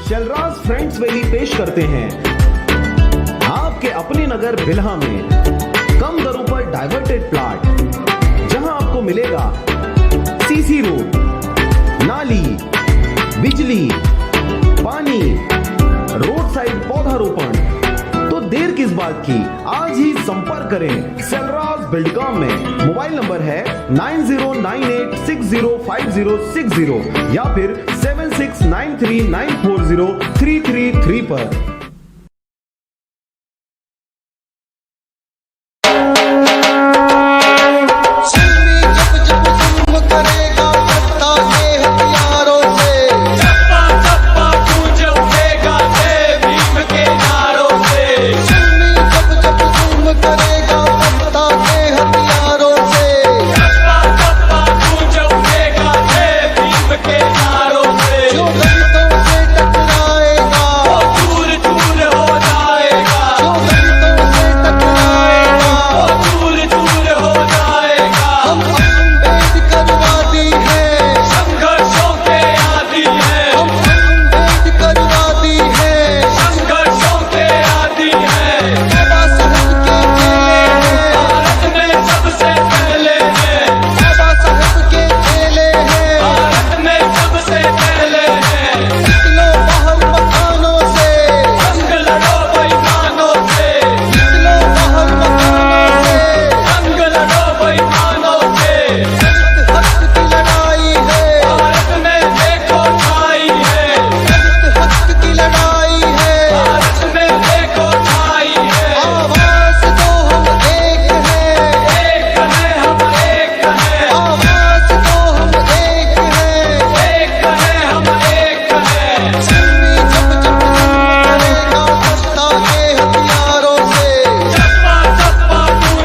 शेलराज friends valley पेश करते हैं आपके अपने नगर बिल्हा में कम दरों पर डाइवर्टेड प्लॉट, जहां आपको मिलेगा सीसी रोड, नाली, बिजली, पानी, रोड साइड पौधारोपण। तो देर किस बात की, आज ही संपर्क करें शेलराज बिल्डकॉम में। मोबाइल नंबर है 9098605060 या फिर 7693940333 पर।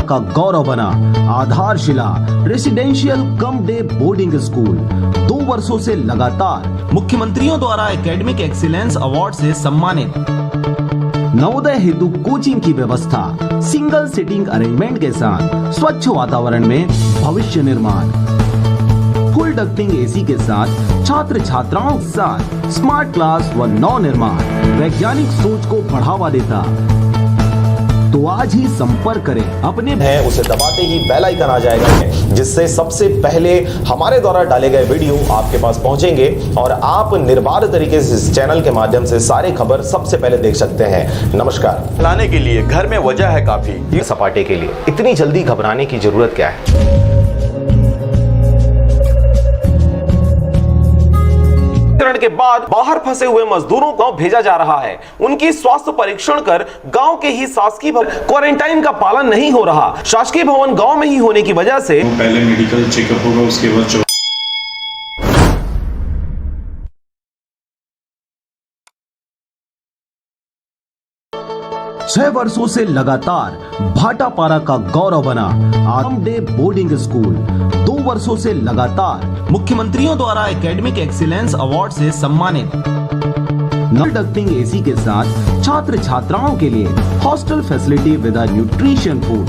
का गौरव बना आधारशिला residential cum day boarding school 2 वर्षों से लगातार मुख्यमंत्रियों द्वारा एकेडमिक एक्सीलेंस अवार्ड से सम्मानित। नवोदय हेतु कोचिंग की व्यवस्था, सिंगल सिटिंग अरेंजमेंट के साथ स्वच्छ वातावरण में भविष्य निर्माण, फुल डक्टिंग एसी के साथ छात्र छात्राओं के साथ स्मार्ट क्लास व नव निर्माण वैज्ञानिक सोच को बढ़ावा देता। तो आज ही संपर्क करें अपने है उसे दबाते ही बेल आइकन आ जाएगा, जिससे सबसे पहले हमारे द्वारा डाले गए वीडियो आपके पास पहुंचेंगे और आप निर्बाध तरीके से इस चैनल के माध्यम से सारे खबर सबसे पहले देख सकते हैं। नमस्कार। लाने के लिए घर में वजह है काफी सपाटे के लिए इतनी जल्दी घबराने की जरूरत क्या है? के बाद बाहर फंसे हुए मजदूरों को भेजा जा रहा है। उनकी स्वास्थ्य परीक्षण कर गांव के ही शासकीय क्वारंटाइन का पालन नहीं हो रहा। शासकीय भवन गांव में ही होने की वजह से पहले मेडिकल चेकअप होगा, उसके बाद 6 वर्षों से लगातार भाटापारा का गौरव बना कम डे बोर्डिंग स्कूल 2 वर्षों से लगातार मुख्यमंत्रियों द्वारा एकेडमिक एक्सीलेंस अवार्ड से सम्मानित। नल डक्टिंग एसी के साथ छात्र छात्राओं के लिए hostel facility with nutrition food.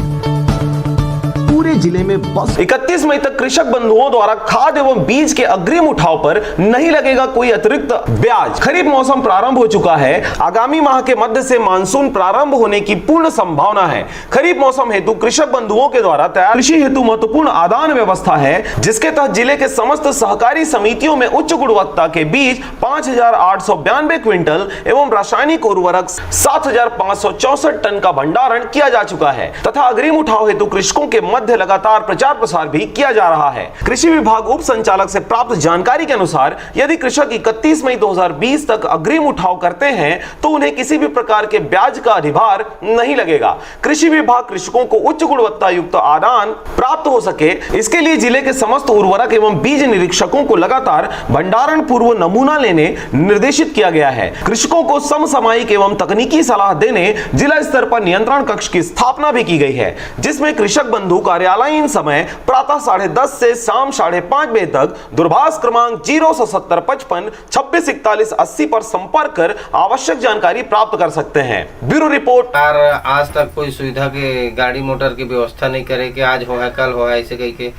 पूरे जिले में बस 31 मई तक कृषक बंधुओं द्वारा खाद एवं बीज के अग्रिम उठाव पर नहीं लगेगा कोई अतिरिक्त ब्याज। खरीफ मौसम प्रारंभ हो चुका है। आगामी माह के मध्य से मानसून प्रारंभ होने की पूर्ण संभावना है। खरीफ मौसम हेतु कृषक बंधुओं के द्वारा तैयार कृषि हेतु महत्वपूर्ण आदान व्यवस्था है, जिसके तहत जिले के समस्त सहकारी समितियों में उच्च गुणवत्ता के बीज 5892 क्विंटल एवं रासायनिक उर्वरक 7564 टन का भंडारण किया जा चुका है तथा अग्रिम उठाव हेतु कृषकों के मध्य लगातार प्रचार प्रसार भी किया जा रहा है। कृषि विभाग उप संचालक से प्राप्त जानकारी के अनुसार यदि कृषक 31 मई 2020 तक अग्रिम उठाव करते हैं तो उन्हें किसी भी प्रकार के ब्याज का अधिभार नहीं लगेगा। कृषि विभाग कृषकों को उच्च गुणवत्ता युक्त आदान प्राप्त हो सके, इसके लिए जिले के समस्त उर्वरक एवं बीज निरीक्षकों को लगातार भंडारण पूर्व नमूना लेने निर्देशित किया गया है। कृषकों को समसामयिक एवं तकनीकी सलाह देने जिला स्तर पर नियंत्रण कक्ष की स्थापना भी की गई है, जिसमें कृषक बंधु कार्यालयीन समय प्रातः 10:30 से शाम 5:30 बजे तक दूरभाष क्रमांक 07055 2641 80 पर संपर्क कर आवश्यक जानकारी प्राप्त कर सकते हैं। Bureau report. आज तक कोई सुविधा के गाड़ी मोटर की व्यवस्था नहीं करे कि आज हो है कल हो है, ऐसे कह के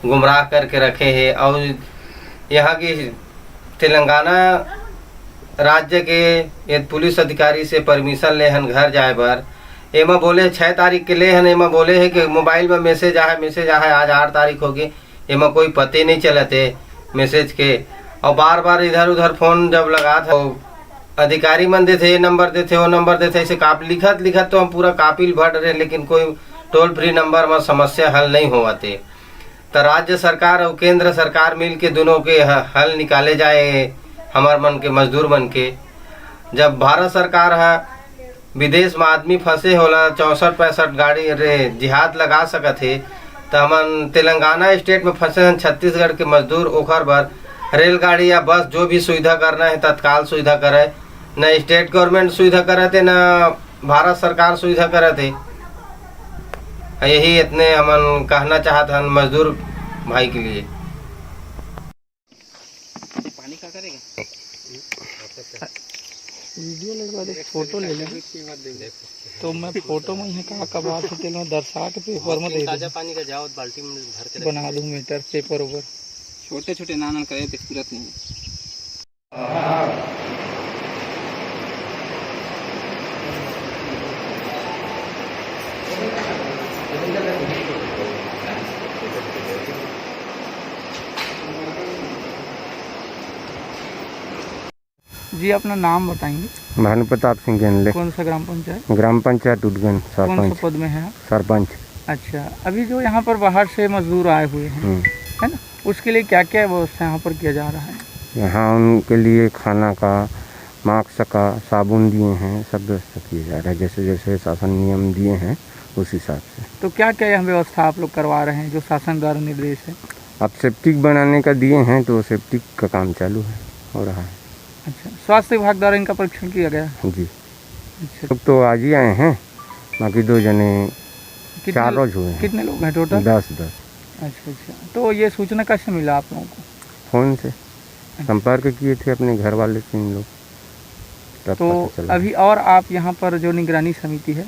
गुमराह करके रखे हैं। और यहाँ की तेलंगाना राज्य के ये पुलिस अधिकारी से परमिशन ले हन घर जाए बर। एमा बोले 6 तारीख के ले हन, एमा बोले है कि मोबाइल में मैसेज आए आज 8 तारीख होगी। एमा कोई पते नहीं चलते मैसेज के, और बार बार इधर उधर फोन जब लगा था अधिकारी मन देते ये नंबर देते वो नंबर देते, ऐसे लिखत तो हम पूरा कापिल भर रहे, लेकिन कोई टोल फ्री नंबर में समस्या हल नहीं होते। तो राज्य सरकार और केंद्र सरकार मिल के दोनों के हल निकाले जाए हमार मन के मजदूर मन के। जब भारत सरकार है विदेश में आदमी फंसे होला 64-65 गाड़ी रे जिहाद लगा सकत है, तो हमन तेलंगाना स्टेट में फंसे हैं छत्तीसगढ़ के मजदूर, ओखर बर रेलगाड़ी या बस जो भी सुविधा करना है तत्काल सुविधा करे। न स्टेट गवर्नमेंट सुविधा करते न भारत सरकार सुविधा करते। यही इतने हमन कहना चाहते हैं मजदूर भाई के लिए। पानी का करेगा वीडियो लगवा दे, फोटो ले ले तो मैं फोटो में यहाँ कहाँ का बात है मैं दर्शा के पेपर में दे ताजा पानी का जाओ बाल्टी में भर के बना दूँ मीटर पेपर ऊपर छोटे छोटे नाना करे तो सूरत नहीं जी। अपना नाम बताएंगे? भानु प्रताप सिंह गेनले। कौन सा ग्राम पंचायत? ग्राम पंचायत उदगन सरपंच। कौन सा पद में है? सरपंच। अच्छा, अभी जो यहाँ पर बाहर से मजदूर आए हुए हैं है ना, उसके लिए क्या क्या व्यवस्था यहाँ पर किया जा रहा है? यहाँ उनके लिए खाना का, मास्क का, साबुन दिए हैं, सब व्यवस्था किया जा रहा है जैसे जैसे शासन नियम दिए हैं उस हिसाब से। तो क्या क्या यहाँ व्यवस्था आप लोग करवा रहे हैं जो शासन द्वारा निर्देश है? अब सेप्टिक बनाने का दिए हैं तो सेप्टिक का काम चालू है, हो रहा है। अच्छा, स्वास्थ्य विभाग द्वारा इनका परीक्षण किया गया? जी। अच्छा, लोग तो आज ही आए हैं, बाकी 2 जने 4 रोज हुए हैं। कितने लोग हैं टोटल? 10। अच्छा अच्छा, तो ये सूचना कैसे मिला आप लोगों को? फ़ोन से संपर्क किए थे अपने घर वाले से इन लोग, तब तो पता चला। अभी और आप यहाँ पर जो निगरानी समिति है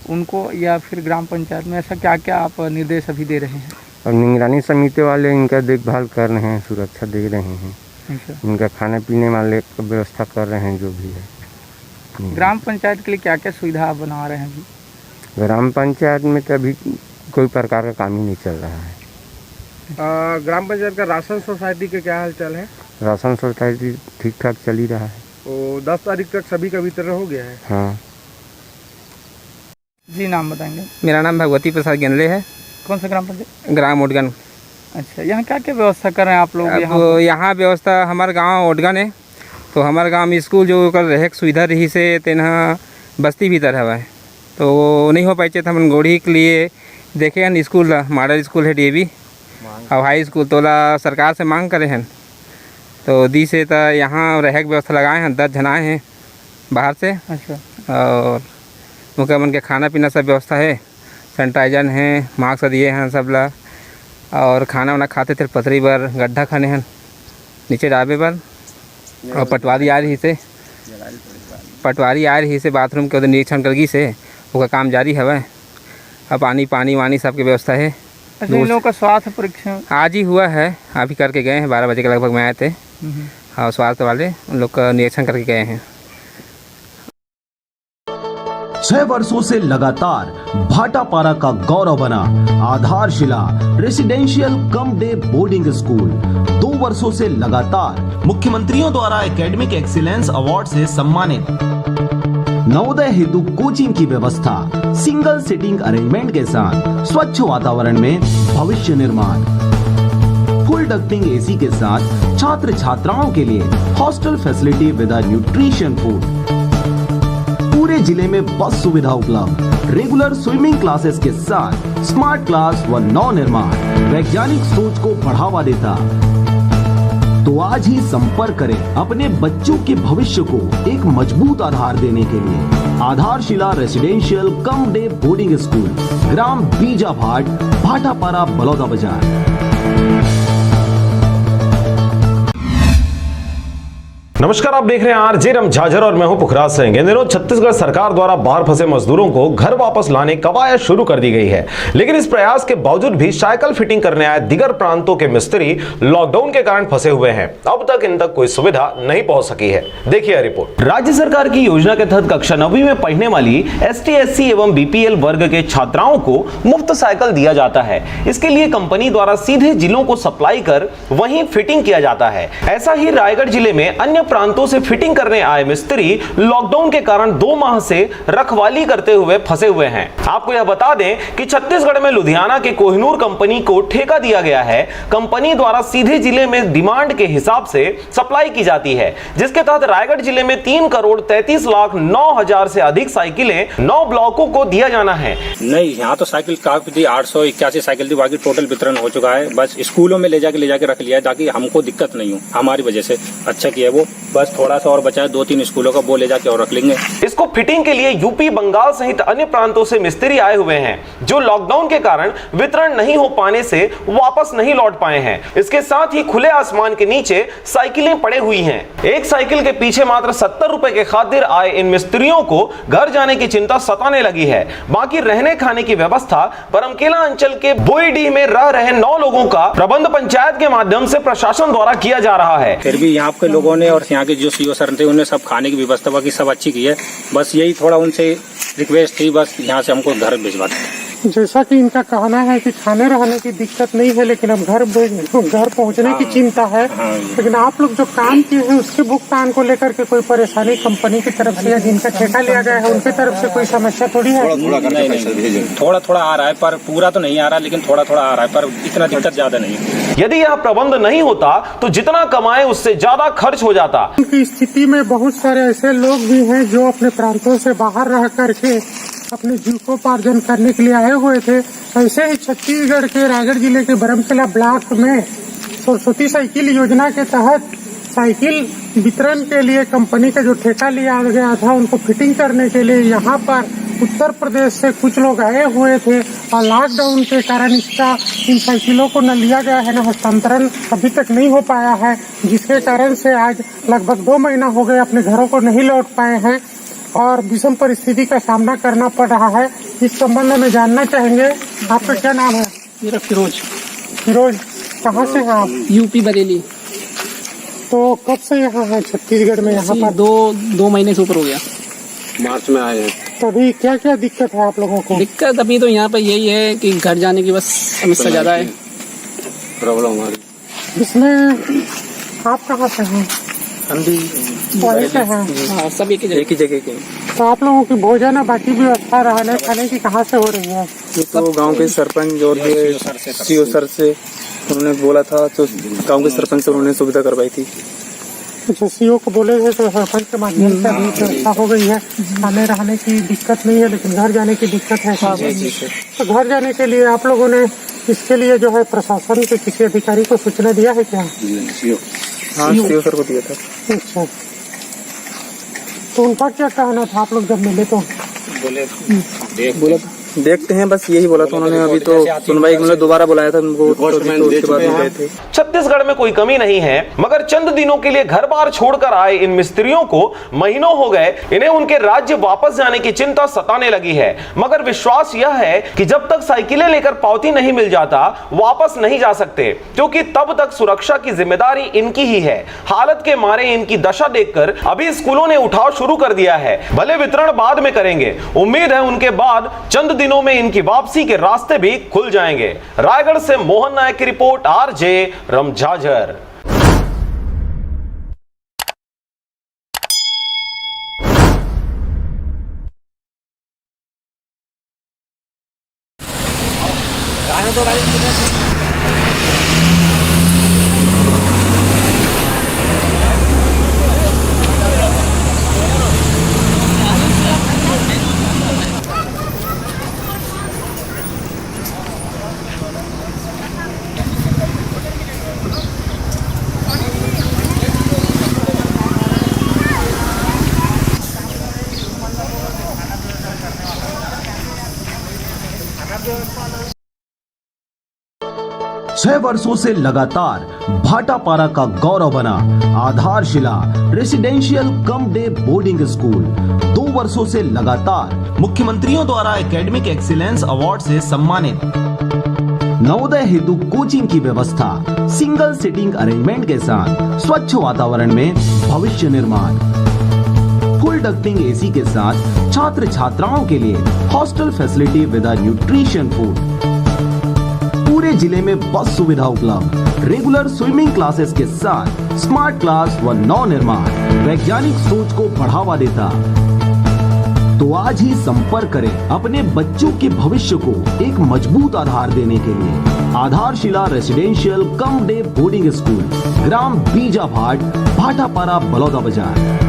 उनको या फिर ग्राम पंचायत में ऐसा क्या क्या आप निर्देश अभी दे रहे हैं? और निगरानी समिति वाले इनका देखभाल कर रहे हैं, सुरक्षा दे रहे हैं, अच्छा, इनका खाने पीने वाले का व्यवस्था कर रहे हैं जो भी है। ग्राम पंचायत के लिए क्या क्या सुविधा आप बना रहे हैं अभी? ग्राम पंचायत में तो अभी कोई प्रकार का काम ही नहीं चल रहा है। ग्राम पंचायत का राशन सोसाइटी के क्या हालचाल है? राशन सोसाइटी ठीक ठाक चल ही रहा है। तो 10 तारीख तक सभी का वितरण हो गया है? हाँ जी। नाम बताएंगे? मेरा नाम भगवती प्रसाद गेनले है। कौन सा ग्राम पंचायत? ग्राम ओडगन। अच्छा, यहाँ क्या क्या व्यवस्था कर रहे हैं आप लोग? अब यहाँ व्यवस्था हमारे गांव ओडगन है, तो हमारे गांव में स्कूल जो कर रहे सुविधा रही से तेना बस्ती भीतर हवा है, तो नहीं हो पाए थे। हम गोढ़ी के लिए देखे हैं स्कूल, मॉडल स्कूल है DAV और हाई स्कूल, तो सरकार से मांग करे हैं तो दी से तो यहाँ रह की व्यवस्था लगाए हैं। 10 जन आए हैं बाहर से। अच्छा, और उनका मन के खाना पीना सब व्यवस्था है, सैनिटाइजर हैं, मास्क दिए हैं सब ला, और खाना वाना खाते थे पथरी पर गड्ढा खाने हैं नीचे ढाबे पर। और पटवारी आ रही से बाथरूम के उधर निरीक्षण करगी से उसका काम जारी है। अब पानी वानी सब की व्यवस्था है। अच्छा, इन लोगों का स्वास्थ्य परीक्षण आज ही हुआ है, अभी करके गए हैं 12 बजे के लगभग में आए थे। और स्वास्थ्य वाले उन लोग का निरीक्षण करके गए हैं। 6 वर्षों से लगातार भाटापारा का गौरव बना आधारशिला residential cum day boarding school 2 वर्षों से लगातार मुख्यमंत्रियों द्वारा एकेडमिक एक्सीलेंस अवार्ड से सम्मानित। नवोदय हेतु कोचिंग की व्यवस्था, सिंगल सिटिंग अरेंजमेंट के साथ स्वच्छ वातावरण में भविष्य निर्माण, फुल डक्टिंग AC के साथ छात्र छात्राओं के लिए hostel facility with nutrition food, पूरे जिले में बस सुविधा उपलब्ध, रेगुलर स्विमिंग क्लासेस के साथ स्मार्ट क्लास व नव निर्माण वैज्ञानिक सोच को बढ़ावा देता। तो आज ही संपर्क करें अपने बच्चों के भविष्य को एक मजबूत आधार देने के लिए। आधारशिला residential cum day boarding school, ग्राम बीजाभाट, भाटापारा, बलौदा बाजार। नमस्कार, आप देख रहे हैं आरजे रमझाझर और मैं हूं पुखराज सिंह। इन दिनों छत्तीसगढ़ सरकार द्वारा बाहर फंसे मजदूरों को घर वापस लाने कवायद शुरू कर दी गई है, लेकिन इस प्रयास के बावजूद भी साइकिल फिटिंग करने आए दिगर प्रांतों के मिस्त्री लॉकडाउन के कारण फंसे हुए हैं। अब तक इन तक कोई सुविधा नहीं पहुंच सकी है। देखिए रिपोर्ट। राज्य सरकार की योजना के तहत कक्षा 9वीं में पढ़ने वाली ST SC एवं BPL वर्ग के छात्राओं को मुफ्त साइकिल दिया जाता है। इसके लिए कंपनी द्वारा सीधे जिलों को सप्लाई कर वहीं फिटिंग किया जाता है। ऐसा ही रायगढ़ जिले में अन्य प्रांतों से फिटिंग करने आए मिस्त्री लॉकडाउन के कारण 2 माह से रखवाली करते हुए फंसे हुए हैं। आपको यह बता दें कि छत्तीसगढ़ में लुधियाना के कोहिनूर कंपनी को ठेका दिया गया है। कंपनी द्वारा सीधे जिले में डिमांड के हिसाब से सप्लाई की जाती है, जिसके तहत रायगढ़ जिले में 3,33,09,000 से अधिक साइकिलें 9 ब्लॉकों को दिया जाना है। नहीं, यहाँ तो साइकिल काफी थी, 881 साइकिल थी, बाकी टोटल वितरण हो चुका है। बस स्कूलों में ले जाके रख लिया है ताकि हमको दिक्कत नहीं हो। हमारी वजह से अच्छा किया है वो, बस थोड़ा सा और बचा है 2-3 स्कूलों का, वो ले जाके और रख लेंगे। इसको फिटिंग के लिए यूपी, बंगाल सहित अन्य प्रांतों से मिस्त्री आए हुए हैं, जो लॉकडाउन के कारण वितरण नहीं हो पाने से वापस नहीं लौट पाए हैं। इसके साथ ही खुले आसमान के नीचे साइकिलें पड़े हुई हैं। एक साइकिल के पीछे मात्र 70 रुपए के खातिर आए इन मिस्त्रियों को घर जाने की चिंता सताने लगी है। बाकी रहने खाने की व्यवस्था बरमकेला अंचल के बोईडीह में रह रहे 9 लोगों का प्रबंध पंचायत के माध्यम से प्रशासन द्वारा किया जा रहा है। फिर भी यहाँ के लोगों ने और यहाँ के जो सीओ सर थे उन्होंने सब खाने की व्यवस्था बाकी सब अच्छी की है। बस यही थोड़ा उनसे रिक्वेस्ट थी, बस यहाँ से हमको घर भिजवा दें। जैसा कि इनका कहना है कि खाने रहने की दिक्कत नहीं है, लेकिन अब घर पहुंचने की चिंता है। लेकिन आप लोग जो काम किए हैं उसके भुगतान को लेकर के कोई परेशानी कंपनी की तरफ से या जिनका ठेका लिया गया है उनकी तरफ से कोई समस्या थोड़ी है? थोड़ा थोड़ा आ रहा है, पर पूरा तो नहीं आ रहा, लेकिन थोड़ा थोड़ा आ रहा है, पर इतना दिक्कत ज्यादा नहीं है। यदि यह प्रबंध नहीं होता तो जितना कमाए उससे ज्यादा खर्च हो जाता। की स्थिति में बहुत सारे ऐसे लोग भी हैं जो अपने प्रांतों से बाहर रह करके अपने जीविकोपार्जन करने के लिए आए हुए थे। ऐसे ही छत्तीसगढ़ के रायगढ़ जिले के बरमकेला ब्लॉक में सरस्वती साइकिल योजना के तहत साइकिल वितरण के लिए कंपनी का जो ठेका लिया गया था उनको फिटिंग करने के लिए यहाँ पर उत्तर प्रदेश से कुछ लोग आए हुए थे और लॉकडाउन के कारण इन साइकिलों को न लिया गया है, न हस्तांतरण अभी तक नहीं हो पाया है, जिसके कारण से आज लगभग 2 महीना हो गए अपने घरों को नहीं लौट पाए हैं और विषम परिस्थिति का सामना करना पड़ रहा है। इस संबंध में जानना चाहेंगे, आपका क्या नाम है? मेरा फिरोज। कहाँ से हैं आप? यूपी बरेली। तो कब से यहाँ है छत्तीसगढ़ में? यहाँ पर 2 महीने से ऊपर हो गया। मार्च में आए हैं। तो अभी क्या क्या दिक्कत है आप लोगों को? दिक्कत अभी तो यहाँ पर यही है कि घर जाने की बस समस्या ज्यादा है, प्रॉब्लम हमारी। इसमें आप कहाँ से हैं? हम भी वहीं से हैं। हाँ, सब एक ही जगह के। तो आप लोगों की भोजन और बाकी व्यवस्था रहने खाने की कहाँ से हो रही है? ये तो गांव के सरपंच और सीओ सर से उन्होंने बोला था, तो गांव के सरपंच से उन्होंने सुविधा करवाई थी। अच्छा, सीओ को बोले थे तो सरपंच के माध्यम से अभी व्यवस्था हो गई है। खाने रहने की दिक्कत नहीं है, लेकिन घर जाने की दिक्कत है। तो घर जाने के लिए आप लोगों ने इसके लिए जो है प्रशासन के किसी अधिकारी को सूचना दिया है क्या? हाँ, सीओ सर को दिया था। अच्छा, तो उनका क्या कहना था आप लोग जब मिले तो? बोला देखते हैं, बस यही बोला था उन्होंने। अभी तो सुनवाई उन्होंने दोबारा बुलाया था उनको, तो उसके बाद गए थे। छत्तीसगढ़ में कोई कमी नहीं है, मगर चंद दिनों के लिए घर बार छोड़कर आए इन मिस्त्रियों को महीनों हो गए, इन्हें उनके राज्य वापस जाने की चिंता सताने लगी है। मगर विश्वास यह है कि जब तक साइकिलें लेकर पावती नहीं मिल जाता वापस नहीं जा सकते, क्योंकि तब तक सुरक्षा की जिम्मेदारी इनकी ही है। हालत के मारे इनकी दशा देखकर अभी स्कूलों ने उठाव शुरू कर दिया है। भले वितरण बाद में करेंगे, उम्मीद है उनके बाद चंद दिनों में इनकी वापसी के रास्ते भी खुल जाएंगे। रायगढ़ से मोहन नायक की रिपोर्ट, आरजे रमझाझर। 6 वर्षों से लगातार भाटापारा का गौरव बना आधारशिला residential cum day boarding school 2 वर्षों से लगातार मुख्यमंत्रियों द्वारा एकेडमिक एक्सीलेंस अवार्ड से सम्मानित। नवोदय हेतु कोचिंग की व्यवस्था, सिंगल सीटिंग अरेंजमेंट के साथ स्वच्छ वातावरण में भविष्य निर्माण, फुल डक्टिंग एसी के साथ छात्र छात्राओं के लिए hostel facility with nutrition food, पूरे जिले में बस सुविधा उपलब्ध, रेगुलर स्विमिंग क्लासेस के साथ स्मार्ट क्लास व नव निर्माण वैज्ञानिक सोच को बढ़ावा देता। तो आज ही संपर्क करें अपने बच्चों के भविष्य को एक मजबूत आधार देने के लिए। आधारशिला residential cum day boarding school, ग्राम बीजाभाट, भाटापारा, बलौदा बाजार।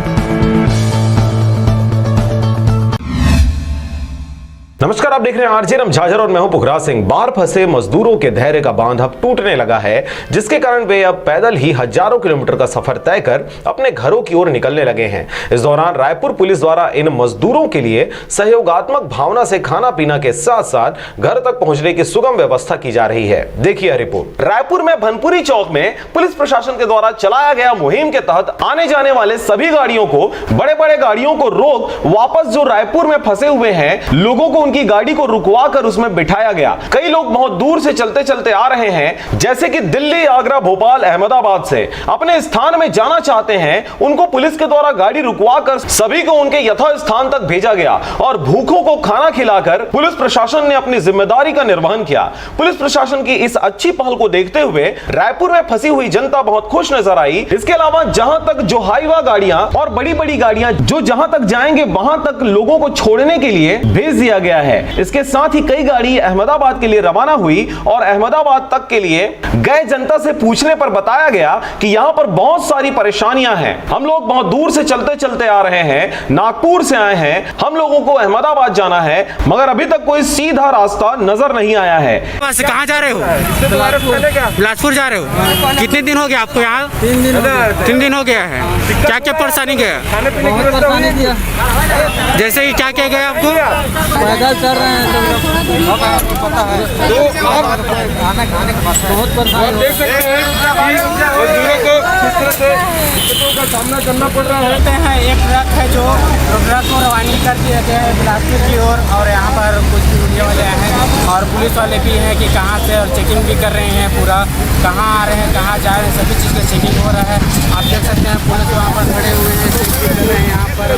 नमस्कार, आप देख रहे हैं आरजे रमझाझर और मैं हूं पुखराज सिंह। बाहर फंसे मजदूरों के धैर्य का बांध अब टूटने लगा है, जिसके कारण वे अब पैदल ही हजारों किलोमीटर का सफर तय कर अपने घरों की ओर निकलने लगे हैं। इस दौरान रायपुर पुलिस द्वारा इन मजदूरों के लिए सहयोगात्मक भावना से खाना पीना के साथ साथ घर तक पहुंचने की सुगम व्यवस्था की जा रही है। देखिए रिपोर्ट। रायपुर में भनपुरी चौक में पुलिस प्रशासन के द्वारा चलाया गया मुहिम के तहत आने जाने वाले सभी गाड़ियों को, बड़े बड़े गाड़ियों को रोक वापस जो रायपुर में फंसे हुए हैं लोगों को उनकी गाड़ी को रुकवा कर उसमें बिठाया गया। कई लोग बहुत दूर से चलते चलते आ रहे हैं, जैसे कि दिल्ली, आगरा, भोपाल, अहमदाबाद से अपने स्थान में जाना चाहते हैं। उनको पुलिस के द्वारा गाड़ी रुकवा कर सभी को उनके यथा स्थान तक भेजा गया और भूखों को खाना खिलाकर पुलिस प्रशासन ने अपनी जिम्मेदारी का निर्वहन किया। पुलिस प्रशासन की इस अच्छी पहल को देखते हुए रायपुर में फंसी हुई जनता बहुत खुश नजर आई। इसके अलावा जहां तक जो हाईवा गाड़ियां और बड़ी बड़ी गाड़ियां जो जहां तक जाएंगे वहां तक लोगों को छोड़ने के लिए भेज दिया गया है। इसके साथ ही कई गाड़ी अहमदाबाद के लिए रवाना हुई और अहमदाबाद तक के लिए गए। जनता से पूछने पर बताया गया कि यहां पर बहुत सारी परेशानियां हैं, हम लोग बहुत दूर से चलते चलते आ रहे हैं, नागपुर से आए हैं, हम लोगों को अहमदाबाद जाना है, मगर अभी तक कोई सीधा रास्ता नजर नहीं आया है। कहाँ जा रहे हो? बिलासपुर जा रहे हो? कितने दिन हो गया आपको यहाँ? 3 दिन हो गया है। क्या क्या परेशानी गया? जैसे ही क्या क्या गया आपको? पैदल चल रहे हैं तो पता है खाना खाने के बाद बहुत परेशान देख सकते हैं मजदूरों को किस तरह से दिक्कतों का सामना करना पड़ रहा है। एक ट्रक है जो ट्रक को रवानी कर दिया गया है बिलासपुर की ओर और यहाँ पर कुछ मीडिया वाले हैं और पुलिस वाले भी हैं कि कहाँ से और चेकिंग भी कर रहे हैं, पूरा कहाँ आ रहे हैं, कहाँ जा रहे हैं, सभी चीज़ का चेकिंग हो रहा है। आप देख सकते हैं पुलिस वहाँ पर खड़े हुए हैं, चेक कर रहे हैं, यहाँ पर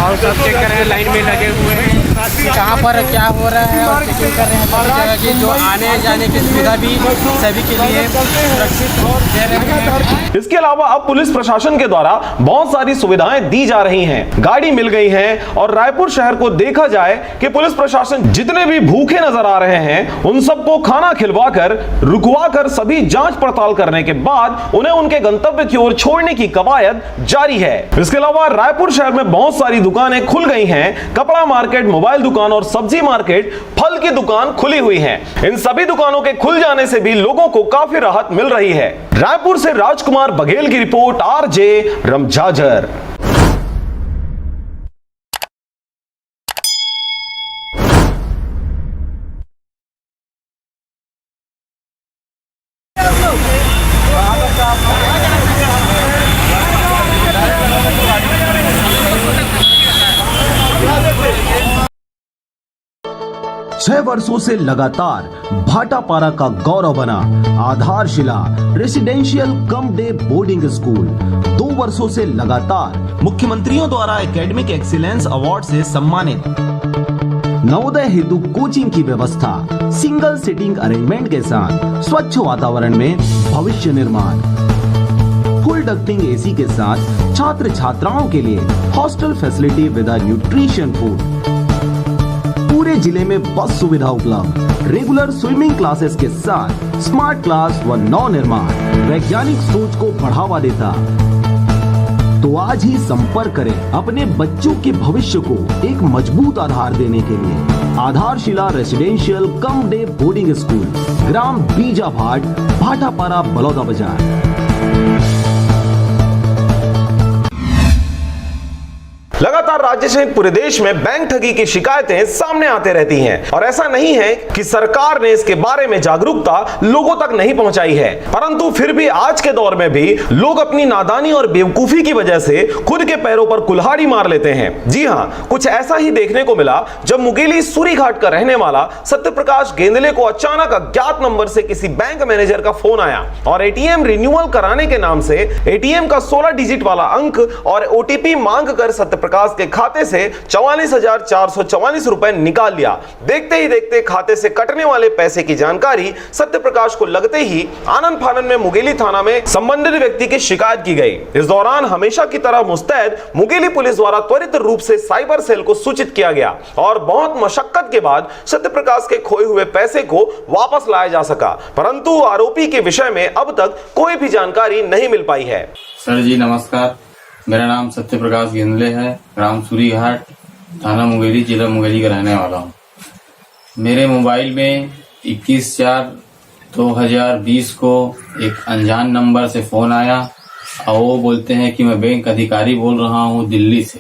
और सब चेक कर रहे हैं, लाइन में लगे हुए हैं कहाँ पर क्या हो रहा है और चेकिंग कर रहे हैं सभी जगह की, जो आने जाने की सुविधा भी सभी के लिए सुरक्षित दे रहे हैं। इसके अलावा अब पुलिस प्रशासन के द्वारा बहुत सारी सुविधाएं दी जा रही हैं, गाड़ी मिल गई है और रायपुर शहर को देखा जाए कि पुलिस प्रशासन जितने भी भूखे नजर आ रहे हैं उन सबको खाना खिलवाकर रुकवाकर सभी जांच पड़ताल करने के बाद उन्हें उनके गंतव्य की ओर छोड़ने की कवायद जारी है। इसके अलावा रायपुर शहर में बहुत सारी दुकानें खुल गई हैं, कपड़ा मार्केट, मोबाइल दुकान और सब्जी मार्केट, फल की दुकान खुली हुई है। इन सभी दुकानों के खुल जाने से भी लोगों को काफी राहत मिल रही है। रायपुर से राजकुमार बघेल की रिपोर्ट, आरजे रमझाझर। छह वर्षों से लगातार भाटापारा का गौरव बना आधारशिला residential cum day boarding school 2 वर्षों से लगातार मुख्यमंत्रियों द्वारा एकेडमिक एक्सीलेंस अवार्ड से सम्मानित। नवोदय हेतु कोचिंग की व्यवस्था, सिंगल सीटिंग अरेंजमेंट के साथ स्वच्छ वातावरण में भविष्य निर्माण, फुल डक्टिंग एसी के साथ छात्र छात्राओं के लिए hostel facility with nutrition food, पूरे जिले में बस सुविधा उपलब्ध, रेगुलर स्विमिंग क्लासेस के साथ स्मार्ट क्लास व नव निर्माण वैज्ञानिक सोच को बढ़ावा देता। तो आज ही संपर्क करें अपने बच्चों के भविष्य को एक मजबूत आधार देने के लिए। आधारशिला residential cum day boarding school, ग्राम बीजाभाट, भाटापारा, बलौदा बाजार। लगातार लगातार राज्य सहित पूरे देश में बैंक ठगी की शिकायतें सामने आते रहती हैं और ऐसा नहीं है कि सरकार ने इसके बारे में जागरूकता लोगों तक नहीं पहुंचाई है, परंतु फिर भी आज के दौर में भी लोग अपनी नादानी और बेवकूफी की वजह से खुद के पैरों पर कुल्हाड़ी मार लेते हैं। जी हां, कुछ ऐसा ही देखने को मिला जब मुंगेली सूरीघाट का रहने वाला सत्यप्रकाश गेंदले को अचानक अज्ञात नंबर से किसी बैंक मैनेजर का फोन आया और एटीएम रिन्यूअल कराने के नाम से एटीएम का 16 डिजिट वाला अंक और ओटीपी मांग कर सत्यप्रकाश के खाते से 44,444 रुपए निकाल लिया। देखते ही देखते खाते से कटने वाले पैसे की जानकारी सत्यप्रकाश को लगते ही आनन फानन में मुंगेली थाना में संबंधित व्यक्ति की शिकायत की गई। इस दौरान हमेशा की तरह मुस्तैद मुंगेली पुलिस द्वारा त्वरित रूप से साइबर सेल को सूचित किया गया और बहुत मशक्कत के बाद सत्यप्रकाश के खोए हुए पैसे को वापस लाया जा सका, परंतु आरोपी के विषय में अब तक कोई भी जानकारी नहीं मिल पाई है। सर जी नमस्कार, मेरा नाम सत्यप्रकाश गेंदले है, ग्राम सूरीघाट, थाना मुंगेली, जिला मुंगेली का रहने वाला हूँ। मेरे मोबाइल में 21/4/2020 को एक अनजान नंबर से फोन आया और वो बोलते हैं कि मैं बैंक अधिकारी बोल रहा हूँ दिल्ली से।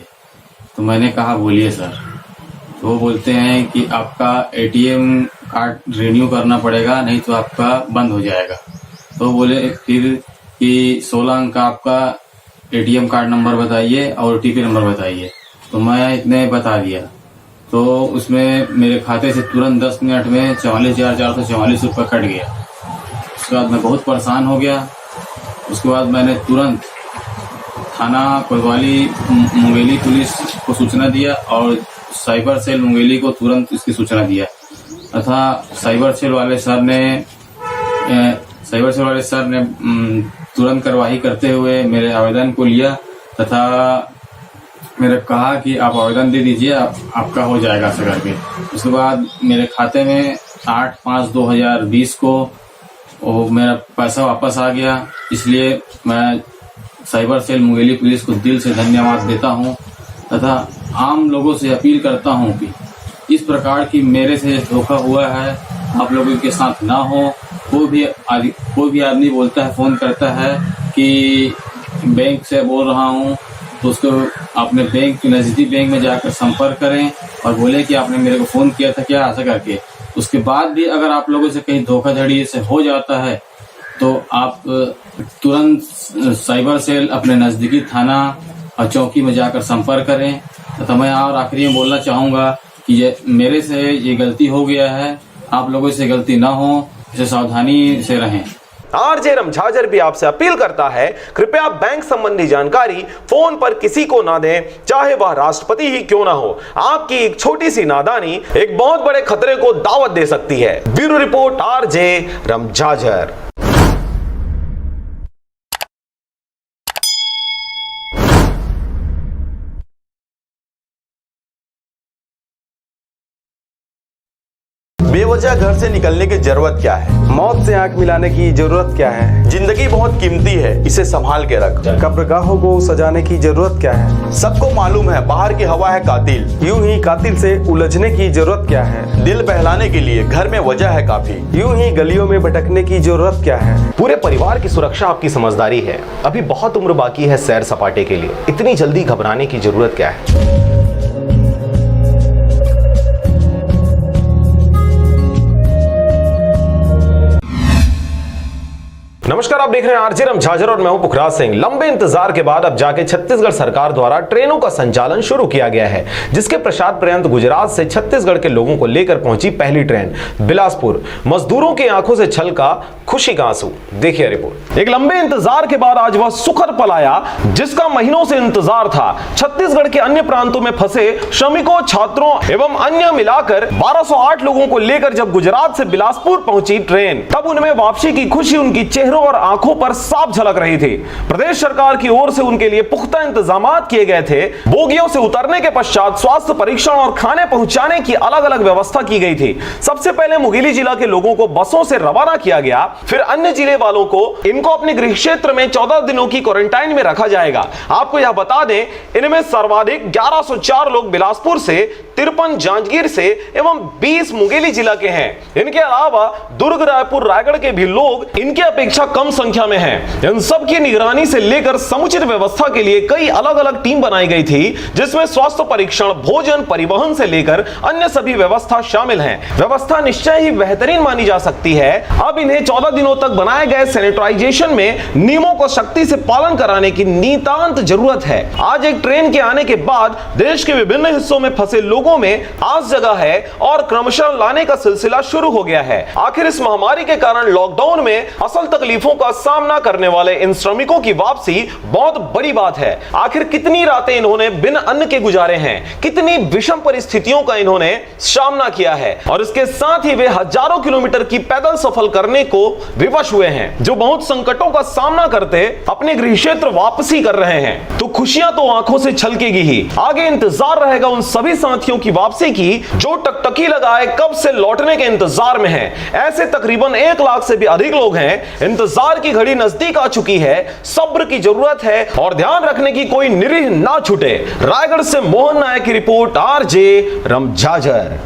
तो मैंने कहा बोलिए सर। तो वो बोलते हैं कि आपका एटीएम कार्ड रिन्यू करना पड़ेगा, नहीं तो आपका बंद हो जाएगा। तो बोले फिर कि 16 अंक का आपका एटीएम कार्ड नंबर बताइए और ओटीपी नंबर बताइए। तो मैं इतने बता दिया, तो उसमें मेरे खाते से तुरंत 10 मिनट में 44,444 रुपये कट गया। उसके बाद मैं बहुत परेशान हो गया। उसके बाद मैंने तुरंत थाना कोतवाली मुंगेली पुलिस को सूचना दिया और साइबर सेल मुंगेली को तुरंत इसकी सूचना दिया तथा साइबर सेल वाले सर ने तुरंत कार्यवाही करते हुए मेरे आवेदन को लिया तथा मेरे कहा कि आप आवेदन दे दीजिए, आपका हो जाएगा ऐसा करके। उसके बाद मेरे खाते में 8/5/2020 को वो मेरा पैसा वापस आ गया। इसलिए मैं साइबर सेल मुंगेली पुलिस को दिल से धन्यवाद देता हूं तथा आम लोगों से अपील करता हूं कि इस प्रकार की मेरे से धोखा हुआ है आप लोगों के साथ ना हो। कोई भी आदमी बोलता है, फोन करता है कि बैंक से बोल रहा हूं, तो उसको अपने बैंक नजदीकी बैंक में जाकर संपर्क करें और बोले कि आपने मेरे को फोन किया था क्या, ऐसा करके। उसके बाद भी अगर आप लोगों से कहीं धोखाधड़ी से हो जाता है तो आप तुरंत साइबर सेल अपने नजदीकी थाना और चौकी में जाकर संपर्क करें। तो मैं और आखिरी में बोलना चाहूंगा कि ये मेरे से ये गलती हो गया है, आप लोगों से गलती ना हो, इसे सावधानी से रहें। आरजे रमझाजर भी आपसे अपील करता है, कृपया बैंक संबंधी जानकारी फोन पर किसी को ना दें, चाहे वह राष्ट्रपति ही क्यों ना हो। आपकी एक छोटी सी नादानी एक बहुत बड़े खतरे को दावत दे सकती है। Bureau report, RJ Ramjhajar. बेवजह घर से निकलने की जरूरत क्या है? मौत से आंख मिलाने की जरूरत क्या है? जिंदगी बहुत कीमती है, इसे संभाल के रख। कब्रगाहों को सजाने की जरूरत क्या है? सबको मालूम है बाहर की हवा है कातिल। यूं ही कातिल से उलझने की जरूरत क्या है? दिल बहलाने के लिए घर में वजह है काफी। यूं ही गलियों में भटकने की जरूरत क्या है? पूरे परिवार की सुरक्षा आपकी समझदारी है। अभी बहुत उम्र बाकी है सैर सपाटे के लिए, इतनी जल्दी घबराने की जरूरत क्या है? नमस्कार, आप देख रहे हैं आरजे रमझाजर और मैं हूं पुखराज सिंह। लंबे इंतजार के बाद अब जाके छत्तीसगढ़ सरकार द्वारा ट्रेनों का संचालन शुरू किया गया है, जिसके प्रसाद पर्यंत गुजरात से छत्तीसगढ़ के लोगों को लेकर पहुंची पहली ट्रेन बिलासपुर। मजदूरों की आंखों से छलका खुशी का आंसू। देखिए रिपोर्ट। एक लंबे इंतजार के बाद आज वह सुखद पल आया जिसका महीनों से इंतजार था। छत्तीसगढ़ के अन्य प्रांतों में फंसे श्रमिकों, छात्रों एवं अन्य मिलाकर 1208 लोगों को लेकर जब गुजरात से बिलासपुर पहुंची ट्रेन, तब उनमें वापसी की खुशी उनकी चेहरों और आंखों पर साफ झलक रही थी। प्रदेश सरकार की ओर से उनके लिए पुख्ता इंतजाम किए गए थे। बोगियों से उतरने के पश्चात स्वास्थ्य परीक्षण और खाने पहुंचाने की अलग अलग व्यवस्था की गई थी। सबसे पहले मुंगेली जिला के लोगों को बसों से रवाना किया गया, फिर अन्य जिले वालों को इनको अपने गृह क्षेत्र में 14 दिनों की क्वारंटाइन में रखा जाएगा। आपको यह बता दें, इनमें सर्वाधिक 1104 लोग बिलासपुर से, 53 जांजगीर से एवं 20 मुंगेली जिला के हैं। इनके अलावा दुर्ग, रायपुर, रायगढ़ के भी लोग इनके अपेक्षा अपेक्षा कम संख्या में हैं। इन सब की निगरानी से लेकर समुचित व्यवस्था के लिए कई अलग अलग टीम बनाई गई थी, जिसमें स्वास्थ्य परीक्षण, भोजन, परिवहन से लेकर अन्य सभी व्यवस्था शामिल हैं। व्यवस्था निश्चय ही बेहतरीन मानी जा सकती है। अब इन्हें 14 दिनों तक बनाए गए सैनिटाइजेशन में नियमों को सख्ती से पालन कराने की नितांत जरूरत है। आज एक ट्रेन के आने के बाद देश के विभिन्न हिस्सों में फंसे लोगों में आस जगा है और क्रमशः लाने का सिलसिला शुरू हो गया है। आखिर इस महामारी के कारण लॉकडाउन में असल तकलीफों का सामना करने वाले इन श्रमिकों की वापसी बहुत बड़ी बात है। आखिर कितनी रातें इन्होंने बिन अन्न के गुजारे हैं, कितनी विषम परिस्थितियों का इन्होंने सामना किया है और इसके साथ ही वे हजारों किलोमीटर की पैदल सफर करने को विवश हुए हैं, जो बहुत संकटों का सामना करते अपने गृह क्षेत्र वापसी कर रहे हैं। तो खुशियां तो आंखों से छलकेगी ही। आगे इंतजार रहेगा उन सभी साथियों की वापसी की जो टकटकी लगाए कब से लौटने के इंतजार में हैं। ऐसे तकरीबन 1 लाख से भी अधिक लोग हैं। इंतजार की घड़ी नजदीक आ चुकी है। सब्र की जरूरत है और ध्यान रखने की कोई निरीह ना छूटे। रायगढ़ से मोहन नायक की रिपोर्ट, आरजे रमझाझर।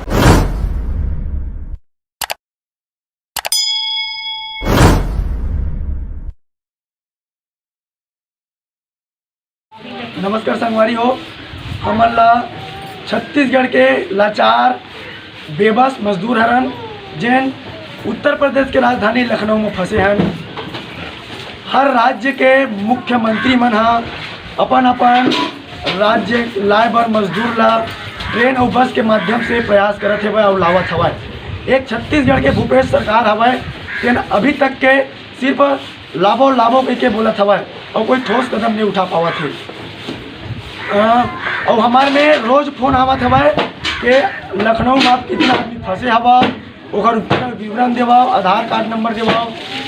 नमस्कार संगवारी हो। हमला छत्तीसगढ़ के लाचार बेबस मजदूर हरन जैन उत्तर प्रदेश के राजधानी लखनऊ में फंसे हैं। हर राज्य के मुख्यमंत्री मन अपन अपन राज्य लाए बर मजदूर ला ट्रेन और बस के माध्यम से प्रयास करत हवे और लावत हवे। एक छत्तीसगढ़ के भूपेश सरकार हवे तेन अभी तक के सिर्फ लाभो लाभो के बोलत हवे और कोई ठोस कदम नहीं उठा पावत है। और हमारे में रोज फोन आवत हवे कि लखनऊ में आप कितना आदमी फंसे हवा, ओकर विवरण देवाओ, आधार कार्ड नंबर देवाओ,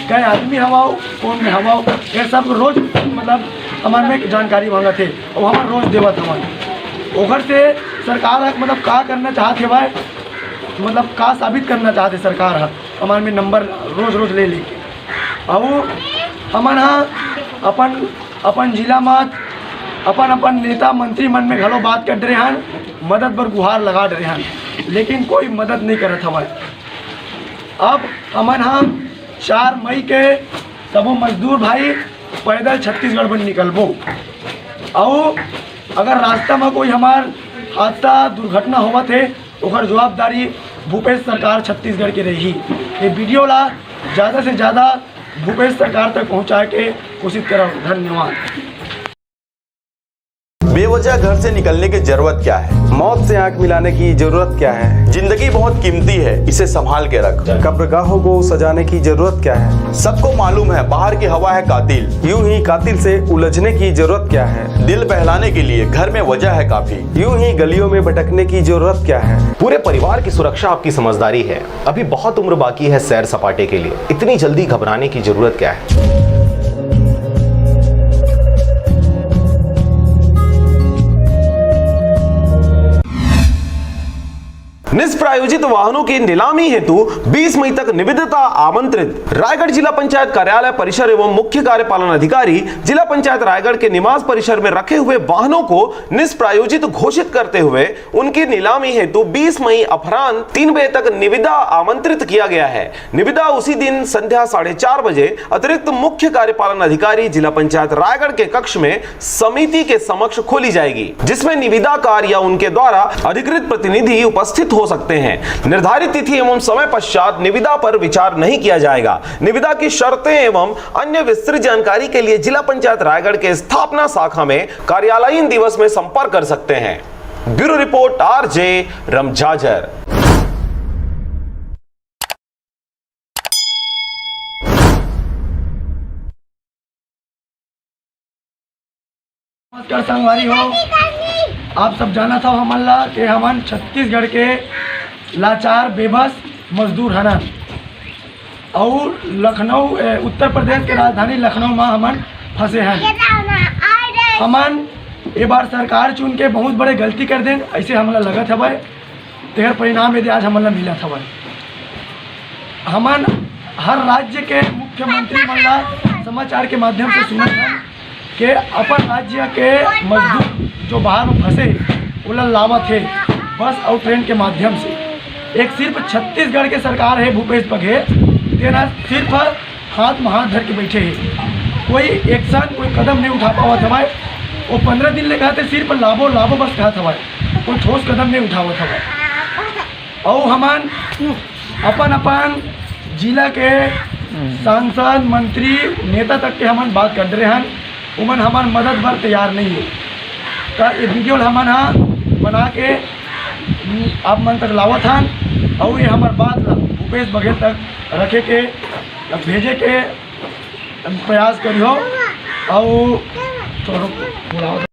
कई आदमी हवाओ, कौन में हवाओ, ये सब रोज मतलब हमारे में जानकारी मांगत है और हमारे रोज देवत हमारे। ओकर से सरकार मतलब का करना चाहते हवा, मतलब का साबित करना चाहते सरकार हमारे में नंबर रोज रोज ले लेके। और हमारे अपन अपन जिला में अपन नेता मंत्री मन में घलो बात कर रहे हैं, मदद बर गुहार लगा रहे हैं, लेकिन कोई मदद नहीं करत हमारे। अब हमन 4 मई के सबो मजदूर भाई पैदल छत्तीसगढ़ में निकलबो और अगर रास्ता में कोई हमार हादसा दुर्घटना होवा थे ओकर जवाबदारी भूपेश सरकार छत्तीसगढ़ के रही। ये वीडियो ला ज़्यादा से ज़्यादा भूपेश सरकार तक पहुँचाए के कोशिश करो। धन्यवाद। बेवजह घर से निकलने की जरूरत क्या है? मौत से आंख मिलाने की जरूरत क्या है? जिंदगी बहुत कीमती है, इसे संभाल के रख। कब्रगाहों को सजाने की जरूरत क्या है? सबको मालूम है बाहर की हवा है कातिल। यूं ही कातिल से उलझने की जरूरत क्या है? दिल बहलाने के लिए घर में वजह है काफी। यूं ही गलियों में भटकने की जरूरत क्या है? पूरे परिवार की सुरक्षा आपकी समझदारी है। अभी बहुत उम्र बाकी है सैर सपाटे के लिए, इतनी जल्दी घबराने की जरूरत क्या है? निष्प्रायोजित वाहनों की नीलामी हेतु 20 मई तक निविदता आमंत्रित। रायगढ़ जिला पंचायत कार्यालय परिसर एवं मुख्य कार्यपालन अधिकारी जिला पंचायत रायगढ़ के निवास परिसर में रखे हुए वाहनों को निष्प्रायोजित घोषित करते हुए उनकी नीलामी हेतु 20 मई अपराह्न 3 बजे तक निविदा आमंत्रित किया गया है। निविदा उसी दिन संध्या 4:30 बजे अतिरिक्त मुख्य कार्यपालन अधिकारी जिला पंचायत रायगढ़ के कक्ष में समिति के समक्ष खोली जाएगी, जिसमें निविदाकार या उनके द्वारा अधिकृत प्रतिनिधि उपस्थित हो सकते हैं। निर्धारित तिथि एवं समय पश्चात निविदा पर विचार नहीं किया जाएगा। निविदा की शर्तें एवं अन्य विस्तृत जानकारी के लिए जिला पंचायत रायगढ़ के स्थापना शाखा में कार्यालयीन दिवस में संपर्क कर सकते हैं। Bureau report, RJ Ramjhajhar. नमस्कार संगवारी हो। आप सब जाना था हमला कि हमन छत्तीसगढ़ के लाचार बेबस मजदूर हन और लखनऊ उत्तर प्रदेश के राजधानी लखनऊ में हमन फंसे हैं। हमन ये बार सरकार चुन के बहुत बड़े गलती कर दें ऐसे हमला लगत हवे। तेहर परिणाम यदि आज हमला मिलत हवे। हमन हर राज्य के मुख्यमंत्री मनला समाचार के माध्यम से सुनत हैं कि अपन राज्य के मजदूर जो बाहर में फंसे उला लावत है बस और ट्रेन के माध्यम से। एक सिर्फ छत्तीसगढ़ के सरकार है भूपेश बघेल तेना सिर्फ हाथ में हाथ धर के बैठे हैं, कोई एक्शन कोई कदम नहीं उठा पावा था भाई। वो 15 दिन ले गए थे, सिर पर लाभो लाभो बस कहा था भाई, कोई ठोस कदम नहीं उठावा था भाई। और हमान अपन जिला के सांसद मंत्री नेता तक के हमन बात कर रहे हैं, उमन हमार मदद बर तैयार नहीं है। तो ये वीडियो हमन बना के आप मन तक लावत हन और ये हमार बात भूपेश बघेल तक रखे के भेजे के प्रयास करियो और थोड़ा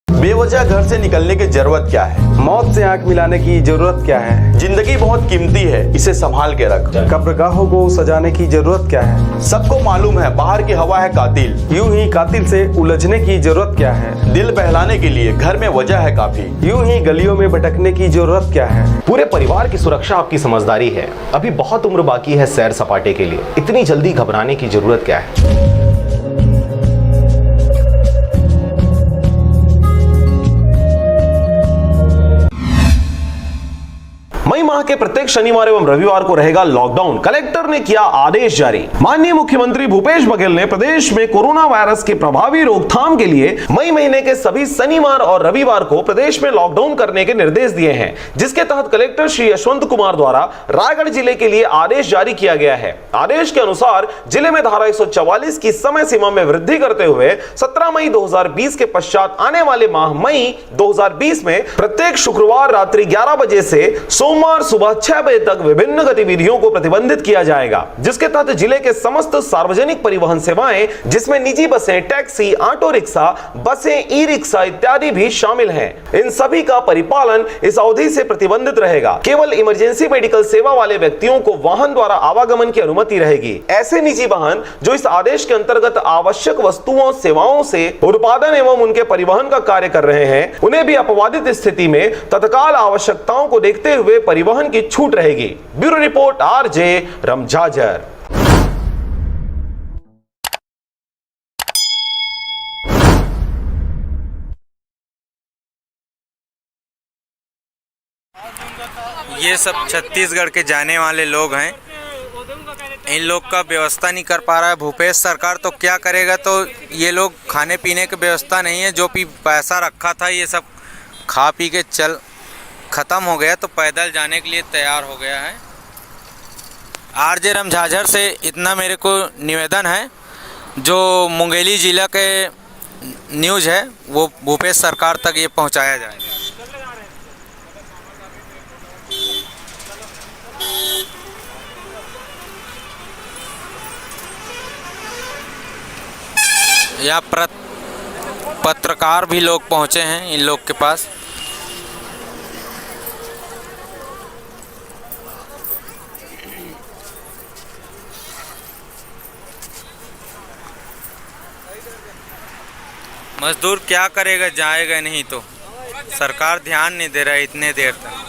बेवजह घर से निकलने की जरूरत क्या है? मौत से आंख मिलाने की जरूरत क्या है? जिंदगी बहुत कीमती है, इसे संभाल के रख। कब्रगाहों को सजाने की जरूरत क्या है? सबको मालूम है बाहर की हवा है कातिल। यूं ही कातिल से उलझने की जरूरत क्या है? दिल बहलाने के लिए घर में वजह है काफी। यूं ही गलियों में भटकने की जरूरत क्या है? पूरे परिवार की सुरक्षा आपकी समझदारी है। अभी बहुत उम्र बाकी है सैर सपाटे के लिए, इतनी जल्दी घबराने की जरूरत क्या है? मई माह के प्रत्येक शनिवार एवं रविवार को रहेगा लॉकडाउन। कलेक्टर ने किया आदेश जारी। माननीय मुख्यमंत्री भूपेश बघेल ने प्रदेश में कोरोना वायरस के प्रभावी रोकथाम के लिए मई महीने के सभी शनिवार और रविवार को प्रदेश में लॉकडाउन करने के निर्देश दिए हैं, जिसके तहत कलेक्टर श्री यशवंत कुमार द्वारा रायगढ़ जिले के लिए आदेश जारी किया गया है। आदेश के अनुसार जिले में धारा 144 की समय सीमा में वृद्धि करते हुए 17 मई 2020 के पश्चात आने वाले माह मई 2020 में प्रत्येक शुक्रवार रात्रि 11 बजे से सोमवार सुबह 6 बजे तक विभिन्न गतिविधियों को प्रतिबंधित किया जाएगा, जिसके तहत जिले के समस्त सार्वजनिक परिवहन सेवाएं, जिसमें निजी बसें, टैक्सी, ऑटो रिक्शा, बसें, ई रिक्शा इत्यादि भी शामिल हैं, इन सभी का परिपालन इस अवधि से प्रतिबंधित रहेगा। केवल इमरजेंसी मेडिकल सेवा वाले व्यक्तियों को वाहन द्वारा आवागमन की अनुमति रहेगी। ऐसे निजी वाहन जो इस आदेश के अंतर्गत आवश्यक वस्तुओं सेवाओं से उत्पादन एवं उनके परिवहन का कार्य कर रहे हैं, उन्हें भी अपवादित स्थिति में तत्काल आवश्यकताओं को देखते हुए परिवहन की छूट रहेगी। Bureau report RJ Ramjhajhar. ये सब छत्तीसगढ़ के जाने वाले लोग हैं, इन लोग का व्यवस्था नहीं कर पा रहा है भूपेश सरकार, तो क्या करेगा? तो ये लोग खाने पीने की व्यवस्था नहीं है, जो भी पैसा रखा था ये सब खा पी के चल ख़त्म हो गया, तो पैदल जाने के लिए तैयार हो गया है। आरजे रमझाझर से इतना मेरे को निवेदन है, जो मुंगेली जिला के न्यूज़ है वो भूपेश सरकार तक ये पहुंचाया जाए। यहाँ पत्रकार भी लोग पहुंचे हैं इन लोग के पास। मजदूर क्या करेगा, जाएगा नहीं तो सरकार ध्यान नहीं दे रहा है इतने देर तक।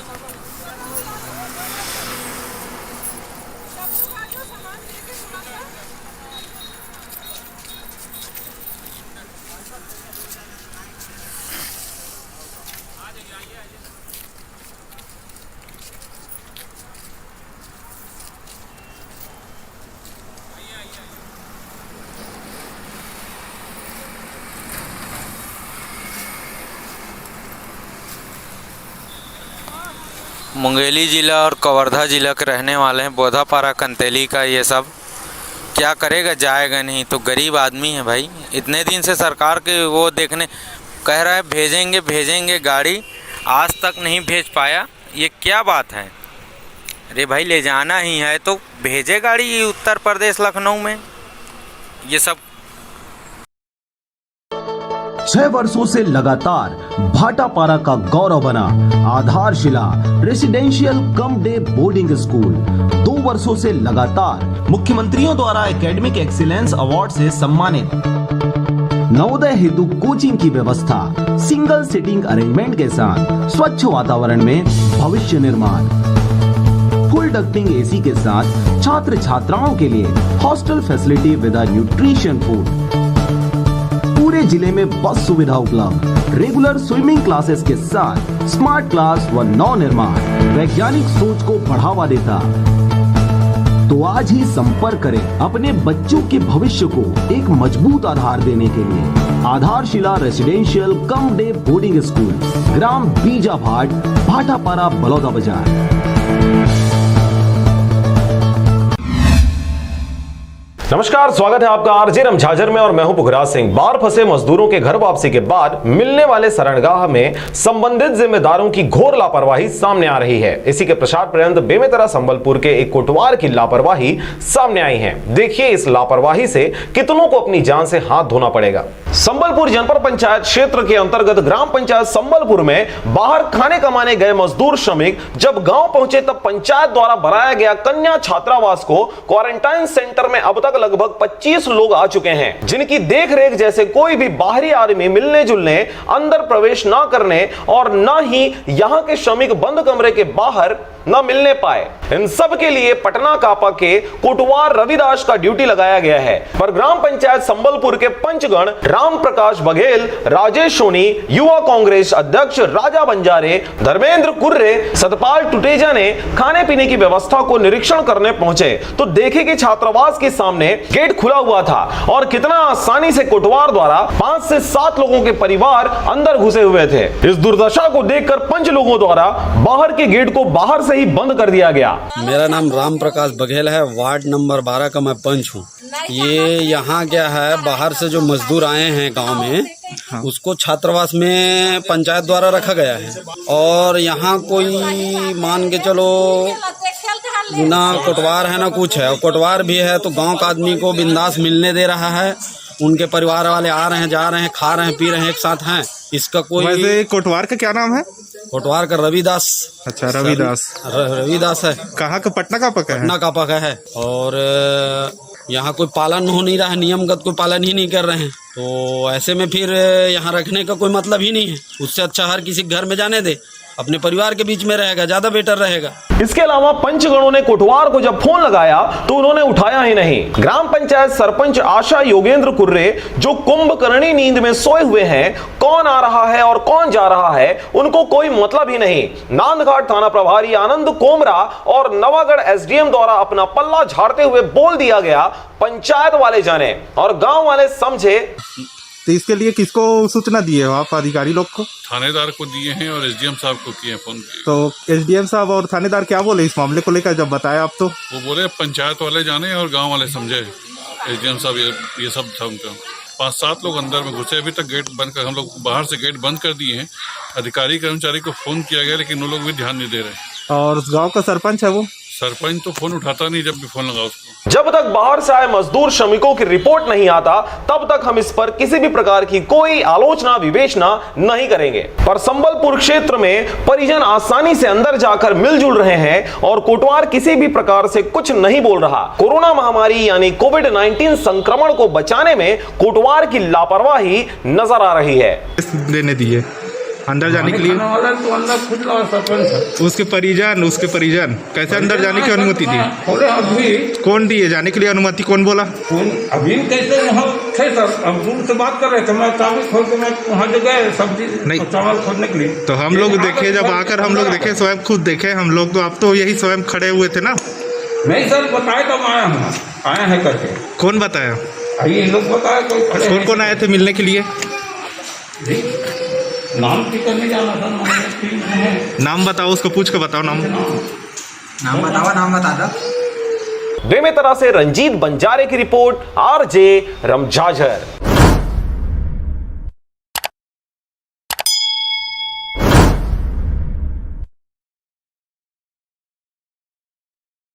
मुंगेली ज़िला और कवर्धा ज़िला के रहने वाले हैं, बोधापारा कंतेली का ये सब। क्या करेगा, जाएगा नहीं तो गरीब आदमी है भाई। इतने दिन से सरकार के वो देखने कह रहा है भेजेंगे भेजेंगे गाड़ी, आज तक नहीं भेज पाया, ये क्या बात है? अरे भाई ले जाना ही है तो भेजे गाड़ी उत्तर प्रदेश लखनऊ में। ये सब 6 वर्षों से लगातार भाटापारा का गौरव बना आधारशिला residential cum day boarding school 2 वर्षों से लगातार मुख्यमंत्रियों द्वारा एकेडमिक एक्सीलेंस अवार्ड से सम्मानित। नवोदय हेतु कोचिंग की व्यवस्था, सिंगल सीटिंग अरेंजमेंट के साथ स्वच्छ वातावरण में भविष्य निर्माण, फुल डक्टिंग एसी के साथ छात्र छात्राओं के लिए hostel facility with nutrition food. पूरे जिले में बस सुविधा उपलब्ध, रेगुलर स्विमिंग क्लासेस के साथ स्मार्ट क्लास व नव निर्माण वैज्ञानिक सोच को बढ़ावा देता। तो आज ही संपर्क करें अपने बच्चों के भविष्य को एक मजबूत आधार देने के लिए। आधारशिला residential cum day boarding school, ग्राम बीजाभाट, भाटापारा, बलौदा बाजार। नमस्कार, स्वागत है आपका आरजे रमझाझर में और मैं हूं पुखराज सिंह। बाहर फंसे मजदूरों के घर वापसी के बाद मिलने वाले शरणगाह में संबंधित जिम्मेदारों की घोर लापरवाही सामने आ रही है। इसी के प्रचार पर्यंत बेमेतरा संबलपुर के एक कोटवार की लापरवाही सामने आई है। देखिए इस लापरवाही से कितनों को अपनी जान से हाथ धोना पड़ेगा। संबलपुर जनपद पंचायत क्षेत्र के अंतर्गत ग्राम पंचायत संबलपुर में बाहर खाने कमाने गए मजदूर श्रमिक जब गांव पहुंचे तब पंचायत द्वारा बनाया गया कन्या छात्रावास को क्वारंटाइन सेंटर में अब तक लगभग 25 लोग आ चुके हैं, जिनकी देखरेख जैसे कोई भी बाहरी आदमी मिलने जुलने, अंदर प्रवेश ना करने और ना ही यहां के श्रमिक बंद कमरे के बाहर न मिलने पाए। इन सब के लिए पटना कापा के कोटवार रविदास का ड्यूटी लगाया गया है। पर ग्राम पंचायत संबलपुर के पंचगण राम प्रकाश बघेल, राजेश सोनी, युवा कांग्रेस अध्यक्ष राजा बंजारे, धर्मेंद्र कुर्रे, सतपाल टुटेजा ने खाने पीने की व्यवस्था को निरीक्षण करने पहुंचे तो देखे कि छात्रावास के सामने गेट खुला हुआ था और कितना आसानी से कोटवार द्वारा 5 से 7 लोगों के परिवार अंदर घुसे हुए थे। इस दुर्दशा को देखकर पंच लोगों द्वारा बाहर के गेट को बाहर से ही बंद कर दिया गया। मेरा नाम राम प्रकाश बघेल है, वार्ड नंबर 12 का मैं पंच हूँ। ये यहाँ क्या है, बाहर से जो मजदूर आए हैं गांव में, उसको छात्रावास में पंचायत द्वारा रखा गया है और यहाँ कोई मान के चलो ना कोटवार है ना कुछ है। कोटवार भी है तो गांव का आदमी को बिंदास मिलने दे रहा है। उनके परिवार वाले आ रहे हैं, जा रहे हैं, खा रहे हैं, पी रहे हैं, एक साथ हैं। इसका कोई वैसे कोटवार का क्या नाम है? कोटवार का रविदास। अच्छा, रविदास रविदास है। कहाँ का? पटना का पका है। पटना का पका है और यहाँ कोई पालन हो नहीं रहा है, नियमगत कोई पालन ही नहीं कर रहे हैं। तो ऐसे में फिर यहाँ रखने का कोई मतलब ही नहीं है। उससे अच्छा हर किसी घर में जाने दे, अपने परिवार के बीच में रहेगा, ज्यादा बेटर रहेगा। इसके अलावा पंचगणों ने कोटवार को जब फोन लगाया तो उन्होंने उठाया ही नहीं। ग्राम पंचायत सरपंच आशा योगेंद्र कुर्रे जो कुंभकर्णी नींद में सोए हुए हैं, कौन आ रहा है और कौन जा रहा है उनको कोई मतलब ही नहीं। नांदघाट थाना प्रभारी आनंद कोमरा और नवागढ़ एसडीएम द्वारा अपना पल्ला झाड़ते हुए बोल दिया गया, पंचायत वाले जाने और गांव वाले समझे। तो इसके लिए किसको सूचना दिए हो आप? अधिकारी लोग को? थानेदार को दिए हैं और एसडीएम साहब को किए फोन किए। तो एसडीएम साहब और थानेदार क्या बोले इस मामले को लेकर जब बताया आप? तो वो बोले पंचायत वाले जाने और गांव वाले समझे। एसडीएम साहब ये सब था उनका। 5-7 लोग अंदर में घुसे। अभी तक गेट बंद कर, हम लोग बाहर से गेट बंद कर दिए हैं। अधिकारी कर्मचारी को फोन किया गया लेकिन वो लोग भी ध्यान नहीं दे रहे। और उस गाँव का सरपंच है, वो सरपंच तो फोन उठाता नहीं जब भी फोन लगा उसको। जब तक बाहर से आए मजदूर श्रमिकों की रिपोर्ट नहीं आता तब तक हम इस पर किसी भी प्रकार की कोई आलोचना विवेचना नहीं करेंगे। पर संबलपुर क्षेत्र में परिजन आसानी से अंदर जाकर मिलजुल रहे हैं और कोटवार किसी भी प्रकार से कुछ नहीं बोल रहा। कोरोना महामारी यानी कोविड-19 संक्रमण को बचाने में कोटवार की लापरवाही नजर आ रही है। देने दिए अंदर जाने के लिए तो अंदर खुद सरपंच उसके परिजन कैसे अंदर जाने की अनुमति दी? अभी कौन दिए जाने के लिए अनुमति? कौन बोला? अभी कैसे वहाँ थे सर, अब दूर से बात कर रहे थे। मैं चाबी खोल के मैं वहाँ जो गए सब्जी नहीं चावल खोलने के लिए। तो हम लोग देखे, जब आकर हम लोग देखे, स्वयं खुद देखे हम लोग। तो आप तो यही स्वयं खड़े हुए थे ना? नहीं सर, बताए तो आया है करके। कौन बताया? ये लोग बताए। कौन कौन आए थे मिलने के लिए? नाम की करने जाना था। नाम बताओ, उसको पूछ के बताओ। नाम बता दो। बेमेतरा से रंजीत बंजारे की रिपोर्ट, आरजे रमझाझर।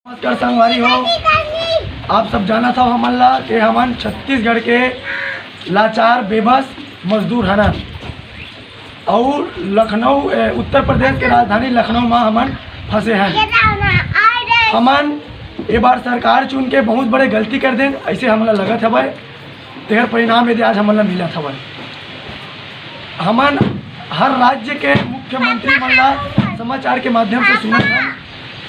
नमस्कार संगवारी हो, आप सब जाना था हमला के हमन छत्तीसगढ़ के लाचार बेबस मजदूर हन और लखनऊ उत्तर प्रदेश के राजधानी लखनऊ में हमन फंसे हैं। हमन ये बार सरकार चुन के बहुत बड़े गलती कर दें ऐसे हमला लगत हवे। तेर परिणाम यदि आज हमला मिला था। हमन हर राज्य के मुख्यमंत्री मल्ला समाचार के माध्यम से सुनत हैं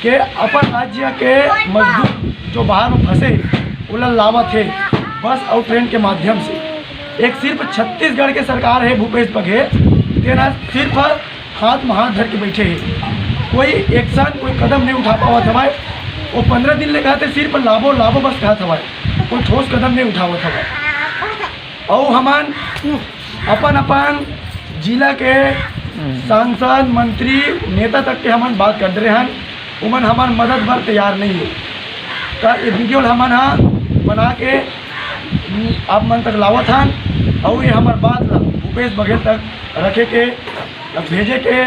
कि अपन राज्य के मजदूर जो बाहर में फंसे उला लावत है बस और ट्रेन के माध्यम से। एक सिर्फ छत्तीसगढ़ के सरकार है भूपेश बघेल, तेना सिर्फ हाथ में हाथ धर के बैठे हैं। कोई एक्शन कोई कदम नहीं उठा पावत हमारे। वो 15 दिन ले गए थे, सिर्फ लाभो लाभो बस कहा था भाई, कोई ठोस कदम नहीं उठावा था भाई। और हमान अपन जिला के सांसद मंत्री नेता तक के हमान बात कर रहे हैं, उमन हमान मदद बर तैयार नहीं है। तो ये वीडियो हमान बना के आप मन तक लावत हन और ये हमार बात भूपेश बघेल तक रखे के भेजे के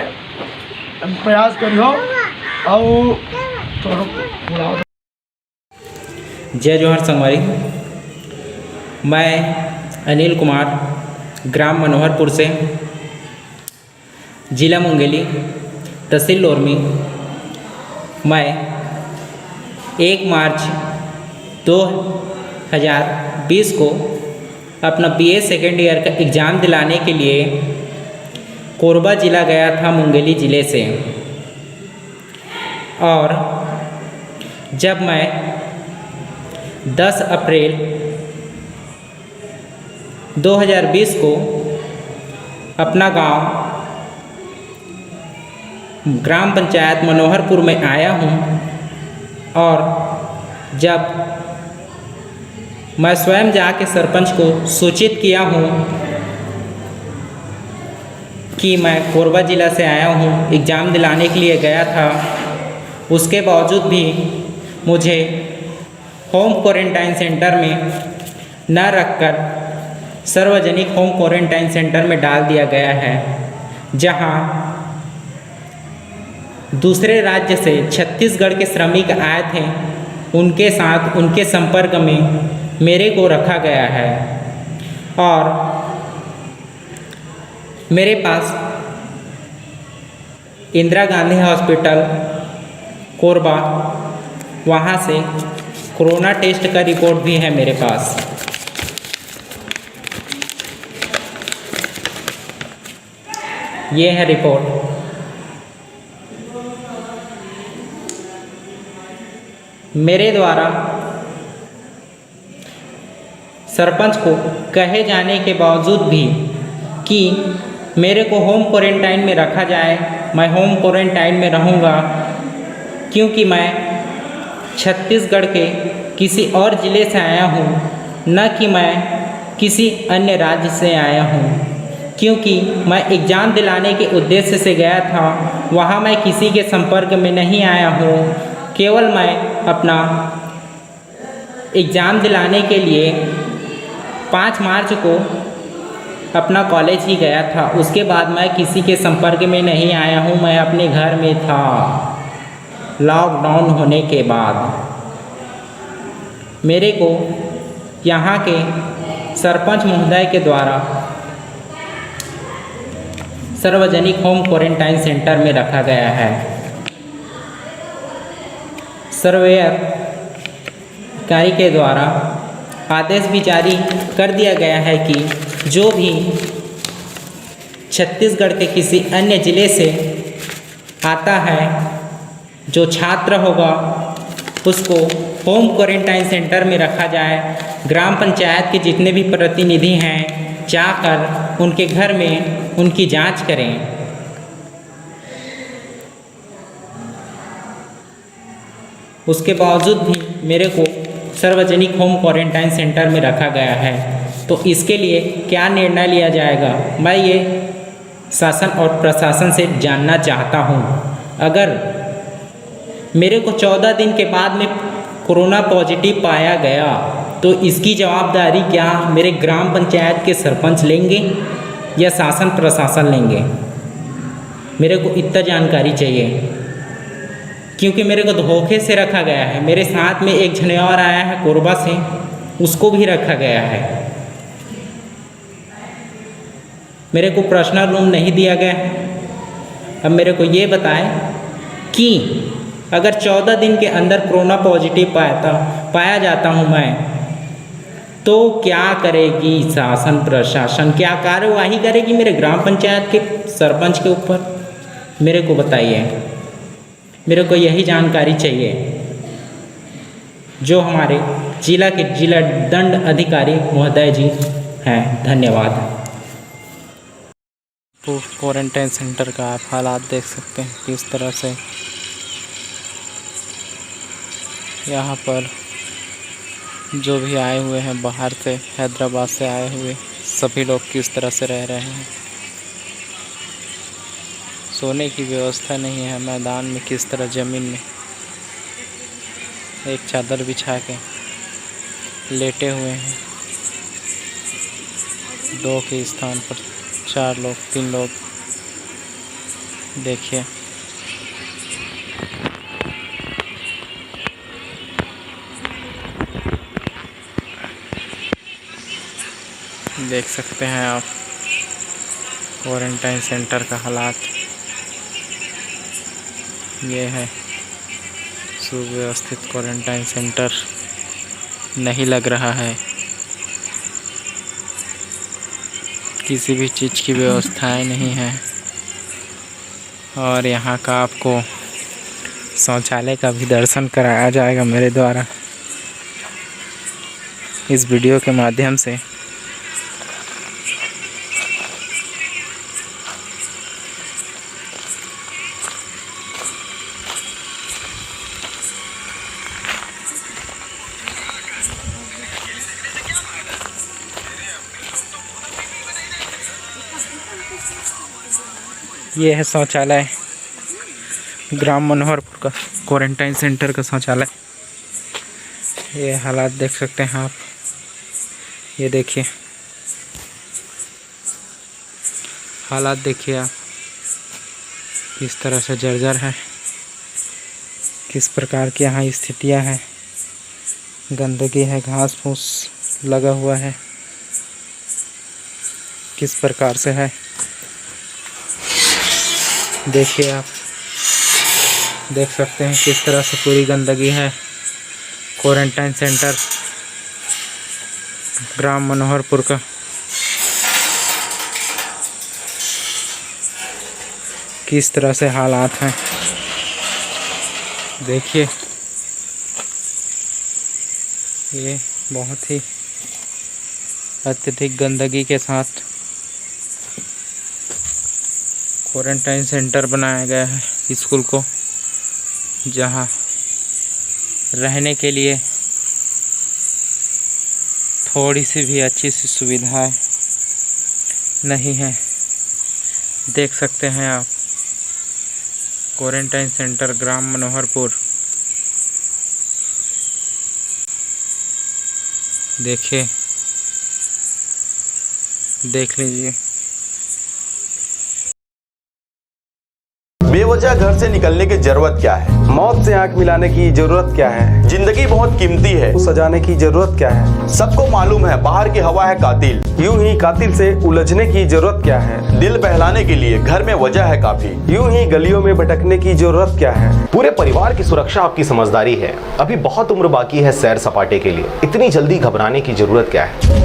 प्रयास करियो। और जय जोहर संगवारी, मैं अनिल कुमार ग्राम मनोहरपुर से, जिला मुंगेली, तहसील लोरमी। मैं 1 मार्च 2020 को अपना BA सेकेंड ईयर का एग्ज़ाम दिलाने के लिए कोरबा ज़िला गया था, मुंगेली ज़िले से। और जब मैं 10 अप्रैल 2020 को अपना गांव ग्राम पंचायत मनोहरपुर में आया हूं, और जब मैं स्वयं जाके सरपंच को सूचित किया हूं कि मैं कोरबा ज़िला से आया हूं, एग्ज़ाम दिलाने के लिए गया था, उसके बावजूद भी मुझे होम क्वारंटाइन सेंटर में न रखकर सार्वजनिक होम क्वारंटाइन सेंटर में डाल दिया गया है, जहां दूसरे राज्य से छत्तीसगढ़ के श्रमिक आए थे, उनके साथ उनके संपर्क में मेरे को रखा गया है। और मेरे पास इंदिरा गांधी हॉस्पिटल कोरबा, वहाँ से कोरोना टेस्ट का रिपोर्ट भी है मेरे पास। ये है रिपोर्ट। मेरे द्वारा सरपंच को कहे जाने के बावजूद भी कि मेरे को होम क्वारंटाइन में रखा जाए, मैं होम क्वारंटाइन में रहूँगा, क्योंकि मैं छत्तीसगढ़ के किसी और ज़िले से आया हूँ, न कि मैं किसी अन्य राज्य से आया हूँ। क्योंकि मैं एग्ज़ाम दिलाने के उद्देश्य से गया था, वहाँ मैं किसी के संपर्क में नहीं आया हूँ, केवल मैं अपना एग्ज़ाम दिलाने के लिए 5 मार्च को अपना कॉलेज ही गया था। उसके बाद मैं किसी के संपर्क में नहीं आया हूँ, मैं अपने घर में था। लॉकडाउन होने के बाद मेरे को यहाँ के सरपंच महोदय के द्वारा सार्वजनिक होम क्वारंटाइन सेंटर में रखा गया है। सर्वेयर कार्य के द्वारा आदेश भी जारी कर दिया गया है कि जो भी छत्तीसगढ़ के किसी अन्य ज़िले से आता है, जो छात्र होगा, उसको होम क्वारंटाइन सेंटर में रखा जाए। ग्राम पंचायत के जितने भी प्रतिनिधि हैं, जाकर उनके घर में उनकी जांच करें। उसके बावजूद भी मेरे को सार्वजनिक होम क्वारंटाइन सेंटर में रखा गया है। तो इसके लिए क्या निर्णय लिया जाएगा, मैं ये शासन और प्रशासन से जानना चाहता हूँ। अगर मेरे को 14 दिन के बाद में कोरोना पॉजिटिव पाया गया, तो इसकी जवाबदारी क्या मेरे ग्राम पंचायत के सरपंच लेंगे या शासन प्रशासन लेंगे? मेरे को इतना जानकारी चाहिए, क्योंकि मेरे को धोखे से रखा गया है। मेरे साथ में एक जने और आया है कोरबा से, उसको भी रखा गया है। मेरे को पर्सनल रूम नहीं दिया गया है। अब मेरे को ये बताएं कि अगर 14 दिन के अंदर कोरोना पॉजिटिव पाया जाता हूँ मैं, तो क्या करेगी शासन प्रशासन, क्या कार्यवाही करेगी मेरे ग्राम पंचायत के सरपंच के ऊपर? मेरे को बताइए, मेरे को यही जानकारी चाहिए। जो हमारे जिला के जिला दंड अधिकारी महोदय जी हैं, धन्यवाद। क्वारंटाइन सेंटर का आप हालात देख सकते हैं किस तरह से यहाँ पर जो भी आए हुए हैं बाहर से, हैदराबाद से आए हुए सभी लोग किस तरह से रह रहे हैं। सोने की व्यवस्था नहीं है मैदान में, किस तरह ज़मीन में एक चादर बिछा के लेटे हुए हैं। 2 के स्थान पर 4 लोग, 3 लोग। देखिए देख सकते हैं आप क्वारंटाइन सेंटर का हालात। ये है सुव्यवस्थित क्वारंटाइन सेंटर नहीं लग रहा है। किसी भी चीज़ की व्यवस्थाएं नहीं है। और यहाँ का आपको शौचालय का भी दर्शन कराया जाएगा मेरे द्वारा इस वीडियो के माध्यम से। ये है शौचालय, ग्राम मनोहरपुर का क्वारंटाइन सेंटर का शौचालय। ये हालात देख सकते हैं आप। ये देखिए हालात, देखिए आप किस तरह से जर्जर है, किस प्रकार की यहाँ स्थितियाँ हैं। गंदगी है, घास फूस लगा हुआ है, किस प्रकार से है देखिए आप। देख सकते हैं किस तरह से पूरी गंदगी है। क्वारंटाइन सेंटर ग्राम मनोहरपुर का। किस तरह से हालात हैं देखिए। ये बहुत ही अत्यधिक गंदगी के साथ क्वारंटाइन सेंटर बनाया गया है स्कूल को, जहां रहने के लिए थोड़ी सी भी अच्छी सी सुविधाएं नहीं है। देख सकते हैं आप क्वारंटाइन सेंटर ग्राम मनोहरपुर। देखिए, देख लीजिए। बेवजह घर से निकलने की जरूरत क्या है? मौत से आंख मिलाने की जरूरत क्या है? जिंदगी बहुत कीमती है, सजाने की जरूरत क्या है? सबको मालूम है बाहर की हवा है कातिल। यूं ही कातिल से उलझने की जरूरत क्या है? दिल बहलाने के लिए घर में वजह है काफी। यूं ही गलियों में भटकने की जरूरत क्या है? पूरे परिवार की सुरक्षा आपकी समझदारी है। अभी बहुत उम्र बाकी है सैर सपाटे के लिए, इतनी जल्दी घबराने की जरूरत क्या है?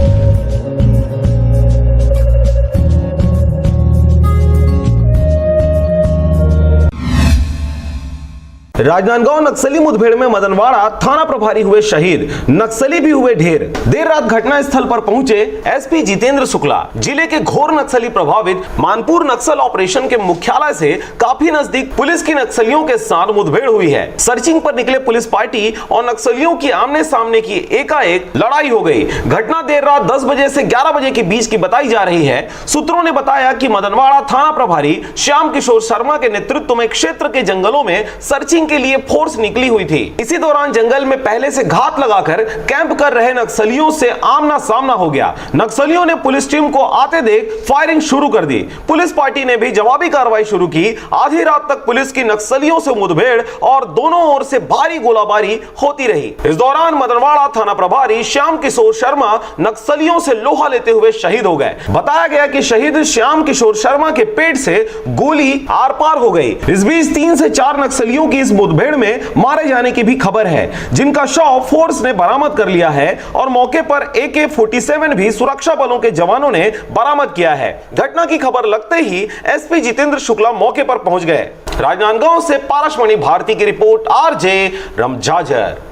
राजनांदगांव नक्सली मुठभेड़ में मदनवाड़ा थाना प्रभारी हुए शहीद, नक्सली भी हुए ढेर। देर रात घटना स्थल पर पहुंचे एसपी जितेंद्र शुक्ला। जिले के घोर नक्सली प्रभावित मानपुर नक्सल ऑपरेशन के मुख्यालय से काफी नजदीक पुलिस की नक्सलियों के साथ मुठभेड़ हुई है। सर्चिंग पर निकले पुलिस पार्टी और नक्सलियों की आमने सामने की एकाएक लड़ाई हो गई। घटना देर रात 10 बजे से 11 बजे के बीच की बताई जा रही है। सूत्रों ने बताया कि मदनवाड़ा थाना प्रभारी श्याम किशोर शर्मा के नेतृत्व में क्षेत्र के जंगलों में सर्चिंग के लिए फोर्स निकली हुई थी। इसी दौरान जंगल में पहले से घात लगाकर कैंप कर रहे नक्सलियों से आमना सामना हो गया। नक्सलियों ने पुलिस टीम को आते देख फायरिंग शुरू कर दी। पुलिस पार्टी ने भी जवाबी कार्रवाई शुरू की। आधी रात तक पुलिस की नक्सलियों से मुठभेड़ और दोनों ओर से भारी गोलाबारी होती रही। इस दौरान मदनवाड़ा थाना प्रभारी श्याम किशोर शर्मा नक्सलियों से लोहा लेते हुए शहीद हो गए। बताया गया कि शहीद श्याम किशोर शर्मा के पेट से गोली आर पार हो गई। इस बीच 3 से 4 नक्सलियों की इस मुठभेड़ में मारे जाने की भी खबर है, जिनका शव फोर्स ने बरामद कर लिया है और मौके पर AK-47 भी सुरक्षा बलों के जवानों ने बरामद किया है। घटना की खबर लगते ही एसपी जितेंद्र शुक्ला मौके पर पहुंच गए। राजनांदगांव से पारसमणि भारती की रिपोर्ट, RJ रमजाजर।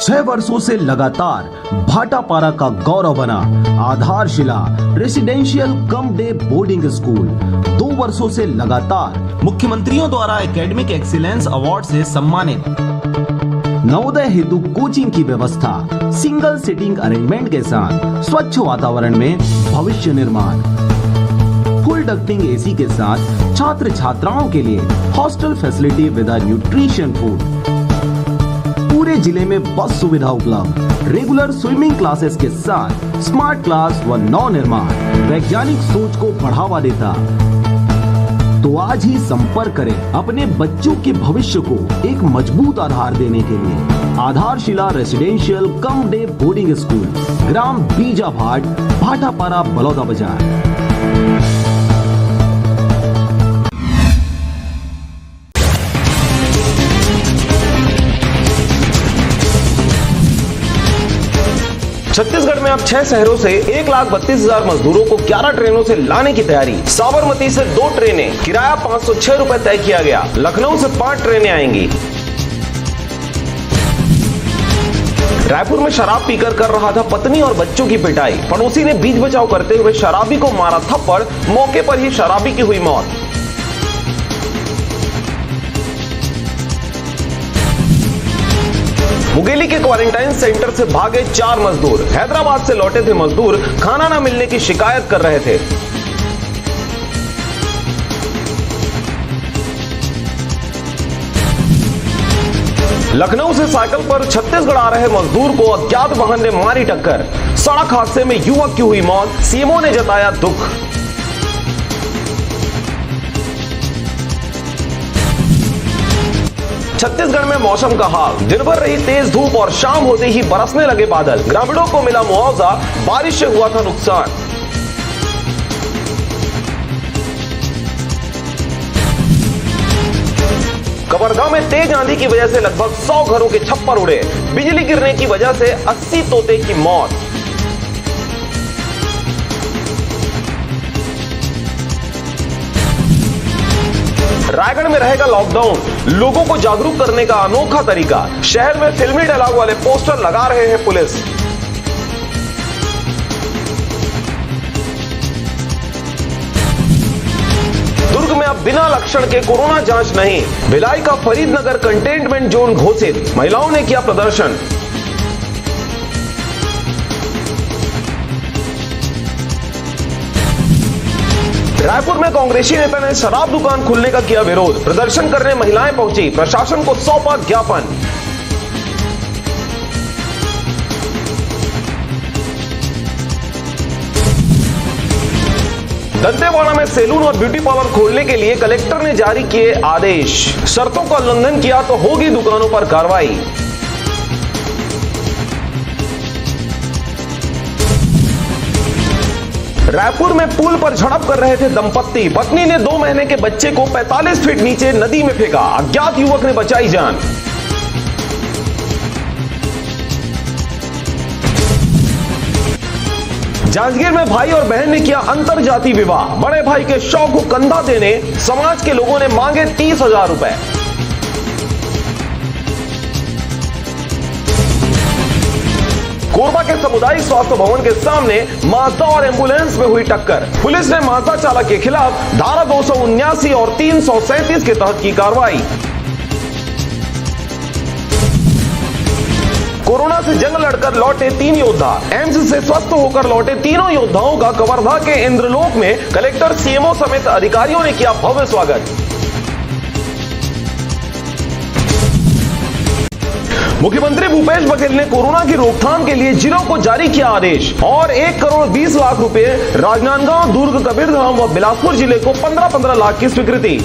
6 वर्षों से लगातार भाटापारा का गौरव बना आधारशिला residential cum day boarding school 2 वर्षों से लगातार मुख्यमंत्रियों द्वारा एकेडमिक एक्सीलेंस अवार्ड से सम्मानित। नवोदय हेतु कोचिंग की व्यवस्था, सिंगल सीटिंग अरेंजमेंट के साथ स्वच्छ वातावरण में भविष्य निर्माण, फुल डक्टिंग एसी के साथ छात्र छात्राओं के लिए hostel facility with nutrition food, पूरे जिले में बस सुविधा उपलब्ध, रेगुलर स्विमिंग क्लासेस के साथ स्मार्ट क्लास व नव निर्माण वैज्ञानिक सोच को बढ़ावा देता। तो आज ही संपर्क करें अपने बच्चों के भविष्य को एक मजबूत आधार देने के लिए। आधारशिला residential cum day boarding school, ग्राम बीजाभाट, भाटापारा, बलौदा बाजार। छत्तीसगढ़ में अब 6 शहरों से 1,32,000 मजदूरों को 11 ट्रेनों से लाने की तैयारी। साबरमती से 2 ट्रेनें, किराया 506 रुपए तय किया गया। लखनऊ से 5 ट्रेनें आएंगी। रायपुर में शराब पीकर कर रहा था पत्नी और बच्चों की पिटाई। पड़ोसी ने बीच बचाव करते हुए शराबी को मारा थप्पड़, मौके पर ही शराबी की हुई मौत। मुंगेली के क्वारंटाइन सेंटर से भागे 4 मजदूर। हैदराबाद से लौटे थे मजदूर, खाना न मिलने की शिकायत कर रहे थे। लखनऊ से साइकिल पर छत्तीसगढ़ आ रहे मजदूर को अज्ञात वाहन ने मारी टक्कर। सड़क हादसे में युवक की हुई मौत, सीएमओ ने जताया दुख। छत्तीसगढ़ में मौसम का हाल, दिन भर रही तेज धूप और शाम होते ही बरसने लगे बादल। ग्रामीणों को मिला मुआवजा, बारिश से हुआ था नुकसान। कवर्धा में तेज आंधी की वजह से लगभग 100 घरों के छप्पर उड़े। बिजली गिरने की वजह से 80 तोते की मौत। रायगढ़ में रहेगा लॉकडाउन, लोगों को जागरूक करने का अनोखा तरीका। शहर में फिल्मी डायलॉग वाले पोस्टर लगा रहे हैं पुलिस। दुर्ग में अब बिना लक्षण के कोरोना जांच नहीं। भिलाई का फरीदनगर कंटेनमेंट जोन घोषित, महिलाओं ने किया प्रदर्शन। रायपुर में कांग्रेसी नेता ने शराब दुकान खुलने का किया विरोध। प्रदर्शन करने महिलाएं पहुंची, प्रशासन को सौंपा ज्ञापन। दंतेवाड़ा में सैलून और ब्यूटी पार्लर खोलने के लिए कलेक्टर ने जारी किए आदेश। शर्तों का उल्लंघन किया तो होगी दुकानों पर कार्रवाई। रायपुर में पुल पर झड़प कर रहे थे दंपत्ति। पत्नी ने 2 महीने के बच्चे को 45 फीट नीचे नदी में फेंका। अज्ञात युवक ने बचाई जान। जांजगीर में भाई और बहन ने किया अंतर जाति विवाह। बड़े भाई के शौक को कंधा देने समाज के लोगों ने मांगे 30,000 रुपए। कोरबा के सामुदायिक स्वास्थ्य भवन के सामने माजदा और एम्बुलेंस में हुई टक्कर। पुलिस ने माजदा चालक के खिलाफ धारा 279 और 337 के तहत की कार्रवाई। कोरोना से जंग लड़कर लौटे 3 योद्धा। एम्स से स्वस्थ होकर लौटे तीनों योद्धाओं का कवर्धा के इंद्रलोक में कलेक्टर, सीएमओ समेत अधिकारियों ने किया भव्य स्वागत। मुख्यमंत्री भूपेश बघेल ने कोरोना की रोकथाम के लिए जिलों को जारी किया आदेश और 1 करोड़ 20 लाख रुपए राजनांदगांव, दुर्ग, कबीरधाम व बिलासपुर जिले को 15-15 लाख की स्वीकृति।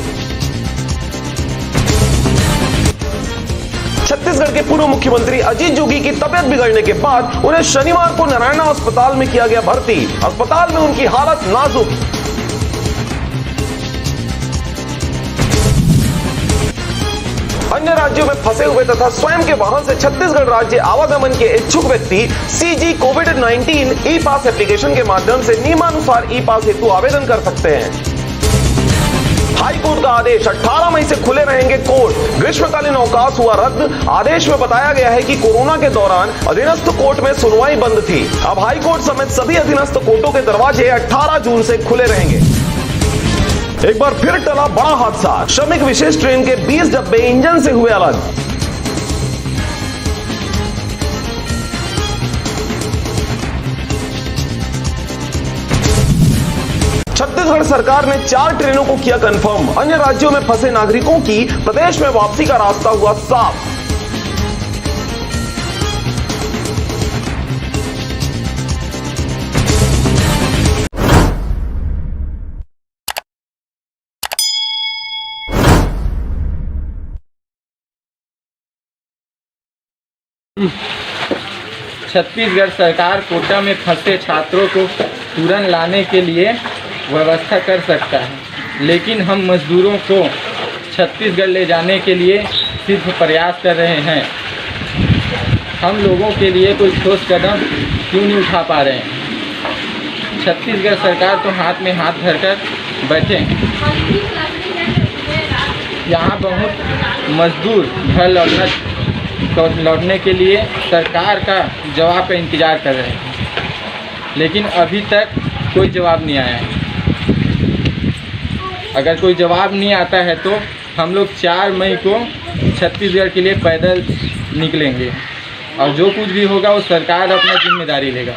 छत्तीसगढ़ के पूर्व मुख्यमंत्री अजीत जोगी की तबियत बिगड़ने के बाद उन्हें शनिवार को नारायणा अस्पताल में किया गया भर्ती। अस्पताल में उनकी हालत नाजुक। अन्य राज्यों में फंसे हुए तथा स्वयं के वाहन से छत्तीसगढ़ राज्य आवागमन के इच्छुक व्यक्ति सीजी कोविड-19 ई पास एप्लीकेशन के माध्यम से नियमानुसार ई पास हेतु आवेदन कर सकते हैं। हाई कोर्ट का आदेश 18 मई से खुले रहेंगे कोर्ट। ग्रीष्मकालीन अवकाश हुआ रद्द। आदेश में बताया गया है कि कोरोना के दौरान अधीनस्थ कोर्ट में सुनवाई बंद थी। अब हाई कोर्ट समेत सभी अधीनस्थ कोर्टों के दरवाजे 18 जून से खुले रहेंगे। एक बार फिर टला बड़ा हादसा। श्रमिक विशेष ट्रेन के 20 डब्बे इंजन से हुए अलग। छत्तीसगढ़ सरकार ने 4 ट्रेनों को किया कंफर्म। अन्य राज्यों में फंसे नागरिकों की प्रदेश में वापसी का रास्ता हुआ साफ। छत्तीसगढ़ सरकार कोटा में फंसे छात्रों को तुरंत लाने के लिए व्यवस्था कर सकता है, लेकिन हम मजदूरों को छत्तीसगढ़ ले जाने के लिए सिर्फ प्रयास कर रहे हैं। हम लोगों के लिए कोई ठोस कदम क्यों नहीं उठा पा रहे हैं? छत्तीसगढ़ सरकार तो हाथ में हाथ धरकर बैठे। यहाँ बहुत मजदूर घर लौटने के लिए सरकार का जवाब का इंतज़ार कर रहे हैं, लेकिन अभी तक कोई जवाब नहीं आया है। अगर कोई जवाब नहीं आता है तो हम लोग 4 मई को छत्तीसगढ़ के लिए पैदल निकलेंगे और जो कुछ भी होगा वो सरकार अपना जिम्मेदारी लेगा।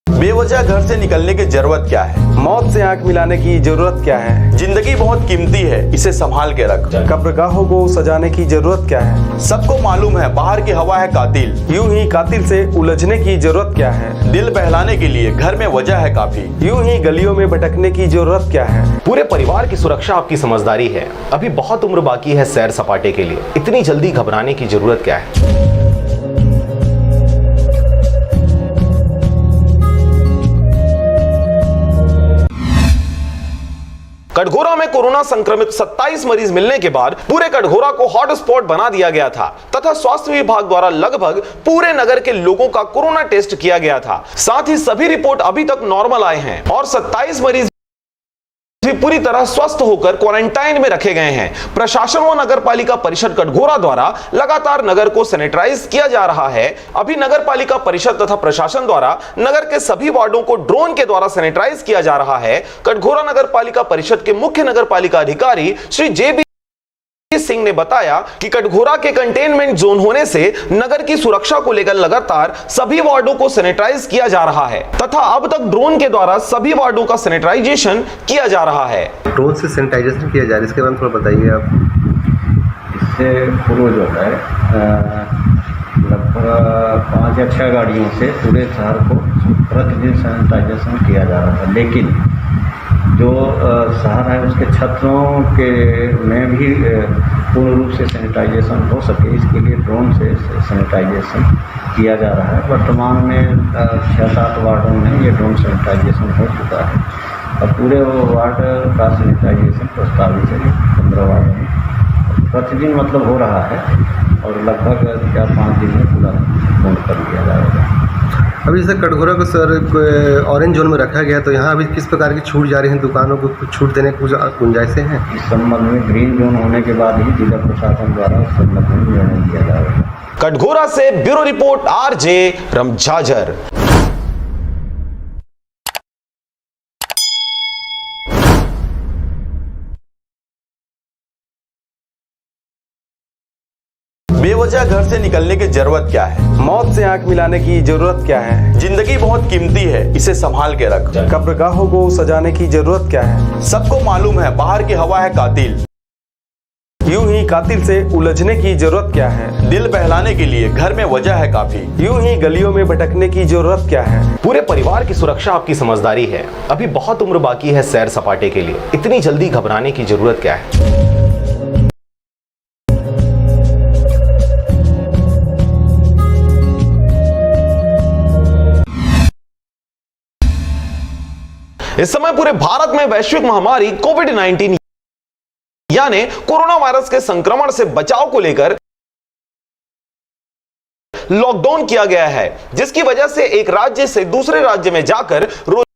बेवजह घर से निकलने की जरूरत क्या है? मौत से आंख मिलाने की जरूरत क्या है? जिंदगी बहुत कीमती है, इसे संभाल के रख। कब्रगाहों को सजाने की जरूरत क्या है? सबको मालूम है बाहर की हवा है कातिल। यूं ही कातिल से उलझने की जरूरत क्या है? दिल बहलाने के लिए घर में वजह है काफी। यूं ही गलियों में भटकने की जरूरत क्या है? पूरे परिवार की सुरक्षा आपकी समझदारी है। अभी बहुत उम्र बाकी है सैर सपाटे के लिए, इतनी जल्दी घबराने की जरूरत क्या है? कटघोरा में कोरोना संक्रमित 27 मरीज मिलने के बाद पूरे कटघोरा को हॉटस्पॉट बना दिया गया था तथा स्वास्थ्य विभाग द्वारा लगभग पूरे नगर के लोगों का कोरोना टेस्ट किया गया था। साथ ही सभी रिपोर्ट अभी तक नॉर्मल आए हैं और 27 मरीज भी पूरी तरह स्वस्थ होकर क्वारंटाइन में रखे गए हैं। प्रशासन व नगर पालिका परिषद कटघोरा द्वारा लगातार नगर को सैनिटाइज किया जा रहा है। अभी नगर पालिका परिषद तथा प्रशासन द्वारा नगर के सभी वार्डों को ड्रोन के द्वारा सैनिटाइज किया जा रहा है। कटघोरा नगर पालिका परिषद के मुख्य नगर पालिका अधिकारी श्री JB सिंह ने बताया कि कटघोरा के कंटेनमेंट जोन होने से नगर की सुरक्षा को लेकर लगातार सभी वार्डों को सैनिटाइज किया जा रहा है तथा अब तक ड्रोन के द्वारा सभी वार्डों का सैनिटाइजेशन किया जा रहा है। ड्रोन से सैनिटाइजेशन किया जा रहा है, इसके बारे में थोड़ा बताइए आप। इससे पूर्व जो है लगभग 5 या 6 गाड़ियों से पूरे शहर को प्रतिदिन सैनिटाइजेशन किया जा रहा था, लेकिन जो शहर है उसके छतों के में भी पूर्ण रूप से सैनिटाइजेशन हो सके, इसके लिए ड्रोन से सैनिटाइजेशन किया जा रहा है। वर्तमान में 6-7 वार्डों में ये ड्रोन सैनिटाइजेशन हो चुका है और पूरे वार्ड का सैनिटाइजेशन प्रस्तावित है 15 वार्ड में प्रतिदिन मतलब हो रहा है और लगभग 4-5 दिन में पूरा पूर्ण कर दिया जाएगा। अभी जैसे कटघोरा को सर ऑरेंज जोन में रखा गया, तो यहाँ अभी किस प्रकार की छूट जा रही है? दुकानों को कुछ छूट देने की गुंजाइशें हैं? इस संबंध में ग्रीन जोन होने के बाद ही जिला प्रशासन द्वारा इस संबंध में निर्णय लिया जाएगा। कटघोरा से ब्यूरो रिपोर्ट RJ रमझाझर। बेवजह घर से निकलने की जरूरत क्या है? मौत से आंख मिलाने की जरूरत क्या है? जिंदगी बहुत कीमती है, इसे संभाल के रख। कब्रगाहों को सजाने की जरूरत क्या है? सबको मालूम है बाहर की हवा है कातिल। यूं ही कातिल से उलझने की जरूरत क्या है? दिल बहलाने के लिए घर में वजह है काफी। यूं ही गलियों में भटकने की जरूरत क्या है? पूरे परिवार की सुरक्षा आपकी समझदारी है। अभी बहुत उम्र बाकी है सैर सपाटे के लिए, इतनी जल्दी घबराने की जरूरत क्या है? इस समय पूरे भारत में वैश्विक महामारी कोविड-19 यानी कोरोना वायरस के संक्रमण से बचाव को लेकर लॉकडाउन किया गया है, जिसकी वजह से एक राज्य से दूसरे राज्य में जाकर रोजगार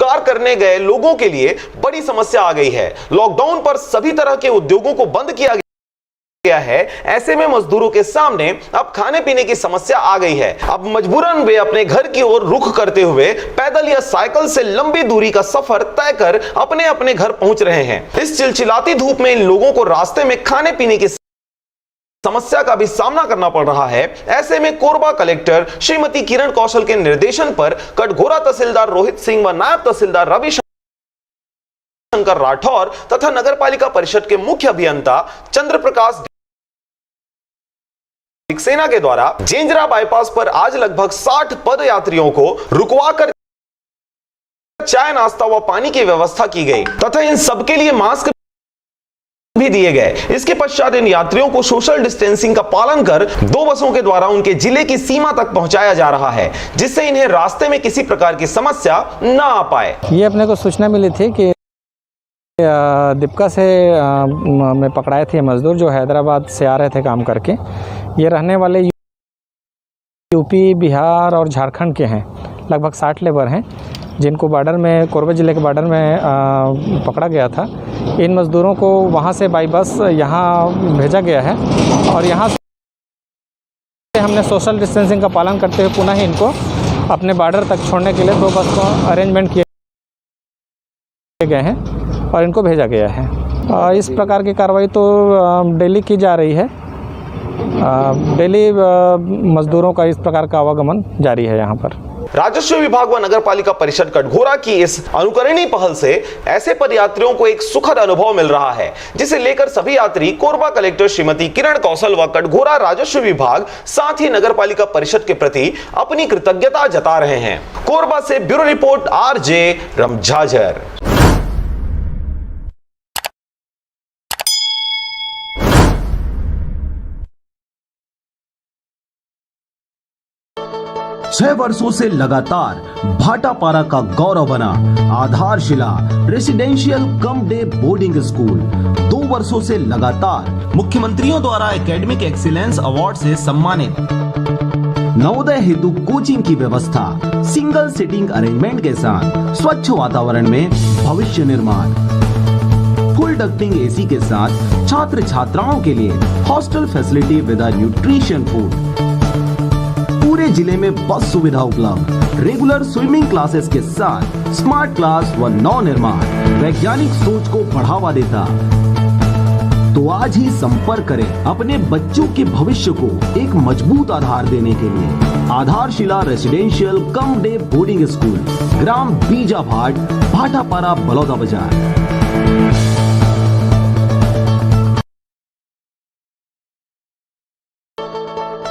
रोजगार करने गए लोगों के लिए बड़ी समस्या आ गई है। लॉकडाउन पर सभी तरह के उद्योगों को बंद किया गया है। ऐसे में मजदूरों के सामने अब खाने पीने की समस्या आ गई है। अब मजबूरन वे अपने घर की ओर रुख करते हुए पैदल या साइकिल से लंबी दूरी का सफर तय कर अपने अपने घर पहुंच रहे हैं। इस चिलचिलाती धूप में इन लोगों को रास्ते में खाने पीने की समस्या का भी सामना करना पड़ रहा है। ऐसे में कोरबा कलेक्टर श्रीमती किरण कौशल के निर्देशन पर कटघोरा तहसीलदार रोहित सिंह व नायब तहसीलदार रवि शंकर राठौर तथा नगरपालिका परिषद के मुख्य अभियंता चंद्र प्रकाश सेना के द्वारा जेंजरा बाईपास पर आज लगभग 60 पद यात्रियों को रुकवाकर चाय नाश्ता व पानी की व्यवस्था की गई तथा इन सबके लिए मास्क भी दिए गए। इसके पश्चात इन यात्रियों को सोशल डिस्टेंसिंग का पालन कर 2 बसों के द्वारा उनके जिले की सीमा तक पहुंचाया जा रहा है, जिससे इन्हें रास्ते में किसी प्रकार की समस्या न आ पाए। ये अपने को सूचना मिली थी कि दीपका से में पकड़ाए थे मजदूर जो हैदराबाद से आ रहे थे काम करके। ये रहने वाले यूपी, बिहार और झारखंड के हैं। लगभग 60 लेबर हैं जिनको बॉर्डर में, कोरबा ज़िले के बॉर्डर में पकड़ा गया था। इन मज़दूरों को वहाँ से बाई बस यहाँ भेजा गया है और यहाँ से हमने सोशल डिस्टेंसिंग का पालन करते हुए पुनः इनको अपने बॉर्डर तक छोड़ने के लिए 2 बस को अरेंजमेंट किए गए हैं और इनको भेजा गया है। इस प्रकार की कार्रवाई तो डेली की जा रही है। डेली मजदूरों का इस प्रकार का आवागमन जारी है यहाँ पर। राजस्व विभाग व नगर पालिका परिषद कटघोरा की इस अनुकरणीय पहल से ऐसे पदयात्रियों को एक सुखद अनुभव मिल रहा है, जिसे लेकर सभी यात्री कोरबा कलेक्टर श्रीमती किरण कौशल व कटघोरा राजस्व विभाग साथ ही नगर पालिका परिषद के प्रति अपनी कृतज्ञता जता रहे हैं। कोरबा से ब्यूरो रिपोर्ट RJ रमझाझर। छह वर्षों से लगातार भाटापारा का गौरव बना आधारशिला residential cum day boarding school 2 वर्षों से लगातार मुख्यमंत्रियों द्वारा एकेडमिक एक्सीलेंस अवार्ड से सम्मानित। नवोदय हेतु कोचिंग की व्यवस्था, सिंगल सीटिंग अरेंजमेंट के साथ स्वच्छ वातावरण में भविष्य निर्माण, फुल डक्टिंग एसी के साथ छात्र छात्राओं के लिए hostel facility with nutrition food, पूरे जिले में बस सुविधा उपलब्ध, रेगुलर स्विमिंग क्लासेस के साथ स्मार्ट क्लास व नव निर्माण वैज्ञानिक सोच को बढ़ावा देता। तो आज ही संपर्क करें अपने बच्चों के भविष्य को एक मजबूत आधार देने के लिए। आधारशिला residential cum day boarding school, ग्राम बीजाभाट, भाटापारा, बलौदा बाजार।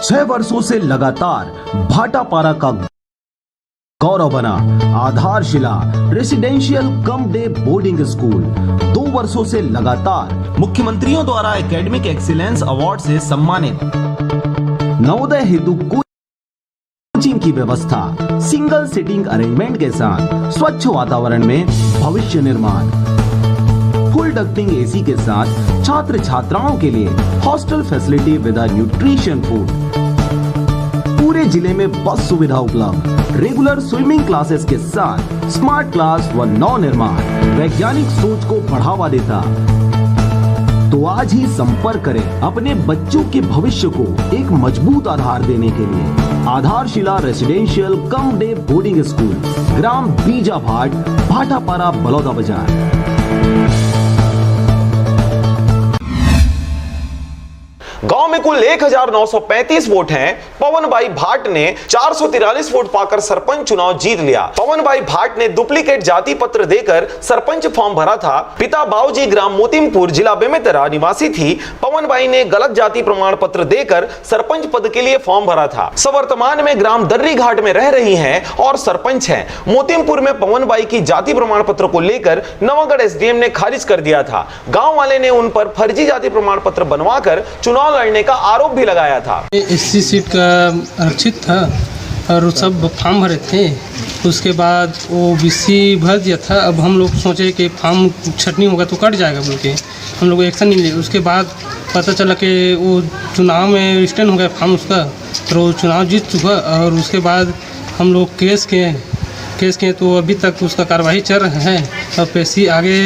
6 वर्षों से लगातार भाटापारा का गौरव बना आधारशिला residential cum day boarding school 2 वर्षों से लगातार मुख्यमंत्रियों द्वारा एकेडमिक एक्सीलेंस अवार्ड से सम्मानित। नवोदय हेतु कोचिंग की व्यवस्था, सिंगल सीटिंग अरेंजमेंट के साथ स्वच्छ वातावरण में भविष्य निर्माण, फुल डक्टिंग एसी के साथ छात्र छात्राओं के लिए hostel facility with nutrition food, पूरे जिले में बस सुविधा उपलब्ध, रेगुलर स्विमिंग क्लासेस के साथ स्मार्ट क्लास व नव निर्माण वैज्ञानिक सोच को बढ़ावा देता। तो आज ही संपर्क करें अपने बच्चों के भविष्य को एक मजबूत आधार देने के लिए। आधारशिला residential cum day boarding school, ग्राम बीजाभाट, भाटापारा, बलौदा बाजार। गांव में कुल 1935 वोट हैं। पवन भाई भाट ने 443 वोट पाकर सरपंच चुनाव जीत लिया। पवन भाई भाट ने डुप्लीकेट जाति पत्र देकर सरपंच फॉर्म भरा था। पिता बाबूजी ग्राम मोतीमपुर, जिला बेमेतरा निवासी थी। पवन भाई ने गलत जाति प्रमाण पत्र देकर सरपंच पद के लिए फॉर्म भरा था। वर्तमान में ग्राम दर्री घाट में रह रही हैं और सरपंच हैं। मोतीमपुर में पवन भाई की जाति प्रमाण पत्र को लेकर नवागढ़ एसडीएम ने खारिज कर दिया था। गाँव वाले ने उन पर फर्जी जाति प्रमाण पत्र बनवाकर चुनाव लड़ने का आरोप भी लगाया था। एससी सीट का आरक्षित था और सब फॉर्म भरे थे। उसके बाद वो ओबीसी भर दिया था। अब हम लोग सोचे कि फॉर्म छटनी होगा तो कट जाएगा बोल के हम लोग एक्शन नहीं लिए। उसके बाद पता चला कि वो चुनाव में रिस्टर्न हो गया फॉर्म उसका, तो वो चुनाव जीत चुका। और उसके बाद हम लोग केस किए केस के, तो अभी तक उसका कार्रवाई चल रहा है और पेशी आगे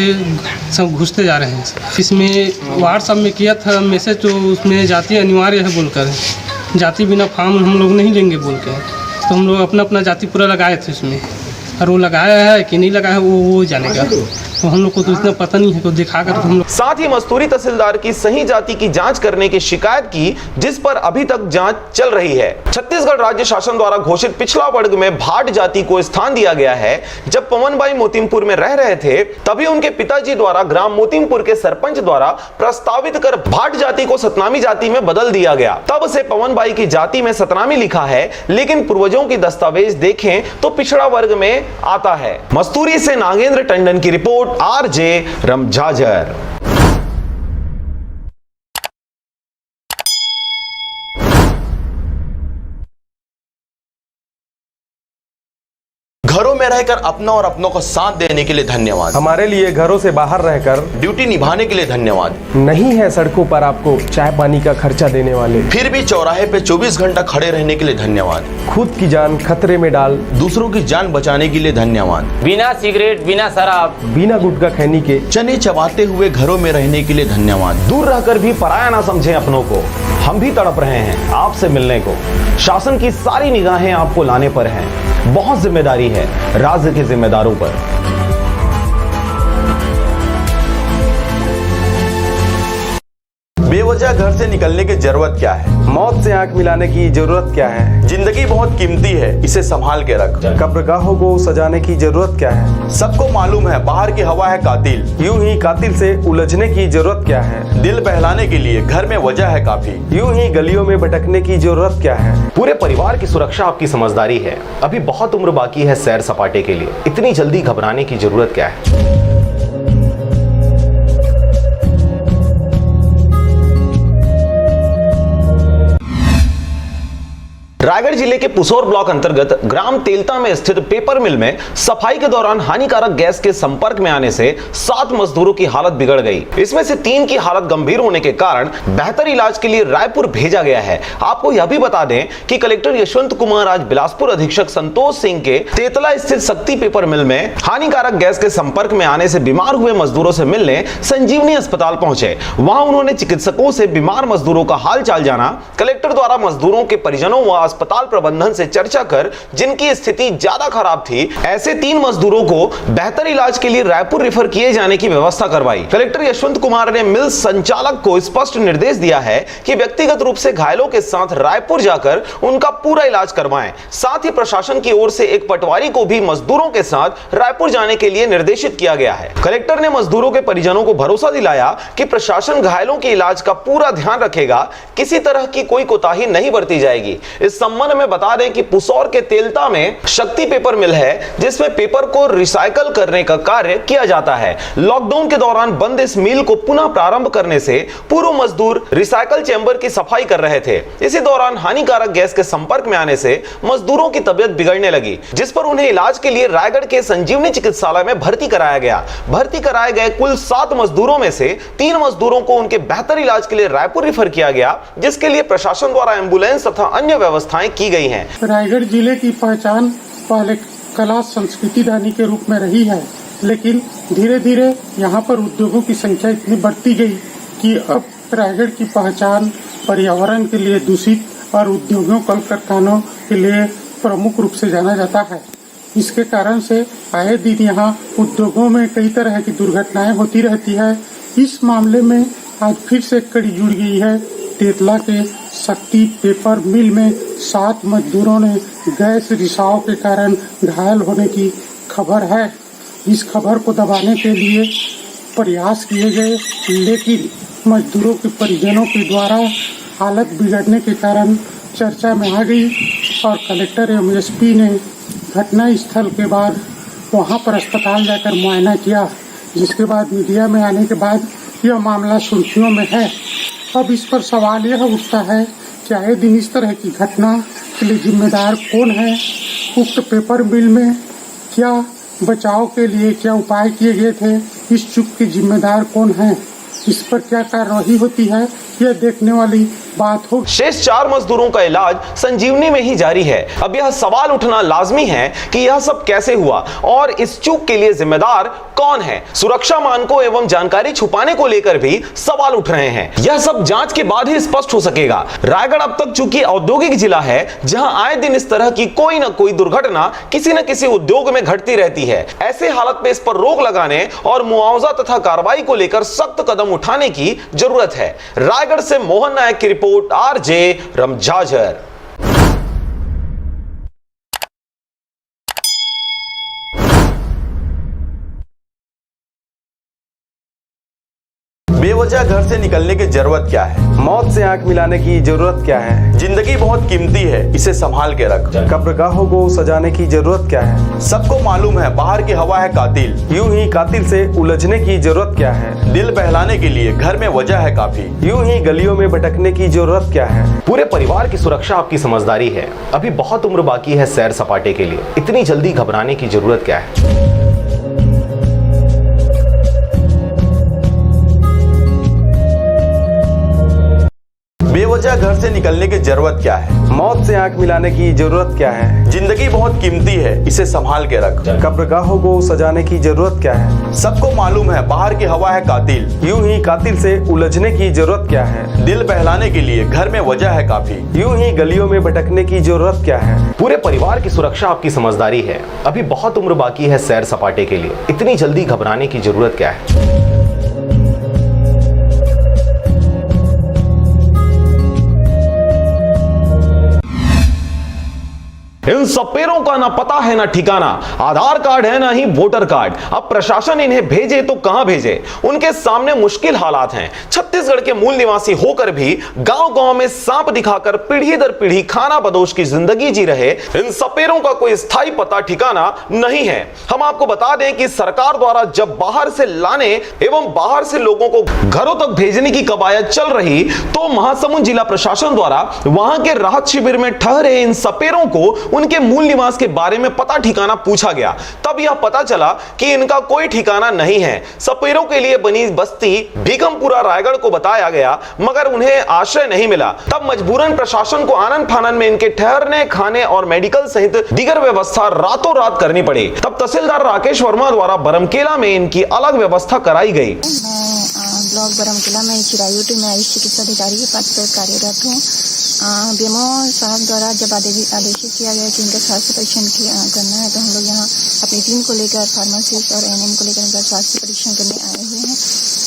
सब घुसते जा रहे हैं। इसमें व्हाट्सएप में किया था मैसेज, तो उसमें जाति अनिवार्य है बोलकर, जाति बिना फॉर्म हम लोग नहीं लेंगे बोल के, तो हम लोग अपना अपना जाति पूरा लगाए थे उसमें, और वो लगाया है कि नहीं लगाया है वो जानेगा, तो हम लोग को तो इतना पता नहीं है, तो दिखाकर तो हम लोग। साथ ही मस्तूरी तहसीलदार की सही जाति की जांच करने की शिकायत की, जिस पर अभी तक जांच चल रही है। छत्तीसगढ़ राज्य शासन द्वारा घोषित पिछड़ा वर्ग में भाट जाति को स्थान दिया गया है। जब पवन भाई मोतीमपुर में रह रहे थे, तभी उनके पिताजी द्वारा ग्राम मोतीमपुर के सरपंच द्वारा प्रस्तावित कर भाट जाति को सतनामी जाति में बदल दिया गया। तब से पवन भाई की जाति में सतनामी लिखा है, लेकिन पूर्वजों की दस्तावेज देखें तो पिछड़ा वर्ग में आता है। मस्तूरी से नागेंद्र टंडन की रिपोर्ट, आरजे रमझाझर। घरों में रहकर अपना और अपनों को साथ देने के लिए धन्यवाद। हमारे लिए घरों से बाहर रहकर ड्यूटी निभाने के लिए धन्यवाद। नहीं है सड़कों पर आपको चाय पानी का खर्चा देने वाले, फिर भी चौराहे पे 24 घंटा खड़े रहने के लिए धन्यवाद। खुद की जान खतरे में डाल दूसरों की जान बचाने के लिए धन्यवाद। बिना सिगरेट, बिना शराब, बिना गुटखा खैनी के चने चबाते हुए घरों में रहने के लिए धन्यवाद। दूर रहकर भी पराया ना समझें अपनों को, हम भी तड़प रहे हैं आपसे मिलने को। शासन की सारी निगाहें आपको लाने पर हैं, बहुत जिम्मेदारी है राज्य के जिम्मेदारों पर। बेवजह घर से निकलने की जरूरत क्या है? मौत से आंख मिलाने की जरूरत क्या है? जिंदगी बहुत कीमती है, इसे संभाल के रख। कब्रगाहों को सजाने की जरूरत क्या है? सबको मालूम है बाहर की हवा है कातिल। यूं ही कातिल से उलझने की जरूरत क्या है? दिल बहलाने के लिए घर में वजह है काफी। यूं ही गलियों में भटकने की जरूरत क्या है? पूरे परिवार की सुरक्षा आपकी समझदारी है। अभी बहुत उम्र बाकी है सैर सपाटे के लिए, इतनी जल्दी घबराने की जरूरत क्या है? रायगढ़ जिले के पुसौर ब्लॉक अंतर्गत ग्राम तेलता में स्थित पेपर मिल में सफाई के दौरान हानिकारक गैस के संपर्क में आने से 7 मजदूरों की हालत बिगड़ गई। इसमें से 3 की हालत गंभीर होने के कारण बेहतर इलाज के लिए रायपुर भेजा गया है। आपको यह भी बता दें कि कलेक्टर यशवंत कुमार आज बिलासपुर अधीक्षक संतोष सिंह के तेतला स्थित शक्ति पेपर मिल में हानिकारक गैस के संपर्क में आने से बीमार हुए मजदूरों से मिलने संजीवनी अस्पताल पहुंचे। वहां उन्होंने चिकित्सकों से बीमार मजदूरों का हाल चाल जाना। कलेक्टर द्वारा मजदूरों के परिजनों व अस्पताल प्रबंधन से चर्चा कर जिनकी स्थिति ज्यादा खराब थी, ऐसे 3 मजदूरों को बेहतर इलाज के लिए रायपुर रेफर किए जाने की व्यवस्था करवाई। कलेक्टर यशवंत कुमार ने मिल संचालक को स्पष्ट निर्देश दिया है कि व्यक्तिगत रूप से घायलों के साथ रायपुर जाकर उनका पूरा इलाज करवाएं। साथ ही प्रशासन की ओर से एक पटवारी को भी मजदूरों के साथ रायपुर जाने के लिए निर्देशित किया गया है। कलेक्टर ने मजदूरों के परिजनों को भरोसा दिलाया कि प्रशासन घायलों के इलाज का पूरा ध्यान रखेगा, किसी तरह की कोई कोताही नहीं बरती जाएगी। इस संबंध में बता दें कि पुसौर के तेलता में शक्ति पेपर मिल है, जिसमें पेपर को रिसाइकल करने का कार्य किया जाता है। लॉकडाउन के दौरान बंद इस मिल को पुनः प्रारंभ करने से पूर्व मजदूर रिसाइकल चैम्बर की सफाई कर रहे थे। इसी दौरान हानिकारक गैस के संपर्क में आने से मजदूरों की तबियत बिगड़ने लगी, जिस पर उन्हें इलाज के लिए रायगढ़ के संजीवनी चिकित्सालय में भर्ती कराया गया। भर्ती कराए गए कुल 7 मजदूरों में से 3 मजदूरों को उनके बेहतर इलाज के लिए रायपुर रेफर किया गया, जिसके लिए प्रशासन द्वारा एम्बुलेंस तथा अन्य व्यवस्थाएं की गई हैं। रायगढ़ जिले की पहचान पहले कला संस्कृति दानी के रूप में रही है, लेकिन धीरे धीरे यहाँ पर उद्योगों की संख्या इतनी बढ़ती गई कि अब रायगढ़ की पहचान पर्यावरण के लिए दूषित और उद्योगों कल कारखानों के लिए प्रमुख रूप से जाना जाता है। इसके कारण से आए दिन यहाँ उद्योगों में कई तरह की दुर्घटनाएं होती रहती है। इस मामले में आज फिर से कड़ी जुड़ गई है। तेतला के शक्ति पेपर मिल में 7 मजदूरों ने गैस रिसाव के कारण घायल होने की खबर है। इस खबर को दबाने के लिए प्रयास किए गए, लेकिन मजदूरों के परिजनों के द्वारा हालत बिगड़ने के कारण चर्चा में आ गई और कलेक्टर एवं एसपी ने घटना स्थल के बाद वहां पर अस्पताल जाकर मुआयना किया, जिसके बाद मीडिया में आने के बाद यह मामला सुर्खियों में है। अब इस पर सवाल यह उठता है कि आए दिन इस तरह की घटना के लिए जिम्मेदार कौन है? उक्त पेपर मिल में क्या बचाव के लिए क्या उपाय किए गए थे? इस चूक के जिम्मेदार कौन है? इस पर क्या कार्रवाई होती है, ये देखने वाली बात हो। शेष 4 मजदूरों का इलाज संजीवनी में ही जारी है। अब यह सवाल उठना लाजमी है कि यह सब कैसे हुआ और इस चूक के लिए जिम्मेदार कौन है। सुरक्षा मानकों एवं जानकारी छुपाने को लेकर भी सवाल उठ रहे हैं। यह सब जांच के बाद ही स्पष्ट हो सकेगा। रायगढ़ अब तक चूंकि औद्योगिक जिला है, जहां आए दिन इस तरह की कोई न कोई दुर्घटना किसी न किसी उद्योग में घटती रहती है। ऐसे हालत में इस पर रोक लगाने और मुआवजा तथा कार्रवाई को लेकर सख्त कदम उठाने की जरूरत है। रायगढ़ से मोहन नायक की रिपोर्ट, आरजे रमझाझर। बेवजह घर से निकलने की जरूरत क्या है? मौत से आंख मिलाने की जरूरत क्या है? जिंदगी बहुत कीमती है, इसे संभाल के रख। कब्रगाहों को सजाने की जरूरत क्या है? सबको मालूम है बाहर की हवा है कातिल, यूं ही कातिल से उलझने की जरूरत क्या है? दिल बहलाने के लिए घर में वजह है काफी, यूं ही गलियों में भटकने की जरूरत क्या है? पूरे परिवार की सुरक्षा आपकी समझदारी है। अभी बहुत उम्र बाकी है सैर सपाटे के लिए, इतनी जल्दी घबराने की जरूरत क्या है? बेवजह घर से निकलने की जरूरत क्या है? मौत से आंख मिलाने की जरूरत क्या है? जिंदगी बहुत कीमती है, इसे संभाल के रख। कब्रगाहों को सजाने की जरूरत क्या है? सबको मालूम है बाहर की हवा है कातिल, यूं ही कातिल से उलझने की जरूरत क्या है? दिल बहलाने के लिए घर में वजह है काफी, यूं ही गलियों में भटकने की जरूरत क्या है? पूरे परिवार की सुरक्षा आपकी समझदारी है। अभी बहुत उम्र बाकी है सैर सपाटे के लिए, इतनी जल्दी घबराने की जरूरत क्या है? इन सपेरों का ना पता है ना ठिकाना, आधार कार्ड है ना ही वोटर कार्ड। अब प्रशासन इन्हें भेजे तो कहां भेजे? उनके सामने मुश्किल हालात हैं। छत्तीसगढ़ के मूल निवासी होकर भी गांव-गांव में सांप दिखाकर पीढ़ी दर पीढ़ी खानाबदोश की जिंदगी जी रहे इन सपेरों का कोई स्थायी पता ठिकाना नहीं है। हम आपको बता दें कि सरकार द्वारा जब बाहर से लाने एवं बाहर से लोगों को घरों तक भेजने की कवायद चल रही, तो महासमुंद जिला प्रशासन द्वारा वहां के राहत शिविर में ठहरे इन सपेरों को उनके मूल निवास के बारे में पता ठिकाना पूछा गया। तब यह पता चला कि इनका कोई ठिकाना नहीं है। सपेरों के लिए बनी बस्ती भीकमपुरा रायगढ़ को बताया गया, मगर उन्हें आश्रय नहीं मिला। तब मजबूरन प्रशासन को आनन फानन में इनके ठहरने, खाने और मेडिकल सहित दीगर व्यवस्था रातों रात करनी पड़ी। तब तहसीलदार राकेश वर्मा द्वारा बरमकेला में इनकी अलग व्यवस्था कराई गई। ब्लॉक बरमकेला में चिरायु टीम में आयुष चिकित्सा अधिकारी के पद पर कार्यरत हूँ। बीएमओ साहब द्वारा जब आदेशित किया गया कि इनका स्वास्थ्य परीक्षण करना है, तो हम लोग यहाँ अपनी टीम को लेकर फार्मासिस्ट और एएनएम को लेकर इनका स्वास्थ्य परीक्षण करने आए हुए हैं।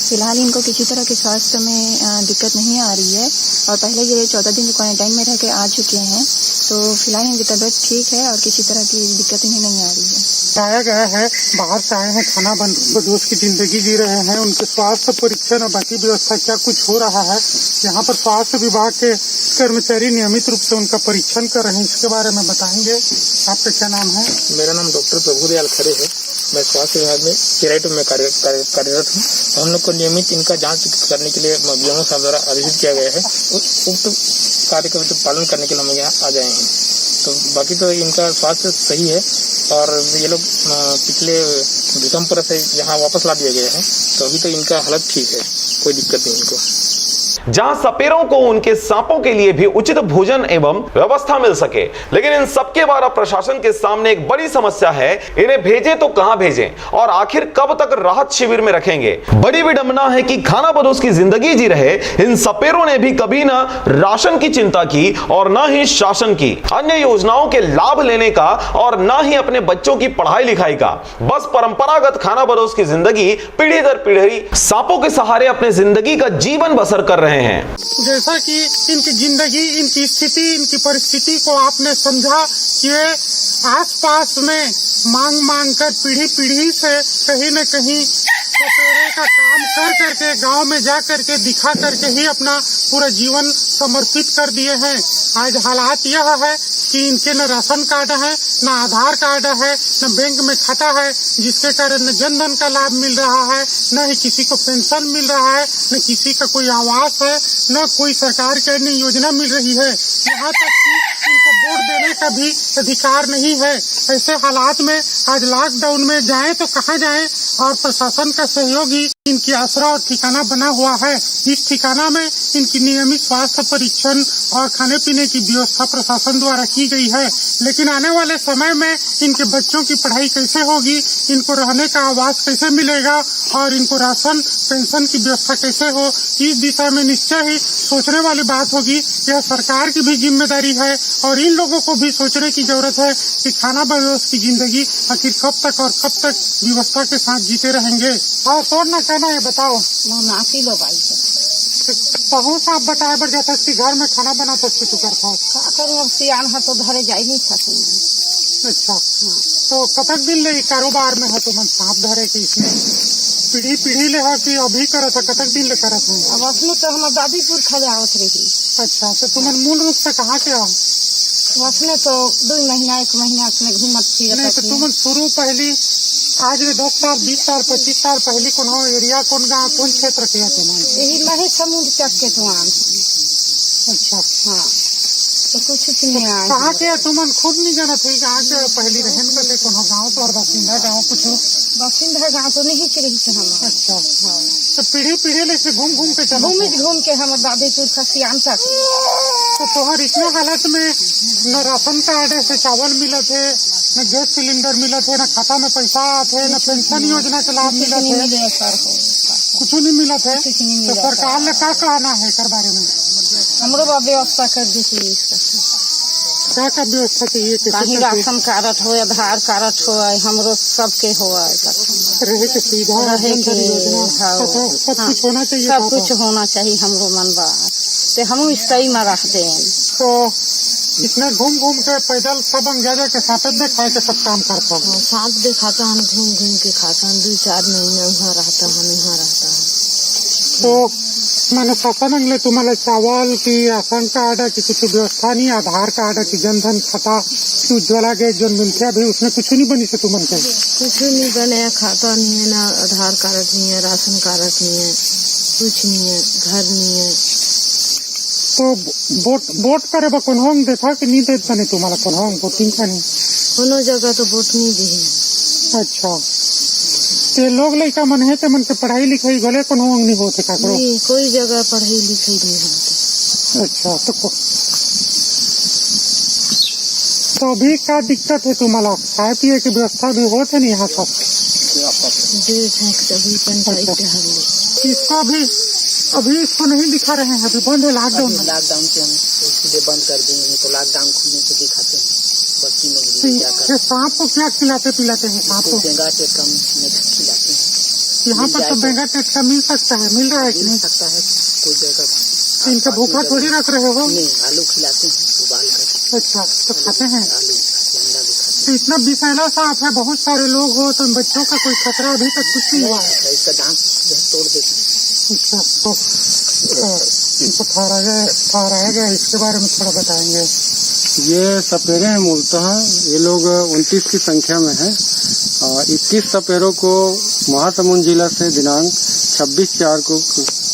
फिलहाल इनको किसी तरह के स्वास्थ्य में दिक्कत नहीं आ रही है और पहले ये 14 दिन क्वारंटाइन में रह के आ चुके हैं, तो फिलहाल इनकी तबीयत ठीक है और किसी तरह की दिक्कत इन्हें नहीं आ रही है। बताया गया है बाहर से आए हैं, खाना बदोश की जिंदगी जी रहे हैं, उनके स्वास्थ्य परीक्षण और बाकी व्यवस्था क्या कुछ हो रहा है? यहाँ पर स्वास्थ्य विभाग के कर्मचारी नियमित रूप से उनका परीक्षण कर रहे हैं, इसके बारे में बताएंगे। आपका क्या नाम है? मेरा नाम डॉक्टर प्रभुदयाल खरे है। मैं स्वास्थ्य विभाग में चिरायु में कार्यरत हूँ। हम लोग को नियमित इनका जांच करने के लिए बीएमओ साहब द्वारा आदेशित किया गया है। उक्त कार्य का पालन करने के लिए हम यहाँ आ जाए हैं। तो बाकी तो इनका स्वास्थ्य सही है और ये लोग पिछले भीकमपुरा से यहाँ वापस ला दिए गए हैं, तो अभी तो इनका हालत ठीक है, कोई दिक्कत नहीं इनको। जहां सपेरों को उनके सांपों के लिए भी उचित भोजन एवं व्यवस्था मिल सके, लेकिन इन सबके बारे प्रशासन के सामने एक बड़ी समस्या है, इन्हें भेजें तो कहां भेजें और आखिर कब तक राहत शिविर में रखेंगे? बड़ी विडंबना है कि खानाबदोश की जिंदगी जी रहे इन सपेरों ने भी कभी ना राशन की चिंता की और ना ही शासन की, अन्य योजनाओं के लाभ लेने का और ना ही अपने बच्चों की पढ़ाई लिखाई का। बस परंपरागत खानाबदोश की जिंदगी पीढ़ी दर पीढ़ी सांपों के सहारे अपने जिंदगी का जीवन बसर कर रहे हैं। जैसा कि इनकी जिंदगी, इनकी स्थिति, इनकी परिस्थिति को आपने समझा कि वे आसपास में मांग कर पीढ़ी से कहीं न कहीं सपेरे का काम कर करके गांव में जा करके दिखा करके ही अपना पूरा जीवन समर्पित कर दिए हैं। आज हालात यह है कि इनके न राशन कार्ड है, न आधार कार्ड है, न बैंक में खाता है, जिसके कारण न जनधन का लाभ मिल रहा है, न ही किसी को पेंशन मिल रहा है, न किसी का कोई आवास है, न कोई सरकार की अन्य योजना मिल रही है। यहाँ तक कि इनको वोट देने का भी अधिकार नहीं है। ऐसे हालात में आज लॉकडाउन में जाएं तो कहाँ जाएं, और प्रशासन का सहयोग ही इनकी आसरा और ठिकाना बना हुआ है। इस ठिकाना में इनकी नियमित स्वास्थ्य परीक्षण और खाने पीने की व्यवस्था प्रशासन द्वारा की गई है। लेकिन आने वाले समय में इनके बच्चों की पढ़ाई कैसे होगी, इनको रहने का आवास कैसे मिलेगा और इनको राशन पेंशन की व्यवस्था कैसे हो, इस दिशा में निश्चय ही सोचने वाली बात होगी। यह सरकार की भी जिम्मेदारी है और इन लोगों को भी सोचने की जरूरत है कि खाना बदोश की जिंदगी आखिर कब तक और कब तक व्यवस्था के साथ जीते रहेंगे। और तो ना कहना है, बताओ नाती लो भाई बहुत आप बताए बढ़ जाता कि घर में खाना बना तो तू करता है सियान है तो घरे जा नहीं सकते। अच्छा तो कतक दिन ले कारोबार में है तो मन सांप धरे के इसमें पीढ़ी ले है कि अभी करत है, कतक दिन ले करत है? अब असली तो हम दादीपुर खले आवत रही। अच्छा तो तुम मूल रूप से कहाँ के आओ? उसने तो 2 महीना 1 महीना उसने घूमत फिरत। नहीं तो तुम शुरू पहली आज 10 साल 20 साल 25 साल पहले कौन हो एरिया कौन गाँव कौन क्षेत्र के तुम? यही महे समुद्र चक के तुम। अच्छा हाँ तो कुछ नहीं आया। कहाँ के तुम खुद नहीं जाना थे कहाँ के पहली रहन करते कौन गाँव तो और बासिंदा गाँव कुछ बासिंदा गाँव तो नहीं रही थे हम। अच्छा हाँ तो पीढ़ी ले से घूम के चलो घूम के हम दादीपुर का सियाम तक। तो तोहर इतने हालत में न राशन कार्ड से चावल मिलत है, न गैस सिलेंडर मिलत है, न खाता में पैसा आते है, न पेंशन योजना के लाभ मिलत है, कुछ नहीं मिलत है। तो सरकार ने क्या कहना है कर बारे में? हमरो व्यवस्था कर दीजिए इसका क्या व्यवस्था चाहिए? कहीं राशन कार्ड हो, आधार कार्ड हो, हमरो सबके हो, रहे के सुविधा रहे के सब कुछ होना चाहिए। सब कुछ होना चाहिए हमरो मन बा ते हम सही में रखते हैं। तो इसमें घूम के पैदल सब अंग्रेजों के साथ दिखाए के सब काम करता है। साथ दिखाता है घूम के खाता है 2-4 महीने यहाँ रहता है। तो मैंने शासन अंगले तुम्हारे चावल की राशन कार्ड की कुछ व्यवस्था नहीं, आधार कार्ड की जनधन खाता की उज्ज्वला गैस जो मिलते अभी उसमें कुछ नहीं बनी से तुम के कुछ नहीं बने, खाता नहीं है, ना आधार कार्ड नहीं है, राशन कार्ड नहीं है, कुछ नहीं है, घर नहीं है। तो वोट करे कौन होंगे देखा कि नहीं देता नहीं तुम्हारा कौन होंगे वोटिंग का नहीं कोनो जगह तो वोट नहीं दी है। अच्छा ते लोग लड़का मन है ते मन के पढ़ाई लिखाई भले कौन होंगे नहीं होते का नहीं कोई जगह पढ़ाई लिखाई नहीं होती। अच्छा तो अभी क्या दिक्कत है तुम्हारा? खाए पिए की व्यवस्था भी होते नहीं यहाँ सब इसका भी अभी इसको नहीं दिखा रहे हैं, अभी बंद है लॉकडाउन के हम इसलिए बंद कर देंगे तो लॉकडाउन खुलने से दिखाते हैं बस्ती में। सांप को क्या खिलाते पिलाते हैं? सांप को बेंगा टेटका खिलाते हैं। यहाँ पर तो बेंगा टेटका मिल सकता है, मिल रहा है कि नहीं सकता है कोई जगह? इनका भूखा थोड़ी रख रहे हो? नहीं आलू खिलाते हैं उबाल कर। अच्छा तो खाते हैं आलू अंडा भी खाते हैं। तो इतना विषैला सांप है, बहुत सारे लोग हो तो बच्चों का कोई खतरा अभी तक कुछ नहीं हुआ है? इसका दांत तोड़ देते हैं। अच्छा तो इनको ठहराएगा इसके बारे में थोड़ा बताएंगे। ये सपेरे हैं मूलतः, ये लोग 29 की संख्या में हैं। 21 सपेरों को महासमुंद जिला से दिनांक 26/4 को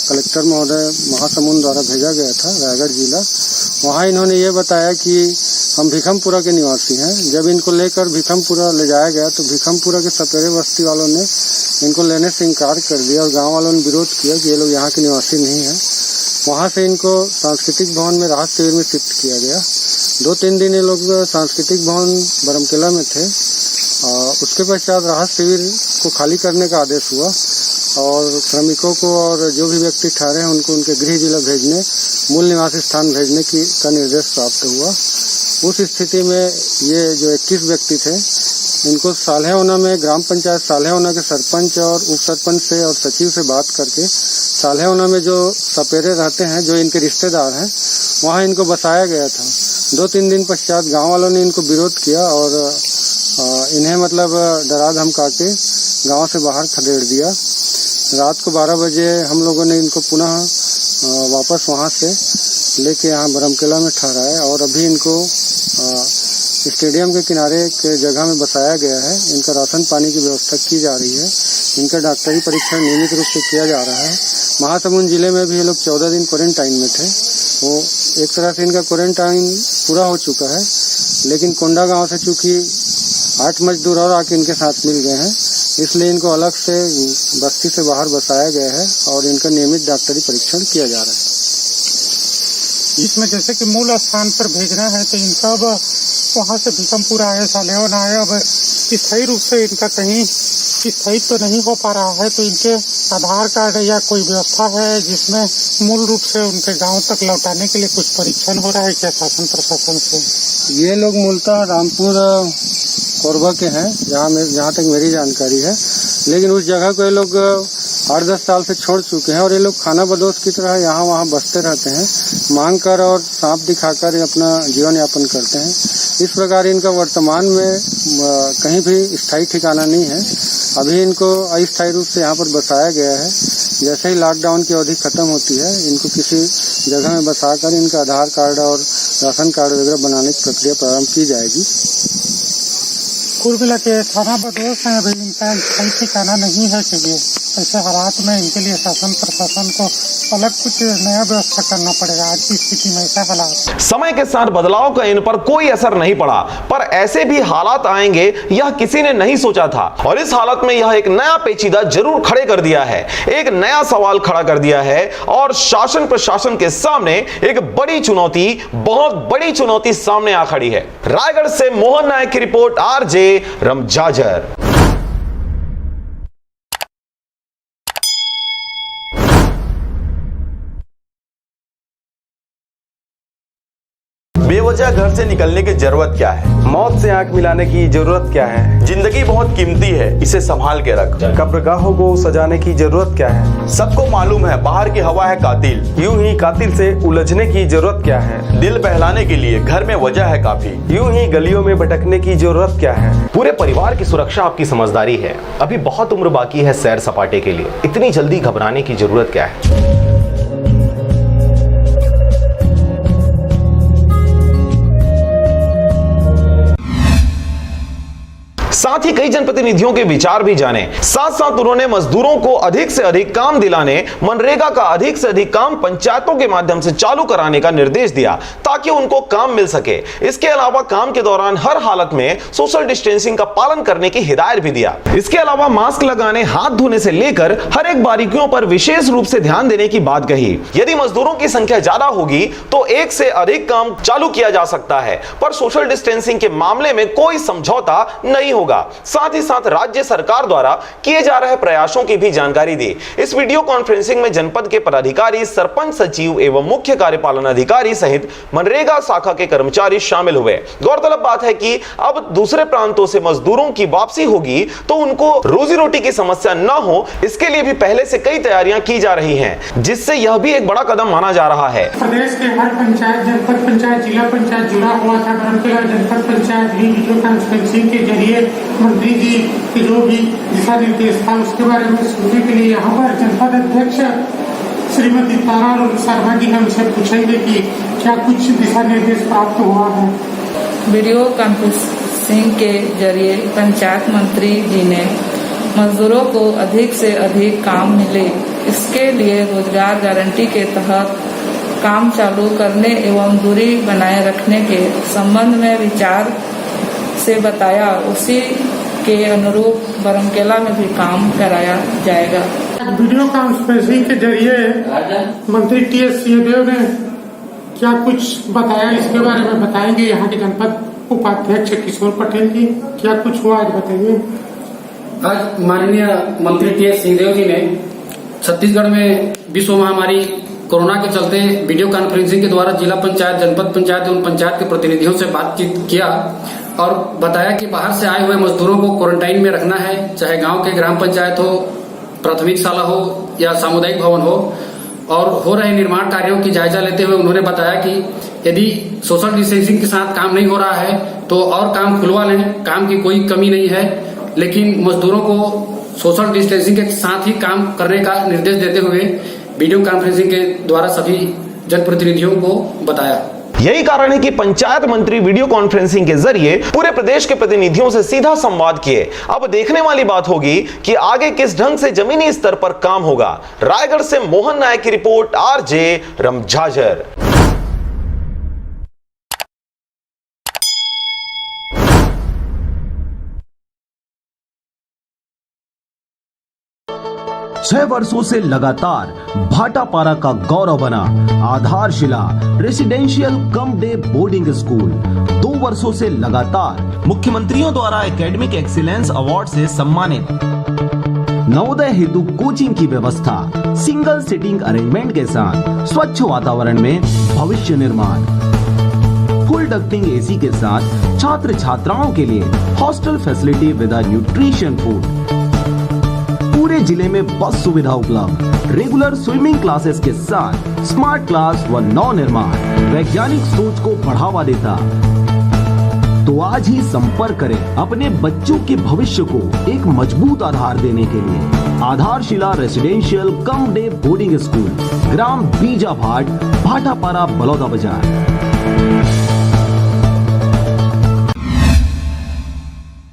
कलेक्टर महोदय महासमुंद द्वारा भेजा गया था रायगढ़ जिला। वहाँ इन्होंने ये बताया कि हम भिखमपुरा के निवासी हैं। जब इनको लेकर भिखमपुरा ले जाया गया तो भिखमपुरा के सपेरे बस्ती वालों ने इनको लेने से इनकार कर दिया और गांव वालों ने विरोध किया कि ये लोग यहाँ के निवासी नहीं हैं। वहाँ से इनको सांस्कृतिक भवन में राहत शिविर में शिफ्ट किया गया। 2-3 दिन ये लोग सांस्कृतिक भवन बरमकेला में थे। उसके पश्चात राहत शिविर को खाली करने का आदेश हुआ और श्रमिकों को और जो भी व्यक्ति ठहरे हैं उनको उनके गृह जिला भेजने, मूल निवासी स्थान भेजने का निर्देश प्राप्त हुआ। उस स्थिति में ये जो 21 व्यक्ति थे इनको साल्हेहोना में ग्राम पंचायत साल्हेहोना के सरपंच और उप सरपंच से और सचिव से बात करके साल्हेहोना में जो सपेरे रहते हैं जो इनके रिश्तेदार हैं वहाँ इनको बसाया गया था। 2-3 दिन पश्चात गांव वालों ने इनको विरोध किया और इन्हें मतलब डरा धमका के गाँव से बाहर खदेड़ दिया। रात को 12 बजे हम लोगों ने इनको पुनः वापस वहाँ से लेके यहाँ बरमकेला में ठहराया और अभी इनको स्टेडियम के किनारे एक जगह में बसाया गया है। इनका राशन पानी की व्यवस्था की जा रही है। इनका डॉक्टरी परीक्षण नियमित रूप से किया जा रहा है। महासमुंद जिले में भी ये लोग 14 दिन क्वारंटाइन में थे। वो एक तरह से इनका क्वारंटाइन पूरा हो चुका है, लेकिन कोंडा गांव से चूंकि 8 मजदूर और आके इनके साथ मिल गए हैं, इसलिए इनको अलग से बस्ती से बाहर बसाया गया है और इनका नियमित डॉक्टरी परीक्षण किया जा रहा है। इसमें जैसे कि मूल स्थान पर भेजना है तो इनका अब वहाँ से भूकंपुर आया, सालेवन आया, अब स्थायी रूप से इनका कहीं स्थायी तो नहीं हो पा रहा है, तो इनके आधार कार्ड या कोई व्यवस्था है जिसमें मूल रूप से उनके गांव तक लौटाने के लिए कुछ परीक्षण हो रहा है क्या शासन प्रशासन से? ये लोग मूलतः रामपुर कोरबा के हैं, जहाँ तक मेरी जानकारी है, लेकिन उस जगह को ये लोग 8-10 साल से छोड़ चुके हैं और ये लोग खाना बदोश की तरह यहाँ वहाँ बसते रहते हैं, मांग कर और सांप दिखाकर अपना जीवन यापन करते हैं। इस प्रकार इनका वर्तमान में कहीं भी स्थायी ठिकाना नहीं है। अभी इनको अस्थायी रूप से यहाँ पर बसाया गया है। जैसे ही लॉकडाउन की अवधि खत्म होती है, इनको किसी जगह में बसाकर इनका आधार कार्ड और राशन कार्ड वगैरह बनाने की प्रक्रिया प्रारंभ की जाएगी। कुल मिला के थाना बदोश है, अभी इनका स्थायी ठिकाना नहीं है, क्योंकि ऐसे हालात में इनके लिए शासन प्रशासन को अलग कुछ नया व्यवस्था करना पड़ेगा। आज की स्थिति में ऐसा हालात, समय के साथ बदलाव का इन पर कोई असर नहीं पड़ा, पर ऐसे भी हालात आएंगे यह किसी ने नहीं सोचा था। और इस हालत में यह एक नया पेचीदा जरूर खड़े कर दिया है, एक नया सवाल खड़ा कर दिया है और शासन प्रशासन के सामने एक बड़ी चुनौती, बहुत बड़ी चुनौती सामने आ खड़ी है। रायगढ़ से मोहन नायक की रिपोर्ट, आरजे रमजाजर। बेवजह घर से निकलने की जरूरत क्या है? मौत से आंख मिलाने की जरूरत क्या है? जिंदगी बहुत कीमती है, इसे संभाल के रख। कब्रगाहों को सजाने की जरूरत क्या है? सबको मालूम है बाहर की हवा है कातिल, यूं ही कातिल से उलझने की जरूरत क्या है? दिल बहलाने के लिए घर में वजह है काफी, यूं ही गलियों में भटकने की जरूरत क्या है? पूरे परिवार की सुरक्षा आपकी समझदारी है। अभी बहुत उम्र बाकी है सैर सपाटे के लिए, इतनी जल्दी घबराने की जरूरत क्या है? साथ ही कई जनप्रतिनिधियों के विचार भी जाने। साथ साथ उन्होंने मजदूरों को अधिक से अधिक काम दिलाने, मनरेगा का अधिक से अधिक काम पंचायतों के माध्यम से चालू कराने का निर्देश दिया ताकि उनको काम मिल सके। इसके अलावा काम के दौरान हर हालत में सोशल डिस्टेंसिंग का पालन करने की हिदायत भी दिया। इसके अलावा मास्क लगाने, हाथ धोने से लेकर हर एक बारीकियों पर विशेष रूप से ध्यान देने की बात कही। यदि मजदूरों की संख्या ज्यादा होगी तो एक से अधिक काम चालू किया जा सकता है, पर सोशल डिस्टेंसिंग के मामले में कोई समझौता नहीं होगा। साथ ही साथ राज्य सरकार द्वारा किए जा रहे प्रयासों की भी जानकारी दी। इस वीडियो कॉन्फ्रेंसिंग में जनपद के पदाधिकारी, सरपंच, सचिव एवं मुख्य कार्यपालन अधिकारी सहित मनरेगा शाखा के कर्मचारी शामिल हुए। गौरतलब बात है कि अब दूसरे प्रांतों से मजदूरों की वापसी होगी तो उनको रोजी रोटी की समस्या न हो, इसके लिए भी पहले से कई तैयारियां की जा रही हैं, जिससे यह भी एक बड़ा कदम माना जा रहा है। प्रदेश के हर पंचायत, जनपद पंचायत, जिला पंचायत जुड़ा हुआ था। बरमकेला जनपद पंचायत भी वीडियो कॉन्फ्रेंसिंग के जरिए मंत्री जी की जो भी दिशा निर्देश था उसके बारे में सुनने के लिए यहाँ पर जनपद अध्यक्ष श्रीमती तारा शर्मा जी हमसे पूछेंगे कि क्या कुछ दिशा निर्देश प्राप्त हुआ है। वीडियो कॉन्फ्रेंसिंग के जरिए पंचायत मंत्री जी ने मजदूरों को अधिक से अधिक काम मिले, इसके लिए रोजगार गारंटी के तहत काम चालू करने एवं दूरी बनाए रखने के संबंध में विचार से बताया। उसी के अनुरूप बरमकेला में भी काम कराया जाएगा। वीडियो कॉन्फ्रेंसिंग के जरिए मंत्री टी.एस. सिंहदेव ने क्या कुछ बताया, इसके बारे में बताएंगे यहाँ के जनपद उपाध्यक्ष किशोर पटेल जी। क्या कुछ हुआ आज बताइए। आज माननीय मंत्री टी.एस. सिंहदेव जी ने छत्तीसगढ़ में विश्व महामारी कोरोना के चलते वीडियो कॉन्फ्रेंसिंग के द्वारा जिला पंचायत, जनपद पंचायत एवं पंचायत के प्रतिनिधियों से बातचीत किया और बताया कि बाहर से आए हुए मजदूरों को क्वारंटाइन में रखना है, चाहे गांव के ग्राम पंचायत हो, प्राथमिक शाला हो या सामुदायिक भवन हो। और हो रहे निर्माण कार्यों की जायजा लेते हुए उन्होंने बताया कि यदि सोशल डिस्टेंसिंग के साथ काम नहीं हो रहा है तो और काम खुलवा लें, काम की कोई कमी नहीं है, लेकिन मजदूरों को सोशल डिस्टेंसिंग के साथ ही काम करने का निर्देश देते हुए वीडियो कॉन्फ्रेंसिंग के द्वारा सभी जनप्रतिनिधियों को बताया। यही कारण है कि पंचायत मंत्री वीडियो कॉन्फ्रेंसिंग के जरिए पूरे प्रदेश के प्रतिनिधियों से सीधा संवाद किए। अब देखने वाली बात होगी कि आगे किस ढंग से जमीनी स्तर पर काम होगा। रायगढ़ से मोहन नायक की रिपोर्ट, आरजे रमझाझर। छह वर्षों से लगातार भाटापारा का गौरव बना आधारशिला residential cum day boarding school 2 वर्षों से लगातार मुख्यमंत्रियों द्वारा एकेडमिक एक्सीलेंस अवार्ड से सम्मानित। नवोदय हेतु कोचिंग की व्यवस्था, सिंगल सीटिंग अरेंजमेंट के साथ स्वच्छ वातावरण में भविष्य निर्माण, फुल डक्टिंग एसी के साथ छात्र छात्राओं के लिए hostel facility with nutrition food, पूरे जिले में बस सुविधा उपलब्ध, रेगुलर स्विमिंग क्लासेस के साथ स्मार्ट क्लास व नव निर्माण वैज्ञानिक सोच को बढ़ावा देता। तो आज ही संपर्क करें अपने बच्चों के भविष्य को एक मजबूत आधार देने के लिए। आधारशिला residential cum day boarding school, ग्राम बीजाभाट, भाटापारा, बलौदा बाजार।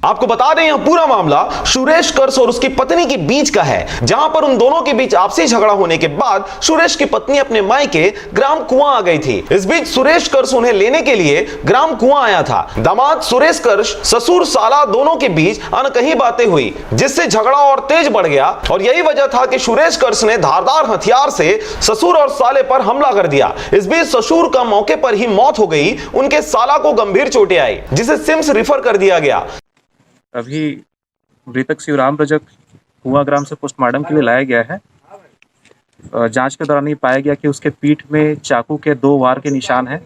आपको बता दें यह पूरा मामला सुरेश कर्स और उसकी पत्नी के बीच का है, जहां पर उन दोनों के बीच आपसी झगड़ा होने के बाद सुरेश की पत्नी अपने मायके ग्राम कुआं आ गई थी। इस बीच सुरेश कर्स उन्हें लेने के लिए ग्राम कुआं आया था। दामाद सुरेश कर्स ससुर साला दोनों के बीच अनकही बातें हुई, जिससे झगड़ा और तेज बढ़ गया और यही वजह था कि सुरेश कर्स ने धारदार हथियार से ससुर और साले पर हमला कर दिया। इस बीच ससुर का मौके पर ही मौत हो गई, उनके साला को गंभीर चोटें आई, जिसे सिम्स रेफर कर दिया गया। अभी मृतक शिवराम रजक कुआं ग्राम से पोस्टमार्टम के लिए लाया गया है। जांच के दौरान ये पाया गया कि उसके पीठ में चाकू के 2 वार के निशान हैं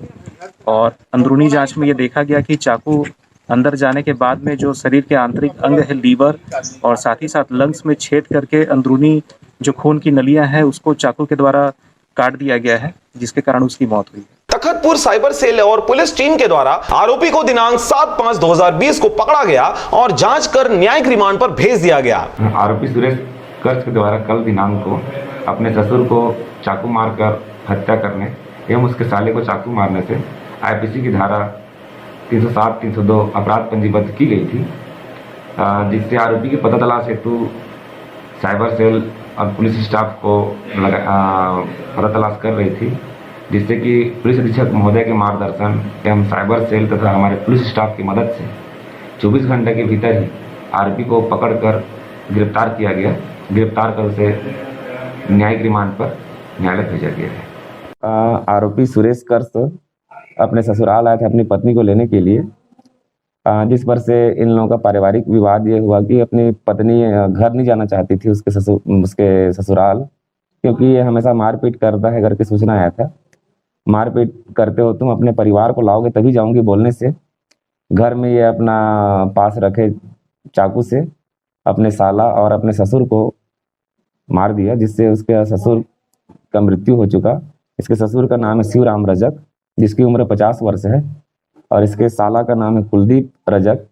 और अंदरूनी जांच में ये देखा गया कि चाकू अंदर जाने के बाद में जो शरीर के आंतरिक अंग है, लीवर और साथ ही साथ लंग्स में छेद करके अंदरूनी जो खून की नलियां हैं उसको चाकू के द्वारा काट दिया गया है, जिसके कारण उसकी मौत हुई। तखतपुर साइबर सेल और पुलिस टीम के द्वारा आरोपी को दिनांक 7/5/2020 को पकड़ा गया और जांच कर न्यायिक रिमांड पर भेज दिया गया। आरोपी सुरेश कर्स के द्वारा कल दिनांक को अपने ससुर को चाकू मारकर हत्या करने एवं उसके साले को चाकू मारने से आईपीसी की धारा 307-302 अपराध पंजीबद्ध की गई थी, जिससे आरोपी की पता तलाश हेतु साइबर सेल और पुलिस स्टाफ को पता तलाश कर रही थी, जिससे कि पुलिस अधीक्षक महोदय के मार्गदर्शन एवं साइबर सेल तथा हमारे पुलिस स्टाफ की मदद से 24 घंटे के भीतर ही आरोपी को पकड़कर गिरफ्तार किया गया। गिरफ्तार कर उसे न्यायिक रिमांड पर न्यायालय भेजा गया है। आरोपी सुरेश कर्स अपने ससुराल आए थे अपनी पत्नी को लेने के लिए, जिस पर से इन लोगों का पारिवारिक विवाद ये हुआ कि अपनी पत्नी घर नहीं जाना चाहती थी उसके ससुराल, क्योंकि ये हमेशा मारपीट करता है। घर की सूचना आया था, मारपीट करते हो तुम, अपने परिवार को लाओगे तभी जाऊंगी बोलने से घर में ये अपना पास रखे चाकू से अपने साला और अपने ससुर को मार दिया, जिससे उसके ससुर का मृत्यु हो चुका। इसके ससुर का नाम है शिवराम रजक, जिसकी उम्र 50 वर्ष है, और इसके साला का नाम है कुलदीप रजक,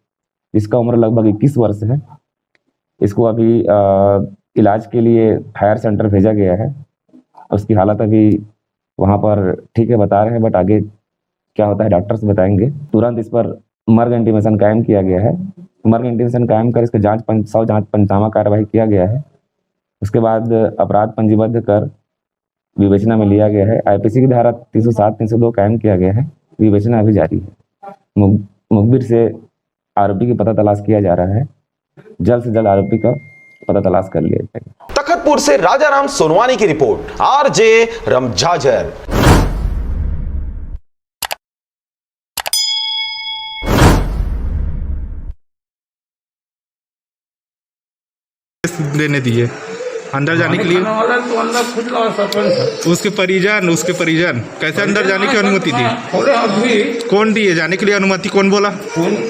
जिसका उम्र लगभग 21 वर्ष है। इसको अभी इलाज के लिए हायर सेंटर भेजा गया है। उसकी हालत अभी वहाँ पर ठीक है बता रहे हैं, बट आगे क्या होता है डॉक्टर्स बताएंगे। तुरंत इस पर मर्ग इंटीमेशन कायम किया गया है। मर्ग इंटीमेशन कायम कर इसके जांच पंचनामा कार्रवाई किया गया है। उसके बाद अपराध पंजीबद्ध कर विवेचना में लिया गया है। आईपीसी की धारा 307-302 कायम किया गया है। विवेचना अभी जारी है। मुखबिर से आरोपी की पता तलाश किया जा रहा है। जल्द से जल्द आरोपी का पता तलाश कर लिया जाएगा। तखतपुर से राजाराम सोनवानी की रिपोर्ट, आरजे रमझाझर। देने दिए अंदर जाने के लिए, तो अंदर खुद सरपंच उसके परिजन कैसे अंदर जाने की अनुमति दी? अभी कौन दिए जाने के लिए अनुमति? कौन बोला?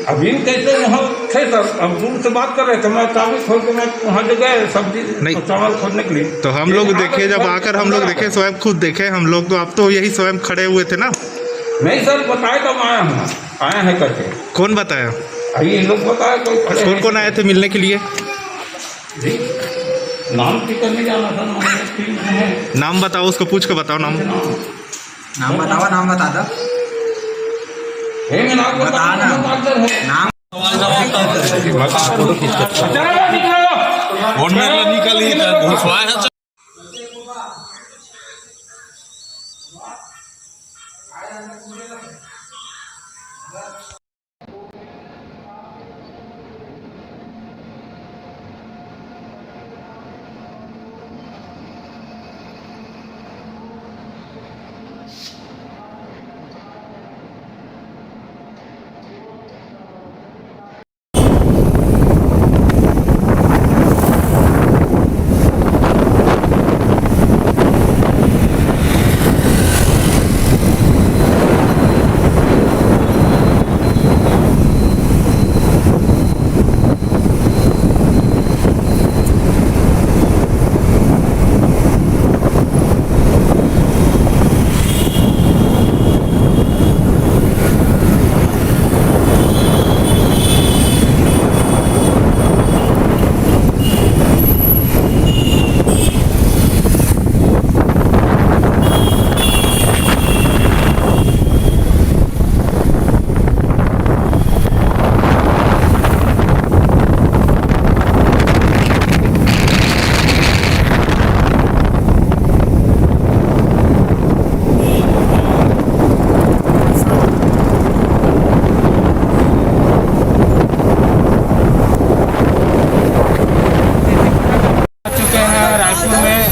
अभी कैसे वहाँ थे सर, अब दूर से बात कर रहे थे, मैं चावल खोल के मैं वहाँ जो गए सब्जी नहीं चावल खोलने के लिए, तो हम लोग देखे, जब आकर हम लोग देखे, स्वयं खुद देखे हम लोग, तो आप तो यही स्वयं खड़े हुए थे ना? नहीं सर, बताए तो आया है करके। कौन बताया? ये लोग बताया। कौन आए थे मिलने के लिए? नाम की करने जाना था। नाम बताओ, उसको पूछ के बताओ। नाम बताओ, नाम बता दो।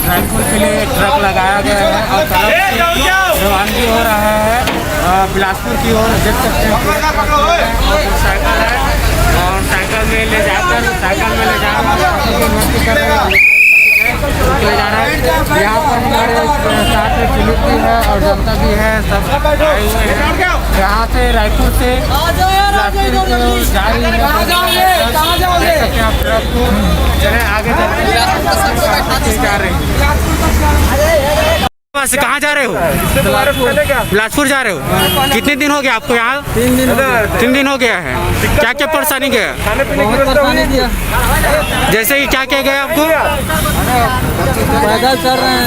रायपुर के लिए ट्रक लगाया गया है और रवानगी हो रहा है बिलासपुर की ओर। देख सकते हैं साइकिल है और साइकिल में ले जाकर ले जा रहा है। यहाँ पर हमारे साथ में पुलिस भी है और जनता भी है, सब आए हुए हैं। यहाँ से रायपुर से जा रही है ट्रक को चले आगे जा रहे हैं। कहाँ जा रहे हो? बिलासपुर जा रहे हो? कितने दिन हो गया आपको यहाँ? 3 दिन हो गया है। क्या क्या परेशानी गया? जैसे कि क्या क्या गया आपको? पैदल चल रहे हैं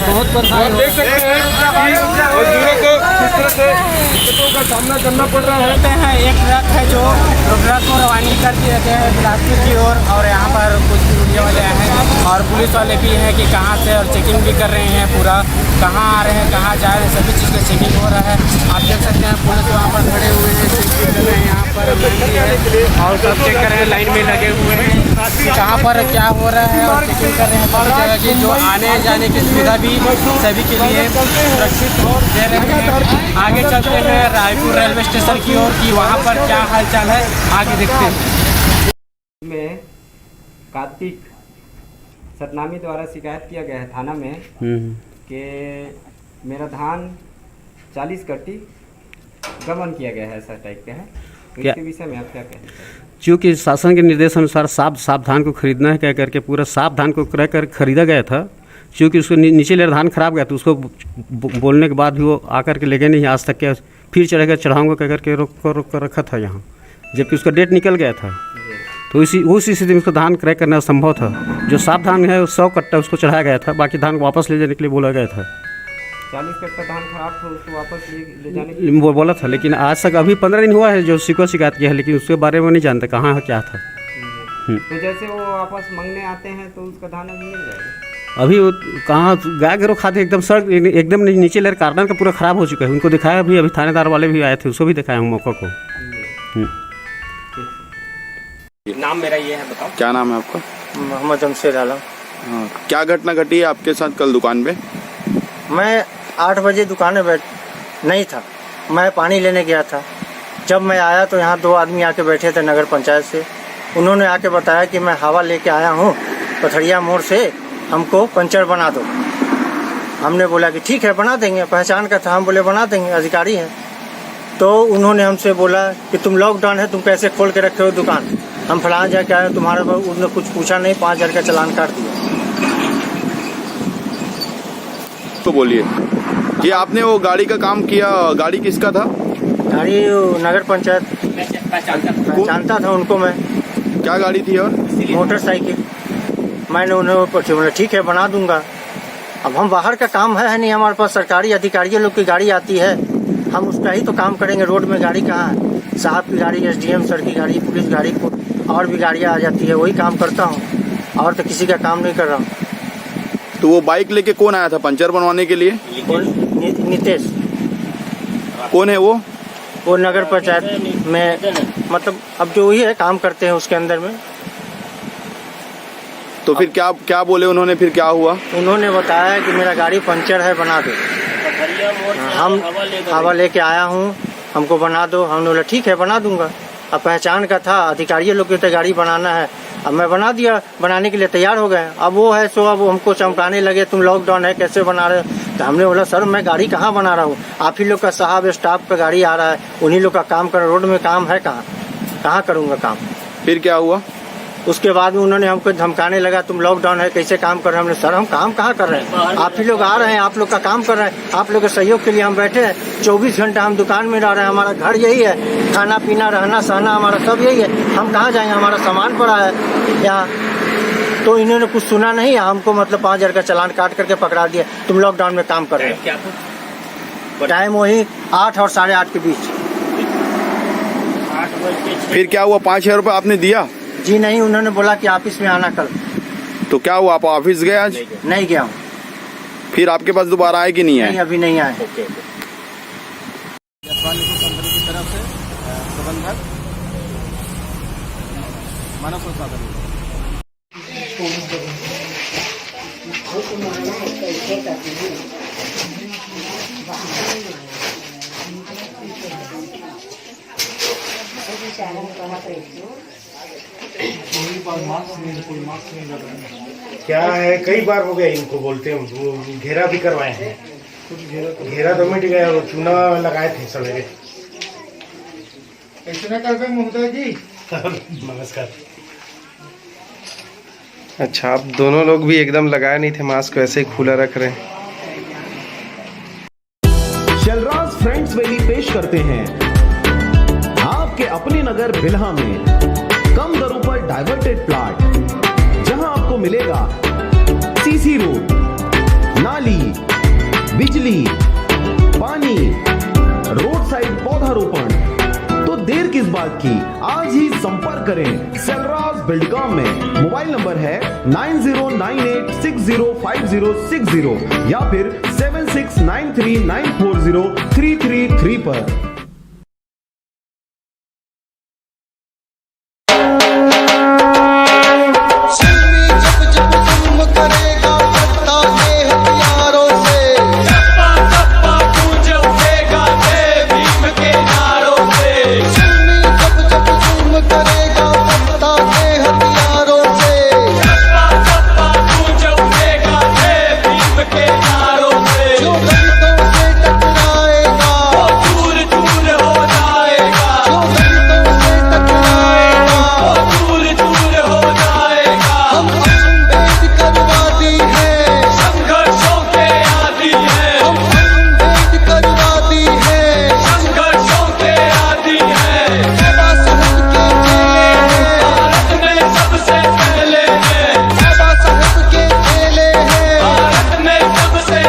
बहुत परेशानी देख सकते हैं मजदूरों को किस तरह से दिक्कतों का सामना करना पड़ रहा है। एक ट्रक है जो ट्रक को रवानगी कर दिए गए हैं बिलासपुर की ओर और यहाँ पर कुछ मीडिया वाले हैं और पुलिस वाले भी हैं कि कहाँ से और चेकिंग भी कर रहे हैं, पूरा कहाँ आ रहे हैं कहाँ जा रहे हैं सभी चीज़ का चेकिंग हो रहा है। आप देख सकते हैं पुलिस वहाँ पर खड़े हुए हैं, चेकिंग कर रहे हैं यहाँ पर और सब चेक कर रहे हैं, लाइन में लगे हुए हैं कि कहाँ पर क्या हो रहा है और चेकिंग कर रहे हैं सभी जगह की। जो आने जाने की सुविधा भी सभी के लिए सुरक्षित दे रहे हैं। आगे चलते हैं रायपुर रेलवे स्टेशन की ओर कि वहाँ पर क्या हालचाल है, आगे देखते हैं। में कार्तिक सतनामी द्वारा शिकायत किया गया है थाना में कि मेरा धान 40 कट्टी गबन किया गया है, ऐसा टाइप का है। तो इसके विषय में आप क्या कहें? चूँकि शासन के निर्देश अनुसार साफ धान को खरीदना है कह करके पूरा साफ धान को क्रय कर खरीदा गया था। चूँकि उसको नीचे लेयर धान खराब गया तो उसको बोलने के बाद भी वो आकर के ले गए नहीं, आज तक के फिर चढ़ेगा चढ़ाऊँगा कह करके रोक कर रखा था यहाँ, जबकि उसका डेट निकल गया था। तो उस स्थिति में उसको धान क्रय करना संभव था। जो साफ धान है 100 कट्टा उसको चढ़ाया गया था, बाकी धान वापस ले जाने के लिए बोला गया था। 40 कट्टा धान खराब था उसको वापस ले जाने के लिए वो बोला था, लेकिन आज तक अभी 15 दिन हुआ है जो शिकायत किया है, लेकिन उसके बारे में नहीं जानते कहाँ क्या था। तो जैसे वो वापस मांगने आते हैं तो उसका धान अभी मिल जाएगा? अभी वो कहाँ गाय गेरो खाते एकदम सड़क एकदम नीचे लेयर कार्बन का पूरा खराब हो चुका है। उनको दिखाया अभी थानेदार वाले भी आए थे, उसको भी दिखाया हूँ मौका को। नाम मेरा ये है, बताओ क्या नाम है आपका? मोहम्मद जमशेद आलम। क्या घटना घटी है आपके साथ कल दुकान पे? मैं 8 बजे दुकान में नहीं था, मैं पानी लेने गया था। जब मैं आया तो यहाँ 2 आदमी आके बैठे थे नगर पंचायत से। उन्होंने आके बताया कि मैं हवा लेके आया हूँ पथरिया मोड़ से, हमको पंचर बना दो। हमने बोला कि ठीक है बना देंगे, पहचान का था, हम बोले बना देंगे, अधिकारी हैं। तो उन्होंने हमसे बोला कि तुम लॉकडाउन है, तुम कैसे खोल के रखे हो दुकान? हम फलाना जाके आए, तुम्हारे पर उसने कुछ पूछा नहीं, 5000 का चालान काट दिया। तो बोलिए कि आपने वो गाड़ी का काम किया, गाड़ी किसका था? गाड़ी नगर पंचायत जानता था उनको मैं। क्या गाड़ी थी? और मोटरसाइकिल। मैंने उन्हें बोला ठीक है बना दूंगा। अब हम बाहर का काम है नहीं, हमारे पास सरकारी अधिकारियों लोग की गाड़ी आती है, हम उसका ही तो काम करेंगे। रोड में गाड़ी कहाँ है? साहब की गाड़ी, SDM सर की गाड़ी, पुलिस गाड़ी, और भी गाड़ियाँ आ जाती है, वही काम करता हूँ और तो किसी का काम नहीं कर रहा हूँ। तो वो बाइक लेके कौन आया था पंचर बनवाने के लिए? नितेश। कौन है वो? वो नगर पंचायत में, मतलब अब जो ही है काम करते हैं उसके अंदर में। तो फिर क्या क्या बोले उन्होंने? फिर क्या हुआ? उन्होंने बताया कि मेरा गाड़ी पंचर है, बना दो। हम हवा लेके आया हूँ, हमको बना दो। हमने बोला ठीक है बना दूंगा। अब पहचान का था, अधिकारी लोग की गाड़ी बनाना है, अब मैं बना दिया, बनाने के लिए तैयार हो गए। अब वो है सो अब हमको चमकाने लगे, तुम लॉकडाउन है कैसे बना रहे हो? तो हमने बोला सर मैं गाड़ी कहाँ बना रहा हूँ, आप ही लोग का साहब स्टाफ का गाड़ी आ रहा है, उन्हीं लोग का काम कर, रोड में काम है कहाँ करूँगा काम। फिर क्या हुआ? उसके बाद में उन्होंने हमको धमकाने लगा, तुम लॉकडाउन है कैसे काम कर रहे हैं? हमने सर हम काम कहाँ कर रहे हैं, आप ही लोग आ रहे हैं, आप लोग का काम कर रहे हैं, आप लोग के सहयोग के लिए हम बैठे हैं। 24 घंटा हम दुकान में रह रहे हैं, हमारा घर यही है, खाना पीना रहना सहना हमारा सब यही है, हम कहाँ जाएंगे, हमारा सामान पड़ा है यहाँ। तो इन्होंने कुछ सुना नहीं, हमको मतलब 5,000 का चालान काट करके पकड़ा दिया, तुम लॉकडाउन में काम कर रहे हो। टाइम वही 8 और 8:30 के बीच। फिर क्या हुआ? 5,000 रुपये आपने दिया? जी नहीं, उन्होंने बोला कि ऑफिस में आना कल। तो क्या हुआ, आप ऑफिस गए आज? नहीं गया हूँ। फिर आपके पास दोबारा आए कि नहीं आए? नहीं, अभी नहीं आए। कंपनी की तरफ से प्रबंधक मानव संसाधन। क्या है, कई बार हो गया इनको बोलते हैं, घेरा भी करवाए हैं, घेरा तो मिट गया, वो चूना लगाए थे सवेरे। ऐसे करते महोदय जी। नमस्कार। अच्छा, आप दोनों लोग भी एकदम लगाए नहीं थे मास्क, वैसे ही खुला रख रहे हैं। शलराज फ्रेंड्स वैली पेश करते हैं आपके अपने नगर बिल्हा में कम दरों पर डाइवर्टेड प्लॉट, जहां आपको मिलेगा सीसी रोड, नाली, बिजली, पानी, रोड साइड पौधारोपण। तो देर किस बात की, आज ही संपर्क करें शलराज बिल्डकॉम में। मोबाइल नंबर है 9098605060 या फिर 7693940333 पर। सबसे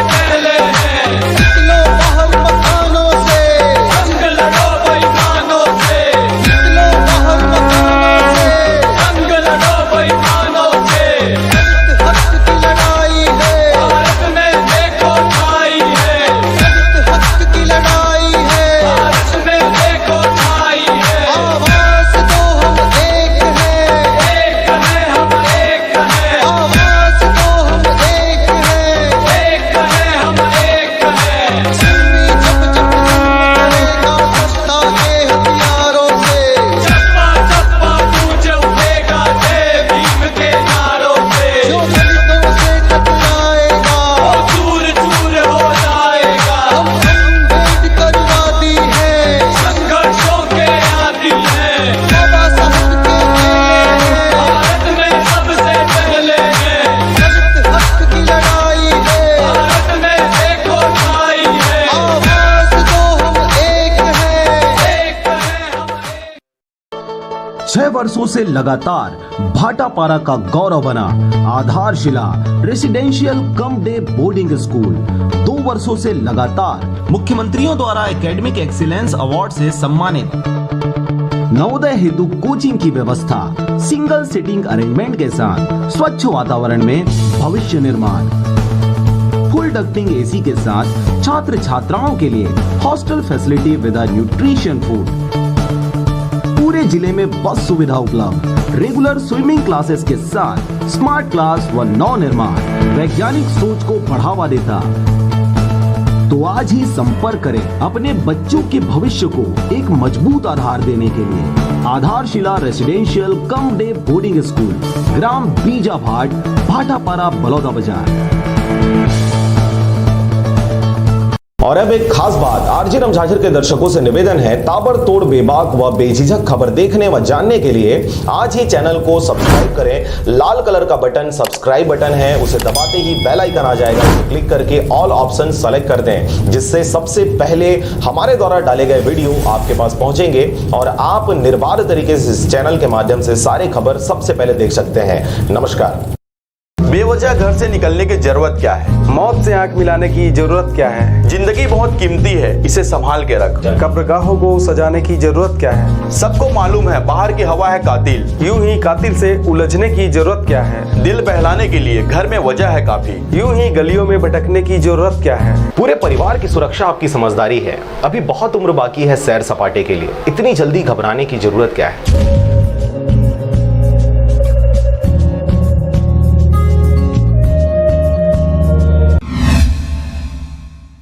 6 वर्षों से लगातार भाटापारा का गौरव बना आधारशिला residential cum day boarding school 2 वर्षों से लगातार मुख्यमंत्रियों द्वारा एकेडमिक एक्सीलेंस अवार्ड से सम्मानित। नवोदय हेतु कोचिंग की व्यवस्था, सिंगल सीटिंग अरेंजमेंट के साथ स्वच्छ वातावरण में भविष्य निर्माण, फुल डक्टिंग एसी के साथ छात्र छात्राओं के लिए hostel facility with nutrition food, पूरे जिले में बस सुविधा उपलब्ध, रेगुलर स्विमिंग क्लासेस के साथ स्मार्ट क्लास व नव निर्माण वैज्ञानिक सोच को बढ़ावा देता। तो आज ही संपर्क करें अपने बच्चों के भविष्य को एक मजबूत आधार देने के लिए। आधारशिला residential cum day boarding school, ग्राम बीजाभाट, भाटापारा, बलौदा बाजार। और अब एक खास बात, आरजे रमझाझर के दर्शकों से निवेदन है, ताबड़तोड़ बेबाक व बेझिझक खबर देखने व जानने के लिए आज ही चैनल को सब्सक्राइब करें। लाल कलर का बटन सब्सक्राइब बटन है, उसे दबाते ही बेल आइकन आ जाएगा, उसे क्लिक करके ऑल ऑप्शन सेलेक्ट कर दें, जिससे सबसे पहले हमारे द्वारा डाले गए वीडियो आपके पास पहुंचेंगे और आप निर्बाध तरीके से इस चैनल के माध्यम से सारी खबर सबसे पहले देख सकते हैं। नमस्कार। बेवजह घर से निकलने की जरूरत क्या है? मौत से आंख मिलाने की जरूरत क्या है? जिंदगी बहुत कीमती है, इसे संभाल के रख। कब्रगाहों को सजाने की जरूरत क्या है? सबको मालूम है बाहर की हवा है कातिल। यूं ही कातिल से उलझने की जरूरत क्या है? दिल बहलाने के लिए घर में वजह है काफी। यूं ही गलियों में भटकने की जरूरत क्या है? पूरे परिवार की सुरक्षा आपकी समझदारी है। अभी बहुत उम्र बाकी है सैर सपाटे के लिए, इतनी जल्दी घबराने की जरूरत क्या है?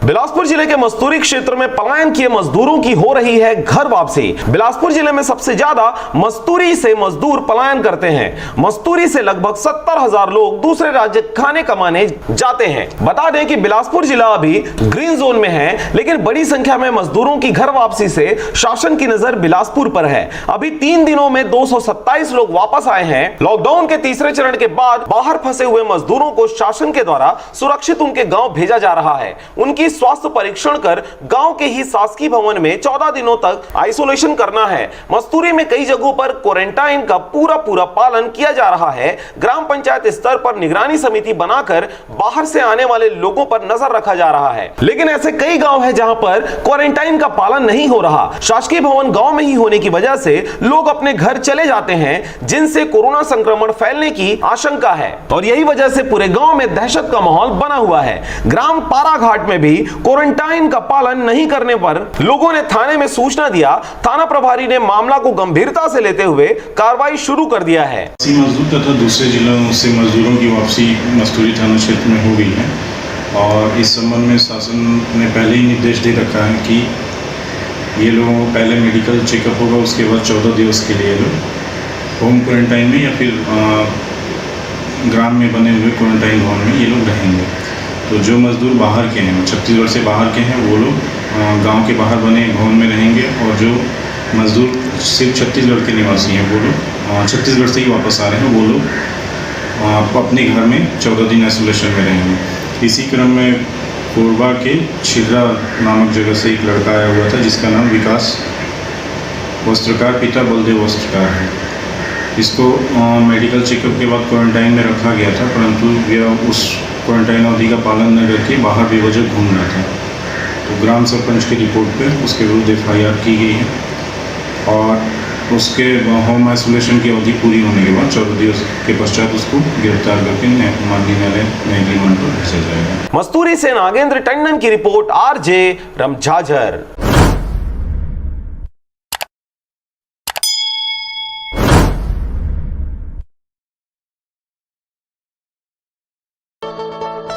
बिलासपुर जिले के मस्तूरी क्षेत्र में पलायन किए मजदूरों की हो रही है घर वापसी। बिलासपुर जिले में सबसे ज्यादा मस्तूरी से मजदूर पलायन करते हैं। मस्तूरी से लगभग 70,000 लोग दूसरे राज्य खाने कमाने जाते हैं। बता दें कि बिलासपुर जिला अभी ग्रीन जोन में है, लेकिन बड़ी संख्या में मजदूरों की घर वापसी से शासन की नजर बिलासपुर पर है। अभी 3 दिनों में 227 लोग वापस आए हैं। लॉकडाउन के तीसरे चरण के बाद बाहर फंसे हुए मजदूरों को शासन के द्वारा सुरक्षित उनके गांव भेजा जा रहा है। उनकी स्वास्थ्य परीक्षण कर गांव के ही शासकीय भवन में 14 दिनों तक आइसोलेशन करना है। मस्तूरी में कई जगहों पर क्वारंटाइन का पूरा पालन किया जा रहा है। ग्राम पंचायत स्तर पर निगरानी समिति बनाकर बाहर से आने वाले लोगों पर नजर रखा जा रहा है, लेकिन ऐसे कई गांव हैं जहां पर क्वारंटाइन का पालन नहीं हो रहा। शासकीय भवन गांव में ही होने की वजह से लोग अपने घर चले जाते हैं, जिनसे कोरोना संक्रमण फैलने की आशंका है और यही वजह से पूरे गांव में दहशत का माहौल बना हुआ है। ग्राम पाराघाट में भी क्वारंटाइन का पालन नहीं करने पर लोगों ने थाने में सूचना दिया। थाना प्रभारी ने मामला को गंभीरता से लेते हुए कार्रवाई शुरू कर दिया है। मजदूर तथा दूसरे जिलों से मजदूरों की वापसी मस्तूरी थाना क्षेत्र में हो गई है और इस संबंध में शासन ने पहले ही निर्देश दे रखा है कि ये लोगों को पहले मेडिकल चेकअप होगा, उसके बाद 14 दिवस के लिए लोग होम क्वारंटाइन में या फिर ग्राम में बने हुए क्वारंटाइन भवन में ये लोग रहेंगे। तो जो मजदूर बाहर के हैं, छत्तीसगढ़ से बाहर के हैं, वो लोग गांव के बाहर बने भवन में रहेंगे और जो मजदूर सिर्फ छत्तीसगढ़ के निवासी हैं वो लोग छत्तीसगढ़ से ही वापस आ रहे हैं, वो लोग अपने घर में 14 दिन आइसोलेशन में रहेंगे। इसी क्रम में कोरबा के छिर्रा नामक जगह से एक लड़का आया हुआ था जिसका नाम विकास वस्त्रकार पिता बलदेव वस्त्रकार है। इसको मेडिकल चेकअप के बाद क्वारंटाइन में रखा गया था, परंतु यह उस क्वारंटाइन अवधि का पालन न करके बाहर बेवजह घूम रहा था। तो ग्राम सरपंच की रिपोर्ट पे उसके विरुद्ध FIR की गई है और उसके होम आइसोलेशन की अवधि पूरी होने के बाद 14 दिवस के पश्चात उसको गिरफ्तार करके माननीय न्यायालय न्यायिक रिमांड पर भेजा जाएगा। मस्तूरी से नागेंद्र टंडन की रिपोर्ट, आरजे रमझाझर।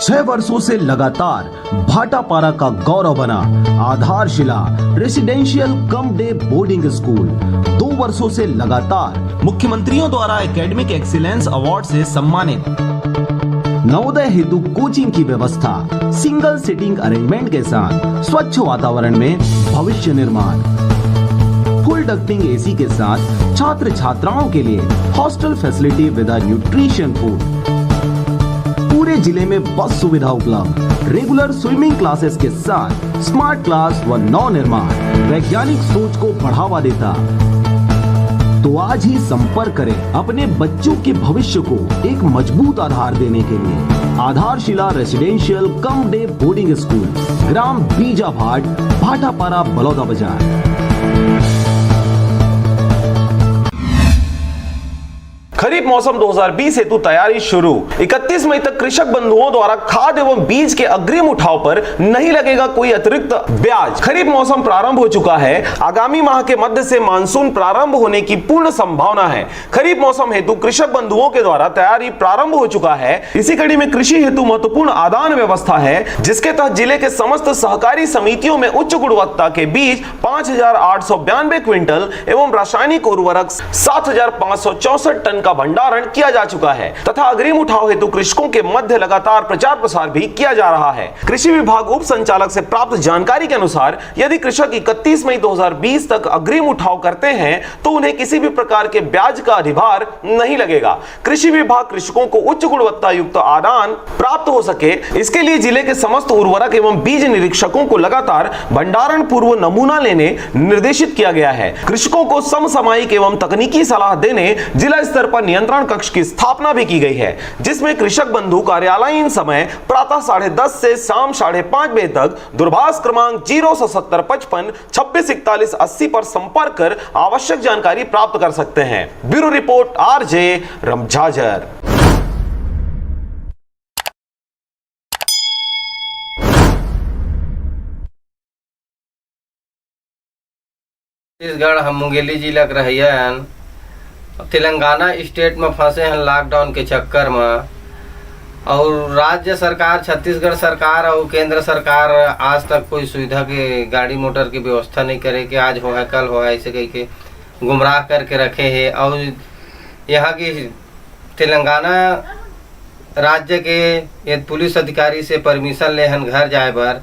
6 वर्षों से लगातार भाटापारा का गौरव बना आधारशिला residential cum day boarding school 2 वर्षों से लगातार मुख्यमंत्रियों द्वारा एकेडमिक एक्सीलेंस अवार्ड से सम्मानित। नवोदय हेतु कोचिंग की व्यवस्था, सिंगल सीटिंग अरेंजमेंट के साथ स्वच्छ वातावरण में भविष्य निर्माण, फुल डक्टिंग एसी के साथ छात्र छात्राओं के लिए hostel facility with nutrition food, पूरे जिले में बस सुविधा उपलब्ध, रेगुलर स्विमिंग क्लासेस के साथ स्मार्ट क्लास व नव निर्माण वैज्ञानिक सोच को बढ़ावा देता। तो आज ही संपर्क करें अपने बच्चों के भविष्य को एक मजबूत आधार देने के लिए। आधारशिला residential cum day boarding school, ग्राम बीजाभाट, भाटापारा, बलौदा बाजार। खरीफ मौसम 2020 हेतु तैयारी शुरू। 31 मई तक कृषक बंधुओं द्वारा खाद एवं बीज के अग्रिम उठाव पर नहीं लगेगा कोई अतिरिक्त ब्याज। खरीफ मौसम प्रारंभ हो चुका है। आगामी माह के मध्य से मानसून प्रारंभ होने की पूर्ण संभावना है। खरीफ मौसम हेतु कृषक बंधुओं के द्वारा तैयारी प्रारंभ हो चुका है। इसी कड़ी में कृषि हेतु महत्वपूर्ण आदान व्यवस्था है, जिसके तहत जिले के समस्त सहकारी समितियों में उच्च गुणवत्ता के बीज 5,892 क्विंटल एवं रासायनिक उर्वरक 7,564 टन का भंडारण किया जा चुका है तथा अग्रिम उठाव हेतु कृषकों के मध्य लगातार प्रचार प्रसार भी किया जा रहा है। कृषि विभाग उप संचालक से प्राप्त जानकारी के अनुसार यदि कृषक 31 मई 2020 तक अग्रिम उठाव करते हैं तो उन्हें किसी भी प्रकार के ब्याज का अधिभार नहीं लगेगा। कृषि विभाग कृषकों को उच्च गुणवत्ता युक्त आदान प्राप्त हो सके, इसके लिए जिले के समस्त उर्वरक एवं बीज निरीक्षकों को लगातार भंडारण पूर्व नमूना लेने निर्देशित किया गया है। कृषकों को समसामयिक एवं तकनीकी सलाह देने जिला स्तर पर नियंत्रण कक्ष की स्थापना भी की गई है, जिसमें कृषक बंधु कार्यालयीन समय प्रातः 10:30 से शाम 5:30 बजे तक दूरभाष क्रमांक 07055 2641 80 पर संपर्क कर आवश्यक जानकारी प्राप्त कर सकते हैं। Bureau report RJ Ramjhajar. Chhattisgarh हम मुंगेली जिला के रहियन, तेलंगाना स्टेट में फंसे हैं लॉकडाउन के चक्कर में, और राज्य सरकार, छत्तीसगढ़ सरकार और केंद्र सरकार आज तक कोई सुविधा के गाड़ी मोटर की व्यवस्था नहीं करे कि आज हो है कल हो है, ऐसे कह के गुमराह करके रखे हैं। और यहाँ की तेलंगाना राज्य के ये पुलिस अधिकारी से परमिशन ले हन घर जाए बर,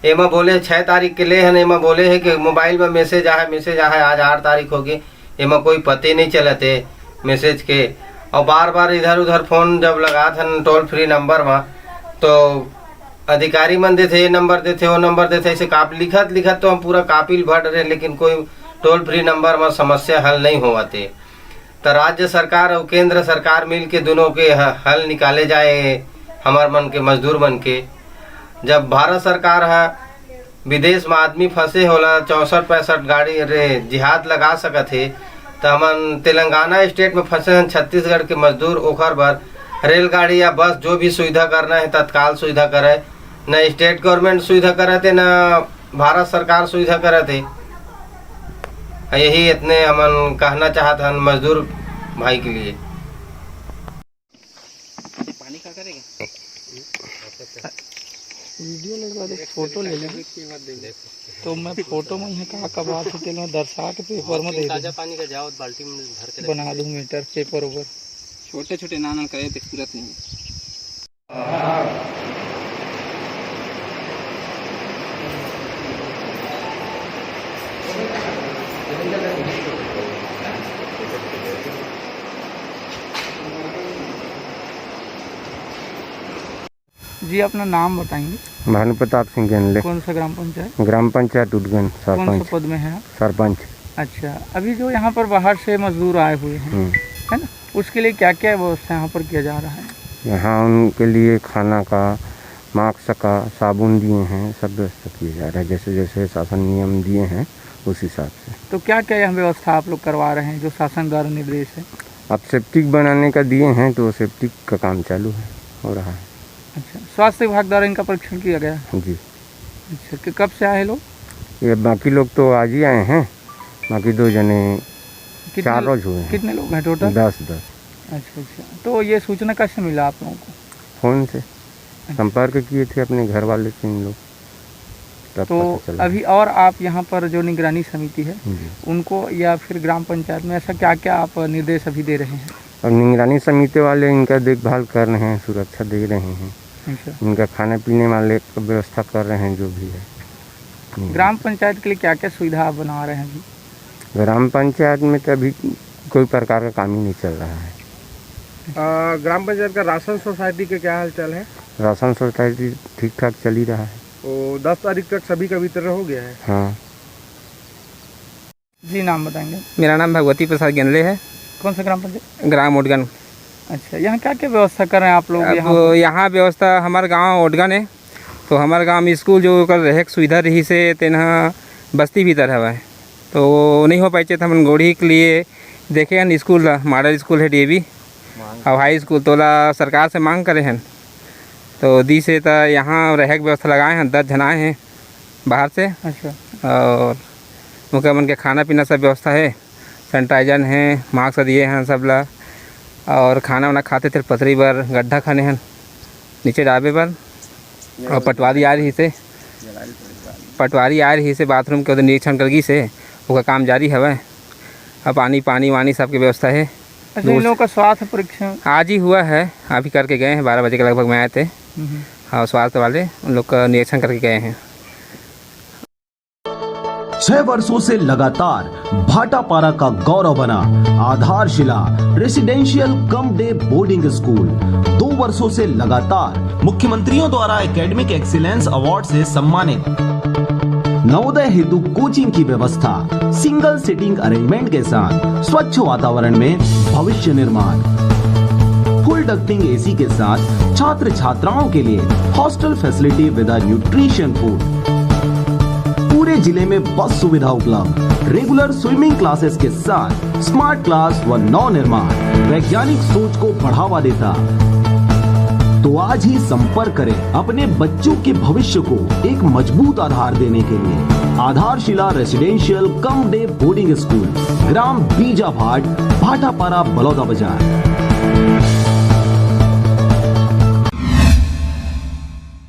एमा बोले 6 तारीख के ले हन, एमा बोले है कि मोबाइल में मैसेज आए आज 8 तारीख होगी, एमा कोई पते नहीं चलते मैसेज के। और बार बार इधर उधर फ़ोन जब लगा था टोल फ्री नंबर में, तो अधिकारी मन देते ये नंबर देते वो नंबर देते, ऐसे लिखत तो हम पूरा कापिल भर रहे, लेकिन कोई टोल फ्री नंबर में समस्या हल नहीं होते। तो राज्य सरकार और केंद्र सरकार मिल के दोनों के हल निकाले जाए हमार मन के मजदूर मन के। जब भारत सरकार है विदेश में आदमी फंसे होला 64-65 गाड़ी रे जिहाद लगा सकत है, तो हमन तेलंगाना स्टेट में फंसे हैं छत्तीसगढ़ के मजदूर, ओखर बर रेलगाड़ी या बस जो भी सुविधा करना है तत्काल सुविधा करे। न स्टेट गवर्नमेंट सुविधा करते न भारत सरकार सुविधा करते। यही इतने हमन कहना चाहते हैं मजदूर भाई के लिए। पानी का करेगा वीडियो लगवा दे, फोटो ले लेंगे तो मैं फोटो में यहाँ का बात है मैं दर्शा के पेपर में दे ताजा पानी का जाओ बाल्टी में भर के बना दूँ मीटर पेपर ऊपर छोटे छोटे नाना करे तो सूरत नहीं जी। अपना नाम बताएंगे? भानु प्रताप सिंह गनले। कौन सा ग्राम पंचायत? ग्राम पंचायत उदगन, सरपंच। कौन सा पद में है? सरपंच। अच्छा, अभी जो यहाँ पर बाहर से मजदूर आए हुए हैं है ना, उसके लिए क्या क्या व्यवस्था यहाँ पर किया जा रहा है? यहाँ उनके लिए खाना का, मास्क का, साबुन दिए हैं, सब व्यवस्था किया जा रहा है जैसे जैसे शासन नियम दिए हैं उस हिसाब से। तो क्या क्या यहाँ व्यवस्था आप लोग करवा रहे हैं जो शासन द्वारा निर्देश है? अब सेप्टिक बनाने का दिए हैं तो सेप्टिक का काम चालू है, हो रहा है। अच्छा, स्वास्थ्य विभाग द्वारा इनका परीक्षण किया गया? जी। अच्छा, कि कब से आए लोग? ये बाकी लोग तो आज ही आए हैं, बाकी 2 जने 4 रोज हुए हैं। कितने लोग हैं टोटल? 10। अच्छा, तो ये सूचना कैसे मिला आप लोगों को? फ़ोन से संपर्क किए थे अपने घर वाले से इन लोग, तब तो पता चला। अभी और आप यहाँ पर जो निगरानी समिति है उनको या फिर ग्राम पंचायत में ऐसा क्या क्या आप निर्देश अभी दे रहे हैं? और निगरानी समिति वाले इनका देखभाल कर रहे हैं, सुरक्षा दे रहे हैं। अच्छा। इनका खाने पीने वाले का व्यवस्था कर रहे हैं जो भी है। ग्राम पंचायत के लिए क्या क्या सुविधा आप बना रहे हैं अभी? ग्राम पंचायत में तो अभी कोई प्रकार का काम ही नहीं चल रहा है। ग्राम पंचायत का राशन सोसाइटी के क्या हाल चाल है? राशन सोसाइटी ठीक ठाक चल ही रहा है। तो 10 तारीख तक सभी का वितरण हो गया है। हाँ। जी नाम बताएंगे? मेरा नाम भगवती प्रसाद गेंदले है। कौन सा ग्राम पंचायत? ग्राम ओडगन। अच्छा, यहाँ क्या क्या व्यवस्था कर रहे हैं आप लोग? अब यहाँ व्यवस्था हमारा गांव ओडगन है, तो हमारे गांव में स्कूल जो कर रहे सुविधा रही से तेना बस्ती भीतर है, तो नहीं हो पाए थे। हम गोड़ी के लिए देखे हैं स्कूल, मॉडल स्कूल है DAV और हाई स्कूल, तोला सरकार से मांग करे हैं तो दी से तो यहाँ रह व्यवस्था लगाए हैं। 10 जन आए हैं बाहर से। अच्छा। और उनका मन के खाना पीना सब व्यवस्था है, सैनिटाइजर हैं, मास्क दिए हैं सब ला, और खाना वाना खाते थे पथरी पर गड्ढा खाने हैं नीचे ढाबे पर। और पटवारी आ रही से बाथरूम के उधर निरीक्षण करगी से उसका काम जारी है। अब पानी वानी सबकी व्यवस्था है। अच्छा, इन लोगों का स्वास्थ्य परीक्षण आज ही हुआ है, अभी करके गए हैं। 12 बजे के लगभग में आए थे और स्वास्थ्य वाले उन लोग का निरीक्षण करके गए हैं। 6 वर्षों से लगातार भाटापारा का गौरव बना आधारशिला residential cum day boarding school 2 वर्षों से लगातार मुख्यमंत्रियों द्वारा एकेडमिक एक्सीलेंस अवार्ड से सम्मानित। नवोदय हेतु कोचिंग की व्यवस्था, सिंगल सीटिंग अरेंजमेंट के साथ स्वच्छ वातावरण में भविष्य निर्माण, फुल डक्टिंग AC के साथ छात्र छात्राओं के लिए hostel facility with nutrition food, पूरे जिले में बस सुविधा उपलब्ध, रेगुलर स्विमिंग क्लासेस के साथ स्मार्ट क्लास व नव निर्माण वैज्ञानिक सोच को बढ़ावा देता। तो आज ही संपर्क करें अपने बच्चों के भविष्य को एक मजबूत आधार देने के लिए। आधारशिला residential cum day boarding school, ग्राम बीजाभाट, भाटापारा, बलौदा बाजार।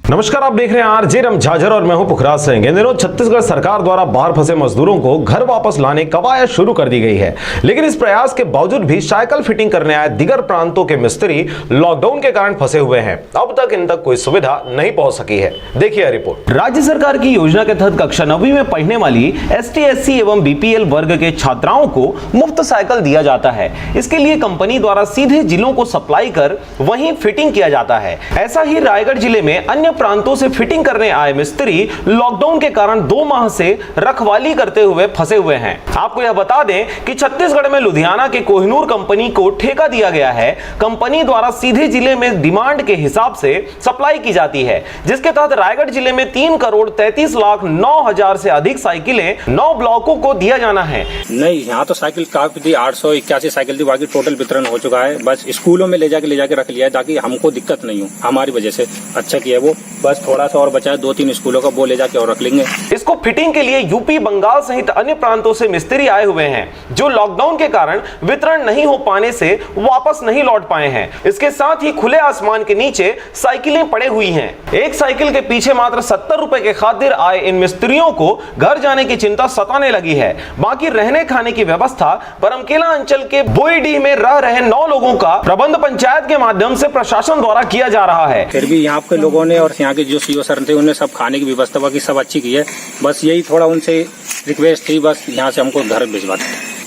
नमस्कार, आप देख रहे हैं RJ रम झाझर और मैं हूं पुखराज सिंह। इन दिनों छत्तीसगढ़ सरकार द्वारा बाहर फंसे मजदूरों को घर वापस लाने कवायद शुरू कर दी गई है, लेकिन इस प्रयास के बावजूद भी साइकिल फिटिंग करने आए दिगर प्रांतों के मिस्त्री लॉकडाउन के कारण फंसे हुए हैं। अब तक इन तक कोई सुविधा नहीं पहुंच सकी है। देखिए रिपोर्ट। राज्य सरकार की योजना के तहत कक्षा 9वीं में पढ़ने वाली ST SC एवं BPL वर्ग के छात्राओं को मुफ्त साइकिल दिया जाता है। इसके लिए कंपनी द्वारा सीधे जिलों को सप्लाई कर वहीं फिटिंग किया जाता है। ऐसा ही रायगढ़ जिले में अन्य प्रांतों से फिटिंग करने आए मिस्त्री लॉकडाउन के कारण 2 माह से रखवाली करते हुए फंसे हुए हैं। आपको यह बता दें कि छत्तीसगढ़ में लुधियाना के कोहिनूर कंपनी को ठेका दिया गया है। कंपनी द्वारा सीधे जिले में डिमांड के हिसाब से सप्लाई की जाती है, जिसके तहत रायगढ़ जिले में 3,33,09,000 से अधिक साइकिलें 9 ब्लॉकों को दिया जाना है। नहीं, यहाँ तो साइकिल काफी थी, 881 साइकिल थी, बाकी टोटल वितरण हो चुका है। बस स्कूलों में ले जाके रख लिया है ताकि हमको दिक्कत नहीं हो। हमारी वजह से अच्छा किया वो, बस थोड़ा सा और बचा है, 2-3 स्कूलों का वो ले जाके और रख लेंगे। इसको फिटिंग के लिए यूपी, बंगाल सहित अन्य प्रांतों से मिस्त्री आए हुए हैं, जो लॉकडाउन के कारण वितरण नहीं हो पाने से वापस नहीं लौट पाए हैं। इसके साथ ही खुले आसमान के नीचे साइकिलें पड़े हुई हैं। एक साइकिल के पीछे मात्र 70 रुपए के खातिर आए इन मिस्त्रियों को घर जाने की चिंता सताने लगी है। बाकी रहने खाने की व्यवस्था बरमकेला अंचल के बोईडीह में रह रहे 9 लोगों का प्रबंध पंचायत के माध्यम से प्रशासन द्वारा किया जा रहा है। फिर भी यहाँ के लोगों ने और यहाँ के जो CO सर थे उन्होंने सब खाने की व्यवस्था बाकी सब अच्छी की है। बस यही थोड़ा उनसे रिक्वेस्ट थी, बस यहाँ से हमको घर भिजवा दें।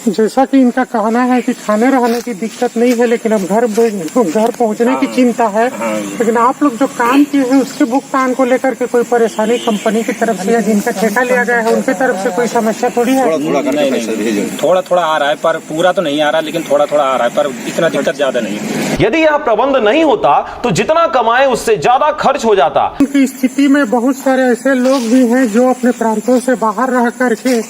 जैसा कि इनका कहना है कि खाने रहने की दिक्कत नहीं है, लेकिन अब घर पहुंचने की चिंता है। लेकिन आप लोग जो काम किए हैं उसके भुगतान को लेकर के कोई परेशानी कंपनी की तरफ से या जिनका ठेका लिया गया है उनकी तरफ से कोई समस्या थोड़ी है? थोड़ा थोड़ा आ रहा है, पर पूरा तो नहीं आ रहा, लेकिन थोड़ा थोड़ा आ रहा है, पर इतना दिक्कत ज्यादा नहीं है। यदि यह प्रबंध नहीं होता तो जितना कमाए उससे ज्यादा खर्च हो जाता। उनकी स्थिति में बहुत सारे ऐसे लोग भी हैं जो अपने प्रांतों से बाहर रह करके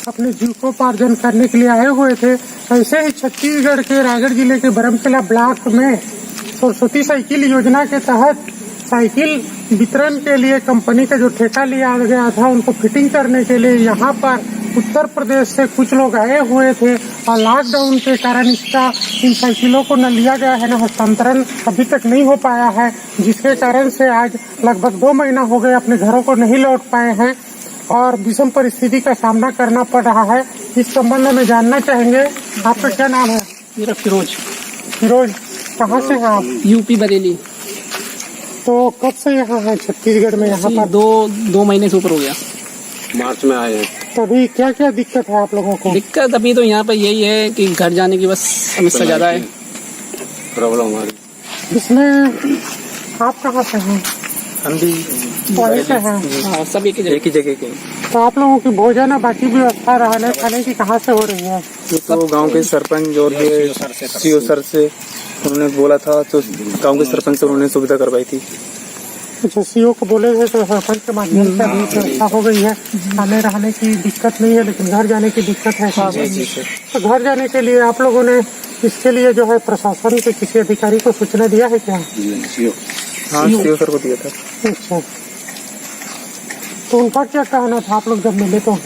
अपने जीविकोपार्जन करने के लिए आए हुए थे। ऐसे ही छत्तीसगढ़ के रायगढ़ जिले के बरमकेला ब्लॉक में सरस्वती साइकिल योजना के तहत साइकिल वितरण के लिए कंपनी का जो ठेका लिया गया था उनको फिटिंग करने के लिए यहाँ पर उत्तर प्रदेश से कुछ लोग आए हुए थे और लॉकडाउन के कारण इन साइकिलों को न लिया गया है, न हस्तांतरण अभी तक नहीं हो पाया है, जिसके कारण से आज लगभग 2 महीना हो गए अपने घरों को नहीं लौट पाए हैं और विषम परिस्थिति का सामना करना पड़ रहा है। इस संबंध में जानना चाहेंगे, आपका क्या नाम है? मेरा फिरोज। कहाँ से हैं आप? यूपी बरेली। तो कब से यहाँ है छत्तीसगढ़ में? यहाँ पर 2 महीने से ऊपर हो गया। मार्च में आए हैं। तो अभी क्या क्या दिक्कत है आप लोगों को? दिक्कत अभी तो यहाँ पर यही है कि घर जाने की बस समस्या ज्यादा है, प्रॉब्लम हमारी। इसमें आप कहाँ से हैं? हम भी वहीं से हैं। हाँ, सब एक ही जगह के। तो आप लोगों की भोजन और बाकी व्यवस्था रहने खाने की कहाँ से हो रही है? ये तो गांव के सरपंच और सीओ सर से उन्होंने बोला था, तो गांव के सरपंच से उन्होंने सुविधा करवाई थी। अच्छा, सीओ को बोले थे तो सरपंच के माध्यम से अभी व्यवस्था हो गई है, खाने रहने की दिक्कत नहीं है, लेकिन घर जाने की दिक्कत है। तो घर जाने के लिए आप लोगों ने इसके लिए जो है प्रशासन के किसी अधिकारी को सूचना दिया है क्या? हाँ, सीओ सर को दिया था। अच्छा, तो उनका क्या कहना था आप लोग जब मिले तो?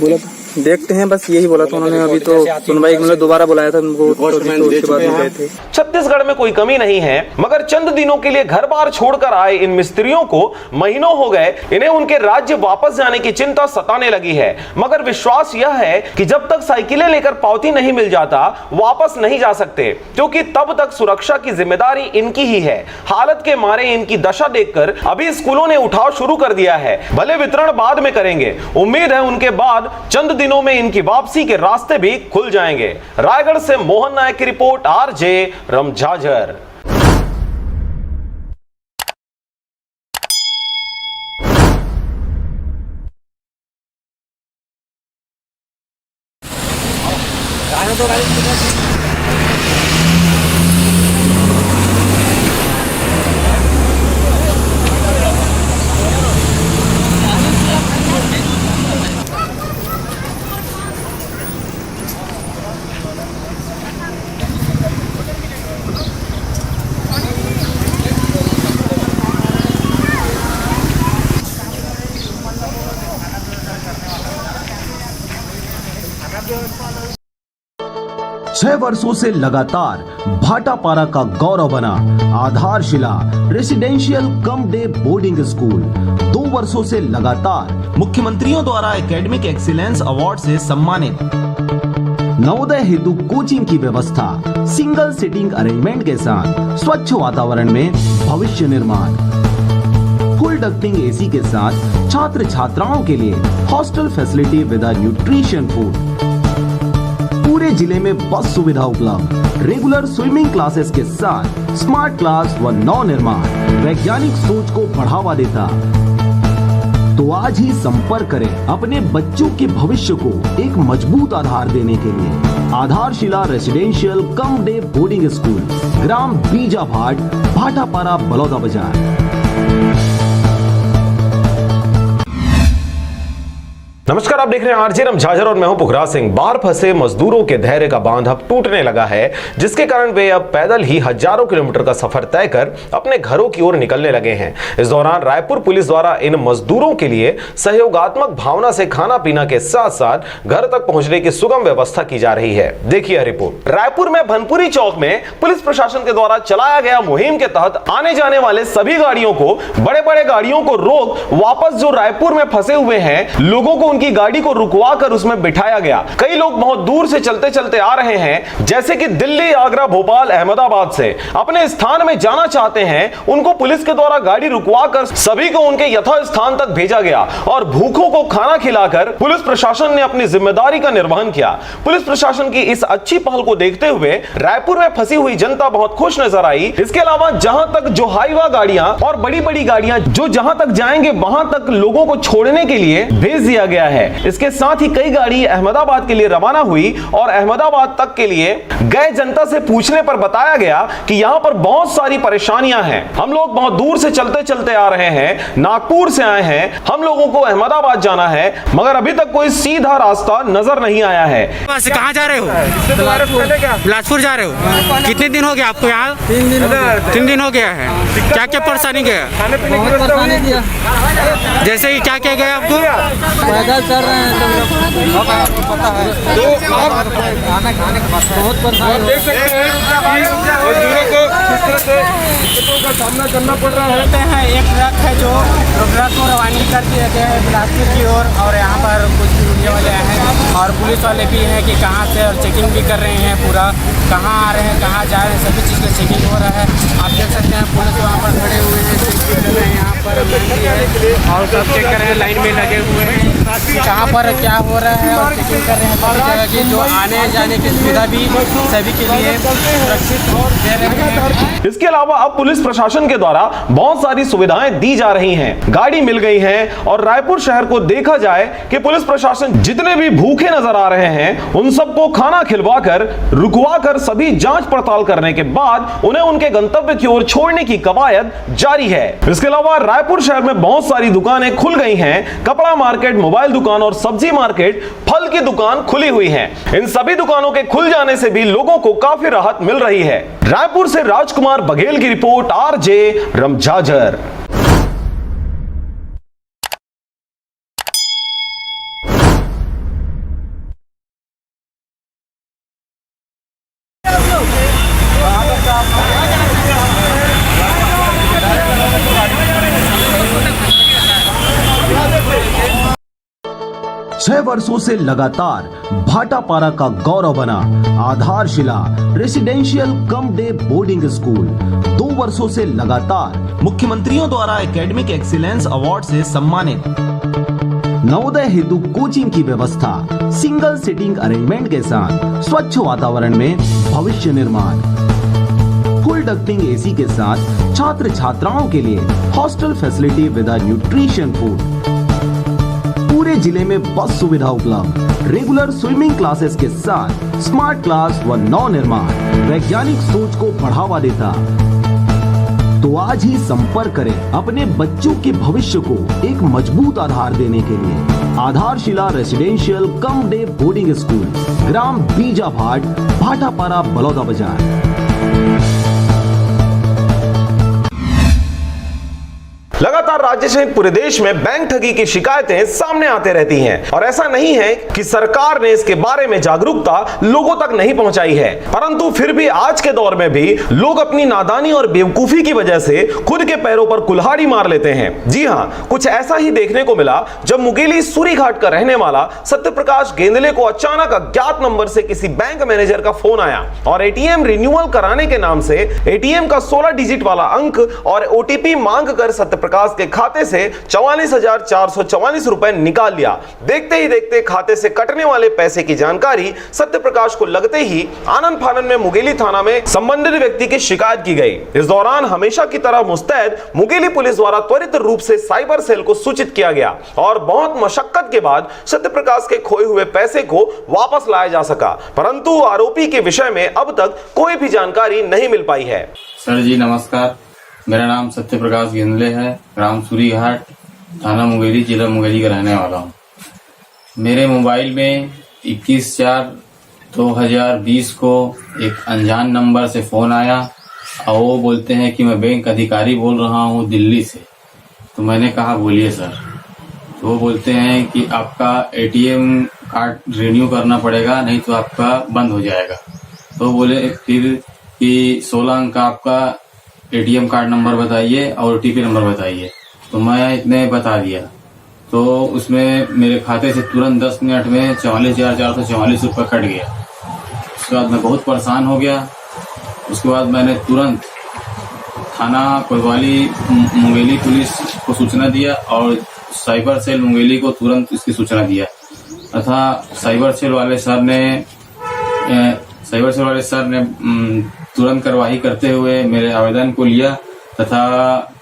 बोला देखते हैं, बस यही बोला था उन्होंने। अभी तो सुनवाई मतलब दोबारा बुलाया था उनको, तो उसके बाद गए थे। छत्तीसगढ़ में कोई कमी नहीं है, मगर चंद दिनों के लिए घर बार छोड़कर आए इन मिस्त्रियों को महीनों हो गए, इन्हें उनके राज्य वापस जाने की चिंता सताने लगी है। मगर विश्वास यह है कि जब तक साइकिलें लेकर पावती नहीं मिल जाता, वापस नहीं जा सकते, क्योंकि तब तक सुरक्षा की जिम्मेदारी इनकी ही है। हालत के मारे इनकी दशा देखकर अभी स्कूलों ने उठाव शुरू कर दिया है। भले वितरण बाद में करेंगे, उम्मीद है उनके बाद चंद दिनों में इनकी वापसी के रास्ते भी खुल जाएंगे। रायगढ़ से मोहन नायक की रिपोर्ट, आरजे रमझाझर। छह वर्षों से लगातार भाटापारा का गौरव बना आधारशिला residential cum day boarding school 2 वर्षों से लगातार मुख्यमंत्रियों द्वारा एकेडमिक एक्सीलेंस अवार्ड से सम्मानित। नवोदय हेतु कोचिंग की व्यवस्था, सिंगल सिटिंग अरेंजमेंट के साथ स्वच्छ वातावरण में भविष्य निर्माण, फुल डक्टिंग एसी के साथ छात्र छात्राओं के लिए hostel facility with nutrition food, पूरे जिले में बस सुविधा उपलब्ध, रेगुलर स्विमिंग क्लासेस के साथ स्मार्ट क्लास व नव निर्माण वैज्ञानिक सोच को बढ़ावा देता। तो आज ही संपर्क करें अपने बच्चों के भविष्य को एक मजबूत आधार देने के लिए। आधारशिला residential cum day boarding school, ग्राम बीजाभाट, भाटापारा, बलौदा बाजार। नमस्कार, आप देख रहे हैं आरजे रमझाझर और मैं हूं पुखराज सिंह। बाहर फंसे मजदूरों के धैर्य का बांध अब टूटने लगा है, जिसके कारण वे अब पैदल ही हजारों किलोमीटर का सफर तय कर अपने घरों की ओर निकलने लगे हैं। इस दौरान रायपुर पुलिस द्वारा इन मजदूरों के लिए सहयोगात्मक भावना से खाना पीना के साथ साथ घर तक पहुंचने की सुगम व्यवस्था की जा रही है। देखिए रिपोर्ट। रायपुर में भनपुरी चौक में पुलिस प्रशासन के द्वारा चलाया गया मुहिम के तहत आने जाने वाले सभी गाड़ियों को, बड़े बड़े गाड़ियों को रोक वापस जो रायपुर में फंसे हुए हैं लोगों को की गाड़ी को रुकवा कर उसमें बिठाया गया। कई लोग बहुत दूर से चलते चलते आ रहे हैं, जैसे कि दिल्ली, आगरा, भोपाल, अहमदाबाद से अपने स्थान में जाना चाहते हैं। उनको पुलिस के द्वारा गाड़ी रुकवा कर सभी को उनके यथा स्थान तक भेजा गया और भूखों को खाना खिलाकर पुलिस प्रशासन ने अपनी जिम्मेदारी का निर्वहन किया। पुलिस प्रशासन की इस अच्छी पहल को देखते हुए रायपुर में फंसी हुई जनता बहुत खुश नजर आई। इसके अलावा जहां तक जो हाईवा गाड़ियां और बड़ी बड़ी गाड़ियां जो जहां तक जाएंगे वहां तक लोगों को छोड़ने के लिए भेज दिया गया है। इसके साथ ही कई गाड़ी अहमदाबाद के लिए रवाना हुई और अहमदाबाद तक के लिए गए। जनता से पूछने पर बताया गया कि यहां पर बहुत सारी परेशानियां हैं, हम लोग बहुत दूर से चलते चलते आ रहे हैं, नागपुर से आए हैं, हम लोगों को अहमदाबाद जाना है, मगर अभी तक कोई सीधा रास्ता नजर नहीं आया है। कहां जा रहे हो? बिलासपुर जा रहे हो? कितने दिन हो गए आपको यहाँ? 3 दिन हो गया है। क्या क्या परेशानी गया? जैसे कि क्या क्या गया आपको? पैदल चल रहे हैं तो आपको पता है, तो आप खाना खाने के बाद बहुत परेशान देख सकते हैं मजदूरों को किस तरह से दिक्कतों का सामना करना पड़ रहा है। एक ट्रक है जो ट्रक को रवानी करके रहते हैं बिलासपुर की ओर, और यहाँ पर कुछ मीडिया वाले हैं और पुलिस वाले भी हैं कि कहाँ से, और चेकिंग भी कर रहे हैं पूरा, कहाँ आ रहे हैं, कहाँ जा रहे हैं, सभी चीज़ का चेकिंग हो रहा है। आप देख सकते हैं पुलिस वहाँ पर खड़े हुए हैं, चेक कर रहे हैं, यहाँ पर और सब चेक कर रहे हैं, लाइन में लगे हुए हैं। कि कहाँ पर क्या हो रहा है और चेकिंग कर रहे हैं सभी जगह की, जो आने जाने की सुविधा भी सभी के लिए सुरक्षित दे रहे हैं। इसके अलावा अब पुलिस प्रशासन के द्वारा बहुत सारी सुविधाएं दी जा रही हैं, गाड़ी मिल गई है और रायपुर शहर को देखा जाए कि पुलिस प्रशासन जितने भी भूखे नजर आ रहे हैं उन सबको खाना खिलवाकर रुकवाकर सभी जांच पड़ताल करने के बाद उन्हें उनके गंतव्य की ओर छोड़ने की कवायद जारी है। इसके अलावा रायपुर शहर में बहुत सारी दुकानें खुल गई हैं, कपड़ा मार्केट, मोबाइल दुकान और सब्जी मार्केट, फल की दुकान खुली हुई है। इन सभी दुकानों के खुल जाने से भी लोगों को काफी राहत मिल रही है। रायपुर से राजकुमार बघेल की रिपोर्ट, आरजे रमझाझर। छह वर्षों से लगातार भाटापारा का गौरव बना आधारशिला residential cum day boarding school 2 वर्षों से लगातार मुख्यमंत्रियों द्वारा एकेडमिक एक्सीलेंस अवार्ड से सम्मानित। नवोदय हेतु कोचिंग की व्यवस्था, सिंगल सिटिंग अरेंजमेंट के साथ स्वच्छ वातावरण में भविष्य निर्माण, फुल डक्टिंग एसी के साथ छात्र छात्राओं के लिए hostel facility with nutrition food, पूरे जिले में बस सुविधा उपलब्ध, रेगुलर स्विमिंग क्लासेस के साथ स्मार्ट क्लास व नव निर्माण वैज्ञानिक सोच को बढ़ावा देता। तो आज ही संपर्क करें अपने बच्चों के भविष्य को एक मजबूत आधार देने के लिए। आधारशिला residential cum day boarding school, ग्राम बीजाभाट, भाटापारा, बलौदा बाजार। लगातार राज्य सहित पूरे देश में बैंक ठगी की शिकायतें सामने आते रहती हैं और ऐसा नहीं है कि सरकार ने इसके बारे में जागरूकता लोगों तक नहीं पहुंचाई है, परंतु फिर भी आज के दौर में भी लोग अपनी नादानी और बेवकूफी की वजह से खुद के पैरों पर कुल्हाड़ी मार लेते हैं। जी हां, कुछ ऐसा ही देखने को मिला जब मुंगेली सूरीघाट का रहने वाला सत्यप्रकाश गेंदले को अचानक अज्ञात नंबर से किसी बैंक मैनेजर का फोन आया और एटीएम रिन्यूअल कराने के नाम से एटीएम का 16 डिजिट वाला अंक और ओटीपी मांग कर सत्यप्रकाश के खाते से 44,444 रुपए निकाल लिया। देखते ही देखते खाते से कटने वाले पैसे की जानकारी सत्यप्रकाश को लगते ही आनंद फानन में मुंगेली थाना में संबंधित व्यक्ति की शिकायत की गई। इस दौरान हमेशा की तरह मुस्तैद मुंगेली पुलिस द्वारा त्वरित रूप से साइबर सेल को सूचित किया गया और बहुत मशक्कत के बाद सत्यप्रकाश के खोए हुए पैसे को वापस लाया जा सका, परंतु आरोपी के विषय में अब तक कोई भी जानकारी नहीं मिल पाई है। सर जी नमस्कार, मेरा नाम सत्यप्रकाश गेंदले है, ग्राम सूरीघाट, थाना मुंगेली, जिला मुंगेली का रहने वाला हूँ। मेरे मोबाइल में 21/4/2020 को एक अनजान नंबर से फोन आया और वो बोलते हैं कि मैं बैंक अधिकारी बोल रहा हूँ दिल्ली से। तो मैंने कहा बोलिए सर। तो वो बोलते हैं कि आपका एटीएम कार्ड रिन्यू करना पड़ेगा, नहीं तो आपका बंद हो जाएगा। तो बोले फिर कि 16 अंक का आपका एटीएम कार्ड नंबर बताइए और ओटीपी नंबर बताइए। तो मैं इतने बता दिया। तो उसमें मेरे खाते से तुरंत 10 मिनट में 44,444 रुपये कट गया। उसके बाद मैं बहुत परेशान हो गया। उसके बाद मैंने तुरंत थाना कोतवाली मुंगेली पुलिस को सूचना दिया और साइबर सेल मुंगेली को तुरंत इसकी सूचना दिया तथा साइबर सेल वाले सर ने तुरंत कार्यवाही करते हुए मेरे आवेदन को लिया तथा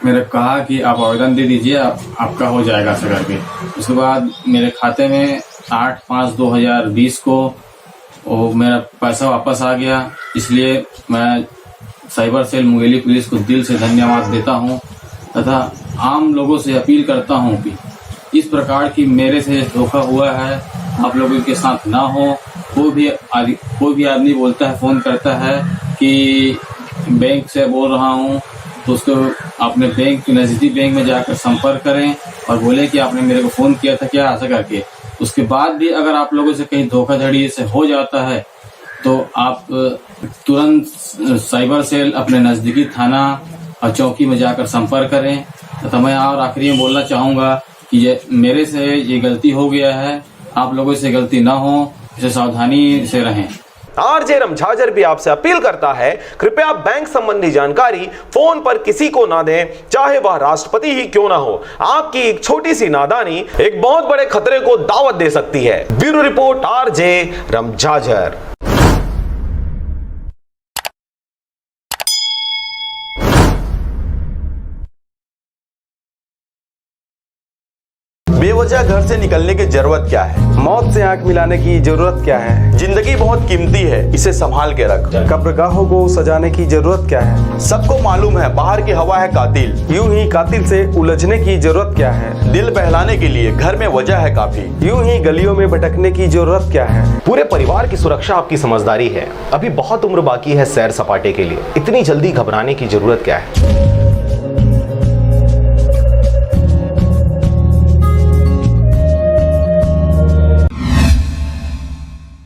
मेरे कहा कि आप आवेदन दे दीजिए, आपका हो जाएगा ऐसा करके। उसके बाद मेरे खाते में 8/5/2020 को वो मेरा पैसा वापस आ गया। इसलिए मैं साइबर सेल मुंगेली पुलिस को दिल से धन्यवाद देता हूं तथा आम लोगों से अपील करता हूं कि इस प्रकार की मेरे से धोखा हुआ है आप लोगों के साथ ना हो। कोई भी आदमी बोलता है, फोन करता है कि बैंक से बोल रहा हूं, तो उसको अपने बैंक के नजदीकी बैंक में जाकर संपर्क करें और बोले कि आपने मेरे को फोन किया था क्या, ऐसा करके। उसके बाद भी अगर आप लोगों से कहीं धोखाधड़ी से हो जाता है तो आप तुरंत साइबर सेल अपने नजदीकी थाना और चौकी में जाकर संपर्क करें। तो मैं और आखिरी में बोलना चाहूंगा कि ये मेरे से ये गलती हो गया है, आप लोगों से गलती ना हो, इसे सावधानी से रहें। आरजे रमझाजर भी आपसे अपील करता है, कृपया बैंक संबंधी जानकारी फोन पर किसी को ना दें, चाहे वह राष्ट्रपति ही क्यों ना हो। आपकी एक छोटी सी नादानी एक बहुत बड़े खतरे को दावत दे सकती है। Bureau report, RJ Ramjhajar. बेवजह घर से निकलने की जरूरत क्या है? मौत से आंख मिलाने की जरूरत क्या है? जिंदगी बहुत कीमती है, इसे संभाल के रख। कब्रगाहों को सजाने की जरूरत क्या है? सबको मालूम है बाहर की हवा है कातिल। यूं ही कातिल से उलझने की जरूरत क्या है? दिल बहलाने के लिए घर में वजह है काफी। यूं ही गलियों में भटकने की जरूरत क्या है? पूरे परिवार की सुरक्षा आपकी समझदारी है। अभी बहुत उम्र बाकी है सैर सपाटे के लिए, इतनी जल्दी घबराने की जरूरत क्या है?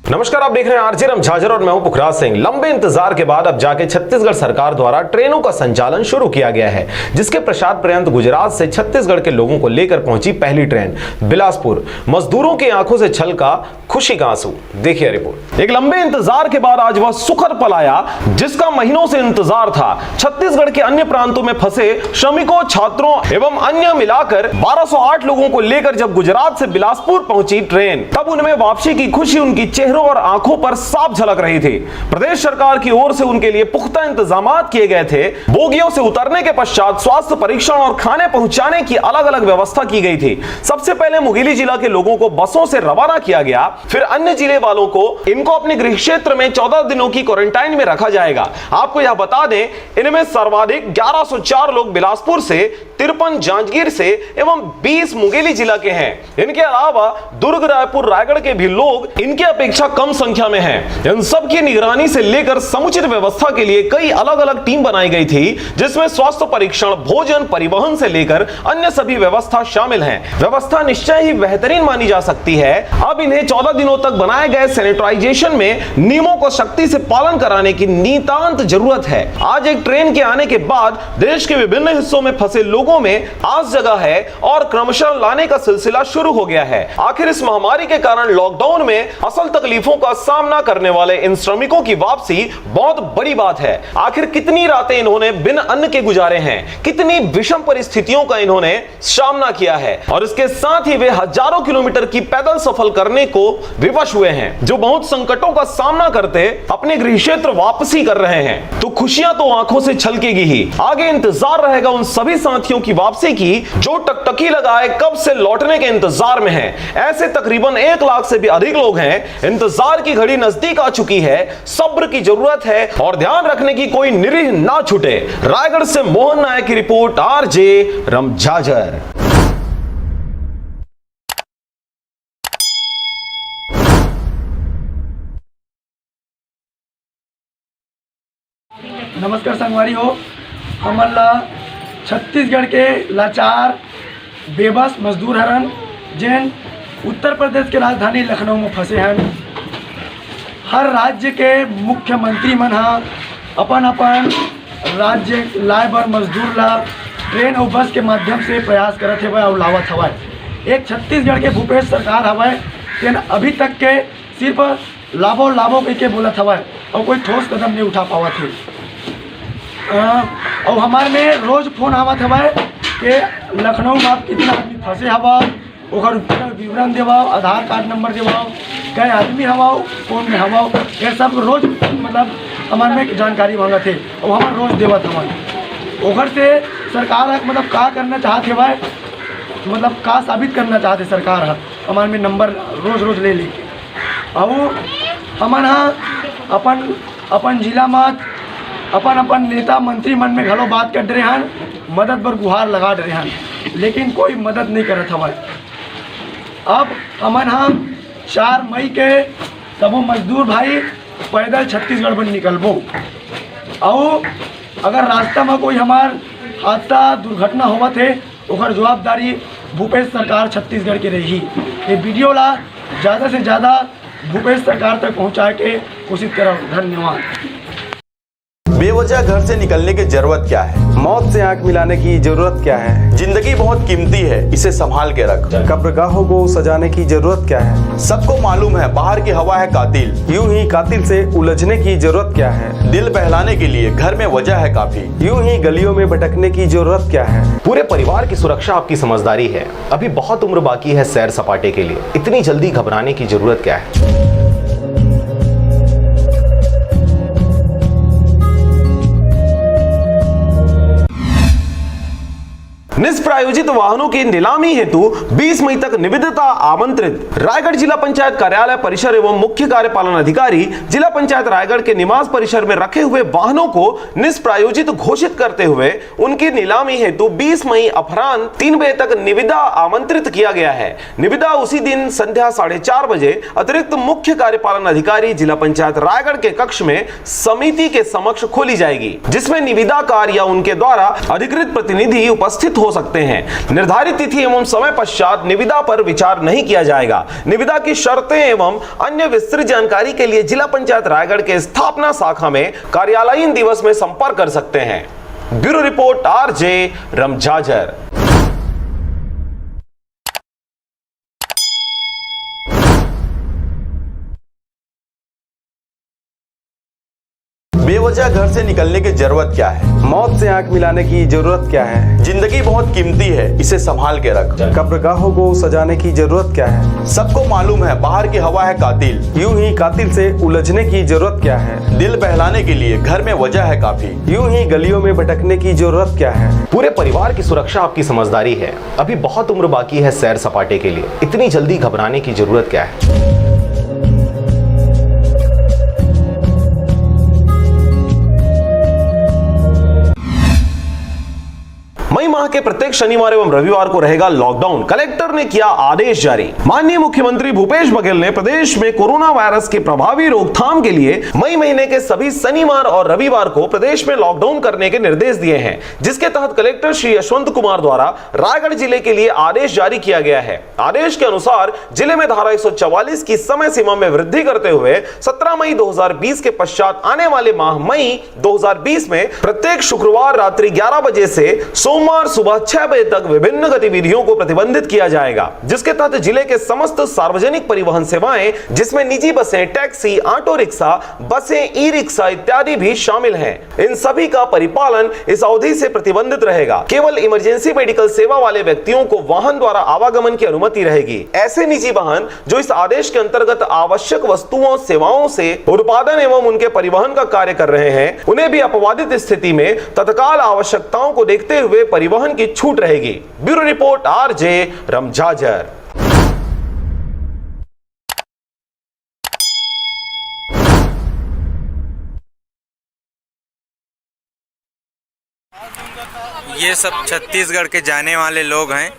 नमस्कार, आप देख रहे हैं आरजे रमझाजर और मैं हूं पुखराज सिंह। लंबे इंतजार के बाद अब जाके छत्तीसगढ़ सरकार द्वारा ट्रेनों का संचालन शुरू किया गया है, जिसके प्रसाद पर्यंत गुजरात से छत्तीसगढ़ के लोगों को लेकर पहुंची पहली ट्रेन बिलासपुर। मजदूरों की आंखों से छलका खुशी का आंसू। देखिए रिपोर्ट। एक लंबे इंतजार के बाद आज वह सुखद पल आया जिसका महीनों से इंतजार था। छत्तीसगढ़ के अन्य प्रांतों में फंसे श्रमिकों, छात्रों एवं अन्य मिलाकर 1208 लोगों को लेकर जब गुजरात से बिलासपुर पहुंची ट्रेन, तब उनमें वापसी की खुशी उनकी चेहरों और आंखों पर साफ झलक रही थी। प्रदेश सरकार की ओर से उनके लिए पुख्ता इंतजाम किए गए थे। बोगियों से उतरने के पश्चात स्वास्थ्य परीक्षण और खाने पहुंचाने की अलग अलग व्यवस्था की गई थी। सबसे पहले मुंगेली जिला के लोगों को बसों से रवाना किया गया, फिर अन्य जिले वालों को इनको अपने गृह क्षेत्र में 14 दिनों की क्वारंटाइन में रखा जाएगा। आपको यह बता दें, इनमें सर्वाधिक 1104 लोग बिलासपुर से, 53 जांजगीर से एवं 20 मुंगेली जिला के हैं। इनके अलावा दुर्ग, रायपुर, रायगढ़ के भी लोग इनके अपेक्षा कम संख्या में हैं। इन सब की निगरानी से लेकर समुचित व्यवस्था के लिए कई अलग अलग टीम बनाई गई थी, जिसमें स्वास्थ्य परीक्षण, भोजन, परिवहन से लेकर अन्य सभी व्यवस्था शामिल हैं। व्यवस्था निश्चय ही बेहतरीन मानी जा सकती है। अब इन्हें 14 दिनों तक बनाए गए सैनिटाइजेशन में नियमों को सख्ती से पालन कराने की नितांत जरूरत है। आज एक ट्रेन के आने के बाद देश के विभिन्न हिस्सों में फंसे लोगों में आस जगा है और क्रमशः लाने का सिलसिला शुरू हो गया है। आखिर इस महामारी के कारण लॉकडाउन में असल तकलीफों का सामना करने वाले इन श्रमिकों की वापसी बहुत बड़ी बात है। आखिर कितनी रातें इन्होंने बिन अन्न के गुजारे हैं, कितनी विषम परिस्थितियों का इन्होंने सामना किया है, और इसके साथ ही वे हजारों किलोमीटर की पैदल सफर करने को विवश हुए हैं, जो बहुत संकटों का सामना करते अपने गृह क्षेत्र वापसी कर रहे हैं। तो खुशियां तो आंखों से छलकेगी ही। आगे इंतजार रहेगा उन सभी साथियों की वापसी की जो टकटकी लगाए कब से लौटने के इंतजार में हैं। ऐसे तकरीबन 1 लाख से भी अधिक लोग हैं। इंतजार की घड़ी नजदीक आ चुकी है। सब्र की जरूरत है और ध्यान रखने की कोई निरीह ना छूटे। रायगढ़ से मोहन नायक की रिपोर्ट, आरजे रमझाजर। नमस्कार संगवारी हो। हमन ला छत्तीसगढ़ के लाचार बेबस मजदूर हरन, जिन उत्तर प्रदेश के राजधानी लखनऊ में फंसे हैं। हर राज्य के मुख्यमंत्री मन अपन अपन राज्य लाए बर मजदूर ला ट्रेन और बस के माध्यम से प्रयास करत हवय और लावत हवय। एक छत्तीसगढ़ के भूपेश सरकार हवय, तेन अभी तक के सिर्फ लाभो लाभो कह के बोलत हवय और कोई ठोस कदम नहीं उठा पावत है। और हमारे में रोज फोन आवत हवय कि लखनऊ में आप कितना आदमी फंसे हवा, ओकर विवरण देवाओ, आधार कार्ड नंबर देवाओ, कई आदमी हवाओ, कौन में हवाओ, ये सब रोज मतलब हमारे में जानकारी मांगत है और हमारे रोज देवत हमारे। ओकर से सरकार मतलब का करना चाहते भाई, मतलब का साबित करना चाहते सरकार है हमारे में नंबर रोज रोज ले लेके। और हमारे यहाँ अपन जिला में अपन नेता मंत्री मन में घलो बात कर रहे हैं, मदद पर गुहार लगा रहे हैं, लेकिन कोई मदद नहीं करत हमारे। अब हमारे यहाँ 4 मई के सबो मजदूर भाई पैदल छत्तीसगढ़ बन निकलबो, और अगर रास्ता में कोई हमार हादसा दुर्घटना होवा थे ओकर जवाबदारी भूपेश सरकार छत्तीसगढ़ के रही। ये वीडियो ला ज़्यादा से ज़्यादा भूपेश सरकार तक पहुँचाए के कोशिश करो। धन्यवाद। बेवजह घर से निकलने की जरूरत क्या है? मौत से आंख मिलाने की जरूरत क्या है? जिंदगी बहुत कीमती है, इसे संभाल के रख। कब्रगाहों को सजाने की जरूरत क्या है? सबको मालूम है बाहर की हवा है कातिल, यूं ही कातिल से उलझने की जरूरत क्या है? दिल बहलाने के लिए घर में वजह है काफी, यूं ही गलियों में भटकने की जरूरत क्या है? पूरे परिवार की सुरक्षा आपकी समझदारी है। अभी बहुत उम्र बाकी है सैर सपाटे के लिए, इतनी जल्दी घबराने की जरूरत क्या है? निष्प्रायोजित वाहनों की नीलामी हेतु 20 मई तक निविदता आमंत्रित। रायगढ़ जिला पंचायत कार्यालय परिसर एवं मुख्य कार्यपालन अधिकारी जिला पंचायत रायगढ़ के निवास परिसर में रखे हुए वाहनों को निष्प्रायोजित घोषित करते हुए उनकी नीलामी हेतु 20 मई अपराह्न 3 बजे तक निविदा आमंत्रित किया गया है। निविदा उसी दिन संध्या 4:30 बजे अतिरिक्त मुख्य कार्यपालन अधिकारी जिला पंचायत रायगढ़ के कक्ष में समिति के समक्ष खोली जाएगी, जिसमें निविदाकार या उनके द्वारा अधिकृत प्रतिनिधि उपस्थित हो सकते हैं। निर्धारित तिथि एवं समय पश्चात निविदा पर विचार नहीं किया जाएगा। निविदा की शर्तें एवं अन्य विस्तृत जानकारी के लिए जिला पंचायत रायगढ़ के स्थापना शाखा में कार्यालयीन दिवस में संपर्क कर सकते हैं। Bureau report RJ रमझाझर। बेवजह घर से निकलने की जरूरत क्या है? मौत से आंख मिलाने की जरूरत क्या है? जिंदगी बहुत कीमती है, इसे संभाल के रख। कब्रगाहों को सजाने की जरूरत क्या है? सबको मालूम है बाहर की हवा है कातिल, यूं ही कातिल से उलझने की जरूरत क्या है? दिल बहलाने के लिए घर में वजह है काफी, यूं ही गलियों में भटकने की जरूरत क्या है? पूरे परिवार की सुरक्षा आपकी समझदारी है। अभी बहुत उम्र बाकी है सैर सपाटे के लिए, इतनी जल्दी घबराने की जरूरत क्या है? मई माह के प्रत्येक शनिवार एवं रविवार को रहेगा लॉकडाउन। कलेक्टर ने किया आदेश जारी। माननीय मुख्यमंत्री भूपेश बघेल ने प्रदेश में कोरोना वायरस के प्रभावी रोकथाम के लिए मई महीने के सभी शनिवार और रविवार को प्रदेश में लॉकडाउन करने के निर्देश दिए हैं, जिसके तहत कलेक्टर श्री यशवंत कुमार द्वारा रायगढ़ जिले के लिए आदेश जारी किया गया है। आदेश के अनुसार जिले में धारा 144 की समय सीमा में वृद्धि करते हुए 17 मई 2020 के पश्चात आने वाले माह मई 2020 में प्रत्येक शुक्रवार रात्रि 11 बजे से सोमवार सुबह 6 बजे तक विभिन्न गतिविधियों को प्रतिबंधित किया जाएगा, जिसके तहत जिले के समस्त सार्वजनिक परिवहन सेवाएं, जिसमें निजी बसें, टैक्सी, ऑटो रिक्शा, बसें, ई रिक्शा इत्यादि भी शामिल हैं। इन सभी का परिपालन इस अवधि से प्रतिबंधित रहेगा। केवल इमरजेंसी मेडिकल सेवा वाले व्यक्तियों को वाहन द्वारा आवागमन की अनुमति रहेगी। ऐसे निजी वाहन जो इस आदेश के अंतर्गत आवश्यक वस्तुओं, सेवाओं से उत्पादन एवं उनके परिवहन का कार्य कर रहे हैं, उन्हें भी अपवादित स्थिति में तत्काल आवश्यकताओं को देखते हुए परिवहन की छूट रहेगी। Bureau report RJ रमझाझर। ये सब छत्तीसगढ़ के जाने वाले लोग हैं,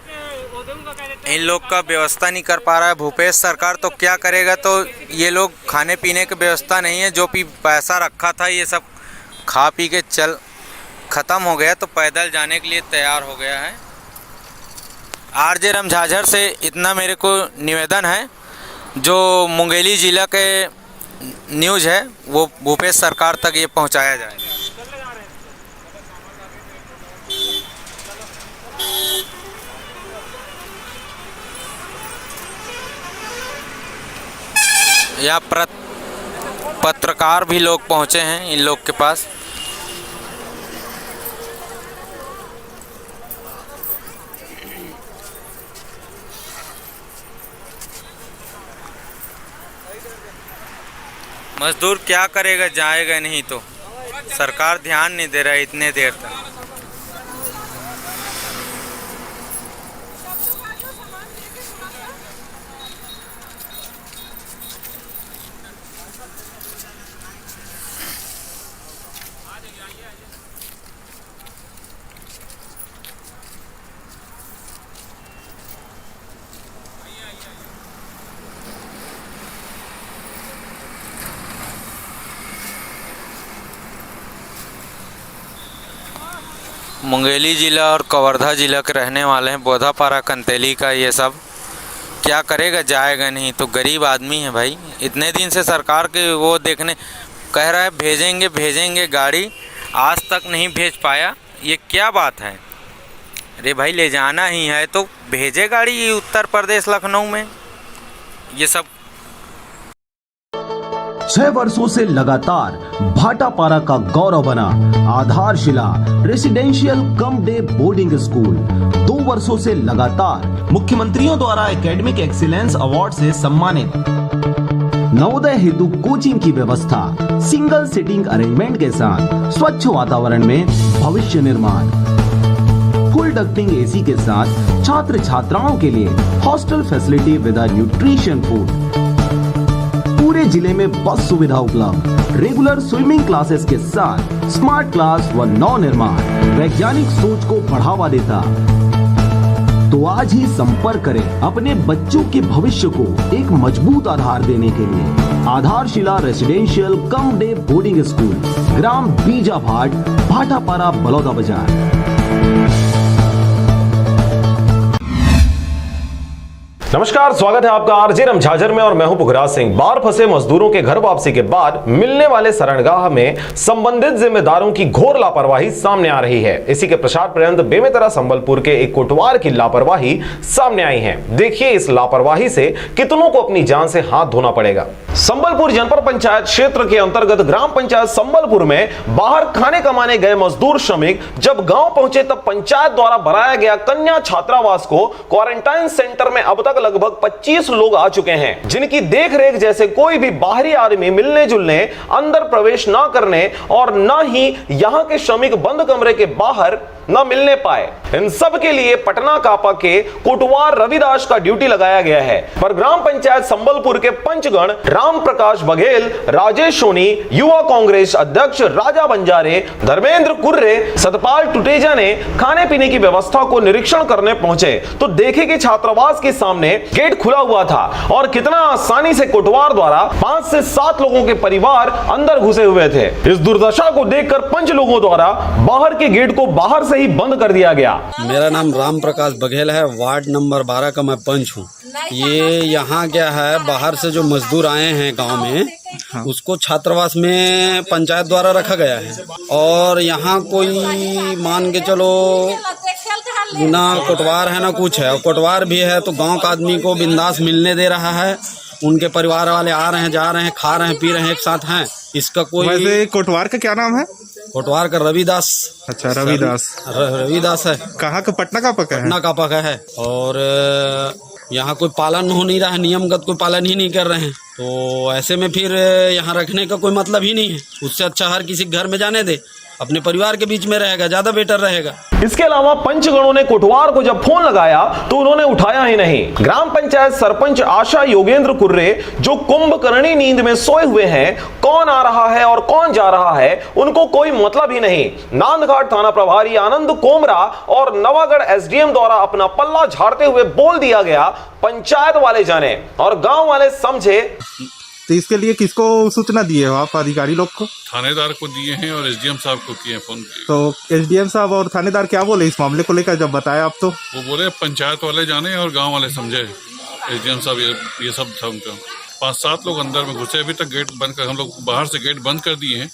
इन लोग का व्यवस्था नहीं कर पा रहा है भूपेश सरकार, तो क्या करेगा। तो ये लोग खाने पीने की व्यवस्था नहीं है, जो भी पैसा रखा था ये सब खा पी के ख़त्म हो गया, तो पैदल जाने के लिए तैयार हो गया है। RJ रमझाझर से इतना मेरे को निवेदन है, जो मुंगेली ज़िला के न्यूज़ है वो भूपेश सरकार तक ये पहुंचाया जाए। यहाँ पत्रकार भी लोग पहुंचे हैं इन लोग के पास। मजदूर क्या करेगा, जाएगा नहीं तो। सरकार ध्यान नहीं दे रहा है इतने देर तक। मुंगेली ज़िला और कवर्धा ज़िला के रहने वाले हैं, बोधापारा कंतेली का ये सब। क्या करेगा, जाएगा नहीं तो। गरीब आदमी है भाई। इतने दिन से सरकार के वो देखने कह रहा है भेजेंगे गाड़ी, आज तक नहीं भेज पाया, ये क्या बात है? अरे भाई ले जाना ही है तो भेजे गाड़ी उत्तर प्रदेश लखनऊ में। ये सब 6 वर्षों से लगातार भाटापारा का गौरव बना आधारशिला residential cum day boarding school 2 वर्षों से लगातार मुख्यमंत्रियों द्वारा एकेडमिक एक्सीलेंस अवार्ड से सम्मानित। नवोदय हेतु कोचिंग की व्यवस्था, सिंगल सीटिंग अरेंजमेंट के साथ स्वच्छ वातावरण में भविष्य निर्माण, फुल डक्टिंग एसी के साथ छात्र छात्राओं के लिए hostel facility with nutrition food, पूरे जिले में बस सुविधा उपलब्ध, रेगुलर स्विमिंग क्लासेस के साथ स्मार्ट क्लास व नव निर्माण वैज्ञानिक सोच को बढ़ावा देता। तो आज ही संपर्क करें अपने बच्चों के भविष्य को एक मजबूत आधार देने के लिए। आधारशिला residential cum day boarding school, ग्राम बीजाभाट, भाटापारा, बलौदा बाजार। नमस्कार, स्वागत है आपका आरजे रमझाझर में और मैं हूं पुखराज सिंह। बाहर फंसे मजदूरों के घर वापसी के बाद मिलने वाले शरणगाह में संबंधित जिम्मेदारों की घोर लापरवाही सामने आ रही है। इसी के प्रचार पर्यंत बेमेतरा संबलपुर के एक कोटवार की लापरवाही सामने आई है। देखिए इस लापरवाही से कितनों को अपनी जान से हाथ धोना पड़ेगा। संबलपुर जनपद पंचायत क्षेत्र के अंतर्गत ग्राम पंचायत संबलपुर में बाहर खाने कमाने गए मजदूर श्रमिक जब गांव पहुंचे तब पंचायत द्वारा बनाया गया कन्या छात्रावास को क्वारंटाइन सेंटर में अब तक लगभग 25 लोग आ चुके हैं, जिनकी देखरेख जैसे कोई भी बाहरी आदमी मिलने जुलने, अंदर प्रवेश ना करने और ना ही यहां के श्रमिक बंद कमरे के बाहर न मिलने पाए। इन सब के लिए पटना कापा के कोटवार रविदास का ड्यूटी लगाया गया है। पर ग्राम पंचायत संबलपुर के पंचगण राम प्रकाश बघेल, राजेश सोनी, युवा कांग्रेस अध्यक्ष राजा बंजारे, धर्मेंद्र कुर्रे, सतपाल टुटेजा ने खाने पीने की व्यवस्था को निरीक्षण करने पहुंचे तो देखे कि छात्रावास के सामने गेट खुला हुआ था और कितना आसानी से कोटवार द्वारा 5 से 7 लोगों के परिवार अंदर घुसे हुए थे। इस दुर्दशा को देखकर पंच लोगों द्वारा बाहर के गेट को बाहर से ही बंद कर दिया गया। मेरा नाम राम प्रकाश बघेल है, वार्ड नंबर 12 का मैं पंच हूँ। ये यहाँ क्या है, बाहर से जो मजदूर आए हैं गांव में, उसको छात्रावास में पंचायत द्वारा रखा गया है और यहाँ कोई मान के चलो ना कोटवार है ना कुछ है। कोटवार भी है तो गांव का आदमी को बिंदास मिलने दे रहा है। उनके परिवार वाले आ रहे हैं, जा रहे हैं, खा रहे हैं, पी रहे हैं, एक साथ हैं। इसका कोई वैसे कोटवार का क्या नाम है? कोटवार का रविदास। अच्छा, रविदास रविदास है। कहाँ का? पटना का पका है। पटना का पका है और यहाँ कोई पालन हो नहीं रहा है, नियमगत कोई पालन ही नहीं कर रहे हैं। तो ऐसे में फिर यहाँ रखने का कोई मतलब ही नहीं है। उससे अच्छा हर किसी घर में जाने दे, अपने परिवार के बीच में रहेगा, ज्यादा बेटर रहेगा। इसके अलावा पंचगणों ने कोटवार को जब फोन लगाया तो उन्होंने उठाया ही नहीं। ग्राम पंचायत सरपंच आशा योगेंद्र कुर्रे जो कुंभकर्णी नींद में सोए हुए हैं, कौन आ रहा है और कौन जा रहा है उनको कोई मतलब ही नहीं। नांदघाट थाना प्रभारी आनंद कोमरा और नवागढ़ एसडीएम द्वारा अपना पल्ला झाड़ते हुए बोल दिया गया, पंचायत वाले जाने और गांव वाले समझे। तो इसके लिए किसको सूचना दिए हो आप? अधिकारी लोग को? थानेदार को दिए हैं और एसडीएम साहब को किए फोन किए। तो एसडीएम साहब और थानेदार क्या बोले इस मामले को लेकर जब बताया आप? तो वो बोले पंचायत वाले जाने और गांव वाले समझे। एसडीएम साहब ये सब समझो। 5-7 लोग अंदर में घुसे, अभी तक गेट बंद कर, हम लोग बाहर से गेट बंद कर दिए हैं।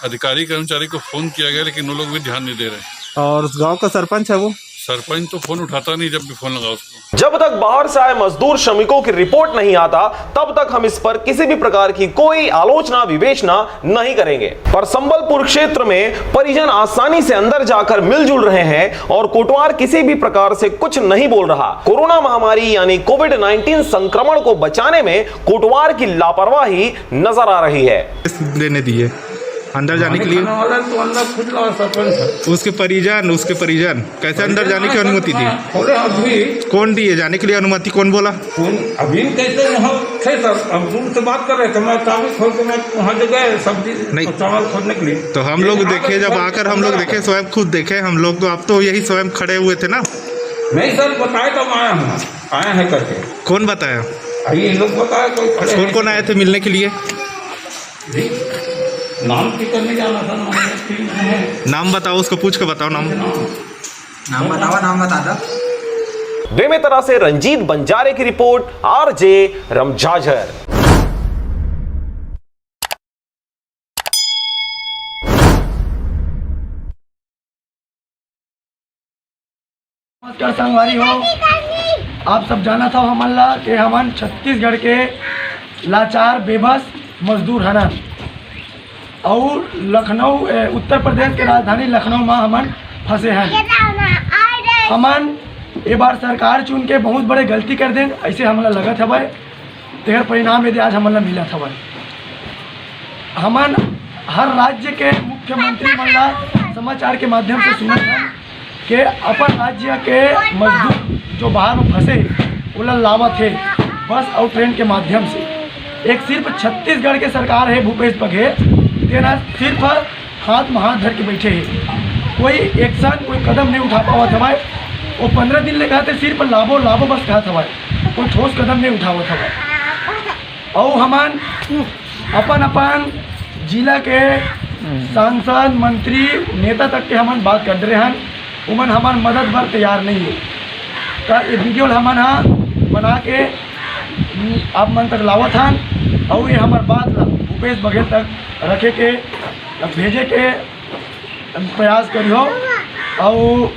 अधिकारी कर्मचारी को फोन किया गया लेकिन वो लोग भी ध्यान नहीं दे रहे। और उस गाँव का सरपंच है, वो सरपंच तो फोन उठाता नहीं जब भी फोन लगा उसको। जब तक बाहर से आए मजदूर श्रमिकों की रिपोर्ट नहीं आता तब तक हम इस पर किसी भी प्रकार की कोई आलोचना विवेचना नहीं करेंगे। पर संबलपुर क्षेत्र में परिजन आसानी से अंदर जाकर मिलजुल रहे हैं और कोटवार किसी भी प्रकार से कुछ नहीं बोल रहा। कोरोना महामारी यानी कोविड-19 संक्रमण को बचाने में कोटवार की लापरवाही नजर आ रही है। देने दिए अंदर जाने के लिए तो अंदर खुद सरपंच, उसके परिजन कैसे अंदर जाने की अनुमति दी? अभी कौन दिए जाने के लिए अनुमति? कौन बोला? अभी कैसे वहाँ थे सर, अब दूर से बात कर रहे थे, मैं काफी खोल के मैं वहाँ जो गए सब्जी चावल खोदने के लिए। तो हम लोग देखे, जब आकर हम लोग देखे, स्वयं खुद देखे हम लोग, तो आप तो यही स्वयं खड़े हुए थे ना? नहीं सर, बताए तो आया है करके। कौन बताया? ये लोग बताया। कौन कौन आए थे मिलने के लिए? नाम की करने जाना था। नाम बताओ, उसको पूछ के बताओ। नाम बताओ, नाम बता दो। बेमेतरा से रंजीत बंजारे की रिपोर्ट, आरजे रमझाझर। नमस्कार संगवारी हो, आप सब जाना था हमला कि हमन छत्तीसगढ़ के लाचार बेबस मजदूर हन और लखनऊ उत्तर प्रदेश के राजधानी लखनऊ में हमन फंसे हैं। हमन ए बार सरकार चुन के बहुत बड़े गलती कर दें ऐसे हमला लगत हवय, तेहर परिणाम यदि आज हमला मिलत हवय। हमन हर राज्य के मुख्यमंत्री मनला समाचार के माध्यम से सुनत हैं कि अपन राज्य के मजदूर जो बाहर में फंसे उला लावत है बस और ट्रेन के माध्यम से। एक सिर्फ छत्तीसगढ़ के सरकार है भूपेश बघेल तेना सिर्फ हाथ में हाथ धर के बैठे हैं, कोई एक्शन कोई कदम नहीं उठा पावत हवाए। वो 15 दिन ले कहते सिर्फ लाभो लाभो बस कहत हवाए, कोई ठोस कदम नहीं उठावत हवाए। और हमन अपन अपन जिला के सांसद मंत्री नेता तक के हमन बात कर रहे हैं, उमन हमन मदद बर तैयार नहीं है। तो ये वीडियो हमन हाँ बना के आप मन तक लावत हन और ये हमार बात ला भूपेश बघेल तक रखे के भेजे के प्रयास करियो। और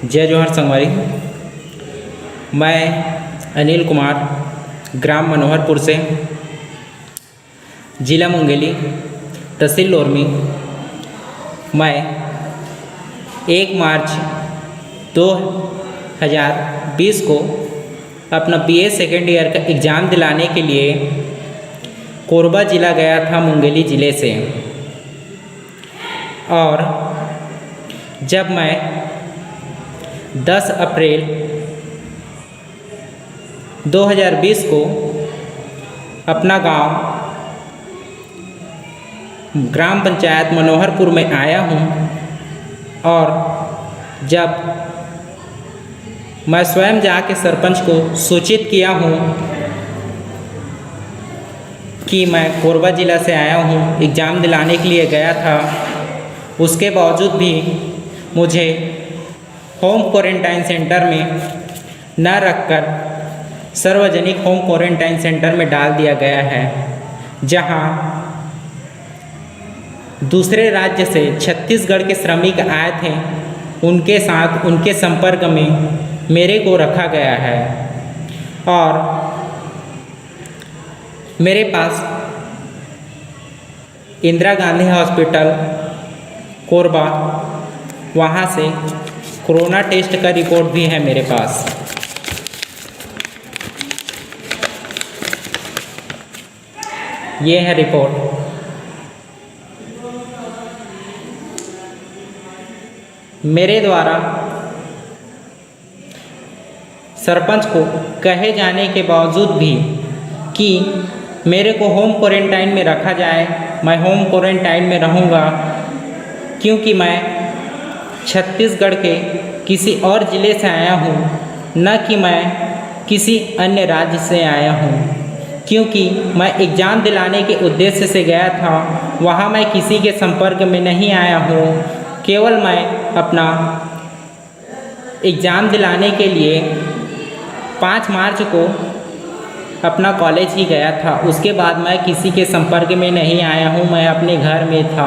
जय जोहर संगवारी, मैं अनिल कुमार ग्राम मनोहरपुर से जिला मुंगेली तहसील लोरमी। मैं 1 मार्च 2020 को अपना BA सेकेंड ईयर का एग्ज़ाम दिलाने के लिए कोरबा ज़िला गया था मुंगेली ज़िले से। और जब मैं 10 अप्रैल 2020 को अपना गांव ग्राम पंचायत मनोहरपुर में आया हूं और जब मैं स्वयं जाके सरपंच को सूचित किया हूं कि मैं कोरबा ज़िला से आया हूं, एग्ज़ाम दिलाने के लिए गया था, उसके बावजूद भी मुझे होम क्वारंटाइन सेंटर में न रखकर सार्वजनिक होम क्वारंटाइन सेंटर में डाल दिया गया है, जहां दूसरे राज्य से छत्तीसगढ़ के श्रमिक आए थे, उनके साथ उनके संपर्क में मेरे को रखा गया है। और मेरे पास इंदिरा गांधी हॉस्पिटल कोरबा वहाँ से कोरोना टेस्ट का रिपोर्ट भी है मेरे पास। ये है रिपोर्ट। मेरे द्वारा सरपंच को कहे जाने के बावजूद भी कि मेरे को होम क्वारंटाइन में रखा जाए, मैं होम क्वारंटाइन में रहूँगा, क्योंकि मैं छत्तीसगढ़ के किसी और ज़िले से आया हूँ, न कि मैं किसी अन्य राज्य से आया हूँ। क्योंकि मैं एग्ज़ाम दिलाने के उद्देश्य से गया था, वहाँ मैं किसी के संपर्क में नहीं आया हूँ, केवल मैं अपना एग्ज़ाम दिलाने के लिए 5 मार्च को अपना कॉलेज ही गया था। उसके बाद मैं किसी के संपर्क में नहीं आया हूँ, मैं अपने घर में था।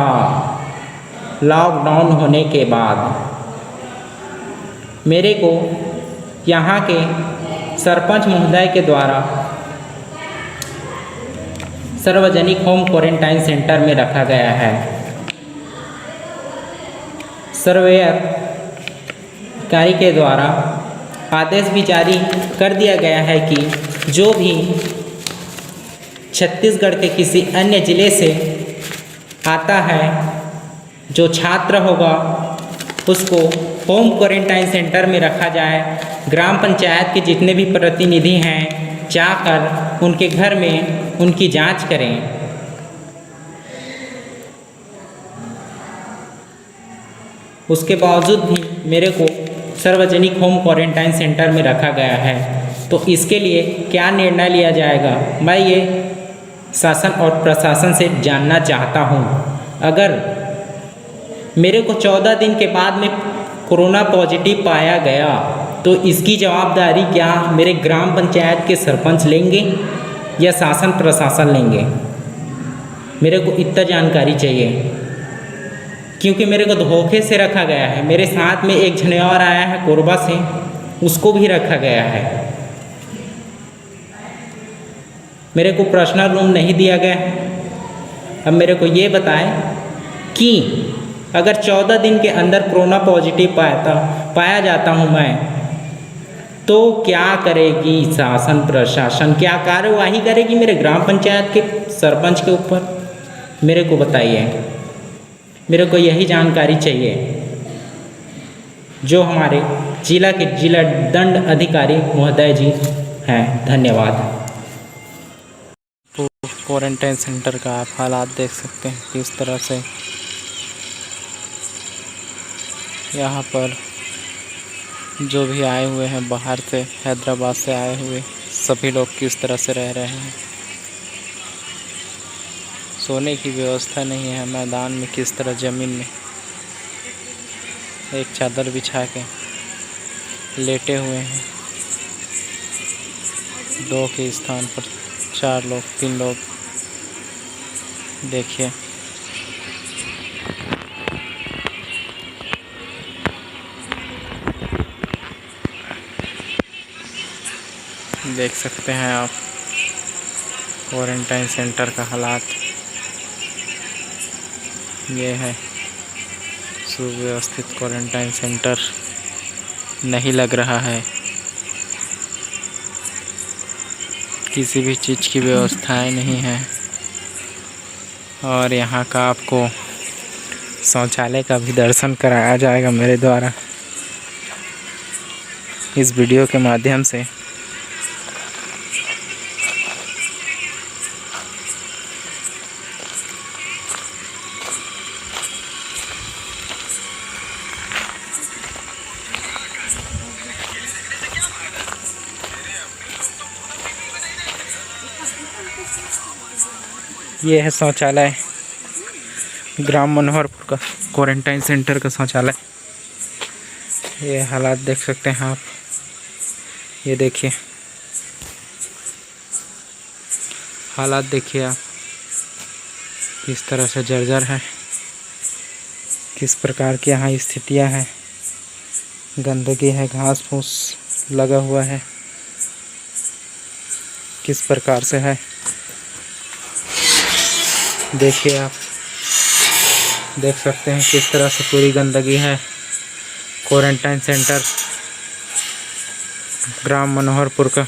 लॉकडाउन होने के बाद मेरे को यहाँ के सरपंच महोदय के द्वारा सार्वजनिक होम क्वारंटाइन सेंटर में रखा गया है। सर्वेयर अधिकारी के द्वारा आदेश भी जारी कर दिया गया है कि जो भी छत्तीसगढ़ के किसी अन्य ज़िले से आता है, जो छात्र होगा उसको होम क्वारंटाइन सेंटर में रखा जाए। ग्राम पंचायत के जितने भी प्रतिनिधि हैं जाकर उनके घर में उनकी जांच करें। उसके बावजूद भी मेरे को सार्वजनिक होम क्वारंटाइन सेंटर में रखा गया है। तो इसके लिए क्या निर्णय लिया जाएगा, मैं ये शासन और प्रशासन से जानना चाहता हूँ। अगर मेरे को 14 दिन के बाद में कोरोना पॉजिटिव पाया गया तो इसकी जवाबदारी क्या मेरे ग्राम पंचायत के सरपंच लेंगे या शासन प्रशासन लेंगे? मेरे को इतना जानकारी चाहिए। क्योंकि मेरे को धोखे से रखा गया है। मेरे साथ में एक जने और आया है कोरबा से, उसको भी रखा गया है। मेरे को पर्सनल रूम नहीं दिया गया है। अब मेरे को ये बताएं कि अगर 14 दिन के अंदर कोरोना पॉजिटिव पाया जाता हूँ मैं, तो क्या करेगी शासन प्रशासन, क्या कार्यवाही करेगी मेरे ग्राम पंचायत के सरपंच के ऊपर? मेरे को बताइए, मेरे को यही जानकारी चाहिए जो हमारे जिला के जिला दंड अधिकारी महोदय जी हैं। धन्यवाद। क्वारंटाइन सेंटर का आप हालात देख सकते हैं किस तरह से यहाँ पर जो भी आए हुए हैं बाहर से, हैदराबाद से आए हुए सभी लोग किस तरह से रह रहे हैं। सोने की व्यवस्था नहीं है मैदान में, किस तरह ज़मीन में एक चादर बिछा के लेटे हुए हैं। 2 के स्थान पर 4 लोग 3 लोग देखिए। देख सकते हैं आप क्वारंटाइन सेंटर का हालात। ये है सुव्यवस्थित क्वारंटाइन सेंटर नहीं लग रहा है। किसी भी चीज़ की व्यवस्थाएं नहीं है। और यहाँ का आपको शौचालय का भी दर्शन कराया जाएगा मेरे द्वारा इस वीडियो के माध्यम से। ये है शौचालय, ग्राम मनोहरपुर का क्वारंटाइन सेंटर का शौचालय। ये हालात देख सकते हैं आप। ये देखिए हालात, देखिए आप किस तरह से जर्जर है, किस प्रकार की यहाँ स्थितियाँ हैं। गंदगी है, घास फूस लगा हुआ है, किस प्रकार से है देखिए आप। देख सकते हैं किस तरह से पूरी गंदगी है। क्वारंटाइन सेंटर ग्राम मनोहरपुर का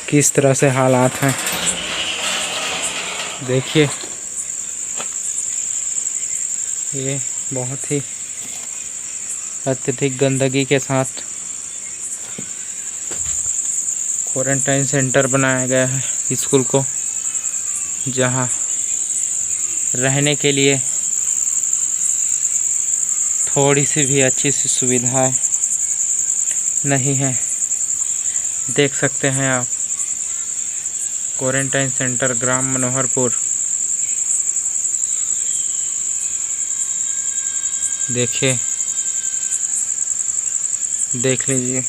किस तरह से हालात हैं देखिए। ये बहुत ही अत्यधिक गंदगी के साथ क्वारंटाइन सेंटर बनाया गया है स्कूल को, जहां रहने के लिए थोड़ी सी भी अच्छी सी सुविधाएं नहीं है। देख सकते हैं आप क्वारंटाइन सेंटर ग्राम मनोहरपुर। देखिए, देख लीजिए।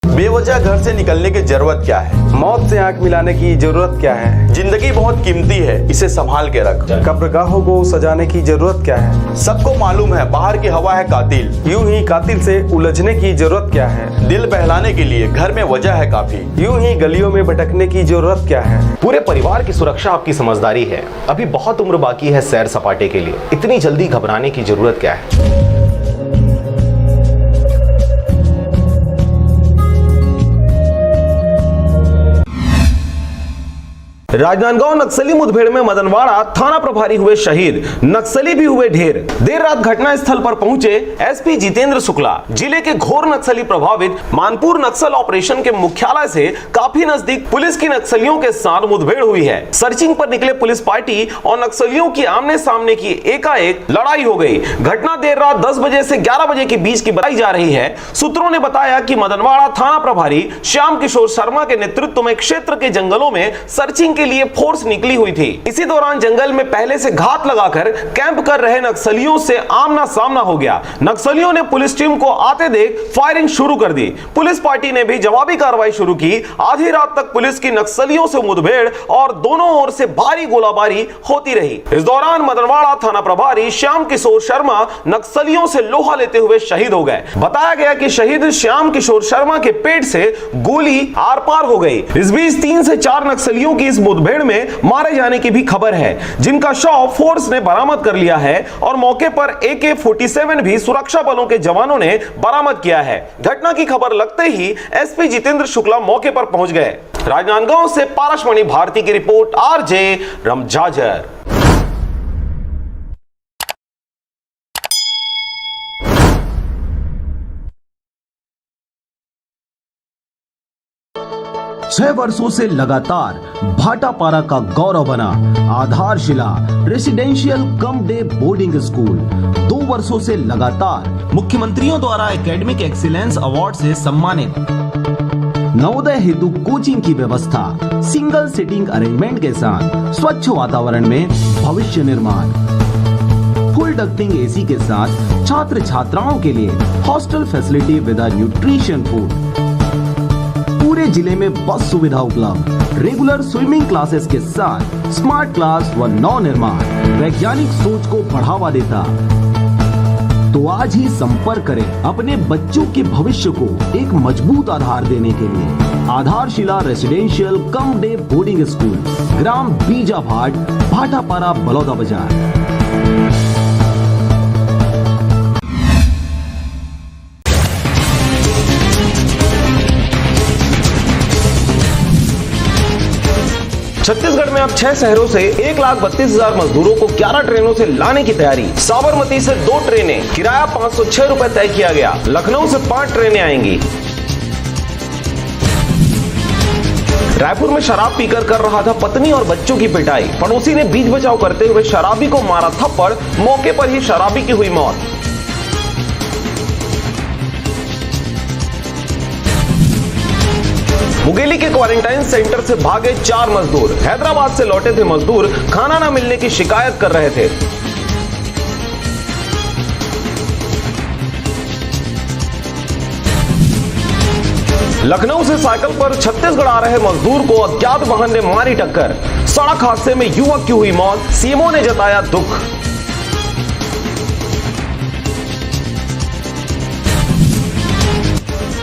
बेवजह घर से निकलने की जरूरत क्या है? मौत से आंख मिलाने की जरूरत क्या है? जिंदगी बहुत कीमती है, इसे संभाल के रख। कब्रगाहों को सजाने की जरूरत क्या है? सबको मालूम है बाहर की हवा है कातिल, यूं ही कातिल से उलझने की जरूरत क्या है? दिल बहलाने के लिए घर में वजह है काफी, यूं ही गलियों में भटकने की जरूरत क्या है? पूरे परिवार की सुरक्षा आपकी समझदारी है। अभी बहुत उम्र बाकी है सैर सपाटे के लिए, इतनी जल्दी घबराने की जरूरत क्या है? राजनांदगांव नक्सली मुठभेड़ में मदनवाड़ा थाना प्रभारी हुए शहीद, नक्सली भी हुए ढेर। देर रात घटना स्थल पर पहुंचे एसपी जितेंद्र शुक्ला। जिले के घोर नक्सली प्रभावित मानपुर नक्सल ऑपरेशन के मुख्यालय से काफी नजदीक पुलिस की नक्सलियों के साथ मुठभेड़ हुई है। सर्चिंग पर निकले पुलिस पार्टी और नक्सलियों की आमने सामने की एकाएक लड़ाई हो गई। घटना देर रात 10 बजे से 11 बजे के बीच की बताई जा रही है। सूत्रों ने बताया कि मदनवाड़ा थाना प्रभारी श्याम किशोर शर्मा के नेतृत्व में क्षेत्र के जंगलों में सर्चिंग के के लिए फोर्स निकली हुई थी। इसी दौरान जंगल में पहले से घात लगाकर कैंप कर रहे नक्सलियों से आमना सामना हो गया। नक्सलियों ने पुलिस टीम को आते देख फायरिंग शुरू कर दी। पुलिस पार्टी ने भी जवाबी कार्रवाई शुरू की। आधी रात तक पुलिस की नक्सलियों से मुठभेड़ और दोनों ओर से भारी गोलाबारी होती रही। इस दौरान मदनवाड़ा थाना प्रभारी श्याम किशोर शर्मा नक्सलियों से लोहा लेते हुए शहीद हो गए। बताया गया कि शहीद श्याम किशोर शर्मा के पेट से गोली आर पार हो गई। इस बीच 3 से 4 नक्सलियों की इस मुठभेड़ में मारे जाने की भी खबर है, जिनका शव फोर्स ने बरामद कर लिया है और मौके पर AK-47 भी सुरक्षा बलों के जवानों ने बरामद किया है। घटना की खबर लगते ही SP जितेंद्र शुक्ला मौके पर पहुंच गए। राजनांदगांव से पारसमणि भारती की रिपोर्ट, RJ रमजाजर। छह वर्षों से लगातार भाटापारा का गौरव बना आधारशिला residential cum day boarding school 2 वर्षों से लगातार मुख्यमंत्रियों द्वारा एकेडमिक एक्सीलेंस अवार्ड से सम्मानित। नवोदय हेतु कोचिंग की व्यवस्था, सिंगल सीटिंग अरेंजमेंट के साथ स्वच्छ वातावरण में भविष्य निर्माण, फुल डक्टिंग AC के साथ छात्र छात्राओं के लिए hostel facility with nutrition food, पूरे जिले में बस सुविधा उपलब्ध, रेगुलर स्विमिंग क्लासेस के साथ स्मार्ट क्लास व नव निर्माण वैज्ञानिक सोच को बढ़ावा देता। तो आज ही संपर्क करें अपने बच्चों के भविष्य को एक मजबूत आधार देने के लिए। आधारशिला residential cum day boarding school, ग्राम बीजाभाट, भाटापारा, बलौदा बाजार। छत्तीसगढ़ में अब 6 शहरों से 1,32,000 मजदूरों को 11 ट्रेनों से लाने की तैयारी। साबरमती से 2 ट्रेनें, किराया 506 रुपए तय किया गया। लखनऊ से 5 ट्रेनें आएंगी। रायपुर में शराब पीकर कर रहा था पत्नी और बच्चों की पिटाई। पड़ोसी ने बीच बचाव करते हुए शराबी को मारा थप्पड़, मौके पर ही शराबी की हुई मौत। मुंगेली के क्वारंटाइन सेंटर से भागे 4 मजदूर। हैदराबाद से लौटे थे मजदूर, खाना न मिलने की शिकायत कर रहे थे। लखनऊ से साइकिल पर छत्तीसगढ़ आ रहे मजदूर को अज्ञात वाहन ने मारी टक्कर। सड़क हादसे में युवक की हुई मौत, सीएमओ ने जताया दुख।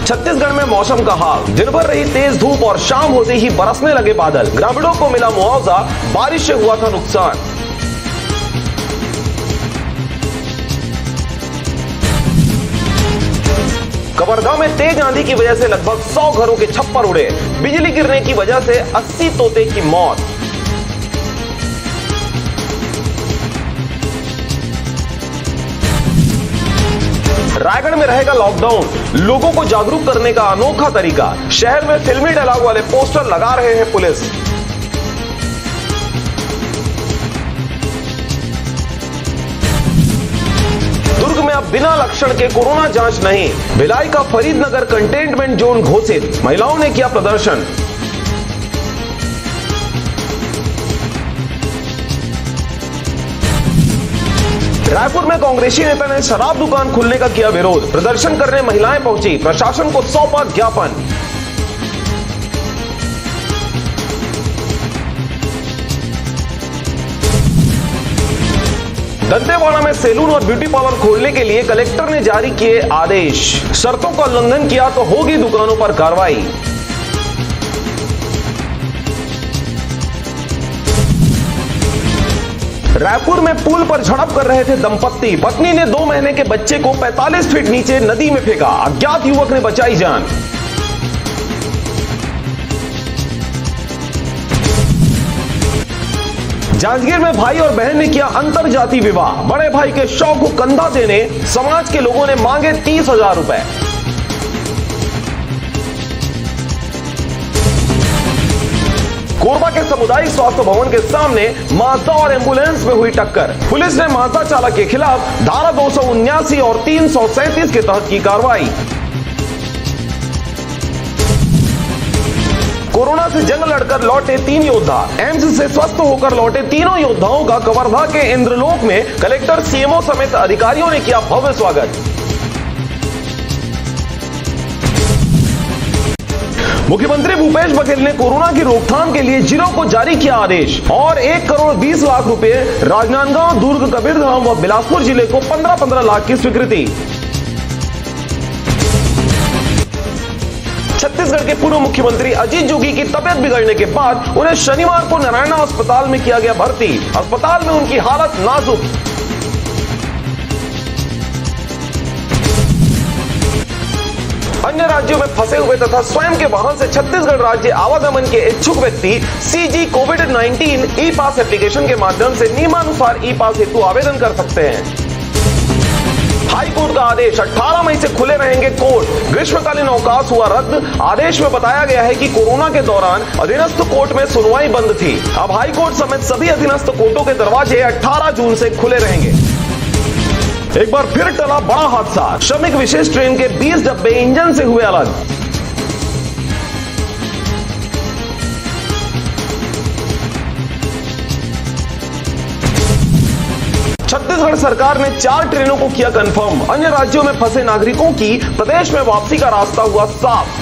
छत्तीसगढ़ में मौसम का हाल, दिन भर रही तेज धूप और शाम होते ही बरसने लगे बादल। ग्रामीणों को मिला मुआवजा, बारिश से हुआ था नुकसान। कबरगा में तेज आंधी की वजह से लगभग 100 घरों के छप्पर उड़े। बिजली गिरने की वजह से 80 तोते की मौत। रायगढ़ में रहेगा लॉकडाउन, लोगों को जागरूक करने का अनोखा तरीका। शहर में फिल्मी डायलॉग वाले पोस्टर लगा रहे हैं पुलिस। दुर्ग में अब बिना लक्षण के कोरोना जांच नहीं। भिलाई का फरीदनगर कंटेनमेंट जोन घोषित, महिलाओं ने किया प्रदर्शन। रायपुर में कांग्रेसी नेता ने शराब दुकान खुलने का किया विरोध। प्रदर्शन करने महिलाएं पहुंची, प्रशासन को सौंपा ज्ञापन। दंतेवाड़ा में सैलून और ब्यूटी पार्लर खोलने के लिए कलेक्टर ने जारी किए आदेश। शर्तों का उल्लंघन किया तो होगी दुकानों पर कार्रवाई। रायपुर में पुल पर झड़प कर रहे थे दंपत्ति। पत्नी ने 2 महीने के बच्चे को 45 फीट नीचे नदी में फेंका। अज्ञात युवक ने बचाई जान। जांजगीर में भाई और बहन ने किया अंतरजातीय विवाह। बड़े भाई के शौक को कंधा देने समाज के लोगों ने मांगे 30,000 रुपए। कोरबा के सामुदायिक स्वास्थ्य भवन के सामने माजदा और एम्बुलेंस में हुई टक्कर। पुलिस ने माजदा चालक के खिलाफ धारा 279 और 337 के तहत की कार्रवाई। कोरोना से जंग लड़कर लौटे 3 योद्धा। एम्स से स्वस्थ होकर लौटे तीनों योद्धाओं का कवर्धा के इंद्रलोक में कलेक्टर, सीएमओ समेत अधिकारियों ने किया भव्य स्वागत। मुख्यमंत्री भूपेश बघेल ने कोरोना की रोकथाम के लिए जिलों को जारी किया आदेश और 1 करोड़ 20 लाख रुपए राजनांदगांव, दुर्ग, कबीरधाम व बिलासपुर जिले को 15-15 लाख की स्वीकृति। छत्तीसगढ़ के पूर्व मुख्यमंत्री अजीत जोगी की तबियत बिगड़ने के बाद उन्हें शनिवार को नारायणा अस्पताल में किया गया भर्ती। अस्पताल में उनकी हालत नाजुक। अन्य राज्यों में फंसे हुए तथा स्वयं के वाहन से छत्तीसगढ़ राज्य आवागमन के इच्छुक व्यक्ति सीजी कोविड-19 ई पास एप्लीकेशन के माध्यम से नियमानुसार ई पास हेतु आवेदन कर सकते हैं। हाई कोर्ट का आदेश, 18 मई से खुले रहेंगे कोर्ट। ग्रीष्मकालीन अवकाश हुआ रद्द। आदेश में बताया गया है कि कोरोना के दौरान अधीनस्थ कोर्ट में सुनवाई बंद थी। अब हाई कोर्ट समेत सभी अधीनस्थ कोर्टों के दरवाजे 18 जून से खुले रहेंगे। एक बार फिर टला बड़ा हादसा। श्रमिक विशेष ट्रेन के 20 डब्बे इंजन से हुए अलग। छत्तीसगढ़ सरकार ने 4 ट्रेनों को किया कंफर्म। अन्य राज्यों में फंसे नागरिकों की प्रदेश में वापसी का रास्ता हुआ साफ।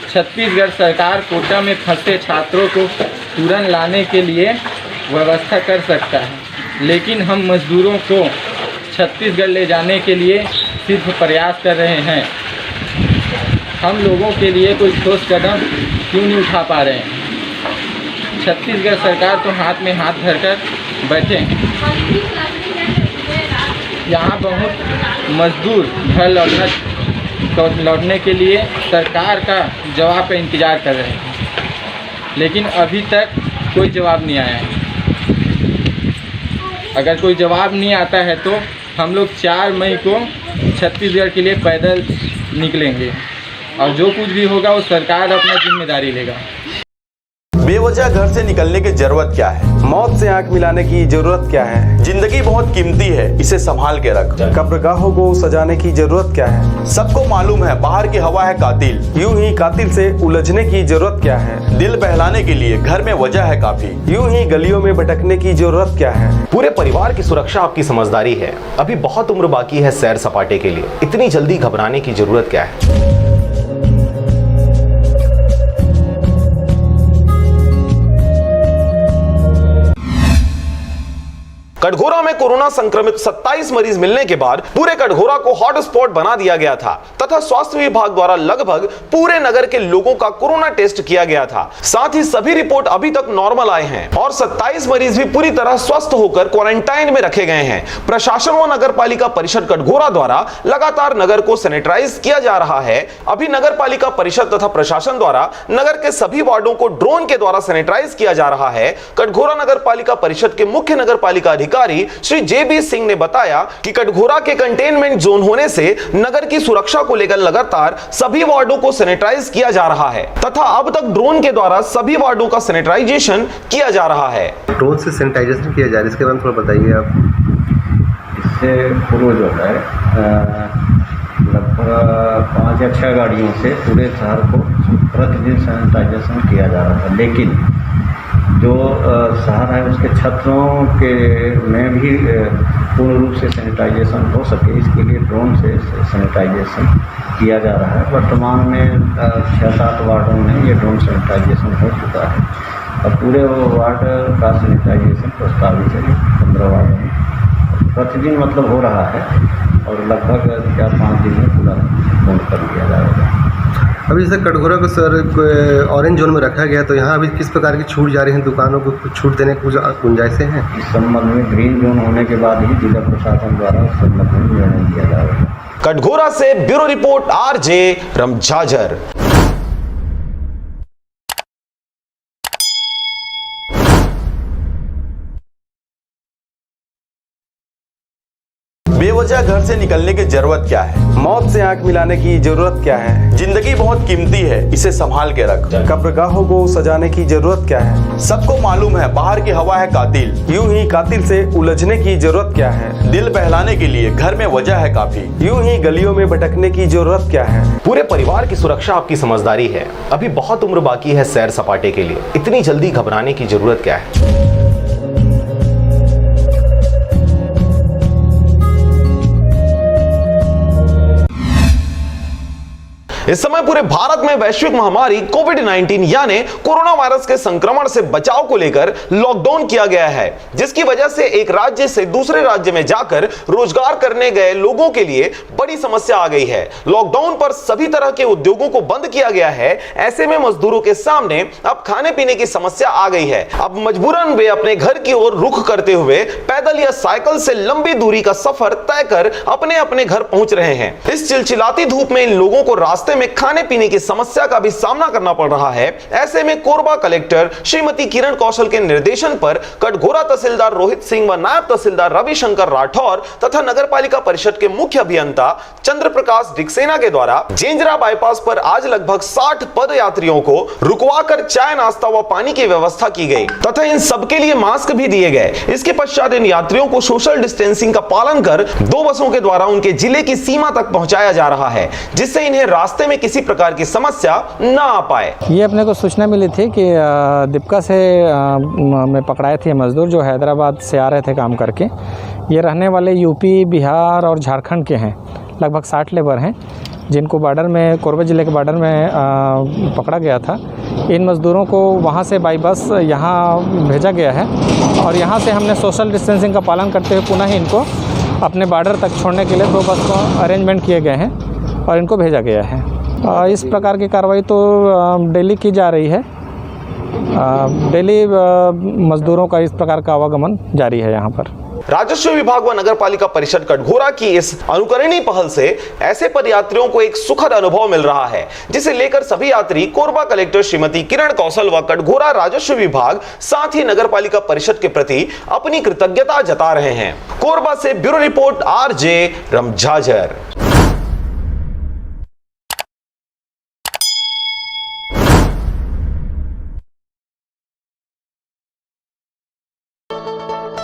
छत्तीसगढ़ सरकार कोटा में फंसे छात्रों को तुरंत लाने के लिए व्यवस्था कर सकता है, लेकिन हम मजदूरों को छत्तीसगढ़ ले जाने के लिए सिर्फ प्रयास कर रहे हैं। हम लोगों के लिए कोई ठोस कदम क्यों नहीं उठा पा रहे हैं? छत्तीसगढ़ सरकार तो हाथ में हाथ धरकर बैठे हैं। यहाँ बहुत मजदूर घर लौटने के लिए सरकार का जवाब का इंतज़ार कर रहे हैं, लेकिन अभी तक कोई जवाब नहीं आया है। अगर कोई जवाब नहीं आता है तो हम लोग 4 मई को छत्तीसगढ़ के लिए पैदल निकलेंगे और जो कुछ भी होगा वो सरकार अपना जिम्मेदारी लेगा। बेवजह घर से निकलने की जरूरत क्या है? मौत से आंख मिलाने की जरूरत क्या है? जिंदगी बहुत कीमती है, इसे संभाल के रख। कब्रगाहों को सजाने की जरूरत क्या है? सबको मालूम है बाहर की हवा है कातिल, यूं ही कातिल से उलझने की जरूरत क्या है? दिल बहलाने के लिए घर में वजह है काफी, यूं ही गलियों में भटकने की जरूरत क्या है? पूरे परिवार की सुरक्षा आपकी समझदारी है। अभी बहुत उम्र बाकी है सैर सपाटे के लिए। इतनी जल्दी घबराने की जरूरत क्या है? कटघोरा में कोरोना संक्रमित 27 मरीज मिलने के बाद पूरे कटघोरा को हॉटस्पॉट बना दिया गया था तथा स्वास्थ्य विभाग द्वारा लगभग पूरे नगर के लोगों का कोरोना टेस्ट किया गया था। साथ ही सभी रिपोर्ट अभी तक नॉर्मल आए हैं और 27 मरीज भी पूरी तरह स्वस्थ होकर क्वारंटाइन में रखे गए हैं। प्रशासन व नगर पालिका परिषद कटघोरा द्वारा लगातार नगर को सैनिटाइज किया जा रहा है। अभी नगर पालिका परिषद तथा प्रशासन द्वारा नगर के सभी वार्डों को ड्रोन के द्वारा सैनिटाइज किया जा रहा है। कटघोरा नगर पालिका परिषद के मुख्य नगर पालिका अधिकारी श्री जेबी सिंह ने बताया कि कटघोरा के कंटेनमेंट जोन होने से नगर की सुरक्षा को लेकर लगातार सभी वार्डों को सैनिटाइज किया जा रहा है तथा अब तक ड्रोन के द्वारा सभी वार्डों का सैनिटाइजेशन किया जा रहा है। ड्रोन से सैनिटाइजेशन किया जा रहा है, इसके बारे में थोड़ा बताइए आप। इससे पूर्व जो है लगभग 5 या 6 गाड़ियों से पूरे शहर को प्रतिदिन सैनिटाइजेशन किया जा रहा था, लेकिन जो शहर है उसके छतों के में भी पूर्ण रूप से सैनिटाइजेशन हो सके, इसके लिए ड्रोन से सैनिटाइजेशन किया जा रहा है। वर्तमान में 6-7 वार्डों में ये ड्रोन सैनिटाइजेशन हो चुका है और पूरे वार्ड का सैनिटाइजेशन प्रस्तावित है 15 वार्डों में प्रतिदिन मतलब हो रहा है और लगभग 4-5 दिन में पूरा पूर्ण कर लिया जाएगा। अभी जैसे कटघोरा को सर ऑरेंज जोन में रखा गया, तो यहाँ अभी किस प्रकार की छूट जा रही है? दुकानों को कुछ छूट देने की गुंजाइशें हैं? इस संबंध में ग्रीन जोन होने के बाद ही जिला प्रशासन द्वारा उस संबंध में निर्णय लिया जाएगा। कटघोरा से ब्यूरो रिपोर्ट RJ रमझाझर। बेवजह घर से निकलने की जरूरत क्या है? मौत से आंख मिलाने की जरूरत क्या है? जिंदगी बहुत कीमती है, इसे संभाल के रख। कब्रगाहों को सजाने की जरूरत क्या है? सबको मालूम है बाहर की हवा है कातिल, यूं ही कातिल से उलझने की जरूरत क्या है? दिल बहलाने के लिए घर में वजह है काफी, यूं ही गलियों में भटकने की जरूरत क्या है? पूरे परिवार की सुरक्षा आपकी समझदारी है। अभी बहुत उम्र बाकी है सैर सपाटे के लिए, इतनी जल्दी घबराने की जरूरत क्या है? इस समय पूरे भारत में वैश्विक महामारी कोविड-19 यानी कोरोना वायरस के संक्रमण से बचाव को लेकर लॉकडाउन किया गया है, जिसकी वजह से एक राज्य से दूसरे राज्य में जाकर रोजगार करने गए लोगों के लिए बड़ी समस्या आ गई है। लॉकडाउन पर सभी तरह के उद्योगों को बंद किया गया है। ऐसे में मजदूरों के सामने अब खाने पीने की समस्या आ गई है। अब मजबूरन वे अपने घर की ओर रुख करते हुए पैदल या साइकिल से लंबी दूरी का सफर तय कर अपने अपने घर पहुंच रहे हैं। इस चिलचिलाती धूप में इन लोगों को रास्ते में खाने पीने की समस्या का भी सामना करना पड़ रहा है। ऐसे में कोरबा कलेक्टर श्रीमती किरण कौशल के निर्देशन पर कटघोरा तहसीलदार रोहित सिंह व नायब तहसीलदार रविशंकर राठौर तथा नगर पालिका परिषद के मुख्य अभियंता चंद्र प्रकाश डिक्सेना के द्वारा जेंजरा बाईपास पर आज लगभग 60 पद यात्रियों को रुकवाकर चाय नाश्ता व पानी की व्यवस्था की गई तथा इन सबके लिए मास्क भी दिए गए। इसके पश्चात इन यात्रियों को सोशल डिस्टेंसिंग का पालन कर 2 बसों के द्वारा उनके जिले की सीमा तक पहुंचाया जा रहा है, जिससे इन्हें रास्ते में किसी प्रकार की समस्या न आ पाए। ये अपने को सूचना मिली थी कि दीपका से में पकड़ाए थे मजदूर जो हैदराबाद से आ रहे थे काम करके। ये रहने वाले यूपी, बिहार और झारखंड के हैं। लगभग 60 लेबर हैं जिनको बॉर्डर में, कोरबा ज़िले के बॉर्डर में पकड़ा गया था। इन मज़दूरों को वहाँ से बाई बस यहाँ भेजा गया है और यहाँ से हमने सोशल डिस्टेंसिंग का पालन करते हुए पुनः इनको अपने बॉर्डर तक छोड़ने के लिए 2 बस को अरेंजमेंट किए गए हैं और इनको भेजा गया है। इस प्रकार की कार्रवाई तो डेली की जा रही है। डेली मज़दूरों का इस प्रकार का आवागमन जारी है यहाँ पर। राजस्व विभाग व नगर पालिका परिषद कटघोरा की इस अनुकरणीय पहल से ऐसे पदयात्रियों को एक सुखद अनुभव मिल रहा है, जिसे लेकर सभी यात्री कोरबा कलेक्टर श्रीमती किरण कौशल व कटघोरा राजस्व विभाग साथ ही नगर पालिका परिषद के प्रति अपनी कृतज्ञता जता रहे हैं। कोरबा से ब्यूरो रिपोर्ट RJ रमझाझर।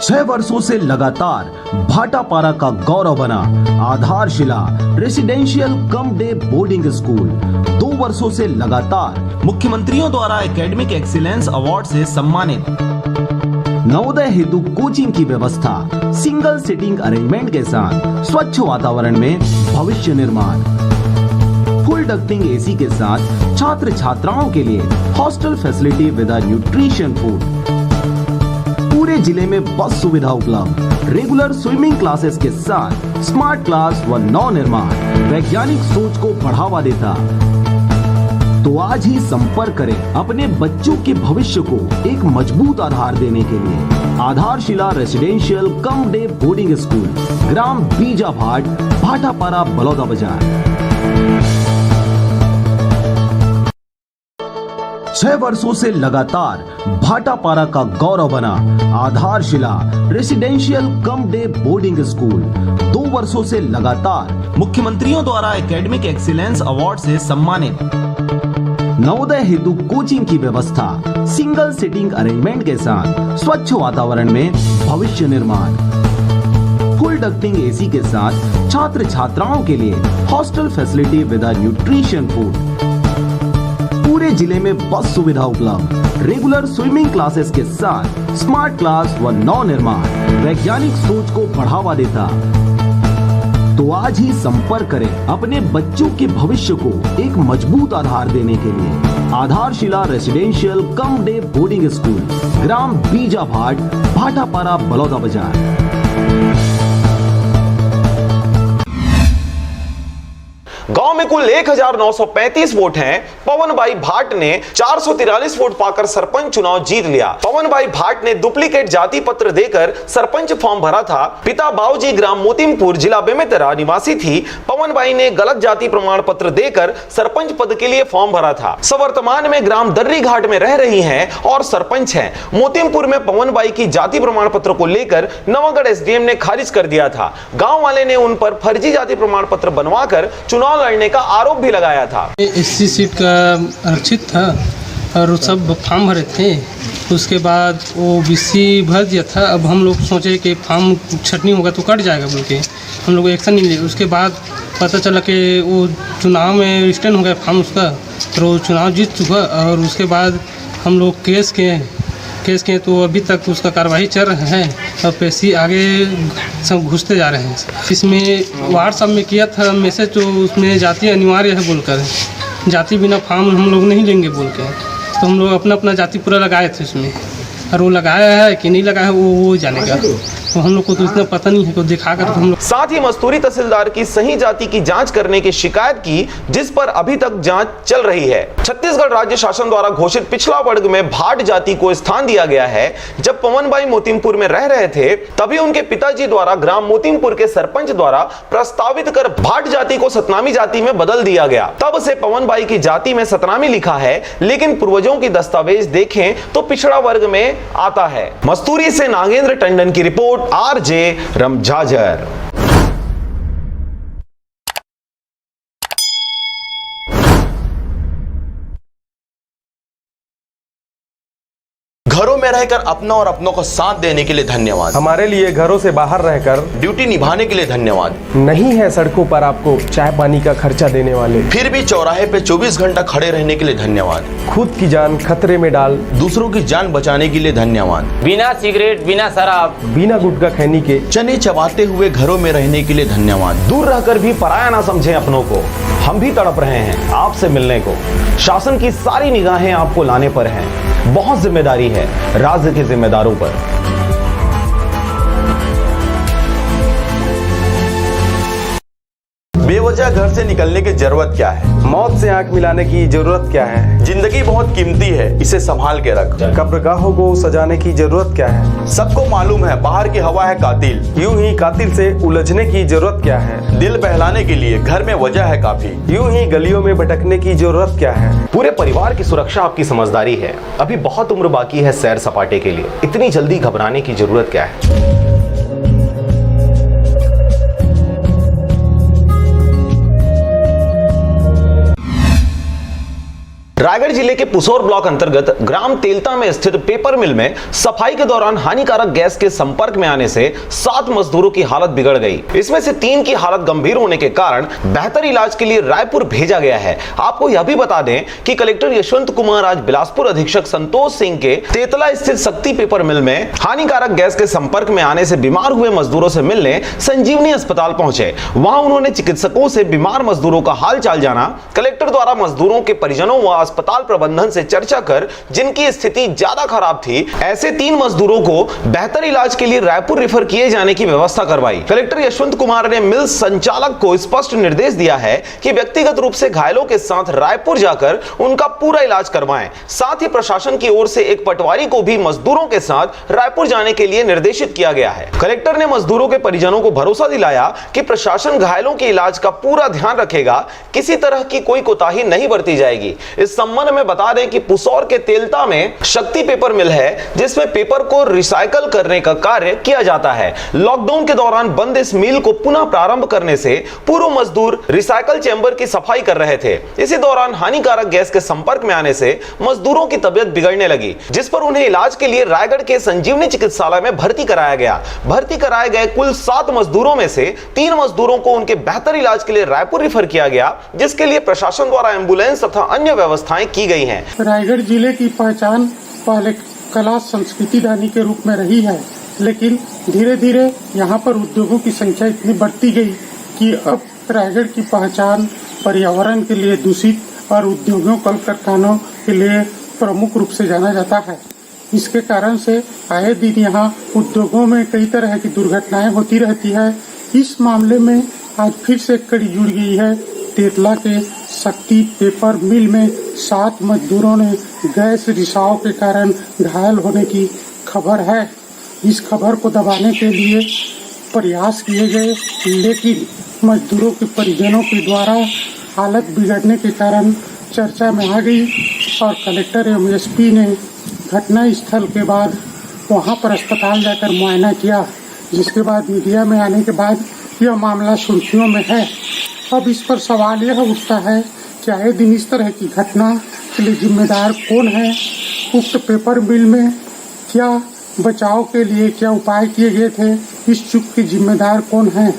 छह वर्षों से लगातार भाटापारा का गौरव बना आधारशिला residential cum day boarding school 2 वर्षों से लगातार मुख्यमंत्रियों द्वारा एकेडमिक एक्सीलेंस अवार्ड से सम्मानित। नवोदय हेतु कोचिंग की व्यवस्था, सिंगल सीटिंग अरेंजमेंट के साथ स्वच्छ वातावरण में भविष्य निर्माण, फुल डक्टिंग AC के साथ छात्र छात्राओं के लिए hostel facility with nutrition food. पूरे जिले में बस सुविधा उपलब्ध, रेगुलर स्विमिंग क्लासेस के साथ स्मार्ट क्लास व नव निर्माण वैज्ञानिक सोच को बढ़ावा देता। तो आज ही संपर्क करें अपने बच्चों के भविष्य को एक मजबूत आधार देने के लिए। आधारशिला residential cum day boarding school, ग्राम बीजाभाट, भाटापारा, बलौदा बाजार। 6 वर्षों से लगातार भाटापारा का गौरव बना आधारशिला residential cum day boarding school 2 वर्षों से लगातार मुख्यमंत्रियों द्वारा एकेडमिक एक्सीलेंस अवार्ड से सम्मानित। नवोदय हेतु कोचिंग की व्यवस्था, सिंगल सीटिंग अरेंजमेंट के साथ स्वच्छ वातावरण में भविष्य निर्माण, फुल डक्टिंग AC के साथ छात्र छात्राओं के लिए hostel facility with nutrition food. पूरे जिले में बस सुविधा उपलब्ध, रेगुलर स्विमिंग क्लासेस के साथ स्मार्ट क्लास व नव निर्माण वैज्ञानिक सोच को बढ़ावा देता। तो आज ही संपर्क करें अपने बच्चों के भविष्य को एक मजबूत आधार देने के लिए। आधारशिला residential cum day boarding school, ग्राम बीजाभाट, भाटापारा, बलौदा बाजार। गांव में कुल 1935 वोट हैं, पवन भाई भाट ने 443 वोट पाकर सरपंच चुनाव जीत लिया। पवन भाई भाट ने डुप्लीकेट जाति पत्र देकर सरपंच फॉर्म भरा था। पिता बाबूजी ग्राम मोतीमपुर जिला बेमेतरा निवासी थी। पवन भाई ने गलत जाति प्रमाण पत्र देकर सरपंच पद के लिए फॉर्म भरा था। वर्तमान में ग्राम दर्री घाट में रह रही हैं और सरपंच हैं। मोतीमपुर में पवन बाई की जाति प्रमाण पत्र को लेकर नवागढ़ एसडीएम ने खारिज कर दिया था। गांव वाले ने उन पर फर्जी जाति प्रमाण पत्र बनवाकर चुनाव लड़ने का आरोप भी लगाया था। एससी सीट का आरक्षित था और सब फॉर्म भरे थे। उसके बाद वो बीसी भर दिया था। अब हम लोग सोचे कि फॉर्म छटनी होगा तो कट जाएगा बोल के हम लोग एक्शन नहीं लिए। उसके बाद पता चला कि वो चुनाव में स्टैंड हो गया फॉर्म उसका, तो चुनाव जीत चुका। और उसके बाद हम लोग केस किए तो अभी तक उसका कार्रवाई चल रहा है और पेशी आगे सब घुसते जा रहे हैं। इसमें व्हाट्सएप में किया था मैसेज, तो उसमें जाति अनिवार्य है बोलकर, जाति बिना फॉर्म हम लोग नहीं लेंगे बोल के, तो हम लोग अपना जाति पूरा लगाए थे उसमें। और वो लगाया है कि नहीं लगाया है वो जानेगा, तो हम लोग को तो इतना पता नहीं है, तो दिखाकर तो हम लोग। साथ ही मस्तूरी तहसीलदार की सही जाति की जांच करने की शिकायत की, जिस पर अभी तक जांच चल रही है। छत्तीसगढ़ राज्य शासन द्वारा घोषित पिछड़ा वर्ग में भाट जाति को स्थान दिया गया है। जब पवन भाई मोतीमपुर में रह रहे थे तभी उनके पिताजी द्वारा ग्राम मोतीमपुर के सरपंच द्वारा प्रस्तावित कर भाट जाति को सतनामी जाति में बदल दिया गया। तब से पवन भाई की जाति में सतनामी लिखा है, लेकिन पूर्वजों की दस्तावेज देखें तो पिछड़ा वर्ग में आता है। मस्तूरी से नागेंद्र टंडन की रिपोर्ट, आरजे रमझाझर। घरों में रहकर अपना और अपनों को साथ देने के लिए धन्यवाद। हमारे लिए घरों से बाहर रहकर ड्यूटी निभाने के लिए धन्यवाद। नहीं है सड़कों पर आपको चाय पानी का खर्चा देने वाले, फिर भी चौराहे पे 24 घंटा खड़े रहने के लिए धन्यवाद। खुद की जान खतरे में डाल दूसरों की जान बचाने के लिए धन्यवाद। बिना सिगरेट, बिना शराब, बिना गुटखा खैनी के चने चबाते हुए घरों में रहने के लिए धन्यवाद। दूर रहकर भी पराया ना समझें अपनों को। हम भी तड़प रहे हैं आपसे मिलने को। शासन की सारी निगाहें आपको लाने पर हैं। बहुत जिम्मेदारी है राज्य के जिम्मेदारों पर। बेवजह घर से निकलने की जरूरत क्या है? मौत से आंख मिलाने की जरूरत क्या है? जिंदगी बहुत कीमती है, इसे संभाल के रख। कब्रगाहों को सजाने की जरूरत क्या है? सबको मालूम है बाहर की हवा है कातिल, यूं ही कातिल से उलझने की जरूरत क्या है? दिल बहलाने के लिए घर में वजह है काफी, यूं ही गलियों में भटकने की जरूरत क्या है? पूरे परिवार की सुरक्षा आपकी समझदारी है। अभी बहुत उम्र बाकी है सैर सपाटे के लिए, इतनी जल्दी घबराने की जरूरत क्या है? रायगढ़ जिले के पुसौर ब्लॉक अंतर्गत ग्राम तेलता में स्थित पेपर मिल में सफाई के दौरान हानिकारक गैस के संपर्क में आने से 7 मजदूरों की हालत बिगड़ गई। इसमें से 3 की हालत गंभीर होने के कारण बेहतर इलाज के लिए रायपुर भेजा गया है। आपको यह भी बता दें कि कलेक्टर यशवंत कुमार आज बिलासपुर अधीक्षक संतोष सिंह के तेतला स्थित शक्ति पेपर मिल में हानिकारक गैस के संपर्क में आने से बीमार हुए मजदूरों से मिलने संजीवनी अस्पताल पहुंचे। वहां उन्होंने चिकित्सकों से बीमार मजदूरों का हाल चाल जाना। कलेक्टर द्वारा मजदूरों के परिजनों व अस्पताल प्रबंधन से चर्चा कर जिनकी स्थिति ज्यादा खराब थी, ऐसे 3 मजदूरों को बेहतर इलाज के लिए रायपुर रेफर किए जाने की व्यवस्था करवाई। कलेक्टर यशवंत कुमार ने मिल संचालक को स्पष्ट निर्देश दिया है कि व्यक्तिगत रूप से घायलों के साथ रायपुर जाकर उनका पूरा इलाज करवाएं। साथ ही प्रशासन की ओर से एक पटवारी को भी मजदूरों के साथ रायपुर जाने के लिए निर्देशित किया गया है। कलेक्टर ने मजदूरों के परिजनों को भरोसा दिलाया कि प्रशासन घायलों के इलाज का पूरा ध्यान रखेगा, किसी तरह की कोई कोताही नहीं बरती जाएगी। इस संबंध में बता दें कि पुसौर के तेलता में शक्ति पेपर मिल है, जिसमें पेपर को रिसाइकल करने का कार्य किया जाता है। लॉकडाउन के दौरान बंद इस मिल को पुनः प्रारंभ करने से पूर्व मजदूर रिसाइकल चैम्बर की सफाई कर रहे थे। इसी दौरान हानिकारक गैस के संपर्क में आने से मजदूरों की तबियत बिगड़ने लगी, जिस पर उन्हें इलाज के लिए रायगढ़ के संजीवनी चिकित्सालय में भर्ती कराया गया। भर्ती कराए गए कुल 7 मजदूरों में से 3 मजदूरों को उनके बेहतर इलाज के लिए रायपुर रेफर किया गया, जिसके लिए प्रशासन द्वारा एम्बुलेंस तथा अन्य व्यवस्थाएं की गई हैं। रायगढ़ जिले की पहचान पहले कला संस्कृति दानी के रूप में रही है, लेकिन धीरे धीरे यहाँ पर उद्योगों की संख्या इतनी बढ़ती गई कि अब रायगढ़ की पहचान पर्यावरण के लिए दूषित और उद्योगों कल कारखानों के लिए प्रमुख रूप से जाना जाता है। इसके कारण से आए दिन यहाँ उद्योगों में कई तरह की दुर्घटनाएं होती रहती है। इस मामले में आज फिर से कड़ी जुड़ गई है टेटला के शक्ति पेपर मिल में 7 मजदूरों ने गैस रिसाव के कारण घायल होने की खबर है। इस खबर को दबाने के लिए प्रयास किए गए, लेकिन मजदूरों के परिजनों के द्वारा हालत बिगड़ने के कारण चर्चा में आ गई और कलेक्टर एवं एसपी ने घटना स्थल के बाद वहां पर अस्पताल जाकर मुआयना किया, जिसके बाद मीडिया में आने के बाद यह मामला सुर्खियों में है। अब इस पर सवाल यह उठता है कि आए दिन इस तरह की घटना के लिए जिम्मेदार कौन है? उक्त पेपर मिल में क्या बचाव के लिए क्या उपाय किए गए थे? इस चूक के जिम्मेदार कौन है?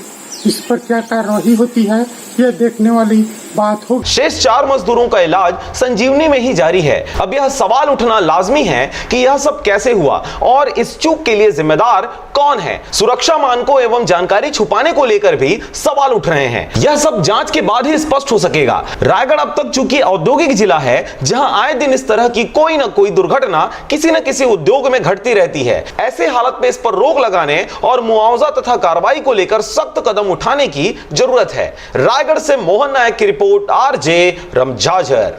इस पर क्या कार्रवाई होती है, यह देखने वाली बात हो। शेष 4 मजदूरों का इलाज संजीवनी में ही जारी है। अब यह सवाल उठना लाजमी है कि यह सब कैसे हुआ और इस चूक के लिए जिम्मेदार कौन है। सुरक्षा मानकों एवं जानकारी छुपाने को लेकर भी सवाल उठ रहे हैं। यह सब जांच के बाद ही स्पष्ट हो सकेगा। रायगढ़ अब तक चूंकि औद्योगिक जिला है, जहां आए दिन इस तरह की कोई न कोई दुर्घटना किसी न किसी उद्योग में घटती रहती है। ऐसे हालत में इस पर रोक लगाने और मुआवजा तथा कार्रवाई को लेकर सख्त कदम उठाने की जरूरत है। रायगढ़ से मोहन नायक की रिपोर्ट, आरजे रमझाझर।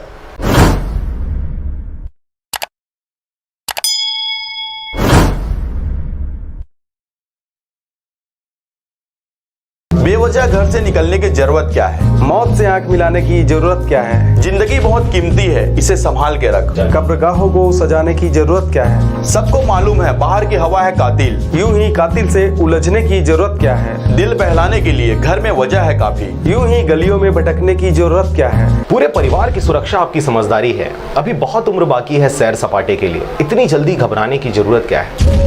बेवजह घर से निकलने की जरूरत क्या है? मौत से आंख मिलाने की जरूरत क्या है? जिंदगी बहुत कीमती है, इसे संभाल के रख। कब्रगाहों को सजाने की जरूरत क्या है? सबको मालूम है बाहर की हवा है कातिल। यूं ही कातिल से उलझने की जरूरत क्या है? दिल बहलाने के लिए घर में वजह है काफी। यूं ही गलियों में भटकने की जरूरत क्या है? पूरे परिवार की सुरक्षा आपकी समझदारी है। अभी बहुत उम्र बाकी है सैर सपाटे के लिए। इतनी जल्दी घबराने की जरूरत क्या है?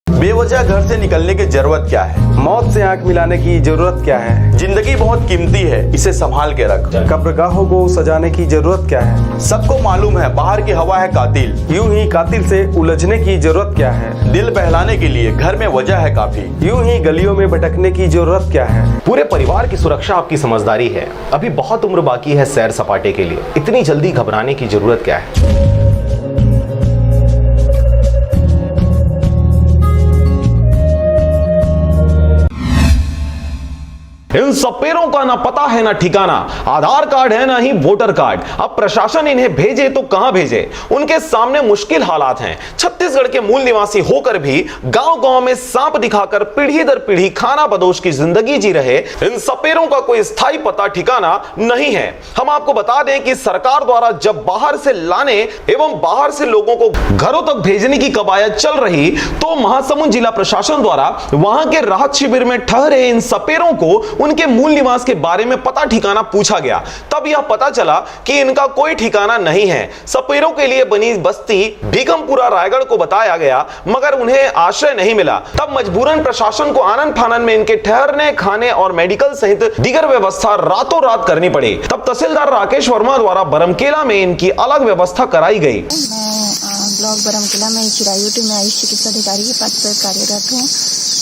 बेवजह घर से निकलने की जरूरत क्या है? मौत से आंख मिलाने की जरूरत क्या है? जिंदगी बहुत कीमती है, इसे संभाल के रख। कब्रगाहों को सजाने की जरूरत क्या है? सबको मालूम है बाहर की हवा है कातिल। यूं ही कातिल से उलझने की जरूरत क्या है? दिल बहलाने के लिए घर में वजह है काफी। यूं ही गलियों में भटकने की जरूरत क्या है? पूरे परिवार की सुरक्षा आपकी समझदारी है। अभी बहुत उम्र बाकी है सैर सपाटे के लिए। इतनी जल्दी घबराने की जरूरत क्या है? इन सपेरों का ना पता है ना ठिकाना, आधार कार्ड है ना ही वोटर कार्ड। अब प्रशासन इन्हें भेजे तो कहां भेजे? उनके सामने मुश्किल हालात हैं। छत्तीसगढ़ के मूल निवासी होकर भी गांव-गांव में सांप दिखाकर पीढ़ी दर पीढ़ी खाना बदोश की जिंदगी जी रहे इन सपेरों का कोई स्थायी पता ठिकाना नहीं है। हम आपको बता दें कि सरकार द्वारा जब बाहर से लाने एवं बाहर से लोगों को घरों तक भेजने की कवायद चल रही, तो महासमुंद जिला प्रशासन द्वारा वहां के राहत शिविर में ठहरे इन सपेरों को उनके मूल निवास के बारे में पता ठिकाना पूछा गया। तब यह पता चला कि इनका कोई ठिकाना नहीं है। सपेरों के लिए बनी बस्ती भीगमपुरा रायगढ़ को बताया गया, मगर उन्हें आश्रय नहीं मिला। तब मजबूरन प्रशासन को आनन फानन में इनके ठहरने, खाने और मेडिकल सहित दीगर व्यवस्था रातों रात करनी पड़ी। तब तहसीलदार राकेश वर्मा द्वारा बरमकेला में इनकी अलग व्यवस्था कराई गई। ब्लॉक बरमकेला में चिरायु टीम में आयुष चिकित्सा अधिकारी के पद पर कार्यरत हूँ।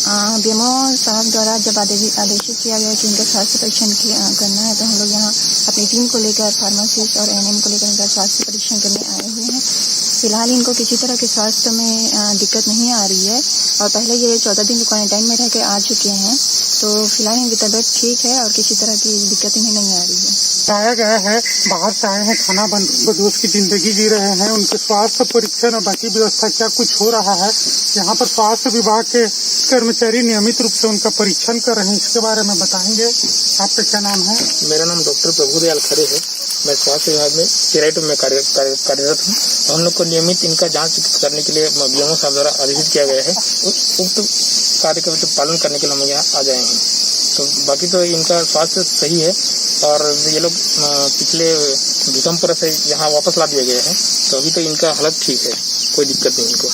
बीएमओ साहब द्वारा जब आदेशित किया गया कि इनका स्वास्थ्य परीक्षण करना है, तो हम लोग यहाँ अपनी टीम को लेकर फार्मासिस्ट और एएनएम को लेकर इनका स्वास्थ्य परीक्षण करने आए हुए हैं। फिलहाल इनको किसी तरह के स्वास्थ्य में दिक्कत नहीं आ रही है और पहले ये 14 दिन क्वारंटाइन में रह के आ चुके हैं, तो फिलहाल इनकी तबीयत ठीक है और किसी तरह की दिक्कत इन्हें नहीं आ रही है। बताया गया है बाहर से आए हैं, खाना बदोश की जिंदगी जी रहे हैं, उनके स्वास्थ्य परीक्षण और बाकी व्यवस्था क्या कुछ हो रहा है? यहाँ पर स्वास्थ्य विभाग के कर्मचारी नियमित रूप से उनका परीक्षण कर रहे हैं, इसके बारे में बताएंगे। आपका क्या नाम है? मेरा नाम डॉक्टर प्रभुदयाल खरे है। मैं स्वास्थ्य विभाग में चिरायु में कार्यरत हूँ। हम लोग को नियमित इनका जांच करने के लिए बीएमओ साहब द्वारा आदेशित किया गया है। उक्त कार्य का पालन करने के लिए हम यहाँ आ जाए हैं। तो बाकी तो इनका स्वास्थ्य सही है और ये लोग पिछले भीगमपुरा से यहाँ वापस ला दिए गए हैं, तो अभी तो इनका हालत ठीक है, कोई दिक्कत नहीं इनको।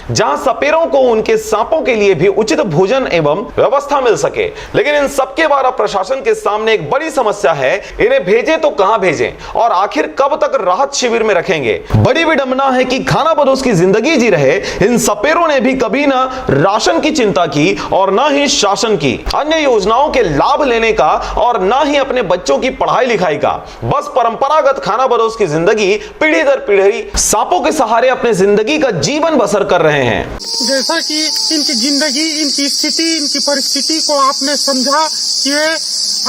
जहां सपेरों को उनके सांपों के लिए भी उचित भोजन एवं व्यवस्था मिल सके, लेकिन इन सबके द्वारा प्रशासन के सामने एक बड़ी समस्या है, इन्हें भेजें तो कहां भेजें और आखिर कब तक राहत शिविर में रखेंगे? बड़ी विडंबना है कि खाना बदोश की जिंदगी जी रहे इन सपेरों ने भी कभी ना राशन की चिंता की और ना ही शासन की, अन्य योजनाओं के लाभ लेने का और ना ही अपने बच्चों की पढ़ाई लिखाई का। बस परंपरागत खाना बदोश की जिंदगी पीढ़ी दर पीढ़ी सांपों के सहारे अपने जिंदगी का जीवन बसर कर रहे हैं। जैसा कि इनकी जिंदगी, इनकी स्थिति, इनकी परिस्थिति को आपने समझा कि वे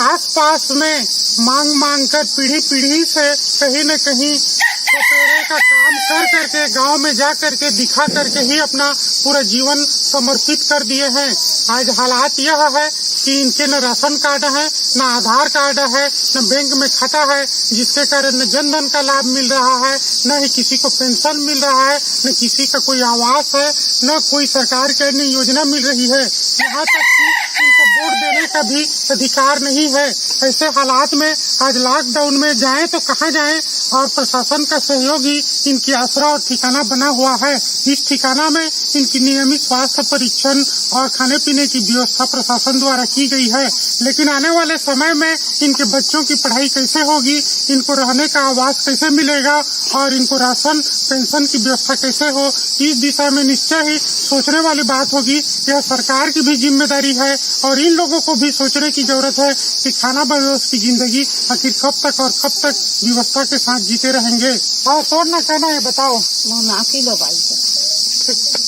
आसपास में मांग मांग कर पीढ़ी पीढ़ी से कहीं न कहीं सपेरे का काम कर करके गांव में जा करके दिखा करके ही अपना पूरा जीवन समर्पित कर दिए हैं। आज हालात यह है कि इनके न राशन कार्ड है, न आधार कार्ड है, न बैंक में खाता है, जिसके कारण न जन धन का लाभ मिल रहा है, न ही किसी को पेंशन मिल रहा है, न किसी का कोई आवास है, न कोई सरकार की अन्य योजना मिल रही है। यहाँ तक कि इनको वोट देने का भी अधिकार नहीं है। ऐसे हालात में आज लॉकडाउन में जाएं तो कहाँ जाएं, और प्रशासन का सहयोग ही इनकी आसरा और ठिकाना बना हुआ है। इस ठिकाना में इनकी नियमित स्वास्थ्य परीक्षण और खाने पीने की व्यवस्था प्रशासन द्वारा की गई है। लेकिन आने वाले समय में इनके बच्चों की पढ़ाई कैसे होगी, इनको रहने का आवास कैसे मिलेगा और इनको राशन पेंशन की व्यवस्था कैसे हो, इस दिशा में निश्चय ही सोचने वाली बात होगी। यह सरकार की भी जिम्मेदारी है और इन लोगों को भी सोचने की जरूरत है कि खाना बदोश की जिंदगी आखिर कब तक और कब तक व्यवस्था के साथ जीते रहेंगे। और छोड़ना कहना है बताओ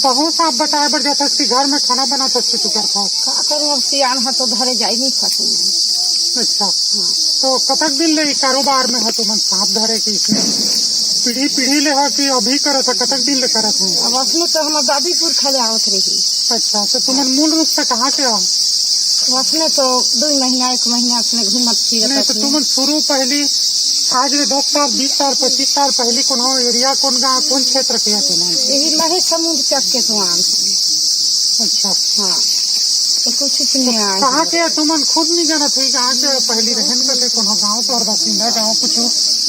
बहुत आप बताए बढ़ जाता कि घर में खाना बना सकते तू करता सियान है तो धरे जाए नहीं फंसे। अच्छा हाँ। तो कतक दिन ले कारोबार में है तो मन सांप धरे के इसमें पीढ़ी पीढ़ी ले है कि अभी करत है, कतक दिन ले करत है? अब असली तो हम दादीपुर खड़े आवत रही। अच्छा तो तुमन मूल रूप से कहाँ के आओ? उसने तो 2 महीना 1 महीना अपने घूमत फिरत। नहीं तो तुमन शुरू पहली आज 10 साल 20 साल 25 साल पहले कौन हो एरिया कौन गाँव कौन क्षेत्र के तुम? यही लहे समुद्र चक के तुम। अच्छा हाँ तो कुछ नहीं है। कहाँ के तुमन खुद नहीं जाना थी कहाँ के पहली रहन करते कौन गाँव तो और बासिंदा गाँव कुछ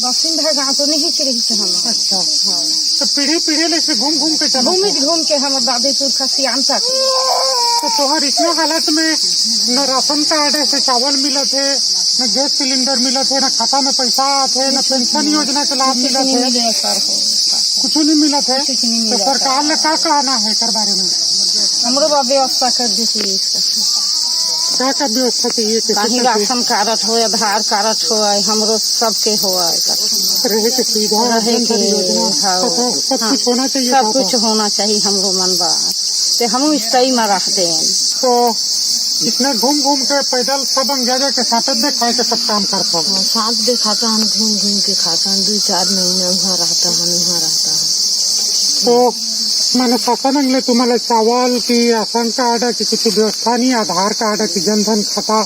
बासिंदा गाँव तो नहीं रही थे हम। अच्छा हाँ तो पीढ़ी पीढ़ी ले से घूम घूम के घूम के हम दादीपुर खसियान तक। तो तोहर इसमें हालत में न राशन कार्ड से चावल मिला थे, न गैस सिलेंडर मिला थे, न खाता में पैसा आते, न पेंशन योजना के लाभ मिला थे, कुछ नहीं मिला थे। तो सरकार ने क्या कहना है कर बारे में? हमरो व्यवस्था कर दीजिए इसका क्या व्यवस्था चाहिए? कहीं राशन कार्ड हो, आधार कार्ड हो, हमरो सबके हो, रहे के सुविधा रहे के सब कुछ होना चाहिए। सब कुछ होना चाहिए हमरो मन बा तो हम इस्ताई में रखते हैं। तो इसमें घूम घूम के पैदल सब अंग्रेजा के साथ देखा के सब काम करता है। साथ दिखाता हम घूम घूम के खाता है 2-4 महीने वहाँ रहता है वहाँ रहता है। तो मैंने शासन अंगले तुम्हारा चावल की राशन कार्ड की कुछ व्यवस्था नहीं, आधार कार्ड की जनधन खाता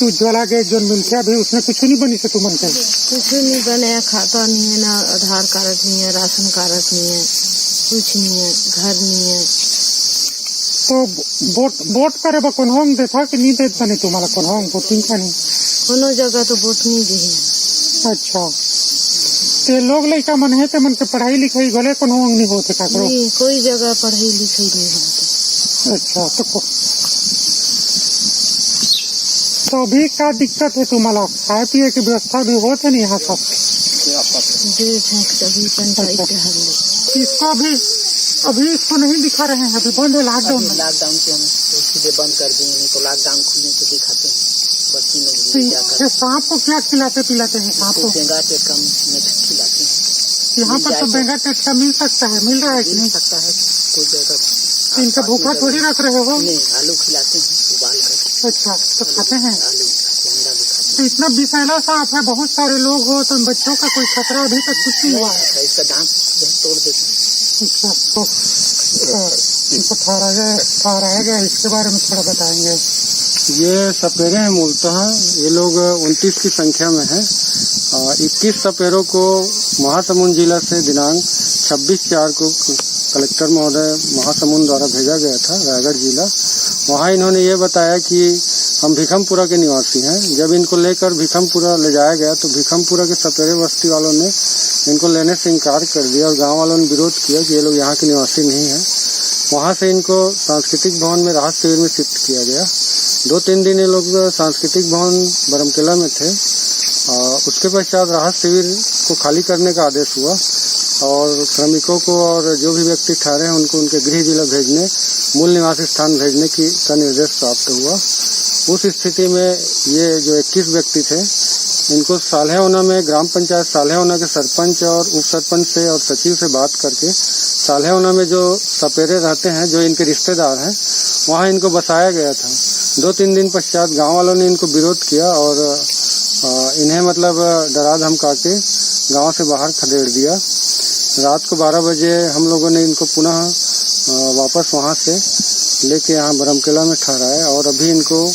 उज्ज्वला गैस जो मिलते अभी उसमें कुछ नहीं बनी से तुमन के? कुछ नहीं बने, खाता नहीं है, ना आधार कार्ड नहीं है, राशन कार्ड नहीं है, कुछ नहीं है, घर नहीं है। तो वोट करे बा कौन होंग देता कि नहीं देता नहीं तुम्हारा कौन होंग वोटिंग का नहीं? कोनो जगह तो वोट नहीं दी। अच्छा ते लोग लड़का मन है ते मन के पढ़ाई लिखाई गले कौन होंग नहीं होते का? नहीं कोई जगह पढ़ाई लिखाई नहीं होती। अच्छा तो अभी क्या दिक्कत है तुम्हारा? खाए पिए की व्यवस्था भी होते नहीं यहाँ सब? इसको अभी इसको नहीं दिखा रहे हैं, अभी बंद है लॉकडाउन में। लॉकडाउन से हम सीधे बंद कर दिए, नहीं तो लॉकडाउन खुलने से दिखाते हैं बच्ची लोग। सांप को क्या खिलाते पिलाते हैं? सांप को बेंगा टेट का खिलाते हैं। यहाँ पर तो बेंगा टेट का मिल सकता है, मिल रहा है कि नहीं? सकता है कोई जगह। इनका भूखा थोड़ी रख रहे हो? नहीं आलू खिलाते हैं उबाल कर। अच्छा तो खाते हैं आलू अंडा भी खाते हैं। तो इतना विषैला सांप है, बहुत सारे लोग हो तो बच्चों का कोई खतरा अभी तक कुछ नहीं हुआ है? इसका दांत तोड़ देते हैं। अच्छा तो इनको ठहराया गया, इसके बारे में थोड़ा बताएंगे। ये सपेरे हैं मूलतः, ये लोग 29 की संख्या में हैं। 21 सपेरों को महासमुंद जिला से दिनांक 26/4 को कलेक्टर महोदय महासमुंद द्वारा भेजा गया था रायगढ़ जिला। वहाँ इन्होंने ये बताया कि हम भिखमपुरा के निवासी हैं। जब इनको लेकर भिखमपुरा ले जाया गया तो भिखमपुरा के सपेरे बस्ती वालों ने इनको लेने से इनकार कर दिया और गांव वालों ने विरोध किया कि ये लोग यहाँ के निवासी नहीं हैं। वहाँ से इनको सांस्कृतिक भवन में राहत शिविर में शिफ्ट किया गया। 2-3 दिन ये लोग सांस्कृतिक भवन बरमकेला में थे। उसके पश्चात राहत शिविर को खाली करने का आदेश हुआ और श्रमिकों को और जो भी व्यक्ति ठहरे हैं उनको उनके गृह जिला भेजने, मूल निवासी स्थान भेजने का निर्देश प्राप्त हुआ। उस स्थिति में ये जो 21 व्यक्ति थे इनको सालेहोना में ग्राम पंचायत सालेहोना के सरपंच और उप सरपंच से और सचिव से बात करके सालेहोना में जो सपेरे रहते हैं, जो इनके रिश्तेदार हैं, वहाँ इनको बसाया गया था। 2-3 दिन पश्चात गांव वालों ने इनको विरोध किया और इन्हें मतलब डरा धमका के गाँव से बाहर खदेड़ दिया। रात को 12 बजे हम लोगों ने इनको पुनः वापस वहाँ से लेके यहाँ बरमकेला में ठहराया और अभी इनको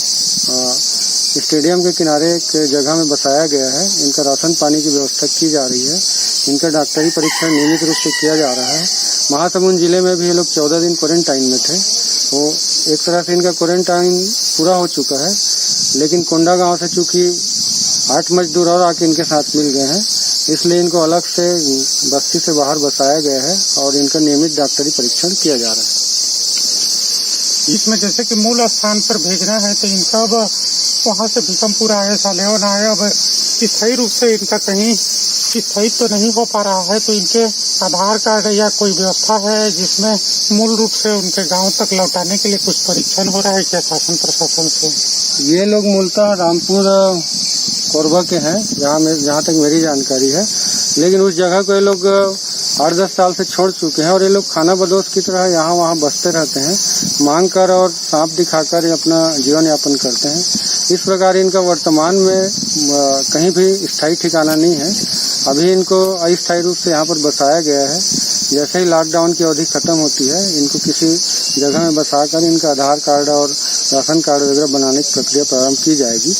स्टेडियम के किनारे एक जगह में बसाया गया है। इनका राशन पानी की व्यवस्था की जा रही है। इनका डॉक्टरी परीक्षण नियमित रूप से किया जा रहा है। महासमुंद जिले में भी ये लोग 14 दिन क्वारंटाइन में थे। वो एक तरह से इनका क्वारंटाइन पूरा हो चुका है, लेकिन कोंडा गांव से चूंकि 8 मजदूर और आके इनके साथ मिल गए हैं, इसलिए इनको अलग से बस्ती से बाहर बसाया गया है और इनका नियमित डॉक्टरी परीक्षण किया जा रहा है। इसमें जैसे कि मूल स्थान पर भेजना है तो इनका अब वहाँ से भूकंपुर आए, सालेहोना आए, अब स्थायी रूप से इनका कहीं स्थायित्व तो नहीं हो पा रहा है, तो इनके आधार कार्ड या कोई व्यवस्था है जिसमें मूल रूप से उनके गांव तक लौटाने के लिए कुछ परीक्षण हो रहा है क्या शासन प्रशासन से? ये लोग मूलतः रामपुर कोरबा के हैं, जहाँ तक मेरी जानकारी है, लेकिन उस जगह को ये लोग 8-10 साल से छोड़ चुके हैं और ये लोग खाना बदोश की तरह यहाँ वहाँ बसते रहते हैं, मांग कर और सांप दिखाकर अपना जीवन यापन करते हैं। इस प्रकार इनका वर्तमान में कहीं भी स्थायी ठिकाना नहीं है। अभी इनको अस्थायी रूप से यहाँ पर बसाया गया है। जैसे ही लॉकडाउन की अवधि खत्म होती है, इनको किसी जगह में बसाकर इनका आधार कार्ड और राशन कार्ड वगैरह बनाने की प्रक्रिया प्रारंभ की जाएगी।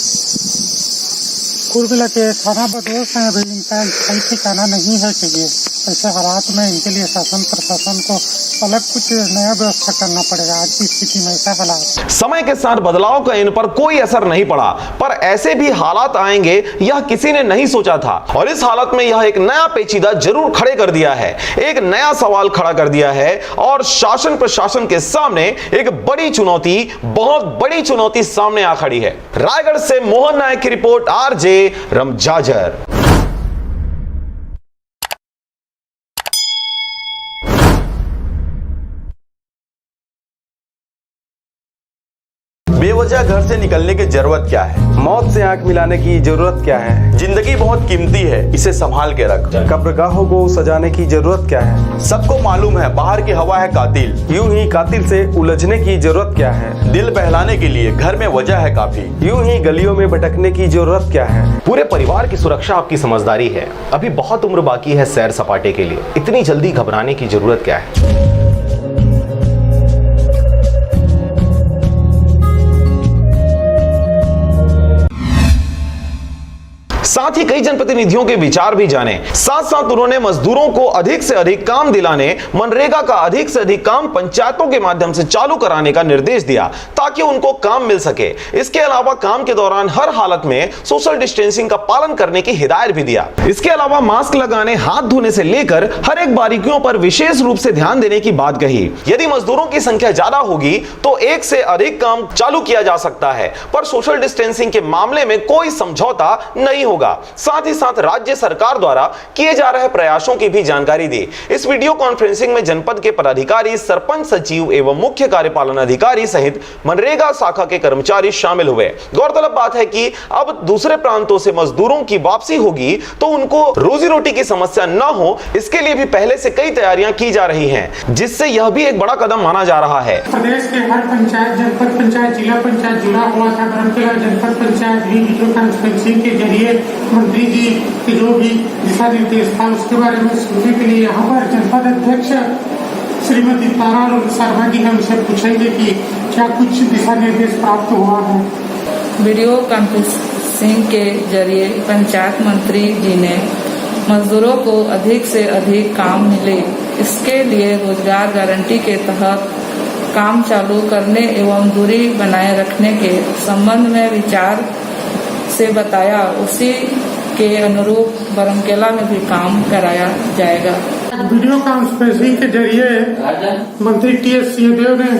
कुल मिला के खाना बदोश है, अभी इनका स्थायी ठिकाना नहीं है कि ऐसे हालात में इनके लिए शासन प्रशासन को अलग कुछ नया व्यवस्था करना पड़ेगा। आज की स्थिति में ऐसा हालात, समय के साथ बदलाव का इन पर कोई असर नहीं पड़ा, पर ऐसे भी हालात आएंगे यह किसी ने नहीं सोचा था और इस हालत में यह एक नया पेचीदा जरूर खड़े कर दिया है, एक नया सवाल खड़ा कर दिया है और शासन प्रशासन के सामने एक बड़ी चुनौती, बहुत बड़ी चुनौती सामने आ खड़ी है। रायगढ़ से मोहन नायक की रिपोर्ट, आरजे रमजाजर। बेवजह घर से निकलने की जरूरत क्या है? मौत से आंख मिलाने की जरूरत क्या है? जिंदगी बहुत कीमती है, इसे संभाल के रख। कब्रगाहों को सजाने की जरूरत क्या है? सबको मालूम है बाहर की हवा है कातिल। यूं ही कातिल से उलझने की जरूरत क्या है? दिल बहलाने के लिए घर में वजह है काफी। यूं ही गलियों में भटकने की जरूरत क्या है? पूरे परिवार की सुरक्षा आपकी समझदारी है। अभी बहुत उम्र बाकी है सैर सपाटे के लिए, इतनी जल्दी घबराने की जरूरत क्या है? साथ ही कई जनप्रतिनिधियों के विचार भी जाने। साथ साथ उन्होंने मजदूरों को अधिक से अधिक काम दिलाने, मनरेगा का अधिक से अधिक काम पंचायतों के माध्यम से चालू कराने का निर्देश दिया ताकि उनको काम मिल सके। इसके अलावा काम के दौरान हर हालत में सोशल डिस्टेंसिंग का पालन करने की हिदायत भी दिया। इसके अलावा मास्क लगाने, हाथ धोने से लेकर हर एक बारीकियों पर विशेष रूप से ध्यान देने की बात कही। यदि मजदूरों की संख्या ज्यादा होगी तो एक से अधिक काम चालू किया जा सकता है, पर सोशल डिस्टेंसिंग के मामले में कोई समझौता नहीं होगा। साथ ही साथ राज्य सरकार द्वारा किए जा रहे प्रयासों की भी जानकारी दी। इस वीडियो कॉन्फ्रेंसिंग में जनपद के पदाधिकारी, सरपंच, सचिव एवं मुख्य कार्यपालन अधिकारी सहित मनरेगा शाखा के कर्मचारी शामिल हुए। गौरतलब बात है कि अब दूसरे प्रांतों से मजदूरों की वापसी होगी तो उनको रोजी रोटी की समस्या न हो, इसके लिए भी पहले से कई तैयारियां की जा रही हैं, जिससे यह भी एक बड़ा कदम माना जा रहा है। प्रदेश के हर पंचायत, जनपद पंचायत, जिला पंचायत जुड़ा हुआ था। बरमकेला जनपद पंचायत भी वीडियो कॉन्फ्रेंसिंग के जरिए मंत्री जी के जो भी दिशा निर्देश था उसके बारे में सुनने के लिए यहाँ पर जनपद अध्यक्ष श्रीमती तारा शर्मा जी हमसे पूछेंगे कि क्या कुछ दिशा निर्देश प्राप्त हुआ है। वीडियो कॉन्फ्रेंसिंग के जरिए पंचायत मंत्री जी ने मजदूरों को अधिक से अधिक काम मिले, इसके लिए रोजगार गारंटी के तहत काम चालू करने एवं दूरी बनाए रखने के संबंध में विचार से बताया। उसी के अनुरूप बरमकेला में भी काम कराया जाएगा। वीडियो कॉन्फ्रेंसिंग के जरिए मंत्री टी.एस. सिंहदेव ने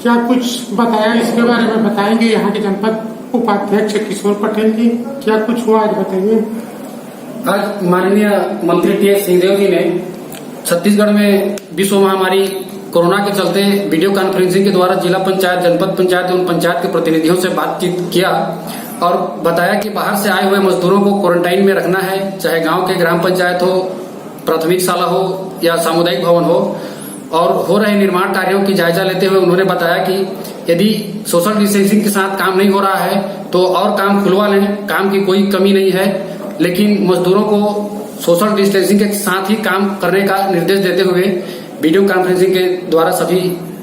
क्या कुछ बताया, इसके बारे में बताएंगे यहाँ के जनपद उपाध्यक्ष किशोर पटेल जी। क्या कुछ हुआ आज बताइए। आज माननीय मंत्री टी.एस. सिंहदेव जी ने छत्तीसगढ़ में विश्व महामारी कोरोना के चलते वीडियो कॉन्फ्रेंसिंग के द्वारा जिला पंचायत, जनपद पंचायत एवं पंचायत के प्रतिनिधियों से बातचीत किया और बताया कि बाहर से आए हुए मजदूरों को क्वारंटाइन में रखना है, चाहे गांव के ग्राम पंचायत हो, प्राथमिक शाला हो या सामुदायिक भवन हो। और हो रहे निर्माण कार्यों की जायजा लेते हुए उन्होंने बताया कि यदि सोशल डिस्टेंसिंग के साथ काम नहीं हो रहा है तो और काम खुलवा लें, काम की कोई कमी नहीं है, लेकिन मजदूरों को सोशल डिस्टेंसिंग के साथ ही काम करने का निर्देश देते हुए वीडियो कॉन्फ्रेंसिंग के द्वारा सभी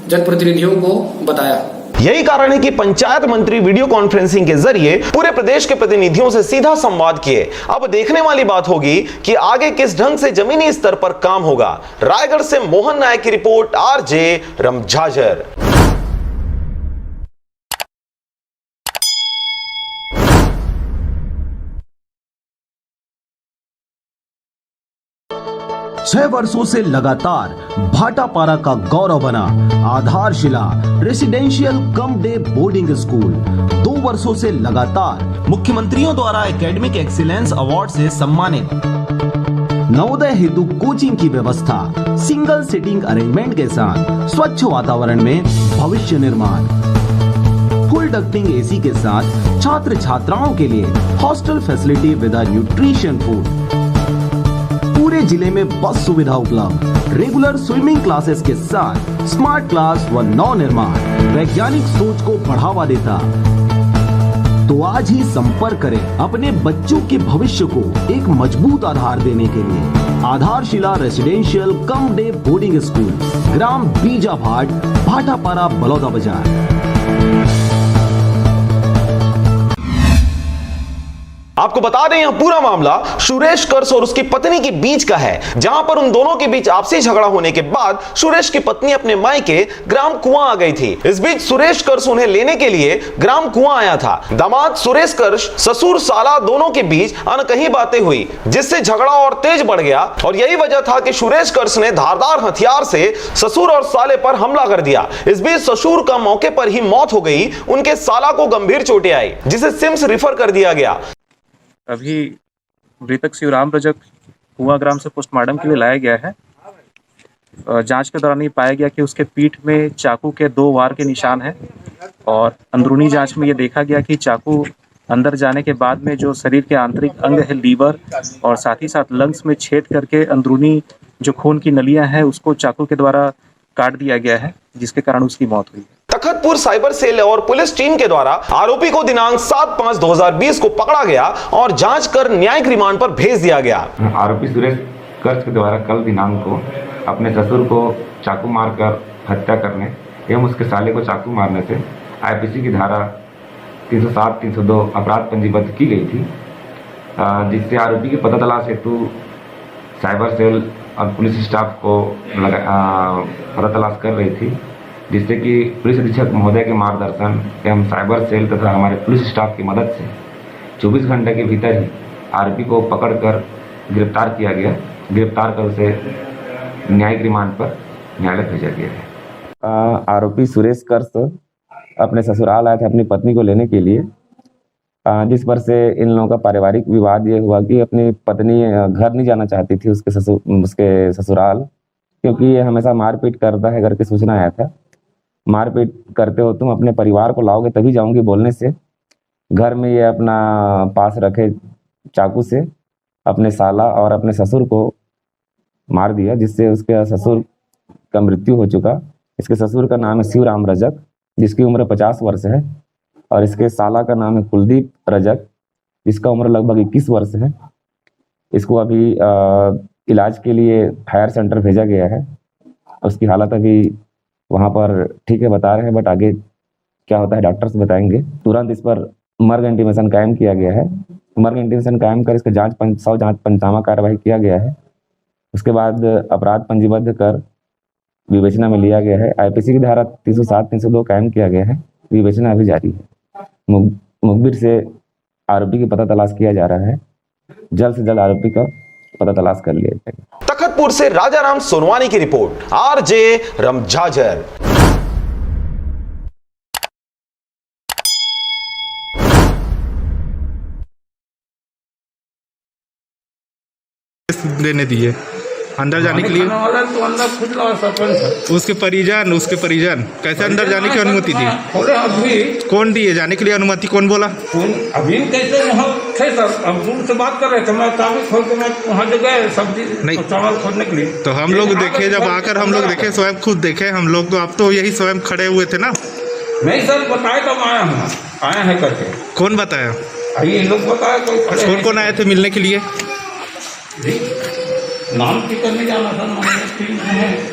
जनप्रतिनिधियों को बताया। यही कारण है कि पंचायत मंत्री वीडियो कॉन्फ्रेंसिंग के जरिए पूरे प्रदेश के प्रतिनिधियों से सीधा संवाद किए। अब देखने वाली बात होगी कि आगे किस ढंग से जमीनी स्तर पर काम होगा। रायगढ़ से मोहन नायक की रिपोर्ट, आरजे रमझाझर। छह वर्षों से लगातार भाटापारा का गौरव बना आधारशिला residential cum day boarding school 2 वर्षों से लगातार मुख्यमंत्रियों द्वारा एकेडमिक एक्सीलेंस अवार्ड से सम्मानित। नवोदय हेतु कोचिंग की व्यवस्था, सिंगल सीटिंग अरेंजमेंट के साथ स्वच्छ वातावरण में भविष्य निर्माण, फुल डक्टिंग एसी के साथ छात्र छात्राओं के लिए hostel facility with nutrition food, पूरे जिले में बस सुविधा उपलब्ध, रेगुलर स्विमिंग क्लासेस के साथ स्मार्ट क्लास व नव निर्माण वैज्ञानिक सोच को बढ़ावा देता। तो आज ही संपर्क करें अपने बच्चों के भविष्य को एक मजबूत आधार देने के लिए। आधारशिला residential cum day boarding school, ग्राम बीजाभाट, भाटापारा, बलौदा बाजार। आपको बता दें यह पूरा मामला सुरेश कर्स और उसकी पत्नी के बीच का है, जहां पर उन दोनों के बीच आपसी झगड़ा होने के बाद सुरेश की पत्नी अपने मायके ग्राम कुआं आ गई थी। इस बीच सुरेश कर्स उन्हें लेने के लिए ग्राम कुआं आया था। दामाद सुरेश कर्स ससुर साला दोनों के बीच अनकही बातें हुई, जिससे झगड़ा और तेज बढ़ गया। और यही वजह था कि सुरेश कर्स ने धारदार हथियार से ससुर और साले पर हमला कर दिया। इस बीच ससुर का मौके पर ही मौत हो गई, उनके साला को गंभीर चोटें आई, जिसे सिम्स रेफर कर दिया गया। अभी मृतक शिवराम रजक कुआं ग्राम से पोस्टमार्टम के लिए लाया गया है। जांच के दौरान ये पाया गया कि उसके पीठ में चाकू के 2 वार के निशान हैं और अंदरूनी जांच में ये देखा गया कि चाकू अंदर जाने के बाद में जो शरीर के आंतरिक अंग है, लीवर और साथ ही साथ लंग्स में छेद करके अंदरूनी जो खून की नलियां हैं उसको चाकू के द्वारा काट दिया गया है, जिसके कारण उसकी मौत हुई। तखतपुर साइबर सेल और पुलिस टीम के द्वारा आरोपी को दिनांक 7/5/2020 को पकड़ा गया और जांच कर न्यायिक रिमांड पर भेज दिया गया। आरोपी सुरेश कर्स के द्वारा कल दिनांक को अपने ससुर को चाकू मारकर हत्या करने एवं उसके साले को चाकू मारने से आईपीसी की धारा 307, 302 अपराध पंजीबद्ध की गई थी, जिससे आरोपी की पता तलाश हेतु साइबर सेल और पुलिस स्टाफ को पता तलाश कर रही थी, जिससे कि पुलिस अधीक्षक महोदय के मार्गदर्शन एवं साइबर सेल तथा हमारे पुलिस स्टाफ की मदद से 24 घंटे के भीतर ही आरोपी को पकड़कर गिरफ्तार किया गया। गिरफ्तार कर उसे न्यायिक रिमांड पर न्यायालय भेजा गया है। आरोपी सुरेश कर्स अपने ससुराल आए थे अपनी पत्नी को लेने के लिए, जिस पर से इन लोगों का पारिवारिक विवाद ये हुआ कि अपनी पत्नी घर नहीं जाना चाहती थी उसके ससुराल, क्योंकि ये हमेशा मारपीट करता है करके सूचना आया था। मारपीट करते हो तुम, अपने परिवार को लाओगे तभी जाऊंगी बोलने से घर में ये अपना पास रखे चाकू से अपने साला और अपने ससुर को मार दिया, जिससे उसके ससुर का मृत्यु हो चुका। इसके ससुर का नाम है शिवराम रजक, जिसकी उम्र 50 वर्ष है, और इसके साला का नाम है कुलदीप रजक, जिसका उम्र लगभग 21 वर्ष है। इसको अभी इलाज के लिए हायर सेंटर भेजा गया है। उसकी हालत अभी वहाँ पर ठीक है बता रहे हैं, बट आगे क्या होता है डॉक्टर्स बताएंगे। तुरंत इस पर मर्ग इंटीमेशन कायम किया गया है। मर्ग इंटीमेशन कायम कर इसके जांच पंचनामा कार्रवाई किया गया है। उसके बाद अपराध पंजीबद्ध कर विवेचना में लिया गया है। आईपीसी की धारा 307, 302 कायम किया गया है। विवेचना अभी जारी है। मुखबिर से आरोपी की पता तलाश किया जा रहा है। जल्द से जल्द आरोपी का पता तलाश कर लिया जाएगा। तखतपुर से राजाराम सोनवानी की रिपोर्ट, आरजे रमझाझर। देने दिए अंदर जाने के लिए? तो अंदर खुद ला सरपंच उसके परिजन कैसे अंदर जाने की अनुमति दी? बोले अभी कौन दिए जाने के लिए अनुमति? कौन बोला? अभी कैसे वहाँ थे सर, अब दूर से बात कर रहे थे, मैं कागज खोल के मैं वहाँ जो गए सब्जी चावल खोलने के लिए। तो हम लोग देखे, जब आकर हम लोग देखे, स्वयं खुद देखे हम लोग, तो आप तो यही स्वयं खड़े हुए थे ना? नहीं सर, बताए कब आया है करके। कौन बताया? ये लोग बताया। कौन कौन आए थे मिलने के लिए? नाम की करने जाना था।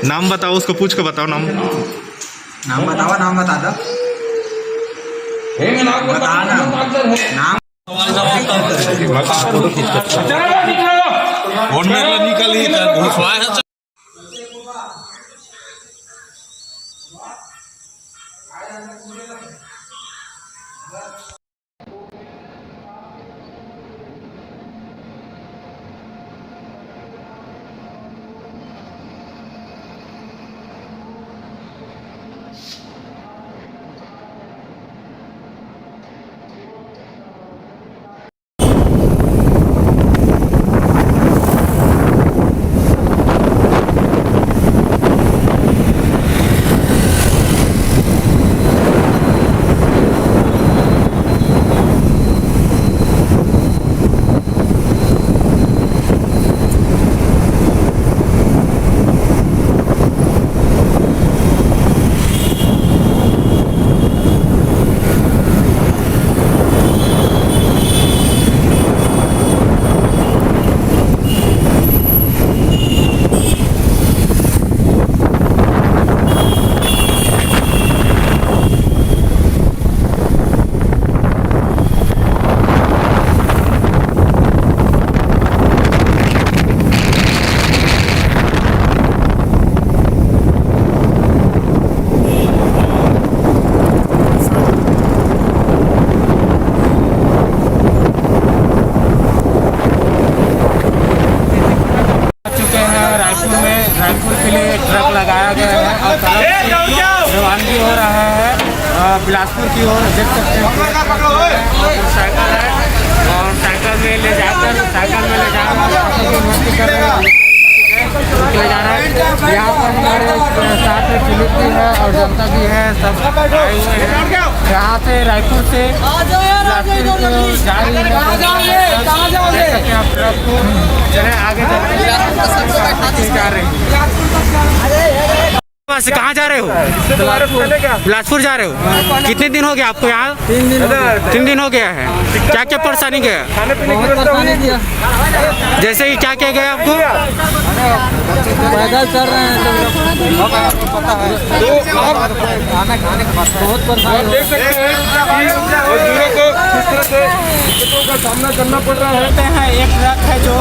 नाम बताओ, उसको पूछ के बताओ। नाम बताओ, नाम बता दो। निकली रवानगी हो रहा है बिलासपुर की ओर। देख सकते हैं साइकिल है और साइकिल में ले जाकर भर्ती कर रहे हैं, ले जा रहा है। यहाँ पर हमारे साथ पुलिस भी है और जनता भी है, सब आए हुए हैं। यहाँ से रायपुर से बिलासपुर को जा रही है। आप ट्रक को चले आगे जा रहे हैं। से कहाँ जा रहे हो? बिलासपुर जा रहे हो? कितने दिन हो गया आपको यहाँ? 3 दिन हो गया है। क्या क्या परेशानी गया? जैसे कि क्या क्या गया आपको? पैदल चल रहे हैं तो पता है बहुत परेशानी। देख सकते हैं मजदूरों को किस तरह से दिक्कतों का सामना करना पड़ रहा है। एक ट्रक है जो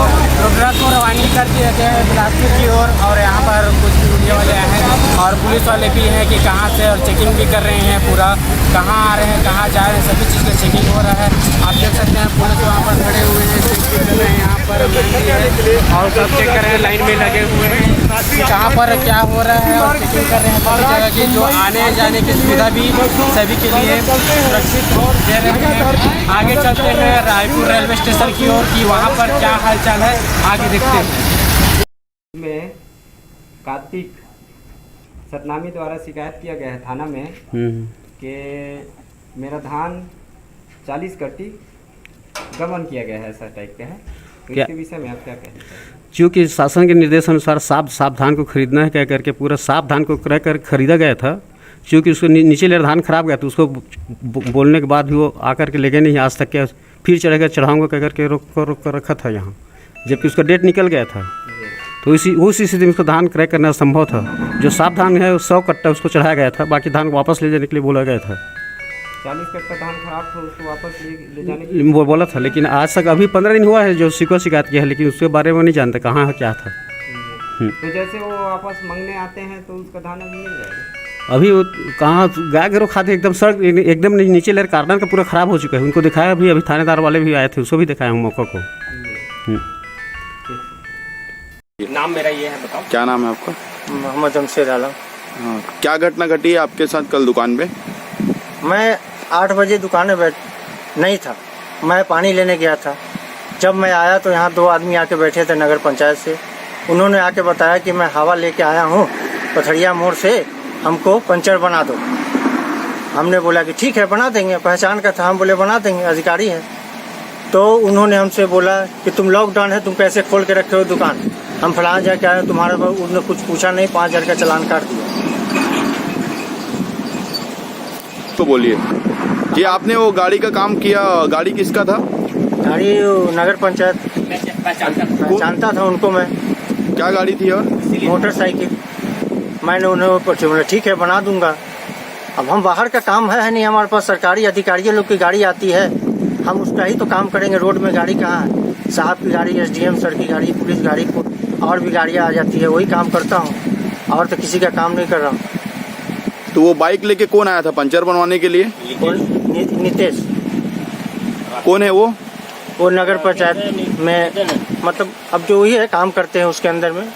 ट्रक को रवानगी कर दिया गया है बिलासपुर की ओर और यहाँ पर कुछ मीडिया वाले आए हैं और पुलिस वाले भी हैं कि कहाँ से, और चेकिंग भी कर रहे हैं पूरा, कहाँ आ रहे हैं कहाँ जा रहे हैं, सभी चीज़ का चेकिंग हो रहा है। आप देख सकते हैं पुलिस वहाँ पर खड़े हुए हैं, चेक कर रहे हैं। यहाँ पर और सब चेक कर रहे हैं, लाइन में लगे हुए हैं कि कहाँ पर क्या हो रहा है और चेकिंग कर रहे हैं सभी जगह की, जो आने जाने की सुविधा भी सभी के लिए सुरक्षित दे रहे हैं। आगे चलते हैं रायपुर रेलवे स्टेशन की ओर कि वहाँ पर क्या हालचाल है, आगे देखते हैं। में कार्तिक सतनामी द्वारा शिकायत किया गया है थाना में कि मेरा धान 40 कट्टी गबन किया गया है, ऐसा टाइप का है। तो इसके विषय में आप क्या कहते हैं? चूँकि शासन के निर्देश अनुसार साफ धान को खरीदना है कह करके पूरा साफ धान को क्रय कर खरीदा गया था। चूँकि उसको नीचे लेकर धान खराब गया तो उसको बोलने के बाद भी वो आकर के लेके नहीं, आज तक के फिर चढ़ेगा चढ़ाऊँगा कह करके रोक कर रखा था यहाँ, जबकि उसका डेट निकल गया था। तो उस स्थिति में उसको धान क्रय करना संभव था। जो साफ धान है 100 कट्टा उसको चढ़ाया गया था, बाकी धान वापस ले जाने के लिए बोला गया था। 40 कट्टा धान खराब था, उसको वापस ले जाने के लिए वो बोला था, लेकिन आज तक अभी 15 दिन हुआ है जो शिकायत किया है, लेकिन उसके बारे में नहीं जानते कहाँ क्या था। तो जैसे वो वापस मांगने आते हैं तो उसका धान अभी मिल जाएगा? अभी वो कहाँ गाय गेरो खाते एकदम सड़क एकदम नीचे लेकर कार्बन का पूरा ख़राब हो चुका है। उनको दिखाया अभी थानेदार वाले भी आए थे, उसको भी दिखाया हूँ मौका को। नाम मेरा ये है, बताओ क्या नाम है आपका? मोहम्मद जमशेद आलम। हाँ, क्या घटना घटी है आपके साथ कल दुकान पे? मैं 8 बजे दुकान में नहीं था, मैं पानी लेने गया था। जब मैं आया तो यहाँ 2 आदमी आके बैठे थे नगर पंचायत से, उन्होंने आके बताया कि मैं हवा लेके आया हूँ पथरिया मोड़ से, हमको पंचर बना दो। हमने बोला कि ठीक है बना देंगे, पहचान का था, हम बोले बना देंगे, अधिकारी है। तो उन्होंने हमसे बोला कि तुम लॉकडाउन है, तुम कैसे खोल के रखे हो दुकान। हम फलाना जगह क्या है तुम्हारे पास, उन्होंने कुछ पूछा नहीं, 5,000 का चालान काट दिया। तो बोलिए, ये आपने वो गाड़ी का काम किया, गाड़ी किसका था? गाड़ी नगर पंचायत जानता था उनको मैं। क्या गाड़ी थी? और मोटरसाइकिल। मैंने उन्हें बोला ठीक है बना दूंगा। अब हम बाहर का काम है नहीं, हमारे पास सरकारी अधिकारियों लोग की गाड़ी आती है, हम उसका ही तो काम करेंगे। रोड में गाड़ी कहाँ है? साहब की गाड़ी, SDM सर की गाड़ी, पुलिस गाड़ी, और भी गाड़ियाँ आ जाती है, वही काम करता हूँ, और तो किसी का काम नहीं कर रहा हूँ। तो वो बाइक लेके कौन आया था पंचर बनवाने के लिए? नितेश। कौन है वो? वो नगर पंचायत में, मतलब अब जो ही है काम करते हैं उसके अंदर में।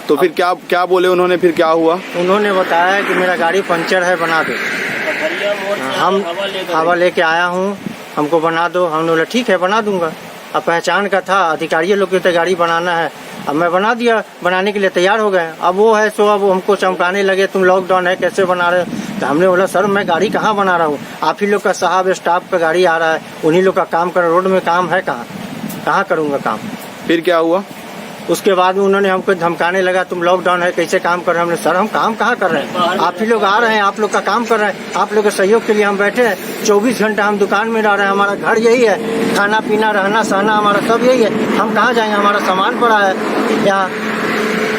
तो फिर क्या क्या बोले उन्होंने? फिर क्या हुआ? उन्होंने बताया कि मेरा गाड़ी पंचर है, बना दो। हम हवा लेके आया हूँ, हमको बना दो। हमने बोला ठीक है बना दूंगा। अब पहचान का था, अधिकारियों लोग की तो गाड़ी बनाना है। अब मैं बना दिया, बनाने के लिए तैयार हो गए। अब वो है सो अब हमको चमकाने लगे, तुम लॉकडाउन है कैसे बना रहे हो। तो हमने बोला सर मैं गाड़ी कहाँ बना रहा हूँ, आप ही लोग का साहब स्टाफ का गाड़ी आ रहा है, उन्हीं लोग का काम कर, रोड में काम है कहाँ करूँगा काम। फिर क्या हुआ? उसके बाद में उन्होंने हमको धमकाने लगा, तुम लॉकडाउन है कैसे काम कर रहे हैं। हमने सर हम काम कहाँ कर रहे हैं, आप ही लोग आ रहे हैं, आप लोग का काम कर रहे हैं, आप लोग के सहयोग के लिए हम बैठे हैं। 24 घंटा हम दुकान में रह रहे हैं, हमारा घर यही है, खाना पीना रहना सहना हमारा सब यही है। हम कहाँ जाएंगे, हमारा सामान पड़ा है यहाँ।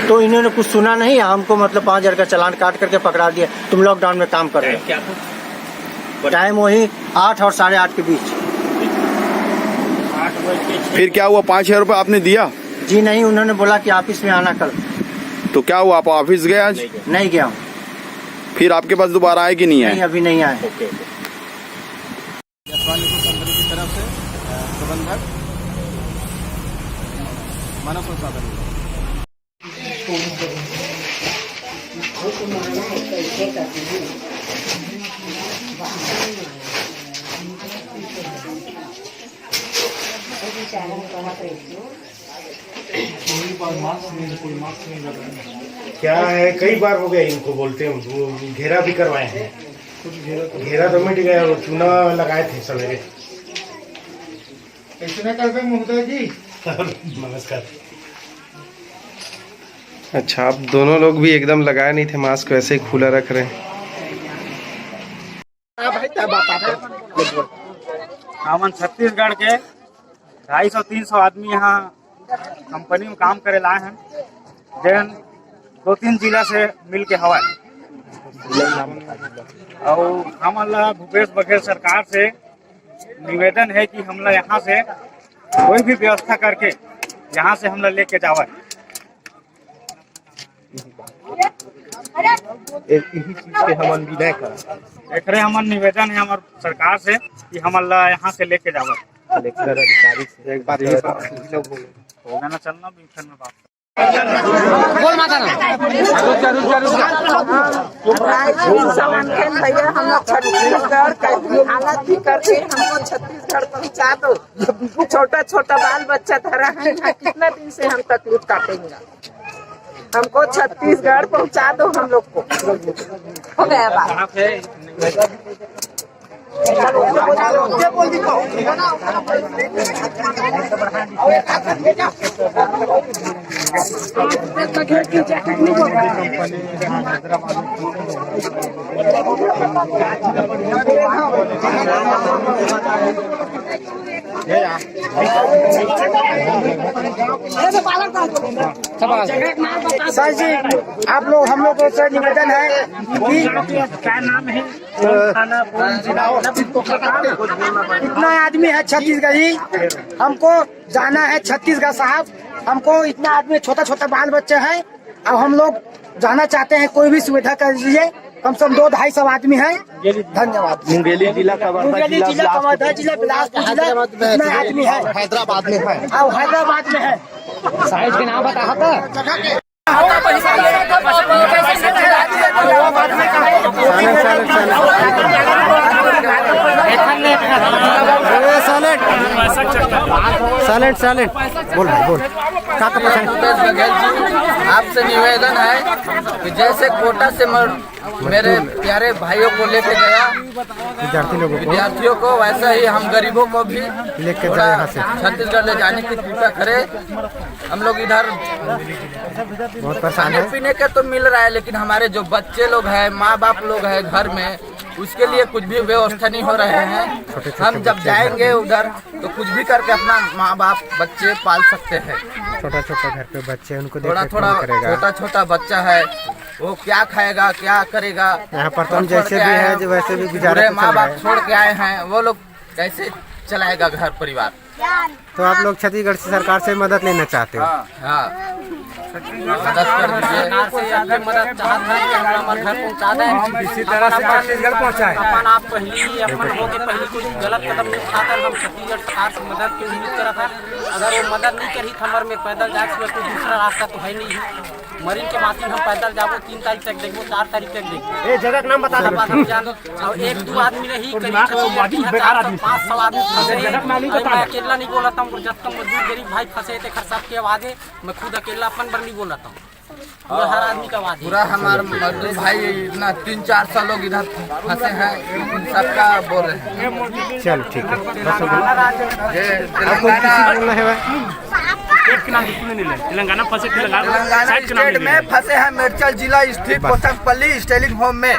तो इन्होंने कुछ सुना नहीं, हमको मतलब 5,000 का चालान काट करके पकड़ा दिया, तुम लॉकडाउन में काम कर रहे हो। टाइम वही 8 और 8:30 के बीच। फिर क्या हुआ? 5,000 रुपये आपने दिया? जी नहीं, उन्होंने बोला कि ऑफिस में आना कल। तो क्या हुआ, आप ऑफिस गए आज? नहीं गया हूँ। फिर आपके पास दोबारा आए कि नहीं आए? नहीं, अभी नहीं आए। कंपनी की तरफ से प्रबंधक मानव संसाधन। क्या है, कई बार हो गया इनको बोलते हैं, वो घेरा भी करवाए हैं। घेरा तो मिट गया, वो चूना लगाए थे सवेरे। ऐसे न करते महोदय जी। नमस्कार। अच्छा, आप दोनों लोग भी एकदम लगाए नहीं थे मास्क, वैसे ही खुला रख रहे हैं। हम छत्तीसगढ़ के 250-300 आदमी यहाँ कंपनी में काम करे लाए हैं, जैन 2-3 जिला से मिल के हवा। और हमारा भूपेश बघेल सरकार से निवेदन है कि हमला यहाँ से कोई भी व्यवस्था करके यहाँ से हमला लेके जावा। यही चीज के हमन विनय कर एक हमार निवेदन है हमार सरकार से कि हमला यहाँ से लेके जावा। कलेक्टर अधिकारी से एक बात होना चलना भी फिर में बात भैया हम लोग छत्तीसगढ़ कैसी हालत भी करके हमको छत्तीसगढ़ पहुँचा दो। छोटा छोटा बाल बच्चा धरा है, कितना दिन से हम तकलीफ काटेंगे। हमको छत्तीसगढ़ पहुँचा दो हम लोग को। हो गया बात। सर जी, आप लोग हम लोग से निवेदन है कि क्या नाम है, इतना आदमी है छत्तीसगढ़ी, हमको जाना है छत्तीसगढ़ साहब। हमको इतना आदमी, छोटा छोटा बाल बच्चे हैं, अब हम लोग जाना चाहते हैं, कोई भी सुविधा कर दीजिए। कम से कम 200-250 आदमी हैं। धन्यवाद। मुंगेली जिला का मुंगेली जिला कवर्धा जिला बिलासपुर जिला इतना आदमी है। हैदराबाद में है, अब हैदराबाद में है। साइज के नाम बता था। साइलेंट साइलेंट बोल बोल भूपेश बघेल जी, आपसे निवेदन है कि जैसे कोटा से मेरे प्यारे भाइयों को लेके गया विद्यार्थियों को, वैसा ही हम गरीबों को भी लेके छत्तीसगढ़ ले जाने की कृपा करे। हम लोग इधर बहुत परेशान खाने है। पीने के तो मिल रहा है, लेकिन हमारे जो बच्चे लोग हैं, माँ बाप लोग हैं घर में, उसके लिए कुछ भी व्यवस्था नहीं हो रहे हैं। हम जब जाएंगे उधर तो कुछ भी करके अपना माँ बाप बच्चे पाल सकते हैं। छोटा छोटा घर पे बच्चे, उनको थोड़ा छोटा छोटा बच्चा है, वो क्या खाएगा क्या करेगा। यहाँ पर तो हम जैसे भी है जो वैसे भी गुजारा माँ बाप छोड़ के आए हैं, वो लोग कैसे चलाएगा घर परिवार। तो आप लोग छत्तीसगढ़ से सरकार से मदद लेना चाहते हो? हाँ, मदद कर दीजिए। मदद चाहते हैं कि हमारा घर पहुँचा दें, इसी तरह से छत्तीसगढ़ पहुँचाए। अपन आप पहले कुछ गलत कदम नहीं उठाकर हम छत्तीसगढ़ सरकार से मदद की उम्मीद करा था। अगर वो मदद नहीं करी तो हमारे में पैदल जाए कोई दूसरा रास्ता तो है नहीं। मरीन के माध्यम हम पैदल जाबो 3 तारीख तक देखो, 4 तारीख तक देखो। ए जगह का नाम बता दो। और 1-2 आदमी नहीं करीब 500 आदमी मैं अकेला नहीं बोला था। जब तक मजदूर गरीब भाई फंसे थे खर सबके आवाज़े, मैं खुद अकेला अपन पर नहीं बोला था, पूरा हर आदमी का आवाज़। पूरा हमारे मजदूर भाई इतना 300-400 लोग इधर फंसे हैं, सबका बोल रहे हैं। चलो ठीक है, तेलंगाना फंसे, तेलंगाना स्टेट में फंसे हैं, मेडचल जिला स्थित कोचमपल्ली स्टेलिंग होम में।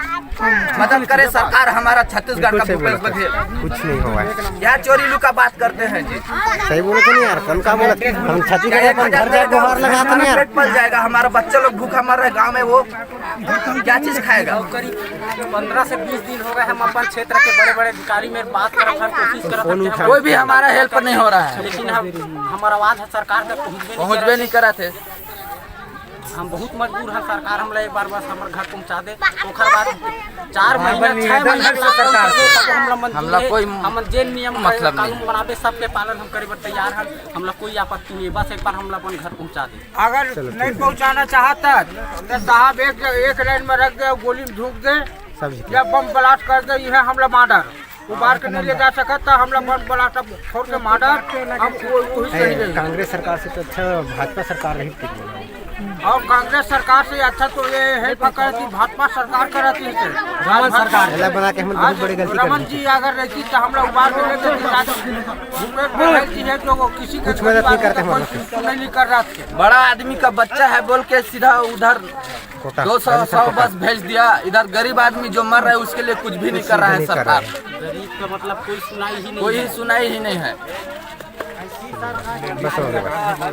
मदद करे सरकार हमारा छत्तीसगढ़ का भूपेश बघेल। कुछ नहीं हुआ है क्या चोरी लुका बात करते हैं जी। सही बोले तो नहीं यार, कम का बोले हम छत्तीसगढ़ घर जाए गुहार लगाते नहीं यार। पेट पल जाएगा, हमारा बच्चे लोग भूखा मर रहे गाँव में, वो क्या चीज खाएगा। करीब 15 से 20 दिन हो गए हम अपन क्षेत्र के बड़े बड़े अधिकारी में बात कर कोशिश कर रहे हैं, कोई भी हमारा हेल्प नहीं हो रहा है। लेकिन हमारा आवाज है सरकार तक पहुँचबे नहीं करा थे। हम बहुत मजबूर हैं, सरकार हमला एक बार बस हमारे घर पहुँचा दे। ओखर बाद 4 महीना 6 महीना हमला कोई हम जेल नियम मतलब कानून बनावे, सबके पालन हम करे तैयार हैं। हमला कोई आपत्ति नहीं, बस एक बार हमला अपन घर पहुँचा दे। अगर नहीं पहुँचाना चाहता तो साहब एक लाइन में रख दे, गोली में झोंक दे या बम ब्लास्ट कर दे, यह हमला मर्डर उबार के नहीं ले जा सकता। हमला बम ब्लास्ट छोड़ के मर्डर हम वही। कांग्रेस सरकार से तो अच्छा भाजपा सरकार रही थी, और कांग्रेस सरकार से अच्छा तो ये हेल्प करती भाजपा सरकार करती है। रमन सरकार बना के हम बहुत बड़ी गलती रमन जी अगर रहती तो हम लोग उबार के लेते है जो किसी कुछ मदद नहीं करते, नहीं कर रहा था। बड़ा आदमी का बच्चा है बोल के सीधा उधर 200 बस भेज दिया। इधर गरीब आदमी जो मर रहा है उसके लिए कुछ भी नहीं कर रहा है सरकार। गरीब का मतलब कोई सुनाई ही नहीं है। बस हो गया,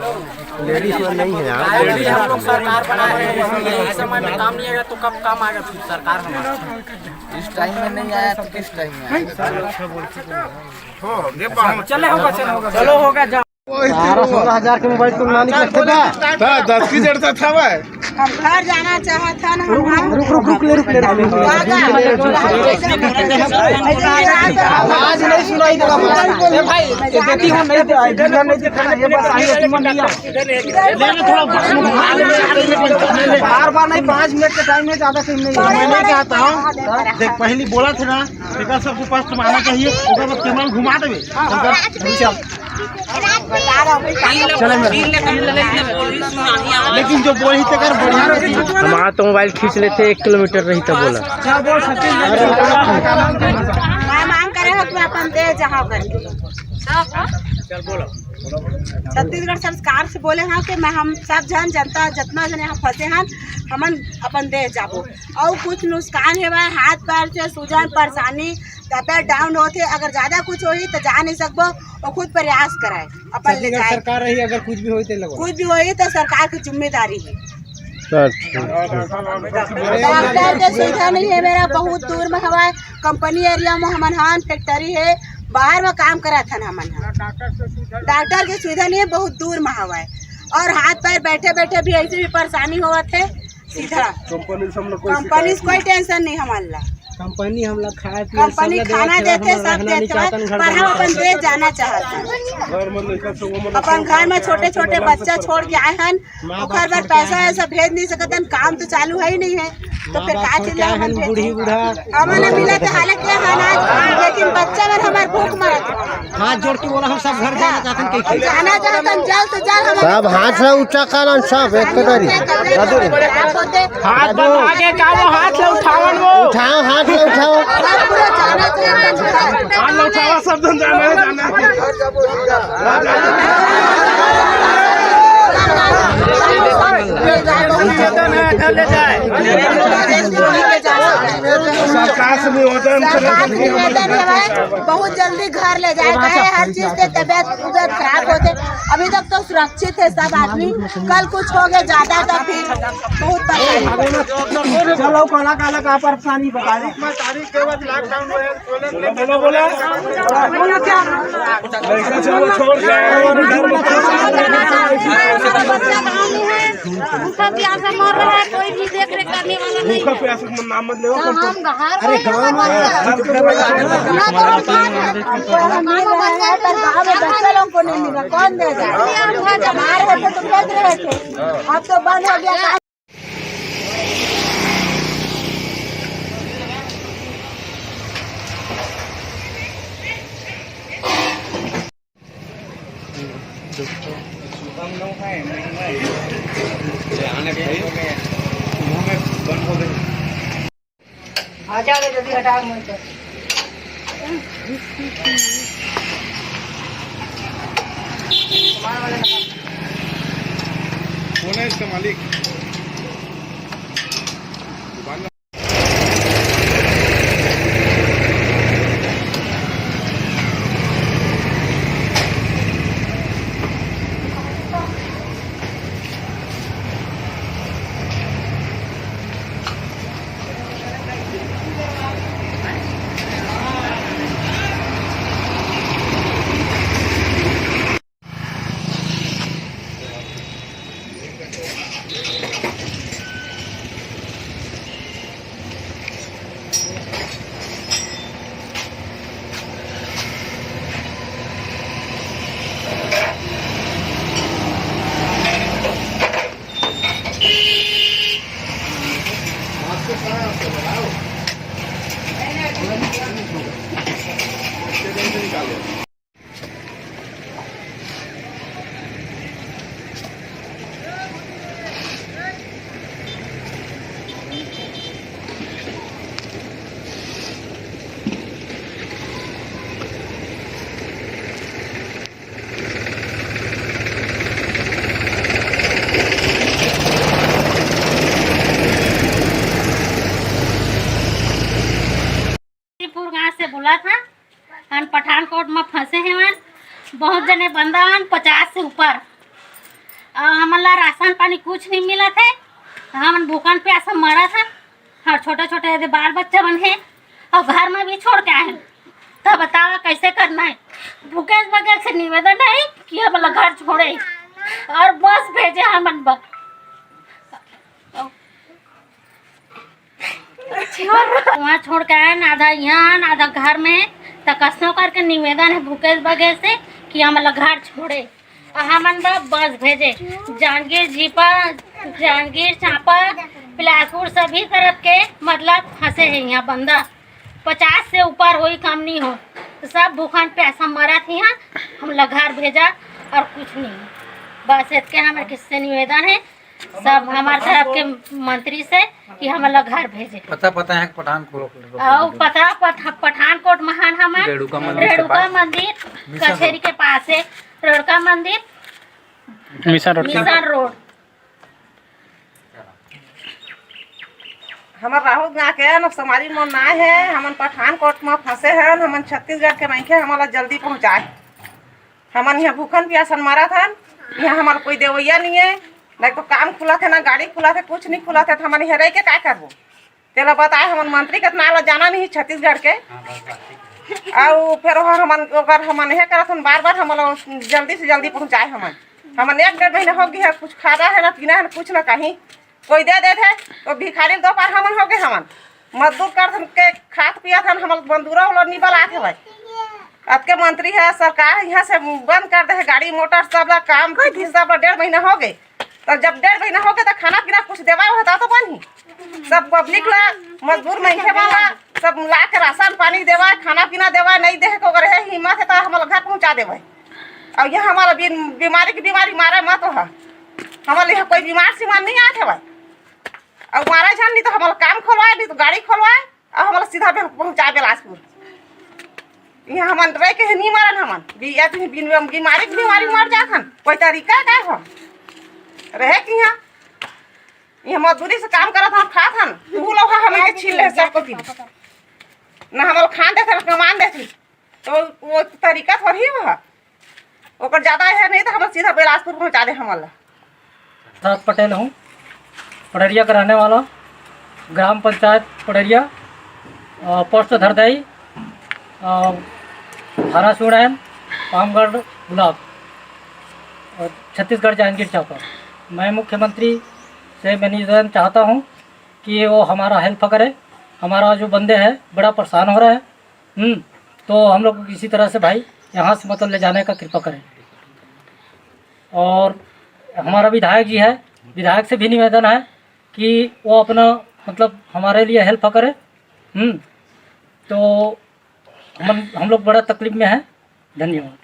लेडीज में नहीं है यार। हम लोग सरकार बनाए हैं, इस समय में काम नहीं आएगा तो कब काम आएगा फिर सरकार हमारा। इस टाइम में नहीं आया तो किस टाइम में आएगा। चलो होगा 12-16 के मोबाइल तुम ना निकलते था 10 की जरूरत था भाई। हम घर जाना चाहता ना। रुक ले आवाज नहीं सुनाई देगा भाई। बेटी हम नहीं बार नहीं, 5 मिनट का टाइम है, ज्यादा टाइम नहीं। मैं चाहता हूँ देख पहली बोला था ना, सबके पास तुम आना चाहिए, कैमरा घुमा देवे। लेकिन जो बोली तक बढ़िया हमारा तो मोबाइल खींच लेते 1 किलोमीटर रही तो बोला मांग करे हो कि अपन दे जहाँ पर छत्तीसगढ़ सरकार से बोले हाँ कि मैं हम सब जनता जितना जन यहाँ फंसे हैं हमन अपन दे जाबो। और कुछ नुकसान है हाथ पैर से सूजन परेशानी तबियत डाउन होते, अगर ज्यादा कुछ होई तो जा नहीं सकबो और खुद प्रयास कराए अपन ले जाए। सरकार रही अगर कुछ भी होई तो सरकार की जिम्मेदारी है। डॉक्टर के सुविधा नहीं है, मेरा बहुत दूर में हवा कंपनी एरिया में हमन हान फैक्ट्री है, बाहर में काम करा था हमन। डॉक्टर की सुविधा नहीं है, बहुत दूर में हवा है। और हाथ पैर बैठे बैठे भी ऐसे भी परेशानी हुआ थे। सीधा कंपनी से कोई टेंशन नहीं हमारा। कंपनी हम लोग खाए कंपनी खाना देते सब देते हैं, पर हम अपन देश जाना चाहते हैं। अपन घर में छोटे छोटे बच्चा छोड़ के आए हैं, ओकर बार पैसा ऐसा भेज नहीं सकते, काम तो चालू है ही नहीं है, तो फिर का चिल्ला हमारे मिला तो हालत क्या है ना, लेकिन बच्चा में हमारे भूख मरत हाथ जोड़ के बोला हम सब घर जाना चाहते हैं, जाना चाहते हैं जल्द से जल्द सब हाथ से ऊंचा करन सब एक कदरी हाथ आगे कावो हाथ से उठावन वो उठाओ हाथ से उठाओ हाथ उठाओ सब जन जाना बहुत जल्दी घर ले जाए, हर चीज से तबियत खराब होते, अभी तक तो सुरक्षित है सब आदमी, कल कुछ हो गया ज्यादा तो फिर बहुत चलो काला काला का परेशानी बता तारीख के बाद लॉकडाउन बोला भूखा प्यासा मर रहा है, कोई भी देख रेख करने वाला नहीं। भूखा प्यासा नाम मत लो, अरे गाँव में बच्चा लोग को नहीं मिला, कौन देगा? हमारे बच्चे तो भेज रहे थे, अब तो बंद हो गया। हटा दे जल्दी, हटा मत कौन है इसका मालिक? बोला था हम पठानकोट में फंसे हैं वन, बहुत जने बंदा वन 50 से ऊपर, हमारा राशन पानी कुछ नहीं मिला थे, हम भूखन प्यासा मरा था, और छोटे छोटे बाल बच्चे बन है और घर में भी छोड़ के आए, तो बताओ कैसे करना है। भूखेश बगैर से निवेदन है कि हम घर छोड़े और बस भेजे हम वहाँ छोड़ के आए, आधा यहाँ आधा घर में, तो कसनो करके निवेदन है भूखेश बगैर से कि हम घर छोड़े, हमन बस भेजे। जांजगीर जीपा, जांजगीर चांपा, बिलासपुर सभी तरफ के मतलब फंसे हैं यहाँ बंदा, 50 से ऊपर वही कम नहीं हो, तो सब भूखन प्यासा मरा थी यहाँ, हम घर भेजा और कुछ नहीं। बस इसके हमारे किससे निवेदन है सब हमारे तरफ के मंत्री से कि हम घर भेजे। पता है पठानकोट, पठानकोट महान हमारे रेणुका मंदिर कचहरी के पास है, रेणुका मंदिर मिशन रोड। हमारे राहुल गाँव के न समारी मन ना है, हमन पठानकोट में फंसे हैं, हमन छत्तीसगढ़ के नहीं हमारा जल्दी पहुँचाए। हमन यहाँ भूखन प्यासन मारा था, यहाँ हमारा कोई देवैया नहीं है, नहीं तो काम खुला थे ना गाड़ी खुला थे, कुछ नहीं खुला थे, तो हमन यहाँ रह के क्या करबो। तेला बताए हमन मंत्री के नाला जाना नहीं छत्तीसगढ़ के, और फिर हमन यह करत बार बार हम जल्दी से जल्दी पहुँचाए। हमन 1-1.5 महीना हो गया है, कुछ खाना है ना पीना है ना कुछ ना कहीं, कोई दे देते तो भिखारी 2 बार हमन हो गए हमन, मजदूर कर के खात पिया था हम बंदूरा वाला निबल आते भाई अब के मंत्री है सरकार यहाँ से बंद कर दे गाड़ी मोटर सब काम भी सब 1.5 महीना हो गए। तो जब 1.5 महीना हो गए तो खाना पीना कुछ देवा होता तो बनी सब पब्लिक ला मजदूर महिला वाला सब ला के राशन पानी देवा खाना पीना देवा नहीं दे को अगर है हिम्मत है तो हमारे घर पहुँचा देवे। और यहाँ हमारा बीमारी की बीमारी मारा मत है हमारे यहाँ कोई बीमार सीमार नहीं आते भाई और मारा जान नहीं तो हमारा काम खोलवाए नहीं तो गाड़ी खोलवाए और हमारा सीधा पहुँचा बिलासपुर। यहाँ हम रह के नहीं मारन हमन बीमारी की बीमारी मर जाखन कोई तरीका का हो रहे कि यहाँ मजदूरी से काम करत हम खात हन तू लोग हमें के छीन ले सबको पी ना हमारा खान देते कमान देती तो वो तरीका थोड़ी है ओकर ज्यादा है नहीं तो हम सीधा बिलासपुर पहुँचा दे हमारा। राज पटेल हूँ पड़रिया का रहने वाला ग्राम पंचायत पड़रिया पोस्ट धरदाई थाना सुड़ैन पामगढ़ ब्लॉक और छत्तीसगढ़ जांजगीर चांपा। मैं मुख्यमंत्री से मैं निवेदन चाहता हूँ कि वो हमारा हेल्प करे। हमारा जो बंदे हैं बड़ा परेशान हो रहा है तो हम लोग को किसी तरह से भाई यहाँ से मतलब ले जाने का कृपा करें। और हमारा विधायक जी है विधायक से भी निवेदन है कि वो अपना मतलब हमारे लिए हेल्प करे। तो हम लोग बड़ा तकलीफ में हैं। धन्यवाद।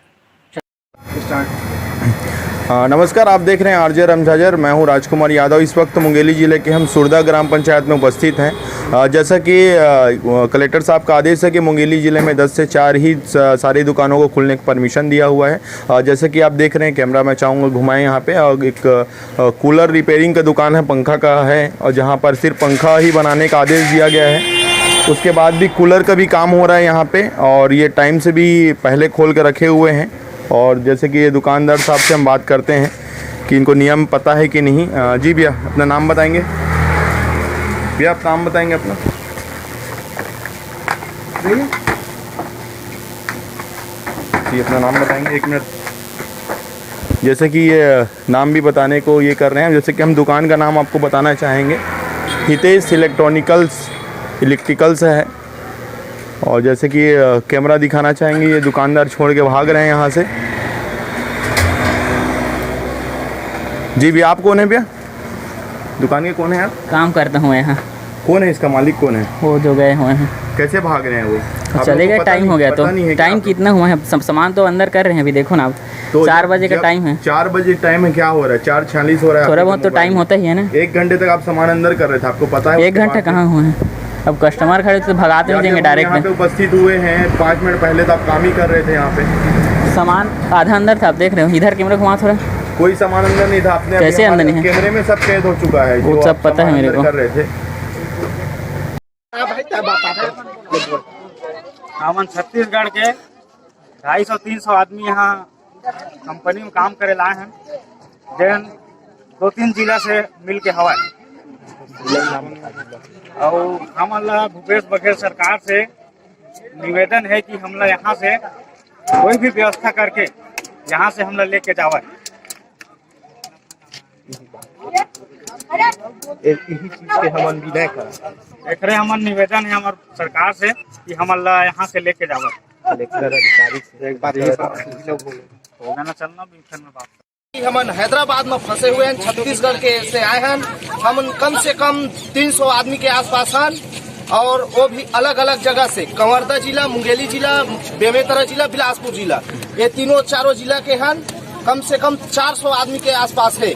नमस्कार, आप देख रहे हैं आरजे रमझाजर। मैं हूं राजकुमार यादव। इस वक्त मुंगेली ज़िले के हम सुरदा ग्राम पंचायत में उपस्थित हैं। जैसा कि कलेक्टर साहब का आदेश है कि मुंगेली ज़िले में 10 से 4 ही सारी दुकानों को खुलने की परमिशन दिया हुआ है। जैसे कि आप देख रहे हैं, कैमरा मैं चाहूँगा घुमाएं यहाँ पे। और एक कूलर रिपेयरिंग का दुकान है, पंखा का है, और जहाँ पर सिर्फ पंखा ही बनाने का आदेश दिया गया है। उसके बाद भी कूलर का भी काम हो रहा है यहाँ पे, और ये टाइम से भी पहले खोल कर रखे हुए हैं। और जैसे कि ये दुकानदार साहब से हम बात करते हैं कि इनको नियम पता है कि नहीं। जी भैया, अपना नाम बताएंगे? भैया आप नाम बताएंगे अपना? जी अपना नाम बताएंगे? 1 मिनट। जैसे कि ये नाम भी बताने को ये कर रहे हैं, जैसे कि हम दुकान का नाम आपको बताना चाहेंगे, हितेश इलेक्ट्रिकल्स है। और जैसे कि कैमरा दिखाना चाहेंगे, ये दुकानदार छोड़ के भाग रहे हैं यहाँ से। जी भैया, आप कौन है भैया? दुकान के कौन है आप? काम करता हूँ यहाँ। कौन है इसका मालिक? कौन है वो जो गए हुए हैं? कैसे भाग रहे हैं वो? चले गए, टाइम हो गया। तो टाइम कितना हुआ है? सब सामान तो अंदर कर रहे हैं अभी, देखो ना। तो 4 बजे का टाइम है। 4 बजे टाइम है, क्या हो रहा है? 4:46 हो रहा है। थोड़ा बहुत तो टाइम होता ही है ना। 1 घंटे तक आप सामान अंदर कर रहे थे, आपको पता है? 1 घंटा कहाँ हुआ है? अब कस्टमर खड़े तो भगाते नहीं देंगे डायरेक्ट। यहाँ पे उपस्थित हुए हैं 5 मिनट पहले, तो आप काम ही कर रहे थे यहाँ पे। सामान आधा अंदर था, आप देख रहे हो। इधर कैमरा घुमा थोड़ा। कोई सामान अंदर नहीं था। आपने कैसे अंदर नहीं है? कैमरे में सब कैद हो चुका है, वो सब पता है मेरे को। कर रहे थे। हमन छत्तीसगढ़ के 250-300 आदमी यहाँ कंपनी में काम करे लाए हैं, जैन 2-3 जिला से मिल के हवा। और हमला भूपेश बघेल सरकार से निवेदन है कि हमला यहाँ से कोई भी व्यवस्था करके यहाँ से हमला लेके जावा। यही चीज के हमन विनय कर देख रहे, हमन निवेदन है हमार सरकार से कि हमला यहाँ से लेके जावा। कलेक्टर अधिकारी से एक बात होगा चलना भी में बात। हमन हैदराबाद में फंसे हुए हैं, छत्तीसगढ़ के से आए हैं। हम कम से कम 300 आदमी के आसपास हैं, और वो भी अलग अलग जगह से, कंवरदा जिला, मुंगेली जिला, बेमेतरा जिला, बिलासपुर जिला, ये 3-4 जिला के हैं। कम से कम 400 आदमी के आसपास है।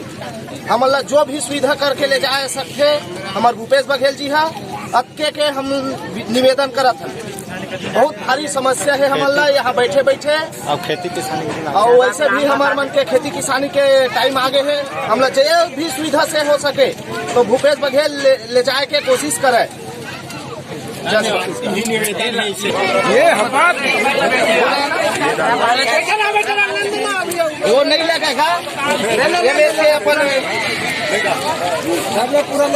हमला जो भी सुविधा करके ले जाए सकते हमारे भूपेश बघेल जी है, अतके के हम निवेदन करत हैं। बहुत भारी समस्या है हमला यहाँ बैठे बैठे, और खेती किसानी, और वैसे भी हमारे मन के खेती किसानी के टाइम आगे है। हमला जो भी सुविधा से हो सके तो भूपेश बघेल ले जाए के कोशिश करे। वो नहीं लगेगा अपन पूरा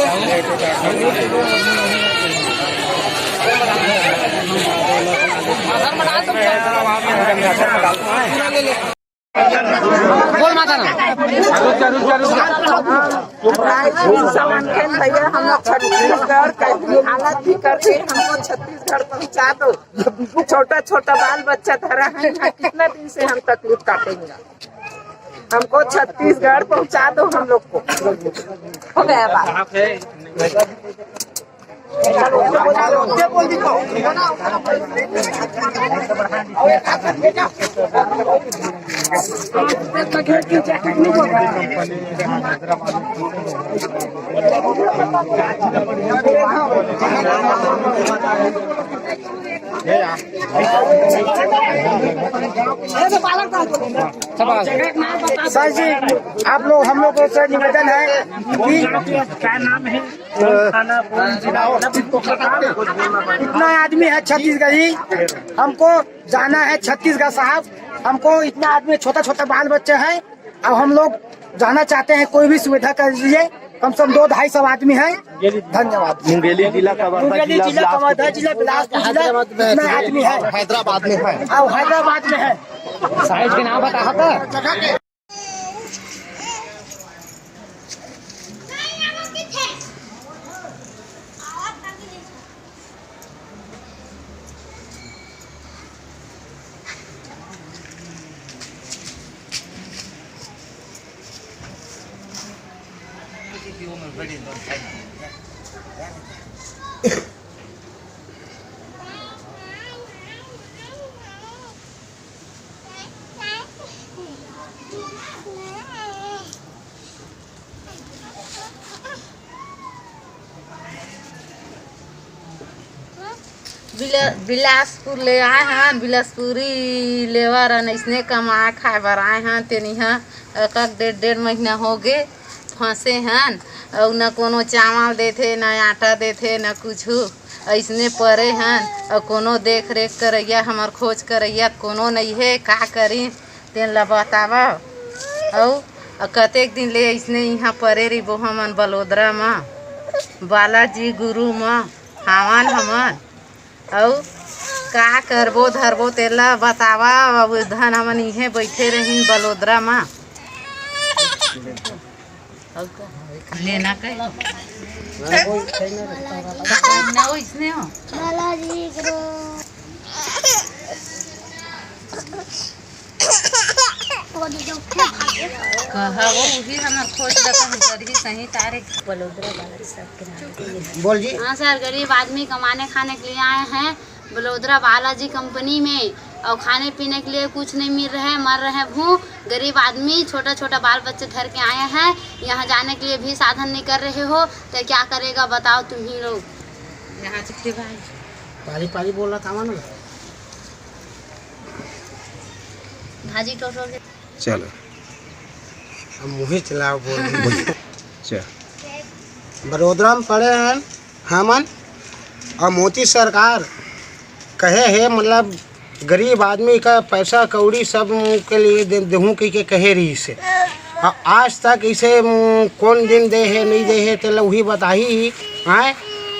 बोल माता ना भैया हम लोग छत्तीसगढ़ कैसी हालत भी करके हमको छत्तीसगढ़ पहुँचा दो। छोटा छोटा बाल बच्चा धरा है, कितना दिन से हम तकलीफ काटेंगे। हमको छत्तीसगढ़ पहुँचा दो हम लोग को। हो गया बात। सर जी आप लोग हम लोग से निवेदन है कि क्या नाम है इतना आदमी है छत्तीसगढ़ी, हमको जाना है छत्तीसगढ़ साहब। हमको इतना आदमी छोटा छोटा बाल बच्चे हैं, अब हम लोग जाना चाहते हैं, कोई भी सुविधा कर दीजिए। कम से कम 200-250 आदमी हैं। धन्यवाद। मुंगेली जिला का मुंगेली जिला कवर्धा जिला बिलासपुर जिला इतना आदमी है, हैदराबाद में है और हैदराबाद में है। साइज के नाम बता था। बिलासपुर ले आए हैं, बिलासपुरी लेवर ऐसने कमाए खाए बर आए हैं। तेनिहा एक 1.5 महीना हो गए फंसे हैं, और न कोनो चावल देते न आटा देते न कुछ, ऐसने परे हैं। और कोनो देख रेख करैया हमार खोज करैया कोनो नहीं है, का करी तेन ला बतावा। और कतेक दिन ले ऐसने यहाँ परे रही हमन बलोदरा में, बालाजी गुरु में हावन हमन। और का करबो धरबो तेला बतावा। अब धन हमन इहे बैठे रही बलोदरा में। लेना इसने हो कहा वो भी हमार खोज लगा सही तारीख बलोदरा बालाजी साहब बोल जी। हाँ सर, गरीब आदमी कमाने खाने के लिए आए हैं बलोदरा बालाजी कंपनी में, और खाने पीने के लिए कुछ नहीं मिल रहा है, मर रहे हैं भूख। गरीब आदमी छोटा छोटा बाल बच्चे धर के आए हैं, यहाँ जाने के लिए भी साधन नहीं कर रहे हो, तो क्या करेगा बताओ तुम ही लोग। यहाँ चिट्ठी पारी पारी बोल रहा था ना भाजी टोटो चलो अब मुँह चलाओ बोल। बड़ोदरा में पड़े हैं हमन, और मोदी सरकार कहे है मतलब गरीब आदमी का पैसा कौड़ी सब के लिए देहूँ के कहे रही से। और आज तक इसे कौन दिन दे है नहीं दे है तो वही बताही आए।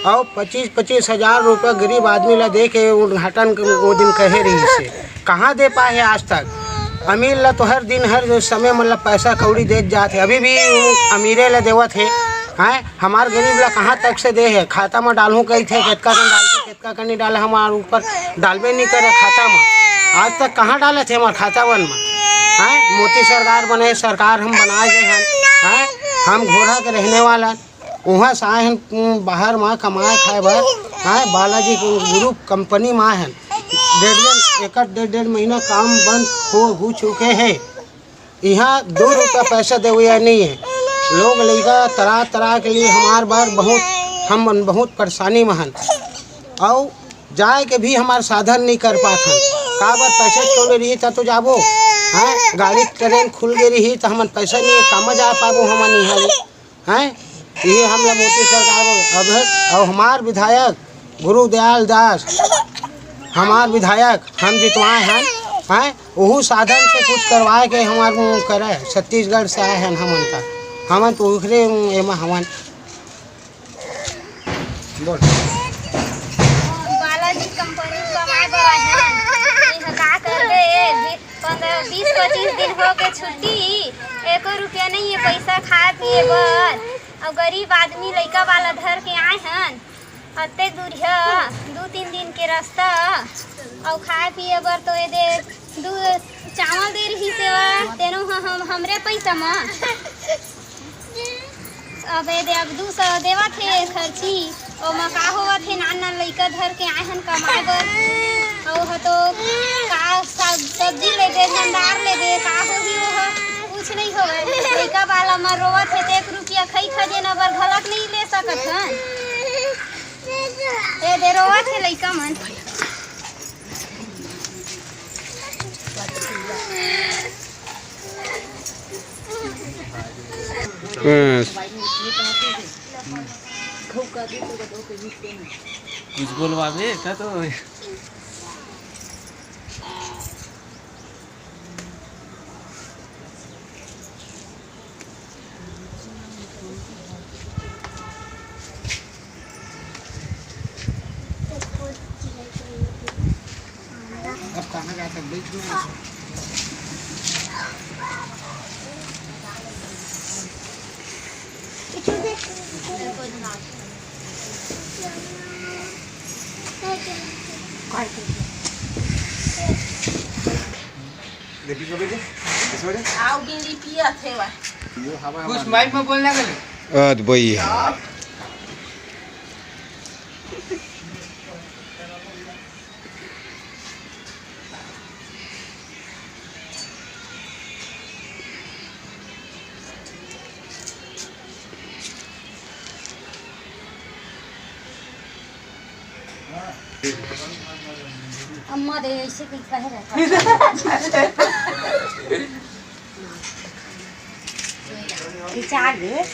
और 25-25 हज़ार रुपये गरीब आदमी ला दे के उद्घाटन वो दिन कहे रही से, कहाँ दे पाए है आज तक। अमीर ला तो हर दिन हर समय मतलब पैसा कौड़ी दे जाते, अभी भी अमीरे ला देवत है। हैं हमार गरीब ला कहाँ तक से दे है। खाता में डालूँ कही थे कितना कन डालते कितना कन नहीं डाले, हमारे ऊपर डालबे नहीं करे खाता में। आज तक कहाँ डाले थे हमारे खाता वन में। हैं मोदी सरकार बने, सरकार हम बनाए गए हैं। हम घोड़ा के रहने वाला वहाँ से आए हैं बाहर माँ कमाए खाए भर। हैं बालाजी गुरु कंपनी में हैं, 1.5 महीना काम बंद हो चुके हैं। यहाँ 2 रुपया पैसा दे हुआ नहीं है। लोग लड़का तरह तरह के लिए हमार बार हम बहुत परेशानी में हैं, और जाए के भी हमारे साधन नहीं कर पाते। का बार पैसा छोड़ रही तो जाबो हैं, गाड़ी ट्रेन खुल गई रही तो हम पैसा नहीं काम जा पाबो हम यहाँ हैं। ये हम लोग मोदी सरकार अब और हमार विधायक गुरुदयाल दास हमार विधायक हम जितवाए हैं वह साधन से कुछ करवाए के हमार करे। छत्तीसगढ़ से आए हैं हमन तो उखरे एमा हमन बोल बालाजी कंपनी कमाए बर आए हैं। का कर ले 20-25 दिन हो गए छुट्टी, 1 रुपया नहीं है पैसा खाए पिए बर। और गरीब आदमी लड़का वाला धर के आए हन, अते दूर है 2-3 दिन के रास्ता। और खाए पिए बर तो ये दे चावल दे रही सेवा तेनो हमरे पैसा में। अब ये दे अब 200 देवा थे खर्ची और मका होवा थे नान लड़का धर के आए हन कमाए बर। और तो का सब्जी ले दे भंडार ले दे का होगी वो कुछ नहीं होवे। लड़का वाला में रोवा थे 1 रुपया खई खजे न बर घलक नहीं ले सकत हन। ए दे रोवा थे लड़का मन। कुछ बोलवावे का तो अब कहाँ जा सकते कुछ माइक में बोलना कर भैया अम्मा दे ऐसे कुछ कहे रहता चार दे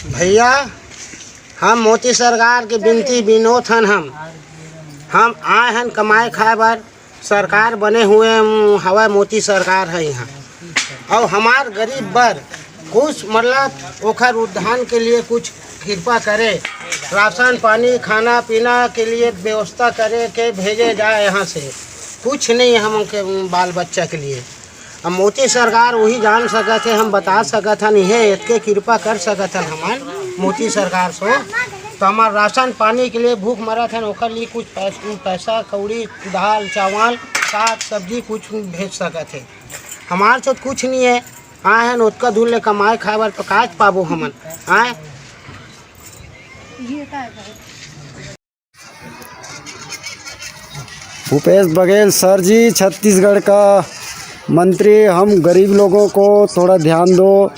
भैया हम मोदी सरकार की विनती विनोद हन। हम आए हैं कमाए खाए बर। सरकार बने हुए हवा मोदी सरकार है यहाँ। और हमार गरीब बर कुछ मतलब ओखर उद्धान के लिए कुछ कृपा करे, राशन पानी खाना पीना के लिए व्यवस्था करे के भेजे जाए यहाँ से। कुछ नहीं हम के बाल बच्चा के लिए। अब मोदी सरकार वही जान सकत है, हम बता सकत हन, यह इतके कृपा कर सकत हन हमार मोदी सरकार से। तो हमार राशन पानी के लिए भूख मरत है, ओकर लिए कुछ पैसा कौड़ी दाल चावल साग सब्जी कुछ भेज सकत है। हमार तो कुछ नहीं है। आए हैं उतका दूर ले कमाए खाए बर तो काज पाबो हमन आए। भूपेश बघेल सर जी, छत्तीसगढ़ का मंत्री, हम गरीब लोगों को थोड़ा ध्यान दो।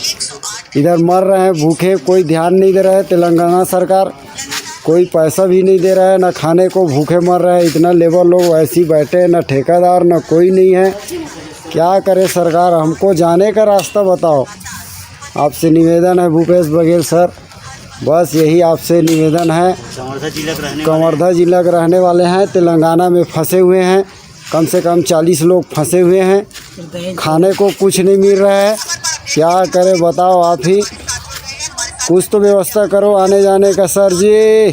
इधर मर रहे हैं भूखे, कोई ध्यान नहीं दे रहा है। तेलंगाना सरकार कोई पैसा भी नहीं दे रहा है, ना खाने को भूखे मर रहे हैं। इतना लेबर लोग ऐसे ही बैठे हैं, ना ठेकेदार ना कोई नहीं है। क्या करे सरकार, हमको जाने का रास्ता बताओ। आपसे निवेदन है भूपेश बघेल सर, बस यही आपसे निवेदन है। कवर्धा जिला के रहने वाले हैं, तेलंगाना में फंसे हुए हैं। कम से कम 40 लोग फंसे हुए हैं, खाने को कुछ नहीं मिल रहा है। क्या करें बताओ आप ही, कुछ तो व्यवस्था करो आने जाने का सर जी।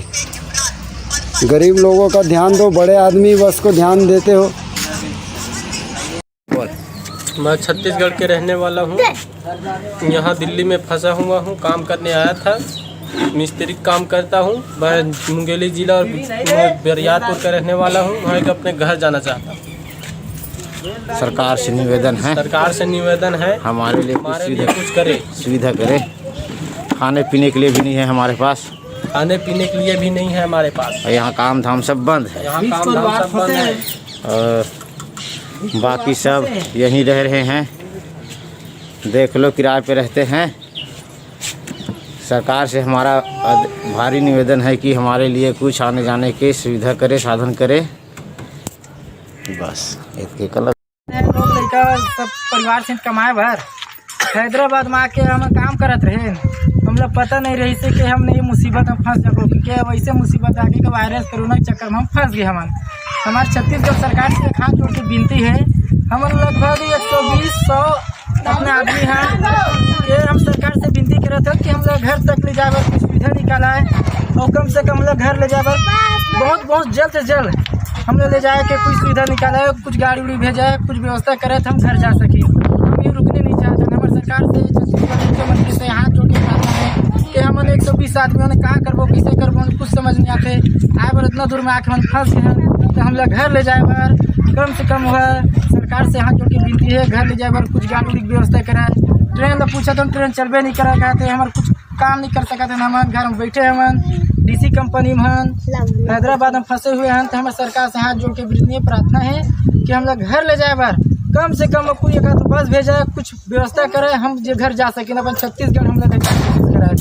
गरीब लोगों का ध्यान दो, बड़े आदमी बस को ध्यान देते हो। मैं छत्तीसगढ़ के रहने वाला हूँ, यहाँ दिल्ली में फंसा हुआ हूँ। काम करने आया था, मिस्त्री काम करता हूँ। मैं मुंगेली जिला और बरियारपुर का रहने वाला हूँ। मैं अपने घर जाना चाहता हूँ। सरकार से निवेदन है, हमारे लिए कुछ करे, सुविधा करे। खाने पीने के लिए भी नहीं है हमारे पास। खाने पीने के लिए भी नहीं है हमारे पास। यहाँ काम धाम सब बंद है। यहाँ काम धाम सब बंद है और बाकी सब यहीं रह रहे हैं। देख लो किराए पे रहते हैं। सरकार से हमारा भारी निवेदन है कि हमारे लिए कुछ आने जाने की सुविधा करे, साधन करे। बस इसके कल लोग लड़का सब परिवार से कमाए भर हैदराबाद में आके हम काम करत रहे। हम लोग पता नहीं रही से कि हमने ये मुसीबत में फंस जाओ, क्योंकि वैसे मुसीबत आगे का वायरस कोरोना के चक्कर में हम फंस गए। हमारे छत्तीसगढ़ सरकार से हाथ जोड़ के विनती है, हम लगभग 120-100 अपने आदमी हैं। ये हम सरकार से विनती कर रहे थे कि हम लोग घर तक ले जाकर कुछ सुविधा निकाला है, और कम से कम लोग घर ले जाकर बहुत जल्द से जल्द हम लोग ले जाए कि कुछ सुविधा निकाला है, कुछ गाड़ी उड़ी भेजा है, कुछ व्यवस्था करे तो हम घर जा सके। हम ये रुकने नहीं चाहते। हमारे सरकार से छत्तीसगढ़ मुख्यमंत्री से हाथ जोड़ के प्रार्थना है कि हमने 120 आदमियों ने कहाँ करबो, कैसे करबो, कुछ समझ नहीं आते। आए बार इतना दूर में आके हम फंस गए हैं, तो हम लोग घर ले जाए बार कम से कम हुआ। सरकार से हाथ जोड़ के विनती है, घर ले जाए बार कुछ गाड़ी उड़ी व्यवस्था कराए। ट्रेन तो पूछा तो ट्रेन चलबे नहीं करा कहते, हमारे कुछ काम नहीं कर सकते। हम घर में बैठे हम डीसी कंपनी में हैदराबाद में फंसे हुए हैं। तो हमारे सरकार से हाथ जोड़ के विनती प्रार्थना है कि हम लोग घर ले जाए बार कम से कम कोई एक तो बस भेजा, कुछ व्यवस्था करे, हम जो घर जा सकें अपन छत्तीसगढ़ हम लोग कराए।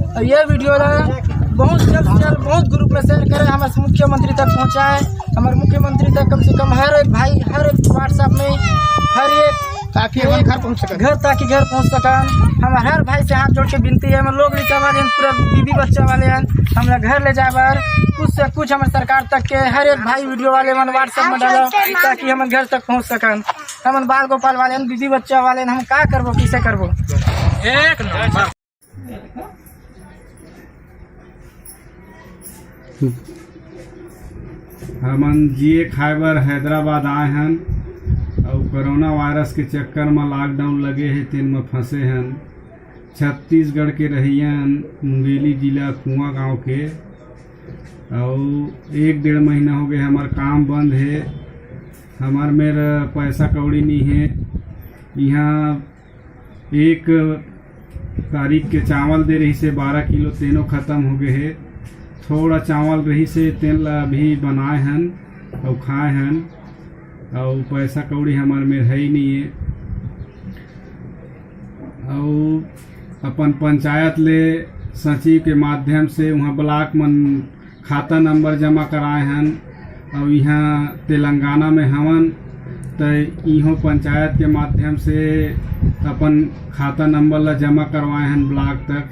और ये वीडियो बहुत जल्द से जल्द बहुत ग्रुप में शेयर करें, हमारे मुख्यमंत्री तक पहुँचाए। हमारे मुख्यमंत्री तक कम से कम हर एक भाई, हर एक व्हाट्सएप में हर एक ताकि घर पहुँच सके, ताकि घर पहुँच सकें। हमारे हर भाई से हाथ जोड़ के विनती है। हम लोग रिक्शा वाले हैं, पूरा बीबी बच्चा वाले हैं, हम लोग घर ले जाए बार कुछ से कुछ हमारे सरकार तक के हर एक भाई वीडियो वाले मन व्हाट्सएप में डालो, ताकि हम घर तक पहुँच सकें। हम बाल गोपाल वाले हैं, बीबी बच्चा वाले हैं, हम क्या करबो, कैसे करबो। एक नंबर हमन जिए खाए बर हैदराबाद आए हैं और कोरोना वायरस के चक्कर में लॉकडाउन लगे हैं, तेन में फंसे हैं। छत्तीसगढ़ के रहियन मुंगेली जिला कुआं गांव के, और 1-1.5 महीना हो गए हमार काम बंद है। हमार मेरा पैसा कौड़ी नहीं है। यहाँ 1 तारीख के चावल दे रही से 12 किलो तेनों ख़त्म हो गए है। थोड़ा चावल रही से तेल अभी बनाए हैं और खाए हैं, और पैसा कौड़ी हमारे में है ही नहीं है। और अपन पंचायत ले सचिव के माध्यम से वहाँ ब्लॉक में खाता नंबर जमा कराए हैं, और यहाँ तेलंगाना में हमन तो इहों पंचायत के माध्यम से अपन खाता नंबर ला जमा करवाए हैं ब्लॉक तक,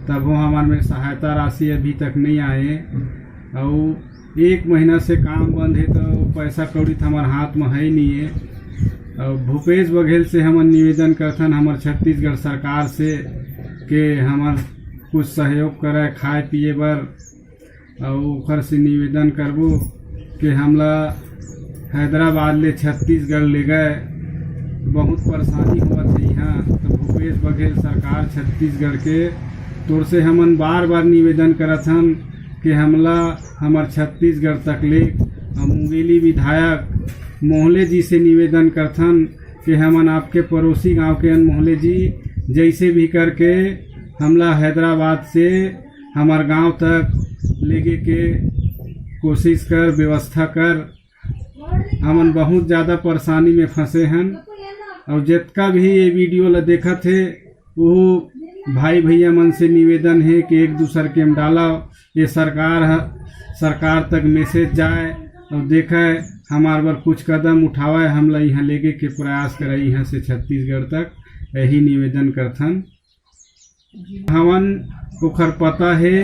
तब वो हमारे में सहायता राशि अभी तक नहीं आए। और 1 महीना से काम बंद है, तो पैसा कौड़ी तो हमारे हाथ में है ही नहीं है। और भूपेश बघेल से हम निवेदन करथन हमारे छत्तीसगढ़ सरकार से कि हमार कुछ सहयोग करे खाए पिए बर, और ओकर से निवेदन करबो कि हमला हैदराबाद ले छत्तीसगढ़ ले गए, बहुत परेशानी हुआ थे यहाँ। तो भूपेश बघेल सरकार छत्तीसगढ़ के तौर से हमन बार बार निवेदन करत हन कि हमला हमार छत्तीसगढ़ तक ले। मुंगेली विधायक मोहले जी से निवेदन करथन कि हमन आपके पड़ोसी गांव के मोहले जी जैसे भी करके हमला हैदराबाद से हमार गांव तक लेके के कोशिश कर, व्यवस्था कर। हमन बहुत ज़्यादा परेशानी में फंसे हैं, और जितना भी ये वीडियो ला देखा थे वो भाई भैया मन से निवेदन है कि एक दूसरे के में डाला, ये सरकार तक मैसेज जाए और देखे हमारे बार कुछ कदम उठावे, हम ला यहाँ लेके के प्रयास करे यहाँ से छत्तीसगढ़ तक। यही निवेदन करथन। हमन ओखर पता है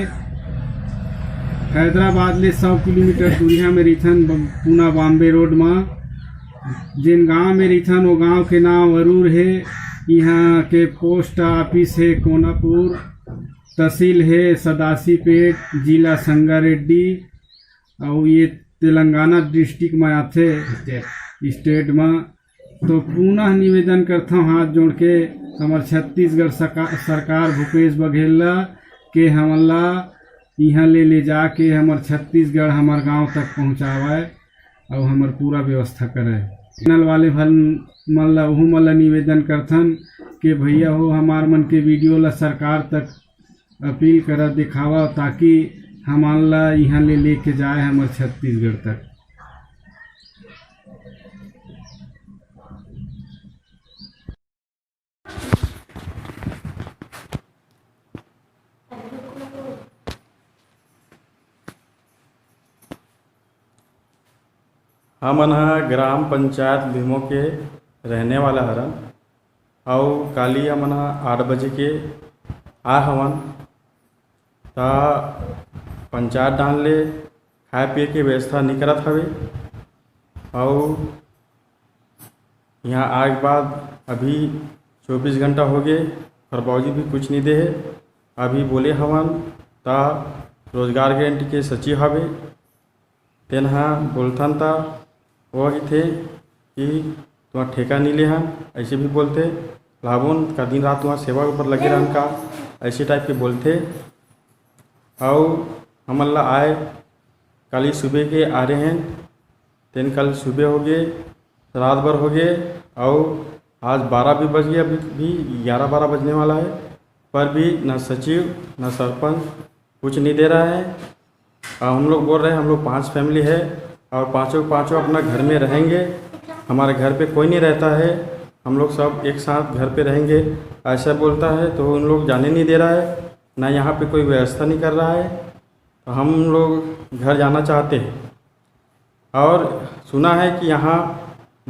हैदराबाद ले 100 किलोमीटर दूरिया में रहीथन, पूना बॉम्बे रोड में। जिन गांव में रहीथन वो गांव के नाम अरूर है। यहाँ के पोस्ट ऑफिस है कोनापुर, तहसील है सदासीपेट, जिला संगारेड्डी, और ये तेलंगाना डिस्ट्रिक्ट में आते स्टेट में। तो पुनः निवेदन करता हूँ हाथ जोड़ के हमारे छत्तीसगढ़ सरकार भूपेश बघेल के हमला यहाँ ले जाके हमारे छत्तीसगढ़ हमारे गांव तक पहुँचावे और हमार पूरा व्यवस्था करे। चैनल वाले भल मल्ला वह मल्ला निवेदन करथन कि भैया हो हमार मन के वीडियो ला सरकार तक अपील करा दिखावा ताकि हमान ला यहाँ ले लेके जाए हमारे छत्तीसगढ़ तक। हमन ग्राम पंचायत भीमो के रहने वाला हरन और काली हमन 8 बजे के आ हवन ता पंचायत डाल ले खाए पिए के व्यवस्था नहीं करत हवे और यहाँ आए के बाद अभी 24 घंटा हो गए और बाबूजी भी कुछ नहीं दे है। अभी बोले हवन ता रोजगार गारंटी के सचिव हवे तेन बोलथन ता वो ही थे कि तुम्हारा ठेका नहीं ले हन, ऐसे भी बोलते लाभुन का दिन रात वहाँ सेवा के ऊपर लगे रहन का ऐसे टाइप के बोलते। और हमन ला आए कल सुबह के आ रहे हैं तेन कल सुबह हो गए रात भर हो गए और आज 12 भी बज गए, अभी भी 11-12 बजने वाला है पर भी न सचिव न सरपंच कुछ नहीं दे रहा है। हम लोग बोल रहे हैं हम लोग 5 फैमिली है और पाँचों अपना घर में रहेंगे, हमारे घर पे कोई नहीं रहता है, हम लोग सब एक साथ घर पे रहेंगे ऐसा बोलता है। तो उन लोग जाने नहीं दे रहा है, ना यहाँ पे कोई व्यवस्था नहीं कर रहा है। तो हम लोग घर जाना चाहते हैं और सुना है कि यहाँ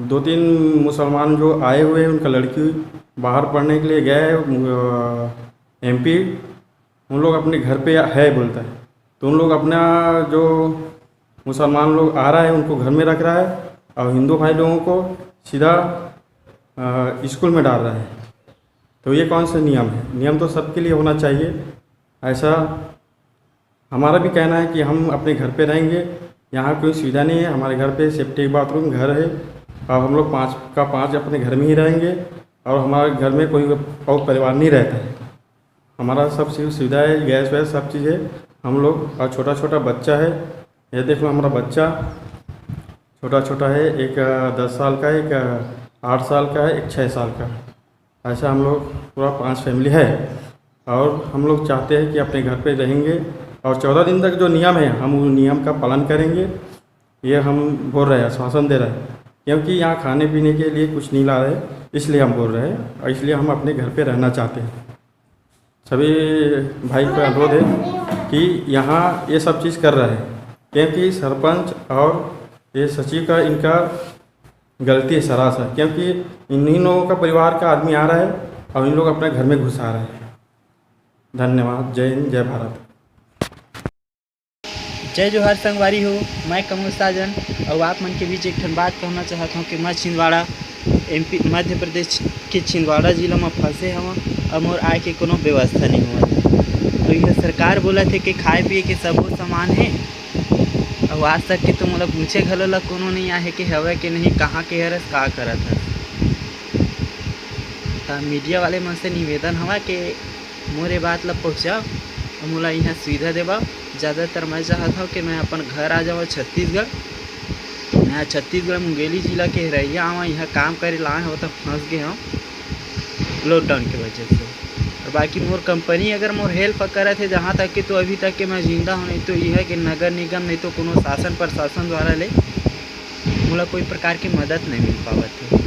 2-3 मुसलमान जो आए हुए हैं उनका लड़की बाहर पढ़ने के लिए गए MP, उन लोग अपने घर पे है बोलता है। तो उन लोग अपना जो मुसलमान लोग आ रहा है उनको घर में रख रहा है और हिंदू भाई लोगों को सीधा स्कूल में डाल रहा है। तो ये कौन सा नियम है? नियम तो सबके लिए होना चाहिए। ऐसा हमारा भी कहना है कि हम अपने घर पे रहेंगे, यहाँ कोई सुविधा नहीं है, हमारे घर पे सेफ्टी बाथरूम घर है और हम लोग 5 का 5 अपने घर में ही रहेंगे और हमारे घर में कोई और परिवार नहीं रहता है। हमारा सब सुविधा है, गैस वैस सब चीज़ है हम लोग। और छोटा छोटा बच्चा है, ये देख लो हमारा बच्चा छोटा छोटा है, एक 10 साल का, एक 8 साल का है, एक 6 साल का। ऐसा हम लोग पूरा 5 फैमिली है और हम लोग चाहते हैं कि अपने घर पे रहेंगे और 14 दिन तक जो नियम है हम उस नियम का पालन करेंगे। ये हम बोल रहे हैं, आश्वासन दे रहे हैं, क्योंकि यहाँ खाने पीने के लिए कुछ नहीं ला रहे, इसलिए हम बोल रहे हैं और इसलिए हम अपने घर पे रहना चाहते हैं। सभी भाई को अनुरोध है कि यहाँ ये सब चीज़ कर रहा है, क्योंकि सरपंच और ये सचिव का इनका गलती है सरासर, क्योंकि इन्हीं लोगों का परिवार का आदमी आ रहा है और इन लोग अपने घर में घुसा रहे हैं। धन्यवाद। जय हिंद, जय भारत। जय जोहार संगवारी हो, मैं कमल साजन और आप मन के बीच एक ठन बात कहना चाहता हूँ कि मैं छिंदवाड़ा MP मध्य प्रदेश के छिंदवाड़ा जिला में फंसे हवा और मोर आय के कोनो व्यवस्था नहीं हुआ। तो यह सरकार बोला थे कि खाए पिए के सबो सामान है और आज तक के तो मतलब पूछे घलो ला कोनो नहीं आहे कि हवे कि नहीं, कहाँ के हरस का करत है। तो मीडिया वाले मन से निवेदन हवा कि मोरे बात ला पहुँचाओ और मोला यहाँ सुविधा देवा। ज़्यादातर मैं चाहता हूँ कि मैं अपन घर आ जाऊँ छत्तीसगढ़। मैं छत्तीसगढ़ मुंगेली जिला के रहिया आवा, यहाँ काम करे लाए हो तो फंस गए हूँ लॉकडाउन की वजह से। और बाकी मोर कंपनी अगर मोर हेल्प करे थे जहाँ तक कि तो अभी तक के मैं जिंदा हूँ, नहीं तो यह है कि नगर निगम नहीं तो कोनो शासन प्रशासन द्वारा ले मोला कोई प्रकार की मदद नहीं मिल पावत है।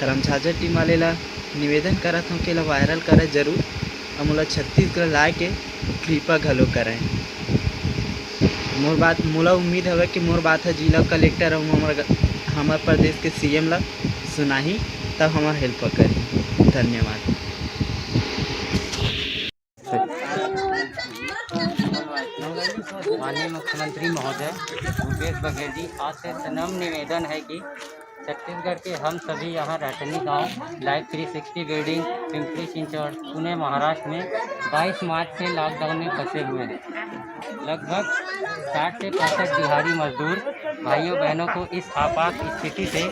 कर्मचारी टीम वाले ला निवेदन करत हूँ कि ला वायरल करे जरूर और मोला छत्तीसगढ़ ला के कृपा घलो करें। मोर बात मोला उम्मीद है कि मोर बात है जिला कलेक्टर और हमारे प्रदेश के CM ला सुनाही तब हमारा हेल्प करी। धन्यवाद। माननीय मुख्यमंत्री महोदय भूपेश बघेल जी, आपसे सनम निवेदन है कि छत्तीसगढ़ के हम सभी यहाँ रटनी गांव लाइफ 360 बिल्डिंग पिंपरी चिंचवड़ पुणे महाराष्ट्र में 22 मार्च से लॉकडाउन में फंसे हुए हैं। लगभग 60 से 65 बिहारी मजदूर भाइयों बहनों को इस आपात स्थिति से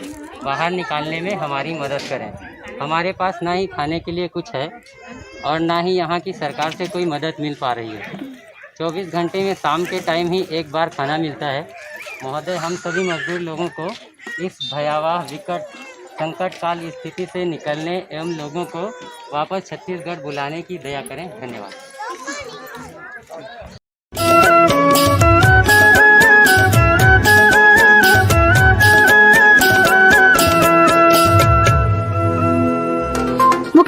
बाहर निकालने में हमारी मदद करें। हमारे पास ना ही खाने के लिए कुछ है और ना ही यहाँ की सरकार से कोई मदद मिल पा रही है। 24 घंटे में शाम के टाइम ही एक बार खाना मिलता है। महोदय, हम सभी मजदूर लोगों को इस भयावह विकट संकट काल स्थिति से निकलने एवं लोगों को वापस छत्तीसगढ़ बुलाने की दया करें। धन्यवाद।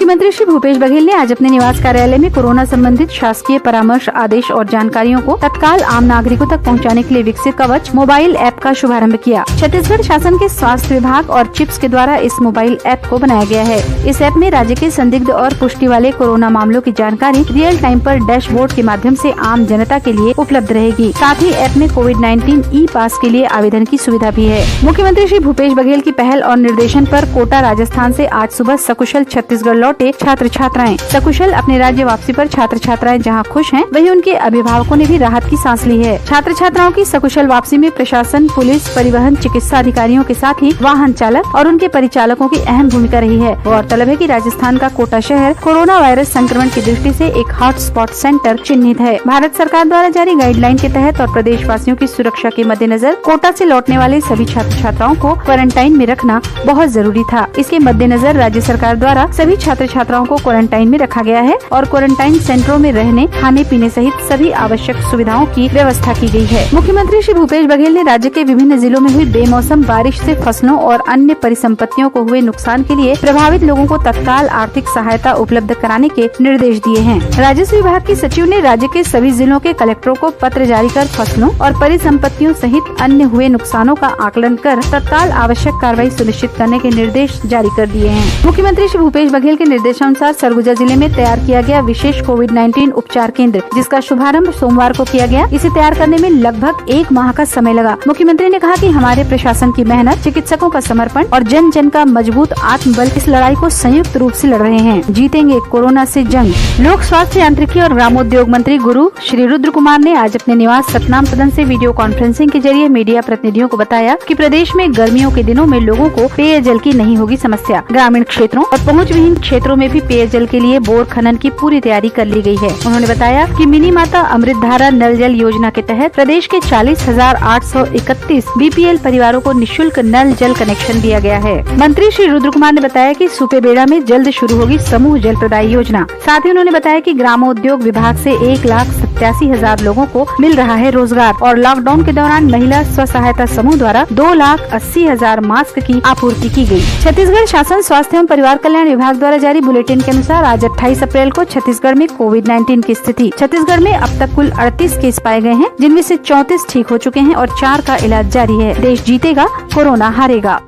मुख्यमंत्री श्री भूपेश बघेल ने आज अपने निवास कार्यालय में कोरोना संबंधित शासकीय परामर्श, आदेश और जानकारियों को तत्काल आम नागरिकों तक पहुंचाने के लिए विकसित कवच मोबाइल ऐप का शुभारंभ किया। छत्तीसगढ़ शासन के स्वास्थ्य विभाग और चिप्स के द्वारा इस मोबाइल ऐप को बनाया गया है। इस ऐप में राज्य के संदिग्ध और पुष्टि वाले कोरोना मामलों की जानकारी रियल टाइम पर डैशबोर्ड के माध्यम से आम जनता के लिए उपलब्ध रहेगी। साथ ही ऐप में कोविड-19 ई पास के लिए आवेदन की सुविधा भी है। मुख्यमंत्री श्री भूपेश बघेल की पहल और निर्देशन पर कोटा राजस्थान से आज सुबह सकुशल छत्तीसगढ़ लौटे छात्र छात्राएं। सकुशल अपने राज्य वापसी पर छात्र छात्राएं जहां खुश हैं, वहीं उनके अभिभावकों ने भी राहत की सांस ली है। छात्र छात्राओं की सकुशल वापसी में प्रशासन, पुलिस, परिवहन, चिकित्सा अधिकारियों के साथ ही वाहन चालक और उनके परिचालकों की अहम भूमिका रही है। गौरतलब है कि राजस्थान का कोटा शहर कोरोना वायरस संक्रमण की दृष्टि से एक हॉटस्पॉट सेंटर चिन्हित है। भारत सरकार द्वारा जारी गाइडलाइन के तहत और प्रदेशवासियों की सुरक्षा के मद्देनजर कोटा से लौटने वाले सभी छात्र छात्राओं को क्वारंटाइन में रखना बहुत जरूरी था। इसके मद्देनजर राज्य सरकार द्वारा सभी छात्र छात्राओं को क्वारंटाइन में रखा गया है और क्वारंटाइन सेंटरों में रहने, खाने पीने सहित सभी आवश्यक सुविधाओं की व्यवस्था की गई है। मुख्यमंत्री श्री भूपेश बघेल ने राज्य के विभिन्न जिलों में हुई बेमौसम बारिश से फसलों और अन्य परिसंपत्तियों को हुए नुकसान के लिए प्रभावित लोगों को तत्काल आर्थिक सहायता उपलब्ध कराने के निर्देश दिए हैं। राजस्व विभाग की सचिव ने राज्य के सभी जिलों के कलेक्टरों को पत्र जारी कर फसलों और परिसंपत्तियों सहित अन्य हुए नुकसानों का आकलन कर तत्काल आवश्यक कार्रवाई सुनिश्चित करने के निर्देश जारी कर दिए हैं। मुख्यमंत्री श्री भूपेश बघेल के निर्देशानुसार सरगुजा जिले में तैयार किया गया विशेष कोविड-19 उपचार केंद्र, जिसका शुभारंभ सोमवार को किया गया। इसे तैयार करने में लगभग 1 माह का समय लगा। मुख्यमंत्री ने कहा कि हमारे प्रशासन की मेहनत, चिकित्सकों का समर्पण और जन जन का मजबूत आत्मबल इस लड़ाई को संयुक्त रूप से लड़ रहे हैं। जीतेंगे कोरोना से जंग। लोक स्वास्थ्य यांत्रिकी और ग्रामोद्योग मंत्री गुरु श्री रुद्र कुमार ने आज अपने निवास सतनाम सदन से वीडियो कॉन्फ्रेंसिंग के जरिए मीडिया प्रतिनिधियों को बताया कि प्रदेश में गर्मियों के दिनों में लोगों को पेयजल की नहीं होगी समस्या। ग्रामीण क्षेत्रों और पहुंच विहीन क्षेत्रों में भी पेयजल के लिए बोर खनन की पूरी तैयारी कर ली गई है। उन्होंने बताया कि मिनी माता अमृत धारा नल जल योजना के तहत प्रदेश के 40,831 बीपीएल परिवारों को निःशुल्क नल जल कनेक्शन दिया गया है। मंत्री श्री रुद्र कुमार ने बताया कि सुपेबेड़ा में जल्द शुरू होगी समूह जल प्रदाय योजना। साथ ही उन्होंने बताया कि ग्रामोद्योग विभाग से 1,87,000 लोगों को मिल रहा है रोजगार और लॉकडाउन के दौरान महिला स्व सहायता समूह द्वारा 2,80,000 मास्क की आपूर्ति की गई। छत्तीसगढ़ शासन स्वास्थ्य एवं परिवार कल्याण विभाग द्वारा जारी बुलेटिन के अनुसार आज 28 अप्रैल को छत्तीसगढ़ में कोविड-19 की स्थिति। छत्तीसगढ़ में अब तक कुल 38 केस पाए गए हैं, जिनमें से 34 ठीक हो चुके हैं और 4 का इलाज जारी है। देश जीतेगा, कोरोना हारेगा।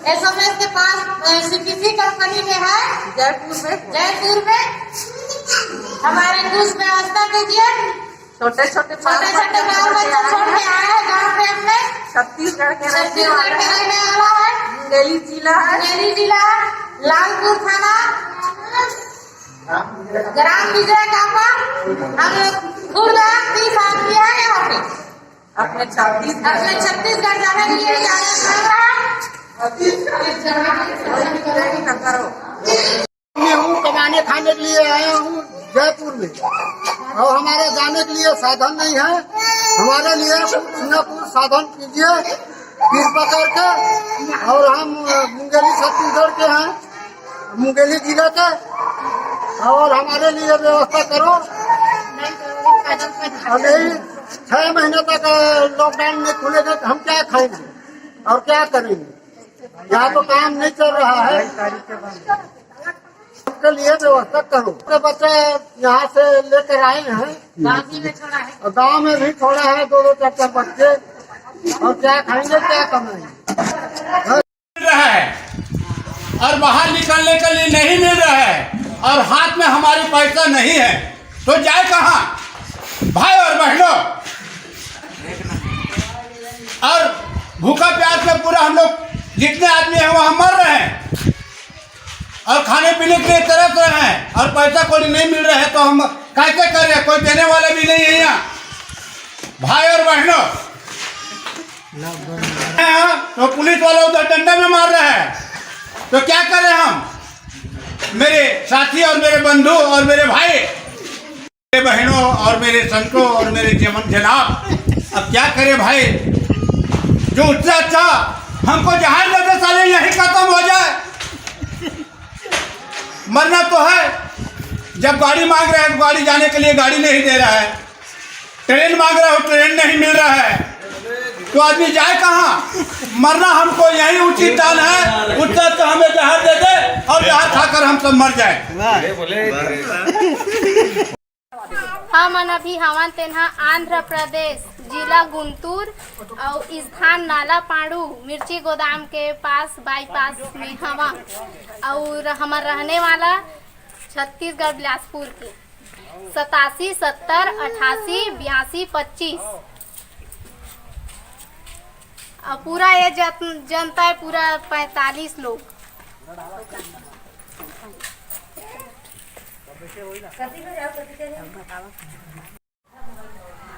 एसएमएस के पास सीपीसी कंपनी में है जयपुर में हमारे कुछ व्यवस्था कीजिए। छोटे छोटे बाल बच्चे छोड़ के आए हैं गाँव में अपने छत्तीसगढ़ के रहने वाला है। मुंगेली जिला लालपुर थाना ग्राम विजय कापा। हम खुद 30 आदमी है यहाँ पे अपने छत्तीसगढ़ जाने के लिए मैं हूँ कमाने खाने के लिए आया हूँ जयपुर में और हमारे जाने के लिए साधन नहीं है। हमारे लिए सिंगापुर साधन कीजिए कृपा करके। और हम मुंगेली छत्तीसगढ़ के हैं, मुंगेली जिले के, और हमारे लिए व्यवस्था करो। अभी 6 महीने तक लॉकडाउन में खुलेगा तो हम क्या खाएंगे और क्या करेंगे? यहाँ तो काम नहीं चल रहा है। उसके लिए व्यवस्था करो। बच्चे यहाँ से लेकर आए हैं, गाँव में भी छोड़ा है 2-2 4-4 बच्चे, और क्या खाएंगे क्या कमाएंगे? रहा है और बाहर निकलने के लिए नहीं मिल रहा है और हाथ में हमारे पैसा नहीं है तो जाए कहाँ? भाई और बहनों, और भूखा प्यास में पूरा हम लोग जितने आदमी हैं वहाँ मर रहे हैं और खाने पीने के लिए तरस रहे हैं और पैसा कोई नहीं मिल रहा है तो हम कैसे कर रहे हैं? कोई देने वाला भी नहीं है यहाँ। भाई और बहनों, तो पुलिस वाला उधर डंडा में मार रहा है तो क्या करें हम? मेरे साथी और मेरे बंधु और मेरे भाई, मेरे बहनों और मेरे संतों और मेरे जनाब, अब क्या करें भाई? जो उससे अच्छा हमको जहाज लगे साले यही खत्म हो जाए। मरना तो है जब गाड़ी मांग रहे हैं तो गाड़ी जाने के लिए गाड़ी नहीं दे रहा है, ट्रेन मांग रहे हो ट्रेन नहीं मिल रहा है, तो आदमी जाए कहाँ? मरना हमको यही उचित दान है। उससे तो हमें जहर दे दे और जहर खाकर हम सब मर जाए। हम अभी हवन तेन्हा आंध्र प्रदेश जिला गुंटूर और स्थान नाला पाड़ू मिर्ची गोदाम के पास बाईपास में हवा और हमार रहने वाला छत्तीसगढ़ बिलासपुर की 87 70 88 82 25 और पूरा ये जनता है पूरा 45 लोग।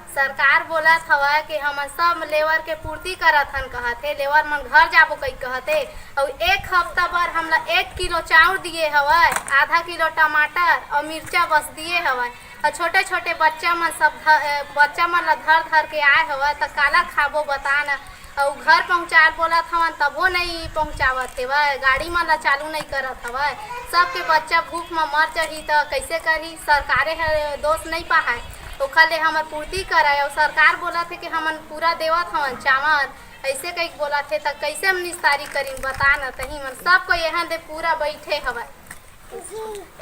सरकार बोला था कि हम सब लेबर के पूर्ति करत हन कहते, लेबर मन घर जाबो कई कहते और एक हफ्ता भर हमला 1 किलो चाउर दिए हवाय, आधा किलो टमाटर और मिर्चा बस दिए हवाय और छोटे छोटे बच्चा मन ला धर के आए हवाय तो काला खाबो बता न और घर पहुँचा बोला था तबो नहीं पहुँचावत है, गाड़ी मन ला चालू नहीं करत हवाय, सबके बच्चा भूख में मर जाही तो कैसे करही? सरकारे दोष नहीं पाए ओखर ले हमर पूर्ति कराए और सरकार बोला थे कि हमन पूरा देवत हवन चावल, ऐसे कई बोला थे तो कैसे हम निस्तारी करीन बता न? तही मन सबको यहाँ दे पूरा बैठे हवा।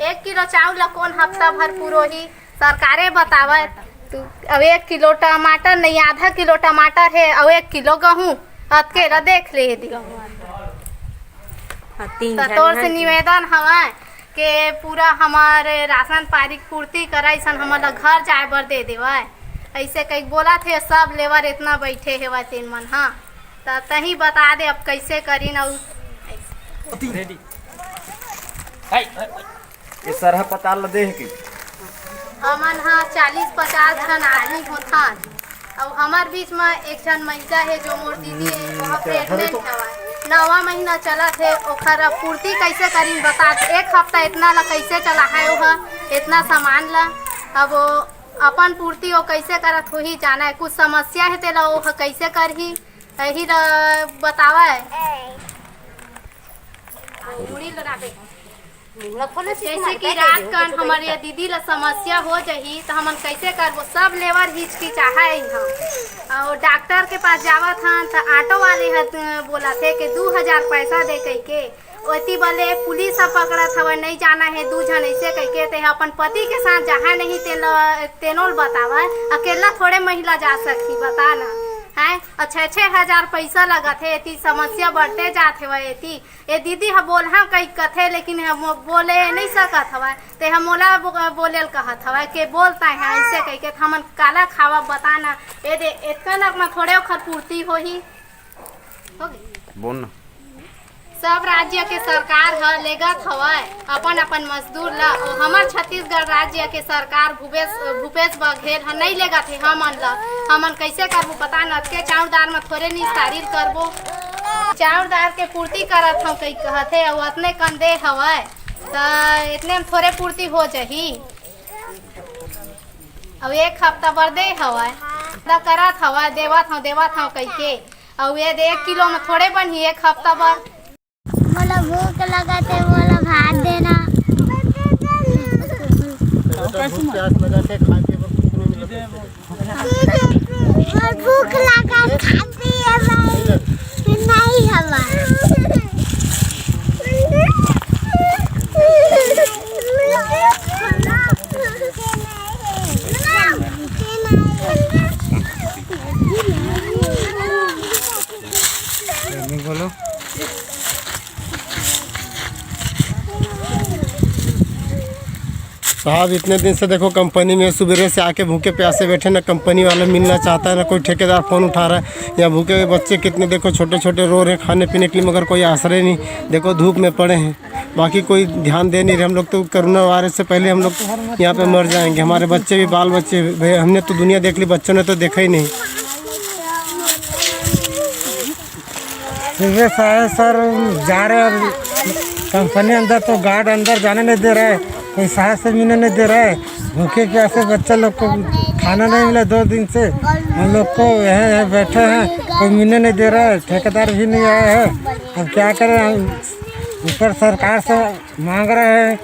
1 किलो चावल ला कौन हफ्ता भर पूरो ही सरकारे बतावे। अब 1 किलो टमाटर नहीं, आधा किलो टमाटर है और 1 किलो गेहूँ अकेला देख ले दी। तोर से निवेदन हवा के पूरा हमारे राशन पानी पूर्ति कराई सन हमारा घर जाए बर दे देवा। ऐसे कई बोला थे सब लेबर इतना बैठे है तीन मन। हाँ तो तही बता दे अब कैसे करी न। सरह पता ल दे की हमन हाँ 40-50 जन आदमी होथन और हमार बीच में एक जन महिला है जो मोर दीदी है वहाँ प्रेग्नेंट है, 9वां महीना चला थे ओखर पूर्ति कैसे करी बता। 1 हफ्ता इतना ला कैसे चला है वह इतना सामान ला, अब अपन पूर्ति वो कैसे करत हो ही जाना है। कुछ समस्या है तेला वो कैसे करही यही बतावा है। जैसे कि रात कन हमारे दीदी ला समस्या हो जाही तो हमन कैसे करबो? सब लेबर हिचकिचाहा है यहाँ और डॉक्टर के पास जावत हन तो ऑटो वाले बोला थे कि 2000 पैसा दे कह के ओती बोले पुलिस पकड़त हवा नहीं जाना है 2 जन ऐसे कह के ते अपन पति के साथ जहाँ नहीं तेनोल बतावा। अकेला थोड़े महिला जा सकती बता ना है। 6,000 पैसा लगा थे, इतनी समस्या बढ़ते जाते हुए ये दीदी हम बोल हाँ कई कथे लेकिन हम बोले नहीं सकत हवा ते हम मोला बोले कहत हवा के बोलता है ऐसे कह के हमन काला खावा बताना ये दे इतना लग में थोड़े ओखर पूर्ति हो ही हो गई। बोल ना सब राज्य के सरकार लेगत हवा अपन अपन मजदूर ला और हमार छत्तीसगढ़ राज्य के सरकार भूपेश बघेल नहीं लेगत है हमन ला। हमन कैसे करबो पता न के चाउरदार में थोड़े निस्तारी करबो, चाउरदार के पूर्ति करत हम कई कहते और उतने कन दे हवा तो इतने में थोड़े पूर्ति हो जाही। अब 1 हफ्ता बर दे हवा करत हवा देवत हूँ कई के और ये 1 किलो में थोड़े बनी 1 हफ्ता बर। मोला भूख लगा थे मोला भात देना। भूख लगा खा पिए नहीं हवा। बोलो साहब इतने दिन से देखो कंपनी में सुबह से आके भूखे प्यासे बैठे ना कंपनी वाला मिलना चाहता है ना कोई ठेकेदार फ़ोन उठा रहा है। या भूखे बच्चे कितने देखो छोटे छोटे रो रहे हैं खाने पीने के लिए मगर कोई आश्रय नहीं, देखो धूप में पड़े हैं, बाकी कोई ध्यान दे नहीं रहे। हम लोग तो कोरोना वायरस से पहले हम लोग यहाँ पे मर जाएंगे, हमारे बच्चे भी बाल बच्चे हमने तो दुनिया देख ली, बच्चों ने तो देखा ही नहीं। सुबह सारे सर जा रहे कंपनी अंदर तो गार्ड अंदर जाने नहीं दे रहे, कोई साहस से मिलने नहीं दे रहे। भूखे प्यासे बच्चा लोग को खाना नहीं मिला 2 दिन से, हम लोग को यहाँ बैठे हैं, कोई मिलने नहीं दे रहा है, ठेकेदार भी नहीं आया है। अब क्या करें, ऊपर सरकार से मांग रहे हैं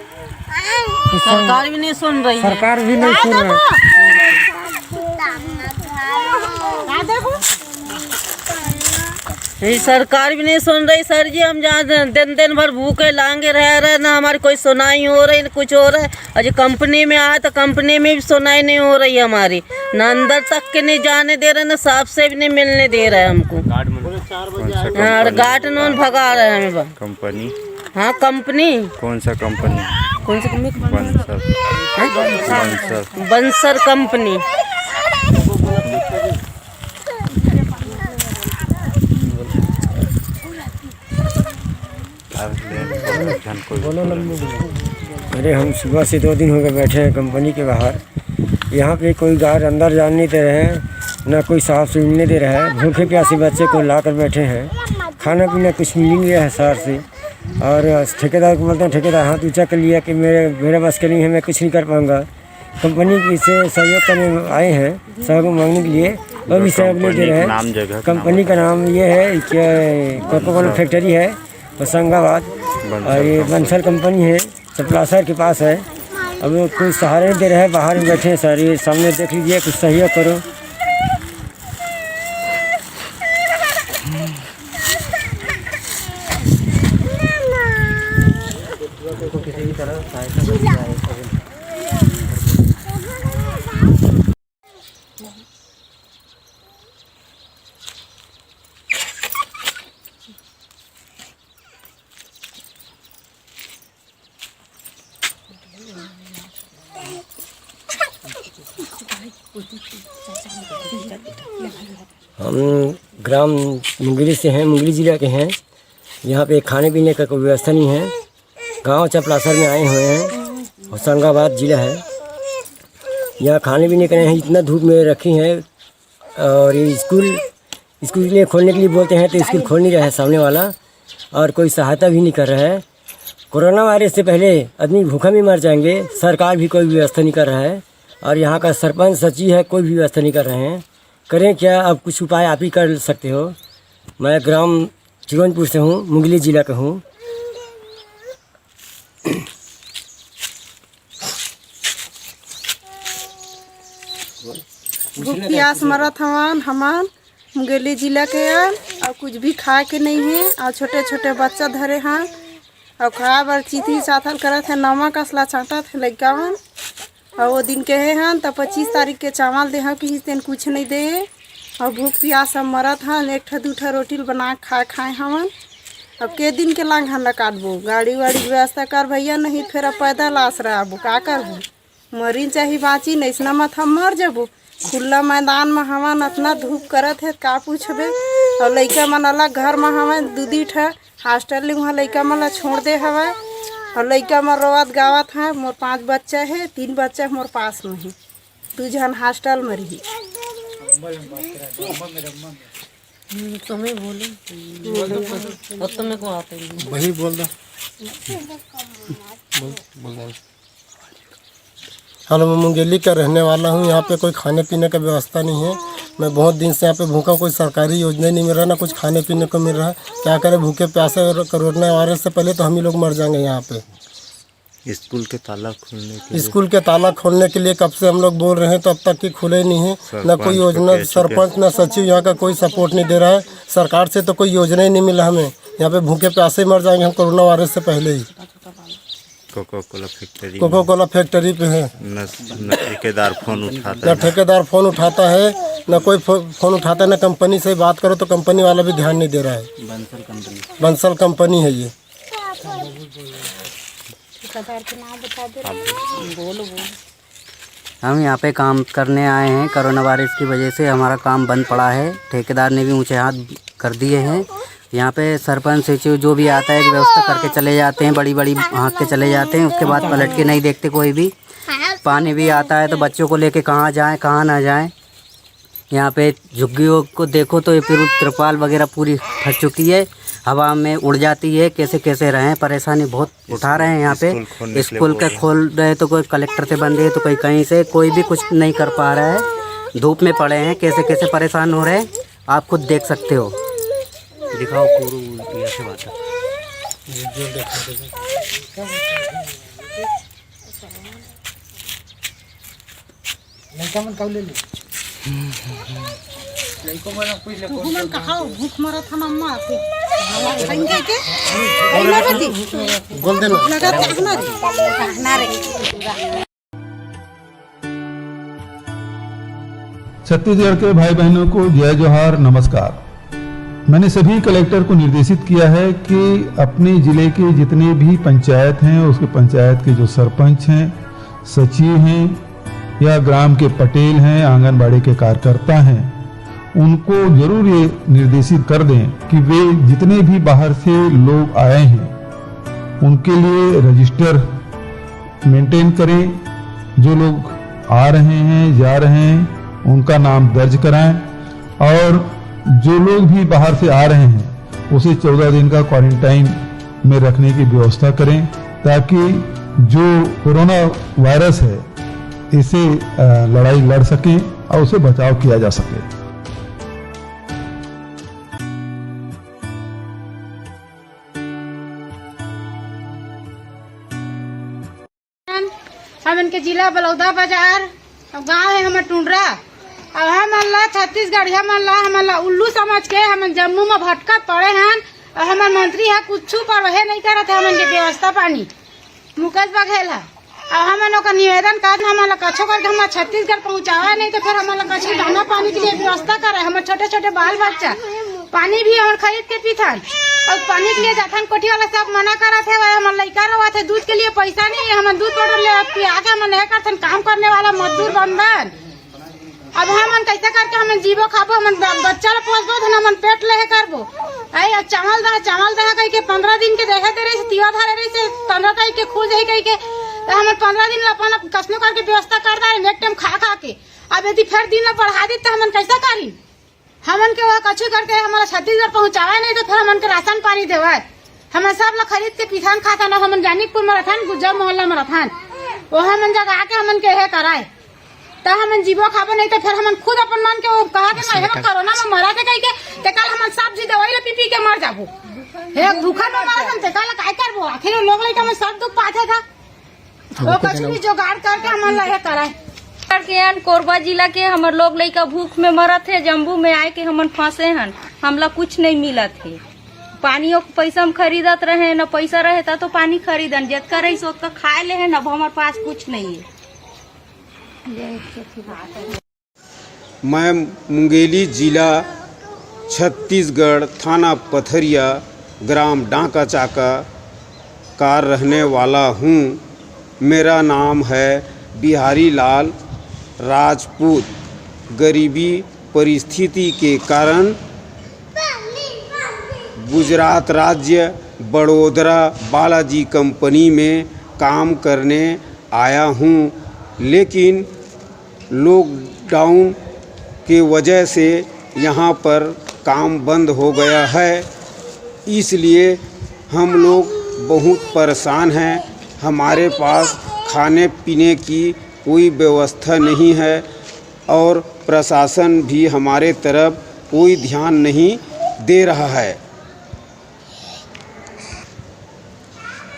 सरकार भी नहीं सुन रही है। सरकार भी नहीं सुन रही। ये सरकार भी नहीं सुन रही सर जी। हम जहाँ दिन दिन भर भूखे लांगे रह रहे, ना हमारी कोई सुनाई हो रही, ना कुछ हो रहा है। और जो कंपनी में आए तो कंपनी में भी सुनाई नहीं हो रही हमारी, ना अंदर तक के नहीं जाने दे रहे, ना साफ से भी नहीं मिलने दे रहे हमको। हाँ, गार्ड नॉन भगा रहे हैं हमें। कंपनी? हाँ कंपनी। कौन सा कंपनी? कौन सा कंपनी? बंसर। बंसर कंपनी। अरे हम सुबह से 2 दिन हो गए बैठे हैं कंपनी के बाहर। यहाँ पे कोई गार्ड अंदर जाने नहीं दे रहे हैं, ना कोई साफ सुनने दे रहा है। भूखे प्यासे बच्चे को ला कर बैठे हैं, खाना पीना कुछ मिल नहीं रहा है शहर से। और ठेकेदार को बोलते हैं, ठेकेदार हाथ ऊँचा कर लिया कि मेरा बस के नहीं है, मैं कुछ नहीं कर पाऊँगा। कंपनी की से सहयोग करने आए हैं, सहयोग मांगने के लिए, वो भी सहयोग नहीं दे रहे हैं। कंपनी का नाम ये है कि कोको कोला फैक्ट्री है होशंगाबाद, और ये बंसल कंपनी है, चपलासर के पास है। अब कोई सहारे नहीं दे रहे हैं, बाहर में बैठे हैं सर। ये सामने देख लीजिए, कुछ सहयोग करो। किसी भी तरह सहायता हम ग्राम मुंगेली से हैं, मुंगेली जिला के हैं। यहाँ पे खाने पीने का कोई व्यवस्था नहीं है। गांव चपलासर में आए हुए हैं, होशंगाबाद जिला है। यहाँ खाने पीने का नहीं, इतना धूप में रखी हैं। और ये स्कूल के लिए खोलने के लिए बोलते हैं तो स्कूल खोल नहीं रहा है सामने वाला, और कोई सहायता भी नहीं कर रहा है। कोरोना वायरस से पहले आदमी भूखा भी मर जाएंगे, सरकार भी कोई व्यवस्था नहीं कर रहा है। और यहाँ का सरपंच सचिव है, कोई भी व्यवस्था नहीं कर रहे हैं। करें क्या? अब कुछ उपाय आप ही कर सकते हो। मैं ग्राम चिकनपुर से हूँ, मुंगेली जिला का हूँ। भूख प्यास मरत हमान मुंगेली जिला के और कुछ भी खाए के नहीं है। और छोटे छोटे बच्चा धरे हैं और खाए बर चीथी चाथल करत है, नमक असला चाटत है लड़का मन। और वो दिन कहे हैं तो 25 तारीख के चावल दे हैं कि इस दिन कुछ नहीं दे। और भूख प्यास हम मरत हैं, 1-2 रोटी बना खाए हमन। अब के दिन के लांग हम काटबो, गाड़ी वाड़ी व्यवस्था कर भैया, नहीं फिर अब पैदल आस रहा का करबो। मरीन चाहे बाँची, नहीं मत हम मर जबो। खुला मैदान में हमन इतना धूप करत है का पूछबे। और लड़का मन अलग घर में हमें 2 ठा हॉस्टल ले वहाँ लड़का मन ला छोड़ दे हवा। और लड़का मन रोवत गावत है। मोर 5 बच्चा है, 3 बच्चा मोर पास में है, 2 जन हॉस्टल में रही। तुम्हें बोलो तुम्हें को आते वही बोल दो। हेलो, मैं मुंगेली का रहने वाला हूँ। यहाँ पे कोई खाने पीने का व्यवस्था नहीं है। मैं बहुत दिन से यहाँ पे भूखा, कोई सरकारी योजना नहीं मिल रहा, ना कुछ खाने पीने को मिल रहा है। क्या करें, भूखे प्यासे और कोरोना वायरस से पहले तो हम ही लोग मर जाएंगे। यहाँ पे स्कूल के ताला खोलने के लिए कब से हम लोग बोल रहे हैं, तो अब तक की खुले नहीं है। ना कोई योजना, सरपंच ना सचिव यहाँ का कोई सपोर्ट नहीं दे रहा है। सरकार से तो कोई योजना ही नहीं मिला हमें। यहाँ पे भूखे प्यासे मर जाएंगे हम कोरोना वायरस से पहले ही। कोको कोला फैक्ट्री पे है। न ठेकेदार फोन उठाता है, न कोई फोन उठाता है, न कंपनी से बात करो तो कंपनी वाला भी ध्यान नहीं दे रहा है। बंसल कंपनी है ये। हम यहाँ पे काम करने आए हैं। कोरोना वायरस की वजह से हमारा काम बंद पड़ा है। ठेकेदार ने भी ऊंचे हाथ कर दिए हैं। यहाँ पे सरपंच सचिव जो भी आता है व्यवस्था करके चले जाते हैं, बड़ी बड़ी हाँक के चले जाते हैं, उसके बाद पलट के नहीं देखते कोई भी। पानी भी आता है तो बच्चों को लेके कहाँ जाएं कहाँ ना जाएं। यहाँ पे झुग्गियों को देखो तो ये फिर त्रिपाल वगैरह पूरी फट चुकी है, हवा में उड़ जाती है। कैसे कैसे रहें, परेशानी बहुत उठा रहे हैं। यहाँ पे स्कूल के खोल रहे तो कोई कलेक्टर से बंद है तो कोई कहीं से, कोई भी कुछ नहीं कर पा रहा है। धूप में पड़े हैं, कैसे कैसे परेशान हो रहे हैं, आप खुद देख सकते हो। दिखाओ पूरा ऐसे बात है। लड़का मन कब ले ले भूख कहाओ भूख मरा था मम्मा के संगे के ना बदी गोल्डन लगा कहना रे छत्तीसगढ़ के भाई बहनों को जय जोहार, नमस्कार। मैंने सभी कलेक्टर को निर्देशित किया है कि अपने जिले के जितने भी पंचायत हैं उसके पंचायत के जो सरपंच हैं, सचिव हैं या ग्राम के पटेल हैं, आंगनबाड़ी के कार्यकर्ता हैं, उनको जरूर ये निर्देशित कर दें कि वे जितने भी बाहर से लोग आए हैं उनके लिए रजिस्टर मेंटेन करें। जो लोग आ रहे हैं, जा रहे हैं, उनका नाम दर्ज कराएं और जो लोग भी बाहर से आ रहे हैं उसे 14 दिन का क्वारंटाइन में रखने की व्यवस्था करें ताकि जो कोरोना वायरस है इसे लड़ाई लड़ सकें और उसे बचाव किया जा सके। हमन के जिला बलौदा बाजार गांव है हमर टुंडरा और हमन ला छत्तीसगढ़ हमन ला उल्लू समझ के हमन जम्मू में भटकत पड़े हैं और हमर मंत्री है कुछ पर वह नहीं करत है हमन के व्यवस्था पानी मुकेश बघेल है और हमन का निवेदन कर हमन ला कछो करके हम छत्तीसगढ़ पहुँचावा नहीं तो फिर हमन ला कछो दाना पानी के लिए व्यवस्था करे। हमर छोटे छोटे बाल बच्चा पानी भी हमन खरीद के पीथन और पानी के लिए जाथन कोठी वाला सब मना करत है। हमन लइका रवत है दूध के लिए पैसा नहीं है, हमन दूध पाउडर ले पिया के हमन नहीं करथन काम करने वाला मजदूर बंधन। अब हमन कैसे करके हमन जीवो खाबो, हमन बच्चा ला पोसबो धन हमन पेट ले करबो। आई चावल दहा कह के 15 दिन के देहे दे रही तिवा धारे रही से 15 तारीख के खुल जाई कह के हमन 15 दिन ला अपन कसनो करके व्यवस्था कर दे एक टाइम खा के। अब यदि फिर दिन ला बढ़ा दी तो हमन कैसा करी? हमन के वह कछु करके हमारा छत्तीसगढ़ पहुँचावा नहीं तो फिर हमन के राशन पानी देवा। हमन सब ला खरीद के पिछान खाता ना हमन जानीपुर में रहन गुजर मोहल्ला में रहन वो हमन जगह आके हमन के है कराए तो हमन जीवो खाबो नहीं तो फिर हमन खुद अपन मन के वो कहा के मैं कोरोना में मरा के कह के ते कल हमन सब्जी दवाई ला पी के मर जाबो। हे भूखा में मरन ते कल काय करबो? आखिर लोग लइका में सब दुख पाथे था वो कछु भी जुगाड़ करके हमन ला है कराए। के कोरबा जिला के हमर लोग लइका भूख में मरत है। जम्बू में आए के हमन फंसे हन, हमला कुछ नहीं मिलत है। पानियों के पैसा हम खरीदत रहे न पैसा रहे तो पानी खरीदन जितना रही सोच खाए ले है न हमारे पास कुछ नहीं है। मैं मुंगेली जिला छत्तीसगढ़ थाना पथरिया ग्राम डांका चाका का रहने वाला हूँ। मेरा नाम है बिहारी लाल राजपूत। गरीबी परिस्थिति के कारण गुजरात राज्य बड़ोदरा बालाजी कंपनी में काम करने आया हूँ, लेकिन लॉकडाउन के वजह से यहाँ पर काम बंद हो गया है। इसलिए हम लोग बहुत परेशान हैं। हमारे पास खाने पीने की कोई व्यवस्था नहीं है और प्रशासन भी हमारे तरफ कोई ध्यान नहीं दे रहा है।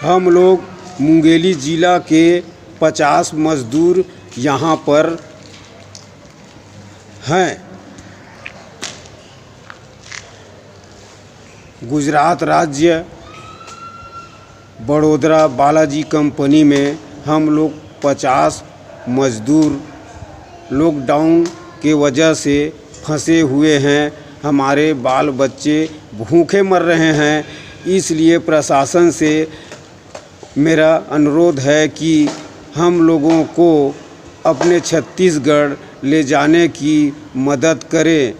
हम लोग मुंगेली जिला के 50 मजदूर यहाँ पर हैं। गुजरात राज्य बड़ोदरा बालाजी कंपनी में हम लोग 50 मजदूर लॉकडाउन के वजह से फंसे हुए हैं। हमारे बाल बच्चे भूखे मर रहे हैं। इसलिए प्रशासन से मेरा अनुरोध है कि हम लोगों को अपने छत्तीसगढ़ ले जाने की मदद करें।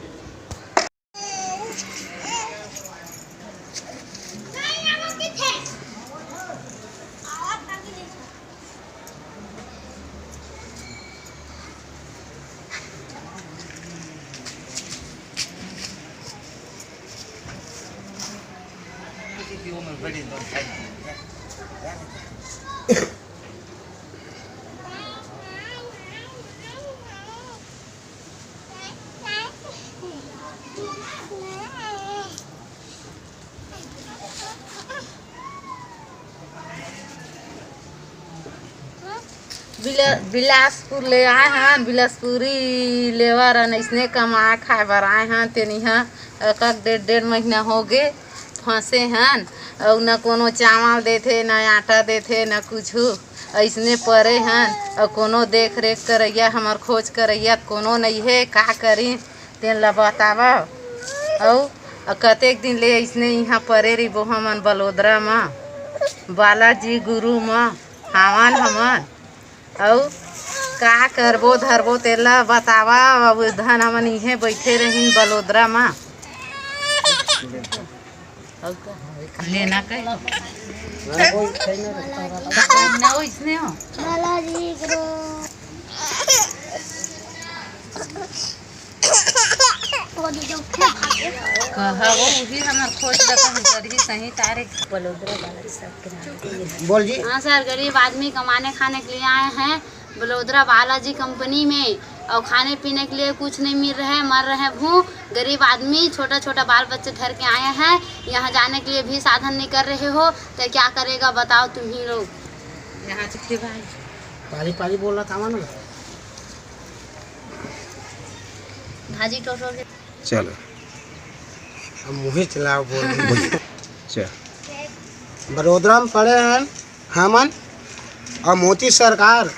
बिलासपुर ले आए हैं, बिलासपुरी लेवर ऐसने कमाए खाए बर आए हैं। तेनी एक डेढ़ महीना हो गए फंसे हैं और न कोनो चावल देथे, न आटा देथे, न कुछ ऐसने परे हैं। और कोनो देख रेख करैया हमार खोज करैया कोनो नहीं है। का करी तेन ला बतावा। और कतेक दिन ले ऐसने यहाँ परे रही हमन बलोदरा में बालाजी गुरु में हावन हमन। और का करबो धरबो तेला बतावा। अब धन हमन इहे बैठे रही बलोदरा में। लेना कहीं ना इसने हो बालाजी गुरु कहा वो भी हमार खोज लगा गरीब सही तारे बलोदरा बालाजी सब बोल जी। हाँ सर, गरीब आदमी कमाने खाने के लिए आए हैं बलोदरा बालाजी कंपनी में। और खाने पीने के लिए कुछ नहीं मिल रहा है, मर रहे हैं भूख। गरीब आदमी छोटा छोटा बाल बच्चे धर के आए हैं। यहाँ जाने के लिए भी साधन नहीं कर रहे हो तो क्या करेगा बताओ तुम ही लोग। यहाँ चिट्ठी भाई पारी पारी बोल रहा था ना भाजी टोटो के चलो अब मुँह चलाओ बोल। बड़ोदरा में पड़े हैं हमन और मोदी सरकार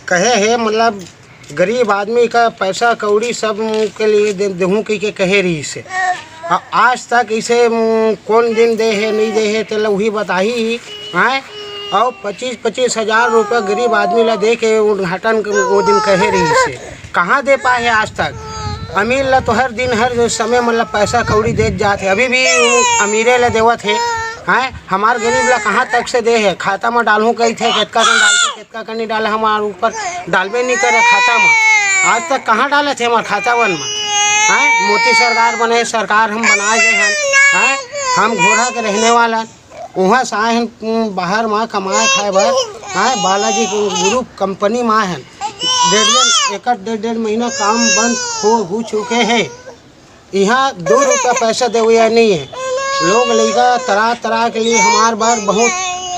कहे है मतलब गरीब आदमी का पैसा कौड़ी सब के लिए देहूँ के कहे रही से। और आज तक इसे कौन दिन दे है नहीं दे है तो वही बताही आए। और 25-25 हज़ार रुपये गरीब आदमी ला दे के उद्घाटन वो दिन कहे रही से। कहाँ दे पाए है आज तक। अमीर ला तो हर दिन हर समय मतलब पैसा कौड़ी दे जाते, अभी भी अमीरे ला देवत है। हैं हमार गरीब ला कहाँ तक से दे है। खाता में डालूँ कही थे कितना कन डालते कितना कन नहीं डाला हमारे ऊपर डालबे नहीं करे खाता में। आज तक कहाँ डाले थे हमारे खाता वन में। हैं मोदी सरकार बने सरकार हम बनाए गए हैं। हम घोड़ा के रहने वाला वहाँ से आए हैं बाहर में कमाए खाए भर। हैं बालाजी गुरु कंपनी में आए हैं। डेढ़ महीना काम बंद हो चुके हैं। यहाँ 2 रुपया पैसा दे हुआ नहीं है। लोग लड़का तरह के लिए हमार बार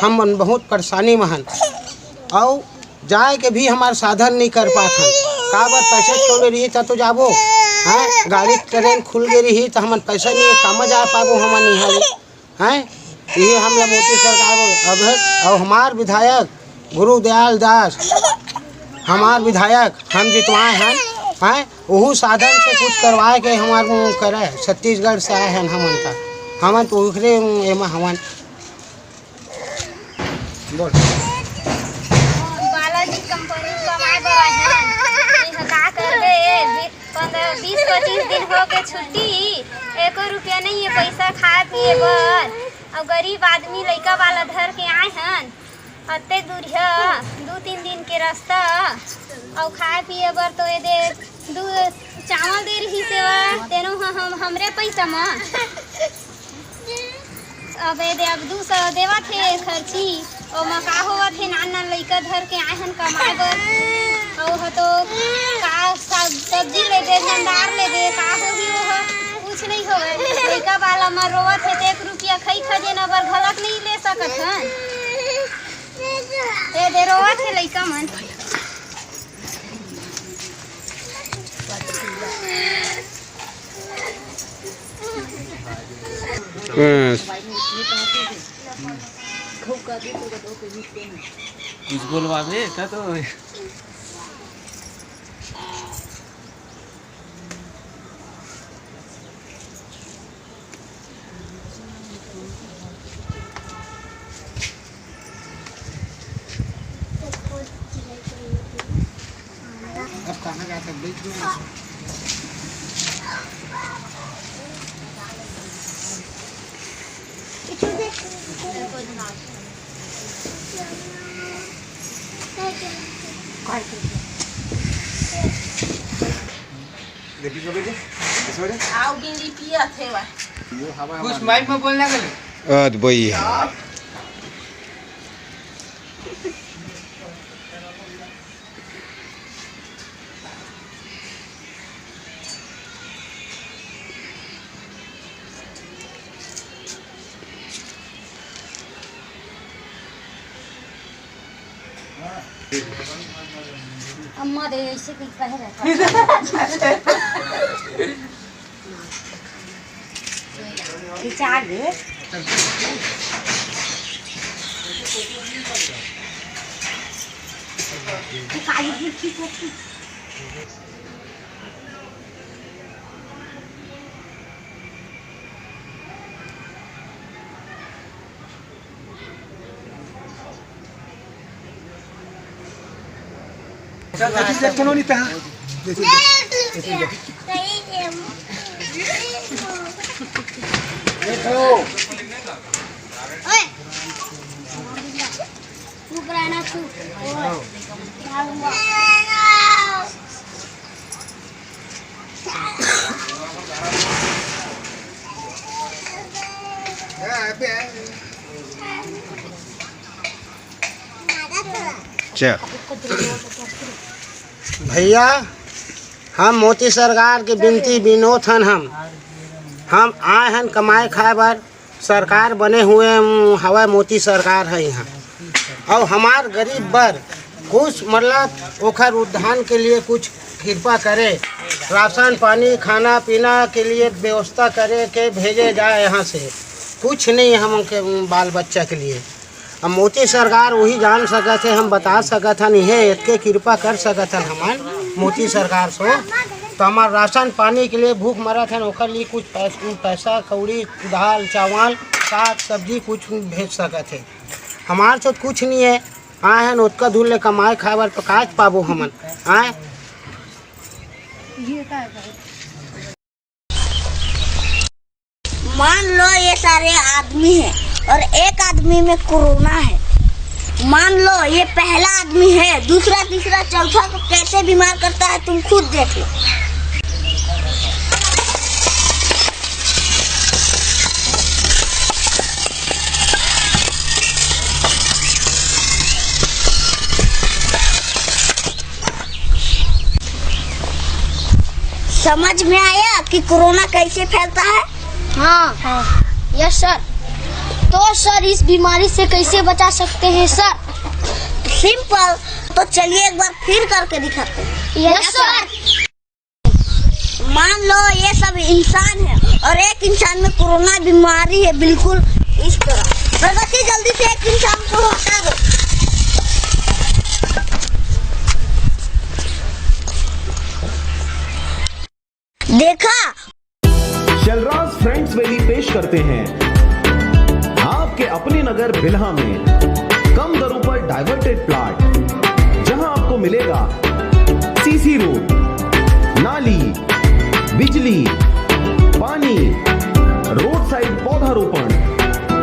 हम बहुत परेशानी में हैं। और जाए के भी हमार साधन नहीं कर पाते। का बार पैसे छोड़ रही था तो जाबो हैं गाड़ी ट्रेन खुल गई रही तो हम पैसा नहीं काम जा पाबो हम नहीं हैं। ये हम लोग मोदी सरकार अब और हमार विधायक गुरुदयाल दास हमार विधायक हम जितवाए हैं वह साधन से कुछ करवाए के हमार करे। छत्तीसगढ़ से आए हैं हमन तो उखरे एमा हमन बोल बालाजी कंपनी कमाए बर आए हैं। यहाँ का कर गए 15-20-25 दिन हो गए छुट्टी। 1 रुपया नहीं है पैसा खाए पिए बर। और गरीब आदमी लड़का वाला धर के आए हैं। अत्ते दूर है 2-3 दिन के रास्ता। और खाए पिए बर तो ये दे चावल दे रही सेवा तेनो हमरे पैसा में। अब ये दे अब 200 देवा थे खर्ची और मका होवा थे नान लड़का धर के आए हैं कमाए बर। और तो का सब्जी ले दे भंडार ले दे का हो ही वो कुछ नहीं होवे। लड़का वाला में रोवत है 1 रुपया खई खजेना बर घलक नहीं ले सकत हन। ये दे रोवत है लड़का मन। कुछ बोलवा दे तो अब कहाँ जाते बेच दो। आओ गिंदी पिया थे वा कुछ माइक में बोलना गले भैया अम्मा दे ऐसे कुछ कहे रहता चार दे भैया हम मोदी सरकार के बिनती विनोद हन हम आए हन कमाए खाए बर सरकार बने हुए हवा मोदी सरकार है यहाँ और हमार गरीब बर कुछ मतलब ओखर उद्धान के लिए कुछ कृपा करे राशन पानी खाना पीना के लिए व्यवस्था करे के भेजे जाए यहाँ से कुछ नहीं हम के बाल बच्चा के लिए अब मोदी सरकार वही जान सकत है हम बता सकत हन ये इतके कृपा कर सकत हन हमार मोदी सरकार सो तो हमार राशन पानी के लिए भूख मरत है ओकर लिए कुछ पैसा कौड़ी दाल चावल साग सब्जी कुछ भेज सकत है हमार तो कुछ नहीं है आए हैं उतका दूर ले कमाए खाए बर तो काज पाबो हमन आए मान लो ये सारे आदमी हैं और एक आदमी में कोरोना है। मान लो ये पहला आदमी है, दूसरा तीसरा चौथा को कैसे बीमार करता है तुम खुद देख लो। समझ में आया कि कोरोना कैसे फैलता है? हाँ यस सर। तो सर इस बीमारी से कैसे बचा सकते हैं सर? सिंपल, तो चलिए एक बार फिर करके दिखाते हैं। Yes sir. मान लो ये सब इंसान है और एक इंसान में कोरोना बीमारी है बिल्कुल इस तरह। प्रगति जल्दी से एक इंसान को हटा दो। देखा? शलराज फ्रेंड्स वैली पेश करते हैं आपके अपने नगर बिल्हा में कम दरों पर डाइवर्टेड प्लॉट, जहां आपको मिलेगा सीसी रोड, नाली, बिजली, पानी, रोड साइड पौधारोपण।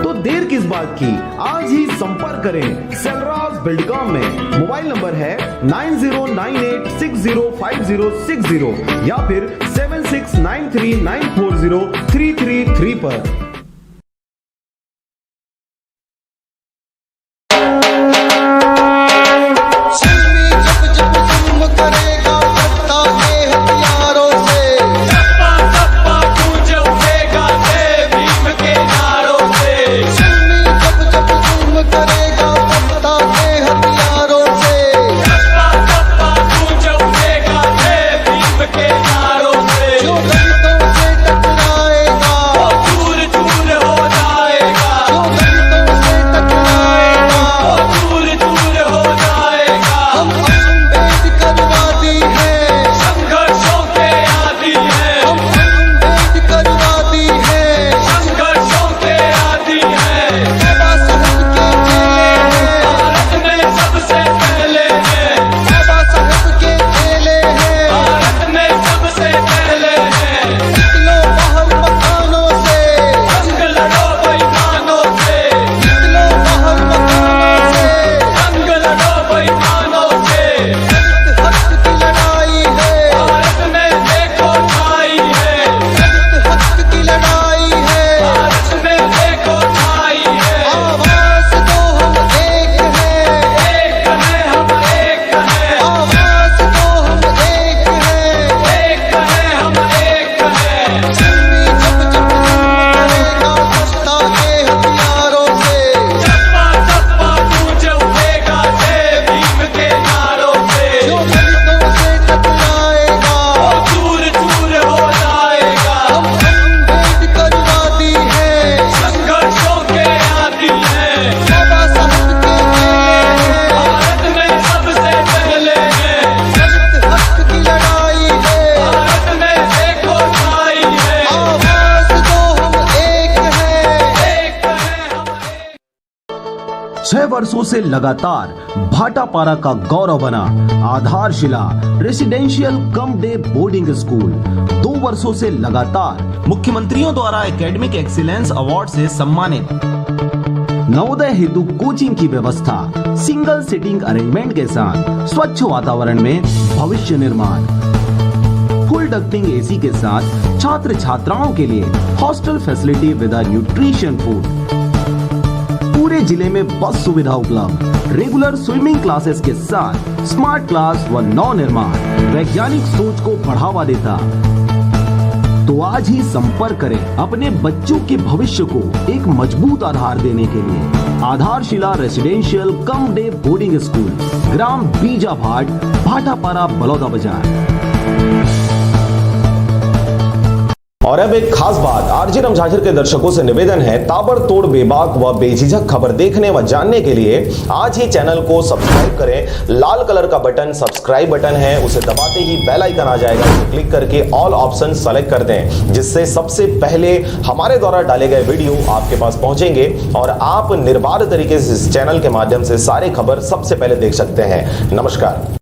तो देर किस बात की, आज ही संपर्क करें शलराज बिल्डकॉम में। मोबाइल नंबर है 9098605060 या फिर 7693940333 पर। दूर वर्षों से लगातार भाटापारा का गौरव बना आधारशिला residential cum day boarding school 2 वर्षों से लगातार मुख्यमंत्रियों द्वारा एकेडमिक एक्सीलेंस अवार्ड से सम्मानित। नवोदय हेतु कोचिंग की व्यवस्था, सिंगल सिटिंग अरेंजमेंट के साथ स्वच्छ वातावरण में भविष्य निर्माण, फुल डक्टिंग एसी के साथ छात्र छात्राओं के लिए hostel facility with nutrition food, पूरे जिले में बस सुविधा उपलब्ध, रेगुलर स्विमिंग क्लासेस के साथ स्मार्ट क्लास व नव निर्माण वैज्ञानिक सोच को बढ़ावा देता। तो आज ही संपर्क करें अपने बच्चों के भविष्य को एक मजबूत आधार देने के लिए। आधारशिला residential cum day boarding school, ग्राम बीजाभाट, भाटापारा, बलौदा बाजार। और अब एक खास बात, आरजे रमझाझर के दर्शकों से निवेदन है, ताबड़तोड़ बेबाक व बेझिझक खबर देखने व जानने के लिए आज ही चैनल को सब्सक्राइब करें। लाल कलर का बटन सब्सक्राइब बटन है, उसे दबाते ही बेल आइकन आ जाएगा, उसे क्लिक करके ऑल ऑप्शन सेलेक्ट कर दें, जिससे सबसे पहले हमारे द्वारा डाले गए वीडियो आपके पास पहुंचेंगे और आप निर्बाध तरीके से इस चैनल के माध्यम से सारी खबर सबसे पहले देख सकते हैं। नमस्कार।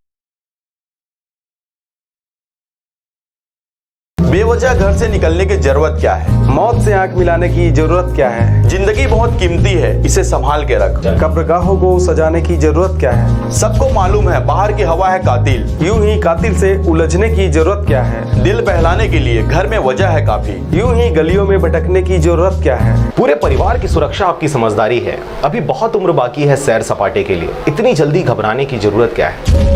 बेवजह घर से निकलने की जरूरत क्या है? मौत से आंख मिलाने की जरूरत क्या है? जिंदगी बहुत कीमती है, इसे संभाल के रख। कब्रगाहों को सजाने की जरूरत क्या है? सबको मालूम है बाहर की हवा है कातिल। यूं ही कातिल से उलझने की जरूरत क्या है? दिल बहलाने के लिए घर में वजह है काफी। यूं ही गलियों में भटकने की जरूरत क्या है? पूरे परिवार की सुरक्षा आपकी समझदारी है। अभी बहुत उम्र बाकी है सैर सपाटे के लिए, इतनी जल्दी घबराने की जरूरत क्या है?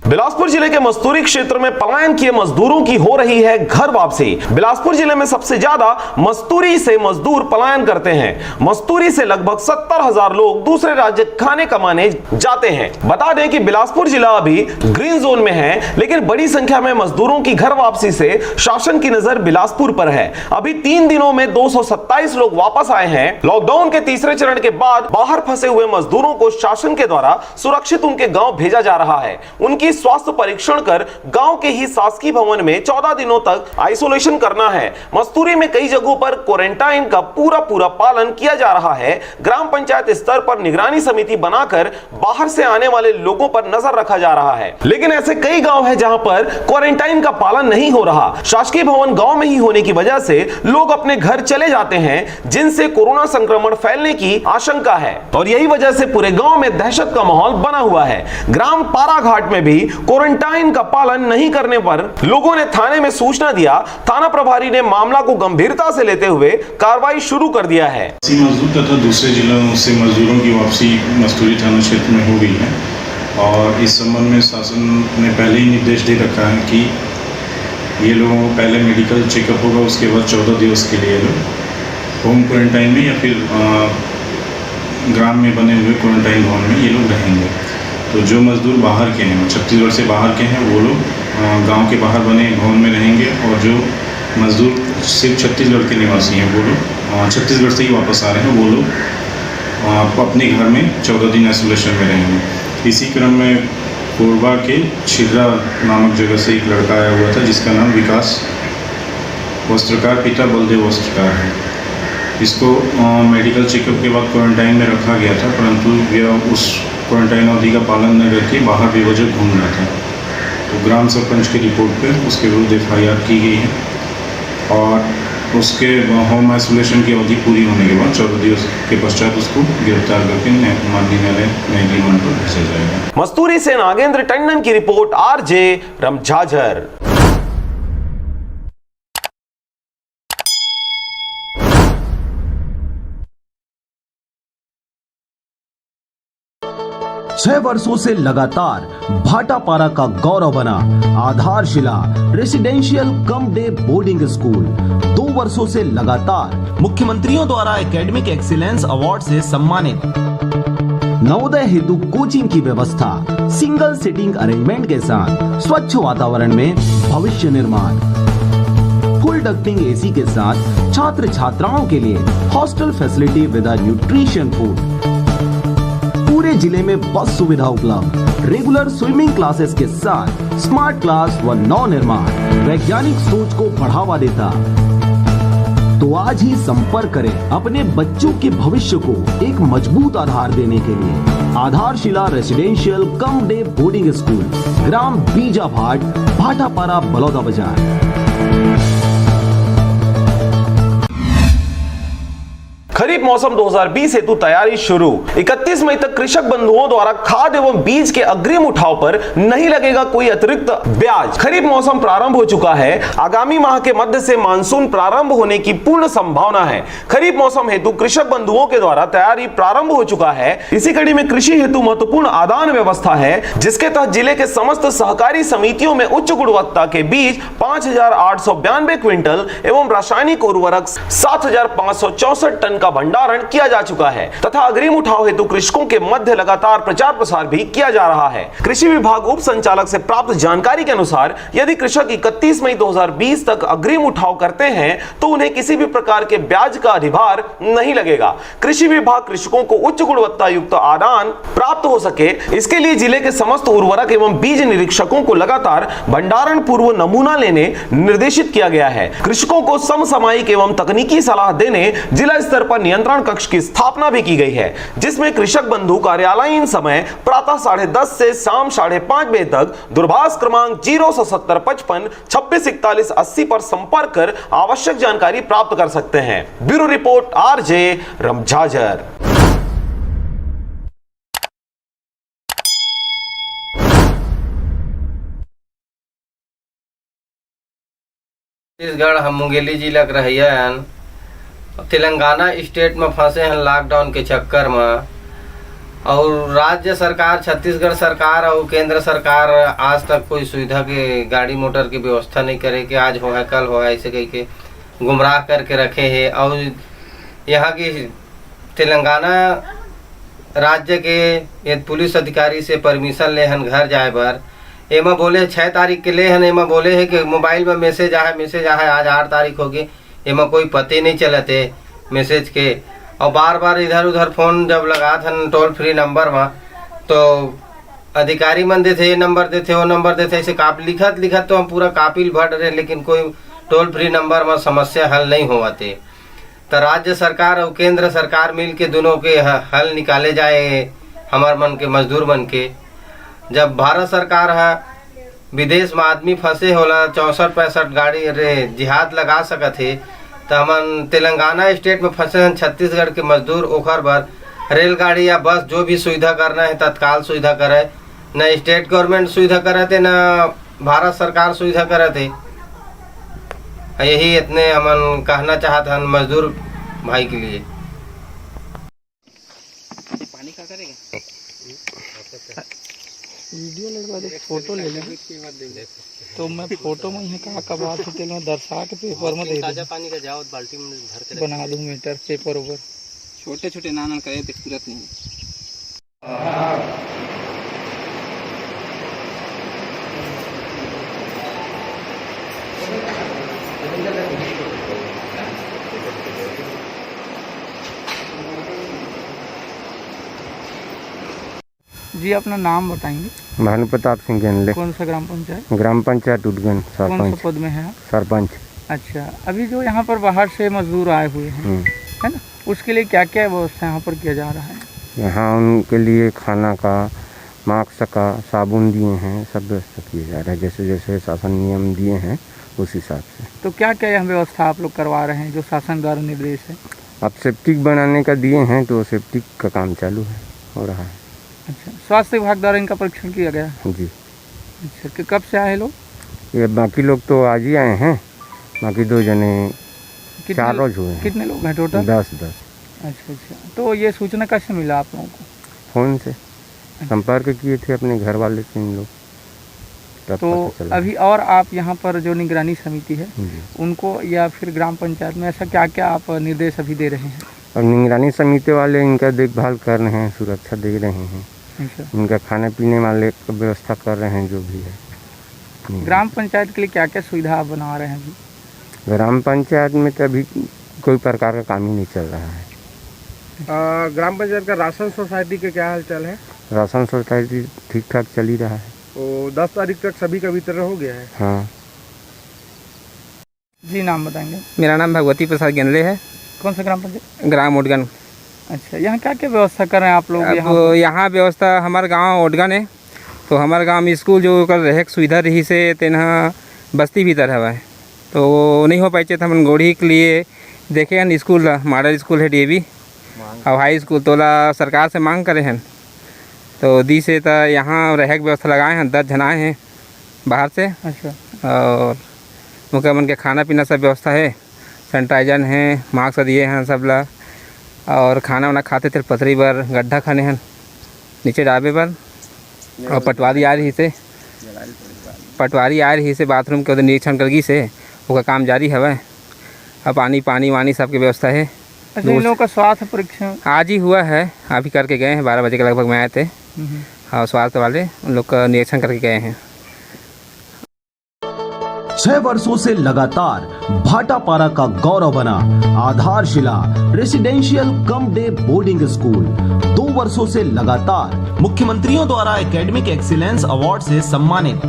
बिलासपुर जिले के मस्तूरी क्षेत्र में पलायन किए मजदूरों की हो रही है घर वापसी। बिलासपुर जिले में सबसे ज्यादा मस्तूरी से मजदूर पलायन करते हैं। मस्तूरी से लगभग 70,000 लोग दूसरे राज्य खाने कमाने जाते हैं। बता दें कि बिलासपुर जिला अभी ग्रीन जोन में है, लेकिन बड़ी संख्या में मजदूरों की घर वापसी से शासन की नजर बिलासपुर पर है। अभी 3 दिनों में 227 लोग वापस आए हैं। लॉकडाउन के तीसरे चरण के बाद बाहर फंसे हुए मजदूरों को शासन के द्वारा सुरक्षित उनके गांव भेजा जा रहा है। उनकी स्वास्थ्य परीक्षण कर गांव के ही शासकीय भवन में 14 दिनों तक आइसोलेशन करना है। मस्तूरी में कई जगहों पर क्वारंटाइन का पूरा पालन किया जा रहा है। ग्राम पंचायत स्तर पर निगरानी समिति बनाकर बाहर से आने वाले लोगों पर नजर रखा जा रहा है, लेकिन ऐसे कई गांव हैं जहां पर क्वारंटाइन का पालन नहीं हो रहा। शासकीय भवन गांव में ही होने की वजह से लोग अपने घर चले जाते हैं, जिनसे कोरोना संक्रमण फैलने की आशंका है और यही वजह से पूरे गांव में दहशत का माहौल बना हुआ है। ग्राम पाराघाट में भी क्वारंटाइन का पालन नहीं करने पर लोगों ने थाने में सूचना दिया। थाना प्रभारी ने मामला को गंभीरता से लेते हुए कार्रवाई शुरू कर दिया है। मजदूर तथा दूसरे जिलों से मजदूरों की वापसी मस्तूरी थाना क्षेत्र में हो गई है और इस संबंध में शासन ने पहले ही निर्देश दे रखा है कि ये लोगों को पहले मेडिकल चेकअप होगा, उसके बाद 14 दिवस के लिए लोग होम क्वारंटाइन में या फिर ग्राम में बने हुए क्वारंटाइन भवन में ये लोग रहेंगे। तो जो मजदूर बाहर के हैं, छत्तीसगढ़ से बाहर के हैं, वो लोग गांव के बाहर बने भवन में रहेंगे और जो मजदूर सिर्फ छत्तीसगढ़ के निवासी हैं वो लोग छत्तीसगढ़ से ही वापस आ रहे हैं, वो लोग अपने घर में 14 दिन आइसोलेशन में रहेंगे। इसी क्रम में कोरबा के छिर्रा नामक जगह से एक लड़का आया हुआ था जिसका नाम विकास वस्त्रकार पिता बलदेव वस्त्रकार है। इसको मेडिकल चेकअप के बाद क्वारंटाइन में रखा गया था, परंतु यह उस क्वारंटाइन अवधि का पालन न करके बाहर बेवजह घूम रहा था। तो ग्राम सरपंच की रिपोर्ट पर उसके विरुद्ध FIR की गई है और उसके होम आइसोलेशन की अवधि पूरी होने के बाद 14 दिवस के पश्चात उसको गिरफ्तार करके माननीय न्यायालय न्यायिक रिमांड पर भेजा जाएगा। मस्तूरी से नागेंद्र टंडन की रिपोर्ट, RJ रमझाझर। छह वर्षों से लगातार भाटापारा का गौरव बना आधारशिला residential cum day boarding school 2 वर्षों से लगातार मुख्यमंत्रियों द्वारा एकेडमिक एक्सीलेंस अवार्ड से सम्मानित। नवोदय हेतु कोचिंग की व्यवस्था, सिंगल सिटिंग अरेंजमेंट के साथ स्वच्छ वातावरण में भविष्य निर्माण, फुल डक्टिंग एसी के साथ छात्र छात्राओं के लिए hostel facility with nutrition food, पूरे जिले में बस सुविधा उपलब्ध, रेगुलर स्विमिंग क्लासेस के साथ स्मार्ट क्लास व नव निर्माण वैज्ञानिक सोच को बढ़ावा देता। तो आज ही संपर्क करें अपने बच्चों के भविष्य को एक मजबूत आधार देने के लिए। आधारशिला residential cum day boarding school, ग्राम बीजाभाट, भाटापारा, बलौदा बाजार। खरीफ मौसम 2020 हेतु तैयारी शुरू। 31 मई तक कृषक बंधुओं द्वारा खाद एवं बीज के अग्रिम उठाव पर नहीं लगेगा कोई अतिरिक्त ब्याज। खरीफ मौसम प्रारंभ हो चुका है। आगामी माह के मध्य से मानसून प्रारंभ होने की पूर्ण संभावना है। खरीफ मौसम हेतु कृषक बंधुओं के द्वारा तैयारी प्रारंभ हो चुका है। इसी कड़ी में कृषि हेतु महत्वपूर्ण आदान व्यवस्था है, जिसके तहत जिले के समस्त सहकारी समितियों में उच्च गुणवत्ता के बीज 5,892 क्विंटल एवं रासायनिक उर्वरक 7,564 टन का भंडारण किया जा चुका है तथा अग्रिम उठाव हेतु कृषकों के मध्य लगातार प्रचार प्रसार भी किया जा रहा है। कृषि विभाग उप संचालक से प्राप्त जानकारी के अनुसार यदि कृषक 31 मई 2020 तक अग्रिम उठाव करते हैं तो उन्हें किसी भी प्रकार के ब्याज का अधिभार नहीं लगेगा। कृषि विभाग कृषकों को उच्च गुणवत्ता युक्त आदान प्राप्त हो सके, इसके लिए जिले के समस्त उर्वरक एवं बीज निरीक्षकों को लगातार भंडारण पूर्व नमूना लेने निर्देशित किया गया है। कृषकों को समसामयिक एवं तकनीकी सलाह देने जिला स्तर पर नियंत्रण कक्ष की स्थापना भी की गई है, जिसमें कृषक बंधु कार्यालयीन समय प्रातः 10:30 से शाम 5:30 बजे तक दूरभाष क्रमांक 07055 2641 80 पर संपर्क कर आवश्यक जानकारी प्राप्त कर सकते हैं। Bureau report RJ रमझाजर। छत्तीसगढ़ हम मुंगेली जिला के रहिया हन। तेलंगाना स्टेट में फंसे हैं लॉकडाउन के चक्कर में, और राज्य सरकार, छत्तीसगढ़ सरकार और केंद्र सरकार आज तक कोई सुविधा के गाड़ी मोटर की व्यवस्था नहीं करे कि आज हो है कल हो है, ऐसे कह के गुमराह करके रखे हैं। और यहाँ की तेलंगाना राज्य के पुलिस अधिकारी से परमिशन ले हन घर जाए बर। एमा बोले 6 तारीख के ले हन, एमा बोले है कि मोबाइल में मैसेज आए आज 8 तारीख होगी, एमा कोई पते नहीं चलते मैसेज के। और बार बार इधर उधर फ़ोन जब लगा था टोल फ्री नंबर में, तो अधिकारी मन देते ये नंबर देते वो नंबर देते, ऐसे लिखत तो हम पूरा कापिल भर रहे, लेकिन कोई टोल फ्री नंबर में समस्या हल नहीं होते। तो राज्य सरकार और केंद्र सरकार मिल के दोनों के हल निकाले जाए हमार मन के मजदूर मन के। जब भारत सरकार है विदेश में आदमी फंसे होला 64-65 गाड़ी रे जिहाद लगा सकत है, तो हमन तेलंगाना स्टेट में फंसे हैं छत्तीसगढ़ के मजदूर, ओखर बर रेलगाड़ी या बस जो भी सुविधा करना है तत्काल सुविधा करे। न स्टेट गवर्नमेंट सुविधा करे थे, न भारत सरकार सुविधा करे थे। यही इतने हमन कहना चाहते हैं मजदूर भाई के लिए। पानी का करेगा वीडियो लगवा दे, फोटो ले लेंगे तो मैं फोटो में यहाँ का बात होते मैं दर्शा के पेपर में दे दूँ। पानी का जाओ बाल्टी में भर के बना दूँ मीटर पेपर ओवर। छोटे छोटे नाना करे तो पूरत नहीं। जी अपना नाम बताएंगे? भानु प्रताप सिंह गेनले। कौन सा ग्राम पंचायत? ग्राम पंचायत उदगन, सरपंच। कौन सा पद में है? सरपंच। अच्छा, अभी जो यहाँ पर बाहर से मजदूर आए हुए हैं है ना, उसके लिए क्या क्या व्यवस्था यहाँ पर किया जा रहा है? यहाँ उनके लिए खाना का, मास्क का, साबुन दिए हैं, सब व्यवस्था किए जा रहा है जैसे जैसे शासन नियम दिए हैं उस हिसाब से। तो क्या क्या यहाँ व्यवस्था आप लोग करवा रहे हैं जो शासन द्वारा निर्देश है? अब सेप्टिक बनाने का दिए हैं तो सेप्टिक का काम चालू है, हो रहा है। अच्छा, स्वास्थ्य विभाग द्वारा इनका परीक्षण किया गया? जी। अच्छा, कि कब से आए लोग? ये बाकी लोग तो आज ही आए हैं, बाकी 2 जने 4 रोज हुए हैं। कितने लोग हैं टोटल? 10। अच्छा, तो ये सूचना कैसे मिला आप लोगों को? फ़ोन से संपर्क किए थे अपने घर वाले से इन लोग। तो अभी और आप यहाँ पर जो निगरानी समिति है उनको या फिर ग्राम पंचायत में ऐसा क्या क्या आप निर्देश अभी दे रहे हैं? और निगरानी समिति वाले इनका देखभाल कर रहे हैं, सुरक्षा दे रहे हैं, इनका खाने पीने वाले का व्यवस्था कर रहे हैं जो भी है। ग्राम पंचायत के लिए क्या क्या सुविधा आप बना रहे हैं अभी? ग्राम पंचायत में तो अभी कोई प्रकार का काम ही नहीं चल रहा है। ग्राम पंचायत का राशन सोसाइटी के क्या हालचाल है? राशन सोसाइटी ठीक ठाक चल ही रहा है। तो 10 तारीख तक सभी का वितरण हो गया है? हाँ। जी नाम बताएंगे? मेरा नाम भगवती प्रसाद गेंदले है। कौन सा ग्राम पंचायत? ग्राम ओडगन। अच्छा, यहाँ क्या क्या व्यवस्था कर रहे हैं आप लोग? यहाँ व्यवस्था हमारे गांव ओडगन है, तो हमारे गांव में स्कूल जो कर रहे सुविधा रही से तेना बस्ती भीतर हवा है, तो वो नहीं हो पाए तो हम गोड़ी के लिए देखे हैं स्कूल मॉडल स्कूल है DAV और हाई स्कूल तोला सरकार से मांग करे हैं, तो दी से तो यहाँ रह व्यवस्था लगाए हैं, 10 जनाए हैं बाहर से। अच्छा। और मुख्यमंत्री के खाना पीना सब व्यवस्था है, सैनिटाइजर हैं, मास्क दिए हैं सब ला, और खाना वाना खाते थे पथरी पर गड्ढा खाने हैं नीचे ढाबे पर, और पटवारी आ रही से बाथरूम के उधर निरीक्षण करगी से वो का काम जारी है। अब पानी वानी सबकी व्यवस्था है। अच्छा, इन लोगों का स्वास्थ्य परीक्षण आज ही हुआ है, अभी करके गए हैं, 12 बजे के लगभग में आए थे। और स्वास्थ्य वाले उन लोग का निरीक्षण करके गए हैं। 6 वर्षों से लगातार भाटापारा का गौरव बना आधारशिला residential cum day boarding school 2 वर्षों से लगातार मुख्यमंत्रियों द्वारा एकेडमिक एक्सीलेंस अवार्ड से सम्मानित।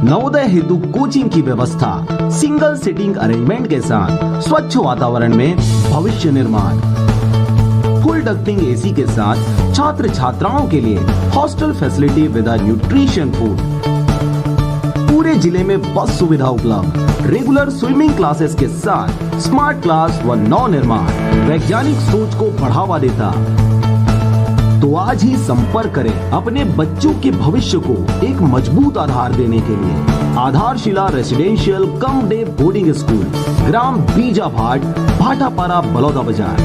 नवोदय हेतु कोचिंग की व्यवस्था, सिंगल सीटिंग अरेंजमेंट के साथ स्वच्छ वातावरण में भविष्य निर्माण, फुल डक्टिंग AC के साथ छात्र छात्राओं के लिए hostel facility with nutrition food, पूरे जिले में बस सुविधा उपलब्ध, रेगुलर स्विमिंग क्लासेस के साथ स्मार्ट क्लास व नव निर्माण वैज्ञानिक सोच को बढ़ावा देता। तो आज ही संपर्क करें अपने बच्चों के भविष्य को एक मजबूत आधार देने के लिए। आधारशिला residential cum day boarding school, ग्राम बीजाभाट, भाटापारा, बलौदा बाजार।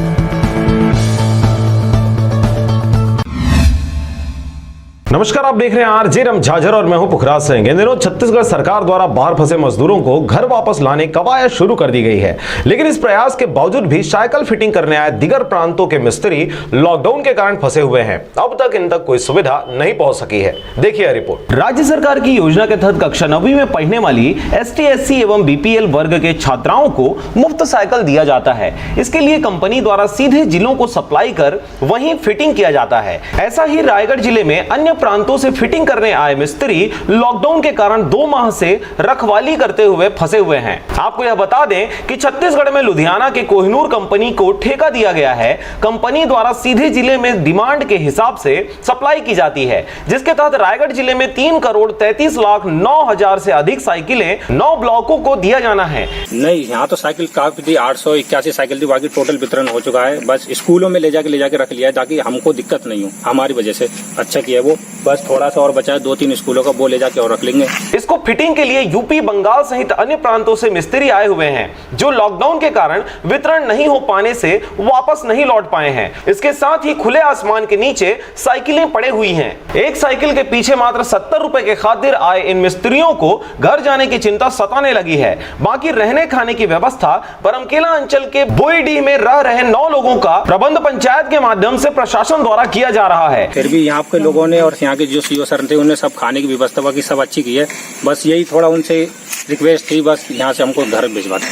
नमस्कार, आप देख रहे हैं RJ रमझाझर और मैं हूं पुखराज सिंह। इन दिनों छत्तीसगढ़ सरकार द्वारा बाहर फंसे मजदूरों को घर वापस लाने कवायद शुरू कर दी गई है, लेकिन इस प्रयास के बावजूद भी साइकिल फिटिंग करने आए दिगर प्रांतों के मिस्त्री लॉकडाउन के कारण फंसे हुए हैं। अब तक इन तक कोई सुविधा नहीं पहुंच सकी है। देखिए रिपोर्ट। राज्य सरकार की योजना के तहत कक्षा 9वीं में पढ़ने वाली ST SC एवं BPL वर्ग के छात्राओं को मुफ्त साइकिल दिया जाता है। इसके लिए कंपनी द्वारा सीधे जिलों को सप्लाई कर वहीं फिटिंग किया जाता है। ऐसा ही रायगढ़ जिले में अन्य प्रांतों से फिटिंग करने आए मिस्त्री लॉकडाउन के कारण 2 माह से रखवाली करते हुए फंसे हुए हैं। आपको यह बता दें कि छत्तीसगढ़ में लुधियाना के कोहिनूर कंपनी को ठेका दिया गया है। कंपनी द्वारा सीधे जिले में डिमांड के हिसाब से सप्लाई की जाती है, जिसके तहत रायगढ़ जिले में 3,33,09,000 से अधिक साइकिलें 9 ब्लॉकों को दिया जाना है। नहीं, यहाँ तो साइकिल काफी थी, 881 साइकिल थी, बाकी टोटल वितरण हो चुका है। बस स्कूलों में ले जाके रख लिया है ताकि हमको दिक्कत नहीं हो, हमारी वजह से अच्छा किया वो। बस थोड़ा सा और बचा है, 2-3 स्कूलों का वो ले जाके और रख लेंगे। इसको फिटिंग के लिए यूपी, बंगाल सहित अन्य प्रांतों से मिस्त्री आए हुए हैं, जो लॉकडाउन के कारण वितरण नहीं हो पाने से वापस नहीं लौट पाए हैं। इसके साथ ही खुले आसमान के नीचे साइकिलें पड़े हुई हैं। एक साइकिल के पीछे मात्र 70 रुपए के खातिर आए इन मिस्त्रियों को घर जाने की चिंता सताने लगी है। बाकी रहने खाने की व्यवस्था परमकेला अंचल के बोईडीह में रह रहे 9 लोगों का प्रबंध पंचायत के माध्यम से प्रशासन द्वारा किया जा रहा है। फिर भी यहाँ के लोगों ने और यहाँ के जो CO सर थे उन्होंने सब खाने की व्यवस्था बाकी सब अच्छी की है। बस यही थोड़ा उनसे रिक्वेस्ट थी, बस यहाँ से हमको घर भिजवा दें।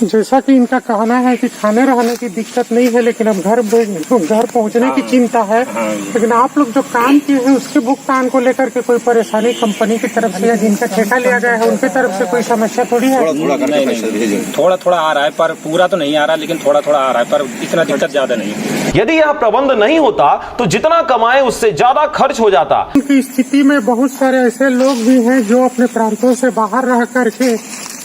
जैसा कि इनका कहना है कि खाने रहने की दिक्कत नहीं है, लेकिन अब घर पहुंचने की चिंता है। लेकिन आप लोग जो काम किए हैं उसके भुगतान को लेकर के कोई परेशानी कंपनी की तरफ से या जिनका ठेका लिया गया है उनकी तरफ से कोई समस्या थोड़ी है? थोड़ा थोड़ा आ रहा है, पर पूरा तो नहीं आ रहा, लेकिन थोड़ा थोड़ा आ रहा है, पर इतना दिक्कत ज्यादा नहीं। यदि यह प्रबंध नहीं होता तो जितना कमाए उससे ज्यादा खर्च हो जाता। उनकी स्थिति में बहुत सारे ऐसे लोग भी हैं जो अपने प्रांतों से बाहर रह करके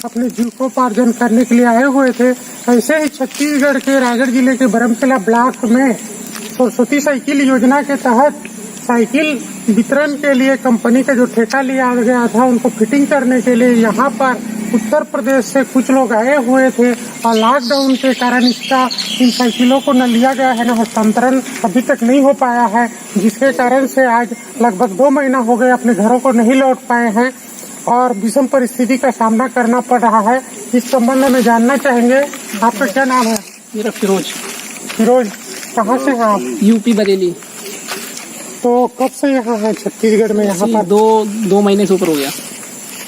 अपने जीविकोपार्जन करने के लिए आए हुए थे। ऐसे ही छत्तीसगढ़ के रायगढ़ जिले के बरमकेला ब्लॉक में सरस्वती साइकिल योजना के तहत साइकिल वितरण के लिए कंपनी का जो ठेका लिया गया था उनको फिटिंग करने के लिए यहाँ पर उत्तर प्रदेश से कुछ लोग आए हुए थे, और लॉकडाउन के कारण इन साइकिलों को न लिया गया है, न हस्तांतरण अभी तक नहीं हो पाया है, जिसके कारण से आज लगभग 2 महीना हो गए अपने घरों को नहीं लौट पाए हैं और विषम परिस्थिति का सामना करना पड़ रहा है। इस संबंध में जानना चाहेंगे, आपका क्या नाम है? मेरा फिरोज। कहाँ से हैं आप? यूपी बरेली। तो कब से यहाँ है छत्तीसगढ़ में? यहाँ पर 2 महीने से ऊपर हो गया।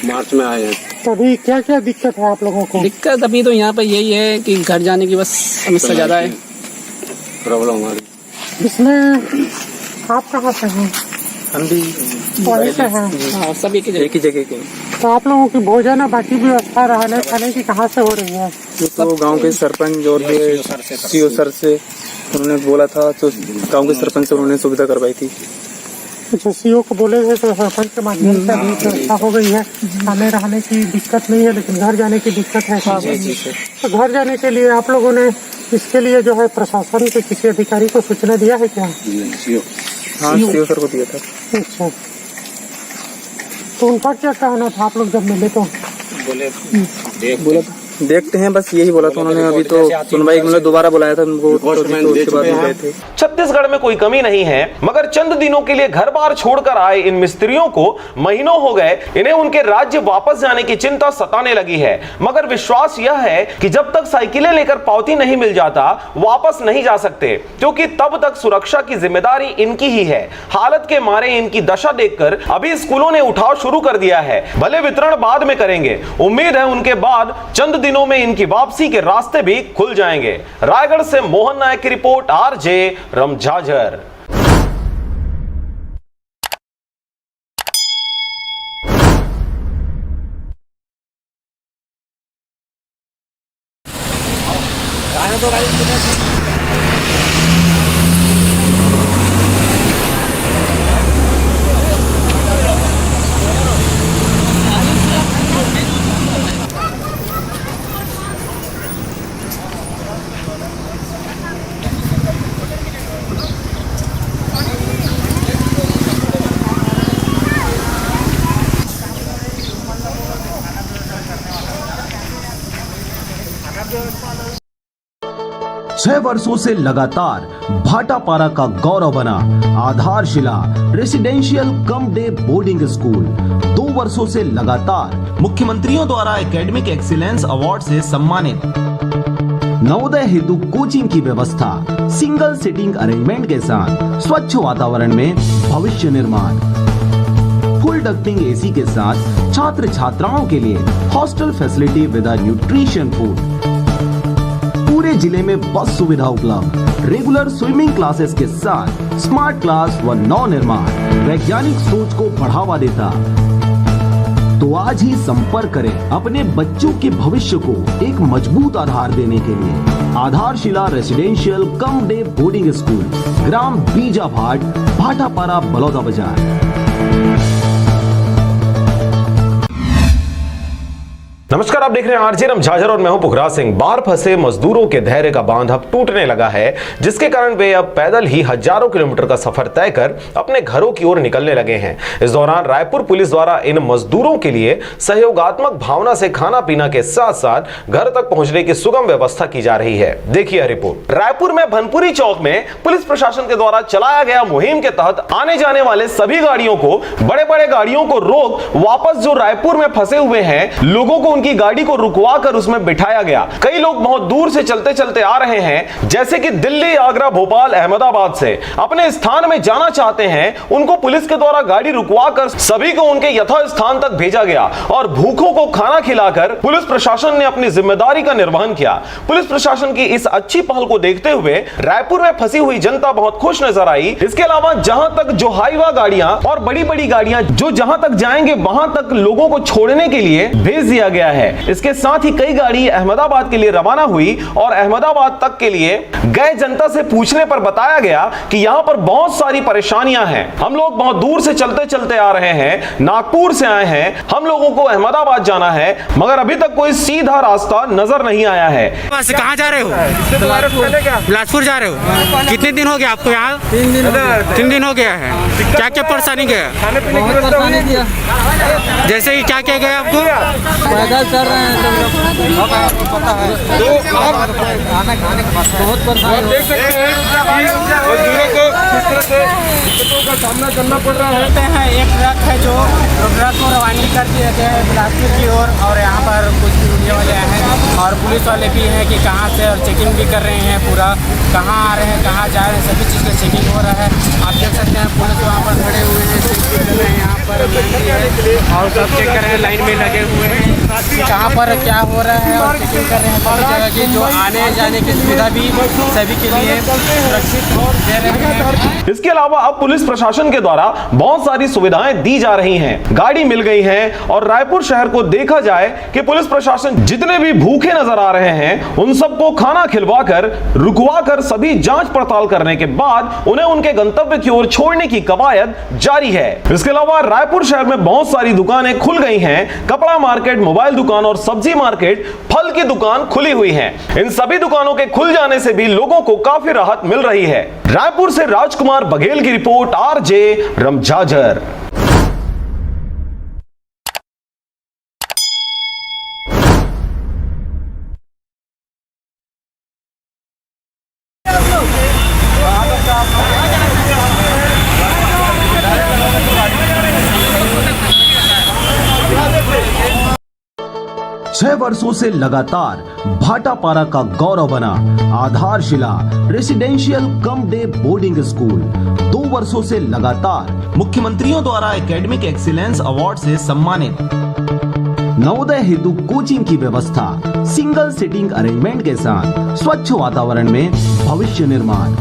मार्च में आए हैं। तभी क्या क्या दिक्कत है आप लोगों को? दिक्कत अभी तो यहाँ पर यही है कि घर जाने की बस समस्या ज्यादा है। प्रॉब्लम आ रही। इसमें आप कहाँ से हैं? हम भी वहीं से हैं। हाँ, सब एक ही जगह के। तो आप लोगों की भोजन और बाकी व्यवस्था रहने खाने की कहाँ से हो रही है? तो गांव के सरपंच और सीओ सर से उन्होंने बोला था, तो गांव के सरपंच से उन्होंने सुविधा करवाई थी। अच्छा, सीओ को बोले थे तो सरपंच के माध्यम से अभी व्यवस्था हो गई है। खाने रहने की दिक्कत नहीं है, लेकिन घर जाने की दिक्कत है। तो घर जाने के लिए आप लोगों ने इसके लिए जो है प्रशासन के किसी अधिकारी को सूचना दिया है क्या? हाँ, सीओ सर को दिया था। अच्छा, तो उनका क्या कहना था आप लोग जब मिले तो? बोला देखते हैं, बस यही बोला था उन्होंने। अभी तो सुनवाई मतलब दोबारा बुलाया था उनको, तो उसके बाद गए थे। छत्तीसगढ़ में कोई कमी नहीं है, मगर चंद दिनों के लिए घर बार छोड़कर आए इन मिस्त्रियों को महीनों हो गए इन्हें उनके राज्य वापस जाने की चिंता सताने लगी है। मगर विश्वास यह है कि जब तक साइकिलें लेकर पावती नहीं मिल जाता वापस नहीं जा सकते, क्योंकि तब तक सुरक्षा की जिम्मेदारी इनकी ही है। हालत के मारे इनकी दशा देखकर अभी स्कूलों ने उठाव शुरू कर दिया है। भले वितरण बाद में करेंगे, उम्मीद है उनके बाद चंद दिनों में इनकी वापसी के रास्ते भी खुल जाएंगे। रायगढ़ से मोहन नायक की रिपोर्ट, आरजे रमझाझर। छह वर्षों से लगातार भाटापारा का गौरव बना आधारशिला residential cum day boarding school 2 वर्षों से लगातार मुख्यमंत्रियों द्वारा एकेडमिक एक्सीलेंस अवार्ड से सम्मानित। नवोदय हेतु कोचिंग की व्यवस्था, सिंगल सीटिंग अरेंजमेंट के साथ स्वच्छ वातावरण में भविष्य निर्माण, फुल डक्टिंग एसी के साथ छात्र छात्राओं के लिए hostel facility with nutrition food, पूरे जिले में बस सुविधा उपलब्ध, रेगुलर स्विमिंग क्लासेस के साथ स्मार्ट क्लास व नव निर्माण वैज्ञानिक सोच को बढ़ावा देता। तो आज ही संपर्क करें अपने बच्चों के भविष्य को एक मजबूत आधार देने के लिए। आधारशिला residential cum day boarding school, ग्राम बीजाभाट, भाटापारा, बलौदा बाजार। नमस्कार, आप देख रहे हैं आरजे रमझाझर और मैं हूं पुखराज सिंह। बाहर फंसे मजदूरों के धैर्य का बांध अब टूटने लगा है, जिसके कारण वे अब पैदल ही हजारों किलोमीटर का सफर तय कर अपने घरों की ओर निकलने लगे हैं। इस दौरान रायपुर पुलिस द्वारा इन मजदूरों के लिए सहयोगात्मक भावना से खाना पीना के साथ साथ घर तक पहुंचने की सुगम व्यवस्था की जा रही है। देखिए रिपोर्ट। रायपुर में भनपुरी चौक में पुलिस प्रशासन के द्वारा चलाया गया मुहिम के तहत आने जाने वाले सभी गाड़ियों को, बड़े बड़े गाड़ियों को रोक वापस जो रायपुर में फंसे हुए हैं लोगों को की गाड़ी को रुकवा कर उसमें बिठाया गया। कई लोग बहुत दूर से चलते चलते आ रहे हैं, जैसे कि दिल्ली, आगरा, भोपाल, अहमदाबाद से अपने स्थान में जाना चाहते हैं। उनको पुलिस के द्वारा गाड़ी रुकवा कर सभी को उनके यथा स्थान तक भेजा गया और भूखों को खाना खिलाकर पुलिस प्रशासन ने अपनी जिम्मेदारी का निर्वहन किया। पुलिस प्रशासन की इस अच्छी पहल को देखते हुए रायपुर में फंसी हुई जनता बहुत खुश नजर आई। इसके अलावा जहां तक जो हाईवा गाड़ियां और बड़ी बड़ी गाड़ियां जो जहां तक जाएंगे वहां तक लोगों को छोड़ने के लिए भेज दिया गया है। इसके साथ ही कई गाड़ी अहमदाबाद के लिए रवाना हुई और अहमदाबाद तक के लिए गए। जनता से पूछने पर बताया गया कि यहां पर बहुत सारी परेशानियां हैं, हम लोग बहुत दूर से चलते चलते आ रहे हैं, नागपुर से आए हैं, हम लोगों को अहमदाबाद जाना है, मगर अभी तक कोई सीधा रास्ता नजर नहीं आया है। कहाँ जा रहे हो? बिलासपुर जा रहे हो? कितने दिन हो गया आपको यहाँ? 3 दिन हो गया है। क्या क्या परेशानी गया? जैसे कि क्या क्या गया आपको? पैदल चल रहे हैं तो आपको पता है, तो आप खाना खाने के बाद बहुत परेशान देख सकते हैं मजदूरों को किस तरह से दिक्कतों का सामना करना पड़ रहा है। एक ट्रक है जो ट्रक को रवानगी कर दिए गए हैं बिलासपुर की ओर, और यहाँ पर कुछ मीडिया वाले आए हैं और पुलिस वाले भी हैं कि कहाँ से, और चेकिंग भी कर रहे हैं, पूरा कहाँ आ रहे हैं, कहाँ जा रहे हैं, सभी चीज़ का चेकिंग हो रहा है। आप देख सकते हैं पुलिस वहाँ पर खड़े हुए हैं, चेकिंग कर रहे हैं, यहाँ पर और सब चेक कर रहे हैं, लाइन में लगे हुए हैं। कि कहाँ पर क्या हो रहा है और चेकिंग कर रहे हैं सभी जगह की, जो आने जाने की सुविधा भी सभी के लिए सुरक्षित दे रहे हैं। इसके अलावा अब पुलिस प्रशासन के द्वारा बहुत सारी सुविधाएं दी जा रही हैं, गाड़ी मिल गई है और रायपुर शहर को देखा जाए कि पुलिस प्रशासन जितने भी भूखे नजर आ रहे हैं उन सबको खाना खिलवाकर रुकवाकर सभी जांच पड़ताल करने के बाद उन्हें उनके गंतव्य की ओर छोड़ने की कवायद जारी है। इसके अलावा रायपुर शहर में बहुत सारी दुकानें खुल गई हैं, कपड़ा मार्केट, मोबाइल दुकान और सब्जी मार्केट, फल की दुकान खुली हुई है। इन सभी दुकानों के खुल जाने से भी लोगों को काफी राहत मिल रही है। रायपुर से राजकुमार बघेल की रिपोर्ट, आरजे रमझाझर। छह वर्षों से लगातार भाटापारा का गौरव बना आधारशिला residential cum day boarding school 2 वर्षों से लगातार मुख्यमंत्रियों द्वारा एकेडमिक एक्सीलेंस अवार्ड से सम्मानित। नवोदय हेतु कोचिंग की व्यवस्था, सिंगल सिटिंग अरेंजमेंट के साथ स्वच्छ वातावरण में भविष्य निर्माण,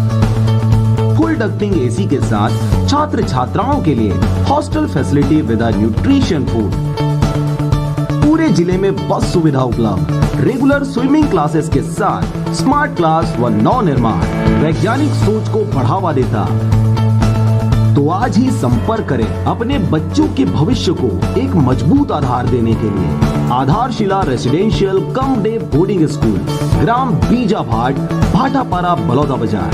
फुल डक्टिंग एसी के साथ छात्र छात्राओं के लिए hostel facility with nutrition food, पूरे जिले में बस सुविधा उपलब्ध, रेगुलर स्विमिंग क्लासेस के साथ स्मार्ट क्लास व नव निर्माण वैज्ञानिक सोच को बढ़ावा देता। तो आज ही संपर्क करें अपने बच्चों के भविष्य को एक मजबूत आधार देने के लिए। आधारशिला residential cum day boarding school, ग्राम बीजाभाट, भाटापारा, बलौदा बाजार।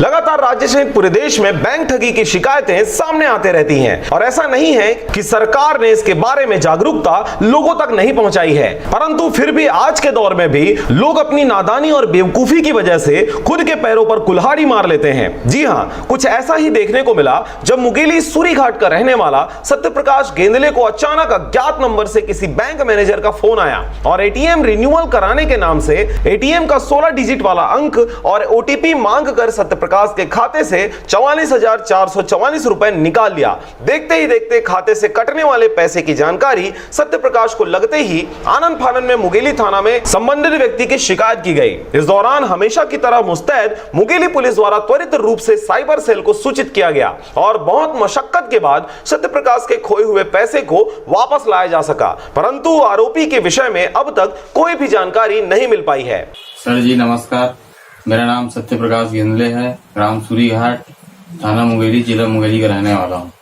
लगातार राज्य सहित पूरे देश में बैंक ठगी की शिकायतें सामने आते रहती हैं और ऐसा नहीं है कि सरकार ने इसके बारे में जागरूकता लोगों तक नहीं पहुंचाई है, परंतु फिर भी आज के दौर में भी लोग अपनी नादानी और बेवकूफी की वजह से खुद के पैरों पर कुल्हाड़ी मार लेते हैं। जी हां, कुछ ऐसा ही देखने को मिला जब मुंगेली सूरी घाट का रहने वाला सत्यप्रकाश गेंदले को अचानक अज्ञात नंबर से किसी बैंक मैनेजर का फोन आया और एटीएम रिन्यूअल कराने के नाम से एटीएम का 16 डिजिट वाला अंक और ओटीपी मांग कर सत्यप्रकाश के खाते से 44,444 रुपए निकाल लिया। देखते ही देखते खाते से कटने वाले पैसे की जानकारी सत्यप्रकाश को लगते ही आनन फानन में मुंगेली थाना में संबंधित व्यक्ति की शिकायत की गई। इस दौरान हमेशा की तरह मुस्तैद मुंगेली पुलिस द्वारा त्वरित रूप से साइबर सेल को सूचित किया गया और बहुत मशक्कत के बाद सत्यप्रकाश के खोए हुए पैसे को वापस लाया जा सका, परंतु आरोपी के विषय में अब तक कोई भी जानकारी नहीं मिल पाई है। सर जी नमस्कार, मेरा नाम सत्यप्रकाश गेंदले है, ग्राम सूरी घाट, थाना मुंगेली, जिला मुंगेली का रहने वाला हूँ।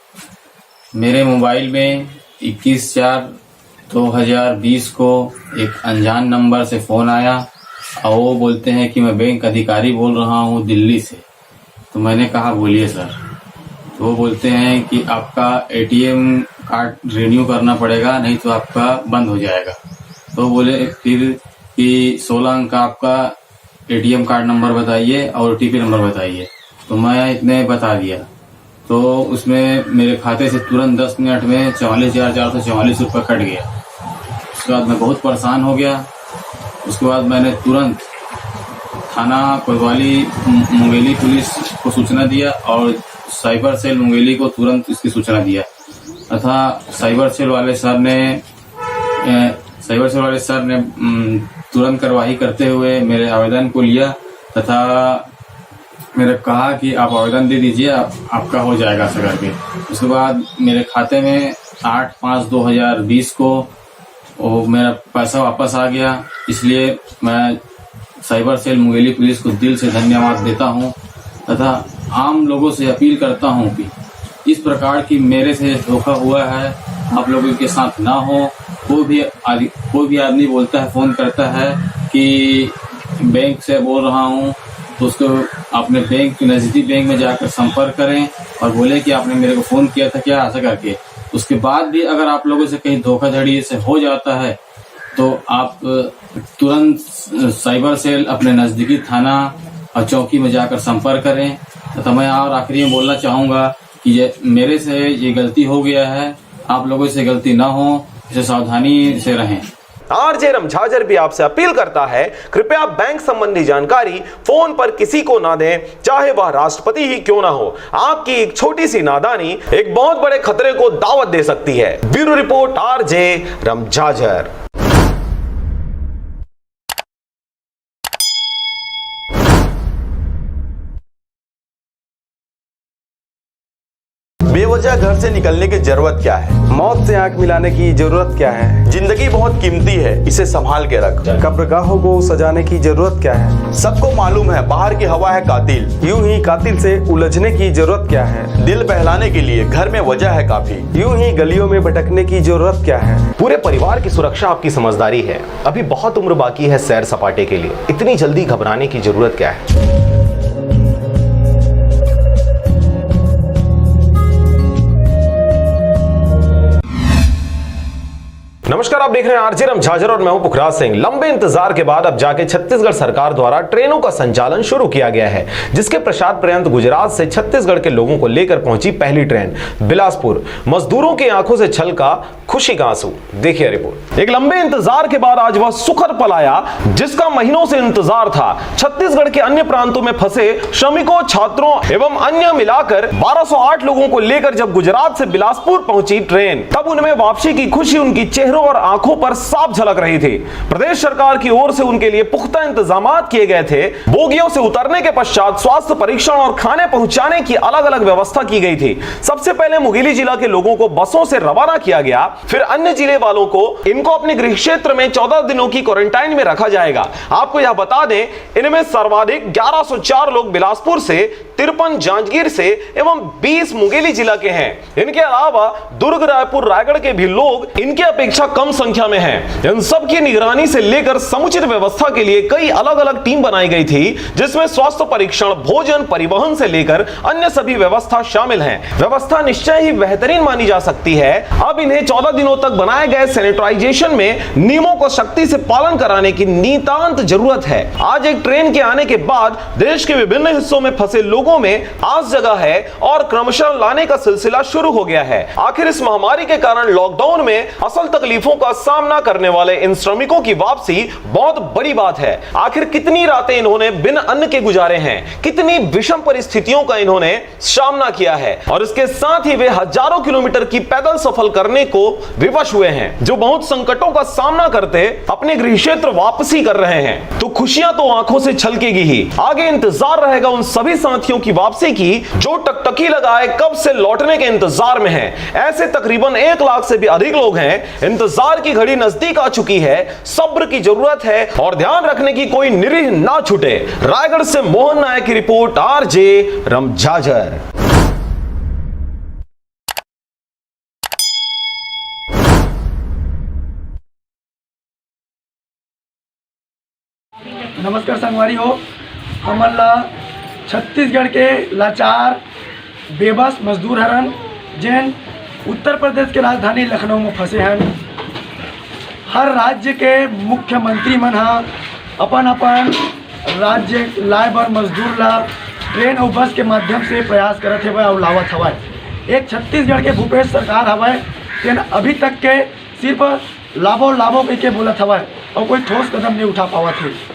मेरे मोबाइल में 21/4/2020 को एक अनजान नंबर से फोन आया और वो बोलते हैं कि मैं बैंक अधिकारी बोल रहा हूँ दिल्ली से। तो मैंने कहा बोलिए सर। तो वो बोलते हैं कि आपका एटीएम कार्ड रिन्यू करना पड़ेगा, नहीं तो आपका बंद हो जाएगा। तो बोले फिर कि 16 अंक का आपका एटीएम कार्ड नंबर बताइए और ओटीपी नंबर बताइए। तो मैं इतने बता दिया। तो उसमें मेरे खाते से तुरंत 10 मिनट में 44,444 रुपये कट गया। उसके बाद मैं बहुत परेशान हो गया। उसके बाद मैंने तुरंत थाना कोतवाली मुंगेली पुलिस को सूचना दिया और साइबर सेल मुंगेली को तुरंत इसकी सूचना दिया तथा साइबर सेल वाले सर ने तुरंत कार्यवाही करते हुए मेरे आवेदन को लिया तथा मेरे कहा कि आप आवेदन दे दीजिए, आपका हो जाएगा ऐसा करके। उसके बाद मेरे खाते में 8/5/2020 को वो मेरा पैसा वापस आ गया। इसलिए मैं साइबर सेल मुंगेली पुलिस को दिल से धन्यवाद देता हूं तथा आम लोगों से अपील करता हूं कि इस प्रकार की मेरे से धोखा हुआ है आप लोगों के साथ ना हो। कोई भी आदमी बोलता है, फोन करता है कि बैंक से बोल रहा हूं, तो उसको अपने बैंक नजदीकी बैंक में जाकर संपर्क करें और बोले कि आपने मेरे को फोन किया था क्या, ऐसा करके। उसके बाद भी अगर आप लोगों से कहीं धोखाधड़ी से हो जाता है तो आप तुरंत साइबर सेल अपने नजदीकी थाना और चौकी में जाकर संपर्क करें। तो मैं और आखिरी में बोलना चाहूँगा कि ये मेरे से ये गलती हो गया है, आप लोगों से गलती ना हो, इसे सावधानी से रहें। आरजे रमझाजर भी आपसे अपील करता है, कृपया बैंक संबंधी जानकारी फोन पर किसी को ना दें, चाहे वह राष्ट्रपति ही क्यों ना हो। आपकी एक छोटी सी नादानी एक बहुत बड़े खतरे को दावत दे सकती है। Bureau report, RJ Ramjhajar. बेवजह घर से निकलने की जरूरत क्या है? मौत से आंख मिलाने की जरूरत क्या है? जिंदगी बहुत कीमती है, इसे संभाल के रख। कब्रगाहों को सजाने की जरूरत क्या है? सबको मालूम है बाहर की हवा है कातिल। यूं ही कातिल से उलझने की जरूरत क्या है? दिल बहलाने के लिए घर में वजह है काफी। यूं ही गलियों में भटकने की जरूरत क्या है? पूरे परिवार की सुरक्षा आपकी समझदारी है। अभी बहुत उम्र बाकी है सैर सपाटे के लिए, इतनी जल्दी घबराने की जरूरत क्या है? नमस्कार, आप देख रहे हैं आरजे रमझाजर और मैं हूं पुखराज सिंह। लंबे इंतजार के बाद अब जाके छत्तीसगढ़ सरकार द्वारा ट्रेनों का संचालन शुरू किया गया है, जिसके प्रसाद पर्यंत गुजरात से छत्तीसगढ़ के लोगों को लेकर पहुंची पहली ट्रेन बिलासपुर। मजदूरों की आंखों से छलका खुशी का आंसू। देखिए रिपोर्ट। एक लंबे इंतजार के बाद आज वह सुखद पल आया जिसका महीनों से इंतजार था। छत्तीसगढ़ के अन्य प्रांतों में फंसे श्रमिकों, छात्रों एवं अन्य मिलाकर 1208 लोगों को लेकर जब गुजरात से बिलासपुर पहुंची ट्रेन, तब उनमें वापसी की खुशी उनकी चेहरों और आंखों पर साफ झलक रही थी। प्रदेश सरकार की ओर से उनके लिए पुख्ता इंतजाम किए गए थे। बोगियों से उतरने के पश्चात स्वास्थ्य परीक्षण और खाने पहुंचाने की अलग अलग व्यवस्था की गई थी। सबसे पहले मुंगेली जिला के लोगों को बसों से रवाना किया गया, फिर अन्य जिले वालों को इनको अपने गृह क्षेत्र में 14 दिनों की क्वारंटाइन में रखा जाएगा। आपको यह बता दें, इनमें सर्वाधिक 1104 लोग बिलासपुर से, 53 जांजगीर से एवं 20 मुंगेली जिला के हैं। इनके अलावा दुर्ग, रायपुर, रायगढ़ के भी लोग इनके अपेक्षा कम संख्या में हैं। इन सब की निगरानी से लेकर समुचित व्यवस्था के लिए कई अलग अलग टीम बनाई गई थी, जिसमें स्वास्थ्य परीक्षण, भोजन, परिवहन से लेकर अन्य सभी व्यवस्था शामिल हैं। व्यवस्था निश्चय ही बेहतरीन मानी जा सकती है। अब इन्हें 14 दिनों तक बनाए गए सैनिटाइजेशन में नियमों को सख्ती से पालन कराने की नितांत जरूरत है। आज एक ट्रेन के आने के बाद देश के विभिन्न हिस्सों में फंसे लोगों में आस जगा है और क्रमशः लाने का सिलसिला शुरू हो गया है। आखिर इस महामारी के कारण लॉकडाउन में असल तकलीफों का सामना करने वाले इन श्रमिकों की वापसी बहुत बड़ी बात है। आखिर कितनी रातें इन्होंने बिन अन्न के गुजारे हैं, कितनी विषम परिस्थितियों का इन्होंने सामना किया है, और इसके साथ ही वे हजारों किलोमीटर की पैदल सफर करने को विवश हुए हैं, जो बहुत संकटों का सामना करते अपने गृह क्षेत्र वापसी कर रहे हैं। तो खुशियां तो आंखों से छलकेगी ही। आगे इंतजार रहेगा उन सभी साथियों की वापसी की जो टकटकी लगाए कब से लौटने के इंतजार में हैं। ऐसे तकरीबन 1 लाख से भी अधिक लोग हैं। इंतजार की घड़ी नजदीक आ चुकी है। सब्र की जरूरत है और ध्यान रखने की कोई निरीह ना छूटे। रायगढ़ से मोहन नायक की रिपोर्ट, आरजे रमझाजर। नमस्कार संगवारी हो। हमला छत्तीसगढ़ के लाचार बेबस मजदूर हरन जैन उत्तर प्रदेश के राजधानी लखनऊ में फंसे हैं। हर राज्य के मुख्यमंत्री मन अपन अपन राज्य लाए बर मजदूर ला ट्रेन और बस के माध्यम से प्रयास करत हवे और लावत हवे। एक छत्तीसगढ़ के भूपेश सरकार हवे तेन अभी तक के सिर्फ लाभो लाभो कह के बोलत हवे और कोई ठोस कदम नहीं उठा पावत है।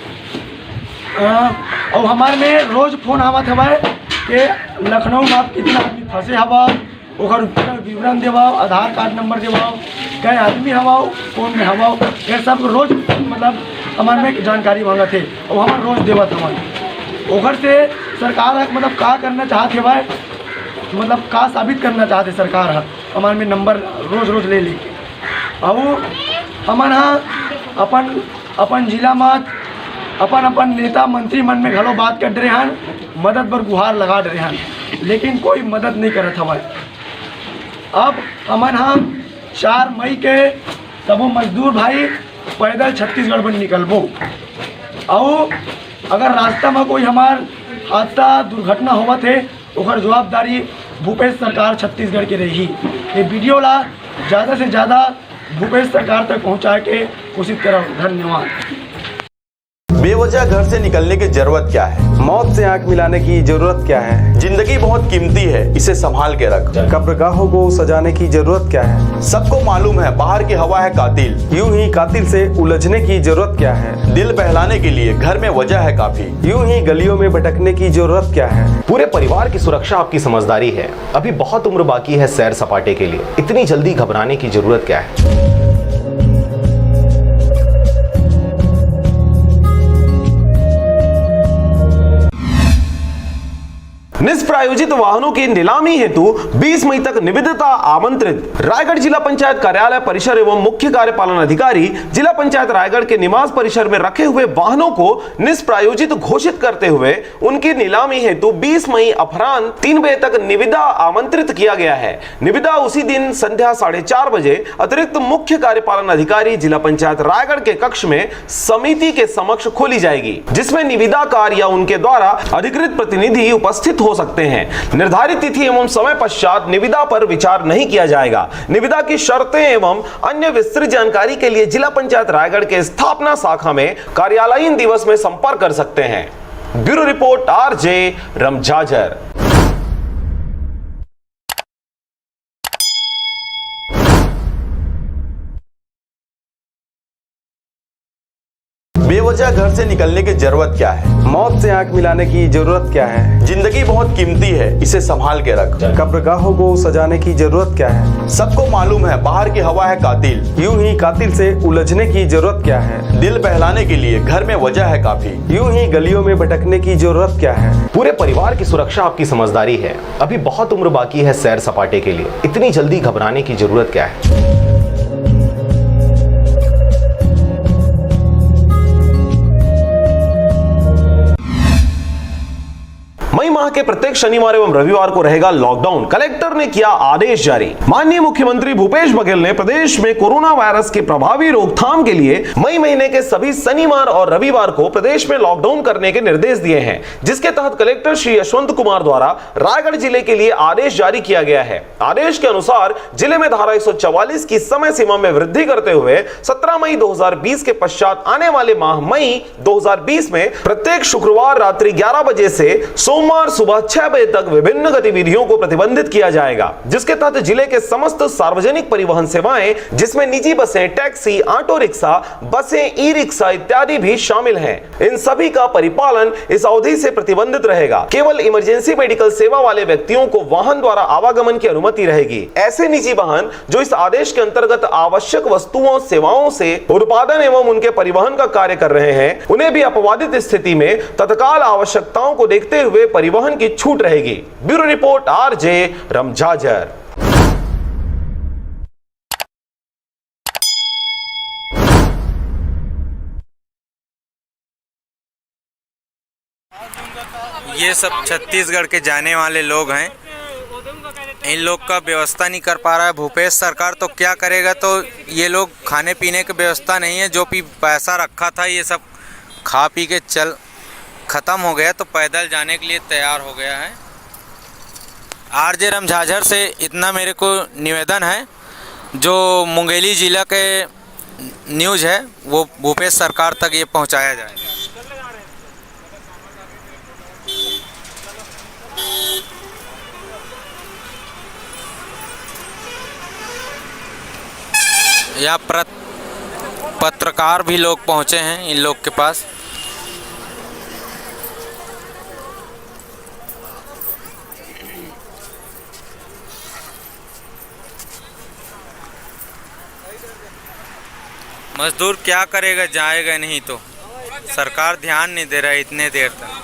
और हमारे में रोज फोन आवत हवे कि लखनऊ में आप कितना आदमी फंसे हवा, ओकर विवरण देवाओ, आधार कार्ड नंबर देवाओ, कई आदमी हवाओ, कौन में हवाओ, ये सब रोज मतलब हमारे में जानकारी मांगत है और हमारे रोज देवत हमारे। ओकर से सरकार मतलब का करना चाहते भाई, मतलब का साबित करना चाहते सरकार है हमारे में नंबर रोज रोज ले लेके। और हमारे यहाँ अपन जिला में अपन अपन नेता मंत्री मन में घलो बात कर रहे हैं, मदद पर गुहार लगा रहे हैं, लेकिन कोई मदद नहीं करत हमारे। अब हमारे यहाँ 4 मई के सबो मजदूर भाई पैदल छत्तीसगढ़ में निकलबो और अगर रास्ता में कोई हमार हादसा दुर्घटना होवा थे ओकर जवाबदारी भूपेश सरकार छत्तीसगढ़ के रही। ये वीडियो ला ज़्यादा से ज़्यादा भूपेश सरकार तक पहुँचाए के कोशिश करो। धन्यवाद। बेवजह घर से निकलने की जरूरत क्या है? मौत से आंख मिलाने की जरूरत क्या है? जिंदगी बहुत कीमती है, इसे संभाल के रख। कब्रगाहों को सजाने की जरूरत क्या है? सबको मालूम है बाहर की हवा है कातिल, यूं ही कातिल से उलझने की जरूरत क्या है? दिल बहलाने के लिए घर में वजह है काफी, यूं ही गलियों में भटकने की जरूरत क्या है? पूरे परिवार की सुरक्षा आपकी समझदारी है। अभी बहुत उम्र बाकी है सैर सपाटे के लिए, इतनी जल्दी घबराने की जरूरत क्या है? निष्प्रायोजित वाहनों की नीलामी हेतु 20 मई तक निविदा आमंत्रित। रायगढ़ जिला पंचायत कार्यालय परिसर एवं मुख्य कार्यपालन अधिकारी जिला पंचायत रायगढ़ के निवास परिसर में रखे हुए वाहनों को निष्प्रायोजित घोषित करते हुए उनकी नीलामी हेतु 20 मई अपराह्न 3 बजे तक निविदा आमंत्रित किया गया है। निविदा उसी दिन संध्या 4:30 बजे अतिरिक्त मुख्य कार्यपालन अधिकारी जिला पंचायत रायगढ़ के कक्ष में समिति के समक्ष खोली जाएगी, जिसमें निविदाकार या उनके द्वारा अधिकृत प्रतिनिधि उपस्थित हो सकते हैं। निर्धारित तिथि एवं समय पश्चात निविदा पर विचार नहीं किया जाएगा। निविदा की शर्तें एवं अन्य विस्तृत जानकारी के लिए जिला पंचायत रायगढ़ के स्थापना शाखा में कार्यालयीन दिवस में संपर्क कर सकते हैं। Bureau report RJ Ramjhajhar. बेवजह घर से निकलने की जरूरत क्या है? मौत से आंख मिलाने की जरूरत क्या है? जिंदगी बहुत कीमती है, इसे संभाल के रख। कब्रगाहों को सजाने की जरूरत क्या है? सबको मालूम है बाहर की हवा है कातिल, यूं ही कातिल से उलझने की जरूरत क्या है? दिल बहलाने के लिए घर में वजह है काफी, यूं ही गलियों में भटकने की जरूरत क्या है? पूरे परिवार की सुरक्षा आपकी समझदारी है। अभी बहुत उम्र बाकी है सैर सपाटे के लिए, इतनी जल्दी घबराने की जरूरत क्या है? मई माह के प्रत्येक शनिवार एवं रविवार को रहेगा लॉकडाउन। कलेक्टर ने किया आदेश जारी। माननीय मुख्यमंत्री भूपेश बघेल ने प्रदेश में कोरोना वायरस के प्रभावी रोकथाम के लिए मई महीने के सभी शनिवार और रविवार को प्रदेश में लॉकडाउन करने के निर्देश दिए हैं, जिसके तहत कलेक्टर श्री यशवंत कुमार द्वारा रायगढ़ जिले के लिए आदेश जारी किया गया है। आदेश के अनुसार जिले में धारा 144 की समय सीमा में वृद्धि करते हुए 17 मई 2020 के पश्चात आने वाले माह मई 2020 में प्रत्येक शुक्रवार रात्रि 11 बजे से सोमवार सुबह 6 बजे तक विभिन्न गतिविधियों को प्रतिबंधित किया जाएगा, जिसके तहत जिले के समस्त सार्वजनिक परिवहन सेवाएं, जिसमें निजी बसें, टैक्सी, ऑटो रिक्शा, बसें, ई रिक्शा इत्यादि भी शामिल हैं। इन सभी का परिपालन इस अवधि से प्रतिबंधित रहेगा। केवल इमरजेंसी मेडिकल सेवा वाले व्यक्तियों को वाहन द्वारा आवागमन की अनुमति रहेगी। ऐसे निजी वाहन जो इस आदेश के अंतर्गत आवश्यक वस्तुओं सेवाओं से उत्पादन एवं उनके परिवहन का कार्य कर रहे हैं, उन्हें भी अपवादित स्थिति में तत्काल आवश्यकताओं को देखते हुए परिवहन की छूट रहेगी। Bureau report RJ Ramjhajhar. ये सब छत्तीसगढ़ के जाने वाले लोग हैं, इन लोग का व्यवस्था नहीं कर पा रहा है भूपेश सरकार, तो क्या करेगा? तो ये लोग खाने पीने की व्यवस्था नहीं है, जो भी पैसा रखा था ये सब खा पी के चल ख़त्म हो गया, तो पैदल जाने के लिए तैयार हो गया है। आरजे रमझाझर से इतना मेरे को निवेदन है, जो मुंगेली ज़िला के न्यूज़ है वो भूपेश सरकार तक ये पहुंचाया जाए। यहाँ पत्रकार भी लोग पहुँचे हैं इन लोग के पास। मजदूर क्या करेगा, जाएगा नहीं तो। सरकार ध्यान नहीं दे रहा है इतने देर तक।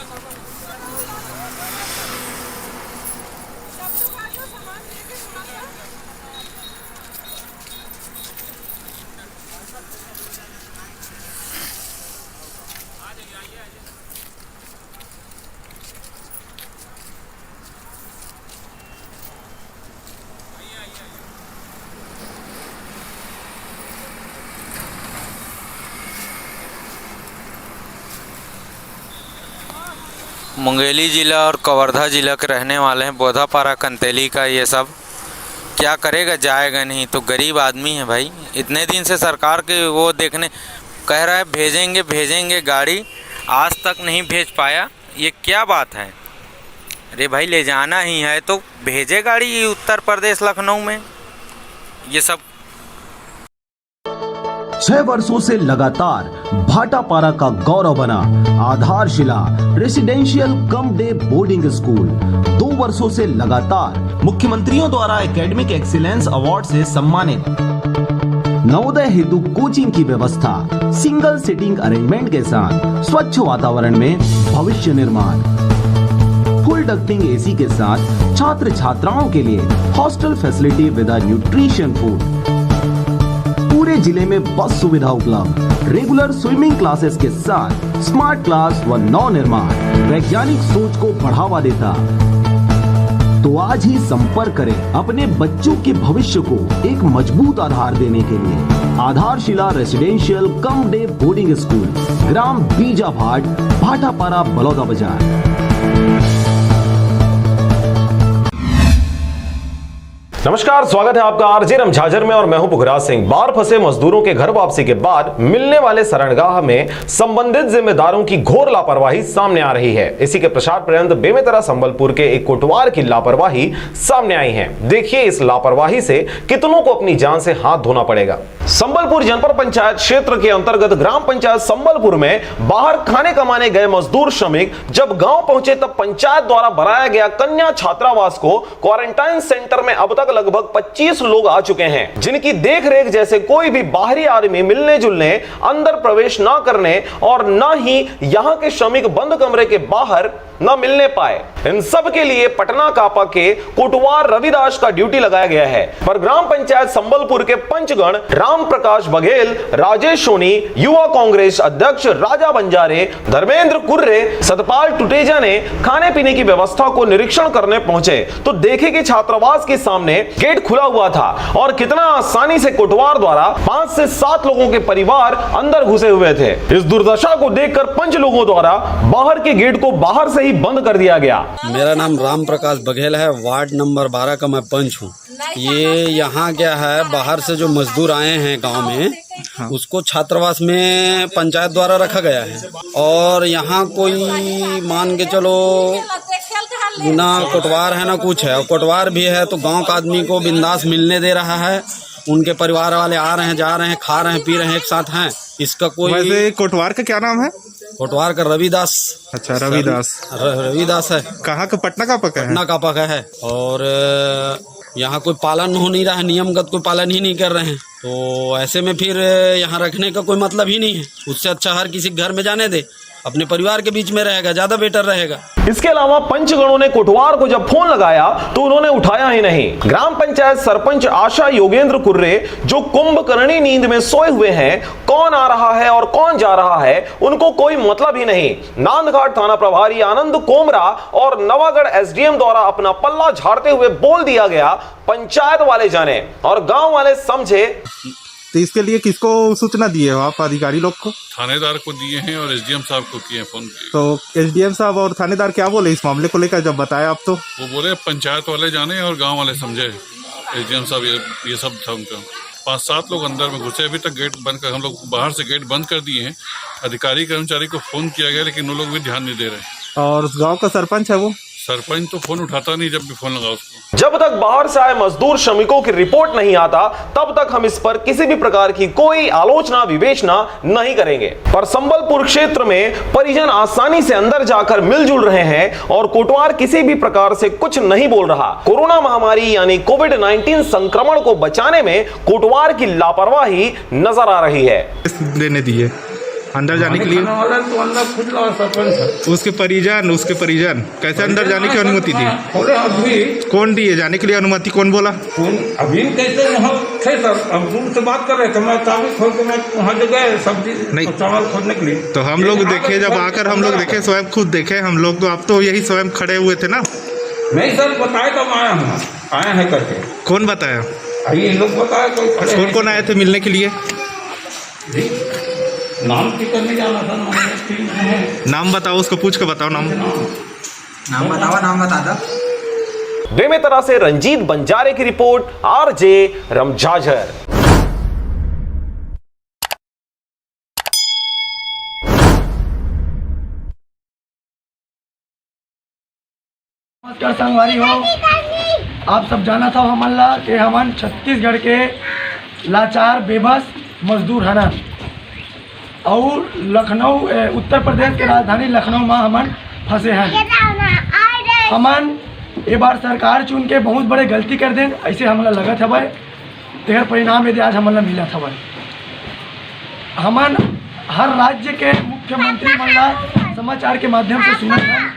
मुंगेली ज़िला और कवर्धा ज़िला के रहने वाले हैं, बोधापारा कंतेली का ये सब। क्या करेगा, जाएगा नहीं तो। गरीब आदमी है भाई। इतने दिन से सरकार के वो देखने कह रहा है भेजेंगे गाड़ी, आज तक नहीं भेज पाया, ये क्या बात है? अरे भाई ले जाना ही है तो भेजे गाड़ी उत्तर प्रदेश लखनऊ में। ये सब 6 वर्षों से लगातार भाटापारा का गौरव बना आधारशिला residential cum day boarding school 2 वर्षों से लगातार मुख्यमंत्रियों द्वारा एकेडमिक एक्सीलेंस अवार्ड से सम्मानित। नवोदय हेतु कोचिंग की व्यवस्था, सिंगल सीटिंग अरेंजमेंट के साथ स्वच्छ वातावरण में भविष्य निर्माण, फुल डक्टिंग एसी के साथ छात्र छात्राओं के लिए hostel facility with nutrition food, पूरे जिले में बस सुविधा उपलब्ध, रेगुलर स्विमिंग क्लासेस के साथ स्मार्ट क्लास व नव निर्माण वैज्ञानिक सोच को बढ़ावा देता। तो आज ही संपर्क करें अपने बच्चों के भविष्य को एक मजबूत आधार देने के लिए। आधारशिला residential cum day boarding school, ग्राम बीजाभाट, भाटापारा, बलौदा बाजार। नमस्कार, स्वागत है आपका आरजे रमझाझर में और मैं हूं पुखराज सिंह। बाहर फंसे मजदूरों के घर वापसी के बाद मिलने वाले शरणगाह में संबंधित जिम्मेदारों की घोर लापरवाही सामने आ रही है। इसी के प्रचार पर्यंत बेमेतरा संबलपुर के एक कोटवार की लापरवाही सामने आई है। देखिए इस लापरवाही से कितनों को अपनी जान से हाथ धोना पड़ेगा। संबलपुर जनपद पंचायत क्षेत्र के अंतर्गत ग्राम पंचायत संबलपुर में बाहर खाने कमाने गए मजदूर श्रमिक जब गांव पहुंचे तब पंचायत द्वारा बनाया गया कन्या छात्रावास को क्वारंटाइन सेंटर में अब तक लगभग 25 लोग आ चुके हैं, जिनकी देखरेख जैसे कोई भी बाहरी आदमी मिलने जुलने, अंदर प्रवेश न करने और न ही यहां के श्रमिक बंद कमरे के बाहर न मिलने पाए। इन सब के लिए पटना कापा के कोटवार रविदास का ड्यूटी लगाया गया है। पर ग्राम पंचायत संबलपुर के पंचगण राम प्रकाश बघेल, राजेश सोनी, युवा कांग्रेस अध्यक्ष राजा बंजारे, धर्मेंद्र कुर्रे, सतपाल टुटेजा ने खाने पीने की व्यवस्था को निरीक्षण करने पहुंचे तो देखे कि छात्रावास के सामने गेट खुला हुआ था और कितना आसानी से कोटवार द्वारा 5 से 7 लोगों के परिवार अंदर घुसे हुए थे। इस दुर्दशा को देखकर पंच लोगों द्वारा बाहर के गेट को बाहर से ही बंद कर दिया गया। मेरा नाम राम प्रकाश बघेल है, वार्ड नंबर 12 का मैं पंच हूँ। ये यहाँ क्या है, बाहर से जो मजदूर आए हैं गांव में, उसको छात्रावास में पंचायत द्वारा रखा गया है और यहाँ कोई मान के चलो ना कोटवार है ना कुछ है, और कोटवार भी है तो गांव का आदमी को बिंदास मिलने दे रहा है। उनके परिवार वाले आ रहे हैं, जा रहे हैं, खा रहे हैं, पी रहे हैं, एक साथ हैं। इसका कोई वैसे कोटवार का क्या नाम है? कोटवार का रविदास। अच्छा, रविदास रविदास है। कहाँ का? पटना का पका है। पटना का पका है और यहाँ कोई पालन हो नहीं रहा है, नियमगत कोई पालन ही नहीं कर रहे हैं। तो ऐसे में फिर यहाँ रखने का कोई मतलब ही नहीं है। उससे अच्छा हर किसी घर में जाने दे, अपने परिवार के बीच में रहेगा, ज्यादा बेटर रहेगा। इसके अलावा पंचगणों ने कोटवार को जब फोन लगाया तो उन्होंने उठाया ही नहीं। ग्राम पंचायत सरपंच आशा योगेंद्र कुर्रे जो कुंभकर्णी नींद में सोए हुए हैं, कौन आ रहा है और कौन जा रहा है उनको कोई मतलब ही नहीं। नांदघाट थाना प्रभारी आनंद कोमरा और नवागढ़ एसडीएम द्वारा अपना पल्ला झाड़ते हुए बोल दिया गया, पंचायत वाले जाने और गांव वाले समझे। तो इसके लिए किसको सूचना दिए हो आप? अधिकारी लोग को? थानेदार को दिए हैं और एसडीएम साहब को किए फोन किए। तो एसडीएम साहब और थानेदार क्या बोले इस मामले को लेकर जब बताया आप? तो वो बोले पंचायत वाले जाने और गांव वाले समझे। एसडीएम साहब ये सब था उनका। 5-7 लोग अंदर में घुसे, अभी तक गेट बंद कर, हम लोग बाहर से गेट बंद कर दिए हैं। अधिकारी कर्मचारी को फोन किया गया लेकिन वो लोग भी ध्यान नहीं दे रहे। और उस गाँव का सरपंच है वो? सरपंच तो फोन उठाता नहीं जब भी फोन लगा उसको। जब तक बाहर से आए मजदूर श्रमिकों की रिपोर्ट नहीं आता तब तक हम इस पर किसी भी प्रकार की कोई आलोचना विवेचना नहीं करेंगे। पर संबलपुर क्षेत्र में परिजन आसानी से अंदर जाकर मिलजुल रहे हैं और कोटवार किसी भी प्रकार से कुछ नहीं बोल रहा। कोरोना महामारी यानी कोविड-19 संक्रमण को बचाने में कोटवार की लापरवाही नजर आ रही है। देने दिए अंदर जाने के लिए तो अंदर खुद सरपंच उसके परिजन कैसे अंदर जाने की अनुमति दी? अभी कौन दिए जाने के लिए अनुमति? कौन बोला? अभी कैसे वहाँ थे सर, अब से बात कर रहे थे, मैं चावल खोल के मैं वहाँ जो गए सब्जी नहीं चावल खोदने के लिए। तो हम लोग देखे, जब आकर हम लोग देखे, स्वयं खुद देखे हम लोग, तो आप तो यही स्वयं खड़े हुए थे ना? नहीं सर, बताए तब आया हूँ, आए हैं करके। कौन बताया? ये लोग बताया। कौन कौन आए थे मिलने के लिए? नाम की करने जाना था। नाम बताओ, उसको पूछ के बताओ। नाम बता दो। बेमेतरा से रंजीत बंजारे की रिपोर्ट, आरजे रमझाझर। नमस्कार संगवारी हो, आप सब जाना था हमला कि हमन छत्तीसगढ़ के लाचार बेबस मजदूर हन और लखनऊ उत्तर प्रदेश के राजधानी लखनऊ में हमन फंसे हैं। हमन ये बार सरकार चुन के बहुत बड़े गलती कर दें ऐसे हमला लगत हवे, तेहर परिणाम यदि आज हमला मिलत हवे। हमन हर राज्य के मुख्यमंत्री मल्ला समाचार के माध्यम से सुनत हैं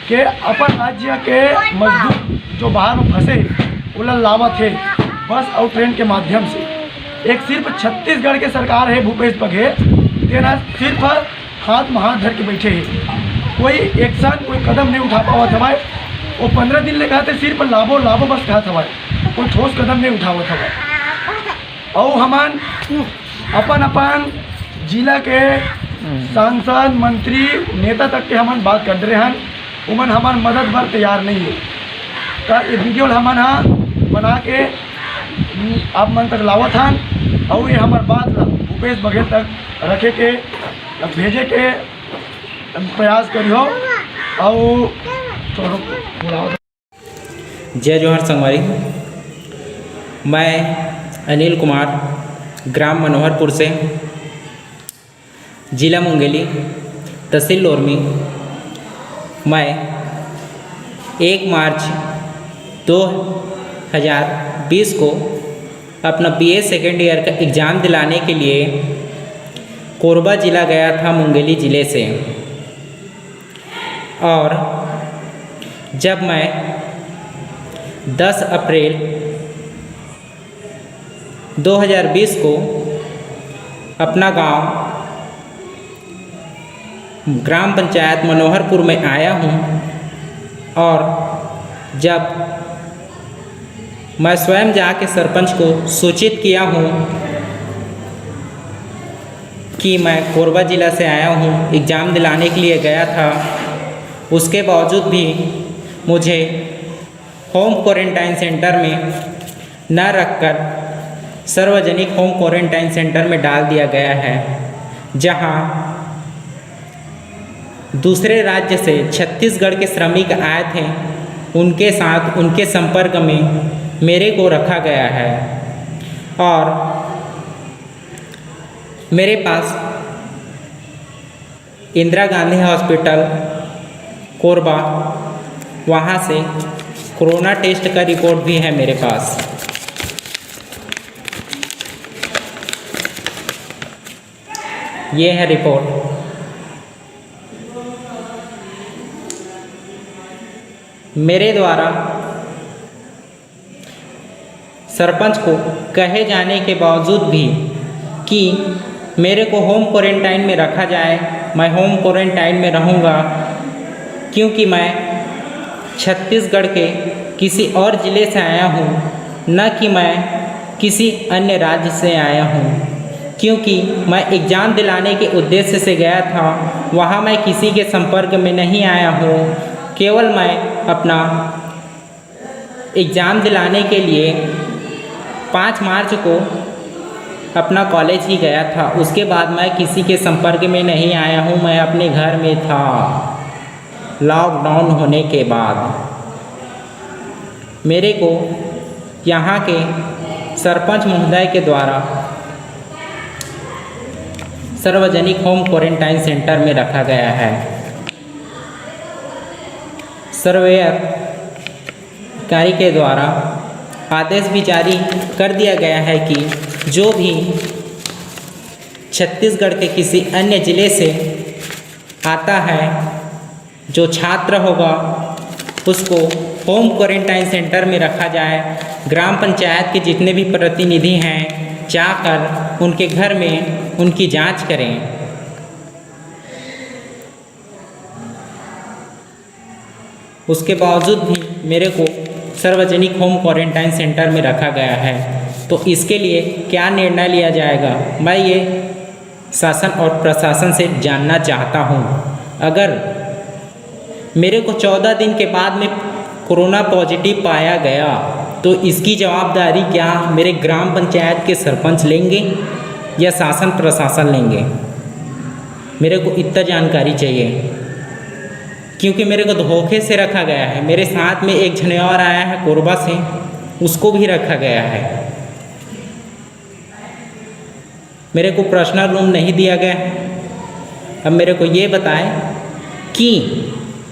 कि अपन राज्य के मजदूर जो बाहर में फंसे उला लावत है बस और ट्रेन के माध्यम से। एक सिर्फ छत्तीसगढ़ के सरकार है भूपेश बघेल, तेना सिर्फ हाथ में हाथ धर के बैठे हैं, कोई एक्शन कोई कदम नहीं उठा पावत हमारे। वो 15 दिन ले कहते सिर्फ लाभो लाभो बस कहत हमारे, कोई ठोस कदम नहीं उठावत हमारे। और हमन अपन अपन जिला के सांसद मंत्री नेता तक के हमन बात कर रहे हैं, उमन हमन मदद बर तैयार नहीं है। तो ये वीडियो हमन बना के आप मन तक लावत हन और ये हमार बात भूपेश बघेल तक रखे के भेजे के प्रयास करियो। और जय जोहर संगवारी, मैं अनिल कुमार ग्राम मनोहरपुर से जिला मुंगेली तहसील लोरमी। मैं 1 मार्च 2020 को अपना BA सेकेंड ईयर का एग्ज़ाम दिलाने के लिए कोरबा ज़िला गया था मुंगेली ज़िले से। और जब मैं 10 अप्रैल 2020 को अपना गांव ग्राम पंचायत मनोहरपुर में आया हूं और जब मैं स्वयं जाके सरपंच को सूचित किया हूं कि मैं कोरबा ज़िला से आया हूं, एग्ज़ाम दिलाने के लिए गया था, उसके बावजूद भी मुझे होम क्वारंटाइन सेंटर में न रखकर सार्वजनिक होम क्वारंटाइन सेंटर में डाल दिया गया है, जहां दूसरे राज्य से छत्तीसगढ़ के श्रमिक आए थे, उनके साथ उनके संपर्क में मेरे को रखा गया है। और मेरे पास इंदिरा गांधी हॉस्पिटल कोरबा, वहाँ से कोरोना टेस्ट का रिपोर्ट भी है मेरे पास। ये है रिपोर्ट। मेरे द्वारा सरपंच को कहे जाने के बावजूद भी कि मेरे को होम क्वारंटाइन में रखा जाए, मैं होम क्वारंटाइन में रहूँगा, क्योंकि मैं छत्तीसगढ़ के किसी और ज़िले से आया हूँ, न कि मैं किसी अन्य राज्य से आया हूँ। क्योंकि मैं एग्ज़ाम दिलाने के उद्देश्य से गया था, वहाँ मैं किसी के संपर्क में नहीं आया हूँ, केवल मैं अपना एग्ज़ाम दिलाने के लिए 5 मार्च को अपना कॉलेज ही गया था। उसके बाद मैं किसी के संपर्क में नहीं आया हूँ, मैं अपने घर में था। लॉकडाउन होने के बाद मेरे को यहाँ के सरपंच महोदय के द्वारा सार्वजनिक होम क्वारंटाइन सेंटर में रखा गया है। सर्वेयर अधिकारी के द्वारा आदेश भी जारी कर दिया गया है कि जो भी छत्तीसगढ़ के किसी अन्य ज़िले से आता है, जो छात्र होगा उसको होम क्वारंटाइन सेंटर में रखा जाए। ग्राम पंचायत के जितने भी प्रतिनिधि हैं जाकर उनके घर में उनकी जांच करें। उसके बावजूद भी मेरे को सार्वजनिक होम क्वारंटाइन सेंटर में रखा गया है। तो इसके लिए क्या निर्णय लिया जाएगा, मैं ये शासन और प्रशासन से जानना चाहता हूँ। अगर मेरे को 14 दिन के बाद में कोरोना पॉजिटिव पाया गया तो इसकी जवाबदारी क्या मेरे ग्राम पंचायत के सरपंच लेंगे या शासन प्रशासन लेंगे? मेरे को इतना जानकारी चाहिए। क्योंकि मेरे को धोखे से रखा गया है। मेरे साथ में एक जने और आया है कोरबा से, उसको भी रखा गया है। मेरे को पर्सनल रूम नहीं दिया गया है। अब मेरे को ये बताएं कि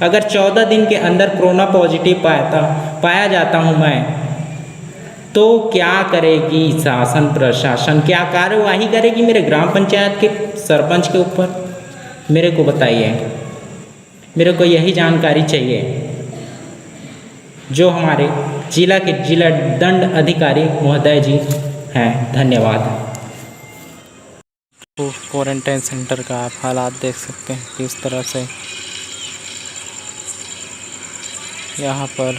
अगर 14 दिन के अंदर कोरोना पॉजिटिव पाया जाता हूँ मैं, तो क्या करेगी शासन प्रशासन, क्या कार्यवाही करेगी मेरे ग्राम पंचायत के सरपंच के ऊपर? मेरे को बताइए, मेरे को यही जानकारी चाहिए जो हमारे जिला के जिला दंड अधिकारी महोदय जी हैं। धन्यवाद। क्वारंटाइन सेंटर का आप हालात देख सकते हैं किस तरह से यहाँ पर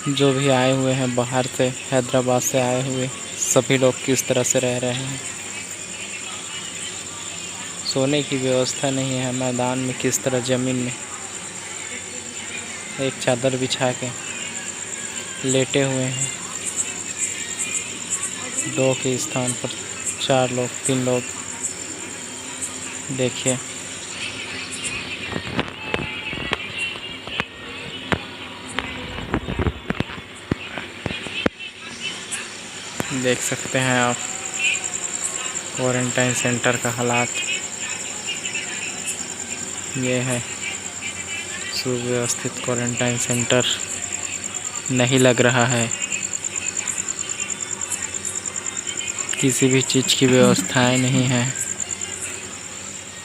जो भी आए हुए हैं बाहर से, हैदराबाद से आए हुए सभी लोग किस तरह से रह रहे हैं। सोने की व्यवस्था नहीं है, मैदान में किस तरह ज़मीन में एक चादर बिछा के लेटे हुए हैं। 2 के स्थान पर 4 लोग, 3 लोग। देखिए देख सकते हैं आप क्वारंटाइन सेंटर का हालात। ये है सुव्यवस्थित क्वारंटाइन सेंटर नहीं लग रहा है। किसी भी चीज़ की व्यवस्थाएं नहीं है।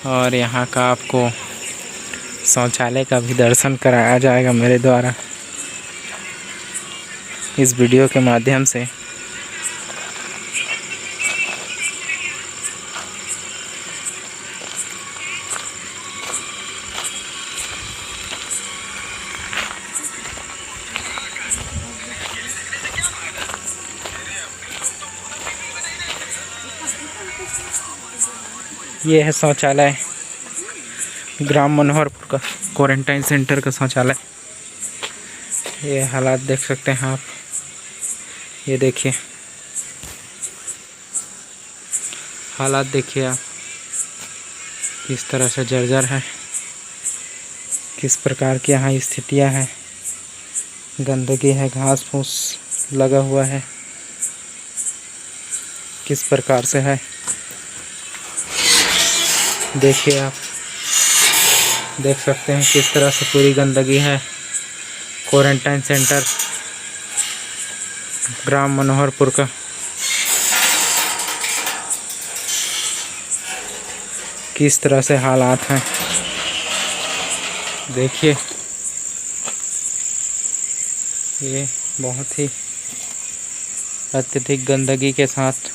और यहाँ का आपको शौचालय का भी दर्शन कराया जाएगा मेरे द्वारा इस वीडियो के माध्यम से। ये है शौचालय ग्राम मनोहरपुर का, क्वारंटाइन सेंटर का शौचालय। ये हालात देख सकते हैं आप। ये देखिए हालात, देखिए आप किस तरह से जर्जर है, किस प्रकार की यहाँ स्थितियाँ हैं। गंदगी है, घास फूस लगा हुआ है, किस प्रकार से है देखिए आप। देख सकते हैं किस तरह से पूरी गंदगी है। क्वारंटाइन सेंटर ग्राम मनोहरपुर का। किस तरह से हालात हैं देखिए। ये बहुत ही अत्यधिक गंदगी के साथ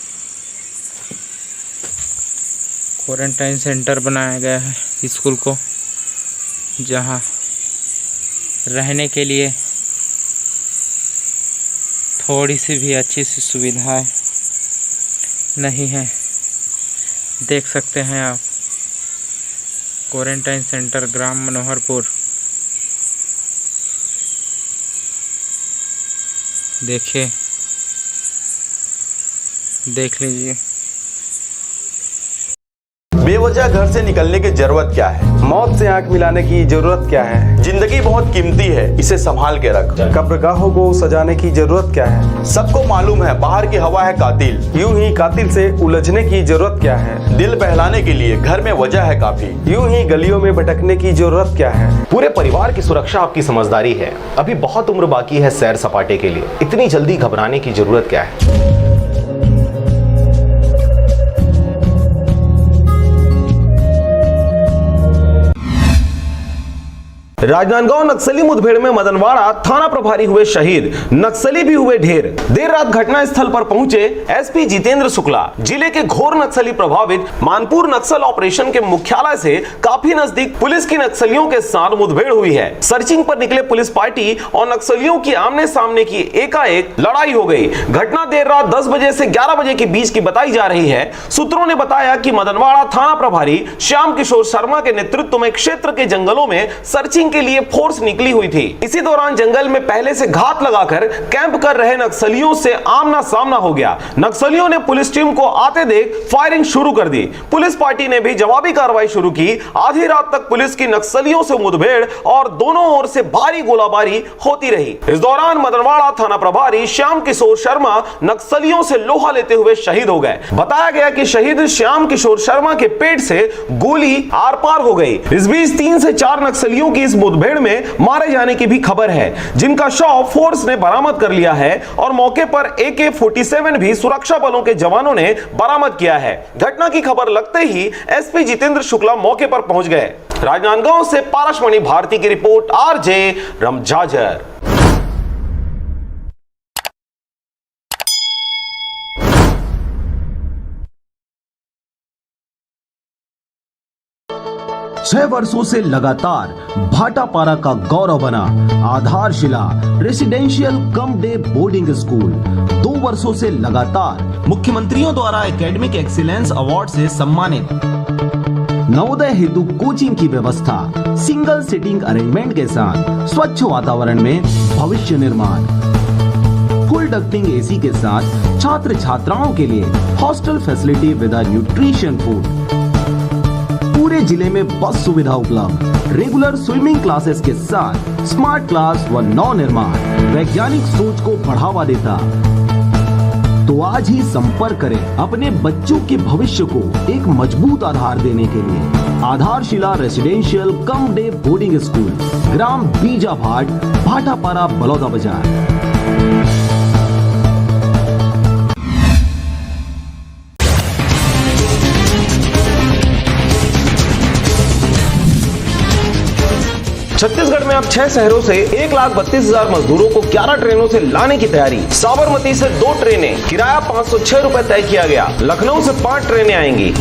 क्वारंटाइन सेंटर बनाया गया है स्कूल को, जहां रहने के लिए थोड़ी सी भी अच्छी सी सुविधाएं नहीं है। देख सकते हैं आप क्वारंटाइन सेंटर ग्राम मनोहरपुर। देखिए, देख लीजिए। बेवजह घर से निकलने की जरूरत क्या है? मौत से आंख मिलाने की जरूरत क्या है? जिंदगी बहुत कीमती है, इसे संभाल के रख। कब्रगाहों को सजाने की जरूरत क्या है? सबको मालूम है बाहर की हवा है कातिल। यूं ही कातिल से उलझने की जरूरत क्या है? दिल बहलाने के लिए घर में वजह है काफी। यूं ही गलियों में भटकने की जरूरत क्या है? पूरे परिवार की सुरक्षा आपकी समझदारी है। अभी बहुत उम्र बाकी है सैर सपाटे के लिए, इतनी जल्दी घबराने की जरूरत क्या है? राजनांदगांव नक्सली मुठभेड़ में मदनवाड़ा थाना प्रभारी हुए शहीद, नक्सली भी हुए ढेर। देर रात घटना स्थल पर पहुंचे एसपी जितेंद्र शुक्ला। जिले के घोर नक्सली प्रभावित मानपुर नक्सल ऑपरेशन के मुख्यालय से काफी नजदीक पुलिस की नक्सलियों के साथ मुठभेड़ हुई है। सर्चिंग पर निकले पुलिस पार्टी और नक्सलियों की आमने सामने की एकाएक लड़ाई हो गई। घटना देर रात 10 बजे से 11 बजे के बीच की बताई जा रही है। सूत्रों ने बताया कि मदनवाड़ा थाना प्रभारी श्याम किशोर शर्मा के नेतृत्व में क्षेत्र के जंगलों में सर्चिंग के लिए फोर्स निकली हुई थी। इसी दौरान जंगल में पहले से घात लगाकर कैंप कर रहे नक्सलियों से आमना सामना हो गया। नक्सलियों ने पुलिस टीम को आते देख फायरिंग शुरू कर दी। पुलिस पार्टी ने भी जवाबी कार्रवाई शुरू की। आधी रात तक पुलिस की नक्सलियों से मुठभेड़ और दोनों ओर से भारी गोलाबारी होती रही। इस दौरान मदनवाड़ा थाना प्रभारी श्याम किशोर शर्मा नक्सलियों से लोहा लेते हुए शहीद हो गए। बताया गया कि शहीद श्याम किशोर शर्मा के पेट से गोली आर पार हो गई। इस बीच 3 से 4 नक्सलियों की इस मुठभेड़ में मारे जाने की भी खबर है, जिनका शव फोर्स ने बरामद कर लिया है और मौके पर AK-47 भी सुरक्षा बलों के जवानों ने बरामद किया है। घटना की खबर लगते ही एसपी जितेंद्र शुक्ला मौके पर पहुंच गए। राजनांदगांव से पारसमणि भारती की रिपोर्ट, RJ रमझाझर। छह वर्षों से लगातार भाटापारा का गौरव बना आधारशिला residential cum day boarding school 2 वर्षों से लगातार मुख्यमंत्रियों द्वारा एकेडमिक एक्सीलेंस अवार्ड से सम्मानित। नवोदय हेतु कोचिंग की व्यवस्था, सिंगल सिटिंग अरेंजमेंट के साथ स्वच्छ वातावरण में भविष्य निर्माण, फुल डक्टिंग AC के साथ छात्र छात्राओं के लिए hostel facility with nutrition food, पूरे जिले में बस सुविधा उपलब्ध, रेगुलर स्विमिंग क्लासेस के साथ स्मार्ट क्लास व नव निर्माण वैज्ञानिक सोच को बढ़ावा देता। तो आज ही संपर्क करें अपने बच्चों के भविष्य को एक मजबूत आधार देने के लिए। आधारशिला residential cum day boarding school, ग्राम बीजाभाट, भाटापारा, बलौदा बाजार। छत्तीसगढ़ में अब 6 शहरों से 1,32,000 मजदूरों को 11 ट्रेनों से लाने की तैयारी। साबरमती से 2 ट्रेनें, किराया 506 रुपए तय किया गया। लखनऊ से 5 ट्रेनें आएंगी।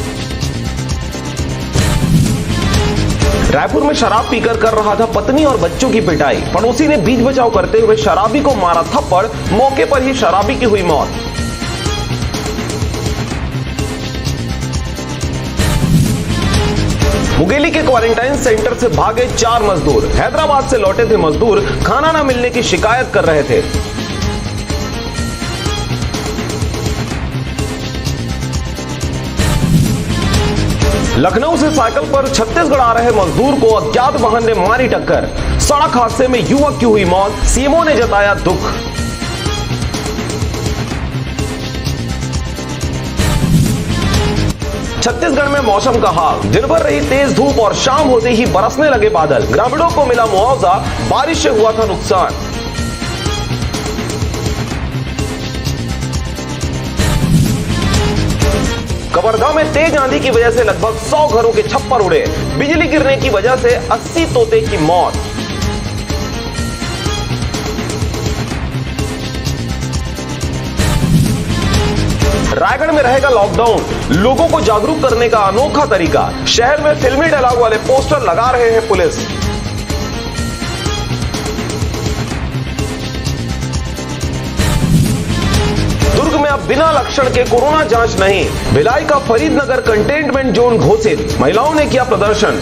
रायपुर में शराब पीकर कर रहा था पत्नी और बच्चों की पिटाई। पड़ोसी ने बीच बचाव करते हुए शराबी को मारा थप्पड़, मौके पर ही शराबी की हुई मौत। मुंगेली के क्वारंटाइन सेंटर से भागे 4 मजदूर। हैदराबाद से लौटे थे मजदूर, खाना न मिलने की शिकायत कर रहे थे। लखनऊ से साइकिल पर छत्तीसगढ़ आ रहे मजदूर को अज्ञात वाहन ने मारी टक्कर। सड़क हादसे में युवक की हुई मौत, सीएमओ ने जताया दुख। छत्तीसगढ़ में मौसम का हाल, दिन भर रही तेज धूप और शाम होते ही बरसने लगे बादल। ग्रामीणों को मिला मुआवजा, बारिश से हुआ था नुकसान। कवर्धा में तेज आंधी की वजह से लगभग 100 घरों के छप्पर उड़े। बिजली गिरने की वजह से 80 तोते की मौत। रायगढ़ में रहेगा लॉकडाउन, लोगों को जागरूक करने का अनोखा तरीका। शहर में फिल्मी डायलॉग वाले पोस्टर लगा रहे हैं पुलिस। दुर्ग में अब बिना लक्षण के कोरोना जांच नहीं। भिलाई का फरीदनगर कंटेनमेंट जोन घोषित, महिलाओं ने किया प्रदर्शन।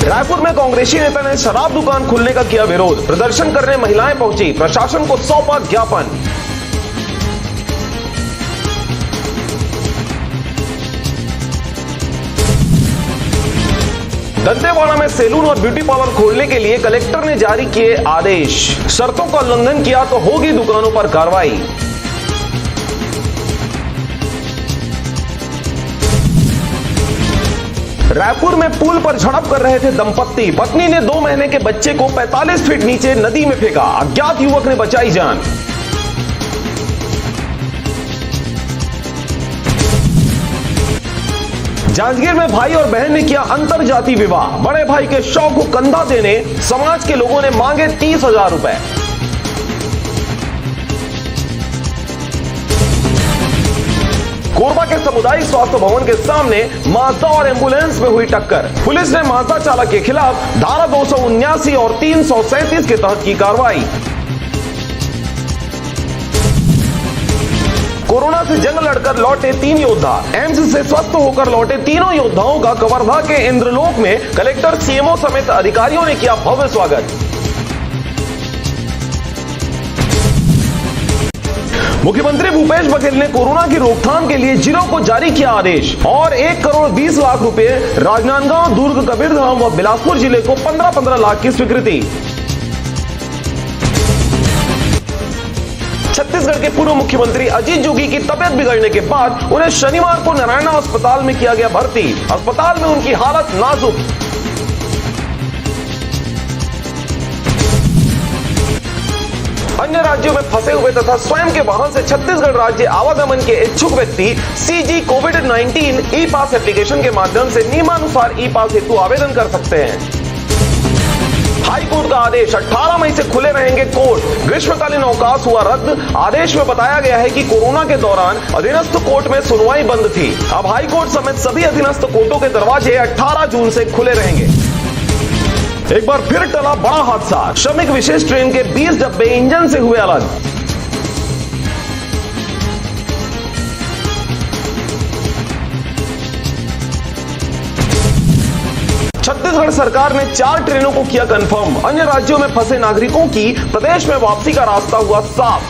रायपुर में कांग्रेसी नेता ने शराब दुकान खुलने का किया विरोध। प्रदर्शन करने महिलाएं पहुंची, प्रशासन को सौंपा ज्ञापन। दंतेवाड़ा में सैलून और ब्यूटी पार्लर खोलने के लिए कलेक्टर ने जारी किए आदेश। शर्तों का उल्लंघन किया तो होगी दुकानों पर कार्रवाई। रायपुर में पुल पर झड़प कर रहे थे दंपत्ति। पत्नी ने 2 महीने के बच्चे को 45 फीट नीचे नदी में फेंका। अज्ञात युवक ने बचाई जान। जांजगीर में भाई और बहन ने किया अंतरजातीय विवाह। बड़े भाई के शौक को कंधा देने समाज के लोगों ने मांगे 30,000 रुपए। कोरबा के सामुदायिक स्वास्थ्य भवन के सामने माजदा और एम्बुलेंस में हुई टक्कर। पुलिस ने माजदा चालक के खिलाफ धारा 279 और 337 के तहत की कार्रवाई। कोरोना से जंग लड़कर लौटे 3 योद्धा। एम्स से स्वस्थ होकर लौटे तीनों योद्धाओं का कवर्धा के इंद्रलोक में कलेक्टर, सीएमओ समेत अधिकारियों ने किया भव्य स्वागत। मुख्यमंत्री भूपेश बघेल ने कोरोना की रोकथाम के लिए जिलों को जारी किया आदेश और 1 करोड़ 20 लाख रुपए राजनांदगांव, दुर्ग, कबीरधाम व बिलासपुर जिले को 15-15 लाख की स्वीकृति। छत्तीसगढ़ के पूर्व मुख्यमंत्री अजीत जोगी की तबियत बिगड़ने के बाद उन्हें शनिवार को नारायणा अस्पताल में किया गया भर्ती। अस्पताल में उनकी हालत नाजुक। अन्य राज्यों में फंसे हुए तथा स्वयं के वाहन से छत्तीसगढ़ राज्य आवागमन के इच्छुक व्यक्ति सीजी कोविड-19 ई पास एप्लीकेशन के माध्यम से नियमानुसार ई पास हेतु आवेदन कर सकते हैं। हाई कोर्ट का आदेश, 18 मई से खुले रहेंगे कोर्ट। ग्रीष्मकालीन अवकाश हुआ रद्द। आदेश में बताया गया है कि कोरोना के दौरान अधीनस्थ कोर्ट में सुनवाई बंद थी। अब हाई कोर्ट समेत सभी अधीनस्थ कोर्टों के दरवाजे 18 जून से खुले रहेंगे। एक बार फिर टला बड़ा हादसा। श्रमिक विशेष ट्रेन के 20 डब्बे इंजन से हुए अलग। छत्तीसगढ़ सरकार ने 4 ट्रेनों को किया कंफर्म। अन्य राज्यों में फंसे नागरिकों की प्रदेश में वापसी का रास्ता हुआ साफ।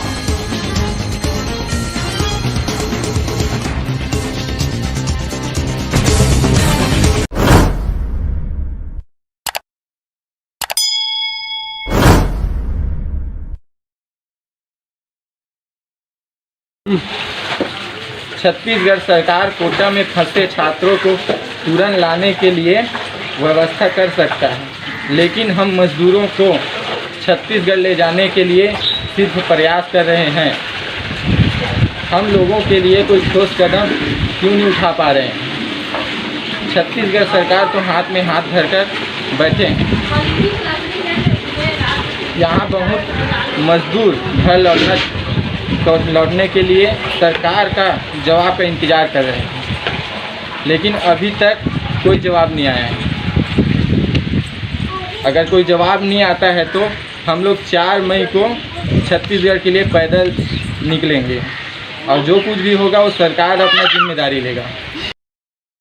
छत्तीसगढ़ सरकार कोटा में फंसे छात्रों को तुरंत लाने के लिए व्यवस्था कर सकता है, लेकिन हम मजदूरों को छत्तीसगढ़ ले जाने के लिए सिर्फ प्रयास कर रहे हैं। हम लोगों के लिए कोई ठोस कदम क्यों नहीं उठा पा रहे हैं? छत्तीसगढ़ सरकार तो हाथ में हाथ धरकर बैठे हैं। यहाँ बहुत मजदूर घर लौटने के लिए सरकार का जवाब का इंतज़ार कर रहे हैं, लेकिन अभी तक कोई जवाब नहीं आया है। अगर कोई जवाब नहीं आता है तो हम लोग 4 मई को छत्तीसगढ़ के लिए पैदल निकलेंगे और जो कुछ भी होगा वो सरकार अपना जिम्मेदारी लेगा।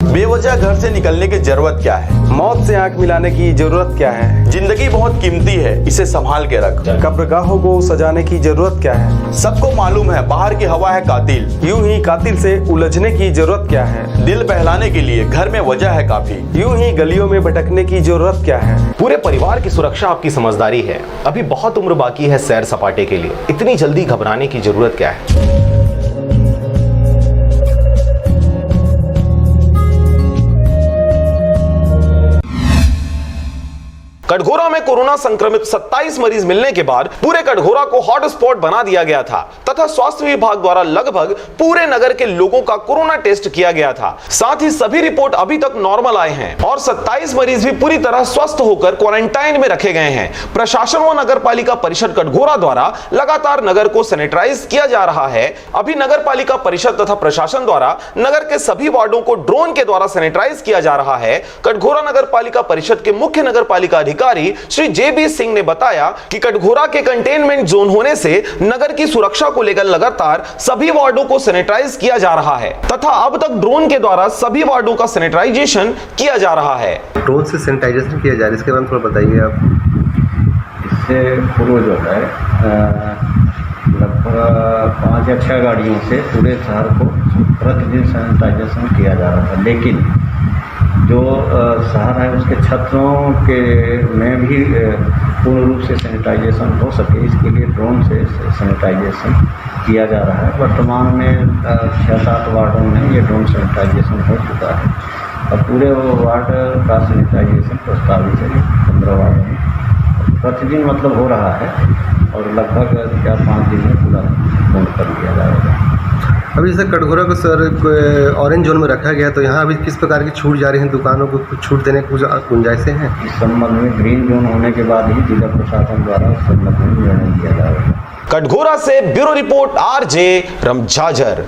बेवजह घर से निकलने की जरूरत क्या है? मौत से आंख मिलाने की जरूरत क्या है? जिंदगी बहुत कीमती है, इसे संभाल के रख। कब्रगाहों को सजाने की जरूरत क्या है? सबको मालूम है बाहर की हवा है कातिल, यूं ही कातिल से उलझने की जरूरत क्या है? दिल बहलाने के लिए घर में वजह है काफी, यूं ही गलियों में भटकने की जरूरत क्या है? पूरे परिवार की सुरक्षा आपकी समझदारी है। अभी बहुत उम्र बाकी है सैर सपाटे के लिए। इतनी जल्दी घबराने की जरूरत क्या है? कटघोरा में कोरोना संक्रमित 27 मरीज मिलने के बाद पूरे कटघोरा को हॉटस्पॉट बना दिया गया था तथा स्वास्थ्य विभाग द्वारा लगभग पूरे नगर के लोगों का कोरोना टेस्ट किया गया था। साथ ही सभी रिपोर्ट अभी तक नॉर्मल आए हैं और 27 मरीज भी पूरी तरह स्वस्थ होकर क्वारंटाइन में रखे गए हैं। प्रशासन व नगर पालिका परिषद कटघोरा द्वारा लगातार नगर को सैनिटाइज किया जा रहा है। अभी नगर पालिका परिषद तथा प्रशासन द्वारा नगर के सभी वार्डों को ड्रोन के द्वारा सैनिटाइज किया जा रहा है। कटघोरा नगर पालिका परिषद के मुख्य नगर पालिका अधिकारी श्री जेबी सिंह ने बताया कि कटघोरा के कंटेनमेंट जोन होने से नगर की सुरक्षा को लेकर लगातार सभी वार्डों को सैनिटाइज किया जा रहा है तथा अब तक ड्रोन के द्वारा सभी वार्डों का सैनिटाइजेशन किया जा रहा है। ड्रोन से सैनिटाइजेशन किया जा रहा है, इसके बारे में थोड़ा बताइए आप। इससे पूर्व जो है लगभग 5 या 6 गाड़ियों से पूरे शहर को प्रतिदिन सैनिटाइजेशन किया जा रहा था, लेकिन जो शहर है उसके छतों के में भी पूर्ण रूप से सैनिटाइजेशन हो सके, इसके लिए ड्रोन से सैनिटाइजेशन किया जा रहा है। वर्तमान में 6-7 वार्डों में ये ड्रोन सैनिटाइजेशन हो चुका है और पूरे वार्ड का सैनिटाइजेशन प्रस्तावित है 15 वार्ड में प्रतिदिन मतलब हो रहा है और लगभग 4-5 दिन में पूरा पूर्ण कर दिया जाएगा। अभी जैसे कटघोरा को सर ऑरेंज जोन में रखा गया, तो यहाँ अभी किस प्रकार की छूट जारी है? दुकानों को कुछ छूट देने की कुछ गुंजाइशें हैं? इस संबंध में ग्रीन जोन होने के बाद ही जिला प्रशासन द्वारा उस संबंध में निर्णय किया जाएगा। कटघोरा से ब्यूरो रिपोर्ट आरजे रमझाझर।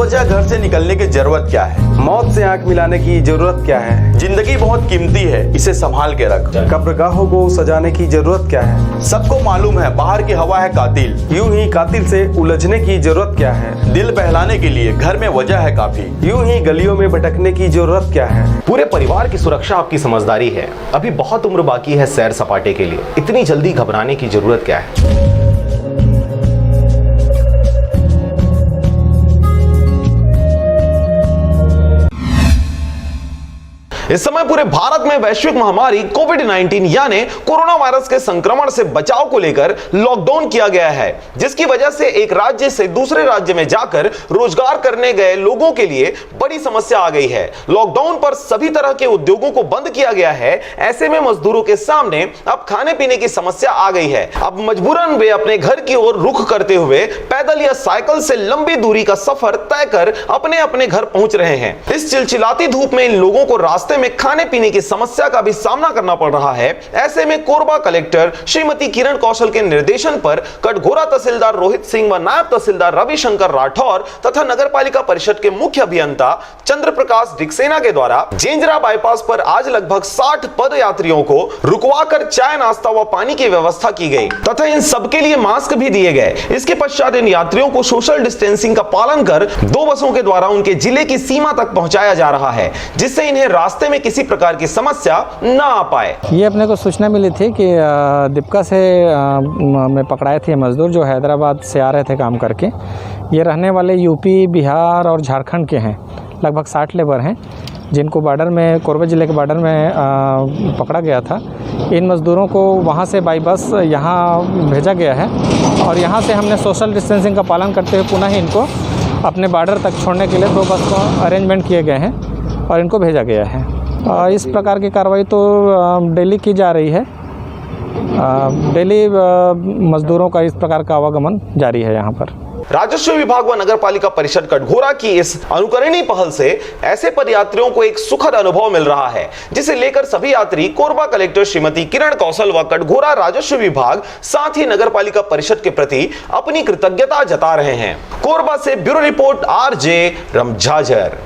बेवजह घर से निकलने की जरूरत क्या है? मौत से आंख मिलाने की जरूरत क्या है? जिंदगी बहुत कीमती है, इसे संभाल के रख। कब्रगाहों को सजाने की जरूरत क्या है? सबको मालूम है बाहर की हवा है कातिल, यूं ही कातिल से उलझने की जरूरत क्या है? दिल बहलाने के लिए घर में वजह है काफी, यूं ही गलियों में भटकने की जरूरत क्या है? पूरे परिवार की सुरक्षा आपकी समझदारी है। अभी बहुत उम्र बाकी है सैर सपाटे के लिए, इतनी जल्दी घबराने की जरूरत क्या है? इस समय पूरे भारत में वैश्विक महामारी कोविड-19 यानी कोरोना वायरस के संक्रमण से बचाव को लेकर लॉकडाउन किया गया है, जिसकी वजह से एक राज्य से दूसरे राज्य में जाकर रोजगार करने गए लोगों के लिए बड़ी समस्या आ गई है। लॉकडाउन पर सभी तरह के उद्योगों को बंद किया गया है। ऐसे में मजदूरों के सामने अब खाने पीने की समस्या आ गई है। अब मजबूरन वे अपने घर की ओर रुख करते हुए पैदल या साइकिल से लंबी दूरी का सफर तय कर अपने अपने घर पहुंच रहे हैं। इस चिलचिलाती धूप में इन लोगों को रास्ते में खाने पीने की समस्या का भी सामना करना पड़ रहा है। ऐसे में कोरबा कलेक्टर श्रीमती किरण कौशल के निर्देशन पर कटघोरा तहसीलदार रोहित सिंह व नायब तहसीलदार रविशंकर राठौर तथा नगर पालिका परिषद के मुख्य अभियंता चंद्र प्रकाश डिक्सेना के द्वारा जेंजरा बाईपास पर आज लगभग 60 पद यात्रियों को रुकवाकर चाय नाश्ता व पानी की व्यवस्था की गई तथा इन सबके लिए मास्क भी दिए गए। इसके पश्चात इन यात्रियों को सोशल डिस्टेंसिंग का पालन कर 2 बसों के द्वारा उनके जिले की सीमा तक पहुंचाया जा रहा है, जिससे इन्हें रास्ते में किसी प्रकार की समस्या न आ पाए। ये अपने को सूचना मिली थी कि दीपका से में पकड़ाए थे मजदूर जो हैदराबाद से आ रहे थे काम करके। ये रहने वाले यूपी, बिहार और झारखंड के हैं। लगभग 60 लेबर हैं जिनको बॉर्डर में, कोरबा ज़िले के बॉर्डर में पकड़ा गया था। इन मज़दूरों को वहाँ से बाई बस यहाँ भेजा गया है और यहाँ से हमने सोशल डिस्टेंसिंग का पालन करते हुए पुनः इनको अपने बॉर्डर तक छोड़ने के लिए 2 बस को अरेंजमेंट किए गए हैं और इनको भेजा गया है। इस प्रकार की कार्रवाई तो डेली की जा रही है। डेली मज़दूरों का इस प्रकार का आवागमन जारी है यहाँ पर। राजस्व विभाग व नगर पालिका परिषद कटघोरा की इस अनुकरणीय पहल से ऐसे पदयात्रियों को एक सुखद अनुभव मिल रहा है, जिसे लेकर सभी यात्री कोरबा कलेक्टर श्रीमती किरण कौशल व कटघोरा राजस्व विभाग साथ ही नगर पालिका परिषद के प्रति अपनी कृतज्ञता जता रहे हैं। कोरबा से ब्यूरो रिपोर्ट RJ रमझाझर।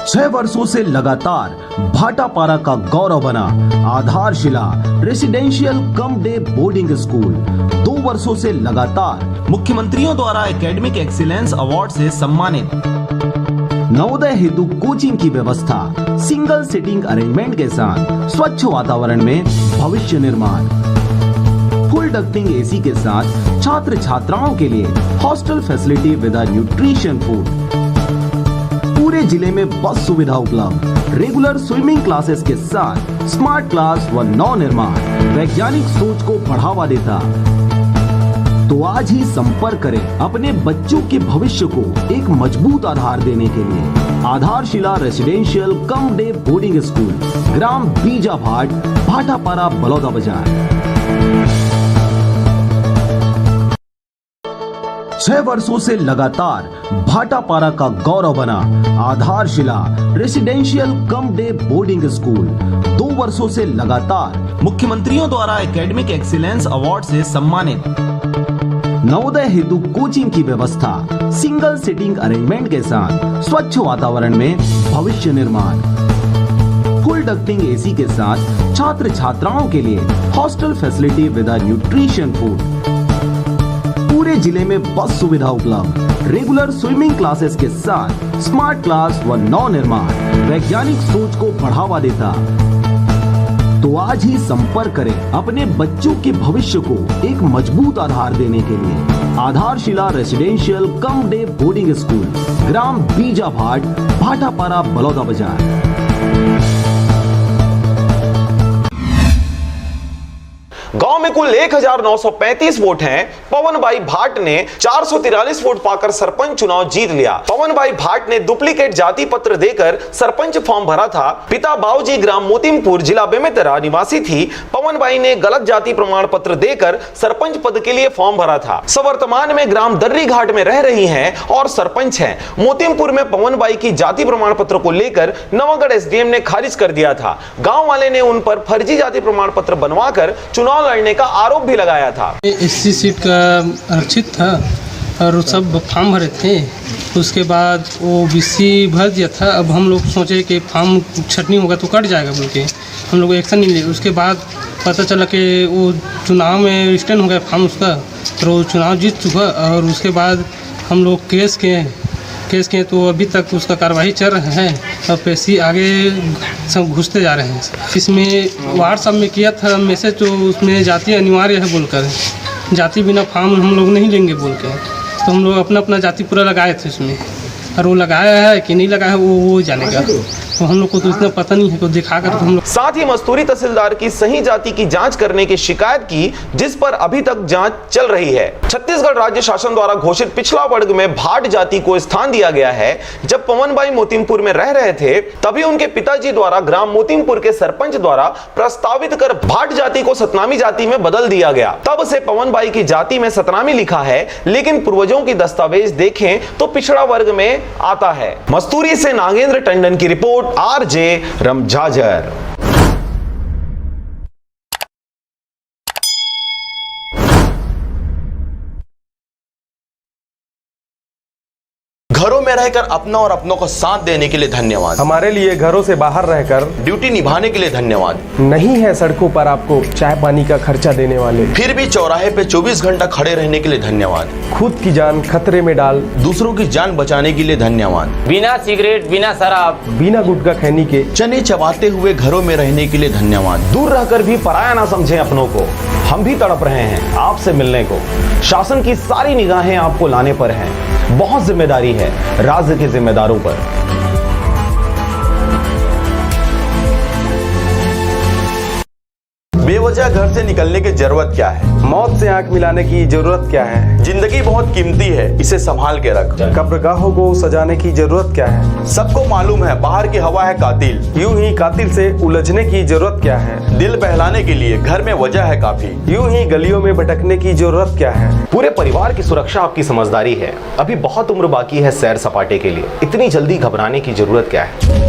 6 वर्षों से लगातार भाटापारा का गौरव बना आधारशिला residential cum day boarding school 2 वर्षों से लगातार मुख्यमंत्रियों द्वारा एकेडमिक एक्सीलेंस अवार्ड से सम्मानित। नवोदय हेतु कोचिंग की व्यवस्था, सिंगल सीटिंग अरेंजमेंट के साथ स्वच्छ वातावरण में भविष्य निर्माण, फुल डक्टिंग एसी के साथ छात्र छात्राओं के लिए hostel facility with nutrition food, पूरे जिले में बस सुविधा उपलब्ध, रेगुलर स्विमिंग क्लासेस के साथ स्मार्ट क्लास व नव निर्माण वैज्ञानिक सोच को बढ़ावा देता। तो आज ही संपर्क करें अपने बच्चों के भविष्य को एक मजबूत आधार देने के लिए। आधारशिला residential cum day boarding school, ग्राम बीजाभाट, भाटापारा, बलौदा बाजार। 6 वर्षों से लगातार भाटापारा का गौरव बना आधारशिला residential cum day boarding school 2 वर्षों से लगातार मुख्यमंत्रियों द्वारा एकेडमिक एक्सीलेंस अवार्ड से सम्मानित। नवोदय हेतु कोचिंग की व्यवस्था, सिंगल सीटिंग अरेंजमेंट के साथ स्वच्छ वातावरण में भविष्य निर्माण, फुल डक्टिंग एसी के साथ छात्र छात्राओं के लिए hostel facility with nutrition food, पूरे जिले में बस सुविधा उपलब्ध, रेगुलर स्विमिंग क्लासेस के साथ स्मार्ट क्लास व नव निर्माण वैज्ञानिक सोच को बढ़ावा देता। तो आज ही संपर्क करें अपने बच्चों के भविष्य को एक मजबूत आधार देने के लिए। आधारशिला residential cum day boarding school, ग्राम बीजाभाट, भाटापारा, बलौदा बाजार। गांव में कुल 1935 वोट हैं। पवन भाई भाट ने 443 वोट पाकर सरपंच चुनाव जीत लिया। पवन भाई भाट ने डुप्लीकेट जाति पत्र देकर सरपंच फॉर्म भरा था। पिता बाबूजी ग्राम मोतीमपुर जिला बेमेतरा निवासी थी। पवन भाई ने गलत जाति प्रमाण पत्र देकर सरपंच पद के लिए फॉर्म भरा था। वर्तमान में ग्राम दर्री घाट में रह रही हैं और सरपंच हैं। मोतीमपुर में पवन बाई की जाति प्रमाण पत्र को लेकर नवागढ़ एसडीएम ने खारिज कर दिया था। गांव वाले ने उन पर फर्जी जाति प्रमाण पत्र बनवाकर चुनाव लड़ने का आरोप भी लगाया था। एससी सीट का आरक्षित था और सब फॉर्म भरे थे। उसके बाद वो बीसी भर दिया था। अब हम लोग सोचे कि फॉर्म छटनी होगा तो कट जाएगा बोल के हम लोग एक्शन नहीं लिए। उसके बाद पता चला कि वो चुनाव में स्टैंड हो गया फॉर्म उसका, तो वो चुनाव जीत चुका। और उसके बाद हम लोग केस किए तो अभी तक उसका कार्रवाई चल रहा है और पैसे आगे सब घुसते जा रहे हैं। इसमें व्हाट्सएप में किया था मैसेज, तो उसमें जाति अनिवार्य है बोलकर, जाति बिना फॉर्म हम लोग नहीं लेंगे बोल के, तो हम लोग अपना जाति पूरा लगाए थे उसमें। और वो लगाया है कि नहीं लगाया वो जानेगा, तो हम लोग को तो इतना पता नहीं है, तो दिखाकर तो हम लोग। साथ ही मस्तूरी तहसीलदार की सही जाति की जांच करने की शिकायत की, जिस पर अभी तक जांच चल रही है। छत्तीसगढ़ राज्य शासन द्वारा घोषित पिछड़ा वर्ग में भाट जाति को स्थान दिया गया है। जब पवन भाई मोतीमपुर में रह रहे थे तभी उनके पिताजी द्वारा ग्राम मोतीमपुर के सरपंच द्वारा प्रस्तावित कर भाट जाति को सतनामी जाति में बदल दिया गया। तब से पवन भाई की जाति में सतनामी लिखा है, लेकिन पूर्वजों की दस्तावेज देखें तो पिछड़ा वर्ग में आता है। मस्तूरी से नागेंद्र टंडन की रिपोर्ट, आरजे रमझाझर। घरों में रहकर अपना और अपनों को साथ देने के लिए धन्यवाद। हमारे लिए घरों से बाहर रहकर ड्यूटी निभाने के लिए धन्यवाद। नहीं है सड़कों पर आपको चाय पानी का खर्चा देने वाले, फिर भी चौराहे पे 24 घंटा खड़े रहने के लिए धन्यवाद। खुद की जान खतरे में डाल दूसरों की जान बचाने के लिए धन्यवाद। बिना सिगरेट, बिना शराब, बिना गुटखा खैनी के चने चबाते हुए घरों में रहने के लिए धन्यवाद। दूर रहकर भी पराया ना समझें अपनों को। हम भी तड़प रहे हैं आपसे मिलने को। शासन की सारी निगाहें आपको लाने पर हैं। बहुत जिम्मेदारी है राज्य के जिम्मेदारों पर। बेवजह घर से निकलने की जरूरत क्या है? मौत से आंख मिलाने की जरूरत क्या है? जिंदगी बहुत कीमती है, इसे संभाल के रख। कब्रगाहों को सजाने की जरूरत क्या है? सबको मालूम है बाहर की हवा है कातिल। यूं ही कातिल से उलझने की जरूरत क्या है? दिल बहलाने के लिए घर में वजह है काफी। यूं ही गलियों में भटकने की जरूरत क्या है? पूरे परिवार की सुरक्षा आपकी समझदारी है। अभी बहुत उम्र बाकी है सैर सपाटे के लिए। इतनी जल्दी घबराने की जरूरत क्या है?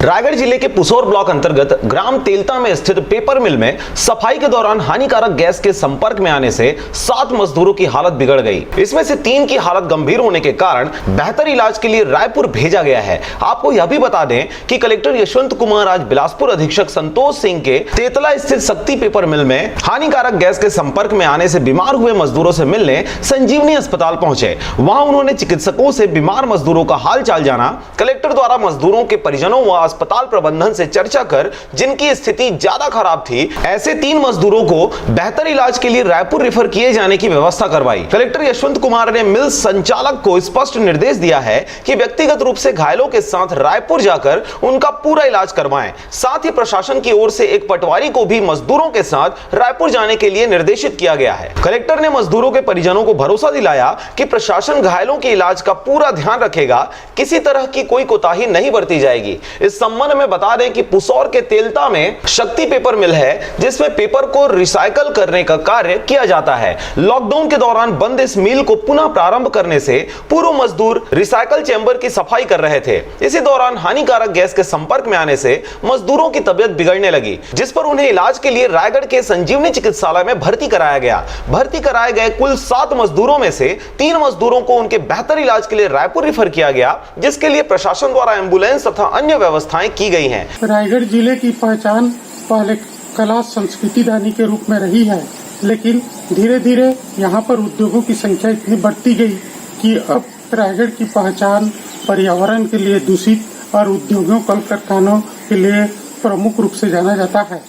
रायगढ़ जिले के पुसौर ब्लॉक अंतर्गत ग्राम तेलता में स्थित पेपर मिल में सफाई के दौरान हानिकारक गैस के संपर्क में आने से 7 मजदूरों की हालत बिगड़ गई। इसमें से 3 की हालत गंभीर होने के कारण बेहतर इलाज के लिए रायपुर भेजा गया है। आपको यह भी बता दें कि कलेक्टर यशवंत कुमार आज बिलासपुर अधीक्षक संतोष सिंह के तेतला स्थित शक्ति पेपर मिल में हानिकारक गैस के संपर्क में आने से बीमार हुए मजदूरों से मिलने संजीवनी अस्पताल पहुंचे। वहां उन्होंने चिकित्सकों से बीमार मजदूरों का हाल चाल जाना। कलेक्टर द्वारा मजदूरों के परिजनों व अस्पताल प्रबंधन से चर्चा कर जिनकी स्थिति ज्यादा खराब थी, ऐसे 3 मजदूरों को बेहतर इलाज के लिए रायपुर रेफर किए जाने की व्यवस्था करवाई। कलेक्टर यशवंत कुमार ने मिल संचालक को स्पष्ट निर्देश दिया है कि व्यक्तिगत रूप से घायलों के साथ रायपुर जाकर उनका पूरा इलाज करवाएं। साथ ही प्रशासन की ओर से एक पटवारी को भी मजदूरों के साथ रायपुर जाने के लिए निर्देशित किया गया है। कलेक्टर ने मजदूरों के परिजनों को भरोसा दिलाया कि प्रशासन घायलों के इलाज का पूरा ध्यान रखेगा, किसी तरह की कोई कोताही नहीं बरती जाएगी। इस संबंध में बता दें कि पुसौर के तेलता में शक्ति पेपर मिल है, जिसमें पेपर को रिसाइकल करने का कार्य किया जाता है। लॉकडाउन के दौरान बंद इस मिल को पुनः प्रारंभ करने से पूर्व मजदूर रिसाइकल चैम्बर की सफाई कर रहे थे। इसी दौरान हानिकारक गैस के संपर्क में आने से मजदूरों की तबियत बिगड़ने लगी, जिस पर उन्हें इलाज के लिए रायगढ़ के संजीवनी चिकित्सालय में भर्ती कराया गया। भर्ती कराए गए कुल 7 मजदूरों में से 3 मजदूरों को उनके बेहतर इलाज के लिए रायपुर रेफर किया गया, जिसके लिए प्रशासन द्वारा एम्बुलेंस तथा अन्य व्यवस्थाएं की गई हैं। रायगढ़ जिले की पहचान पहले कला संस्कृति दानी के रूप में रही है, लेकिन धीरे धीरे यहाँ पर उद्योगों की संख्या इतनी बढ़ती गई कि अब रायगढ़ की पहचान पर्यावरण के लिए दूषित और उद्योगों कल कारखानों के लिए प्रमुख रूप से जाना जाता है।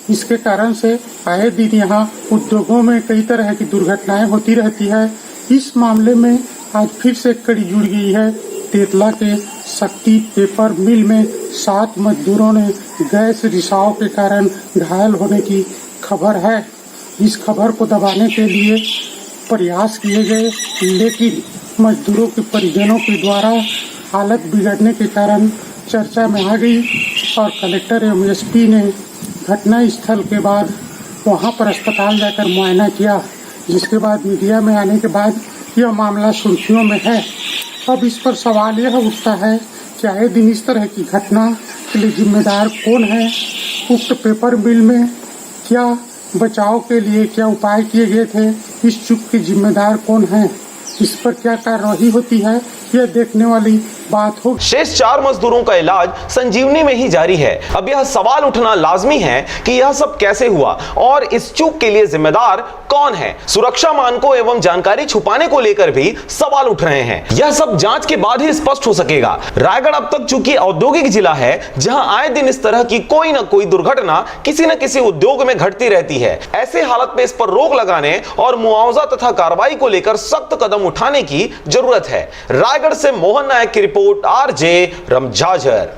इसके कारण से आए दिन यहाँ उद्योगों में कई तरह की दुर्घटनाएं होती रहती है। इस मामले में आज फिर से कड़ी जुड़ गई है तेतला के शक्ति पेपर मिल में 7 मजदूरों ने गैस रिसाव के कारण घायल होने की खबर है। इस खबर को दबाने के लिए प्रयास किए गए, लेकिन मजदूरों के परिजनों के द्वारा हालत बिगड़ने के कारण चर्चा में आ गई और कलेक्टर एवं एसपी ने घटना स्थल के बाद वहां पर अस्पताल जाकर मुआयना किया, जिसके बाद मीडिया में आने के बाद यह मामला सुर्खियों में है। अब इस पर सवाल यह उठता है कि आए दिन इस तरह की घटना के लिए जिम्मेदार कौन है? उक्त पेपर मिल में क्या बचाव के लिए क्या उपाय किए गए थे? इस चूक के जिम्मेदार कौन है? इस पर क्या कार्रवाई होती है, यह देखने वाली बात हो। शेष 4 मजदूरों का इलाज संजीवनी में ही जारी है। अब यह सवाल उठना लाजमी है कि यह सब कैसे हुआ और इस चूक के लिए जिम्मेदार कौन है। सुरक्षा मानकों एवं जानकारी छुपाने को लेकर भी सवाल उठ रहे हैं। यह सब जांच के बाद ही स्पष्ट हो सकेगा। रायगढ़ अब तक चूंकि औद्योगिक जिला है, जहां आए दिन इस तरह की कोई न कोई दुर्घटना किसी न किसी उद्योग में घटती रहती है। ऐसे हालत में इस पर रोक लगाने और मुआवजा तथा कार्रवाई को लेकर सख्त कदम उठाने की जरूरत है। रायगढ़ से मोहन नायक की रिपोर्ट, आरजे रमझाझर।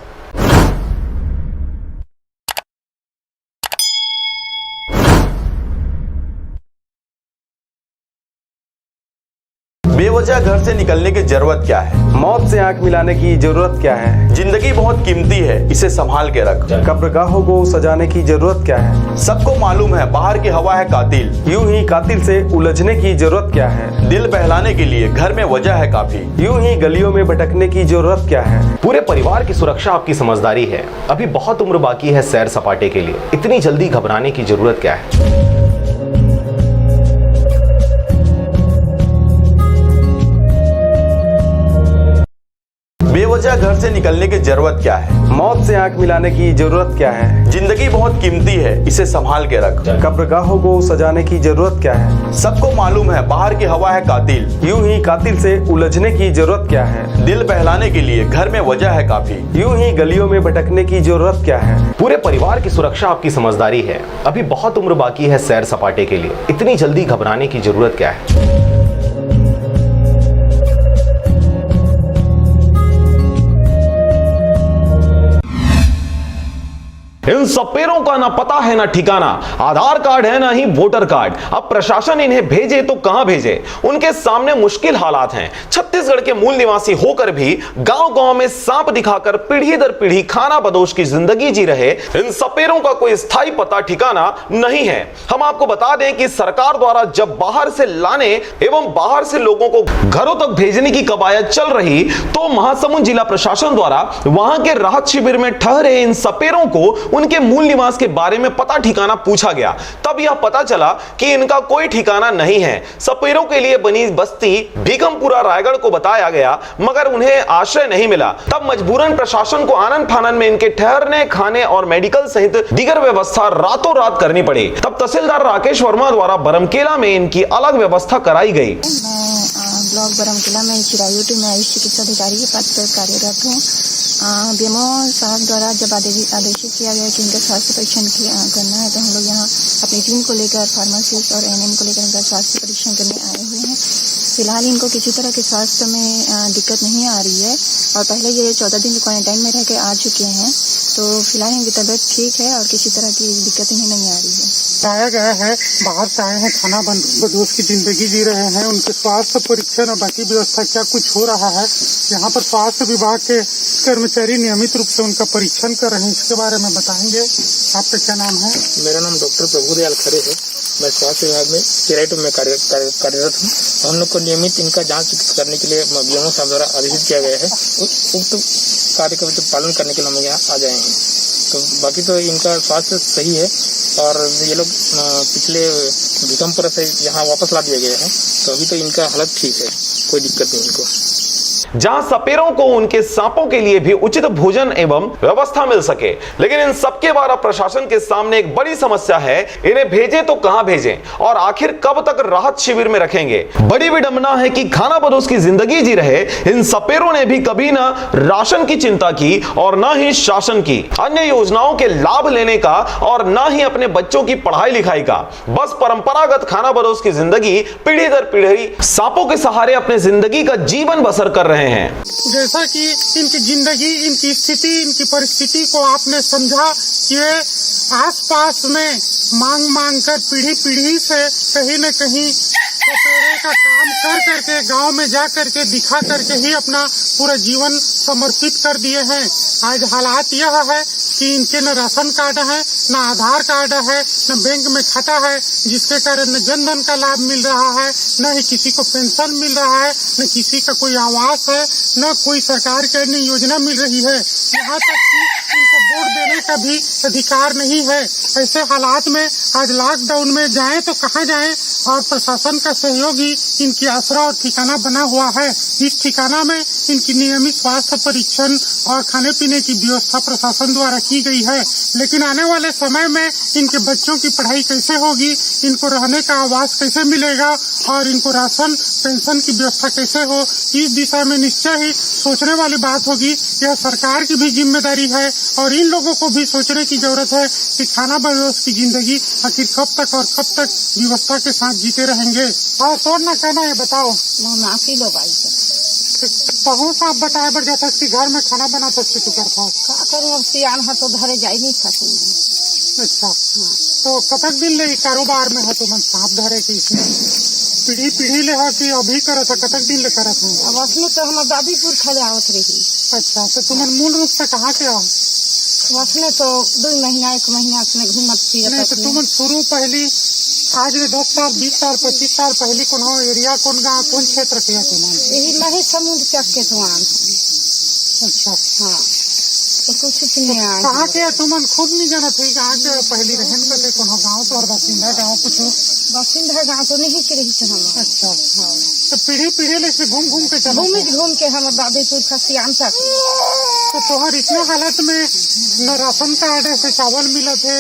बेवजह घर से निकलने की जरूरत क्या है? मौत से आंख मिलाने की जरूरत क्या है? जिंदगी बहुत कीमती है, इसे संभाल के रख। कब्रगाहों को सजाने की जरूरत क्या है? सबको मालूम है बाहर की हवा है कातिल, यूं ही कातिल से उलझने की जरूरत क्या है? दिल बहलाने के लिए घर में वजह है काफी, यूं ही गलियों में भटकने की जरूरत क्या है? पूरे परिवार की सुरक्षा आपकी समझदारी है। अभी बहुत उम्र बाकी है सैर सपाटे के लिए, इतनी जल्दी घबराने की जरूरत क्या है? बेवजह घर से निकलने की जरूरत क्या है? मौत से आंख मिलाने की जरूरत क्या है? जिंदगी बहुत कीमती है, इसे संभाल के रख। कब्रगाहों को सजाने की जरूरत क्या है? सबको मालूम है बाहर की हवा है कातिल, यूं ही कातिल से उलझने की जरूरत क्या है? दिल बहलाने के लिए घर में वजह है काफी, यूं ही गलियों में भटकने की जरूरत क्या है? पूरे परिवार की सुरक्षा आपकी समझदारी है। अभी बहुत उम्र बाकी है सैर सपाटे के लिए, इतनी जल्दी घबराने की जरूरत क्या है? इन सपेरों का ना पता है ना ठिकाना, आधार कार्ड है ना ही वोटर कार्ड। अब प्रशासन इन्हें भेजे तो कहां भेजे? उनके सामने मुश्किल हालात हैं। छत्तीसगढ़ के मूल निवासी होकर भी गांव-गांव में सांप दिखाकर पीढ़ी दर पीढ़ी खाना बदोश की जिंदगी जी रहे इन सपेरों का कोई स्थायी पता ठिकाना नहीं है। हम आपको बता दें कि सरकार द्वारा जब बाहर से लाने एवं बाहर से लोगों को घरों तक भेजने की कवायद चल रही, तो महासमुंद जिला प्रशासन द्वारा वहां के राहत शिविर में ठहरे इन सपेरों को उनके मूल निवास के बारे में पता ठिकाना पूछा गया। तब यह पता चला कि इनका कोई ठिकाना नहीं है। सपेरों के लिए बनी बस्ती भीकमपुरा रायगढ़ को बताया गया, मगर उन्हें आश्रय नहीं मिला। तब मजबूरन प्रशासन को आनन फानन में इनके ठहरने, खाने और मेडिकल सहित दीगर व्यवस्था रातों रात करनी पड़ी। तब तहसीलदार राकेश वर्मा द्वारा बरमकेला में इनकी अलग व्यवस्था कराई गई। ब्लॉक बरमकेला में चिरायुटी में आयुष चिकित्सा अधिकारी के पद पर कार्यरत हूँ। बीएमओ साहब द्वारा जब आदेशित किया गया कि इनका स्वास्थ्य परीक्षण करना है, तो हम लोग यहाँ अपनी टीम को लेकर फार्मासिस्ट और एएनएम को लेकर इनका स्वास्थ्य परीक्षण करने आए हुए हैं। फिलहाल इनको किसी तरह के स्वास्थ्य में दिक्कत नहीं आ रही है और पहले ये 14 दिन क्वारंटाइन में रह के आ चुके हैं, तो फिलहाल इनकी तबीयत ठीक है और किसी तरह की दिक्कत इन्हें नहीं आ रही है। बताया गया है बाहर से आए हैं, खाना बदोश की जिंदगी जी रहे हैं, उनके स्वास्थ्य परीक्षण और बाकी व्यवस्था क्या कुछ हो रहा है? यहाँ पर स्वास्थ्य विभाग के कर्मचारी नियमित रूप से उनका परीक्षण कर रहे हैं, इसके बारे में बताएंगे। आपका क्या नाम है? मेरा नाम डॉक्टर प्रभुदयाल खरे है। मैं स्वास्थ्य विभाग में चिरायुटी में कार्यरत हूँ। हम लोग को नियमित इनका जांच करने के लिए बीएमओ साहब द्वारा आदेशित किया गया है। उक्त कार्य का पालन करने के लिए हम यहाँ आ जाए हैं। तो बाकी तो इनका स्वास्थ्य सही है और ये लोग पिछले भीकमपुरा से यहाँ वापस ला दिए गए हैं, तो अभी तो इनका हालत ठीक है, कोई दिक्कत नहीं इनको। जहां सपेरों को उनके सांपों के लिए भी उचित भोजन एवं व्यवस्था मिल सके, लेकिन इन सबके द्वारा प्रशासन के सामने एक बड़ी समस्या है, इन्हें भेजें तो कहां भेजें और आखिर कब तक राहत शिविर में रखेंगे? बड़ी विडंबना है कि खाना बदोश की जिंदगी जी रहे इन सपेरों ने भी कभी ना राशन की चिंता की और ना ही शासन की, अन्य योजनाओं के लाभ लेने का और ना ही अपने बच्चों की पढ़ाई लिखाई का। बस परंपरागत खाना बदोश की जिंदगी पीढ़ी दर पीढ़ी सांपों के सहारे अपने जिंदगी का जीवन बसर कर रहे रहे हैं। जैसा कि इनकी जिंदगी, इनकी स्थिति, इनकी परिस्थिति को आपने समझा कि वे आसपास में मांग मांग कर पीढ़ी पीढ़ी से कहीं न कहीं सपेरे का काम कर करके गांव में जा करके दिखा करके ही अपना पूरा जीवन समर्पित कर दिए हैं। आज हालात यह है कि इनके न राशन कार्ड है, न आधार कार्ड है, न बैंक में खाता है, जिसके कारण न जनधन का लाभ मिल रहा है, न ही किसी को पेंशन मिल रहा है, न किसी का कोई आवास है, न कोई सरकार की अन्य योजना मिल रही है। यहाँ तक कि इनको वोट देने का भी अधिकार नहीं है। ऐसे हालात में आज लॉकडाउन में जाएं तो कहाँ जाएं, और प्रशासन का सहयोग ही इनकी आसरा और ठिकाना बना हुआ है। इस ठिकाना में इनकी नियमित स्वास्थ्य परीक्षण और खाने पीने की व्यवस्था प्रशासन द्वारा की गई है। लेकिन आने वाले समय में इनके बच्चों की पढ़ाई कैसे होगी, इनको रहने का आवास कैसे मिलेगा और इनको राशन पेंशन की व्यवस्था कैसे हो, इस दिशा में निश्चय ही सोचने वाली बात होगी। यह सरकार की भी जिम्मेदारी है और इन लोगों को भी सोचने की जरूरत है कि खाना बदोश की जिंदगी आखिर कब तक और कब तक व्यवस्था के साथ जीते रहेंगे। और तो ना कहना है, बताओ माफी लो भाई बहुत आप बताए बर जाता कि घर में खाना बना सकते तू करता का करूँ, अब सियान है तो घरे जा नहीं सकते। अच्छा हाँ। तो कतक दिन ले कारोबार में है तो मन सांप धरे की इसमें पीढ़ी पीढ़ी ले है कि अभी करत है, कतक दिन ले करत है? अब असली तो हम दादीपुर खड़े आवत रही। अच्छा तो तुम मूल रूप से कहाँ के आओ? वसने तो 2 महीना 1 महीना में घूमत फिरत। नहीं तो तुम शुरू पहली आज 10 साल 20 साल 25 साल पहले कौन हो एरिया कौन गाँव कौन क्षेत्र के है तुम? यही नहीं समुद्र चक के तुम। अच्छा हाँ तो कुछ नहीं है। कहाँ के तुमन खुद नहीं जाना थी कहाँ के पहली रहन करते कौन हो गाँव तो और बासिंदा गाँव कुछ बासिंदा गाँव तो नहीं के रही हम। अच्छा हाँ तो पीढ़ी पीढ़ी से घूम घूम के चलो घूम के हम दादीपुर का सियान तक। तो तोहर इतने हालत में न राशन कार्ड से चावल मिला थे,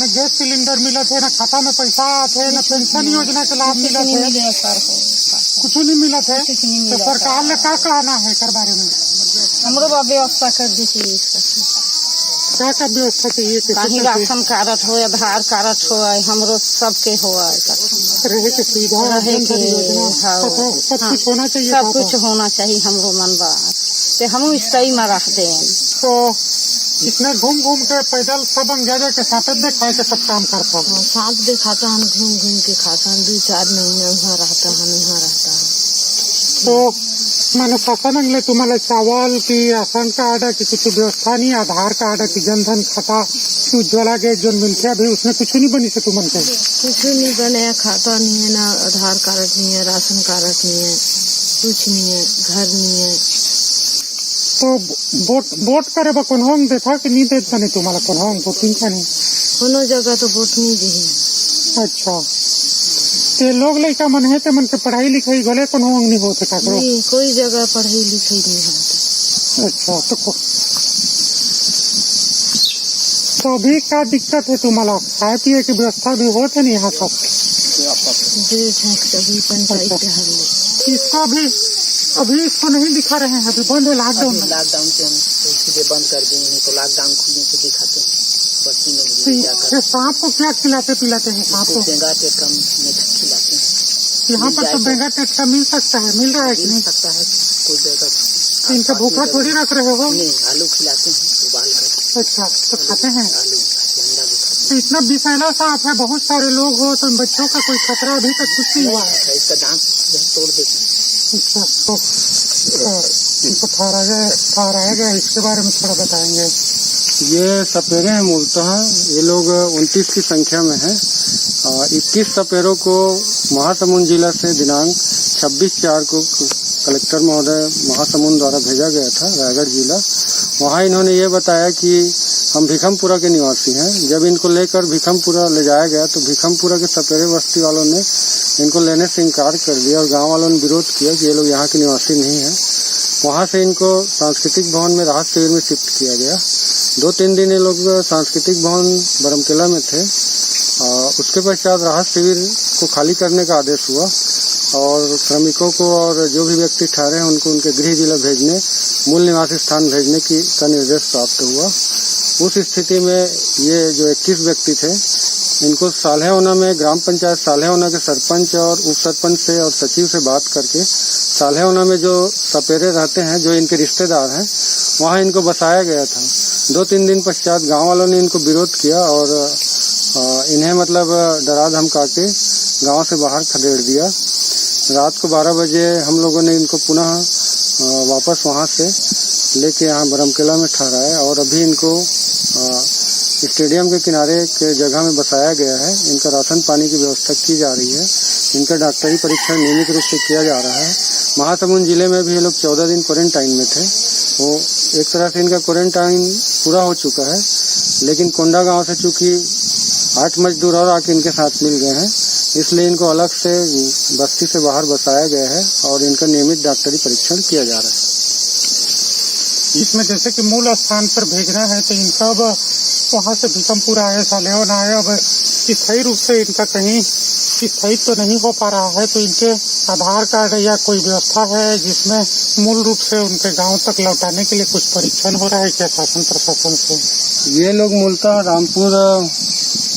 न गैस सिलेंडर मिला थे, न खाता में पैसा आते, न पेंशन योजना के लाभ मिला थे, कुछ नहीं मिला थे। तो सरकार ने क्या कहना है कर बारे में? हमरो व्यवस्था कर दीजिए। क्या क्या व्यवस्था चाहिए? कहीं राशन कार्ड हो, आधार कार्ड हो, हमरो सबके हो, रहे के सुविधा रहे के सब कुछ होना चाहिए। सब कुछ होना चाहिए हमरो मन बात से हम सही में रखते हैं। तो इतना घूम घूम के पैदल सब अंग्रेजा के साथ दिखाए के सब काम करता है। साथ दिखाता हम घूम घूम के खाता हम 2-4 महीने वहाँ रहता हम यहाँ रहता है। तो मैंने शासन अंगले तुम्हारे चावल की राशन कार्ड की कुछ व्यवस्था नहीं, आधार कार्ड की जनधन खाता उज्ज्वला गैस जो मिलते अभी उसमें कुछ नहीं बनी से तुमन के? कुछ नहीं बने, खाता नहीं है, ना आधार कार्ड नहीं है, राशन कार्ड नहीं है, कुछ नहीं है, घर नहीं है। तो वोट करे बा कौन होंग देखा कि नहीं देता नहीं तुम्हारा कौन होंग वोटिंग का नहीं? कोनो जगह तो वोट नहीं दी। अच्छा ते लोग लड़का मन है ते मन के पढ़ाई लिखाई भले कौन होंग नहीं होते का? नहीं कोई जगह पढ़ाई लिखाई नहीं होती। अच्छा तो अभी क्या दिक्कत है तुम्हारा? खाए पिए की व्यवस्था भी होते नहीं यहाँ सब? इसको अभी इसको नहीं दिखा रहे हैं, अभी बंद है लॉकडाउन में। लॉकडाउन से हम इसीलिए बंद कर दिए हैं, तो लॉकडाउन खुलने से दिखाते हैं। बच्ची लोग सांप को क्या खिलाते पिलाते हैं? सांप को बेंगा टेटका खिलाते हैं। यहाँ पर तो बेंगा टेटका मिल सकता है, मिल रहा है कि नहीं? सकता है कोई जगह। इनका भूखा थोड़ी रख रहे हो? नहीं आलू खिलाते हैं उबाल कर। अच्छा तो खाते हैं आलू अंडा भी खाते हैं। तो इतना विषैला सांप है, बहुत सारे लोग हो तो बच्चों का कोई खतरा अभी तक कुछ नहीं हुआ है? इसका दांत तोड़ देते हैं। अच्छा तो इनको ठहराएगा इसके बारे में थोड़ा बताएंगे? ये सपेरे हैं मूलतः, ये लोग 29 की संख्या में हैं। 21 सपेरों को महासमुंद जिला से दिनांक 26/4 को कलेक्टर महोदय महासमुंद द्वारा भेजा गया था रायगढ़ जिला। वहाँ इन्होंने ये बताया कि हम भिखमपुरा के निवासी हैं। जब इनको लेकर भिखमपुरा ले जाया गया तो भिखमपुरा के सपेरे बस्ती वालों ने इनको लेने से इनकार कर दिया और गांव वालों ने विरोध किया कि ये लोग यहाँ के निवासी नहीं हैं। वहाँ से इनको सांस्कृतिक भवन में राहत शिविर में शिफ्ट किया गया। 2-3 दिन ये लोग सांस्कृतिक भवन बरमकेला में थे। उसके पश्चात राहत शिविर को खाली करने का आदेश हुआ और श्रमिकों को और जो भी व्यक्ति ठहरे हैं उनको उनके गृह जिला भेजने, मूल निवासी स्थान भेजने का निर्देश प्राप्त हुआ। उस स्थिति में ये जो 21 व्यक्ति थे इनको साल्हेहोना में ग्राम पंचायत साल्हेहोना के सरपंच और उप सरपंच से और सचिव से बात करके सालेहोना में जो सपेरे रहते हैं, जो इनके रिश्तेदार हैं, वहाँ इनको बसाया गया था। 2-3 दिन पश्चात गांव वालों ने इनको विरोध किया और इन्हें मतलब डरा धमका के गाँव से बाहर खदेड़ दिया। रात को 12 बजे हम लोगों ने इनको पुनः वापस वहाँ से लेके यहाँ बरमकेला में ठहराया और अभी इनको स्टेडियम के किनारे के जगह में बसाया गया है। इनका राशन पानी की व्यवस्था की जा रही है। इनका डॉक्टरी परीक्षण नियमित रूप से किया जा रहा है। महासमुंद जिले में भी ये लोग 14 दिन क्वारंटाइन में थे। वो एक तरह से इनका क्वारंटाइन पूरा हो चुका है, लेकिन कोंडा गांव से चूँकि 8 मजदूर और आके इनके साथ मिल गए हैं, इसलिए इनको अलग से बस्ती से बाहर बसाया गया है और इनका नियमित डॉक्टरी परीक्षण किया जा रहा है। इसमें जैसे कि मूल स्थान पर भेजना है तो इनका अब वहाँ से भीकमपुर आए, सालेहोना आए, अब स्थायी रूप से इनका कहीं स्थायित्व तो नहीं हो पा रहा है, तो इनके आधार कार्ड या कोई व्यवस्था है जिसमें मूल रूप से उनके गांव तक लौटाने के लिए कुछ परीक्षण हो रहा है क्या शासन प्रशासन से? ये लोग मूलतः रामपुर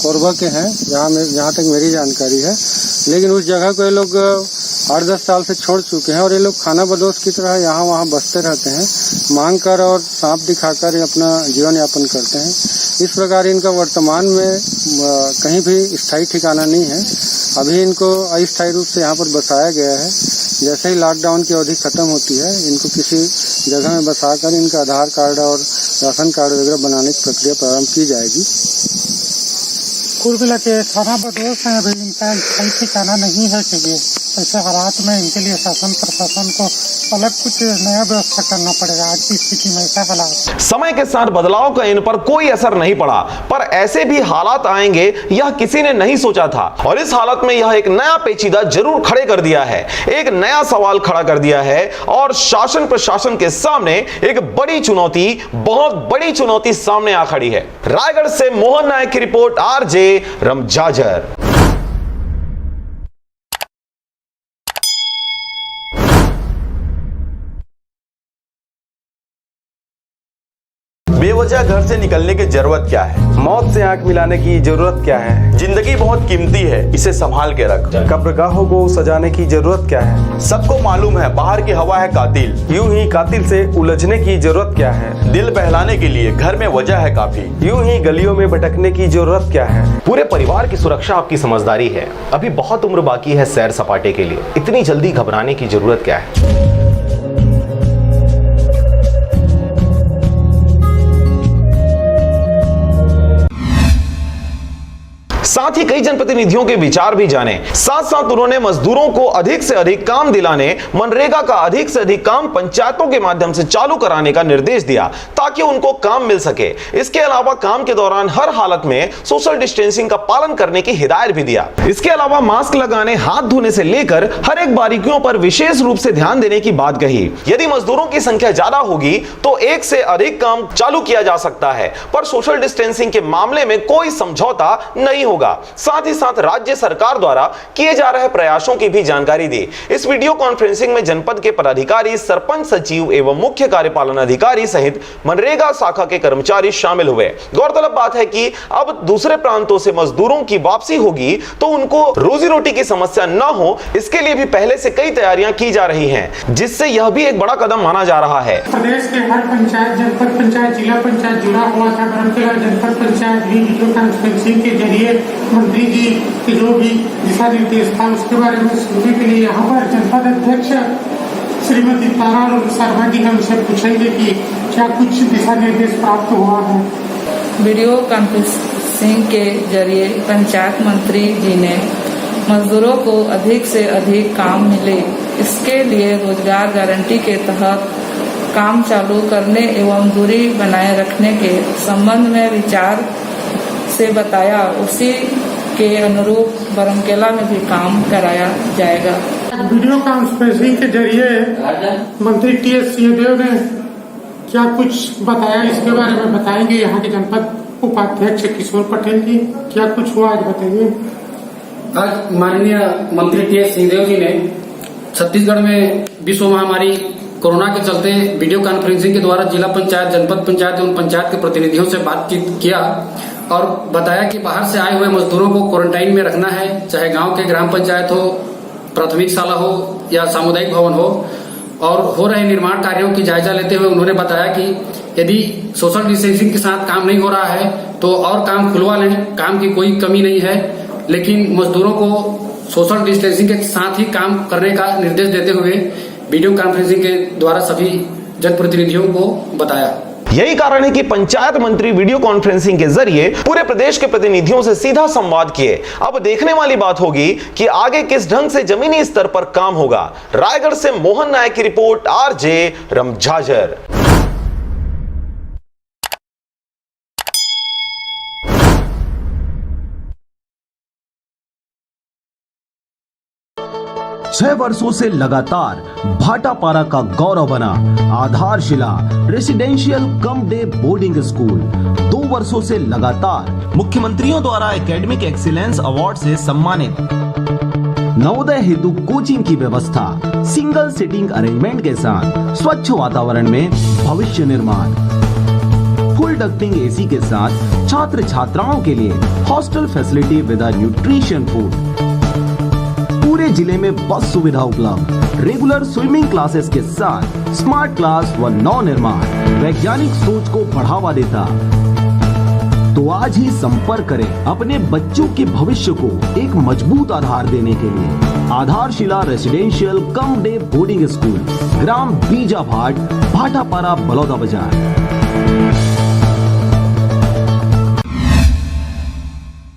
कोरबा के हैं, जहाँ तक मेरी जानकारी है, लेकिन उस जगह को ये लोग 8-10 साल से छोड़ चुके हैं और ये लोग खाना बदोश की तरह यहाँ वहाँ बसते रहते हैं, मांग कर और सांप दिखाकर अपना जीवन यापन करते हैं। इस प्रकार इनका वर्तमान में कहीं भी स्थायी ठिकाना नहीं है। अभी इनको अस्थायी रूप से यहाँ पर बसाया गया है। जैसे ही लॉकडाउन की अवधि खत्म होती है, इनको किसी जगह में बसाकर इनका आधार कार्ड और राशन कार्ड वगैरह बनाने की प्रक्रिया प्रारंभ की जाएगी। कुल मिला के खाना बदोश है, अभी इनका स्थायी ठिकाना नहीं है कि ये ऐसे हालात में इनके लिए शासन प्रशासन को अलग कुछ नया व्यवस्था करना पड़ेगा। आज की स्थिति में ऐसा हालात, समय के साथ बदलाव का इन पर कोई असर नहीं पड़ा, पर ऐसे भी हालात आएंगे यह किसी ने नहीं सोचा था और इस हालत में यह एक नया पेचीदा जरूर खड़े कर दिया है, एक नया सवाल खड़ा कर दिया है और शासन प्रशासन के सामने एक बड़ी चुनौती, बहुत बड़ी चुनौती सामने आ खड़ी है। रायगढ़ से मोहन नायक की रिपोर्ट, आरजे रमजाजर। बेवजह घर से निकलने की जरूरत क्या है? मौत से आंख मिलाने की जरूरत क्या है? जिंदगी बहुत कीमती है, इसे संभाल के रख। कब्रगाहों को सजाने की जरूरत क्या है? सबको मालूम है बाहर की हवा है कातिल, यूं ही कातिल से उलझने की जरूरत क्या है? दिल बहलाने के लिए घर में वजह है काफी, यूं ही गलियों में भटकने की जरूरत क्या है? पूरे परिवार की सुरक्षा आपकी समझदारी है। अभी बहुत उम्र बाकी है सैर सपाटे के लिए, इतनी जल्दी घबराने की जरूरत क्या है? साथ ही कई जनप्रतिनिधियों के विचार भी जाने। साथ साथ उन्होंने मजदूरों को अधिक से अधिक काम दिलाने, मनरेगा का अधिक से अधिक काम पंचायतों के माध्यम से चालू कराने का निर्देश दिया ताकि उनको काम मिल सके। इसके अलावा काम के दौरान हर हालत में सोशल डिस्टेंसिंग का पालन करने की हिदायत भी दिया। इसके अलावा मास्क लगाने, हाथ धोने से लेकर हर एक बारीकियों पर विशेष रूप से ध्यान देने की बात कही। यदि मजदूरों की संख्या ज्यादा होगी तो एक से अधिक काम चालू किया जा सकता है, पर सोशल डिस्टेंसिंग के मामले में कोई समझौता नहीं होगा। साथ ही साथ राज्य सरकार द्वारा किए जा रहे प्रयासों की भी जानकारी दी। इस वीडियो कॉन्फ्रेंसिंग में जनपद के पदाधिकारी, सरपंच, सचिव एवं मुख्य कार्यपालन अधिकारी सहित मनरेगा शाखा के कर्मचारी शामिल हुए। गौरतलब बात है कि अब दूसरे प्रांतों से मजदूरों की वापसी होगी तो उनको रोजी रोटी की समस्या न हो, इसके लिए भी पहले से कई तैयारियां की जा रही हैं, जिससे यह भी एक बड़ा कदम माना जा रहा है। प्रदेश के हर पंचायत, जनपद पंचायत, जिला पंचायत जुड़ा हुआ था। बरमकेला जनपद पंचायत भी वीडियो कॉन्फ्रेंसिंग के जरिए मंत्री जी के जो भी दिशा निर्देश था उसके बारे में सुनने के लिए यहाँ पर जनपद अध्यक्ष श्रीमती तारा शर्मा जी हमसे पूछेंगे कि क्या कुछ दिशा निर्देश प्राप्त हुआ है। वीडियो कॉन्फ्रेंसिंग के जरिए पंचायत मंत्री जी ने मजदूरों को अधिक से अधिक काम मिले, इसके लिए रोजगार गारंटी के तहत काम चालू करने एवं दूरी बनाए रखने के संबंध में विचार से बताया। उसी के अनुरूप बरमकेला में भी काम कराया जाएगा। वीडियो कॉन्फ्रेंसिंग के जरिए मंत्री टी.एस. सिंहदेव ने क्या कुछ बताया, इसके बारे में बताएंगे यहाँ के जनपद उपाध्यक्ष किशोर पटेल जी। क्या कुछ हुआ आज बताइए। आज माननीय मंत्री टी.एस. सिंहदेव जी ने छत्तीसगढ़ में विश्व महामारी कोरोना के चलते वीडियो कॉन्फ्रेंसिंग के द्वारा जिला पंचायत, जनपद पंचायत एवं पंचायत के प्रतिनिधियों से बातचीत किया और बताया कि बाहर से आए हुए मजदूरों को क्वारंटाइन में रखना है, चाहे गांव के ग्राम पंचायत हो प्राथमिक शाला हो या सामुदायिक भवन हो, और हो रहे निर्माण कार्यों की जायजा लेते हुए उन्होंने बताया कि यदि सोशल डिस्टेंसिंग के साथ काम नहीं हो रहा है तो और काम खुलवा लें, काम की कोई कमी नहीं है, लेकिन मजदूरों को सोशल डिस्टेंसिंग के साथ ही काम करने का निर्देश देते हुए वीडियो कॉन्फ्रेंसिंग के द्वारा सभी जनप्रतिनिधियों को बताया। यही कारण है कि पंचायत मंत्री वीडियो कॉन्फ्रेंसिंग के जरिए पूरे प्रदेश के प्रतिनिधियों से सीधा संवाद किए। अब देखने वाली बात होगी कि आगे किस ढंग से जमीनी स्तर पर काम होगा। रायगढ़ से मोहन नायक की रिपोर्ट, आरजे रमझाझर। छह वर्षों से लगातार भाटापारा का गौरव बना आधारशिला residential cum day boarding school 2 वर्षों से लगातार मुख्यमंत्रियों द्वारा एकेडमिक एक्सीलेंस अवार्ड से सम्मानित। नवोदय हेतु कोचिंग की व्यवस्था, सिंगल सिटिंग अरेंजमेंट के साथ स्वच्छ वातावरण में भविष्य निर्माण, फुल डक्टिंग एसी के साथ छात्र छात्राओं के लिए hostel facility with nutrition food, पूरे जिले में बस सुविधा उपलब्ध, रेगुलर स्विमिंग क्लासेस के साथ स्मार्ट क्लास व नव निर्माण वैज्ञानिक सोच को बढ़ावा देता। तो आज ही संपर्क करें अपने बच्चों के भविष्य को एक मजबूत आधार देने के लिए। आधारशिला residential cum day boarding school, ग्राम बीजाभाट, भाटापारा, बलौदा बाजार।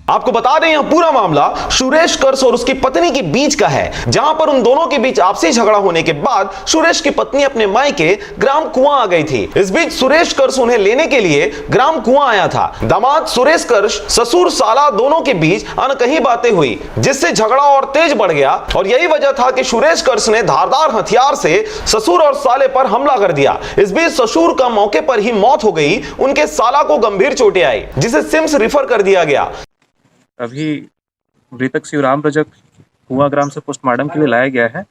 आपको बता दें यह पूरा मामला सुरेश कर्स और उसकी पत्नी के बीच का है, जहां पर उन दोनों के बीच आपसी झगड़ा होने के बाद सुरेश की पत्नी अपने मायके ग्राम कुआं आ गई थी। इस बीच सुरेश कर्स उन्हें लेने के लिए ग्राम कुआं आया था। दामाद सुरेश कर्स, ससुर साला दोनों के बीच अनकही बातें हुई, जिससे झगड़ा और तेज बढ़ गया और यही वजह था कि सुरेश कर्स ने धारदार हथियार से ससुर और साले पर हमला कर दिया। इस बीच ससुर का मौके पर ही मौत हो गई, उनके साला को गंभीर चोटें आई, जिसे सिम्स रिफर कर दिया गया। अभी मृतक शिवराम रजक कुआं ग्राम से पोस्टमार्टम के लिए लाया गया है।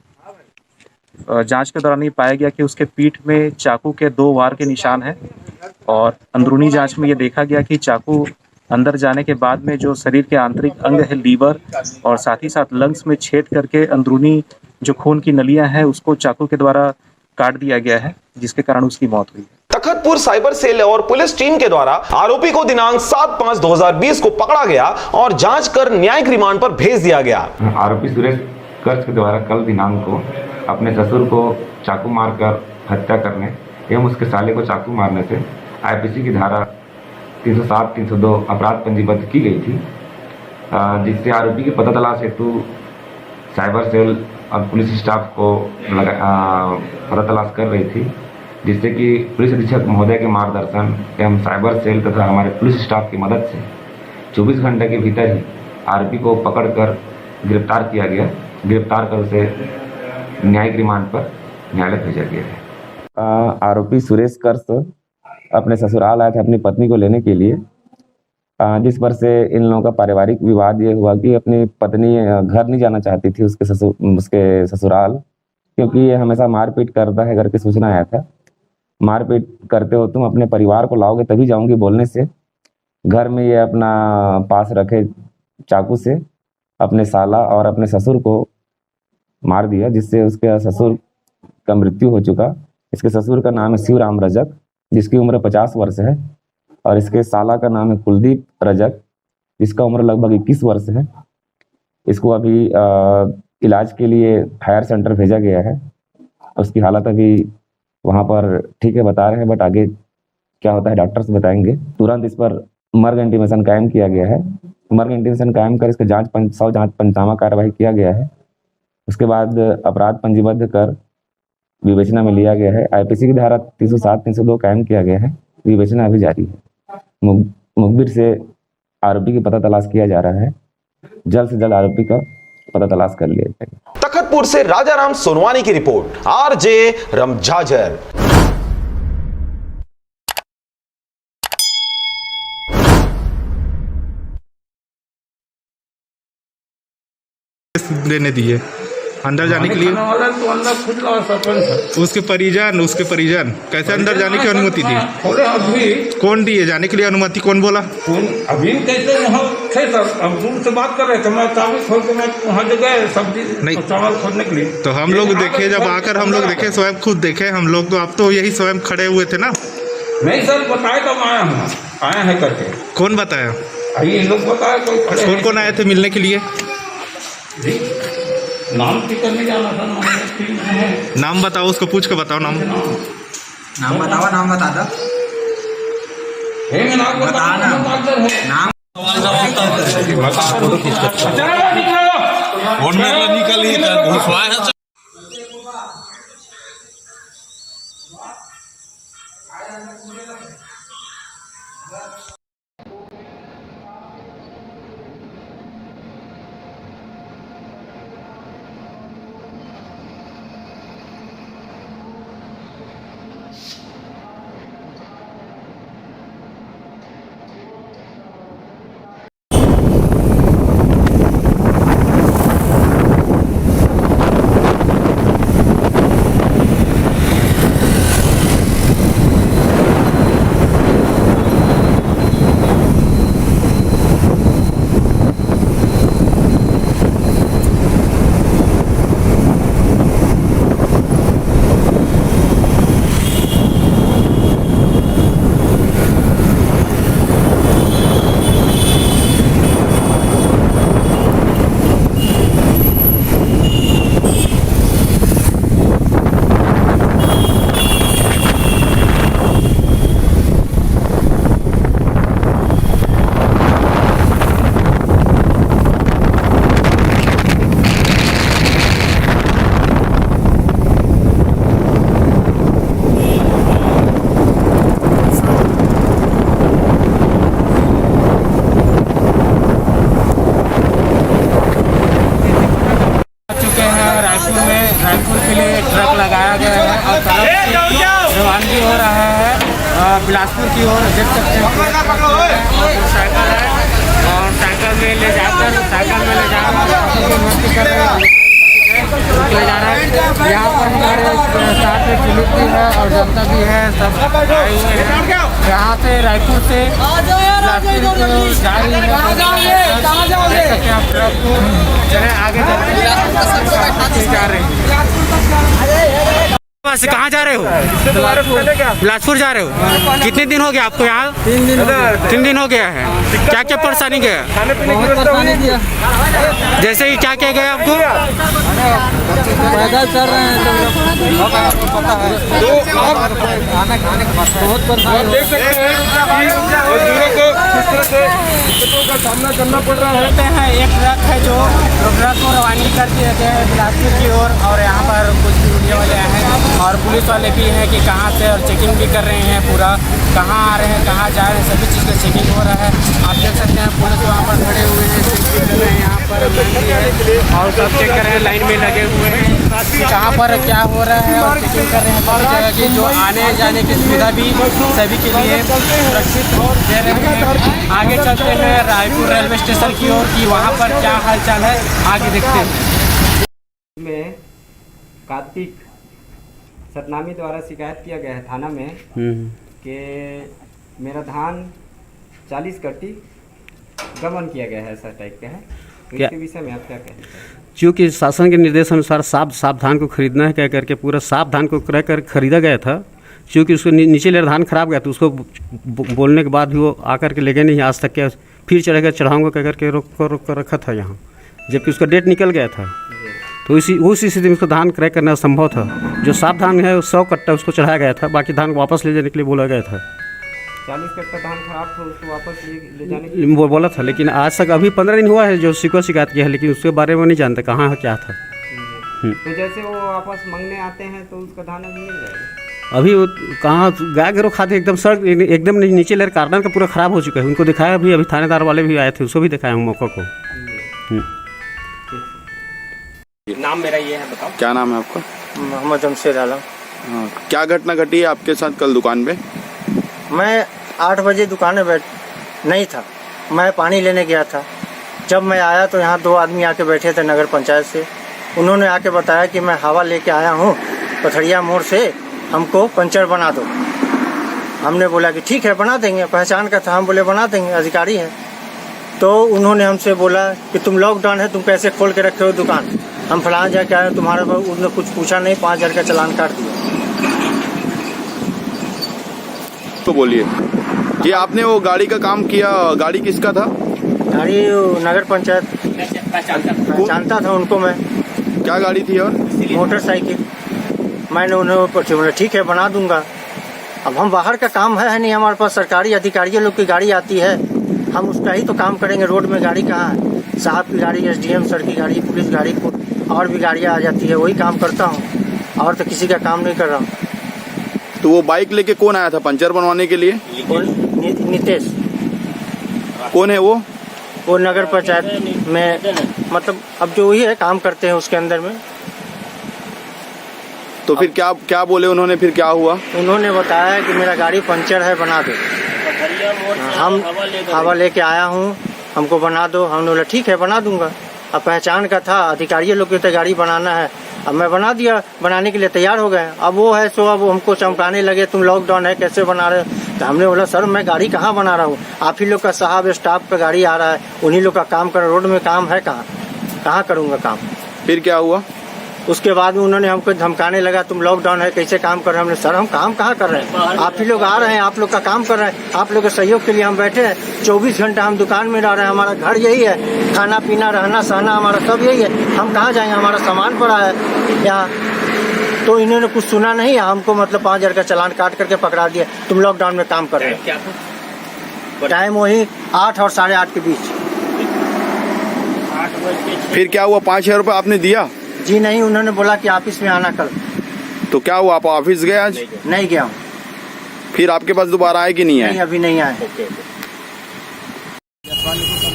जांच के दौरान ये पाया गया कि उसके पीठ में चाकू के 2 वार के निशान हैं और अंदरूनी जांच में ये देखा गया कि चाकू अंदर जाने के बाद में जो शरीर के आंतरिक अंग है, लीवर और साथ ही साथ लंग्स में छेद करके अंदरूनी जो खून की नलियां हैं उसको चाकू के द्वारा काट दिया गया है, जिसके कारण उसकी मौत हुई। तखतपुर साइबर सेल और पुलिस टीम के द्वारा आरोपी को दिनांक 7/5/2020 को पकड़ा गया और जांच कर न्यायिक रिमांड पर भेज दिया गया। आरोपी सुरेश कर्स के द्वारा कल दिनांक को अपने ससुर को चाकू मारकर हत्या करने एवं उसके साले को चाकू मारने से आईपीसी की धारा 307, 302 अपराध पंजीबद्ध की गई थी, जिससे आरोपी की पता तलाश हेतु साइबर सेल और पुलिस स्टाफ को पता तलाश कर रही थी, जिससे कि पुलिस अधीक्षक महोदय के मार्गदर्शन एवं साइबर सेल तथा हमारे पुलिस स्टाफ की मदद से 24 घंटे के भीतर ही आरोपी को पकड़कर गिरफ्तार किया गया। गिरफ्तार कर उसे न्यायिक रिमांड पर न्यायालय भेजा गया है। आरोपी सुरेश कर्स अपने ससुराल आए थे अपनी पत्नी को लेने के लिए, जिस पर से इन लोगों का पारिवारिक विवाद ये हुआ कि अपनी पत्नी घर नहीं जाना चाहती थी उसके ससुराल, क्योंकि ये हमेशा मारपीट करता है करके सूचना आया था। मारपीट करते हो तुम, अपने परिवार को लाओगे तभी जाऊंगी बोलने से घर में ये अपना पास रखे चाकू से अपने साला और अपने ससुर को मार दिया, जिससे उसके ससुर का मृत्यु हो चुका। इसके ससुर का नाम है शिवराम रजक, जिसकी उम्र 50 वर्ष है, और इसके साला का नाम है कुलदीप रजक, जिसका उम्र लगभग 21 वर्ष है। इसको अभी इलाज के लिए हायर सेंटर भेजा गया है। उसकी हालत अभी वहाँ पर ठीक है बता रहे हैं, बट आगे क्या होता है डॉक्टर्स बताएंगे। तुरंत इस पर मर्ग इंटीमेशन कायम किया गया है। मर्ग इंटीमेशन कायम कर इसके जांच पंचनामा कार्रवाई किया गया है। उसके बाद अपराध पंजीबद्ध कर विवेचना में लिया गया है। आईपीसी की धारा 307, 302 कायम किया गया है। विवेचना अभी जारी है। मुखबिर से आरोपी की पता तलाश किया जा रहा है। जल्द से जल्द आरोपी का पता तलाश कर लिया जाएगा। तखतपुर से राजाराम सोनवानी की रिपोर्ट, आरजे रमझाझर। देने दिए अंदर जाने के लिए? वाला तो अंदर खुद ला सरपंच उसके परिजन कैसे अंदर जाने की अनुमति दी? खोले अभी कौन दी है जाने के लिए अनुमति? कौन बोला? अभी कैसे वहाँ थे सर, अब दूर से बात कर रहे थे, मैं चाबी खोल के मैं वहाँ जो गए सब्जी चावल खोलने के लिए। तो हम लोग देखे, जब आकर हम लोग देखे, स्वयं खुद देखे हम लोग, तो आप तो यही स्वयं खड़े हुए थे ना? नहीं सर, बताए तब आया हूँ, आए हैं करके। कौन बताया? ये लोग बताए, कोई खड़े कौन कौन आए थे मिलने के लिए? नाम की करने जाना था। नाम बताओ, उसको पूछ के बताओ नाम। नाम बताओ, नाम बता दो। निकल रवानगी हो रहा है बिलासपुर की ओर। देख सकते हैं साइकिल है और साइकिल में ले जाकर भर्ती कर रहे हैं, ले जा रहा है। यहाँ पर हमारे साथ में पुलिस भी है और जनता भी है, सब आए हुए हैं। यहाँ से रायपुर से बिलासपुर जा रही है, आप ट्रक को चले आगे जा रहे हैं। से कहाँ जा रहे हो? बिलासपुर जा रहे हो? कितने दिन हो गया आपको यहाँ? 3 दिन हो गया है। क्या क्या परेशानी गया? जैसे ही क्या क्या गया आपको? पैदल चल रहे हैं बहुत परेशानी देख सकते हैं मजदूरों को किस तरह से दिक्कतों का सामना करना पड़ रहा है। एक ट्रक है जो ट्रक को रवानगी कर दिया गया है बिलासपुर की ओर और यहाँ पर कुछ मीडिया वाले हैं और पुलिस वाले भी हैं कि कहाँ से, और चेकिंग भी कर रहे हैं पूरा, कहाँ आ रहे हैं कहाँ जा रहे हैं सभी चीज़ का चेकिंग हो रहा है। आप देख सकते हैं पुलिस वहाँ पर खड़े हुए हैं, चेक कर रहे हैं, यहाँ पर और सब चेक कर रहे हैं, लाइन में लगे हुए हैं कि कहाँ पर क्या हो रहा है और चेकिंग कर रहे हैं सभी जगह की, जो आने जाने की सुविधा भी सभी के लिए सुरक्षित दे रहे हैं। आगे चलते हैं रायपुर रेलवे स्टेशन की ओर कि वहाँ पर क्या हालचाल है, आगे देखते हैं। में कार्तिक सतनामी द्वारा शिकायत किया गया है थाना में कि मेरा धान 40 कट्टी गबन किया गया है, ऐसा टाइप का है। तो इसके विषय में आप क्या कहें? चूँकि शासन के निर्देश अनुसार साफ धान को खरीदना है कह करके पूरा साफ धान को क्रय कर खरीदा गया था। चूँकि उसको नीचे लेकर धान खराब गया तो उसको बोलने के बाद भी वो आकर के ले गए नहीं, आज तक क्या फिर चढ़ेगा चढ़ाऊँगा कह करके रोक कर रखा था यहाँ, जबकि उसका डेट निकल गया था। तो उस स्थिति में उसको धान क्रय करना असंभव था। जो साफ धान है 100 कट्टा उसको चढ़ाया गया था, बाकी धान वापस ले जाने के लिए बोला गया था। 40 कट्टा धान खराब था, उसको वापस ले जाने के लिए वो बोला था, लेकिन आज तक अभी 15 दिन हुआ है जो शिकायत किया है, लेकिन उसके बारे में नहीं जानते कहाँ क्या था। तो जैसे वो वापस मांगने आते हैं तो उसका धान अभी मिल जाएगा? अभी वो कहाँ गाय गेरो खाते एकदम सड़क एकदम नीचे लेकर कार्बन का पूरा ख़राब हो चुका है। उनको दिखाया अभी थानेदार वाले भी आए थे, उसको भी दिखाया हूँ मौका को। नाम मेरा ये है, बताओ क्या नाम है आपका? मोहम्मद जमशेद आलम। क्या घटना घटी है आपके साथ कल दुकान पे? मैं 8 बजे दुकान में नहीं था, मैं पानी लेने गया था। जब मैं आया तो यहाँ 2 आदमी आके बैठे थे नगर पंचायत से, उन्होंने आके बताया कि मैं हवा लेके आया हूँ पथरिया मोड़ से, हमको पंचर बना दो। हमने बोला कि ठीक है बना देंगे, पहचान का था, हम बोले बना देंगे, अधिकारी है। तो उन्होंने हमसे बोला कि तुम लॉकडाउन है, तुम कैसे खोल के रखे हो दुकान। हम फलाना जाके आए, तुम्हारे उसने कुछ पूछा नहीं, 5,000 का चालान काट दिया। तो बोलिए कि आपने वो गाड़ी का काम किया, गाड़ी किसका था? गाड़ी नगर पंचायत पहचानता था उनको मैं। क्या गाड़ी थी? और मोटरसाइकिल। मैंने उन्हें बोला ठीक है बना दूंगा। अब हम बाहर का काम है नहीं, हमारे पास सरकारी अधिकारियों लोग की गाड़ी आती है, हम उसका ही तो काम करेंगे। रोड में गाड़ी कहाँ है? साहब की गाड़ी, SDM सर की गाड़ी, पुलिस गाड़ी, और भी गाड़ियाँ आ जाती है, वही काम करता हूँ, और तो किसी का काम नहीं कर रहा हूँ। तो वो बाइक लेके कौन आया था पंचर बनवाने के लिए? नितेश। कौन है वो? वो नगर पंचायत में, मतलब अब जो वही है काम करते हैं उसके अंदर में। तो फिर क्या बोले उन्होंने? फिर क्या हुआ? उन्होंने बताया कि मेरा गाड़ी पंचर है, बना दो। हम हवा लेके आया हूँ, हमको बना दो। हमने बोला ठीक है बना दूंगा। अब पहचान का था, अधिकारियों लोग की तो गाड़ी बनाना है। अब मैं बना दिया, बनाने के लिए तैयार हो गए। अब वो है सो अब हमको चमकाने लगे, तुम लॉकडाउन है कैसे बना रहे हो? तो हमने बोला सर मैं गाड़ी कहाँ बना रहा हूँ, आप ही लोग का साहब स्टाफ का गाड़ी आ रहा है, उन्हीं लोग का काम कर, रोड में काम है कहाँ करूँगा काम। फिर क्या हुआ? उसके बाद में उन्होंने हमको धमकाने लगा, तुम लॉकडाउन है कैसे काम कर रहे हैं? हमने सर हम काम कहाँ कर रहे हैं, आप ही लोग आ रहे हैं, आप लोग का काम कर रहे हैं, आप लोग के सहयोग के लिए हम बैठे हैं। 24 घंटा हम दुकान में रह रहे हैं, हमारा घर यही है, खाना पीना रहना सहना हमारा सब यही है। हम कहाँ जाएंगे, हमारा सामान पड़ा है यहाँ। तो इन्होंने कुछ सुना नहीं, हमको मतलब 5,000 का चालान काट करके पकड़ा दिया, तुम लॉकडाउन में काम कर रहे हो। टाइम वही 8 और 8:30 के बीच। फिर क्या हुआ? 5,000 रुपये आपने दिया? जी नहीं, उन्होंने बोला कि ऑफिस में आना कल। तो क्या हुआ, आप ऑफिस गए आज? नहीं गया हूँ। फिर आपके पास दोबारा आए कि नहीं आए? नहीं, अभी नहीं आए। कंपनी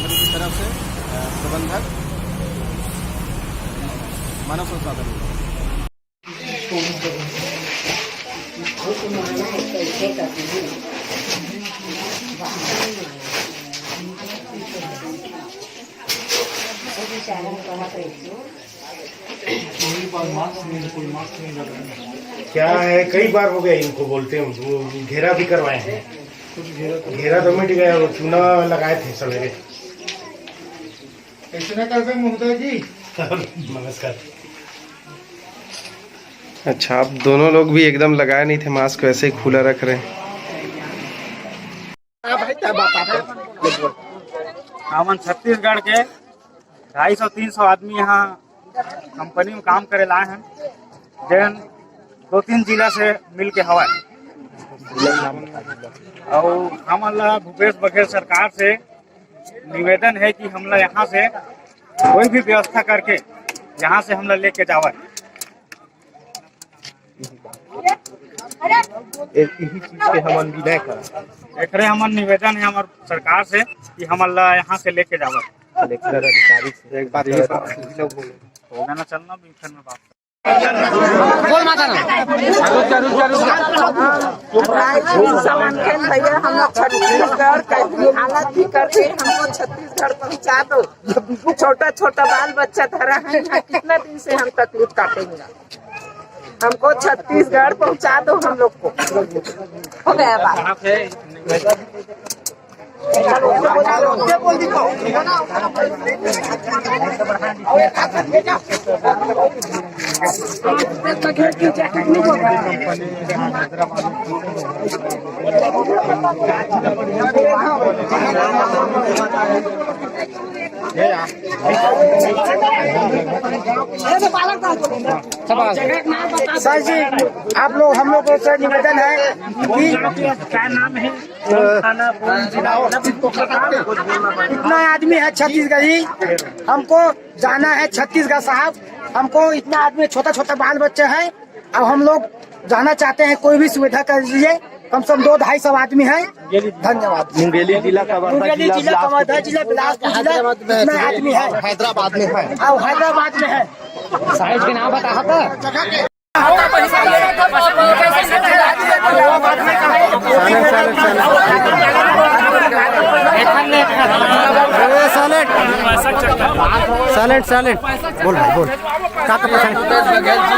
की तरफ से प्रबंधक मानव संसाधन। क्या है, कई बार हो गया इनको बोलते हैं, वो घेरा भी करवाए हैं, घेरा तो मिट गया, वो चूना लगाए थे सवेरे। कैसे करते महोदय जी? नमस्कार। अच्छा, आप दोनों लोग भी एकदम लगाए नहीं थे मास्क, वैसे ही खुला रख रहे हैं। हम छत्तीसगढ़ के 250-300 आदमी यहाँ कंपनी में काम करे लाए हैं, जन 2-3 जिला से मिल के हवा। और हमारा भूपेश बघेल सरकार से निवेदन है कि हमला यहाँ से कोई भी व्यवस्था करके यहाँ से हमला लेके जावा। एक ही चीज के हमन विनय करा, एक हमन निवेदन है हमार सरकार से कि हमला यहाँ से लेके जावा। कलेक्टर अधिकारी से एक बात होगा ना, चलना भी फिर में बात बोल माता ना भैया, हम लोग छत्तीसगढ़ कैसी हालत ही करके हमको छत्तीसगढ़ पहुँचा दो। छोटा छोटा बाल बच्चा धरा है, कितना दिन से हम तकलीफ काटेंगे, हमको छत्तीसगढ़ पहुँचा दो हम लोग को। हो गया बात। सर जी, आप लोग हम लोग से निवेदन है कि क्या नाम है, इतना आदमी है छत्तीसगढ़ी, हमको जाना है छत्तीसगढ़ साहब, हमको इतना आदमी, छोटा छोटा बाल बच्चे हैं, अब हम लोग जाना चाहते हैं, कोई भी सुविधा कर दीजिए, कम से कम 200-250 आदमी है। धन्यवाद। मुंगेली जिला का मुंगेली जिला कवर्धा जिला बिलासपुर जिला इतना आदमी है, हैदराबाद में है, अब हैदराबाद में है। साइज के नाम बता था साइलेंट बोल भाई बोल। भूपेश बघेल जी,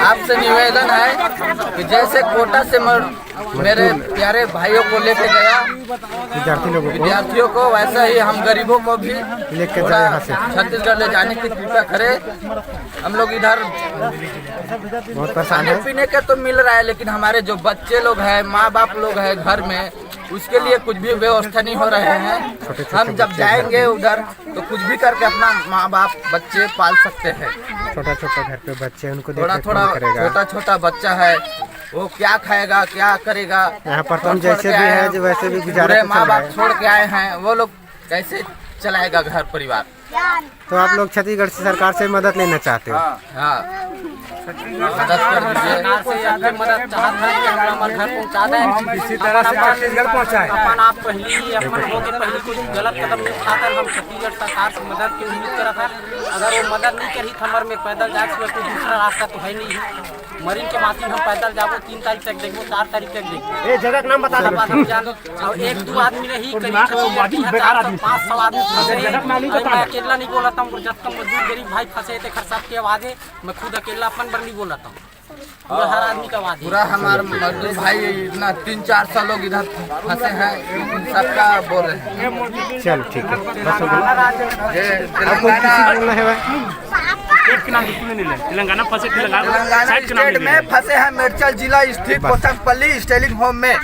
आपसे निवेदन है कि जैसे कोटा से मेरे प्यारे भाइयों को लेके गया विद्यार्थियों को, वैसा ही हम गरीबों को भी लेके छत्तीसगढ़ ले जाने की कृपा करे। हम लोग इधर खाने पीने के तो मिल रहा है, लेकिन हमारे जो बच्चे लोग हैं, माँ बाप लोग हैं घर में, उसके लिए कुछ भी व्यवस्था नहीं हो रहे हैं। हम जब जाएंगे उधर तो कुछ भी करके अपना माँ बाप बच्चे पाल सकते हैं। छोटा छोटा घर पे बच्चे, उनको थोड़ा छोटा छोटा बच्चा है, वो क्या खाएगा क्या करेगा। यहाँ पर तो हम जैसे भी है जो वैसे भी गुजारा माँ बाप छोड़ के आए हैं, वो लोग कैसे चलाएगा घर परिवार। तो आप लोग छत्तीसगढ़ से सरकार से मदद लेना चाहते हो? हाँ, मदद कर दीजिए। मदद घर पहुँचा दें, इसी तरह से छत्तीसगढ़ पहुँचाए। अपन आप पहले कुछ गलत कदम नहीं उठाकर हम छत्तीसगढ़ सरकार से मदद की उम्मीद करत है। अगर वो मदद नहीं करी हमारे में पैदल जाए कोई दूसरा रास्ता तो है नहीं है। मरीन के माथी हम पैदल जाबो 3 तारीख तक देखो, 4 तारीख तक देखो। ये जगह का नाम बता दो। और 1-2 आदमी नहीं करीब 500 आदमी मैं अकेला नहीं बोलता हूँ। जब तक मजदूर गरीब भाई फंसे थे खरसाब के आवाज़, मैं खुद अकेला अपन पर नहीं बोलता हूँ, पूरा हर आदमी का आवाज़। पूरा हमारे मजदूर भाई इतना 300-400 लोग इधर फंसे हैं, सबका बोल रहे हैं। चल ठीक है, तेलंगाना स्टेट में फंसे हैं। मिर्चल जिला स्थित कोचंपल्ली स्टेलिंग होम में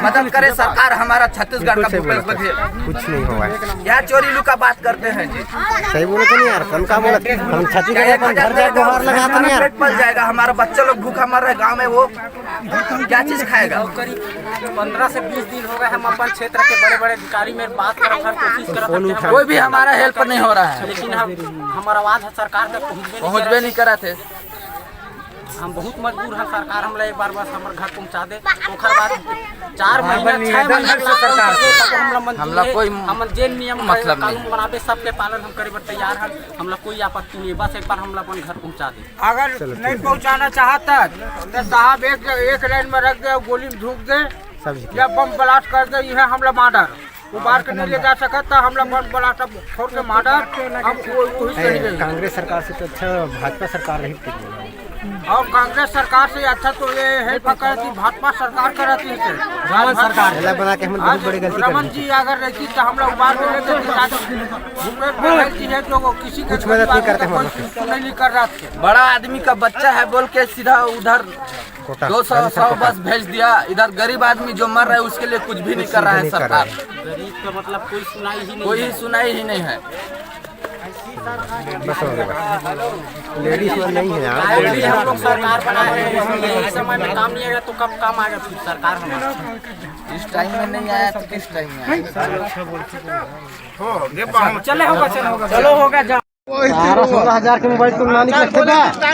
मदद करे सरकार हमारा छत्तीसगढ़ का भूपेश बघेल। कुछ नहीं हुआ है। यहाँ चोरी लुका बात करते हैं जी। सही बोले तो नहीं यार, हम क्या बोले, हम छत्तीसगढ़ अपन घर जाके बाहर लगा था यार। पेट पल जाएगा, हमारा बच्चा लोग भूखा मर रहे गाँव में, वो क्या चीज खाएगा। करीब 15 से 20 दिन हो गए हम अपन क्षेत्र के बड़े बड़े अधिकारी में बात कर कोशिश कर, कोई भी हमारा हेल्प नहीं हो रहा है। लेकिन हमारा आवाज़ सरकार तक पहुँचबे नहीं करा थे। हम बहुत मजबूर हैं, सरकार हमला एक बार बस हमारे घर पहुँचा दे। ओकर बाद 4 महीना 6 महीना सरकार हमला कोई हम जेल नियम मतलब कानून बनावे सबके पालन हम करे बर तैयार हैं। हमला कोई आपत्ति नहीं, बस एक बार हमला अपन घर पहुँचा दे। अगर नहीं पहुँचाना चाहता तो साहब एक लाइन में रख दे, गोली में झोंक दे या बम ब्लास्ट कर दे, यह हमला मार्डर उबार के नहीं ले जा सकता। हमला बम ब्लास्ट छोड़ के मार्डर हम कांग्रेस सरकार से तो अच्छा भाजपा सरकार रही और कांग्रेस सरकार से अच्छा तो ये हेल्प करती भाजपा सरकार कराती है। रमन सरकार बना के हम बहुत बड़ी गलती रमन जी अगर रहती तो हम लोग उबार के लेते है जो किसी कुछ मदद नहीं करते, नहीं कर रहा। बड़ा आदमी का बच्चा है बोल के सीधा उधर 200 बस भेज दिया। इधर गरीब आदमी जो मर रहा है उसके लिए कुछ भी नहीं कर रहा है सरकार। गरीब का मतलब कोई सुनाई ही नहीं है। लेडीज नहीं है यार, लेडीज हम लोग सरकार बनाए हैं, इस समय में काम नहीं आएगा तो कब काम आएगा फिर सरकार हमारा। इस टाइम में नहीं आया तो किस टाइम में आएगा। चलो होगा 16,000 के मोबाइल तुम ना निकलते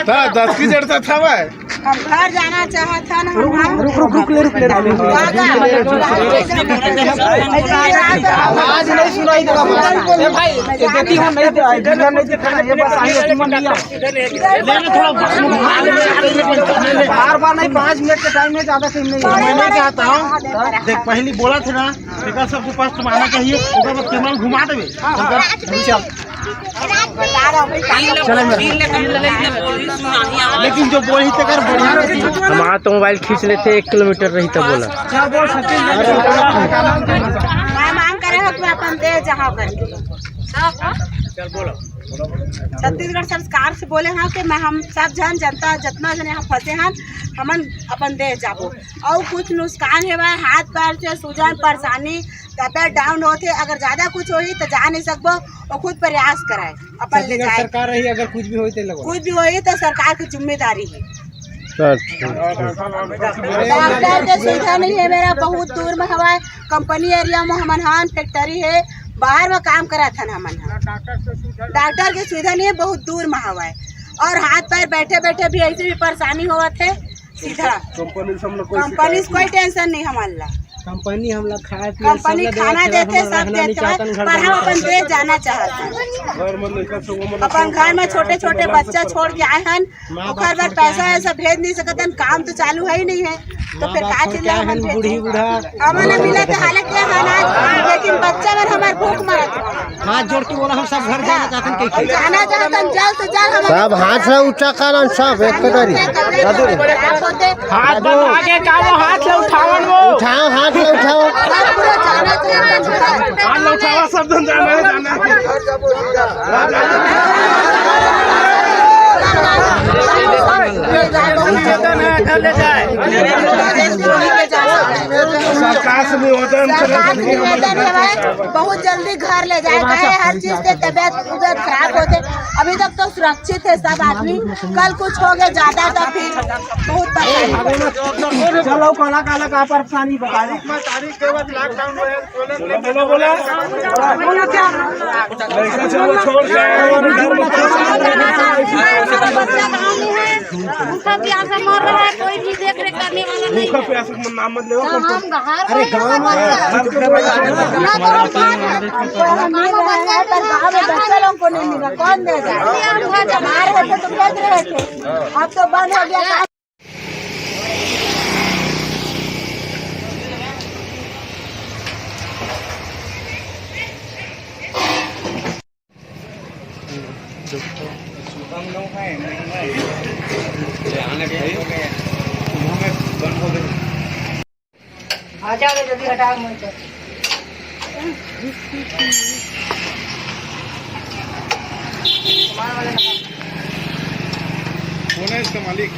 था 10 की जरूरत था भाई। हम घर जाना चाहता ना, रुक ले आवाज नहीं सुनाई देगा भाई, देखती हम नहीं बार नहीं, 5 मिनट के टाइम में ज्यादा टाइम नहीं। मैं चाहता हूँ देख पहली बोला थे ना, सबके पास तुम आना चाहिए, कैमरा घुमा देवे लेकिन जो बोली तक हमारा तो मोबाइल खींच लेते 1 किलोमीटर रही तो बोला मांग करे हो कि अपन दे जहाँ पर छत्तीसगढ़ सरकार से बोले हाँ कि मैं हम सब जनता जितना जन यहाँ फंसे हैं हमन अपन दे जाबो। और कुछ नुकसान है भाई, हाथ पैर से सूजन परेशानी तबियत डाउन होते, अगर ज्यादा कुछ होई तो जा नहीं सकबो और खुद प्रयास कराए अपन ले जाए। सरकार रही अगर कुछ भी होई तो सरकार की जिम्मेदारी है। डॉक्टर के सुविधा नहीं है, मेरा बहुत दूर में हवा कंपनी एरिया में हमन हान फैक्ट्री है, बाहर में काम करा था हमन। डॉक्टर की सुविधा नहीं है, बहुत दूर में हवा है। और हाथ पैर बैठे बैठे भी ऐसे भी परेशानी हुआ थे सीधा। कंपनी से कोई टेंशन नहीं हमारा। कंपनी हम लोग खाए कंपनी खाना देते सब देते हैं पर हम अपन देश जाना चाहते हैं। अपन घर में छोटे छोटे बच्चा छोड़ के आए हैं, ओकर बार पैसा ऐसा भेज नहीं सकते, काम तो चालू है ही नहीं है, तो फिर का चिल्ला हमारे मिला तो हालत क्या है ना, लेकिन बच्चा में हमारे भूख मरत हाथ जोड़ के बोला हम सब घर जाना चाहते हैं, जाना चाहते हैं जल्द से जल्द सब हाथ से ऊंचा कारण सब एक कदरी हाथ आगे कालो हाथ से उठावन वो उठाओ हाथ से उठाओ हाथ उठावा सब धन जाना बहुत जल्दी घर ले जाए, हर चीज के तबियत उधर खराब होते, अभी तक तो सुरक्षित है सब आदमी, कल कुछ हो गया ज्यादा तो फिर बहुत चलो काला काला का परेशानी बता दी तारीख के बाद लॉकडाउन बोला क्या चलो छोड़ भूखा प्यासा मर रहा है, कोई भी देख रेख करने वाला नहीं। भूखा प्यासा नाम मत लो, अरे गाँव में बच्चा लोग को नहीं मिला, कौन देगा? हमारे होते तो भेज रहे थे, अब तो बंद हो गया। आ जाओ जल्दी हटाओ मुझे। कौन है इसका मालिक?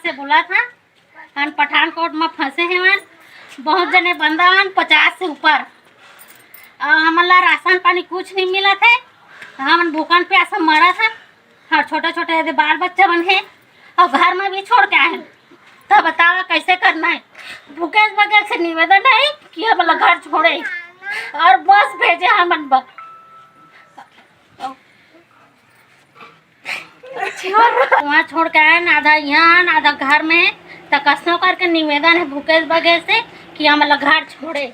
से बोला था हम पठानकोट में फंसे हैं, बहुत जने बंदा 50 से ऊपर, हमारा राशन पानी कुछ नहीं मिला थे, हम भूखन प्यासा मरा था, और छोटे छोटे बाल बच्चे बन है और घर में भी छोड़ के आए, तो बताओ कैसे करना है। भूखेश बगैर से निवेदन है कि हम घर छोड़े और बस भेजे हम वहाँ छोड़ के आए, आधा यहाँ आधा घर में, तो कसों करके निवेदन है भूखेश बगैर से कि हम घर छोड़े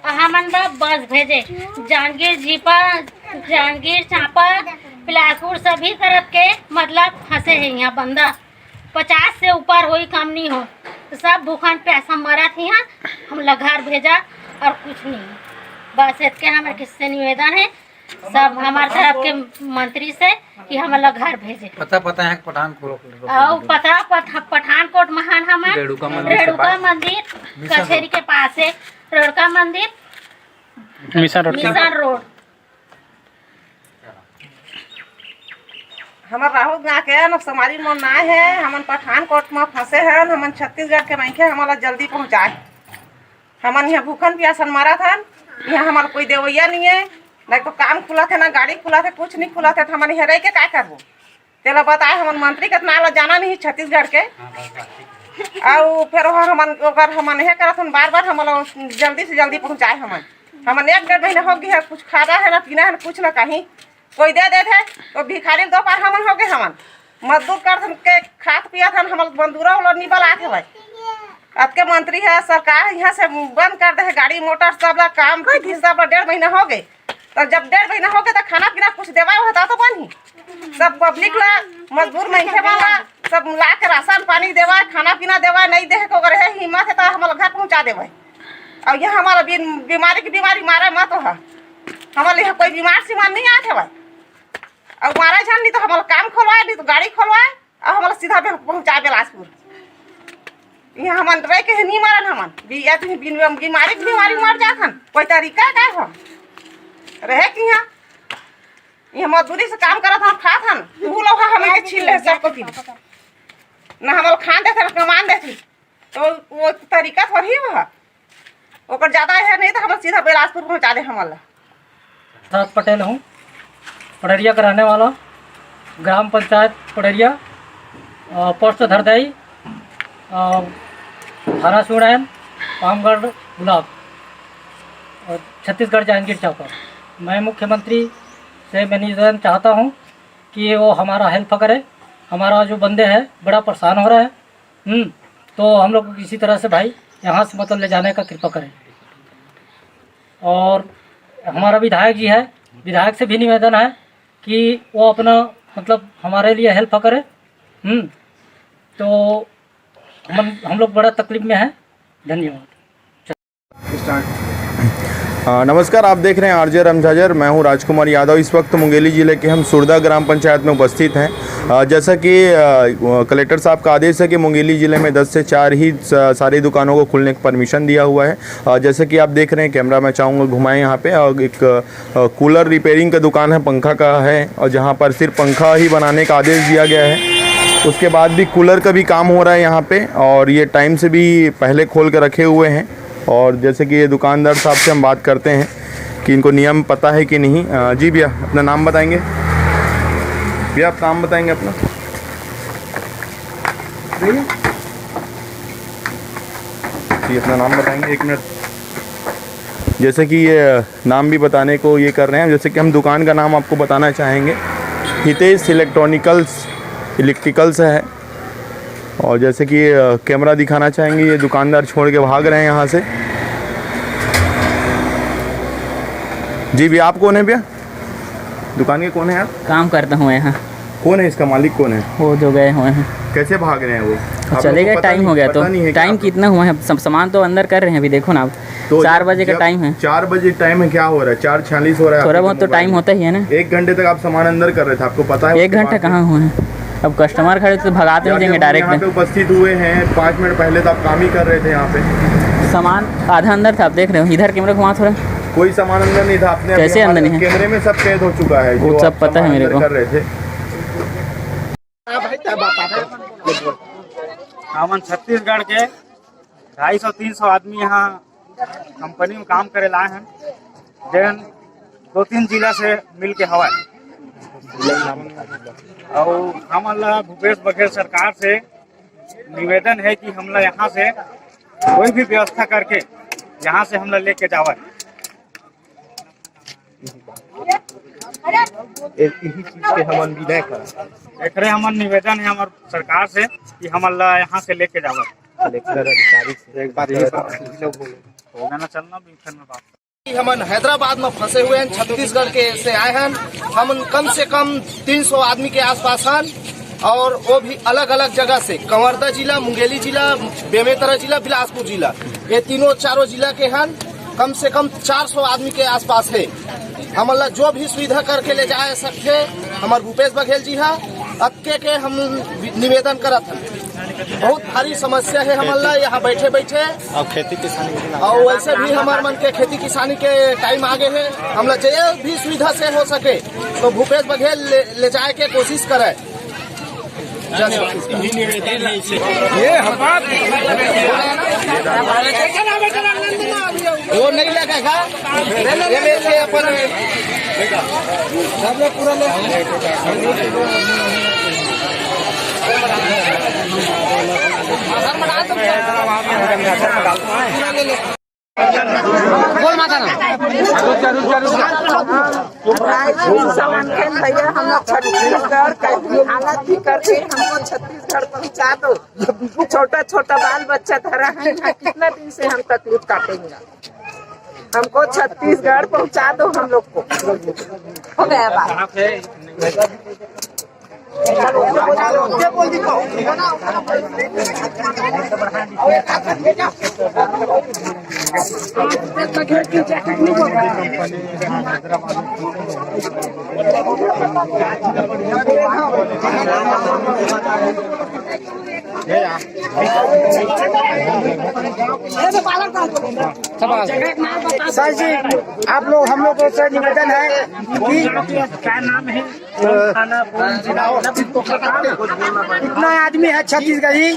और हमन बस भेजे। जांजगीर जीपा, जांजगीर चांपा, बिलासपुर सभी तरफ के मतलब फंसे हैं यहाँ बंदा, 50 से ऊपर हो कम नहीं हो, तो सब भूखन प्यासा मरा थी यहाँ, हम घर भेजा और कुछ नहीं। बस इतने हमारे किससे निवेदन है सब हमारे तरफ के मंत्री से कि हम घर भेजे। पता है पठानकोट और पठानकोट महान हमारे रेणुका मंदिर कचहरी के पास है, रेणुका मंदिर मिशन रोड। हमार राहुल गाँव के न समारी मन ना है, हमन पठानकोट में फंसे हैं, हमन छत्तीसगढ़ के मैके हमारा जल्दी पहुँचाए। हमन यहाँ भूखन प्यासन मारा था, यहाँ हमारा कोई देवैया नहीं है, नहीं तो काम खुला थे ना गाड़ी खुला थे, कुछ नहीं खुला थे, तो हमन यहाँ रह के क्या करबो? तेला बताए हमन मंत्री के नाला जाना नहीं छत्तीसगढ़ के, और फिर हमन यह करत बार बार हमन जल्दी से जल्दी पहुँचाए। हमन 1-1.5 महीना हो गया है, कुछ खाना है ना पीना है ना कुछ ना कहीं कोई दे थे, तो भिखारी 2 बार हमन हो गए। हमन मजदूर कर के खात पिया था हम बंदूरा वाला निबल आते भाई अब के मंत्री है सरकार यहाँ से बंद कर दे है गाड़ी मोटर सब ला काम सब 1.5 महीना हो गए। तो जब 1.5 महीना हो गए तो खाना पीना कुछ देवा होता तो बनी सब पब्लिक ला मजदूर महिला वाला सब ला के राशन पानी देवा खाना पीना देवा नहीं दे को रहे हिम्मत है तो हमारा घर पहुँचा देवे। और यहाँ हमारा बीमारी मारे मत हो हमारे यहाँ कोई बीमार सीमार नहीं आते भाई और मारा जान नहीं तो हमारा काम खोलवाए नहीं तो गाड़ी खोलवाए और हमारा सीधा पहुँचा बिलासपुर। यहाँ हम रह के नहीं मारन हमन बीमारी मर जाथन कोई तरीका का हो रहे कि यहाँ मजदूरी से काम करत हम खात हन तू लोग हमें के छीन ले सबको की ना हम खान देते कमान देती तो वो तरीका थोड़ी हो ओकर ज्यादा है नहीं तो हम सीधा बिलासपुर पहुँचा दे हमारा। साथ पटेल हूँ पडरिया का रहने वाला ग्राम पंचायत पडरिया पोस्ट धरदई थाना सुड़ैन पामगढ़ गुलाब और छत्तीसगढ़ जांजगीर चांपा। मैं मुख्यमंत्री से मैं निवेदन चाहता हूं कि वो हमारा हेल्प करे। हमारा जो बंदे हैं बड़ा परेशान हो रहा है तो हम लोग किसी तरह से भाई यहाँ से मतलब ले जाने का कृपा करें। और हमारा विधायक जी है विधायक से भी निवेदन है कि वो अपना मतलब हमारे लिए हेल्प करे। तो हम लोग बड़ा तकलीफ में हैं। धन्यवाद। नमस्कार, आप देख रहे हैं आरजे रमझाजर। मैं हूं राजकुमार यादव। इस वक्त मुंगेली ज़िले के हम सुरदा ग्राम पंचायत में उपस्थित हैं। जैसा कि कलेक्टर साहब का आदेश है कि मुंगेली ज़िले में 10 से 4 ही सारी दुकानों को खुलने का परमिशन दिया हुआ है। जैसे कि आप देख रहे हैं, कैमरा मैं चाहूँगा घुमाएं यहाँ पे। और एक कूलर रिपेयरिंग का दुकान है, पंखा का है, और जहाँ पर सिर्फ पंखा ही बनाने का आदेश दिया गया है। उसके बाद भी कूलर का भी काम हो रहा है यहाँ पे, और ये टाइम से भी पहले खोल कर रखे हुए हैं। और जैसे कि ये दुकानदार साहब से हम बात करते हैं कि इनको नियम पता है कि नहीं। जी भैया, अपना नाम बताएंगे? भैया आप नाम बताएंगे अपना? जी अपना नाम बताएंगे? 1 मिनट। जैसे कि ये नाम भी बताने को ये कर रहे हैं, जैसे कि हम दुकान का नाम आपको बताना चाहेंगे, हितेश इलेक्ट्रिकल्स है। और जैसे कि कैमरा दिखाना चाहेंगे, ये दुकानदार छोड़ के भाग रहे हैं यहाँ से। जी भैया, आप कौन है भैया? दुकान के कौन है आप? काम करता हूँ यहाँ। कौन है इसका मालिक? कौन है वो जो गए हुए हैं? कैसे भाग रहे हैं वो? चले गए, टाइम हो गया। तो टाइम कितना हुआ है? सब सामान तो अंदर कर रहे हैं अभी, देखो ना। तो 4 बजे का टाइम है। 4 बजे टाइम है, क्या हो रहा है? 4:46 हो रहा है। थोड़ा बहुत तो टाइम होता ही है ना। 1 घंटे तक आप सामान अंदर कर रहे थे, आपको पता है? 1 घंटा कहाँ हुआ है? अब कस्टमर खड़े तो भगाते नहीं देंगे डायरेक्ट। यहाँ पे उपस्थित हुए हैं 5 मिनट पहले, तो आप काम ही कर रहे थे यहाँ पे। सामान आधा अंदर था, आप देख रहे हो। इधर कैमरा घुमा थोड़ा। कोई सामान अंदर नहीं था। आपने कैसे अंदर नहीं है? कैमरे में सब कैद हो चुका है, वो सब पता है मेरे को। कर रहे थे। हम छत्तीसगढ़ के 250-300 आदमी यहाँ कंपनी में काम करे लाए हैं, जन 2-3 जिला से मिल के हवा। और हमारा भूपेश बघेल सरकार से निवेदन है कि हमला यहाँ से कोई भी व्यवस्था करके यहाँ से हमला लेके जावा। एक ही चीज के हमन भी नहीं करा। एक हमन निवेदन है हमार सरकार से कि हमला यहाँ से लेके जावा। कलेक्टर अधिकारी से एक बात होगा ना, चलना भी में बात। हमन हैदराबाद में फंसे हुए हैं, छत्तीसगढ़ के से आए हैं। हम कम से कम 300 आदमी के आसपास हैं, और वो भी अलग अलग जगह से, कंवरदा जिला, मुंगेली जिला, बेमेतरा जिला, बिलासपुर जिला, ये 3-4 जिला के हैं। कम से कम 400 आदमी के आसपास है। हमला जो भी सुविधा करके ले जा सकते हमारे भूपेश बघेल जी है, अक्के के हम निवेदन करत हैं। बहुत भारी समस्या है हमला यहाँ बैठे बैठे, और खेती किसानी, और वैसे भी हमारे मन के खेती किसानी के टाइम आगे है। हमला जो भी सुविधा से हो सके तो भूपेश बघेल ले जाए के कोशिश करे। ये वो नहीं लगेगा, ये अपन पूरा ले भैया हम लोग छत्तीसगढ़ कैसी हालत भी करके हमको छत्तीसगढ़ पहुँचा दो। छोटा छोटा बाल बच्चा धरा है यहाँ, कितना दिन से हम तकलीफ काटेंगे। हमको छत्तीसगढ़ पहुँचा दो हम लोग को। हो गया बात। सर जी आप लोग हम लोग से निवेदन है कि क्या नाम है? इतना आदमी है छत्तीसगढ़ी,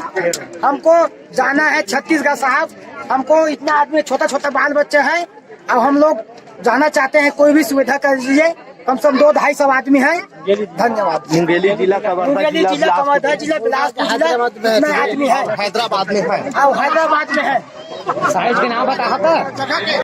हमको जाना है छत्तीसगढ़ साहब। हमको इतना आदमी छोटा छोटा बाल बच्चे हैं, अब हम लोग जाना चाहते हैं, कोई भी सुविधा कर दीजिए। कम से कम 200-250 आदमी हैं। धन्यवाद। मुंगेली जिला कवर्धा जिला बिलासपुर जिला इतना आदमी है। हैदराबाद में है। अब हैदराबाद में है। साइज के नाम बता था।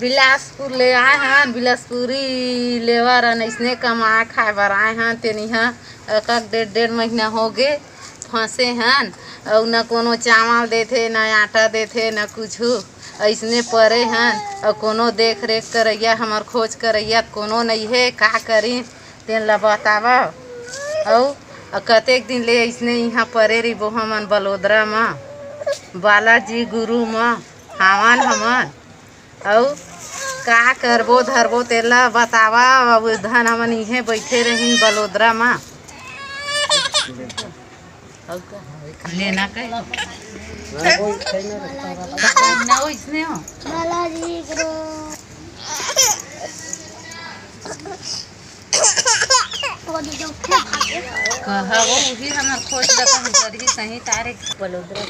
बिलासपुर ले आए हैं, बिलासपुरी लेवर इसने कमाए खाए बर आए हैं। तेन यहाँ एक 1.5 महीना हो गए फंसे हैं और न कोनो चावल देते, न आटा देते, न कुछ ऐसने परे हैं। और कोनो देख रेख करैया हमार खोज करैया कोनो नहीं है। का करी तेन ला बतावा। और कतेक दिन ले इसने यहाँ परे रही हमन बलोदरा में बालाजी गुरु में हावन हमन। और का करबो धरबो तेला बतावा। अब धन हमन इहे बैठे रही बलोदरा में। लेना कहीं इसने हो कहा वो भी हमार खोज लगा सही तारीख बलोदरा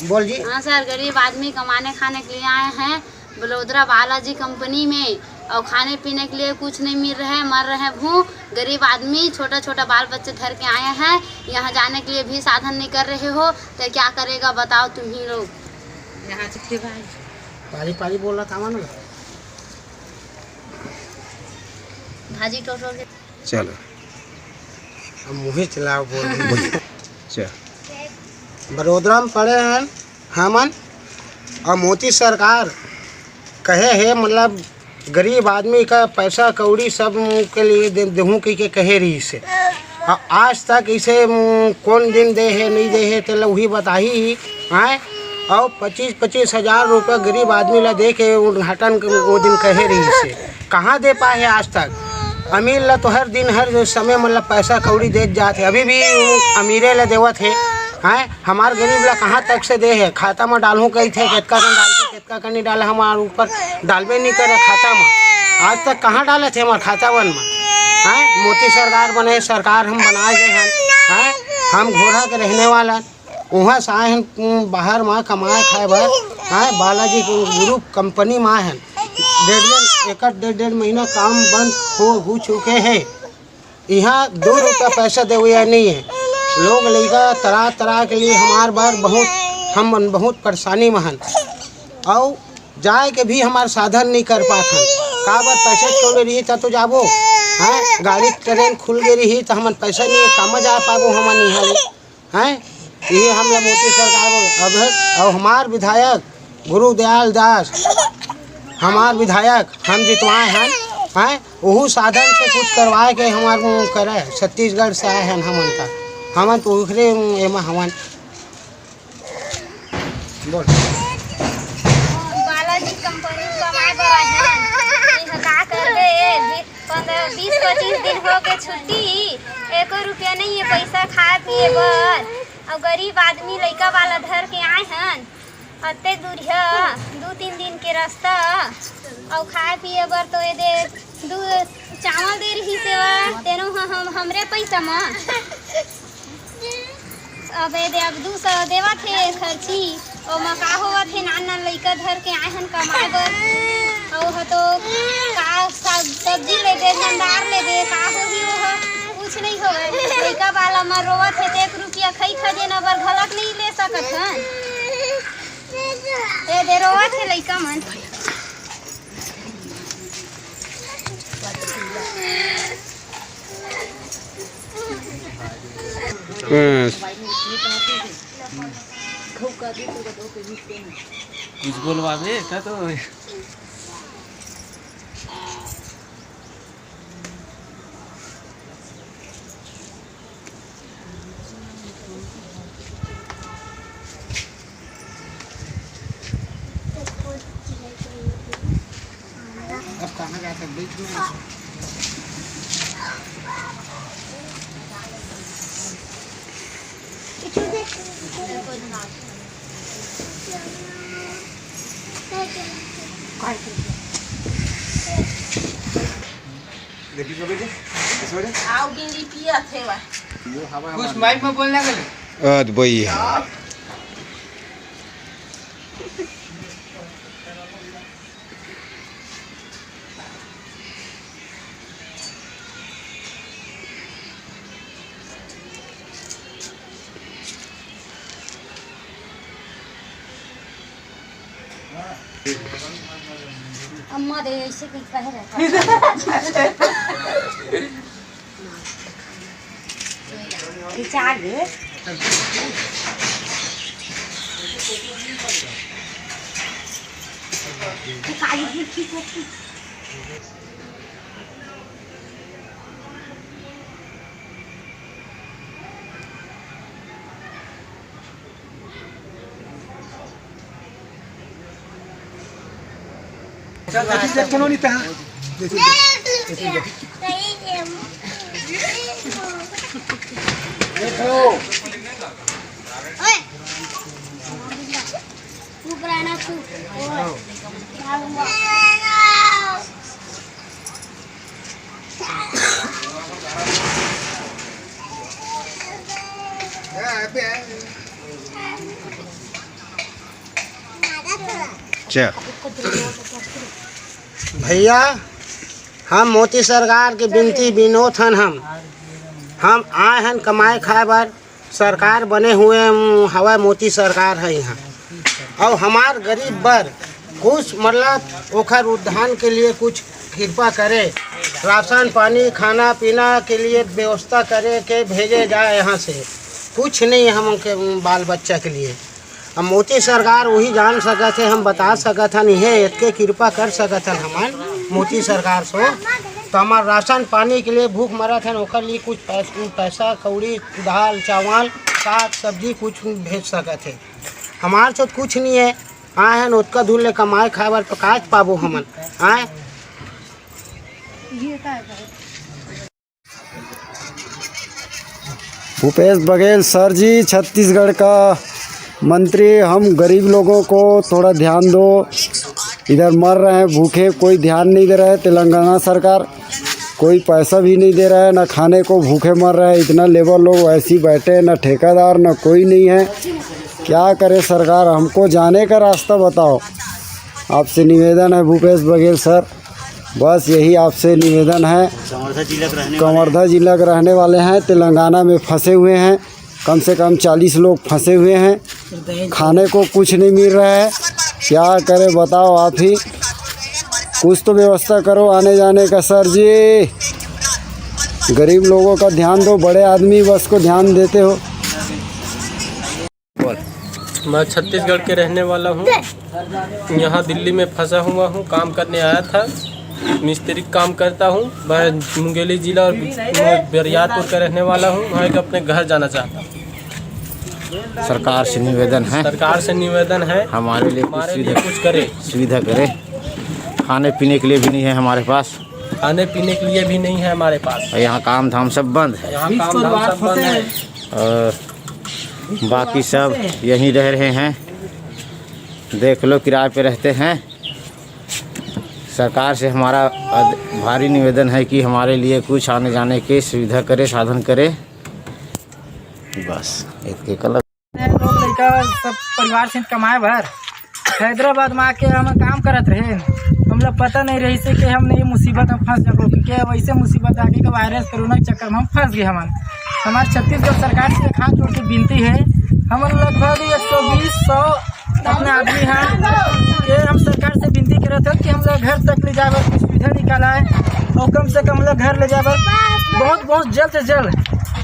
बोल जी। हाँ सर, गरीब आदमी कमाने खाने के लिए आए हैं बलोदरा बालाजी कंपनी में, और खाने पीने के लिए कुछ नहीं मिल रहा है, मर रहे भूख। गरीब आदमी छोटा छोटा बाल बच्चे धर के आए हैं, यहाँ जाने के लिए भी साधन नहीं कर रहे हो तो क्या करेगा बताओ तुम ही लोग। यहाँ चिट्ठी भाई पारी बोल रहा था ना भाजी टोटो के चलो अब मुँह चलाओ बोल। बड़ोदरा में पड़े हैं हमन, और मोदी सरकार कहे है मतलब गरीब आदमी का पैसा कौड़ी सब के लिए देहूँ के कहे रही से। और आज तक इसे कौन दिन दे है नहीं दे है तो वही बताही आए। और 25-25 हज़ार रुपये गरीब आदमी ला दे के उद्घाटन वो दिन कहे रही से। कहाँ दे पाए है आज तक। अमीर ला तो हर दिन हर समय मतलब पैसा कौड़ी दे जाते, अभी भी अमीरे ला देवत है। हैं हमार गरीब ला कहाँ तक से दे है। खाता में डालूँ कही थे कितना कन डालते कितना कन नहीं डाला, हमारे ऊपर डालबे नहीं करे खाता में। आज तक कहाँ डाले थे हमारे खाता वन में। हैं मोदी सरकार बने सरकार हम बनाए गए हैं। हम घोड़ा के रहने वाला वहाँ से आए हैं बाहर में कमाए खाए भर। हैं बालाजी गुरु कंपनी में हैं। 1.5 महीना काम बंद हो चुके हैं। यहाँ 2 रुपया पैसा दे हुआ नहीं है। लोग लड़का तरह तरह के लिए हमार बार हम बहुत परेशानी में हैं। और जाए के भी हमारे साधन नहीं कर पाते हैं। का बार पैसे छोड़ रही तो जाबो हैं, गाड़ी ट्रेन खुल गई रही तो हम पैसा नहीं है, काम जा पाबो हम नहीं हैं। ये हम लोग मोदी सरकार अब और हमार विधायक गुरुदयाल दास हमार विधायक हम जितवाए हैं। वह साधन से कुछ करवाए के हमार करे। छत्तीसगढ़ से आए हैं हमन तो उखरे एमा हमन बोल बालाजी कंपनी कमाए बर आए हैं। का कर ले 15-20 20-25 दिन हो गए छुट्टी, 1 रुपया नहीं है पैसा खाए पिए बर। और गरीब आदमी लड़का वाला धर के आए हन, अते दूर है 2-3 दिन के रास्ता। और खाए पिए बर तो ये दे चावल दे रही सेवा तेनो हमरे पैसा में अब ये दे अब 200 देवा थे खर्ची। और मका हुआ थे नाना लड़का धर के आए हन कमाए बर। और तो का सब्जी ले दे, भंडार ले दे, का होगी वो कुछ नहीं हो। लड़का वाला में रोवा थे 1 रुपया खई खजे न बर घलक नहीं ले सकत हन। ये दे रोवा थे लड़का मन। कुछ बोलवा दे का तो अब कहाँ जा सकते बीच में कुछ माइक में बोलने के लिए भैया अम्मा दे ऐसे कुछ कह रहा भैया हम मोदी सरकार के बिनती विनोद हन। हम आए हन कमाए खाए बार सरकार बने हुए हवा मोदी सरकार है यहाँ। और हमार गरीब बर कुछ मतलब ओखर उद्धान के लिए कुछ कृपा करे, राशन पानी खाना पीना के लिए व्यवस्था करे के भेजे जाए यहाँ से। कुछ नहीं हम उनके बाल बच्चा के लिए। अब मोदी सरकार वही जान सकत है, हम बता सकत हन, यह इतके कृपा कर सकत हन हमार मोदी सरकार से। तो हमार राशन पानी के लिए भूख मरत है, ओकर लिए कुछ पैसा कौड़ी दाल चावल साग सब्जी कुछ भेज सकत है। हमार से कुछ नहीं है, आए हैं उतका दूर ले कमाए खाए बार तो काज पाबो हमन आए। भूपेश बघेल सर जी, छत्तीसगढ़ का मंत्री, हम गरीब लोगों को थोड़ा ध्यान दो, इधर मर रहे हैं भूखे, कोई ध्यान नहीं दे रहा है। तेलंगाना सरकार कोई पैसा भी नहीं दे रहा है, ना खाने को भूखे मर रहे हैं। इतना लेबर लोग वैसे ही बैठे हैं, ना ठेकेदार ना कोई नहीं है। क्या करे सरकार, हमको जाने का रास्ता बताओ। आपसे निवेदन है भूपेश बघेल सर, बस यही आपसे निवेदन है। कवर्धा जिला के रहने वाले हैं, तेलंगाना में फंसे हुए हैं, कम से कम 40 लोग फंसे हुए हैं, खाने को कुछ नहीं मिल रहा है। क्या करे बताओ आप ही, कुछ तो व्यवस्था करो आने जाने का सर जी। गरीब लोगों का ध्यान दो, बड़े आदमी बस को ध्यान देते हो। मैं छत्तीसगढ़ के रहने वाला हूँ, यहाँ दिल्ली में फंसा हुआ हूँ, काम करने आया था, मिस्त्री काम करता हूँ। मैं मुंगेली जिला और बरियारपुर का रहने वाला हूँ, वहाँ के अपने घर जाना चाहता हूँ। सरकार से निवेदन है हमारे लिए कुछ करे, सुविधा करे। खाने पीने के लिए भी नहीं है हमारे पास, खाने पीने के लिए भी नहीं है हमारे पास। यहाँ काम धाम सब बंद है। यहाँ काम धाम सब बंद है और बाकी सब यहीं रह रहे हैं। देख लो किराए पे रहते हैं। सरकार से हमारा भारी निवेदन है कि हमारे लिए कुछ आने जाने की सुविधा करे, साधन करे। बस एक अलग लोग लड़का सब परिवार से कमाए भर हैदराबाद में आके हम काम करत रहे। हम लोग पता नहीं रही से कि हमने ये मुसीबत में फंस जाओ, क्योंकि वैसे मुसीबत आगे का वायरस कोरोना के चक्कर में हम फंस गए। हमारे छत्तीसगढ़ सरकार से हाथ जोड़ के विनती है, हम लगभग 120-100 अपने आदमी हैं कि हम सरकार से विनती कर रहे थे कि हम लोग घर तक ले जाए कुछ सुविधा निकाला है, और कम से कम लोग घर ले जाए बहुत जल्द से जल्द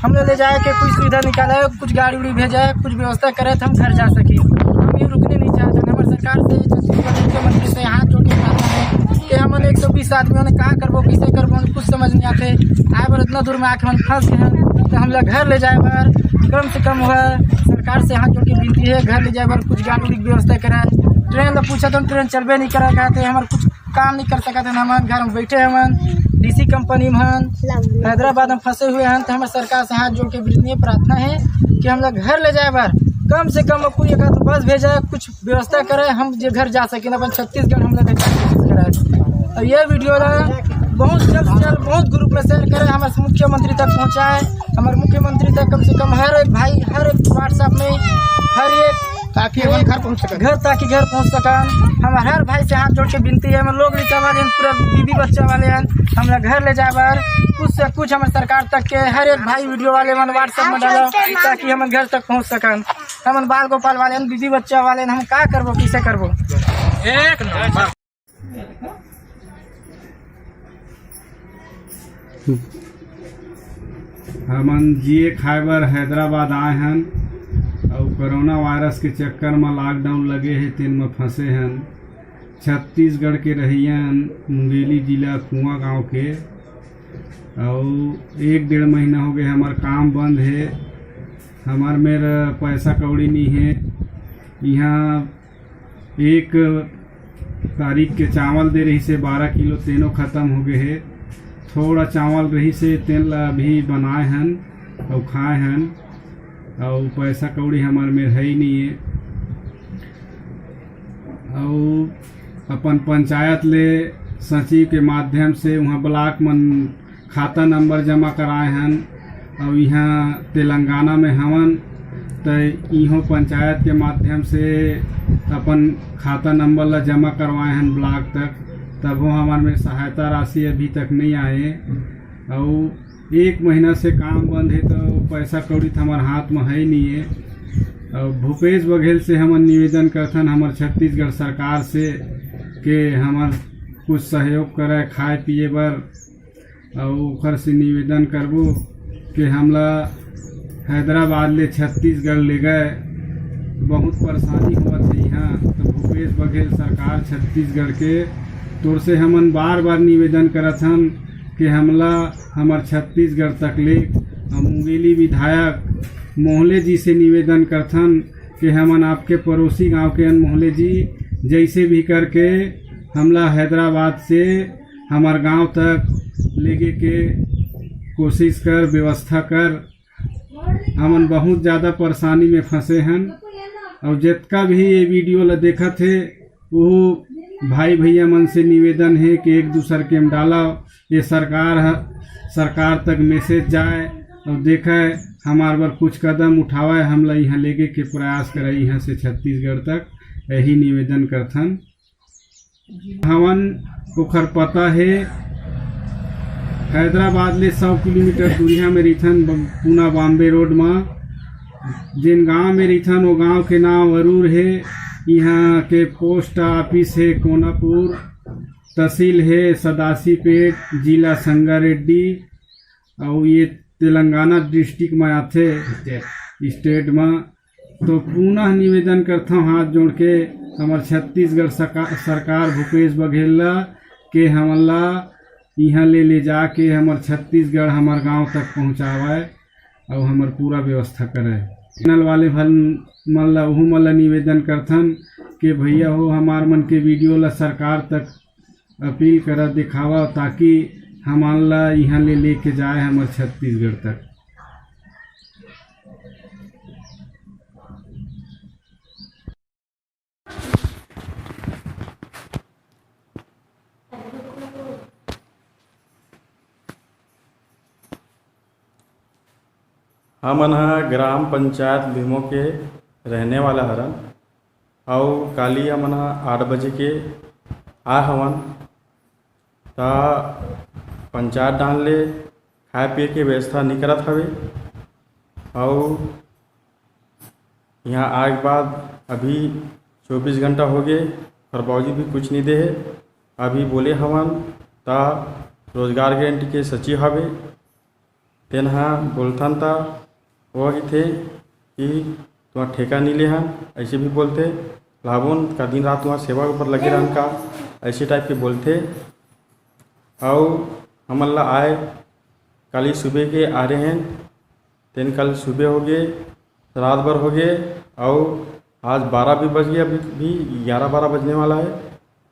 हम लोग ले जाए कि कुछ सुविधा निकाला है, कुछ गाड़ी उड़ी भेजा है, कुछ व्यवस्था करे तो हम घर जा सके। हम ये रुकने नहीं चाहते। हमारे सरकार से छत्तीसगढ़ मुख्यमंत्री से हाथ जोड़ के कहते हैं कि हमने 120 आदमियों ने कहाँ करबो कैसे करबो कुछ समझ नहीं आते। आए बार इतना दूर में आके हम फंस गए हैं, तो हम लोग घर ले जाए बार कम से कम हुआ सरकार से हाथ जोड़ के विनती है, घर ले जाए बार कुछ गाड़ी उड़ी व्यवस्था कराए। ट्रेन तो पूछा तो ट्रेन चलबे नहीं करा कहते, हमारे कुछ काम नहीं कर सकते। हम घर में बैठे हम डीसी कंपनी में हैदराबाद में फंसे हुए हैं, तो हमारे सरकार से हाथ जोड़ के विनती प्रार्थना है कि हम लोग घर ले जाए बार कम से कम कोई एक तो बस भेजा, कुछ व्यवस्था करे, हम जो घर जा सकें अपन छत्तीसगढ़ हम लोग कराए। और ये वीडियो बहुत जल्द से जल्द बहुत ग्रुप में शेयर करें, हमारे मुख्यमंत्री तक पहुँचाए। हमारे मुख्यमंत्री तक कम से कम हर एक भाई हर एक व्हाट्सएप में हर एक ताकि घर पहुँच सके, ताकि घर पहुँच सकें। हमारे हर भाई से हाथ जोड़ के विनती है। हम लोग लिखा वाले हैं, पूरा बीबी बच्चा वाले हैं, हम लोग घर ले जाए बार कुछ से कुछ हमारे सरकार तक के हर एक भाई वीडियो वाले मन व्हाट्सएप में डालो ताकि हम घर तक पहुँच सकें। हम बाल गोपाल वाले हैं, बीबी बच्चा वाले हैं, हम क्या करबो कैसे करबो। एक नंबर हमन जिए खाइबर हैदराबाद आए हैं और कोरोना वायरस के चक्कर में लॉकडाउन लगे है, तेन में फंसे हैं। छत्तीसगढ़ के रहियन मुंगेली जिला कुआं गांव के, और 1-1.5 महीना हो गए हमार काम बंद है। हमार मेरा पैसा कौड़ी नहीं है। यहाँ 1 तारीख के चावल दे रही से 12 किलो तेनों ख़त्म हो गए है। थोड़ा चावल रही से तेल अभी बनाए हैं और खाए हैं, और पैसा कौड़ी हमार में है ही नहीं है। और अपन पंचायत ले सचिव के माध्यम से वहाँ ब्लॉक में खाता नंबर जमा कराए हैं, और यहाँ तेलंगाना में हमन तो इहों पंचायत के माध्यम से अपन खाता नंबर ला जमा करवाए हैं ब्लॉक तक, तब वो हमारे में सहायता राशि अभी तक नहीं आए। और 1 महीना से काम बंद है, तो पैसा कौड़ी तो हमारे हाथ में है ही नहीं है। और भूपेश बघेल से हम निवेदन करथन हमारे छत्तीसगढ़ सरकार से कि हमार कुछ सहयोग करे खाए पिए बर, और ओकर से निवेदन करबो कि हमला हैदराबाद ले छत्तीसगढ़ ले गए, बहुत परेशानी हुआ थी यहाँ। तो भूपेश बघेल सरकार छत्तीसगढ़ के तौर से हमन बार बार निवेदन करत हन कि हमला हमार छत्तीसगढ़ तक ले। मुंगेली विधायक मोहले जी से निवेदन करथन कि हमन आपके पड़ोसी गांव के मोहले जी जैसे भी करके हमला हैदराबाद से हमार गांव तक लेके के कोशिश कर, व्यवस्था कर। हमन बहुत ज़्यादा परेशानी में फंसे हैं, और जितना भी ये वीडियो ला देखा थे वो भाई भैया मन से निवेदन है कि एक दूसरे के में डाला, ये सरकार तक मैसेज जाए और देखे हमारे बार कुछ कदम उठावे, हमला यहाँ लेके के प्रयास करे यहाँ से छत्तीसगढ़ तक। यही निवेदन करथन। हमन ओखर पता है हैदराबाद ले 100 किलोमीटर दूरिया में रहीथन, पूना बॉम्बे रोड में। जिन गांव में रहीथन वो गांव के नाम अरूर है। यहाँ के पोस्ट ऑफिस है कोनापुर, तहसील है सदासीपेट, जिला संगारेड्डी, और ये तेलंगाना डिस्ट्रिक्ट में आते स्टेट में। तो पुनः निवेदन करता हूँ हाथ जोड़ के हमारे छत्तीसगढ़ सरकार भूपेश बघेल के हमला यहाँ ले जाके हमारे छत्तीसगढ़ हमारे गांव तक पहुँचावे और हमार पूरा व्यवस्था करे। चैनल वाले मल्ला निवेदन करथन कि भैया हो हमार मन के वीडियो ला सरकार तक अपील करा दिखावा, ताकि हमारे ला यहाँ ले लेके जाए हमारे छत्तीसगढ़ तक। हमन ग्राम पंचायत भीमो के रहने वाला हरन और काली हमन 8 बजे के आए हवन ता पंचायत डाल ले खाए पिए के व्यवस्था नहीं करत हवे और यहाँ आए के बाद अभी 24 घंटा हो गए और बाबूजी भी कुछ नहीं दे है। अभी बोले हवन ता रोजगार गारंटी के सचिव हवे तेन बोलथन ता वो थे कि तुम्हारा ठेका नहीं ले हन, ऐसे भी बोलते लाभुन का दिन रात वहाँ सेवा के ऊपर लगे रहन का ऐसे टाइप के बोलते। और हम ला आए कल सुबह के आ रहे हैं तेन कल सुबह हो गए रात भर हो गए और आज 12 भी बज गए, अभी भी 11-12 बजने वाला है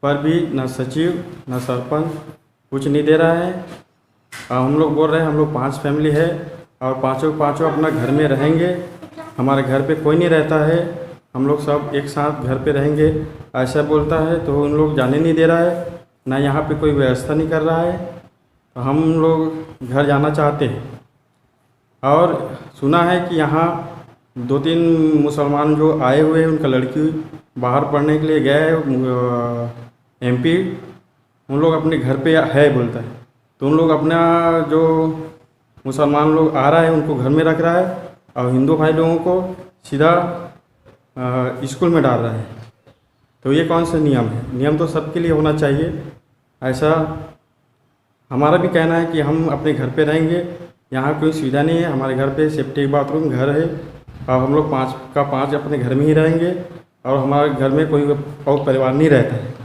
पर भी न सचिव न सरपंच कुछ नहीं दे रहा है। हम लोग बोल रहे हैं हम लोग 5 फैमिली है और पाँचों अपना घर में रहेंगे, हमारे घर पे कोई नहीं रहता है, हम लोग सब एक साथ घर पे रहेंगे ऐसा बोलता है। तो उन लोग जाने नहीं दे रहा है, ना यहाँ पे कोई व्यवस्था नहीं कर रहा है। तो हम लोग घर जाना चाहते हैं और सुना है कि यहाँ 2-3 मुसलमान जो आए हुए हैं उनका लड़की बाहर पढ़ने के लिए गए MP, उन लोग अपने घर पे है बोलता है। तो उन लोग अपना जो मुसलमान लोग आ रहा है उनको घर में रख रहा है और हिंदू भाई लोगों को सीधा स्कूल में डाल रहा है। तो ये कौन सा नियम है? नियम तो सबके लिए होना चाहिए। ऐसा हमारा भी कहना है कि हम अपने घर पे रहेंगे, यहाँ कोई सुविधा नहीं है, हमारे घर पे सेफ्टी बाथरूम घर है और हम लोग 5 का 5 अपने घर में ही रहेंगे और हमारे घर में कोई और परिवार नहीं रहता है।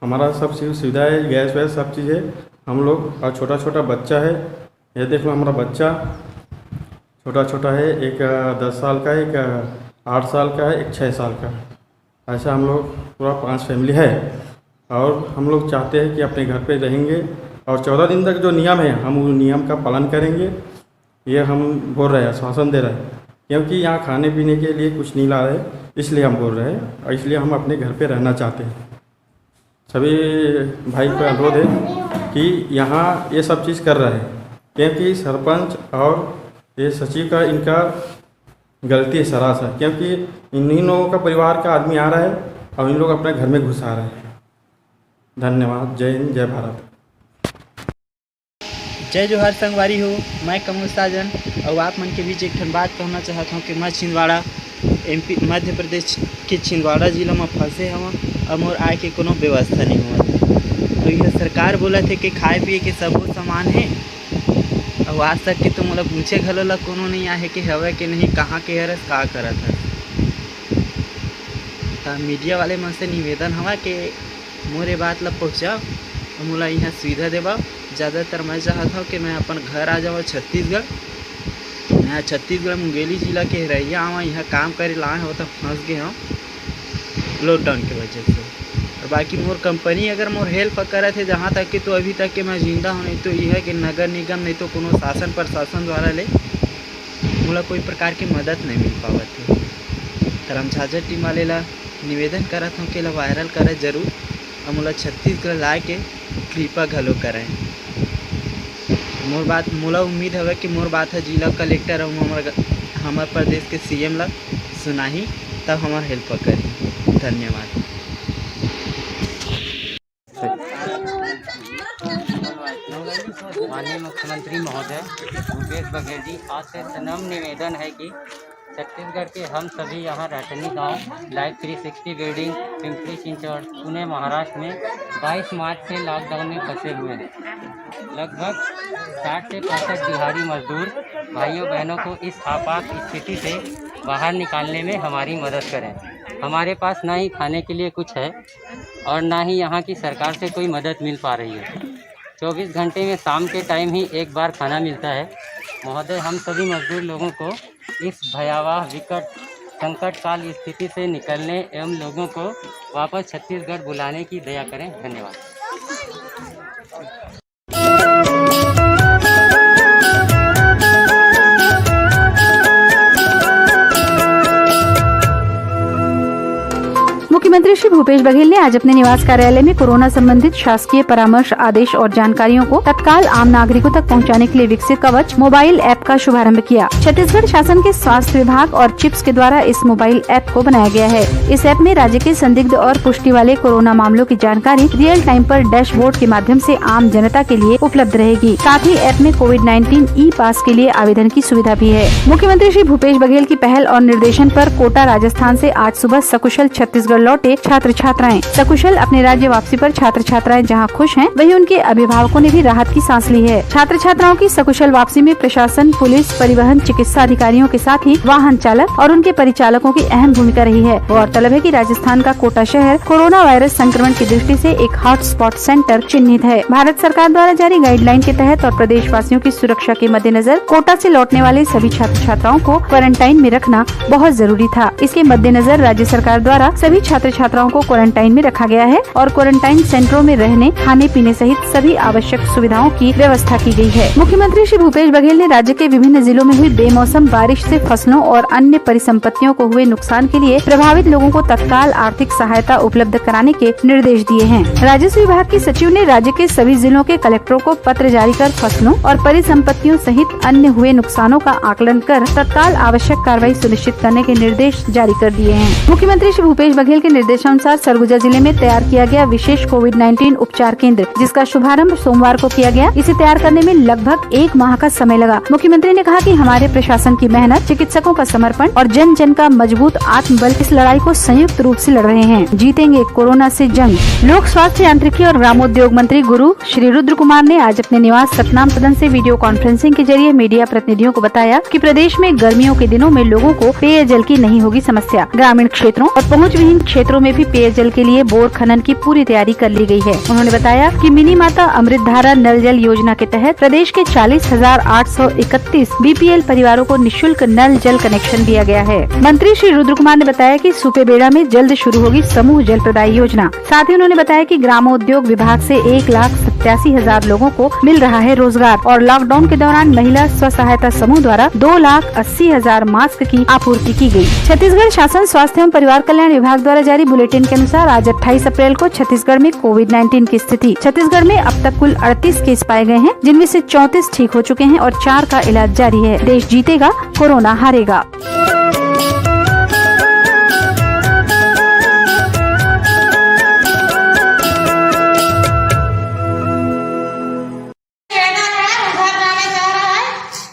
हमारा सब सुविधा है, गैस वैस सब चीज़ है हम लोग। और छोटा बच्चा है, ये देख लो हमारा बच्चा छोटा है, एक 10 साल का है, एक 8 साल का है, एक 6 साल का है। ऐसा हम लोग पूरा 5 फैमिली है और हम लोग चाहते हैं कि अपने घर पे रहेंगे और 14 दिन तक जो नियम है हम उस नियम का पालन करेंगे। ये हम बोल रहे हैं, आश्वासन दे रहे हैं, क्योंकि यहाँ खाने पीने के लिए कुछ नहीं ला रहे इसलिए हम बोल रहे हैं और इसलिए हम अपने घर पे रहना चाहते हैं। सभी भाई का अनुरोध है कि यहाँ ये सब चीज़ कर रहे हैं क्योंकि सरपंच और ये सचिव का इनका गलती है सरासर, क्योंकि इन्हीं लोगों का परिवार का आदमी आ रहा है और इन लोग अपने घर में घुस आ रहे हैं। धन्यवाद। जय हिंद, जय भारत। जय जोहार संगवारी हो, मैं कमल साजन और आप मन के बीच एक ठन बात कहना चाहता हूँ कि मैं छिंदवाड़ा MP मध्य प्रदेश के छिंदवाड़ा जिला में फंसे हूँ और मोर आय के कोनो व्यवस्था नहीं हुआ। तो यह सरकार बोला थे कि खाए पिए के सबो सामान है और आज तक के तो मोला पूछे घलो ला कोनो नहीं आहे कि हवे कि नहीं, कहाँ के हरस का करत है। तो मीडिया वाले मन से निवेदन हवा कि मोरे बात ला पहुँचाओ और मोला यहाँ सुविधा देवा। ज़्यादातर मैं चाहता हूँ कि मैं अपन घर आ जाऊँ छत्तीसगढ़। मैं छत्तीसगढ़ मुंगेली जिला के रहिया आवा, यहाँ काम करे लाए हो तो फंस गए हूँ लॉकडाउन की वजह से। और बाकी मोर कंपनी अगर मोर हेल्प करे थे जहाँ तक कि तो अभी तक के मैं जिंदा हूँ, नहीं तो यह है कि नगर निगम नहीं तो कोनो शासन प्रशासन द्वारा ले मोला कोई प्रकार की मदद नहीं मिल पावत है। कर्मचारी टीम वाले ला निवेदन करत हूँ कि ला वायरल करे जरूर और मोला छत्तीसगढ़ ला के कृपा घलो करें। मोर बात मोला उम्मीद है कि मोर बात है जिला कलेक्टर और हमारे प्रदेश के CM ला सुनाही तब हमार हेल्प करी। धन्यवाद। माननीय मुख्यमंत्री महोदय भूपेश बघेल जी, आपसे नम्र निवेदन है कि छत्तीसगढ़ के हम सभी यहाँ रटनी गांव लाइफ 360 बिल्डिंग पिंपरी चिंचवड़ पुणे महाराष्ट्र में 22 मार्च से लॉकडाउन में फंसे हुए हैं। लगभग 60 से 65 बिहारी मजदूर भाइयों बहनों को इस आपात स्थिति से बाहर निकालने में हमारी मदद करें। हमारे पास ना ही खाने के लिए कुछ है और ना ही यहाँ की सरकार से कोई मदद मिल पा रही है। 24 घंटे में शाम के टाइम ही एक बार खाना मिलता है। महोदय, हम सभी मजदूर लोगों को इस भयावह विकट संकट काल स्थिति से निकलने एवं लोगों को वापस छत्तीसगढ़ बुलाने की दया करें। धन्यवाद। मुख्यमंत्री श्री भूपेश बघेल ने आज अपने निवास कार्यालय में कोरोना संबंधित शासकीय परामर्श, आदेश और जानकारियों को तत्काल आम नागरिकों तक पहुंचाने के लिए विकसित कवच मोबाइल ऐप का शुभारंभ किया। छत्तीसगढ़ शासन के स्वास्थ्य विभाग और चिप्स के द्वारा इस मोबाइल ऐप को बनाया गया है। इस ऐप में राज्य के संदिग्ध और पुष्टि वाले कोरोना मामलों की जानकारी रियल टाइम पर डैशबोर्ड के माध्यम से आम जनता के लिए उपलब्ध रहेगी। साथ ही ऐप में कोविड-19 ई पास के लिए आवेदन की सुविधा भी है। मुख्यमंत्री श्री भूपेश बघेल की पहल और निर्देशन पर कोटा राजस्थान से आज सुबह सकुशल छत्तीसगढ़ लौटे छात्र छात्राएं। सकुशल अपने राज्य वापसी पर छात्र छात्राएं जहां खुश हैं, वहीं उनके अभिभावकों ने भी राहत की सांस ली है। छात्र छात्राओं की सकुशल वापसी में प्रशासन, पुलिस, परिवहन, चिकित्सा अधिकारियों के साथ ही वाहन चालक और उनके परिचालकों की अहम भूमिका रही है। गौरतलब है कि राजस्थान का कोटा शहर कोरोना वायरस संक्रमण की दृष्टि से एक हॉटस्पॉट सेंटर चिन्हित है। भारत सरकार द्वारा जारी गाइडलाइन के तहत और प्रदेश वासियों की सुरक्षा के मद्देनजर कोटा से लौटने वाले सभी छात्र छात्राओं को क्वारंटाइन में रखना बहुत जरूरी था। इसके मद्देनजर राज्य सरकार द्वारा सभी छात्र छात्राओं को क्वारंटाइन में रखा गया है और क्वारंटाइन सेंटरों में रहने, खाने पीने सहित सभी आवश्यक सुविधाओं की व्यवस्था की गई है। मुख्यमंत्री श्री भूपेश बघेल ने राज्य के विभिन्न जिलों में हुई बेमौसम बारिश से फसलों और अन्य परिसंपत्तियों को हुए नुकसान के लिए प्रभावित लोगों को तत्काल आर्थिक सहायता उपलब्ध कराने के निर्देश दिए हैं। राजस्व विभाग की सचिव ने राज्य के सभी जिलों के कलेक्टरों को पत्र जारी कर फसलों और परिसंपत्तियों सहित अन्य हुए नुकसानों का आकलन कर तत्काल आवश्यक कार्रवाई सुनिश्चित करने के निर्देश जारी कर दिए हैं। मुख्यमंत्री श्री भूपेश बघेल के निर्देशानुसार सरगुजा जिले में तैयार किया गया विशेष कोविड-19 उपचार केंद्र, जिसका शुभारंभ सोमवार को किया गया। इसे तैयार करने में लगभग 1 माह का समय लगा। मुख्यमंत्री ने कहा कि हमारे प्रशासन की मेहनत, चिकित्सकों का समर्पण और जन जन का मजबूत आत्मबल इस लड़ाई को संयुक्त रूप से लड़ रहे हैं। जीतेंगे कोरोना से जंग। लोक स्वास्थ्य यांत्रिकी और ग्रामोद्योग मंत्री गुरु श्री रुद्र कुमार ने आज अपने निवास सतनाम सदन से वीडियो कॉन्फ्रेंसिंग के जरिए मीडिया प्रतिनिधियों को बताया कि प्रदेश में गर्मियों के दिनों में लोगों को पेयजल की नहीं होगी समस्या। ग्रामीण क्षेत्रों और पहुंच विहीन क्षेत्रों में भी पेयजल के लिए बोर खनन की पूरी तैयारी कर ली गई है। उन्होंने बताया कि मिनी माता अमृत धारा नल जल योजना के तहत प्रदेश के 40,831 बीपीएल परिवारों को निःशुल्क नल जल कनेक्शन दिया गया है। मंत्री श्री रुद्र कुमार ने बताया कि सुपेबेड़ा में जल्द शुरू होगी समूह जल प्रदाय योजना। साथ ही उन्होंने बताया कि ग्रामोद्योग विभाग से 1,87,000 लोगों को मिल रहा है रोजगार और लॉकडाउन के दौरान महिला स्व सहायता समूह द्वारा 2,80,000 मास्क की आपूर्ति की गई। छत्तीसगढ़ शासन स्वास्थ्य एवं परिवार कल्याण विभाग द्वारा जारी बुलेटिन के अनुसार आज 28 अप्रैल को छत्तीसगढ़ में कोविड-19 की स्थिति। छत्तीसगढ़ में अब तक कुल 38 केस पाए गए हैं, जिनमें से 34 ठीक हो चुके हैं और 4 का इलाज जारी है। देश जीतेगा, कोरोना हारेगा।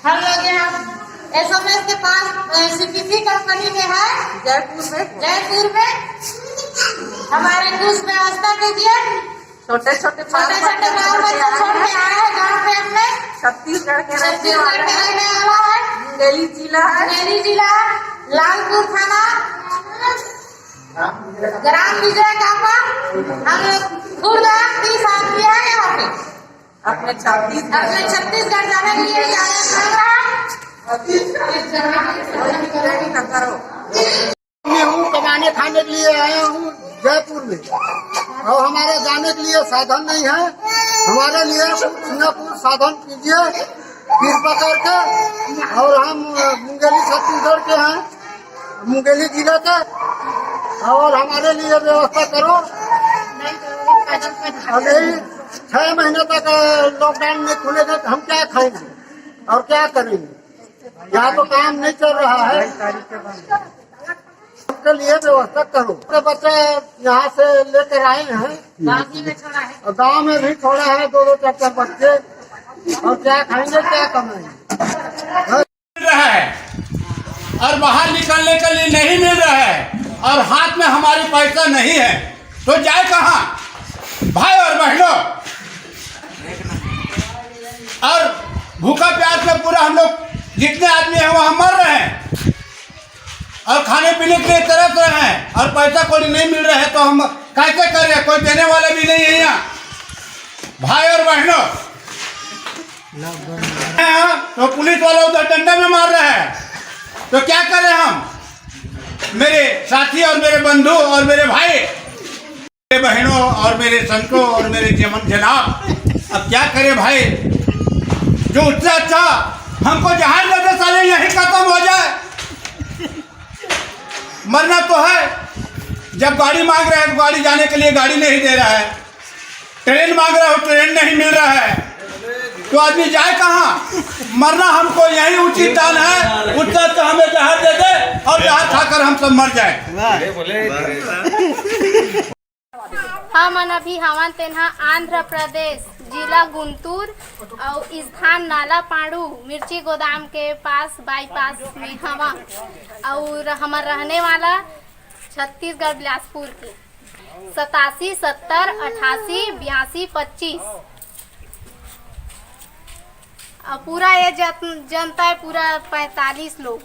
हम लोग यहाँ एसएमएस के पास सीपीसी कंपनी में है जयपुर में हमारे कुछ व्यवस्था कीजिए। छोटे छोटे बाल बच्चे छोड़ के आए हैं गाँव में अपने छत्तीसगढ़ के रहने वाला है। मुंगेली जिला लालपुर थाना ग्राम विजय कापा। हम लोग खुद 30 आदमी है यहाँ पे अपने छत्तीसगढ़ जाने के लिए मैं हूँ कमाने खाने के लिए आया हूँ जयपुर में और हमारे जाने के लिए साधन नहीं है। हमारे लिए सिंगापुर साधन कीजिए कृपा करके। और हम मुंगेली छत्तीसगढ़ के हैं, मुंगेली जिले के, और हमारे लिए व्यवस्था करो। अभी 6 महीने तक लॉकडाउन नहीं खुलेगा तो हम क्या खाएंगे और क्या करेंगे? यहाँ तो काम नहीं चल रहा है। उसके लिए व्यवस्था करो। बच्चे यहाँ से लेकर आए हैं, गाँव में भी छोड़ा है 2-2 4-4 बच्चे, और क्या खाएंगे क्या कमाएंगे? रहा है और बाहर निकलने के लिए नहीं मिल रहा है और हाथ में हमारे पैसा नहीं है तो जाए कहाँ? भाई और बहनों, और भूखा प्यास में पूरा हम लोग जितने आदमी हैं वहाँ मर रहे हैं और खाने पीने के लिए तरस रहे हैं और पैसा कोई नहीं मिल रहा है तो हम कैसे करें? कोई देने वाला भी नहीं है यहाँ। भाई और बहनों, तो पुलिस वाला उधर डंडा में मार रहा है तो क्या करें हम? मेरे साथी और मेरे बंधु और मेरे भाई, मेरे बहनों और मेरे संतों और मेरे जनाब, अब क्या करें भाई? जो उससे अच्छा हमको जहां लगे साले यही खत्म हो जाए। मरना तो है, जब गाड़ी मांग रहे हैं तो गाड़ी जाने के लिए गाड़ी नहीं दे रहा है, ट्रेन मांग रहे हो ट्रेन नहीं मिल रहा है, तो आदमी जाए कहाँ? मरना हमको यही उचित दान है। उससे तो हमें जहर दे दे और जहर खाकर हम सब मर जाए। हमन अभी हवन तेन्हा आंध्र प्रदेश जिला गुंटूर और स्थान नाला पाड़ू मिर्ची गोदाम के पास बाईपास में हवा और हमार रहने वाला छत्तीसगढ़ बिलासपुर की 87 70 88 82 25 और पूरा ये जनता है पूरा 45 लोग।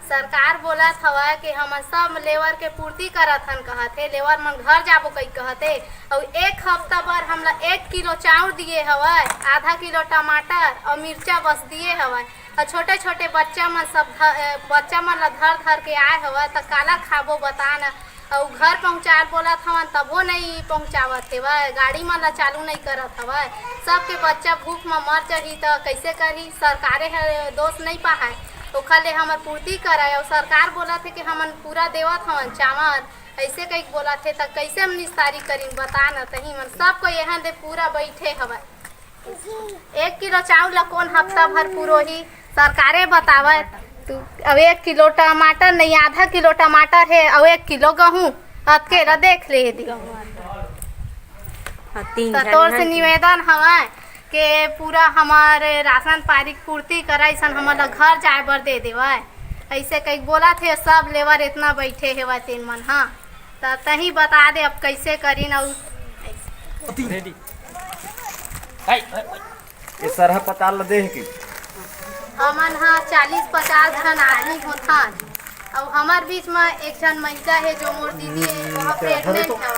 सरकार बोला था कि हम सब लेबर के पूर्ति करत हन कहते, लेबर मन घर जाबो कई कहते और एक हफ्ता पर हमला 1 किलो चाउर दिए हवाय, आधा किलो टमाटर और मिर्चा बस दिए हवाय और छोटे छोटे बच्चा मन ला धर के आए हवा तो काला खाबो बता न और घर पहुँचा बोला था तबो नहीं पहुँचावत है वह गाड़ी मन ला चालू नहीं करत हवा। सबके बच्चा भूख में मर जाही तो कैसे करी? सरकारे दोष नहीं पाए ओखा ले हमर पूर्ति कराए और सरकार बोला थे कि हमन पूरा देवत हवन चावल, ऐसे कई बोला थे तो कैसे हम निस्तारी करी बता न? तही मन सबको यहाँ दे पूरा बैठे हवा। 1 किलो चावल ला कौन हफ्ता भर पूरो ही सरकारे बतावे। अब 1 किलो टमाटर नहीं, आधा किलो टमाटर है और 1 किलो गेहूँ अकेला देख ले दी। तोर से निवेदन हवा के पूरा हमारे राशन पानी पूर्ति कराई सन हमारा घर जाए बर दे देवा। ऐसे कई बोला थे सब लेबर इतना बैठे है तीन मन। हाँ तो तही बता दे अब कैसे करी ना। सरह पता ल दे कि हमन हाँ 40-50 जन आदमी होथन और हमार बीच में एक जन महिला है जो मोर दीदी है वहाँ प्रेग्नेंट है,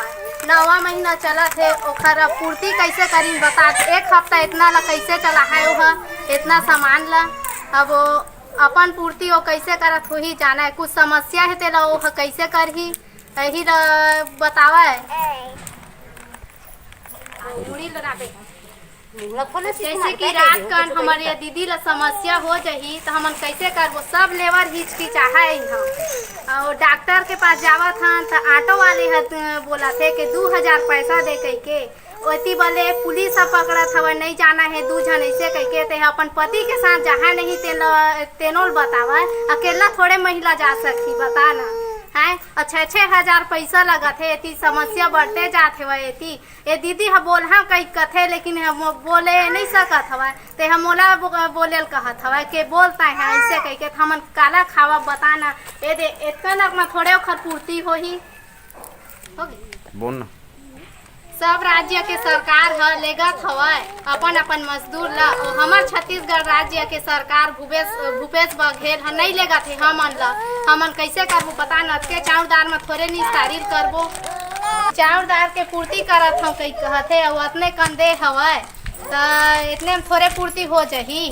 9वां महीना चला थे। ओखर पूर्ति कैसे करी बता? 1 हफ्ता इतना ला कैसे चला है वह इतना सामान ला? अब अपन पूर्ति वो कैसे करत हो ही जाना है। कुछ समस्या है तेला वो कैसे कर ही यही बतावा है। जैसे कि रात कन हमारे दीदी ला समस्या हो जाही तो हमन कैसे करबो? सब लेबर हिचकिचाहा है और डॉक्टर के पास जावत हन तो ऑटो वाले बोला थे कि 2000 पैसा दे कह के ओती बोले पुलिस पकड़त हवा नहीं जाना है 2 जन ऐसे कह के ते अपन पति के साथ जहाँ नहीं तेनोल बतावा। अकेला थोड़े महिला जा सकती बता ना है। और 6-6 पैसा लगा थे। इतनी समस्या बढ़ते जाते हुए ये दीदी हम बोल हाँ कहीं कथे लेकिन हम बोले नहीं सकत हवा ते हम मोला बोले कहत हवा के बोलता है ऐसे कह के हमन काला खावा बताना ये दे इतना नक में थोड़े ओखर पूर्ति हो ही बोल ना। सब राज्य के सरकार ह लेगत हवा अपन अपन मजदूर ला और हमार छत्तीसगढ़ राज्य के सरकार भूपेश बघेल ह नहीं लेगत है हमन ला। हमन कैसे करबो पता न? के चाउरदार में थोड़े निस्तारी करबो, चाउरदार के पूर्ति करत हूँ कई कहते और उतने कन दे हवा तो इतने में थोड़े पूर्ति हो जाही।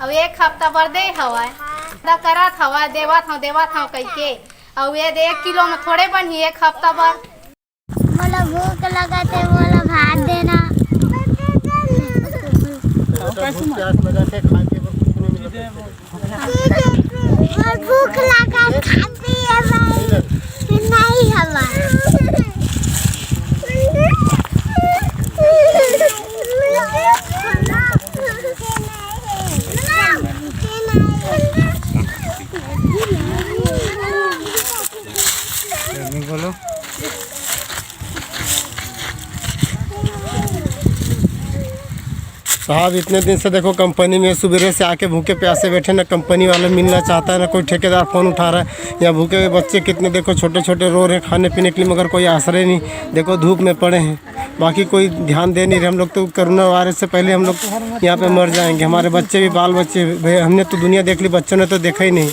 अब 1 हफ्ता भर दे हवा करत हवा देवत हूँ कह के और ये 1 किलो में थोड़े बनी 1 हफ्ता भर। मोला भूख लगा थे मोला भात देना। भूख लगा खाती है भाई नहीं हवा। बोलो साहब इतने दिन से देखो कंपनी में सुबह से आके भूखे प्यासे बैठे ना कंपनी वाला मिलना चाहता है ना कोई ठेकेदार फ़ोन उठा रहा है। या भूखे हुए बच्चे कितने देखो छोटे छोटे रो रहे खाने पीने के लिए मगर कोई आश्रय नहीं। देखो धूप में पड़े हैं बाकी कोई ध्यान दे नहीं रहे। हम लोग तो कोरोना वायरस से पहले हम लोग यहाँ पे मर जाएंगे। हमारे बच्चे भी बाल बच्चे भाई हमने तो दुनिया देख ली, बच्चों ने तो देखा ही नहीं।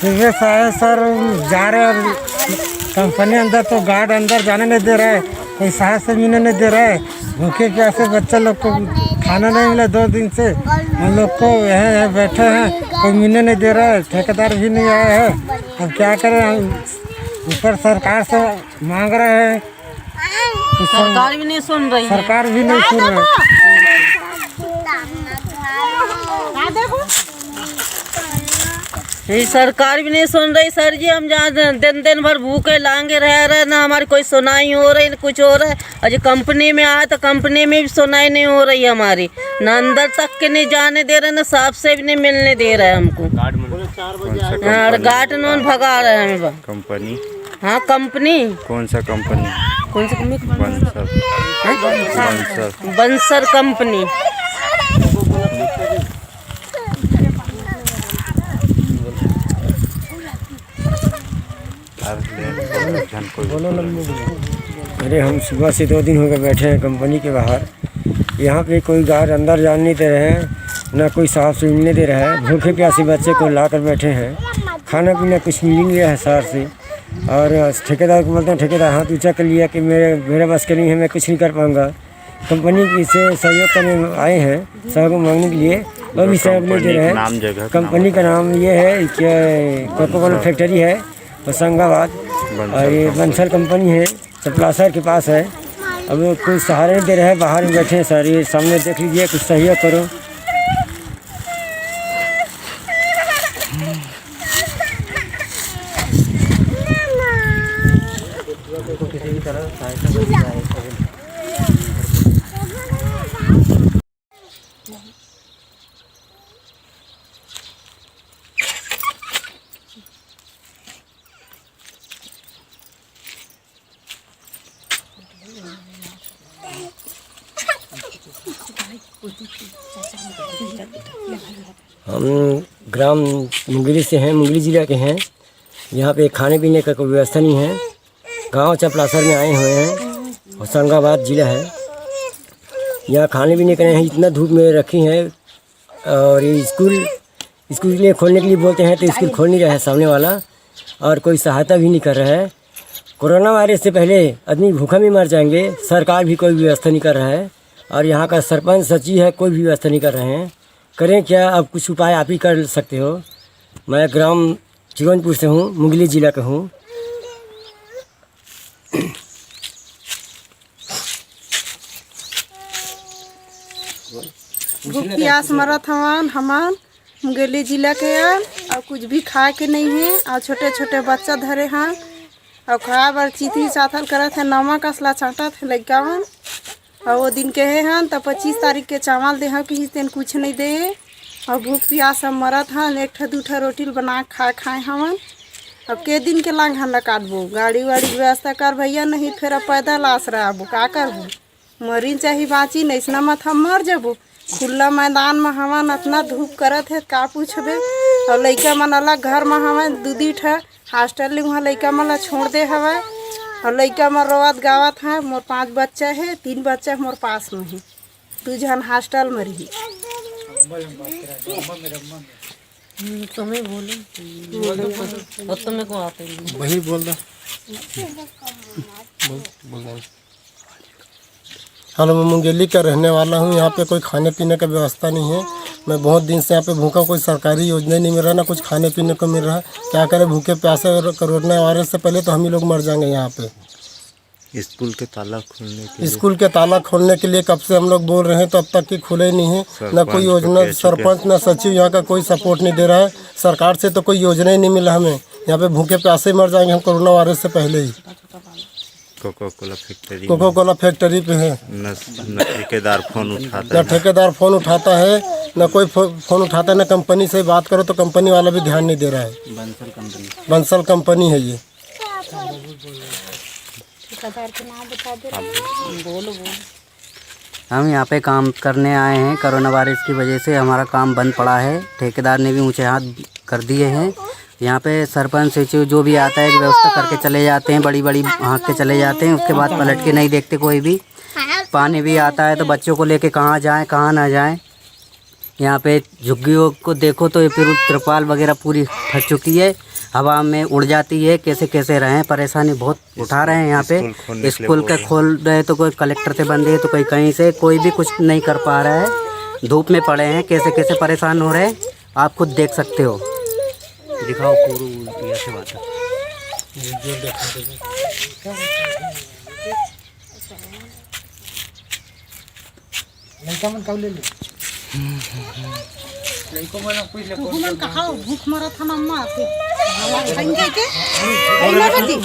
सुबह से सर जा रहे कंपनी अंदर तो गार्ड अंदर जाने नहीं दे रहे, कोई साहस से मिलने नहीं दे रहा है। भूखे प्यासे बच्चा लोग को खाना नहीं मिला 2 दिन से। हम लोग को यहाँ बैठे हैं कोई मिलने नहीं दे रहा है, ठेकेदार भी नहीं आया है। अब क्या करें? ऊपर सरकार से मांग रहे हैं सरकार भी नहीं सुन रही है। सरकार भी नहीं सुन रही। ये सरकार भी नहीं सुन रही सर जी। हम जहाँ दिन दिन भर भूखे लांगे रह रहे, ना हमारी कोई सुनाई हो रही, ना कुछ हो रहा है। और जो कंपनी में आए तो कंपनी में भी सुनाई नहीं हो रही हमारी, ना अंदर तक के नहीं जाने दे रहे, ना साफ से भी नहीं मिलने दे रहे हमको। हाँ, गार्ड नॉन भगा रहे हैं हमें। कंपनी? हाँ कंपनी। कौन सा कंपनी? कौन सा कंपनी? बंसर। बंसर कंपनी। अरे हम सुबह से 2 दिन हो गए बैठे हैं कंपनी के बाहर। यहाँ पे कोई गार्ड अंदर जाने नहीं दे रहे हैं, ना कोई साफ से मिलने दे रहा है। भूखे प्यासे बच्चे को ला कर बैठे हैं, खाना पीना कुछ मिल नहीं रहा है शहर से। और ठेकेदार को बोलते हैं, ठेकेदार हाथ ऊँचा कर लिया कि मेरे बस के नहीं है, मैं कुछ नहीं कर पाऊँगा। कंपनी से सहयोग करने आए हैं, सहयोग मांगने के लिए, वो भी सहयोग नहीं दे रहे हैं। कंपनी का नाम ये है कि कोको कोला फैक्ट्री है होशंगाबाद, और ये बंसल कंपनी है, चपलासर के पास है। अब कोई सहारे नहीं दे रहे हैं, बाहर में बैठे हैं सर। ये सामने देख लीजिए, कुछ सहयोग करो। किसी भी तरह सहायता करी जाए। हम ग्राम मुंगेली से हैं, मुंगेली ज़िला के हैं। यहाँ पे खाने पीने का कोई व्यवस्था नहीं है। गांव चपलासर में आए हुए हैं, होशंगाबाद ज़िला है। यहाँ खाने पीने का नहीं, इतना धूप में रखी हैं। और ये स्कूल के लिए खोलने के लिए बोलते हैं तो स्कूल खोल नहीं रहा है सामने वाला, और कोई सहायता भी नहीं कर रहा है। कोरोना वायरस से पहले आदमी भूखा में मर जाएंगे, सरकार भी कोई व्यवस्था नहीं कर रहा है। और यहाँ का सरपंच सचिव है, कोई भी व्यवस्था नहीं कर रहे हैं। करें क्या? अब कुछ उपाय आप ही कर सकते हो। मैं ग्राम चिकनपुर से हूँ, मुंगेली ज़िला का हूँ। भूख प्यास मरत हमान मुंगेली जिला के और कुछ भी खाए के नहीं है। और छोटे छोटे बच्चा धरे हैं और खाए बर चीथी चाथल करत है, नमक असला चाटत है लड़का मन। और वो दिन के हैं तो 25 तारीख के चावल दे हैं कि इस दिन कुछ नहीं दे। और भूख प्यास हम मरत हैं, 1-2 रोटी बना खाए हमन। अब के दिन के लांग हम काटबो, गाड़ी वाड़ी व्यवस्था कर भैया, नहीं फिर अब पैदल आस रहा का करबो। मरीन चाहे बाँची, नहीं मत हम मर जबो। खुला मैदान में हमन इतना धूप करत है का पूछबे। और लड़का मन अलग घर में हमें 2 ठा हॉस्टल ले, वहाँ लड़का मन ला छोड़ दे हवा। और लड़का मन रोवत गावत है। मोर 5 बच्चा है, 3 बच्चा मोर पास में है, 2 जन हॉस्टल में रही। तुम्हें बोलो तुम्हें को आते वही बोल दो। हेलो, मैं मुंगेली का रहने वाला हूँ। यहाँ पे कोई खाने पीने का व्यवस्था नहीं है। मैं बहुत दिन से यहाँ पे भूखा, कोई सरकारी योजना नहीं मिल रहा, ना कुछ खाने पीने को मिल रहा है। क्या करें, भूखे प्यासे कोरोना वायरस से पहले तो हम ही लोग मर जाएंगे। यहाँ पे स्कूल के ताला खोलने के लिए कब से हम लोग बोल रहे हैं, तो अब तक की खुले नहीं है। ना कोई योजना, सरपंच ना सचिव यहाँ का कोई सपोर्ट नहीं दे रहा है। सरकार से तो कोई योजना ही नहीं मिला हमें। यहाँ पे भूखे प्यासे मर जाएंगे हम कोरोना वायरस से पहले ही। कोको कोला फैक्ट्री पे है। न ठेकेदार फोन उठाता है, न कोई फोन उठाता है, न कंपनी से बात करो तो कंपनी वाला भी ध्यान नहीं दे रहा है। बंसल कंपनी है ये। हम यहाँ पे काम करने आए हैं। कोरोना वायरस की वजह से हमारा काम बंद पड़ा है। ठेकेदार ने भी ऊंचे हाथ कर दिए हैं। यहाँ पे सरपंच सचिव जो भी आता है व्यवस्था करके चले जाते हैं, बड़ी बड़ी हाँक के चले जाते हैं। उसके बाद पलट के नहीं देखते कोई भी। पानी भी आता है तो बच्चों को लेके कहाँ जाएं कहाँ ना जाएं। यहाँ पे झुग्गियों को देखो तो फिर त्रिपाल वगैरह पूरी फट चुकी है, हवा में उड़ जाती है। कैसे कैसे रहें, परेशानी बहुत उठा रहे हैं। यहाँ पे स्कूल के खोल रहे तो कोई कलेक्टर से बंद है तो कोई कहीं से, कोई भी कुछ नहीं कर पा रहा है। धूप में पड़े हैं, कैसे कैसे परेशान हो रहे हैं, आप खुद देख सकते हो। दिखाओ पूरी ऐसे बात है। लड़का मन कब ले ले लड़को मन पूछ ले तू मन कहा भूख मरा था मम्मा के संगे के आई ना बजी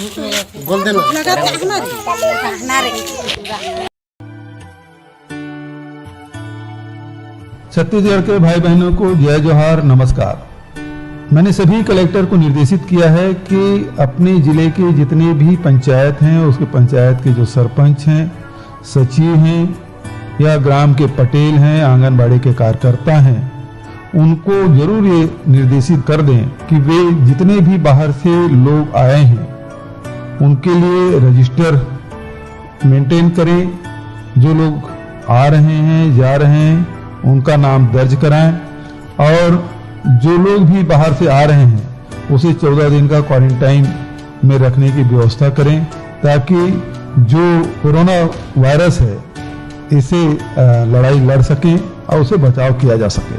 बोल देना लगा कहना रे छत्तीसगढ़ के भाई बहनों को जय जोहार, नमस्कार। मैंने सभी कलेक्टर को निर्देशित किया है कि अपने जिले के जितने भी पंचायत हैं उसके पंचायत के जो सरपंच हैं, सचिव हैं या ग्राम के पटेल हैं, आंगनबाड़ी के कार्यकर्ता हैं, उनको जरूर ये निर्देशित कर दें कि वे जितने भी बाहर से लोग आए हैं उनके लिए रजिस्टर मेंटेन करें। जो लोग आ रहे हैं जा रहे हैं उनका नाम दर्ज कराएं और जो लोग भी बाहर से आ रहे हैं उसे 14 दिन का क्वारंटाइन में रखने की व्यवस्था करें ताकि जो कोरोना वायरस है इसे लड़ाई लड़ सकें और उसे बचाव किया जा सके।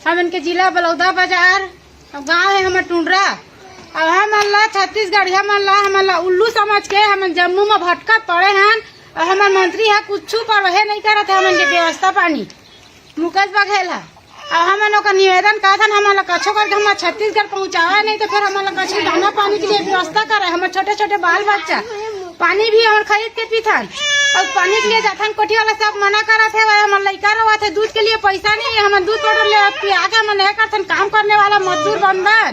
हमन के जिला बलौदा बाजार गांव है हमर टुंडरा। अब हमन ला छत्तीसगढ़ हमन ला उल्लू समझ के हमन जम्मू में भटका पड़े हैं और हमार मंत्री है कुछ पर वह नहीं करत है हमन के व्यवस्था पानी मुकेश बघेल है। अब हमन का निवेदन का था हमन ला कछो करके हमारे छत्तीसगढ़ पहुँचावा नहीं तो फिर हमन ला कछो दाना पानी के लिए व्यवस्था करे। हमारे छोटे छोटे बाल बच्चा पानी भी हम खरीद के पीथन और पानी के लिए जाथन कोठी वाला सब मना करत है। हमारे लड़का रहा थे दूध के लिए पैसा नहीं है, हम दूध पाउडर ले पिया के हम नहीं करथन काम करने वाला मजदूर बंधन।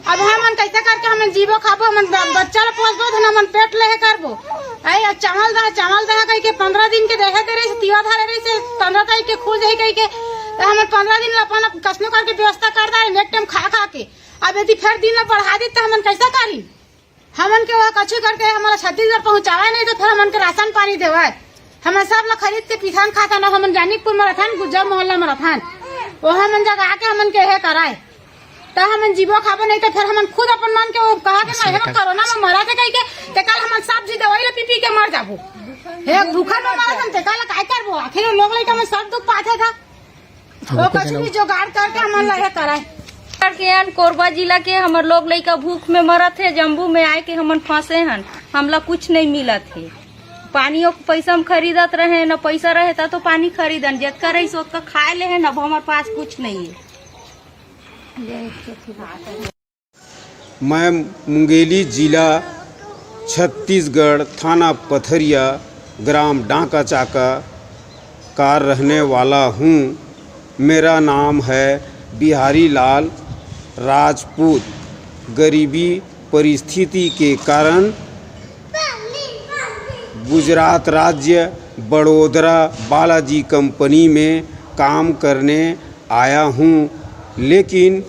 अब हमन कैसे करके हमन जीवो खाबो, हमन बच्चा ला पोसबो तो हमन पेट ले करबो। आई चावल दहा कह के 15 दिन के देखे दे रही तिवा धारे रही से 15 तारीख के खुल जाई कह के हमन 15 दिन अपन कसनो करके व्यवस्था कर दे एक टाइम खा के। अब यदि फिर दिन बढ़ा दी तो हमन कैसा करी? हमन के वह कछु करके हमारा छत्तीसगढ़ पहुँचावा नहीं तो फिर हमन के राशन पानी देवा हम सब ला खरीद के पिथान खाता ना। हमन जानीपुर में रहथन, गुज्जर मोहल्ला में रहथन, वो हमन जगह आके हमन के है कराए तो हमन जीवो खाबो नहीं तो फिर हमन खुद अपन मन के वो कहा के मैं कोरोना में मरा थे कह के ते कल हमन सब्जी दवाई ले पी के मर जाबो। हे भूखा में मरा हम ते कल काय करबो? आखिर लोग लइका में सब दुख पाथे था वो कछु भी जुगाड़ करके हमन ला है कराए। के कोरबा जिला के हमर लोग लइका भूख में मरत है। जम्बू में आए के हमन फंसे हन, हमला कुछ नहीं मिलत है। पानियों को पैसा हम खरीदत रहे न पैसा रहे था तो पानी खरीदन जितना रही सो का खाए ले है न हमारे पास कुछ नहीं है। मैं मुंगेली जिला छत्तीसगढ़ थाना पथरिया ग्राम डांका चाका का रहने वाला हूँ। मेरा नाम है बिहारी लाल राजपूत। गरीबी परिस्थिति के कारण गुजरात राज्य बड़ोदरा बालाजी कंपनी में काम करने आया हूँ, लेकिन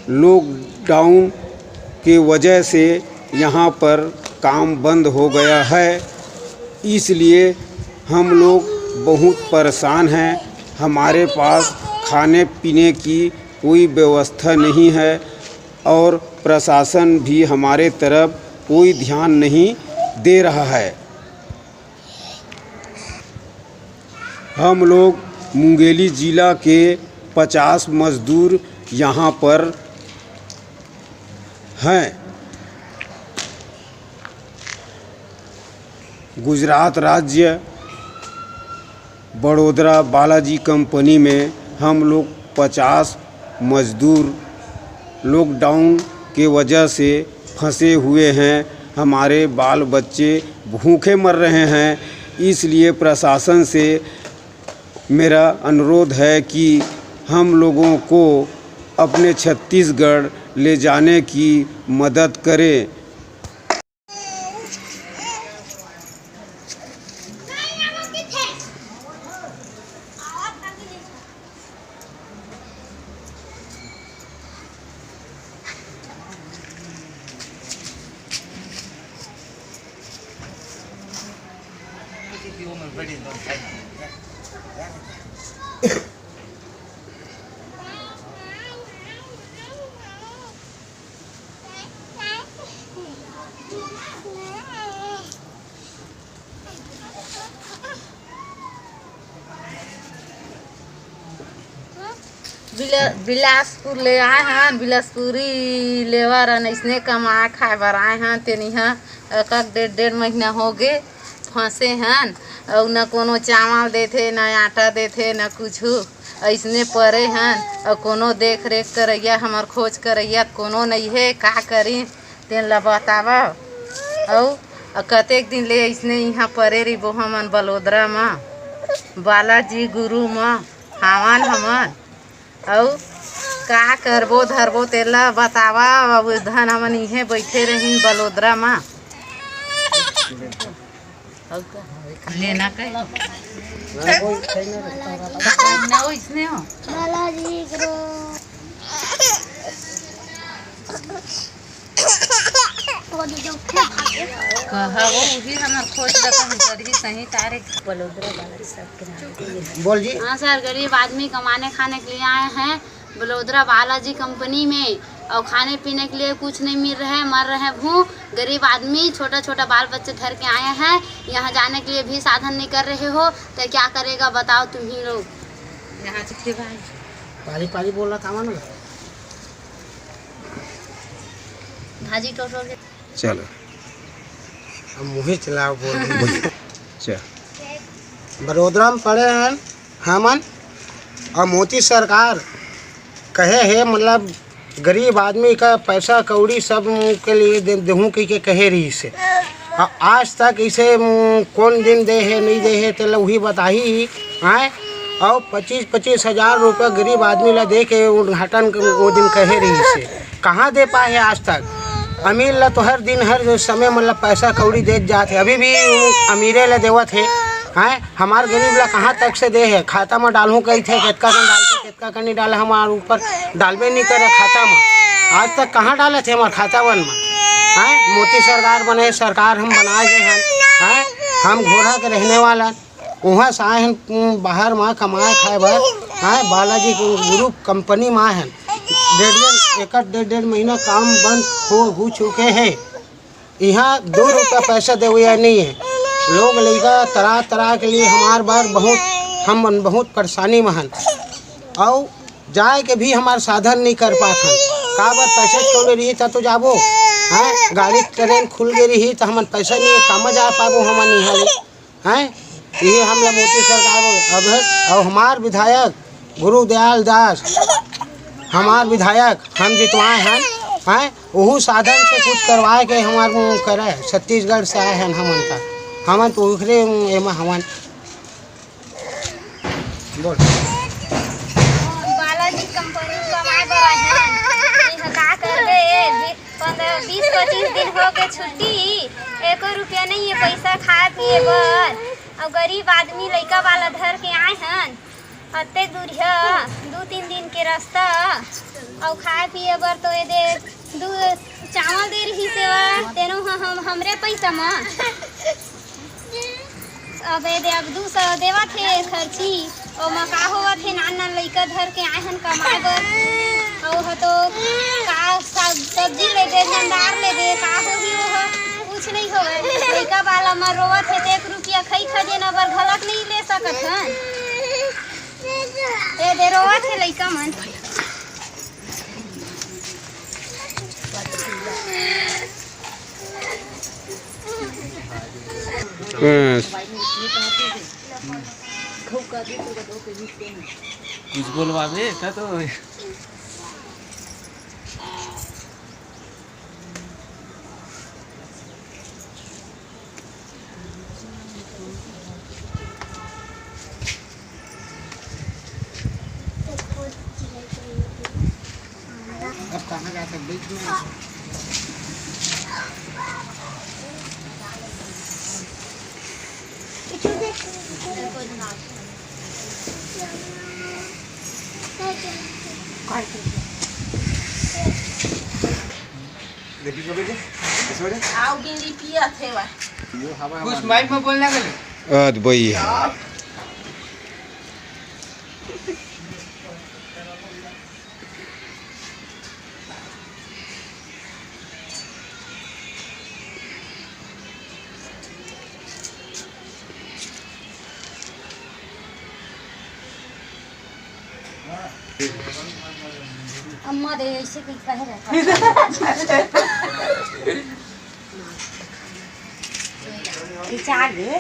लॉकडाउन के वजह से यहाँ पर काम बंद हो गया है। इसलिए हम लोग बहुत परेशान हैं। हमारे पास खाने पीने की कोई व्यवस्था नहीं है और प्रशासन भी हमारे तरफ कोई ध्यान नहीं दे रहा है। हम लोग मुंगेली जिला के 50 मजदूर यहाँ पर हैं। गुजरात राज्य बड़ोदरा बालाजी कंपनी में हम लोग 50 मजदूर लॉकडाउन के वजह से फंसे हुए हैं। हमारे बाल बच्चे भूखे मर रहे हैं। इसलिए प्रशासन से मेरा अनुरोध है कि हम लोगों को अपने छत्तीसगढ़ ले जाने की मदद करें। बिलासपुर ले आए हैं। बिलासपुरी लेवर इसने कमाए खाए बर आए हैं। तेनी हाँ एक डेढ़ महीना हो गए फंसे हैं और न कोनो चावल देते न आटा देते न कुछ ऐसने परे हैं और कोनो देख रेख करैया हमार खोज करैया कोनो नहीं है। का करी तेन ला बतावा और कतेक दिन ले ऐसने यहाँ परे रही हमन बलोदरा में बालाजी गुरु में हावन हमन और का करबो धरबो तेला बतावा। अब धन हमन इहे बैठे रही बलोदरा में लेना कहीं ना हो इसने हो बालाजी गुरु कहा वो भी हमार खोज लगा करी सही तारे बलोदरा बालाजी साहब के नाम बोल जी। हाँ सर, गरीब आदमी कमाने खाने के लिए आए हैं बलोदरा बालाजी कंपनी में और खाने पीने के लिए कुछ नहीं मिल रहा है, मर रहे हैं भूख। गरीब आदमी छोटा छोटा बाल बच्चे धर के आए हैं, यहाँ जाने के लिए भी साधन नहीं कर रहे हो तो क्या करेगा बताओ तुम ही लोग। यहाँ से पाली पाली बोल रहा था ना भाजी टोटो के चलो अब मुँह चलाओ बोल चल बड़ोदरा में पड़े हैं हमन और मोदी सरकार कहे है मतलब गरीब आदमी का पैसा कौड़ी सब के लिए देहूँ के कहे रही से और आज तक इसे कौन दिन दे है नहीं दे है तो वही बताही आए और 25-25 हज़ार रुपये गरीब आदमी ला दे के उद्घाटन वो दिन कहे रही से कहाँ दे पाए है आज तक। अमीर ला तो हर दिन हर समय मतलब पैसा कौड़ी दे जाते अभी भी अमीरे ला देवत है हैं। हमार गरीब ला कहाँ तक से दे है खाता में डालूँ कही थे केतका कन डालते केतका कन नहीं डाले हमारे ऊपर डालबे नहीं करे खाता में आज तक कहाँ डाले थे हमारे खाता वन में हैं। मोदी सरकार बने सरकार हम बनाए गए हैं हम घोड़ा के रहने वाला वहाँ से आए हैं बाहर में कमाए खाए भर हैं बालाजी गुरु कंपनी में हैं डेढ़ महीना काम बंद हो चुके हैं। यहाँ 2 रुपया पैसा दे हुआ नहीं है। लोग लड़का तरह के लिए हमार बार हम बहुत परेशानी में हैं और जाए के भी हमारे साधन नहीं कर पाते का बार पैसे छोड़ रही तो जाबो हैं गाड़ी ट्रेन खुल गई रही तो हम पैसा नहीं काम जा पाबो हम नहीं हैं। ये हम लोग मोदी सरकार अब और हमार विधायक गुरुदयाल दास हमार विधायक हम जितवाए हैं वह साधन से कुछ करवाए के हमार करे छत्तीसगढ़ से आए हैं हमन तो उखरे एमा हमन बोल बालाजी कंपनी कमाए बर आए हैं यह का कर गए 15-20-25 दिन हो गए छुट्टी 1 रुपया नहीं है पैसा खाए पिए बर और गरीब आदमी लड़का वाला धर के आए हैं अते दूर है 2-3 दिन के रास्ता और खाए पिए बर तो ये दे चावल दे रही से तेनो हमरे पैसा में अब ये दे अब 200 देवा थे खर्ची और मका हुआ थे नान लड़का धर के आए हैं कमाए बर और तो का सब्जी ले दे भंडार ले दे का होगी वो कुछ नहीं हो लड़का वाला में रोवा थे 1 रुपया खई खजेना बर घलक नहीं ले सकत हैं ये दे रोवा थे लड़का मन कुछ बोलवावे का तो अब कहाँ जा सकते आओ गिंदी पिया थे वा कुछ माइक में बोलना गले अद भैया अम्मा दे ऐसे कुछ कहे रहता चार दे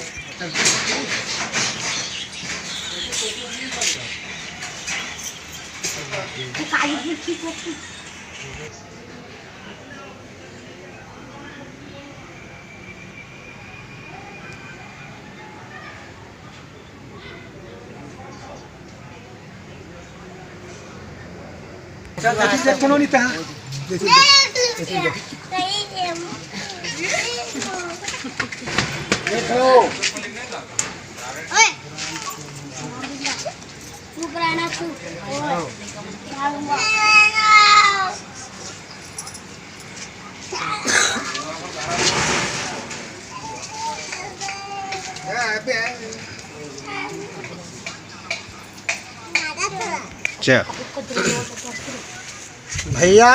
भैया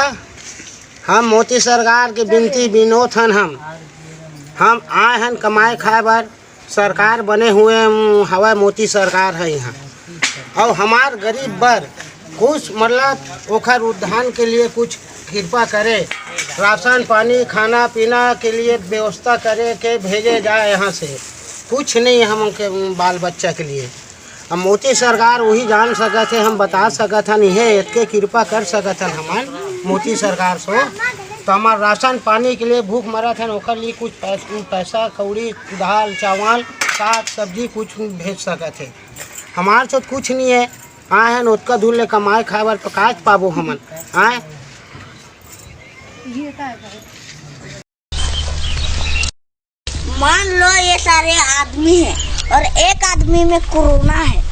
हम मोदी सरकार के बिनती विनोद हन हम आए हन कमाए खाए बर सरकार बने हुए हवा मोदी सरकार है यहाँ और हमार गरीब बर कुछ मतलब ओखर उद्धान के लिए कुछ कृपा करे राशन पानी खाना पीना के लिए व्यवस्था करे के भेजे जाए यहाँ से कुछ नहीं हम के बाल बच्चा के लिए अब मोदी सरकार वही जान सकत है हम बता सकत हन इहे इतके कृपा कर सकत हन हमार मोदी सरकार सो तो हमार राशन पानी के लिए भूख मरत है ओकर लिए कुछ पैसा कौड़ी दाल चावल साग सब्जी कुछ भेज सकत है हमार तो कुछ नहीं है आए हैं उतका दूर ले कमाए खाए बर काज पाबो हमन आए मान लो ये सारे आदमी हैं और एक आदमी में कोरोना है।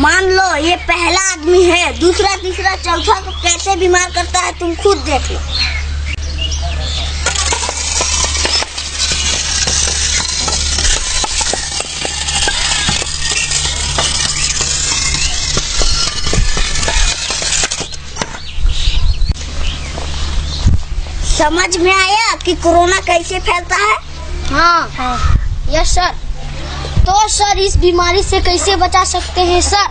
मान लो ये पहला आदमी है, दूसरा तीसरा चौथा को कैसे बीमार करता है तुम खुद देख लो। समझ में आया कि कोरोना कैसे फैलता है? हाँ यस सर। तो सर इस बीमारी से कैसे बचा सकते हैं सर?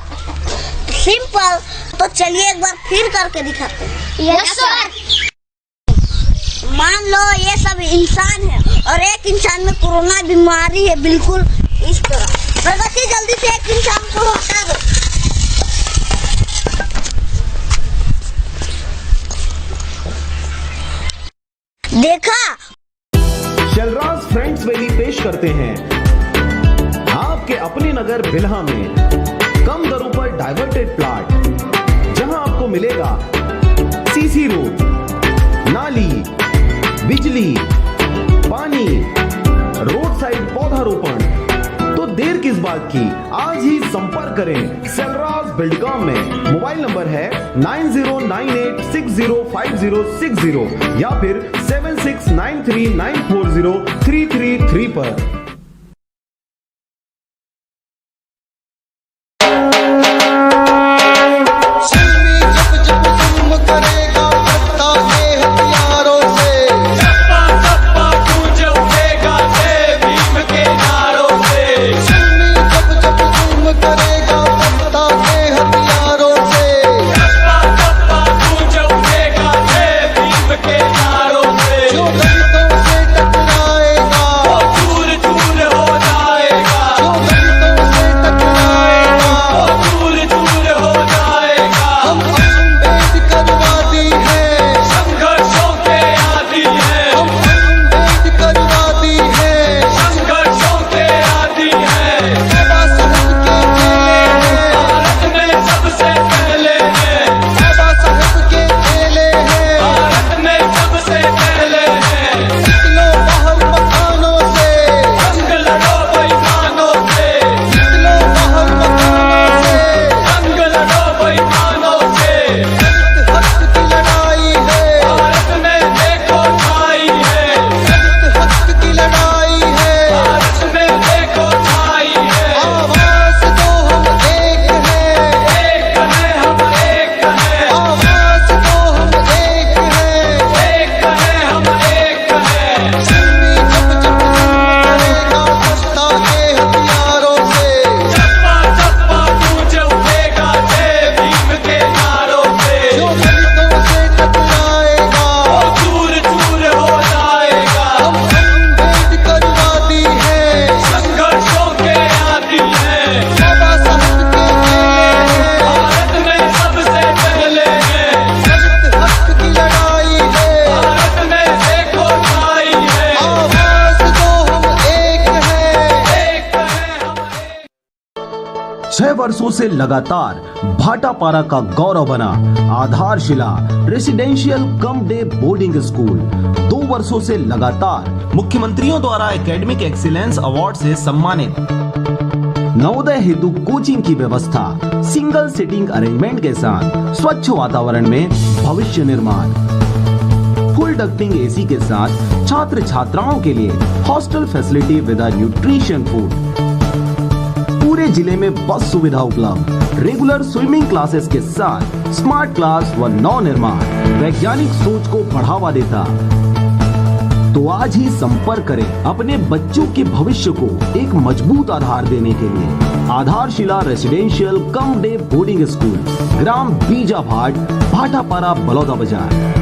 सिंपल, तो चलिए एक बार फिर करके दिखाते हैं। Yes sir. मान लो ये सब इंसान है और एक इंसान में कोरोना बीमारी है बिल्कुल इस तरह। प्रगति जल्दी से एक इंसान को हटा दो। देखा? शलराज फ्रेंड्स वैली पेश करते हैं आपके अपने नगर बिल्हा में कम दरों पर डाइवर्टेड प्लॉट, जहां आपको मिलेगा सीसी रोड, नाली, बिजली, पानी, रोड साइड पौधारोपण। तो देर किस बात की, आज ही संपर्क करें शलराज बिल्डकॉम में। मोबाइल नंबर है 9098605060 या फिर 7693940333 पर। दूर दूर 6 वर्षों से लगातार भाटापारा का गौरव बना आधारशिला residential cum day boarding school 2 वर्षों से लगातार मुख्यमंत्रियों द्वारा एकेडमिक एक्सीलेंस अवार्ड से सम्मानित। नवोदय हेतु कोचिंग की व्यवस्था, सिंगल सीटिंग अरेंजमेंट के साथ स्वच्छ वातावरण में भविष्य निर्माण, फुल डक्टिंग एसी के साथ छात्र छात्राओं के लिए hostel facility with nutrition food, पूरे जिले में बस सुविधा उपलब्ध, रेगुलर स्विमिंग क्लासेस के साथ स्मार्ट क्लास व नव निर्माण वैज्ञानिक सोच को बढ़ावा देता। तो आज ही संपर्क करें अपने बच्चों के भविष्य को एक मजबूत आधार देने के लिए। आधारशिला residential cum day boarding school, ग्राम बीजाभाट, भाटापारा, बलौदा बाजार।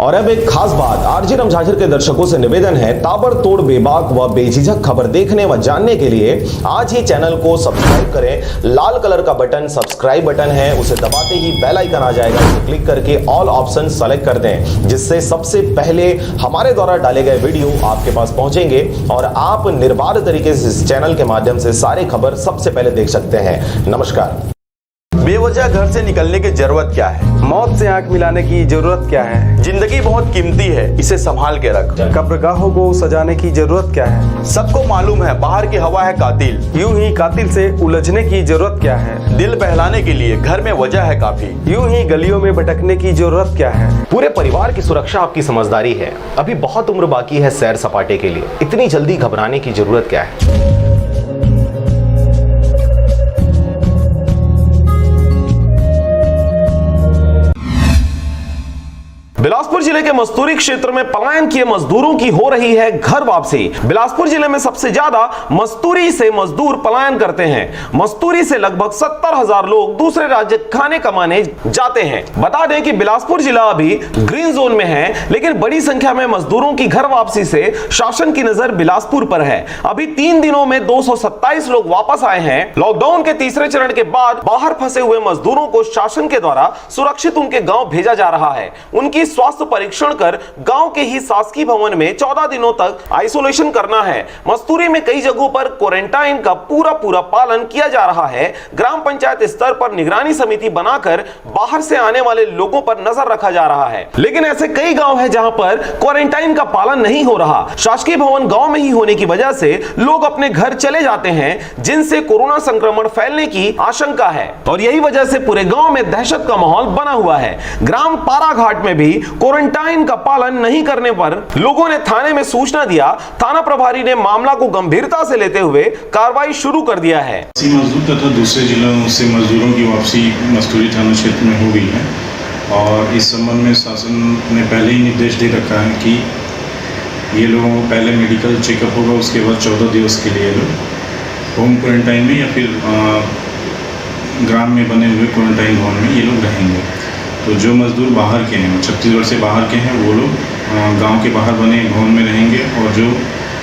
और अब एक खास बात, आरजे रमझाझर के दर्शकों से निवेदन है, ताबड़तोड़ बेबाक व बेझिझक खबर देखने व जानने के लिए आज ही चैनल को सब्सक्राइब करें। लाल कलर का बटन सब्सक्राइब बटन है, उसे दबाते ही बेल आइकन आ जाएगा, उसे क्लिक करके ऑल ऑप्शन सेलेक्ट कर दें, जिससे सबसे पहले हमारे द्वारा डाले गए वीडियो आपके पास पहुंचेंगे और आप निर्बाध तरीके से इस चैनल के माध्यम से सारे खबर सबसे पहले देख सकते हैं। नमस्कार। बेवजह घर से निकलने की जरूरत क्या है? मौत से आंख मिलाने की जरूरत क्या है? जिंदगी बहुत कीमती है, इसे संभाल के रख। कब्रगाहों को सजाने की जरूरत क्या है? सबको मालूम है बाहर की हवा है कातिल। यूं ही कातिल से उलझने की जरूरत क्या है? दिल बहलाने के लिए घर में वजह है काफी। यूं ही गलियों में भटकने की जरूरत क्या है? पूरे परिवार की सुरक्षा आपकी समझदारी है। अभी बहुत उम्र बाकी है सैर सपाटे के लिए, इतनी जल्दी घबराने की जरूरत क्या है? बिलासपुर जिले के मस्तूरी क्षेत्र में पलायन किए मजदूरों की हो रही है घर वापसी। बिलासपुर जिले में सबसे ज्यादा मस्तूरी से मजदूर पलायन करते हैं। मस्तूरी से लगभग 70,000 लोग दूसरे राज्य खाने कमाने जाते हैं। बता दें कि बिलासपुर जिला अभी ग्रीन जोन में है, लेकिन बड़ी संख्या में मजदूरों की घर वापसी से शासन की नजर बिलासपुर पर है। अभी 3 दिनों में 227 लोग वापस आए हैं। लॉकडाउन के तीसरे चरण के बाद बाहर फंसे हुए मजदूरों को शासन के द्वारा सुरक्षित उनके गाँव भेजा जा रहा है। उनकी स्वास्थ्य परीक्षण कर गांव के ही शासकीय भवन में 14 दिनों तक आइसोलेशन करना है। मस्तूरी में कई जगहों पर क्वारंटाइन का पूरा पालन किया जा रहा है। ग्राम पंचायत स्तर पर निगरानी समिति बनाकर बाहर से आने वाले लोगों पर नजर रखा जा रहा है, लेकिन ऐसे कई गांव हैं जहां पर क्वारंटाइन का पालन नहीं हो रहा। शासकीय भवन गांव में ही होने की वजह से लोग अपने घर चले जाते हैं, जिनसे कोरोना संक्रमण फैलने की आशंका है और यही वजह से पूरे गांव में दहशत का माहौल बना हुआ है। ग्राम पाराघाट में भी क्वारंटाइन का पालन नहीं करने पर लोगों ने थाने में सूचना दिया। थाना प्रभारी ने मामला को गंभीरता से लेते हुए कार्रवाई शुरू कर दिया है। मजदूर तथा दूसरे जिलों से मजदूरों की वापसी मस्तूरी थाना क्षेत्र में हो गई है और इस संबंध में शासन ने पहले ही निर्देश दे रखा है कि ये लोगों को पहले मेडिकल चेकअप होगा, उसके बाद 14 दिवस के लिए लोग होम क्वारंटाइन में या फिर ग्राम में बने हुए क्वारंटाइन भवन में ये लोग रहेंगे। तो जो मजदूर बाहर के हैं, छत्तीसगढ़ से बाहर के हैं, वो लोग गांव के बाहर बने भवन में रहेंगे और जो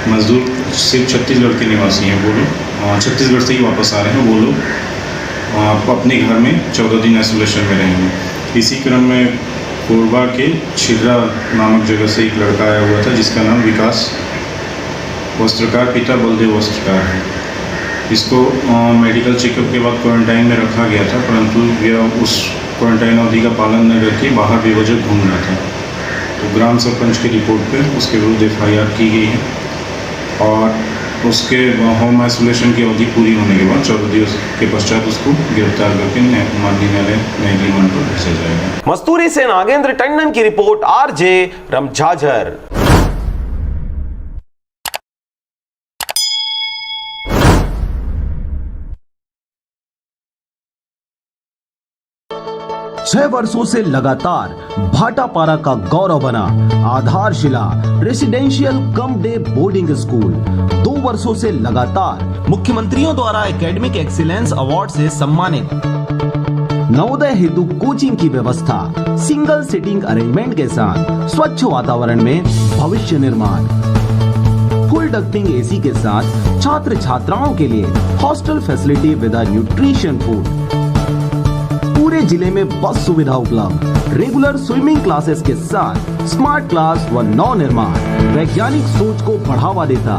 मजदूर सिर्फ छत्तीसगढ़ के निवासी हैं वो लोग छत्तीसगढ़ से ही वापस आ रहे हैं, वो लोग अपने घर में 14 दिन आइसोलेशन में रहेंगे। इसी क्रम में कोरबा के छिर्रा नामक जगह से एक लड़का आया हुआ था जिसका नाम विकास वस्त्रकार पिता बलदेव वस्त्रकार है। इसको मेडिकल चेकअप के बाद क्वारंटाइन में रखा गया था, परंतु यह उस क्वारंटाइन अवधि का पालन न करके बाहर बेवजह घूम रहा था। तो ग्राम सरपंच की रिपोर्ट पे उसके विरुद्ध FIR की गई है और उसके होम आइसोलेशन की अवधि पूरी होने के बाद 14 दिवस के पश्चात उसको गिरफ्तार करके माननीय न्यायालय न्यायिक रिमांड पर भेजा जाएगा। मस्तूरी से नागेंद्र टंडन की रिपोर्ट, RJ रमझाझर। 6 वर्षों से लगातार भाटापारा का गौरव बना आधारशिला residential cum day boarding school 2 वर्षों से लगातार मुख्यमंत्रियों द्वारा एकेडमिक एक्सीलेंस अवार्ड से सम्मानित। नवोदय हेतु कोचिंग की व्यवस्था, सिंगल सीटिंग अरेंजमेंट के साथ स्वच्छ वातावरण में भविष्य निर्माण, फुल डक्टिंग एसी के साथ छात्र छात्राओं के लिए hostel facility with nutrition food, पूरे जिले में बस सुविधा उपलब्ध, रेगुलर स्विमिंग क्लासेस के साथ स्मार्ट क्लास व नव निर्माण वैज्ञानिक सोच को बढ़ावा देता।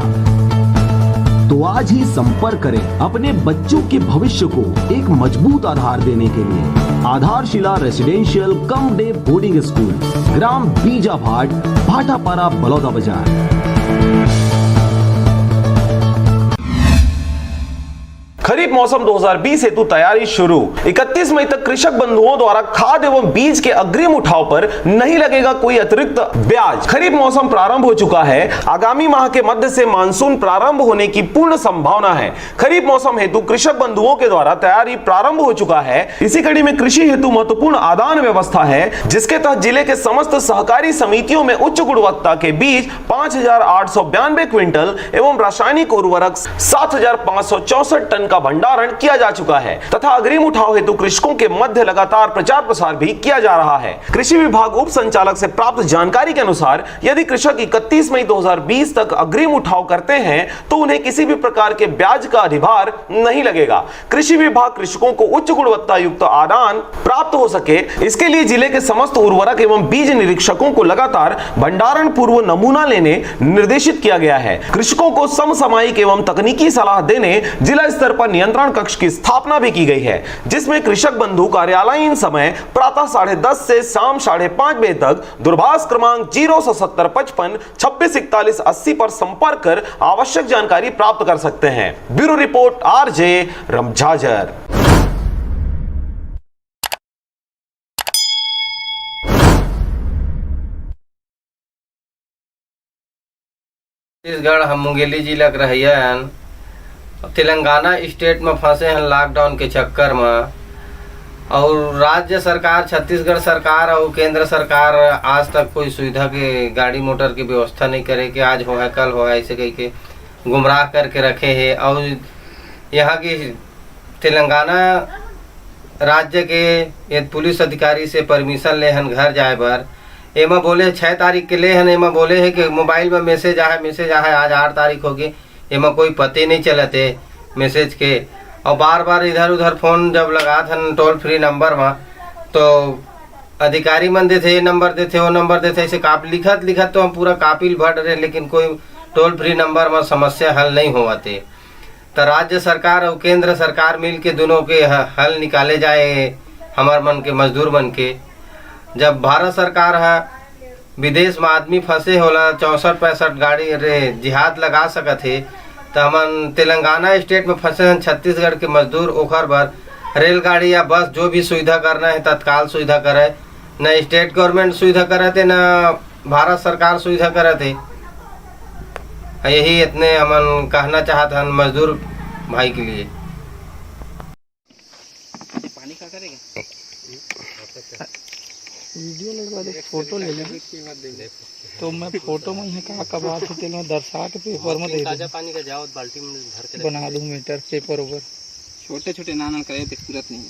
तो आज ही संपर्क करें अपने बच्चों के भविष्य को एक मजबूत आधार देने के लिए। आधारशिला residential cum day boarding school, ग्राम बीजाभाट, भाटापारा, बलौदा बाजार। खरीफ मौसम 2020 हेतु तैयारी शुरू। 31 मई तक कृषक बंधुओं द्वारा खाद एवं बीज के अग्रिम उठाव पर नहीं लगेगा कोई अतिरिक्त ब्याज। खरीफ मौसम प्रारंभ हो चुका है। आगामी माह के मध्य से मानसून प्रारंभ होने की पूर्ण संभावना है। खरीफ मौसम हेतु कृषक बंधुओं के द्वारा तैयारी प्रारंभ हो चुका है। इसी कड़ी में कृषि हेतु महत्वपूर्ण आदान व्यवस्था है, जिसके तहत जिले के समस्त सहकारी समितियों में उच्च गुणवत्ता के बीज 5,892 क्विंटल एवं रासायनिक उर्वरक 7,564 टन का भंडारण किया जा चुका है तथा अग्रिम उठाव हेतु कृषकों के मध्य लगातार प्रचार प्रसार भी किया जा रहा है। कृषि विभाग उप संचालक से प्राप्त जानकारी के अनुसार यदि कृषक 31 मई 2020 तक अग्रिम उठाव करते हैं तो उन्हें किसी भी प्रकार के ब्याज का अधिभार नहीं लगेगा। कृषि विभाग कृषकों को उच्च गुणवत्ता युक्त आदान प्राप्त हो सके, इसके लिए जिले के समस्त उर्वरक एवं बीज निरीक्षकों को लगातार भंडारण पूर्व नमूना लेने निर्देशित किया गया है। कृषकों को समसामयिक एवं तकनीकी सलाह देने जिला स्तर पर नियंत्रण कक्ष की स्थापना भी की गई है, जिसमें कृषक बंधु कार्यालयीन समय प्रातः 10:30 से शाम 5:30 बजे तक दूरभाष क्रमांक 07055 2641 80 पर संपर्क कर आवश्यक जानकारी प्राप्त कर सकते हैं। Bureau report RJ Ramjhajar. Chhattisgarh हम मुंगेली जिला के रहिया हन। तेलंगाना स्टेट में फंसे हैं लॉकडाउन के चक्कर में, और राज्य सरकार, छत्तीसगढ़ सरकार और केंद्र सरकार आज तक कोई सुविधा के गाड़ी मोटर की व्यवस्था नहीं करे कि आज हो है कल हो है, ऐसे कह के गुमराह करके रखे हैं। और यहाँ की तेलंगाना राज्य के पुलिस अधिकारी से परमिशन ले हन घर जाए बर। एमा बोले 6 तारीख के ले हन, एमा बोले है कि मोबाइल में मैसेज आए आज 8 तारीख होगी, एमा कोई पते नहीं चलते मैसेज के। और बार बार इधर उधर फोन जब लगा था टोल फ्री नंबर में, तो अधिकारी मन देते ये नंबर देते वो नंबर देते, ऐसे लिखत तो हम पूरा कापिल भर रहे, लेकिन कोई टोल फ्री नंबर में समस्या हल नहीं होते। तो राज्य सरकार और केंद्र सरकार मिल के दोनों के हल निकाले जाए हमार मन के मजदूर मन के। जब भारत सरकार है विदेश में आदमी फंसे होला 64-65 गाड़ी रे जिहाद लगा सकत है, तो हमन तेलंगाना स्टेट में फंसे हैं छत्तीसगढ़ के मजदूर, ओखर बर रेलगाड़ी या बस जो भी सुविधा करना है तत्काल सुविधा करे। न स्टेट गवर्नमेंट सुविधा करते न भारत सरकार सुविधा करते। यही इतने हमन कहना चाहते हैं मजदूर भाई के लिए। पानी का करेगा वीडियो लगवा दे, फोटो ले लेंगे तो मैं फोटो में यहाँ का बात होते मैं दर्शा के पेपर में दे ताजा पानी का जाओ बाल्टी में भर के बना दूँ मीटर पेपर ओवर। छोटे छोटे नाना करे तो तुरंत नहीं।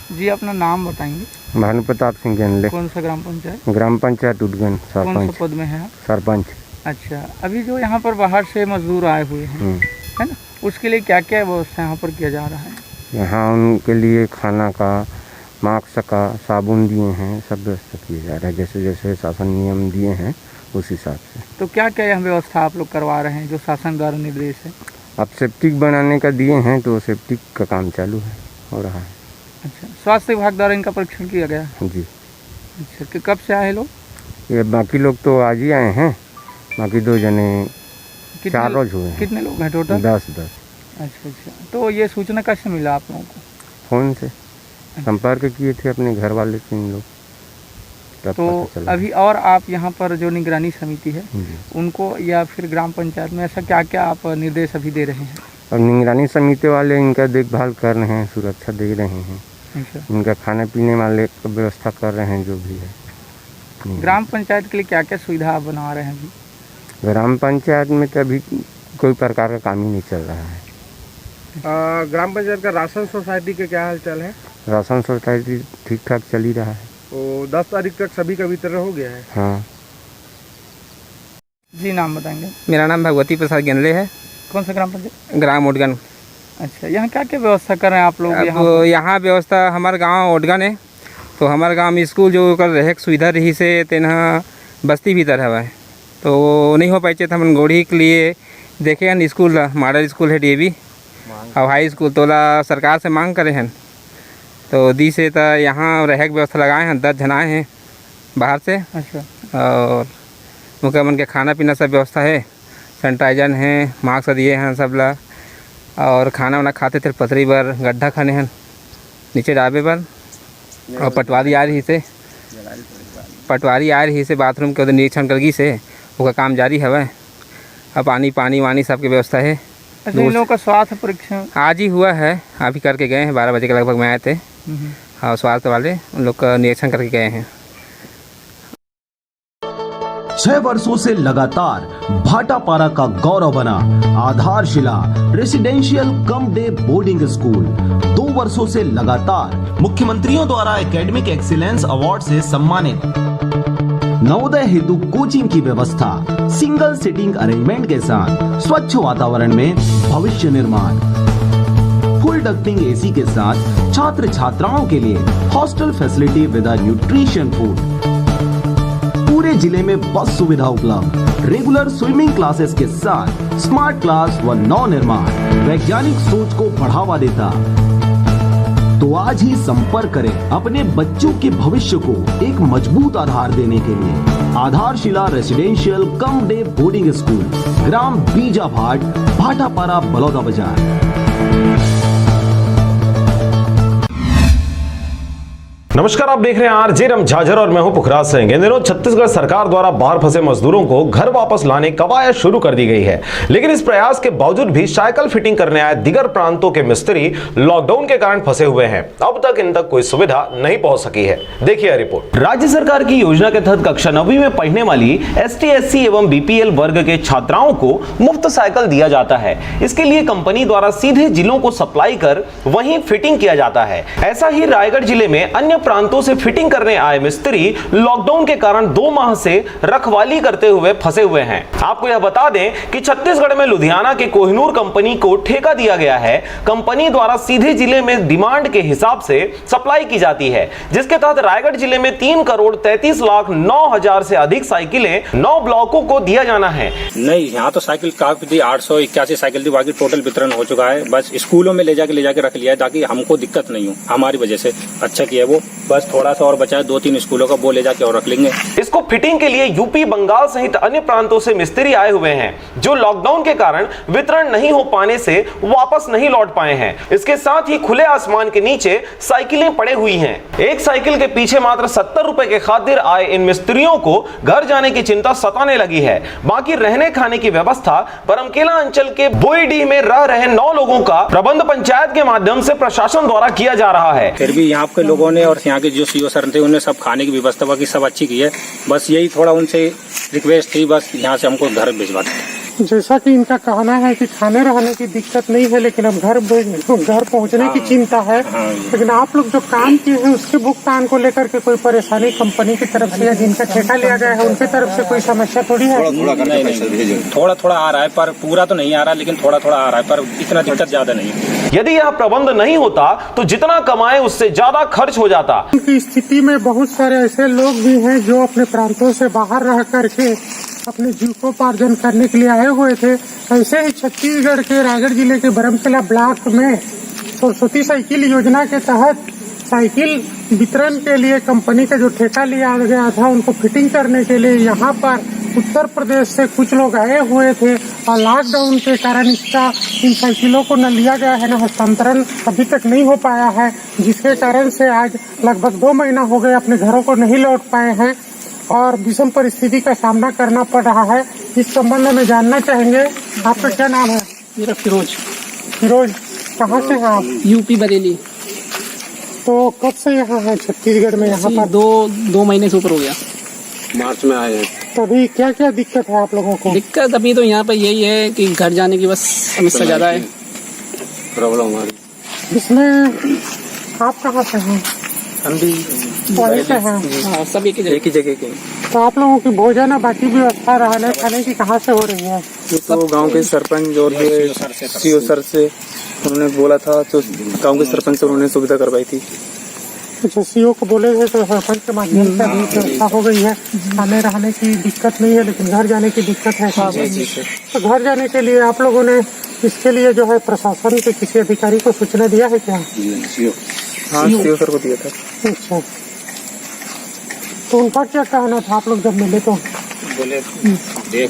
जी अपना नाम बताएंगे? भानु प्रताप सिंह जनले। कौन सा ग्राम पंचायत? ग्राम पंचायत उदगन, कौन सा सरपंच। पद में है? सरपंच। अच्छा, अभी जो यहाँ पर बाहर से मजदूर आए हुए हैं है ना, उसके लिए क्या क्या व्यवस्था यहाँ पर किया जा रहा है? यहाँ उनके लिए खाना का, मास्क का, साबुन दिए हैं, सब व्यवस्था किया जा रहा है जैसे जैसे शासन नियम दिए हैं उस हिसाब से। तो क्या क्या यहाँ व्यवस्था आप लोग करवा रहे हैं जो शासन द्वारा निर्देश है? अब सेप्टिक बनाने का दिए हैं तो सेप्टिक का काम चालू है, हो रहा है। अच्छा, स्वास्थ्य विभाग द्वारा इनका परीक्षण किया गया? जी। अच्छा, कि कब से आए लोग? ये बाकी लोग तो आज ही आए हैं, बाकी 2 जने 4 रोज हुए हैं। कितने लोग हैं टोटल? 10। अच्छा अच्छा, तो ये सूचना कैसे मिला आप लोगों को? फ़ोन से संपर्क किए थे अपने घर वाले 3 लोग, तब तो पता चला। अभी और आप यहाँ पर जो निगरानी समिति है उनको या फिर ग्राम पंचायत में ऐसा क्या क्या आप निर्देश अभी दे रहे हैं? और निगरानी समिति वाले इनका देखभाल कर रहे हैं, सुरक्षा दे रहे हैं, इनका खाने पीने वाले का व्यवस्था कर रहे हैं जो भी है। ग्राम पंचायत के लिए क्या क्या सुविधा आप बना रहे हैं अभी? ग्राम पंचायत में तो अभी कोई प्रकार का काम ही नहीं चल रहा है। ग्राम पंचायत का राशन सोसाइटी के क्या हाल चाल है? राशन सोसाइटी ठीक ठाक चल ही रहा है। तो 10 तारीख तक सभी का वितरण हो गया है। हाँ जी जी नाम बताएंगे? मेरा नाम भगवती प्रसाद गेंदले है। कौन सा ग्राम पंचायत? ग्राम ओडगन। अच्छा, यहाँ क्या क्या व्यवस्था कर रहे हैं आप लोग? अब यहाँ व्यवस्था हमारे गांव ओडगन है, तो हमारे गांव में स्कूल जो कर रहे सुविधा रही से तेना बस्ती भीतर हवा है, तो वो नहीं हो पाए तो हम गोड़ी के लिए देखे हैं स्कूल मॉडल स्कूल है DAV और हाई स्कूल तोला सरकार से मांग करे हैं, तो दी से तो यहाँ रह व्यवस्था लगाए हैं, 10 जनाए हैं बाहर से। अच्छा। और मुख्य मन के खाना पीना सब व्यवस्था है, सैनिटाइजर है, मास्क दिए हैं सब ला, और खाना वाना खाते थे पथरी पर गड्ढा खाने हैं नीचे ढाबे पर, और पटवारी आ रही से बाथरूम के उधर निरीक्षण करगी से वो काम जारी है। अब पानी वानी सबकी व्यवस्था है। अच्छा, इन लोगों का स्वास्थ्य परीक्षण आज ही हुआ है, अभी करके गए हैं, 12 बजे के लगभग में आए थे। हाँ, स्वास्थ्य वाले उन लोग का निरीक्षण करके गए हैं। 6 वर्षों से लगातार भाटापारा का गौरव बना आधारशिला residential cum day boarding school 2 वर्षों से लगातार मुख्यमंत्रियों द्वारा एकेडमिक एक्सीलेंस अवार्ड से सम्मानित। नवोदय हेतु कोचिंग की व्यवस्था, सिंगल सिटिंग अरेंजमेंट के साथ स्वच्छ वातावरण में भविष्य निर्माण, फुल डक्टिंग AC के साथ छात्र छात्राओं के लिए hostel facility with nutrition food, पूरे जिले में बस सुविधा उपलब्ध, रेगुलर स्विमिंग क्लासेस के साथ स्मार्ट क्लास व नव निर्माण वैज्ञानिक सोच को बढ़ावा देता। तो आज ही संपर्क करें अपने बच्चों के भविष्य को एक मजबूत आधार देने के लिए। आधारशिला residential cum day boarding school, ग्राम बीजाभाट, भाटापारा, बलौदा बाजार। नमस्कार, आप देख रहे हैं RJ रमझाझर और मैं हूं पुखराज सिंह। इन दिनों छत्तीसगढ़ सरकार द्वारा बाहर फंसे मजदूरों को घर वापस लाने कवायद शुरू कर दी गई है, लेकिन इस प्रयास के बावजूद भी साइकिल फिटिंग करने आए दिगर प्रांतों के मिस्त्री लॉकडाउन के कारण फंसे हुए हैं। अब तक इन तक कोई सुविधा नहीं पहुंच सकी है। देखिए रिपोर्ट। राज्य सरकार की योजना के तहत कक्षा 9वीं में पढ़ने वाली ST SC एवं BPL वर्ग के छात्राओं को मुफ्त साइकिल दिया जाता है। इसके लिए कंपनी द्वारा सीधे जिलों को सप्लाई कर वहीं फिटिंग किया जाता है। ऐसा ही रायगढ़ जिले में अन्य प्रांतों से फिटिंग करने आए मिस्त्री लॉकडाउन के कारण 2 माह से रखवाली करते हुए फंसे हुए हैं। आपको यह बता दें कि छत्तीसगढ़ में लुधियाना के कोहिनूर कंपनी को ठेका दिया गया है। कंपनी द्वारा सीधे जिले में डिमांड के हिसाब से सप्लाई की जाती है, जिसके तहत रायगढ़ जिले में 3,33,09,000 से अधिक साइकिलें 9 ब्लॉकों को दिया जाना है। नहीं, यहाँ तो साइकिल काफी दी, 881 साइकिल दी, बाकी टोटल वितरण हो चुका है। बस स्कूलों में ले जाके रख लिया है ताकि हमको दिक्कत नहीं हो। हमारी वजह से अच्छा किया वो, बस थोड़ा सा और बचा है, 2-3 स्कूलों का वो ले जाके और रख लेंगे। इसको फिटिंग के लिए यूपी, बंगाल सहित अन्य प्रांतों से मिस्त्री आए हुए हैं, जो लॉकडाउन के कारण वितरण नहीं हो पाने से वापस नहीं लौट पाए हैं। इसके साथ ही खुले आसमान के नीचे साइकिलें पड़े हुई हैं। एक साइकिल के पीछे मात्र 70 रुपए के खातिर आए इन मिस्त्रियों को घर जाने की चिंता सताने लगी है। बाकी रहने खाने की व्यवस्था बरमकेला अंचल के बोईडीह में रह रहे 9 लोगों का प्रबंध पंचायत के माध्यम से प्रशासन द्वारा किया जा रहा है। फिर भी यहाँ के लोगों ने और यहाँ के जो CO सर थे उन्होंने सब खाने की व्यवस्था बाकी सब अच्छी की है। बस यही थोड़ा उनसे रिक्वेस्ट थी, बस यहाँ से हमको घर भिजवा दें। जैसा कि इनका कहना है कि खाने रहने की दिक्कत नहीं है, लेकिन अब घर पहुंचने की चिंता है। लेकिन आप लोग जो काम किए हैं उसके भुगतान को लेकर के कोई परेशानी कंपनी की तरफ से या जिनका ठेका लिया गया है उनकी तरफ से कोई समस्या थोड़ी है? थोड़ा आ रहा है, पर पूरा तो नहीं आ रहा, लेकिन थोड़ा आ रहा है, पर इतना दिक्कत ज्यादा नहीं है। यदि यह प्रबंध नहीं होता तो जितना कमाए उससे ज्यादा खर्च हो जाता। उनकी स्थिति में बहुत सारे ऐसे लोग भी हैं जो अपने प्रांतों से बाहर रह करके अपने जीविकोपार्जन करने के लिए आए हुए थे। ऐसे ही छत्तीसगढ़ के रायगढ़ जिले के बरमकेला ब्लॉक में सरस्वती साइकिल योजना के तहत साइकिल वितरण के लिए कंपनी का जो ठेका लिया गया था उनको फिटिंग करने के लिए यहाँ पर उत्तर प्रदेश से कुछ लोग आए हुए थे, और लॉकडाउन के कारण इन साइकिलों को न लिया गया है, न हस्तांतरण अभी तक नहीं हो पाया है, जिसके कारण से आज लगभग 2 महीना हो गए अपने घरों को नहीं लौट पाए हैं और विषम परिस्थिति का सामना करना पड़ रहा है। इस संबंध में जानना चाहेंगे, आपका क्या नाम है? मेरा फिरोज। कहाँ से हैं आप? यूपी बरेली। तो कब से यहाँ है छत्तीसगढ़ में? यहाँ पर 2 महीने से ऊपर हो गया। मार्च में आए हैं। तो अभी क्या क्या दिक्कत है आप लोगों को? दिक्कत अभी तो यहाँ पर यही है कि घर जाने की बस समस्या ज्यादा है, प्रॉब्लम हमारी। इसमें आप कहाँ से हैं? हम भी वहीं से हैं। हाँ, सब एक ही जगह के। तो आप लोगों की भोजन और बाकी व्यवस्था रहने खाने की कहाँ से हो रही है? ये तो गांव के सरपंच और सीओ सर से उन्होंने बोला था, तो गांव के सरपंच से उन्होंने सुविधा करवाई थी। अच्छा, सीओ को बोले थे तो सरपंच के माध्यम से अभी व्यवस्था हो गई है, खाने रहने की दिक्कत नहीं है, लेकिन घर जाने की दिक्कत है। तो घर जाने के लिए आप लोगों ने इसके लिए जो है प्रशासन के किसी अधिकारी को सूचना दिया है क्या? हाँ, सीओ सर को दिया था। अच्छा, तो उनका क्या कहना था आप लोग जब मिले तो?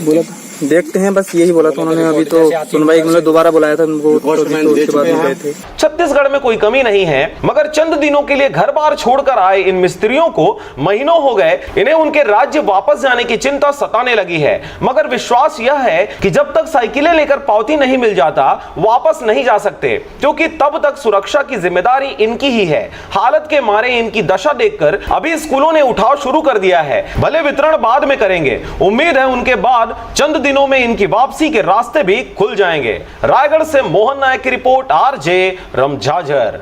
बोला देखते हैं, बस यही बोला था उन्होंने। अभी तो सुनवाई मतलब दोबारा बुलाया था उनको, तो उसके बाद गए थे। छत्तीसगढ़ में कोई कमी नहीं है, मगर चंद दिनों के लिए घर बार छोड़कर आए इन मिस्त्रियों को महीनों हो गए, इन्हें उनके राज्य वापस जाने की चिंता सताने लगी है। मगर विश्वास यह है कि जब तक साइकिलें लेकर पावती नहीं मिल जाता वापस नहीं जा सकते, क्योंकि तब तक सुरक्षा की जिम्मेदारी इनकी ही है। हालत के मारे इनकी दशा देखकर अभी स्कूलों ने उठाव शुरू कर दिया है, भले वितरण बाद में करेंगे। उम्मीद है उनके बाद चंद दिनों में इनकी वापसी के रास्ते भी खुल जाएंगे। रायगढ़ से मोहन नायक की रिपोर्ट, आरजे रमझाझर।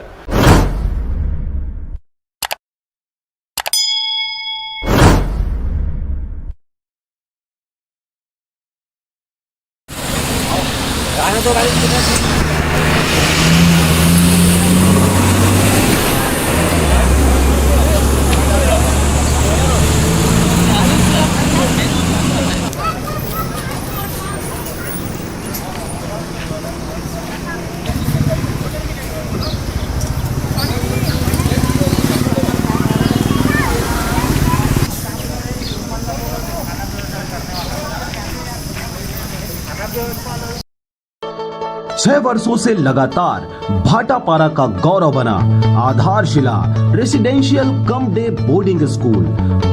छह वर्षों से लगातार भाटापारा का गौरव बना आधारशिला residential cum day boarding school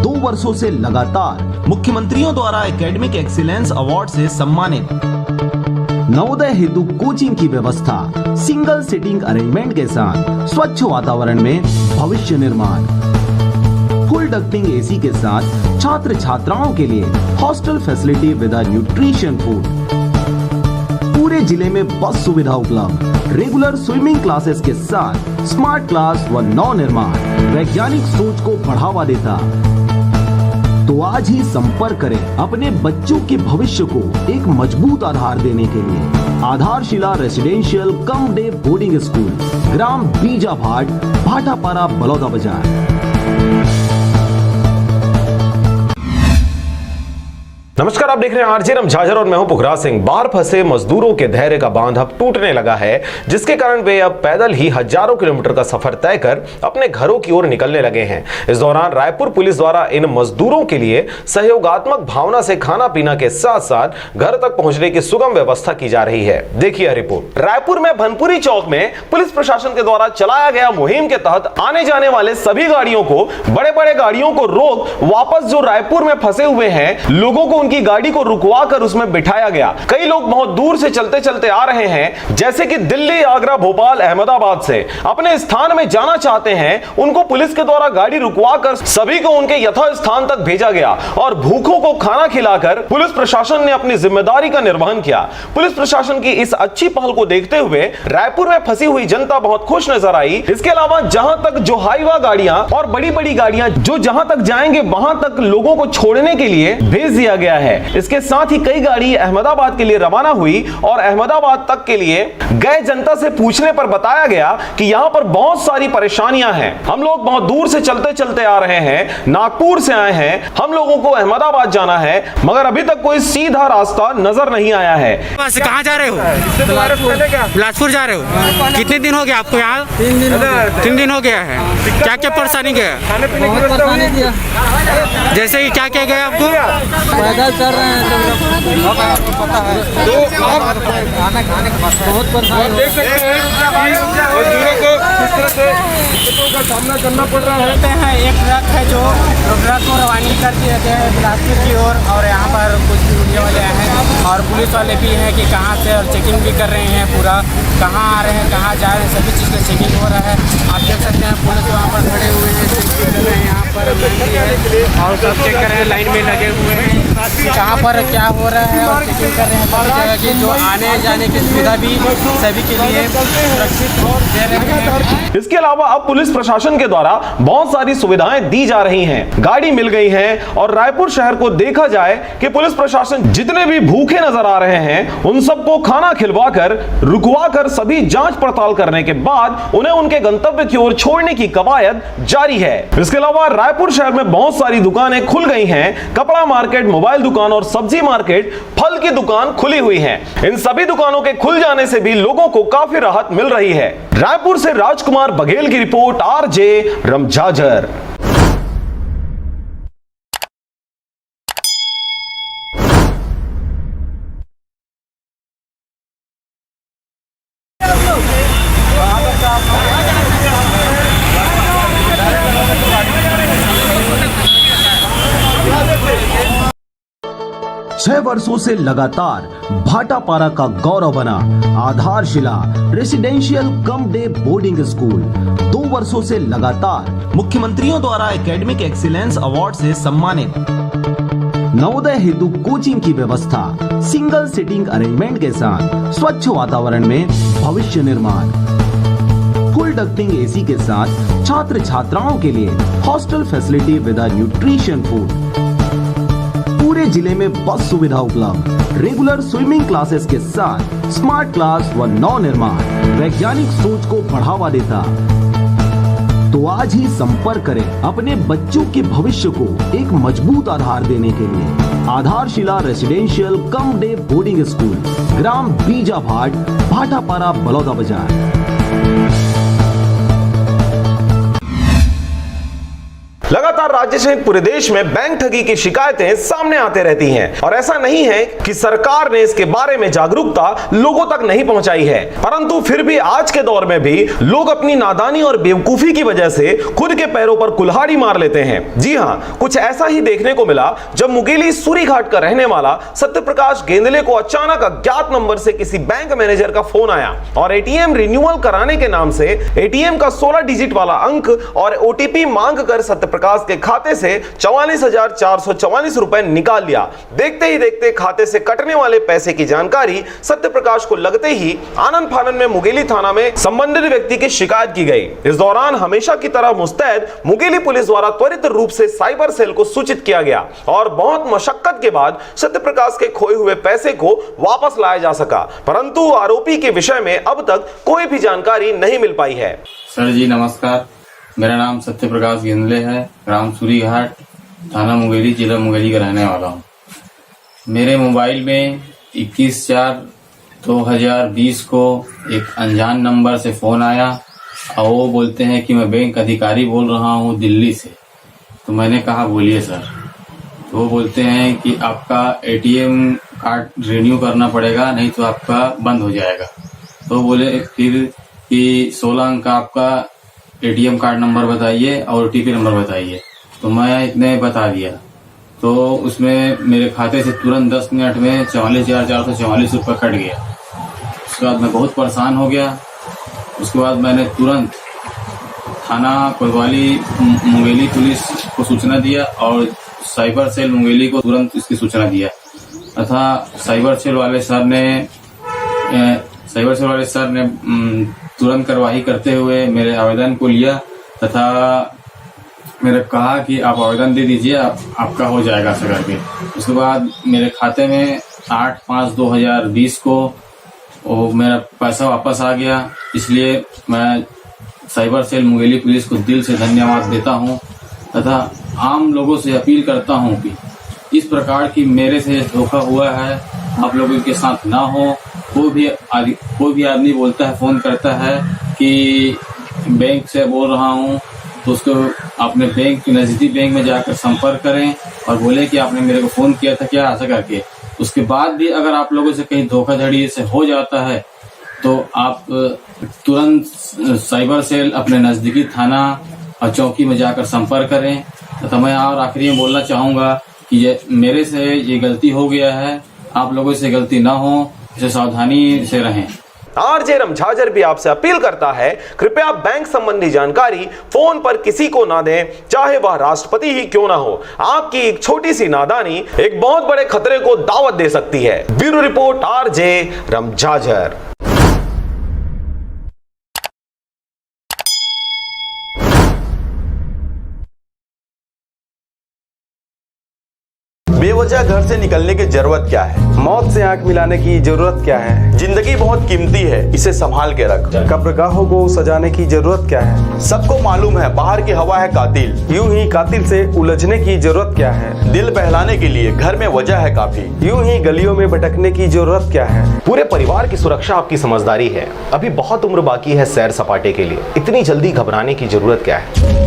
2 वर्षों से लगातार मुख्यमंत्रियों द्वारा एकेडमिक एक्सीलेंस अवार्ड से सम्मानित। नवोदय हेतु कोचिंग की व्यवस्था, सिंगल सीटिंग अरेंजमेंट के साथ स्वच्छ वातावरण में भविष्य निर्माण, फुल डक्टिंग एसी के साथ छात्र छात्राओं के लिए hostel facility with nutrition food, पूरे जिले में बस सुविधा उपलब्ध, रेगुलर स्विमिंग क्लासेस के साथ स्मार्ट क्लास व नव निर्माण वैज्ञानिक सोच को बढ़ावा देता। तो आज ही संपर्क करें अपने बच्चों के भविष्य को एक मजबूत आधार देने के लिए। आधारशिला residential cum day boarding school, ग्राम बीजाभाट, भाटापारा, बलौदा बाजार। नमस्कार, आप देख रहे हैं आरजे रमझाझर और मैं हूं पुखराज सिंह। बाहर फंसे मजदूरों के धैर्य का बांध अब टूटने लगा है, जिसके कारण वे अब पैदल ही हजारों किलोमीटर का सफर तय कर अपने घरों की ओर निकलने लगे हैं। इस दौरान रायपुर पुलिस द्वारा इन मजदूरों के लिए सहयोगात्मक भावना से खाना पीना के साथ साथ घर तक पहुंचने की सुगम व्यवस्था की जा रही है। देखिए रिपोर्ट। रायपुर में भनपुरी चौक में पुलिस प्रशासन के द्वारा चलाया गया मुहिम के तहत आने जाने वाले सभी गाड़ियों को, बड़े बड़े गाड़ियों को रोक वापस जो रायपुर में फंसे हुए हैं लोगों को की गाड़ी को रुकवा कर उसमें बिठाया गया। कई लोग बहुत दूर से चलते चलते आ रहे हैं, जैसे कि दिल्ली, आगरा, भोपाल, अहमदाबाद से अपने स्थान में जाना चाहते हैं। उनको पुलिस के द्वारा गाड़ी रुकवा कर सभी को उनके यथा स्थान तक भेजा गया और भूखों को खाना खिलाकर पुलिस प्रशासन ने अपनी जिम्मेदारी का निर्वहन किया। पुलिस प्रशासन की इस अच्छी पहल को देखते हुए रायपुर में फंसी हुई जनता बहुत खुश नजर आई। इसके अलावा जहां तक जो हाईवा गाड़ियां और बड़ी बड़ी गाड़ियां जो जहां तक जाएंगे वहां तक लोगों को छोड़ने के लिए भेज दिया गया है। इसके साथ ही कई गाड़ी अहमदाबाद के लिए रवाना हुई और अहमदाबाद तक के लिए गए। जनता से पूछने पर बताया गया कि यहां पर बहुत सारी परेशानियां हैं, हम लोग बहुत दूर से चलते चलते आ रहे हैं, नागपुर से आए हैं, हम लोगों को अहमदाबाद जाना है, मगर अभी तक कोई सीधा रास्ता नजर नहीं आया है। कहां जा रहे हो? बिलासपुर जा रहे हो? कितने दिन हो गए आपको यहाँ? 3 दिन हो गया है। क्या क्या परेशानी गया? जैसे कि क्या क्या गया आपको? पैदल चल रहे हैं तो आपको पता है, तो आप खाना खाने के बाद बहुत परेशान देख सकते हैं मजदूरों को किस तरह से दिक्कतों का सामना करना पड़ रहा है। एक ट्रक है जो ट्रक को रवानी करके रहते हैं बिलासपुर की ओर, और यहाँ पर कुछ मीडिया वाले आए हैं और पुलिस वाले भी हैं कि कहाँ से, और चेकिंग भी कर रहे हैं, पूरा कहाँ आ रहे हैं, कहाँ जा रहे हैं, सभी चीज़ का चेकिंग हो रहा है। आप देख सकते हैं पुलिस वहाँ पर खड़े हुए हैं, चेकिंग कर रहे हैं, यहाँ पर और सब चेक कर रहे हैं, लाइन में लगे हुए हैं। कि कहाँ पर क्या हो रहा है और चेकिंग कर रहे हैं सभी जगह की, जो आने जाने की सुविधा भी सभी के लिए सुरक्षित दे रहे हैं। इसके अलावा अब पुलिस प्रशासन के द्वारा बहुत सारी सुविधाएं दी जा रही हैं, गाड़ी मिल गई है और रायपुर शहर को देखा जाए कि पुलिस प्रशासन जितने भी भूखे नजर आ रहे हैं उन सबको खाना खिलवाकर रुकवाकर सभी जांच पड़ताल करने के बाद उन्हें उनके गंतव्य की ओर छोड़ने की कवायद जारी है। इसके अलावा रायपुर शहर में बहुत सारी दुकानें खुल गई हैं, कपड़ा मार्केट, मोबाइल दुकान और सब्जी मार्केट, फल की दुकान खुली हुई है। इन सभी दुकानों के खुल जाने से भी लोगों को काफी राहत मिल रही है। रायपुर से राजकुमार बघेल की रिपोर्ट, आरजे रमझाझर। छह वर्षों से लगातार भाटापारा का गौरव बना आधारशिला residential cum day boarding school 2 वर्षों से लगातार मुख्यमंत्रियों द्वारा एकेडमिक एक्सीलेंस अवार्ड से सम्मानित। नवोदय हेतु कोचिंग की व्यवस्था, सिंगल सिटिंग अरेंजमेंट के साथ स्वच्छ वातावरण में भविष्य निर्माण, फुल डक्टिंग एसी के साथ छात्र छात्राओं के लिए hostel facility with nutrition food, पूरे जिले में बस सुविधा उपलब्ध, रेगुलर स्विमिंग क्लासेस के साथ स्मार्ट क्लास व नव निर्माण वैज्ञानिक सोच को बढ़ावा देता। तो आज ही संपर्क करें अपने बच्चों के भविष्य को एक मजबूत आधार देने के लिए। आधारशिला residential cum day boarding school, ग्राम बीजाभाट, भाटापारा, बलौदा बाजार। लगातार राज्य सहित पूरे देश में बैंक ठगी की शिकायतें सामने आते रहती हैं और ऐसा नहीं है कि सरकार ने इसके बारे में जागरूकता लोगों तक नहीं पहुंचाई है, परंतु फिर भी आज के दौर में भी लोग अपनी नादानी और बेवकूफी की वजह से खुद के पैरों पर कुल्हाड़ी मार लेते हैं। जी हां, कुछ ऐसा ही देखने को मिला जब मुंगेली सूरी घाट का रहने वाला सत्यप्रकाश गेंदले को अचानक अज्ञात नंबर से किसी बैंक मैनेजर का फोन आया और एटीएम रिन्यूअल कराने के नाम से एटीएम का 16 डिजिट वाला अंक और ओटीपी मांग कर सत्यप्रकाश के खाते से 44,444 रुपए निकाल लिया। देखते ही देखते खाते से कटने वाले पैसे की जानकारी सत्यप्रकाश को लगते ही आनन फानन में मुंगेली थाना में संबंधित व्यक्ति की शिकायत की गई। इस दौरान हमेशा की तरह मुस्तैद मुंगेली पुलिस द्वारा त्वरित रूप से साइबर सेल को सूचित किया गया और बहुत मशक्कत के बाद सत्यप्रकाश के खोए हुए पैसे को वापस लाया जा सका, परंतु आरोपी के विषय में अब तक कोई भी जानकारी नहीं मिल पाई है। सर जी नमस्कार, मेरा नाम सत्यप्रकाश गेंदले है, ग्राम सूरी घाट, थाना मुंगेली, जिला मुंगेली का रहने वाला हूँ। मेरे मोबाइल में 21/4/2020 को एक अनजान नंबर से फोन आया और वो बोलते हैं कि मैं बैंक अधिकारी बोल रहा हूँ दिल्ली से। तो मैंने कहा बोलिए सर। तो वो बोलते हैं कि आपका एटीएम कार्ड रिन्यू करना पड़ेगा, नहीं तो आपका बंद हो जाएगा। तो बोले फिर कि 16 अंक का आपका एटीएम कार्ड नंबर बताइए और ओटीपी नंबर बताइए। तो मैं इतने बता दिया। तो उसमें मेरे खाते से तुरंत 10 मिनट में 44,444 रुपये कट गया। उसके बाद मैं बहुत परेशान हो गया। उसके बाद मैंने तुरंत थाना कोतवाली मुंगेली पुलिस को सूचना दिया और साइबर सेल मुंगेली को तुरंत इसकी सूचना दिया तथा साइबर सेल वाले सर ने तुरंत कार्यवाही करते हुए मेरे आवेदन को लिया तथा मेरे कहा कि आप आवेदन दे दीजिए, आपका हो जाएगा ऐसा करके। उसके बाद मेरे खाते में 8/5/2020 को वो मेरा पैसा वापस आ गया। इसलिए मैं साइबर सेल मुंगेली पुलिस को दिल से धन्यवाद देता हूं तथा आम लोगों से अपील करता हूं कि इस प्रकार की मेरे से धोखा हुआ है आप लोगों के साथ ना हो। कोई भी आदमी बोलता है, फोन करता है कि बैंक से बोल रहा हूं, तो उसको अपने बैंक नजदीकी बैंक में जाकर संपर्क करें और बोले कि आपने मेरे को फोन किया था क्या, ऐसा करके। उसके बाद भी अगर आप लोगों से कहीं धोखाधड़ी से हो जाता है तो आप तुरंत साइबर सेल अपने नजदीकी थाना और चौकी में जाकर संपर्क करें। तो मैं और आखिरी में बोलना चाहूंगा कि मेरे से ये गलती हो गया है, आप लोगों से गलती ना हो, इसे सावधानी से रहें। आरजे रमझाजर भी आपसे अपील करता है, कृपया बैंक संबंधी जानकारी फोन पर किसी को ना दें, चाहे वह राष्ट्रपति ही क्यों ना हो। आपकी एक छोटी सी नादानी एक बहुत बड़े खतरे को दावत दे सकती है। Bureau report, RJ Ramjhajar. बेवजह घर से निकलने की जरूरत क्या है? मौत से आंख मिलाने की जरूरत क्या है? जिंदगी बहुत कीमती है, इसे संभाल के रख। कब्रगाहों को सजाने की जरूरत क्या है? सबको मालूम है बाहर की हवा है कातिल। यूं ही कातिल से उलझने की जरूरत क्या है? दिल बहलाने के लिए घर में वजह है काफी। यूं ही गलियों में भटकने की जरूरत क्या है? पूरे परिवार की सुरक्षा आपकी समझदारी है। अभी बहुत उम्र बाकी है सैर सपाटे के लिए, इतनी जल्दी घबराने की जरूरत क्या है?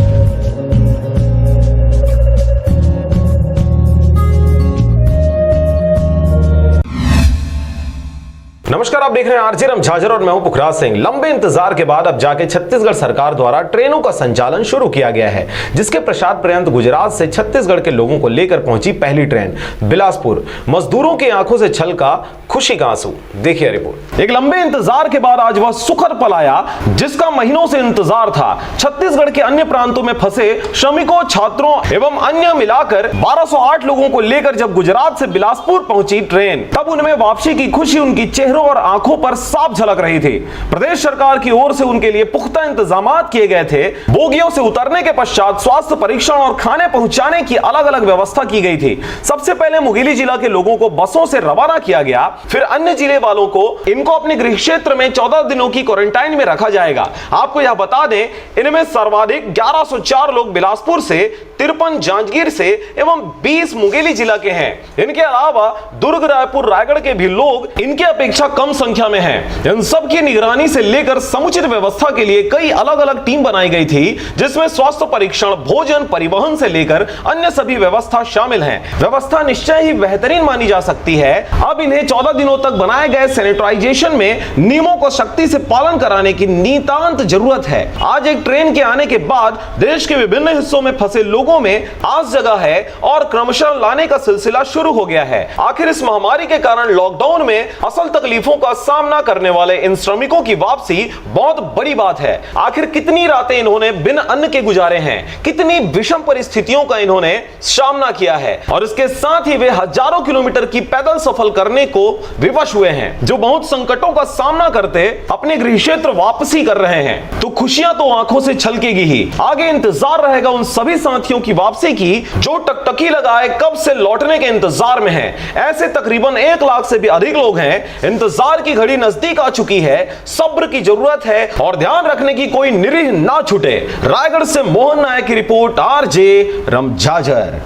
नमस्कार, आप देख रहे हैं आरजे रमझाजर और मैं हूं पुखराज सिंह। लंबे इंतजार के बाद अब जाके छत्तीसगढ़ सरकार द्वारा ट्रेनों का संचालन शुरू किया गया है, जिसके प्रसाद पर्यंत गुजरात से छत्तीसगढ़ के लोगों को लेकर पहुंची पहली ट्रेन बिलासपुर। मजदूरों की आंखों से छलका खुशी का आंसू। देखिए रिपोर्ट। एक लंबे इंतजार के बाद आज वह सुखद पल आया जिसका महीनों से इंतजार था। छत्तीसगढ़ के अन्य प्रांतों में फंसे श्रमिकों, छात्रों एवं अन्य मिलाकर 1208 लोगों को लेकर जब गुजरात से बिलासपुर पहुंची ट्रेन, तब उनमें वापसी की खुशी उनकी चेहरों और आंखों पर साफ झलक रही थी। प्रदेश सरकार की ओर से उनके लिए पुख्ता इंतजाम किए गए थे। बोगियों से उतरने के पश्चात स्वास्थ्य परीक्षण और खाने पहुंचाने की अलग अलग व्यवस्था की गई थी। सबसे पहले मुंगेली जिला के लोगों को बसों से रवाना किया गया, फिर अन्य जिले वालों को इनको अपने गृह क्षेत्र में 14 दिनों की क्वारंटाइन में रखा जाएगा। आपको यह बता दें, इनमें सर्वाधिक 1104 लोग बिलासपुर से, 53 जांजगीर से एवं 20 मुंगेली जिला के हैं। इनके अलावा दुर्ग, रायपुर, रायगढ़ के भी लोग इनके अपेक्षा कम संख्या में हैं। इन सब की निगरानी से लेकर समुचित व्यवस्था के लिए कई अलग अलग टीम बनाई गई थी, जिसमें स्वास्थ्य परीक्षण, भोजन, परिवहन से लेकर अन्य सभी व्यवस्था शामिल हैं। व्यवस्था निश्चय ही बेहतरीन मानी जा सकती है। अब इन्हें 14 दिनों तक बनाए गए सैनिटाइजेशन में नियमों को सख्ती से पालन कराने की नितांत जरूरत है। आज एक ट्रेन के आने के बाद देश के विभिन्न हिस्सों में फंसे लोगों में आस जगा है और क्रमशः लाने का सिलसिला शुरू हो गया है। आखिर इस महामारी के कारण लॉकडाउन में असल तकलीफों का सामना करने वाले इन श्रमिकों की वापसी बहुत बड़ी बात है। आखिर कितनी रातें इन्होंने बिन अन्न के गुजारे हैं, कितनी विषम परिस्थितियों का इन्होंने सामना किया है, और इसके साथ ही वे हजारों किलोमीटर की पैदल सफर करने को विवश हुए हैं, जो बहुत संकटों का सामना करते अपने गृह क्षेत्र वापसी कर रहे हैं। तो खुशियां तो आंखों से छलकेगी ही। आगे इंतजार रहेगा उन सभी साथियों की वापसी की जो टकटकी लगाए कब से लौटने के इंतजार में हैं। ऐसे तकरीबन 1 लाख से भी अधिक लोग हैं। इंतजार की घड़ी नजदीक आ चुकी है, सब्र की जरूरत है और ध्यान रखने की कोई निरीह ना छूटे। रायगढ़ से मोहन नायक की रिपोर्ट, आरजे रमझाजर।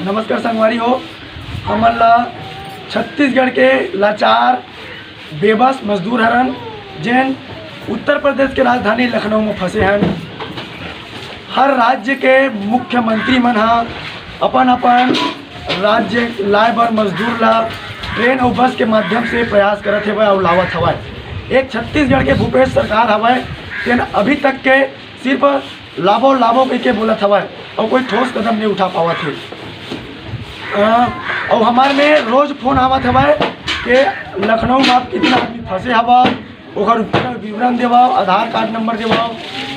नमस्कार संगवारी हो। हमला छत्तीसगढ़ के लाचार बेबस मजदूर हरन जैन उत्तर प्रदेश के राजधानी लखनऊ में फंसे हैं। हर राज्य के मुख्यमंत्री मन अपन अपन राज्य लाए बर मजदूर ला ट्रेन और बस के माध्यम से प्रयास करत हवय और लावत हवय। एक छत्तीसगढ़ के भूपेश सरकार हवय तेन अभी तक के सिर्फ लाभो लाभो कह के बोलत हवय और कोई ठोस कदम नहीं उठा पावत है। और हमारे में रोज फोन आवत हवय कि लखनऊ में आप कितना आदमी फंसे हवा, ओकर विवरण देवाओ, आधार कार्ड नंबर देवाओ,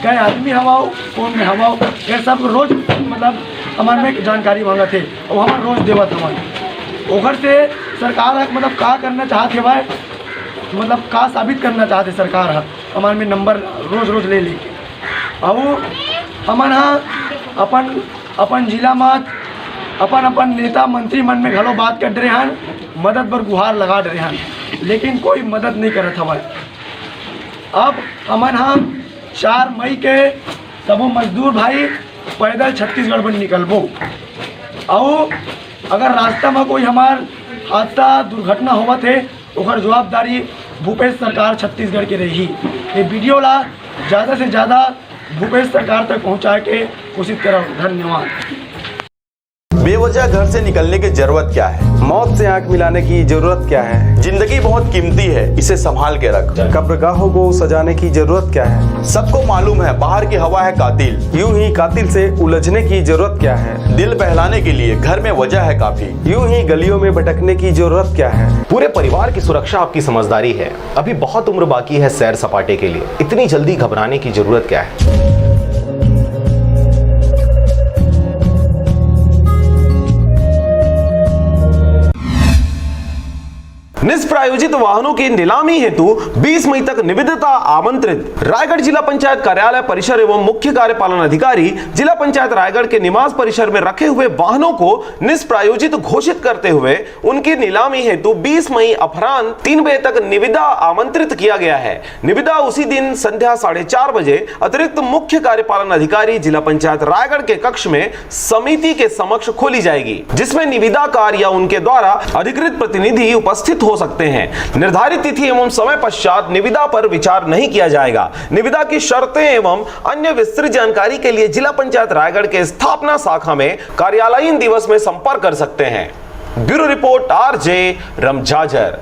कई आदमी हवाओ, कौन में हवाओ, ये सब रोज मतलब हमारे में जानकारी मांगत है और हमारे रोज देवत हमारे। ओकर से सरकार मतलब का करना चाहते हवय, मतलब का साबित करना चाहते सरकार हमारे में नंबर रोज रोज ले लेके। और हमन अपन अपन जिला में अपन अपन नेता मंत्री मन में घलो बात कर रहे हैं, मदद पर गुहार लगा रहे हैं, लेकिन कोई मदद नहीं करत हमारे। अब हमन 4 मई के सबो मजदूर भाई पैदल छत्तीसगढ़ में निकलबो और अगर रास्ता में कोई हमार हादसा दुर्घटना होवत है ओकर जवाबदारी भूपेश सरकार छत्तीसगढ़ के रही। ये वीडियो ला ज़्यादा से ज़्यादा भूपेश सरकार तक पहुँचाए के कोशिश करो। धन्यवाद। बेवजह घर से निकलने की जरूरत क्या है? मौत से आंख मिलाने की जरूरत क्या है? जिंदगी बहुत कीमती है, इसे संभाल के रख। कब्रगाहों को सजाने की जरूरत क्या है? सबको मालूम है बाहर की हवा है कातिल। यूं ही कातिल से उलझने की जरूरत क्या है? दिल बहलाने के लिए घर में वजह है काफी। यूं ही गलियों में भटकने की जरूरत क्या है? पूरे परिवार की सुरक्षा आपकी समझदारी है। अभी बहुत उम्र बाकी है सैर सपाटे के लिए, इतनी जल्दी घबराने की जरूरत क्या है? निष्प्रायोजित वाहनों की नीलामी हेतु 20 मई तक निविदता आमंत्रित। रायगढ़ जिला पंचायत कार्यालय परिसर एवं मुख्य कार्यपालन अधिकारी जिला पंचायत रायगढ़ के निवास परिसर में रखे हुए वाहनों को निष्प्रायोजित घोषित करते हुए उनकी नीलामी हेतु 20 मई अपराह्न 3 बजे तक निविदा आमंत्रित किया गया है। निविदा उसी दिन संध्या 4:30 बजे अतिरिक्त मुख्य कार्यपालन अधिकारी जिला पंचायत रायगढ़ के कक्ष में समिति के समक्ष खोली जाएगी, जिसमें निविदाकार या उनके द्वारा अधिकृत प्रतिनिधि उपस्थित हो सकते हैं। निर्धारित तिथि एवं समय पश्चात निविदा पर विचार नहीं किया जाएगा। निविदा की शर्तें एवं अन्य विस्तृत जानकारी के लिए जिला पंचायत रायगढ़ के स्थापना शाखा में कार्यालयीन दिवस में संपर्क कर सकते हैं। Bureau report RJ Ramjhajhar.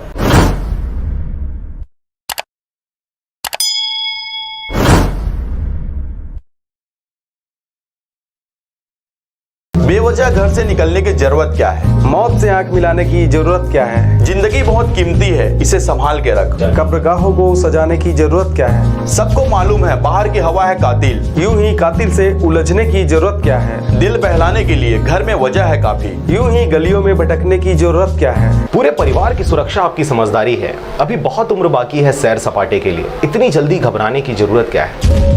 बेवजह घर से निकलने की जरूरत क्या है? मौत से आंख मिलाने की जरूरत क्या है? जिंदगी बहुत कीमती है, इसे संभाल के रख। कब्रगाहों को सजाने की जरूरत क्या है? सबको मालूम है बाहर की हवा है कातिल। यूं ही कातिल से उलझने की जरूरत क्या है? दिल बहलाने के लिए घर में वजह है काफी। यूं ही गलियों में भटकने की जरूरत क्या है? पूरे परिवार की सुरक्षा आपकी समझदारी है। अभी बहुत उम्र बाकी है सैर सपाटे के लिए, इतनी जल्दी घबराने की जरूरत क्या है?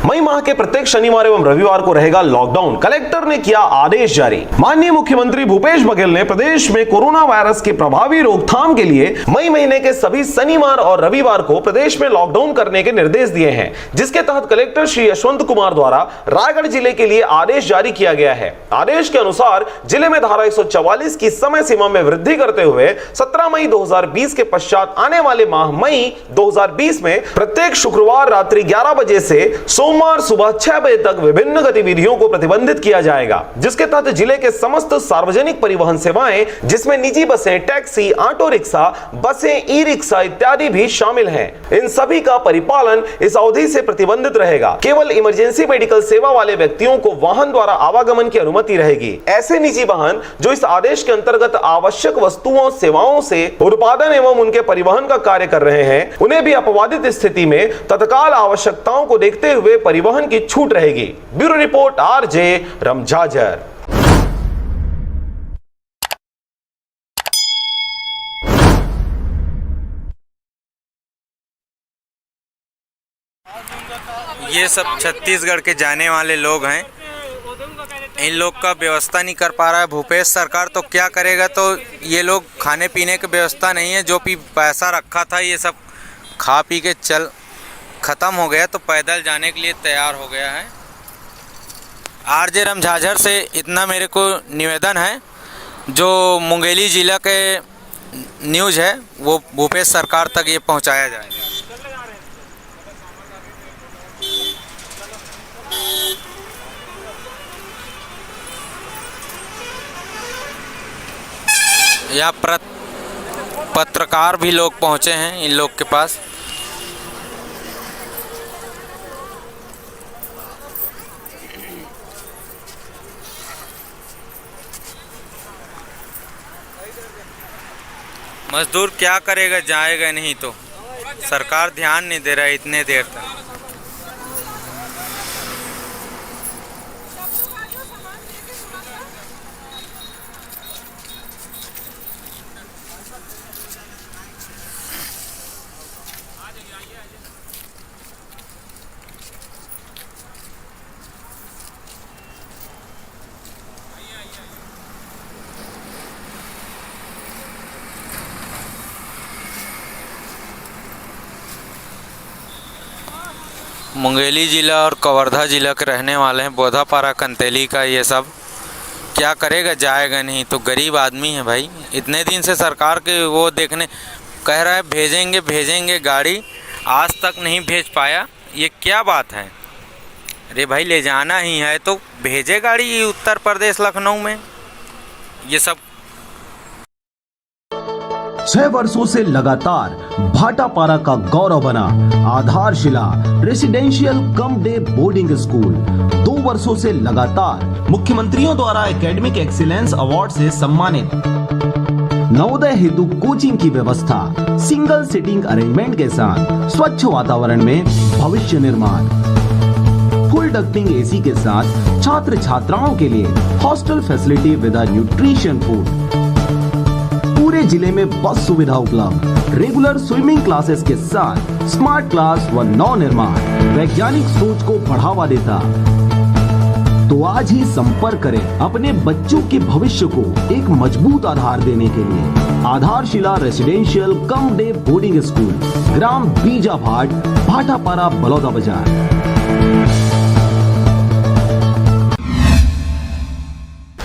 मई माह के प्रत्येक शनिवार एवं रविवार को रहेगा लॉकडाउन। कलेक्टर ने किया आदेश जारी। माननीय मुख्यमंत्री भूपेश बघेल ने प्रदेश में कोरोना वायरस के प्रभावी रोकथाम के लिए मई महीने के सभी शनिवार और रविवार को प्रदेश में लॉकडाउन करने के निर्देश दिए हैं, जिसके तहत कलेक्टर श्री यशवंत कुमार द्वारा रायगढ़ जिले के लिए आदेश जारी किया गया है। आदेश के अनुसार जिले में धारा 144 की समय सीमा में वृद्धि करते हुए 17 मई 2020 के पश्चात आने वाले माह मई 2020 में प्रत्येक शुक्रवार रात्रि 11 बजे से सोमवार सुबह 6 बजे तक विभिन्न गतिविधियों को प्रतिबंधित किया जाएगा, जिसके तहत जिले के समस्त सार्वजनिक परिवहन सेवाएं, जिसमें निजी बसें, टैक्सी, ऑटो रिक्शा, बसें, ई रिक्शा इत्यादि भी शामिल हैं। इन सभी का परिपालन इस अवधि से प्रतिबंधित रहेगा। केवल इमरजेंसी मेडिकल सेवा वाले व्यक्तियों को वाहन द्वारा आवागमन की अनुमति रहेगी। ऐसे निजी वाहन जो इस आदेश के अंतर्गत आवश्यक वस्तुओं, सेवाओं से उत्पादन एवं उनके परिवहन का कार्य कर रहे हैं, उन्हें भी अपवादित स्थिति में तत्काल आवश्यकताओं को देखते हुए परिवहन की छूट रहेगी। Bureau report RJ Ramjhajhar. ये सब छत्तीसगढ़ के जाने वाले लोग हैं, इन लोग का व्यवस्था नहीं कर पा रहा है भूपेश सरकार, तो क्या करेगा। तो ये लोग खाने पीने की व्यवस्था नहीं है, जो भी पैसा रखा था ये सब खा पी के चल ख़त्म हो गया, तो पैदल जाने के लिए तैयार हो गया है। आरजे रमझाझर से इतना मेरे को निवेदन है, जो मुंगेली जिला के न्यूज़ है वो भूपेश सरकार तक ये पहुंचाया जाए। या पत्रकार भी लोग पहुंचे हैं इन लोग के पास। मजदूर क्या करेगा, जाएगा नहीं तो। सरकार ध्यान नहीं दे रहा है इतने देर तक। मुंगेली ज़िला और कवर्धा ज़िला के रहने वाले हैं, बोधापारा, कंतेली का, ये सब क्या करेगा, जाएगा नहीं तो। गरीब आदमी है भाई। इतने दिन से सरकार के वो देखने कह रहा है भेजेंगे गाड़ी, आज तक नहीं भेज पाया, ये क्या बात है? अरे भाई ले जाना ही है तो भेजे गाड़ी उत्तर प्रदेश लखनऊ में। ये सब 6 वर्षों से लगातार भाटापारा का गौरव बना आधारशिला residential cum day boarding school 2 वर्षों से लगातार मुख्यमंत्रियों द्वारा एकेडमिक एक्सीलेंस अवार्ड से सम्मानित। नवोदय हेतु कोचिंग की व्यवस्था, सिंगल सिटिंग अरेंजमेंट के साथ स्वच्छ वातावरण में भविष्य निर्माण, फुल डक्टिंग एसी के साथ छात्र छात्राओं के लिए hostel facility with nutrition food, पूरे जिले में बस सुविधा उपलब्ध, रेगुलर स्विमिंग क्लासेस के साथ स्मार्ट क्लास व नव निर्माण वैज्ञानिक सोच को बढ़ावा देता। तो आज ही संपर्क करें अपने बच्चों के भविष्य को एक मजबूत आधार देने के लिए। आधारशिला residential cum day boarding school, ग्राम बीजाभाट, भाटापारा, बलौदा बाजार।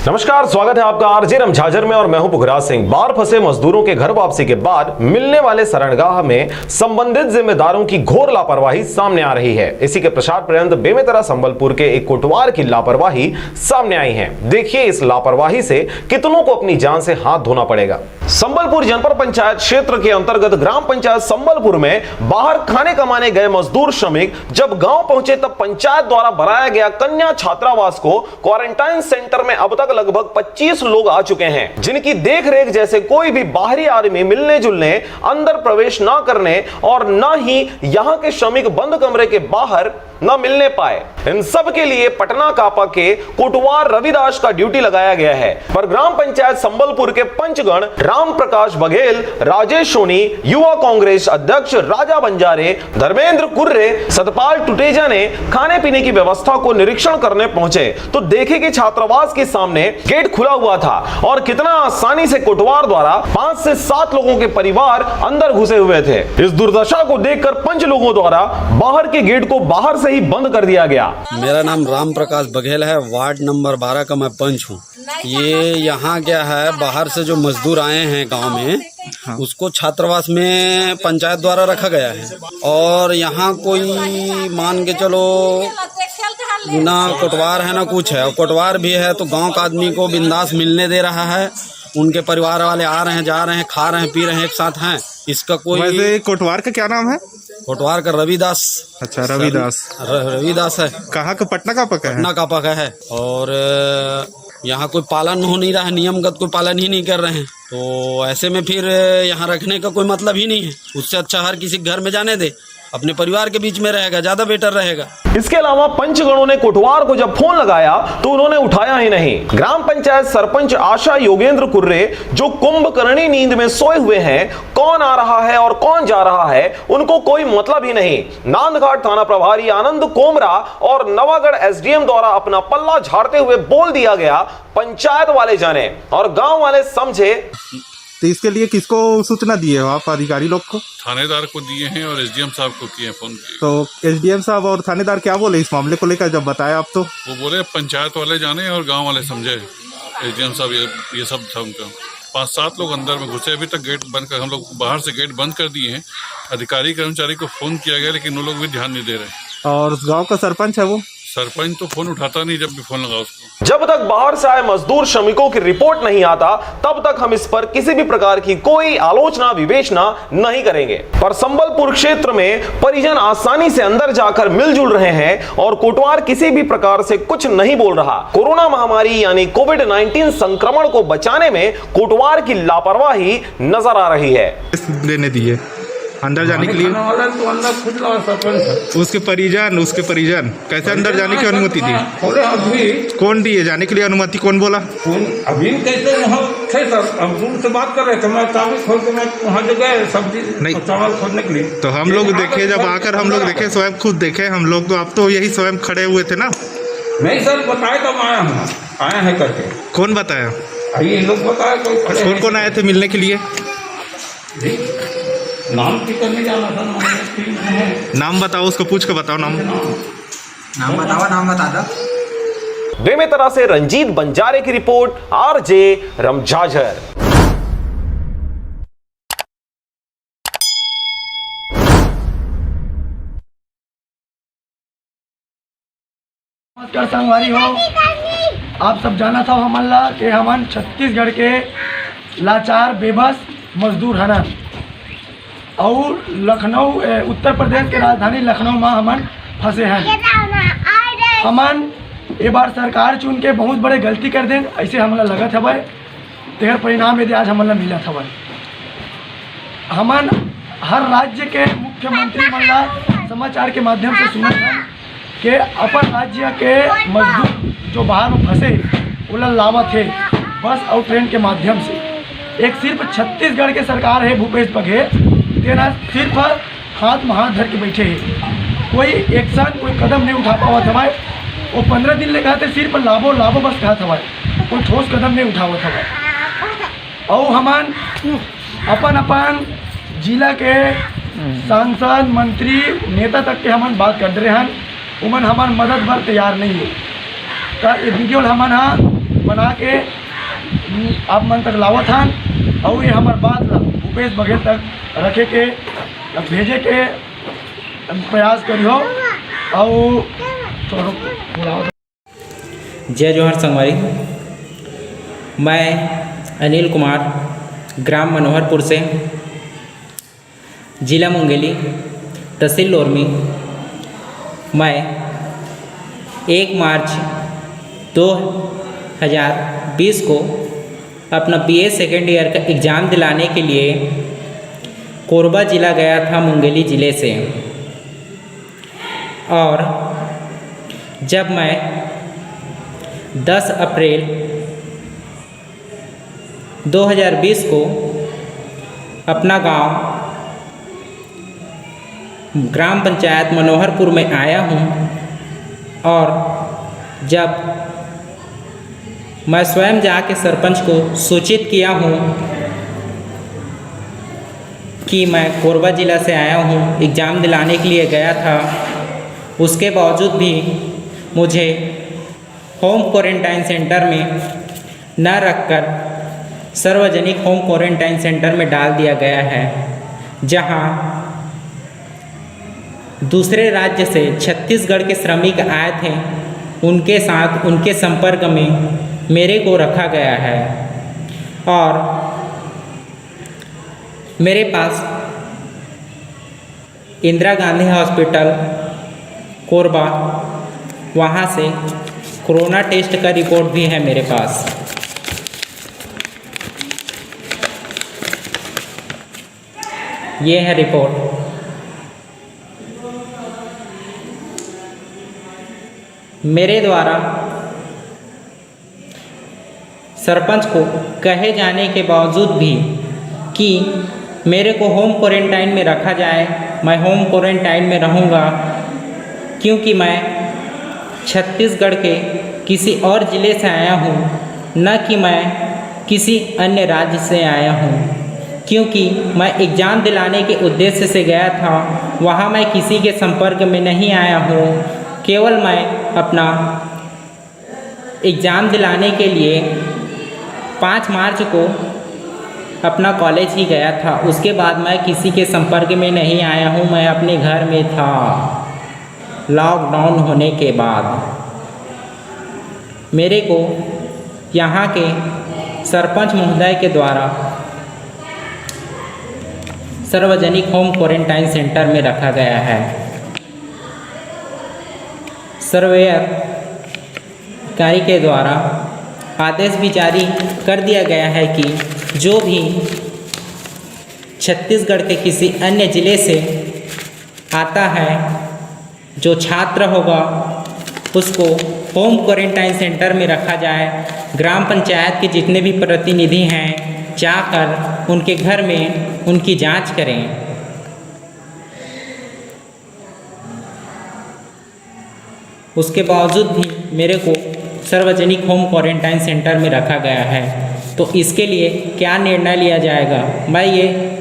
नमस्कार, स्वागत है आपका आरजे रमझाझर में और मैं हूं पुखराज सिंह। बाहर फंसे मजदूरों के घर वापसी के बाद मिलने वाले शरणगाह में संबंधित जिम्मेदारों की घोर लापरवाही सामने आ रही है। इसी के प्रचार पर्यंत बेमेतरा संबलपुर के एक कोटवार की लापरवाही सामने आई है। देखिए इस लापरवाही से कितनों को अपनी जान से हाथ धोना पड़ेगा। संबलपुर जनपद पंचायत क्षेत्र के अंतर्गत ग्राम पंचायत संबलपुर में बाहर खाने कमाने गए मजदूर श्रमिक जब गांव पहुंचे तब पंचायत द्वारा बनाया गया कन्या छात्रावास को क्वारंटाइन सेंटर में अब तक लगभग 25 लोग आ चुके हैं, जिनकी देखरेख जैसे कोई भी बाहरी आदमी मिलने जुलने, अंदर प्रवेश न करने और न ही यहां के श्रमिक बंद कमरे के बाहर न मिलने पाए। इन सब के लिए पटना कापा के कोटवार रविदास का ड्यूटी लगाया गया है। पर ग्राम पंचायत संबलपुर के पंचगण राम प्रकाश बघेल, राजेश सोनी, युवा कांग्रेस अध्यक्ष राजा बंजारे, धर्मेंद्र कुर्रे, सतपाल टुटेजा ने खाने पीने की व्यवस्था को निरीक्षण करने पहुंचे तो देखे कि छात्रावास के सामने गेट खुला हुआ था और कितना आसानी से कोटवार द्वारा 5 से 7 लोगों के परिवार अंदर घुसे हुए थे। इस दुर्दशा को देखकर पंच लोगों द्वारा बाहर के गेट को बाहर से ही बंद कर दिया गया। मेरा नाम राम प्रकाश बघेल है, वार्ड नंबर 12 का मैं पंच हूँ। ये यहाँ क्या है, बाहर से जो मजदूर आए हैं गांव में, उसको छात्रावास में पंचायत द्वारा रखा गया है और यहाँ कोई मान के चलो ना कोटवार है ना कुछ है, और कोटवार भी है तो गांव का आदमी को बिंदास मिलने दे रहा है। उनके परिवार वाले आ रहे हैं, जा रहे हैं, खा रहे हैं, पी रहे हैं, एक साथ हैं। इसका कोई वैसे कोटवार का क्या नाम है? कोटवार का रविदास। अच्छा, रविदास रविदास है। कहाँ का? पटना का पका है। पटना का पका है और यहाँ कोई पालन हो नहीं रहा है, नियमगत कोई पालन ही नहीं कर रहे हैं। तो ऐसे में फिर यहाँ रखने का कोई मतलब ही नहीं है। उससे अच्छा हर किसी घर में जाने दे, अपने परिवार के बीच में रहेगा, ज्यादा बेटर रहेगा। इसके अलावा पंचगणों ने कोटवार को जब फोन लगाया तो उन्होंने उठाया ही नहीं। ग्राम पंचायत सरपंच आशा योगेंद्र कुर्रे जो कुंभकर्णी नींद में सोए हुए हैं, कौन आ रहा है और कौन जा रहा है उनको कोई मतलब ही नहीं। नांदघाट थाना प्रभारी आनंद कोमरा और नवागढ़ एसडीएम द्वारा अपना पल्ला झाड़ते हुए बोल दिया गया, पंचायत वाले जाने और गांव वाले समझे। तो इसके लिए किसको सूचना दिए हो आप? अधिकारी लोग को? थानेदार को दिए हैं और एसडीएम साहब को किए फोन किए। तो एसडीएम साहब और थानेदार क्या बोले इस मामले को लेकर जब बताया आप? तो वो बोले पंचायत वाले जाने और गांव वाले समझे। एसडीएम साहब ये सब था उनका। 5-7 लोग अंदर में घुसे, अभी तक गेट बंद कर, हम लोग बाहर से गेट बंद कर दिए हैं। अधिकारी कर्मचारी को फोन किया गया लेकिन वो लोग भी ध्यान नहीं दे रहे। और गाँव का सरपंच है, वो सरपंच तो फोन उठाता नहीं जब भी फोन लगा उसको। जब तक बाहर से आए मजदूर श्रमिकों की रिपोर्ट नहीं आता तब तक हम इस पर किसी भी प्रकार की कोई आलोचना विवेचना नहीं करेंगे। पर संबलपुर क्षेत्र में परिजन आसानी से अंदर जाकर मिलजुल रहे हैं और कोटवार किसी भी प्रकार से कुछ नहीं बोल रहा। कोरोना महामारी यानी कोविड-19 संक्रमण को बचाने में कोटवार की लापरवाही नजर आ रही है। देने दिए अंदर जाने के लिए तो अंदर खुद सरपंच, उसके परिजन कैसे अंदर जाने की अनुमति दी? अभी कौन दिए जाने के लिए अनुमति? कौन बोला? अभी कैसे वहाँ थे सर, अब दूर से बात कर रहे थे, मैं चाबी खोल के मैं वहाँ जो गए सब्जी चावल खोलने के लिए। तो हम लोग देखे, जब आकर हम लोग देखे, स्वयं खुद देखे हम लोग, तो आप तो यही स्वयं खड़े हुए थे ना? नहीं सर, बताए तब आया है करके। कौन बताया? ये लोग बताए। कौन कौन आए थे मिलने के लिए? नाम की करने जाना था। नाम बताओ, उसको पूछ के बताओ। नाम बताओ, नाम बता दो। बेमेतरा से रंजीत बंजारे की रिपोर्ट, आरजे रमझाझर। डॉक्टर संगवारी हो, आप सब जाना था हमला कि हमन छत्तीसगढ़ के लाचार बेबस मजदूर हन और लखनऊ उत्तर प्रदेश के राजधानी लखनऊ में हमन फंसे हैं। हमन ये बार सरकार चुन के बहुत बड़े गलती कर दें ऐसे हमला लगत हवै, तेहर परिणाम यदि आज हमला मिलत हवै। हमन हर राज्य के मुख्यमंत्री मन ला समाचार के माध्यम से सुनत हैं कि अपन राज्य के मजदूर जो बाहर में फंसे उला लावत है बस और ट्रेन के माध्यम से। एक सिर्फ छत्तीसगढ़ के सरकार है भूपेश बघेल, तेना सिर्फ हाथ में हाथ धर के बैठे हैं, कोई एक्शन कोई कदम नहीं उठा पावत हमारे। वो 15 दिन ले कहते सिर्फ लाभो लाभो बस कहत हमारे, कोई ठोस कदम नहीं उठावत हमारे। और हमन अपन अपन जिला के सांसद मंत्री नेता तक के हमन बात कर रहे हैं, उमन हमार मदद बर तैयार नहीं है। तो ये वीडियो हमन हाँ बना के आप मन तक लावत हन और ये हमार बात ला भूपेश बघेल तक रखे के भेजे के प्रयास करियो। और जय जोहर संगवारी, मैं अनिल कुमार ग्राम मनोहरपुर से, जिला मुंगेली, तहसील लोरमी। मैं 1 मार्च 2020 को अपना BA सेकेंड ईयर का एग्ज़ाम दिलाने के लिए कोरबा ज़िला गया था मुंगेली ज़िले से। और जब मैं 10 अप्रैल 2020 को अपना गांव ग्राम पंचायत मनोहरपुर में आया हूं और जब मैं स्वयं जाके सरपंच को सूचित किया हूं कि मैं कोरबा ज़िला से आया हूं, एग्ज़ाम दिलाने के लिए गया था, उसके बावजूद भी मुझे होम क्वारंटाइन सेंटर में न रखकर सार्वजनिक होम क्वारंटाइन सेंटर में डाल दिया गया है, जहां दूसरे राज्य से छत्तीसगढ़ के श्रमिक आए थे, उनके साथ उनके संपर्क में मेरे को रखा गया है। और मेरे पास इंदिरा गांधी हॉस्पिटल कोरबा, वहाँ से कोरोना टेस्ट का रिपोर्ट भी है मेरे पास। ये है रिपोर्ट। मेरे द्वारा सरपंच को कहे जाने के बावजूद भी कि मेरे को होम क्वारंटाइन में रखा जाए, मैं होम क्वारंटाइन में रहूँगा, क्योंकि मैं छत्तीसगढ़ के किसी और ज़िले से आया हूँ, न कि मैं किसी अन्य राज्य से आया हूँ। क्योंकि मैं एग्ज़ाम दिलाने के उद्देश्य से गया था, वहाँ मैं किसी के संपर्क में नहीं आया हूँ, केवल मैं अपना एग्ज़ाम दिलाने के लिए 5 मार्च को अपना कॉलेज ही गया था। उसके बाद मैं किसी के संपर्क में नहीं आया हूँ, मैं अपने घर में था। लॉकडाउन होने के बाद मेरे को यहाँ के सरपंच महोदय के द्वारा सार्वजनिक होम क्वारंटाइन सेंटर में रखा गया है। सर्वेयर कार्य के द्वारा आदेश भी जारी कर दिया गया है कि जो भी छत्तीसगढ़ के किसी अन्य ज़िले से आता है, जो छात्र होगा उसको होम क्वारंटाइन सेंटर में रखा जाए। ग्राम पंचायत के जितने भी प्रतिनिधि हैं जाकर उनके घर में उनकी जांच करें। उसके बावजूद भी मेरे को सार्वजनिक होम क्वारंटाइन सेंटर में रखा गया है। तो इसके लिए क्या निर्णय लिया जाएगा, मैं ये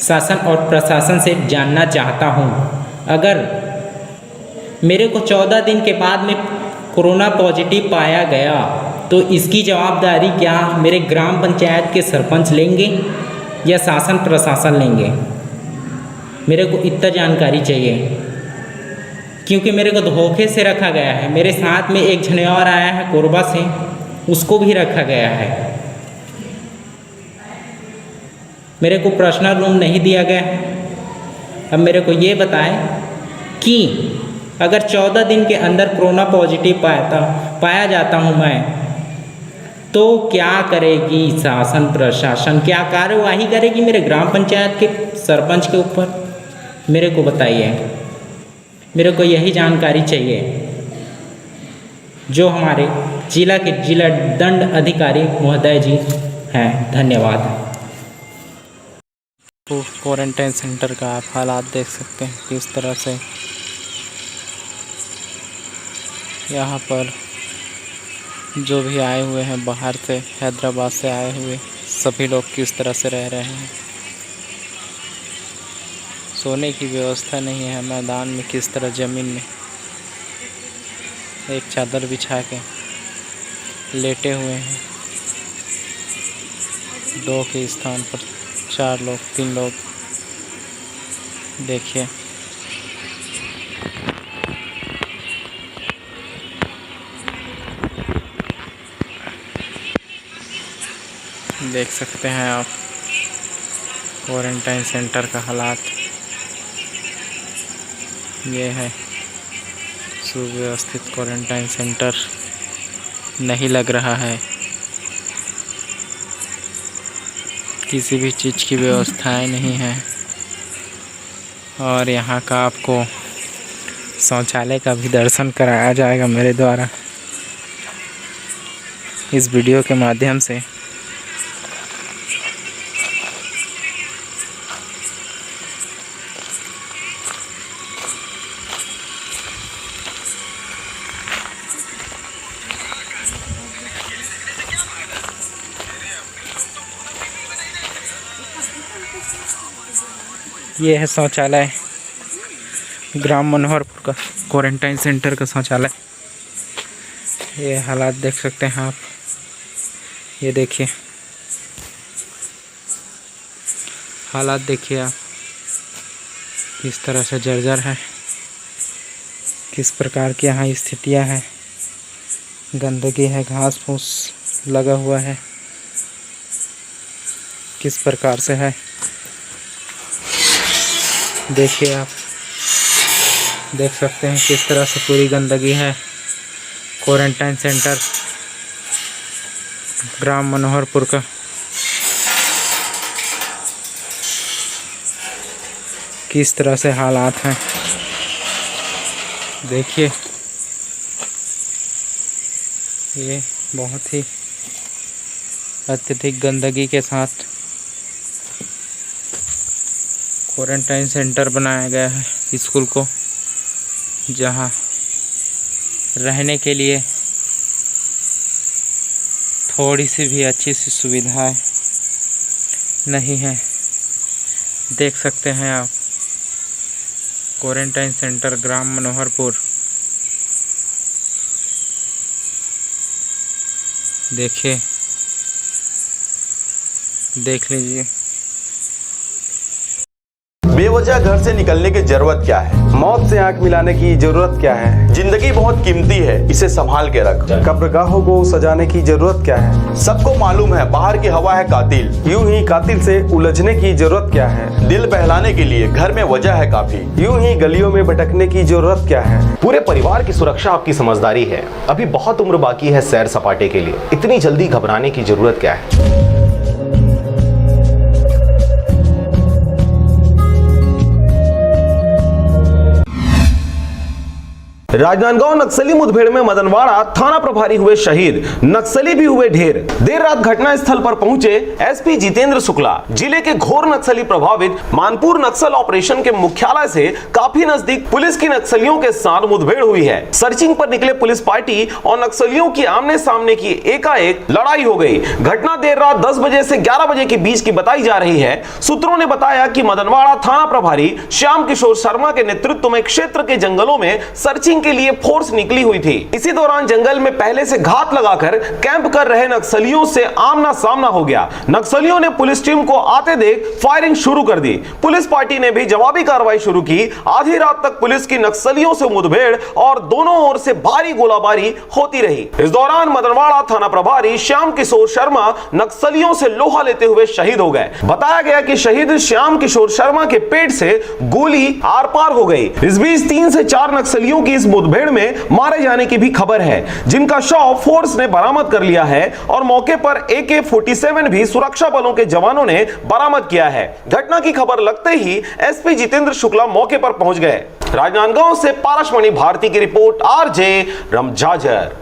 शासन और प्रशासन से जानना चाहता हूँ। अगर मेरे को 14 दिन के बाद में कोरोना पॉजिटिव पाया गया तो इसकी जवाबदारी क्या मेरे ग्राम पंचायत के सरपंच लेंगे या शासन प्रशासन लेंगे? मेरे को इतना जानकारी चाहिए, क्योंकि मेरे को धोखे से रखा गया है। मेरे साथ में एक जने और आया है कोरबा से, उसको भी रखा गया है। मेरे को पर्सनल रूम नहीं दिया गया है। अब मेरे को ये बताएं कि अगर 14 दिन के अंदर कोरोना पॉजिटिव पाया जाता हूँ मैं, तो क्या करेगी शासन प्रशासन, क्या कार्यवाही करेगी मेरे ग्राम पंचायत के सरपंच के ऊपर? मेरे को बताइए, मेरे को यही जानकारी चाहिए जो हमारे जिला के जिला दंड अधिकारी महोदय जी हैं। धन्यवाद। तो क्वारंटाइन सेंटर का आप हालात देख सकते हैं किस तरह से यहाँ पर जो भी आए हुए हैं बाहर से, हैदराबाद से आए हुए सभी लोग किस तरह से रह रहे हैं। सोने की व्यवस्था नहीं है मैदान में, किस तरह ज़मीन में एक चादर बिछा के लेटे हुए हैं। 2 के स्थान पर 4 लोग, 3 लोग। देखिए देख सकते हैं आप क्वारंटाइन सेंटर का हालात। ये है सुव्यवस्थित क्वारंटाइन सेंटर नहीं लग रहा है। किसी भी चीज़ की व्यवस्थाएं नहीं है। और यहाँ का आपको शौचालय का भी दर्शन कराया जाएगा मेरे द्वारा इस वीडियो के माध्यम से। ये है शौचालय, ग्राम मनोहरपुर का क्वारंटाइन सेंटर का शौचालय। ये हालात देख सकते हैं आप। ये देखिए हालात, देखिए आप किस तरह से जर्जर है, किस प्रकार की यहाँ स्थितियाँ हैं। गंदगी है, घास फूस लगा हुआ है, किस प्रकार से है देखिए आप। देख सकते हैं किस तरह से पूरी गंदगी है। क्वारंटाइन सेंटर ग्राम मनोहरपुर का किस तरह से हालात हैं देखिए। ये बहुत ही अत्यधिक गंदगी के साथ क्वारंटाइन सेंटर बनाया गया है स्कूल को, जहां रहने के लिए थोड़ी सी भी अच्छी सी सुविधाएं नहीं है। देख सकते हैं आप क्वारंटाइन सेंटर ग्राम मनोहरपुर। देखिए, देख लीजिए। बेवजह घर से निकलने की जरूरत क्या है? मौत से आंख मिलाने की जरूरत क्या है? जिंदगी बहुत कीमती है, इसे संभाल के रख। कब्रगाहों को सजाने की जरूरत क्या है? सबको मालूम है बाहर की हवा है कातिल। यूं ही कातिल से उलझने की जरूरत क्या है? दिल बहलाने के लिए घर में वजह है काफी। यूं ही गलियों में भटकने की जरूरत क्या है? पूरे परिवार की सुरक्षा आपकी समझदारी है। अभी बहुत उम्र बाकी है सैर सपाटे के लिए, इतनी जल्दी घबराने की जरूरत क्या है? राजनांदगांव नक्सली मुठभेड़ में मदनवाड़ा थाना प्रभारी हुए शहीद, नक्सली भी हुए ढेर। देर रात घटना स्थल पर पहुंचे एसपी जितेंद्र शुक्ला। जिले के घोर नक्सली प्रभावित मानपुर नक्सल ऑपरेशन के मुख्यालय से काफी नजदीक पुलिस की नक्सलियों के साथ मुठभेड़ हुई है। सर्चिंग पर निकले पुलिस पार्टी और नक्सलियों की आमने सामने की एकाएक लड़ाई हो गई। घटना देर रात 10 बजे से 11 बजे के बीच की बताई जा रही है। सूत्रों ने बताया कि मदनवाड़ा थाना प्रभारी श्याम किशोर शर्मा के नेतृत्व में क्षेत्र के जंगलों में सर्चिंग चेकिंग के लिए फोर्स निकली हुई थी। इसी दौरान जंगल में पहले से घात लगाकर कैंप कर रहे नक्सलियों से आमना सामना हो गया। नक्सलियों ने पुलिस टीम को आते देख फायरिंग शुरू कर दी। पुलिस पार्टी ने भी जवाबी कार्रवाई शुरू की। आधी रात तक पुलिस की नक्सलियों से मुठभेड़ और दोनों ओर से भारी गोलाबारी होती रही। इस दौरान मदनवाड़ा थाना प्रभारी श्याम किशोर शर्मा नक्सलियों से लोहा लेते हुए शहीद हो गए। बताया गया कि शहीद श्याम किशोर शर्मा के पेट से गोली आर पार हो गई। इस बीच 3 से 4 नक्सलियों की इस मुठभेड़ में मारे जाने की भी खबर है, जिनका शव फोर्स ने बरामद कर लिया है और मौके पर AK-47 भी सुरक्षा बलों के जवानों ने बरामद किया है। घटना की खबर लगते ही SP जितेंद्र शुक्ला मौके पर पहुंच गए। राजनांदगांव से पारसमणि भारती की रिपोर्ट, RJ रमझाझर।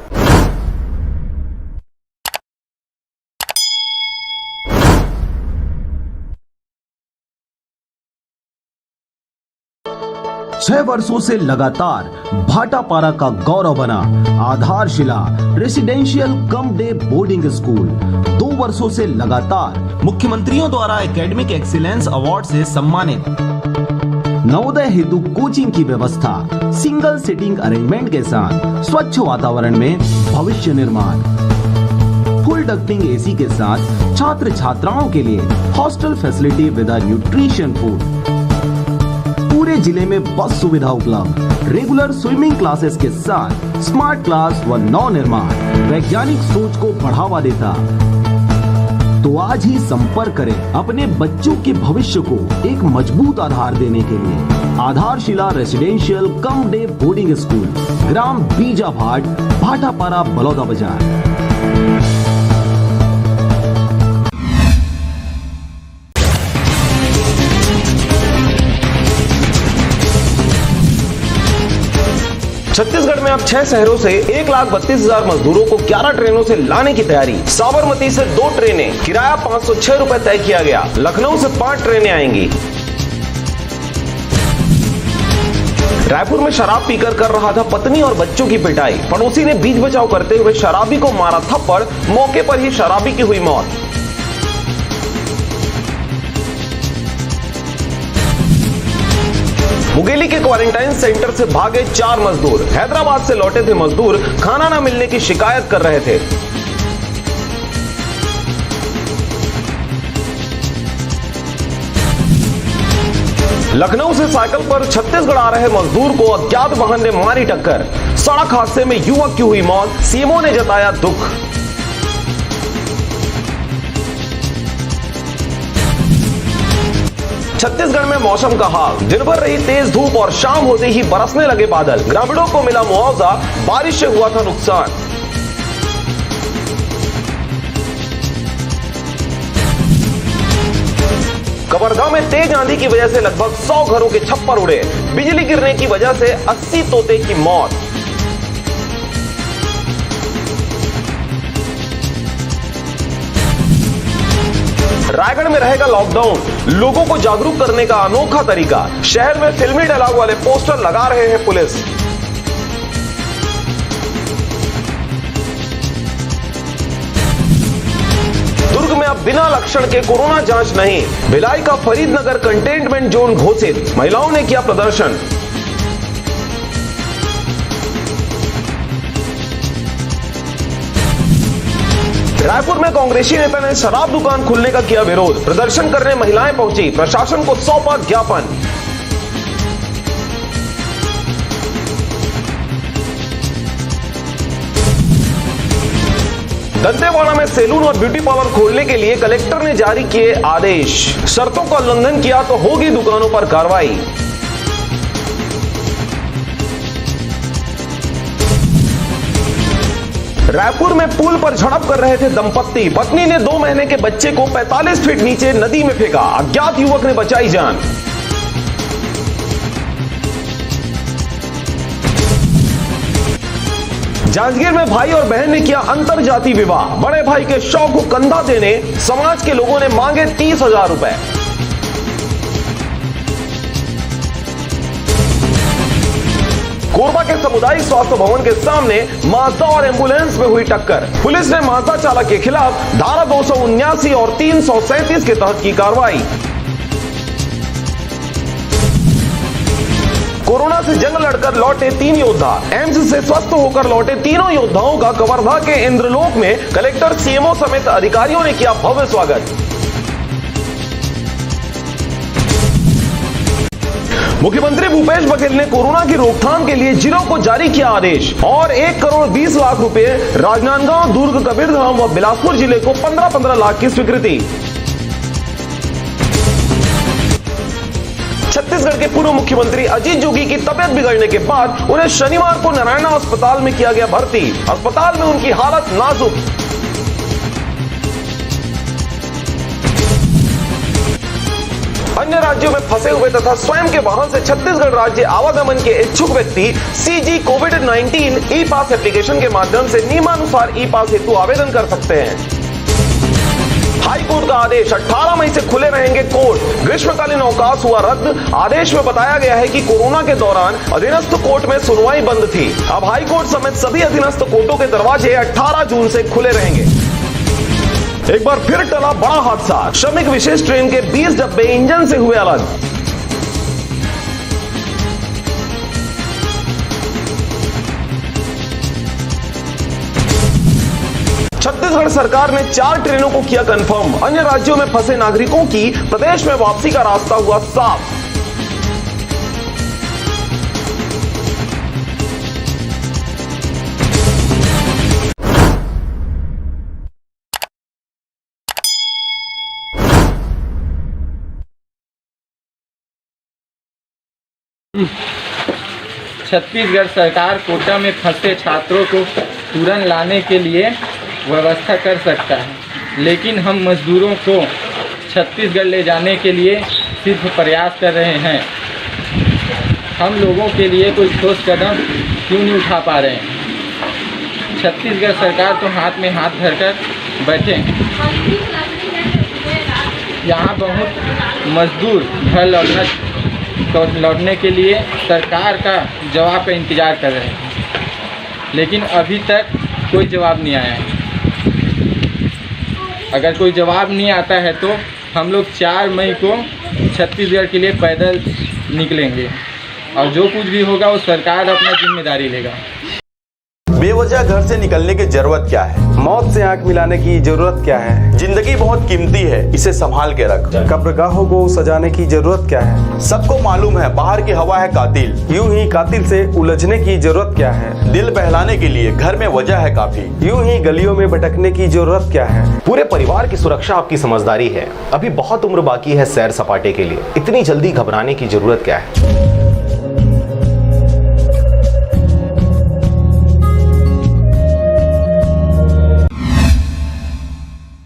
छह वर्षों से लगातार भाटापारा का गौरव बना आधारशिला residential cum day boarding school 2 वर्षों से लगातार मुख्यमंत्रियों द्वारा एकेडमिक एक्सीलेंस अवार्ड से सम्मानित। नवोदय हेतु कोचिंग की व्यवस्था, सिंगल सीटिंग अरेंजमेंट के साथ स्वच्छ वातावरण में भविष्य निर्माण, फुल डक्टिंग AC के साथ छात्र छात्राओं के लिए hostel facility with nutrition food, पूरे जिले में बस सुविधा उपलब्ध, रेगुलर स्विमिंग क्लासेस के साथ स्मार्ट क्लास व नव निर्माण वैज्ञानिक सोच को बढ़ावा देता। तो आज ही संपर्क करें अपने बच्चों के भविष्य को एक मजबूत आधार देने के लिए। आधारशिला residential cum day boarding school, ग्राम बीजाभाट, भाटापारा, बलौदा बाजार। छत्तीसगढ़ में अब 6 शहरों से 1,32,000 मजदूरों को 11 ट्रेनों से लाने की तैयारी। साबरमती से 2 ट्रेनें, किराया 506 रुपए तय किया गया। लखनऊ से 5 ट्रेनें आएंगी। रायपुर में शराब पीकर कर रहा था पत्नी और बच्चों की पिटाई। पड़ोसी ने बीच बचाव करते हुए शराबी को मारा थप्पड़, मौके पर ही शराबी की हुई मौत। मुंगेली के क्वारंटाइन सेंटर से भागे 4 मजदूर। हैदराबाद से लौटे थे मजदूर, खाना न मिलने की शिकायत कर रहे थे। लखनऊ से साइकिल पर छत्तीसगढ़ आ रहे मजदूर को अज्ञात वाहन ने मारी टक्कर। सड़क हादसे में युवक की हुई मौत। सीएमओ ने जताया दुख। छत्तीसगढ़ में मौसम का हाल, दिन भर रही तेज धूप और शाम होते ही बरसने लगे बादल। ग्रामीणों को मिला मुआवजा, बारिश से हुआ था नुकसान। कवर्धा में तेज आंधी की वजह से लगभग 100 घरों के छप्पर उड़े। बिजली गिरने की वजह से 80 तोते की मौत। रायगढ़ में रहेगा लॉकडाउन, लोगों को जागरूक करने का अनोखा तरीका। शहर में फिल्मी डायलॉग वाले पोस्टर लगा रहे हैं पुलिस। दुर्ग में अब बिना लक्षण के कोरोना जांच नहीं। भिलाई का फरीदनगर कंटेनमेंट जोन घोषित। महिलाओं ने किया प्रदर्शन। रायपुर में कांग्रेसी नेता ने शराब दुकान खुलने का किया विरोध। प्रदर्शन करने महिलाएं पहुंची, प्रशासन को सौंपा ज्ञापन। दंतेवाड़ा में सैलून और ब्यूटी पार्लर खोलने के लिए कलेक्टर ने जारी किए आदेश। शर्तों का उल्लंघन किया तो होगी दुकानों पर कार्रवाई। रायपुर में पुल पर झड़प कर रहे थे दंपत्ति। पत्नी ने 2 महीने के बच्चे को 45 फीट नीचे नदी में फेंका। अज्ञात युवक ने बचाई जान। जांजगीर में भाई और बहन ने किया अंतरजातीय विवाह। बड़े भाई के शौक को कंधा देने समाज के लोगों ने मांगे 30,000 रुपए। कोरबा के सामुदायिक स्वास्थ्य भवन के सामने माजदा और एम्बुलेंस में हुई टक्कर। पुलिस ने माजदा चालक के खिलाफ धारा 279 और 337 के तहत की कार्रवाई। कोरोना से जंग लड़कर लौटे 3 योद्धा। एम्स से स्वस्थ होकर लौटे तीनों योद्धाओं का कवर्धा के इंद्रलोक में कलेक्टर, सीएमओ समेत अधिकारियों ने किया भव्य स्वागत। मुख्यमंत्री भूपेश बघेल ने कोरोना की रोकथाम के लिए जिलों को जारी किया आदेश और 1 करोड़ 20 लाख रुपए राजनांदगांव, दुर्ग, कबीरधाम व बिलासपुर जिले को 15-15 लाख की स्वीकृति। छत्तीसगढ़ के पूर्व मुख्यमंत्री अजीत जोगी की तबियत बिगड़ने के बाद उन्हें शनिवार को नारायणा अस्पताल में किया गया भर्ती। अस्पताल में उनकी हालत नाजुक। अन्य राज्यों में फंसे हुए तथा स्वयं के वाहन से छत्तीसगढ़ राज्य आवागमन के इच्छुक व्यक्ति सीजी कोविड-19 ई पास एप्लीकेशन के माध्यम से नियमानुसार ई पास हेतु आवेदन कर सकते हैं। हाई कोर्ट का आदेश, 18 मई से खुले रहेंगे कोर्ट। ग्रीष्मकालीन अवकाश हुआ रद्द। आदेश में बताया गया है कि कोरोना के दौरान अधीनस्थ कोर्ट में सुनवाई बंद थी। अब हाई कोर्ट समेत सभी अधीनस्थ कोर्टों के दरवाजे 18 जून से खुले रहेंगे। एक बार फिर टला बड़ा हादसा। श्रमिक विशेष ट्रेन के 20 डब्बे इंजन से हुए अलग। छत्तीसगढ़ सरकार ने 4 ट्रेनों को किया कंफर्म। अन्य राज्यों में फंसे नागरिकों की प्रदेश में वापसी का रास्ता हुआ साफ। छत्तीसगढ़ सरकार कोटा में फंसे छात्रों को तुरंत लाने के लिए व्यवस्था कर सकता है, लेकिन हम मजदूरों को छत्तीसगढ़ ले जाने के लिए सिर्फ प्रयास कर रहे हैं। हम लोगों के लिए कोई ठोस कदम क्यों नहीं उठा पा रहे हैं? छत्तीसगढ़ सरकार तो हाथ में हाथ धरकर बैठे हैं। यहाँ बहुत मजदूर घर लौटने के लिए सरकार का जवाब का इंतज़ार कर रहे हैं, लेकिन अभी तक कोई जवाब नहीं आया है। अगर कोई जवाब नहीं आता है तो हम लोग 4 मई को छत्तीसगढ़ के लिए पैदल निकलेंगे और जो कुछ भी होगा वो सरकार अपना जिम्मेदारी लेगा। बेवजह घर से निकलने की जरूरत क्या है? मौत से आंख मिलाने की जरूरत क्या है? जिंदगी बहुत कीमती है, इसे संभाल के रख। कब्रगाहों को सजाने की जरूरत क्या है? सबको मालूम है बाहर की हवा है कातिल। यूं ही कातिल से उलझने की जरूरत क्या है? दिल बहलाने के लिए घर में वजह है काफी। यूं ही गलियों में भटकने की जरूरत क्या है? पूरे परिवार की सुरक्षा आपकी समझदारी है। अभी बहुत उम्र बाकी है सैर सपाटे के लिए। इतनी जल्दी घबराने की जरूरत क्या है?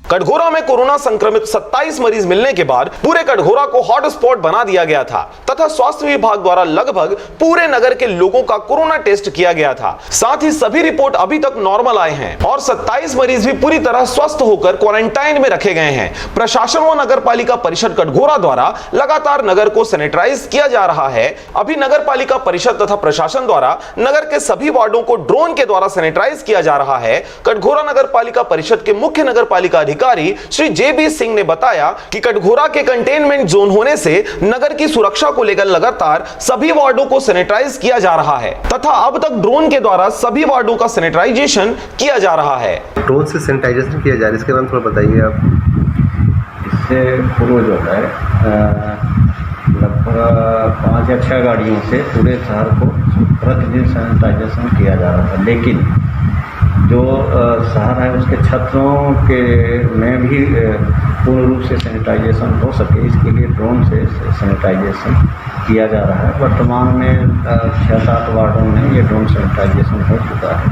कटघोरा में कोरोना संक्रमित 27 मरीज मिलने के बाद पूरे कटघोरा को हॉटस्पॉट बना दिया गया था तथा स्वास्थ्य विभाग द्वारा लगभग पूरे नगर के लोगों का कोरोना टेस्ट किया गया था। साथ ही सभी रिपोर्ट अभी तक नॉर्मल आए हैं और 27 मरीज भी पूरी तरह स्वस्थ होकर क्वारंटाइन में रखे गए हैं। प्रशासन व नगर पालिका परिषद कटघोरा द्वारा लगातार नगर को सैनिटाइज किया जा रहा है। अभी नगर पालिका परिषद तथा प्रशासन द्वारा नगर के सभी वार्डों को ड्रोन के द्वारा सैनिटाइज किया जा रहा है। कटघोरा नगर पालिका परिषद के मुख्य नगर पालिका अधिकारी श्री JB सिंह ने बताया कि कटघोरा के कंटेनमेंट जोन होने से नगर की सुरक्षा को लेकर लगातार सभी वार्डों को सैनिटाइज किया जा रहा है तथा अब तक ड्रोन के द्वारा सभी वार्डों का सैनिटाइजेशन किया जा रहा है। ड्रोन से सैनिटाइजेशन किया जा रहा है, इसके बारे में थोड़ा बताइए आप। इससे पूर्व जो है लगभग 5 या 6 गाड़ियों से पूरे शहर को प्रतिदिन सैनिटाइजेशन किया जा रहा था, लेकिन जो शहर है उसके छतों के में भी पूर्ण रूप से सैनिटाइजेशन हो सके इसके लिए ड्रोन से सैनिटाइजेशन किया जा रहा है। वर्तमान में 6-7 वार्डों में ये ड्रोन सैनिटाइजेशन हो चुका है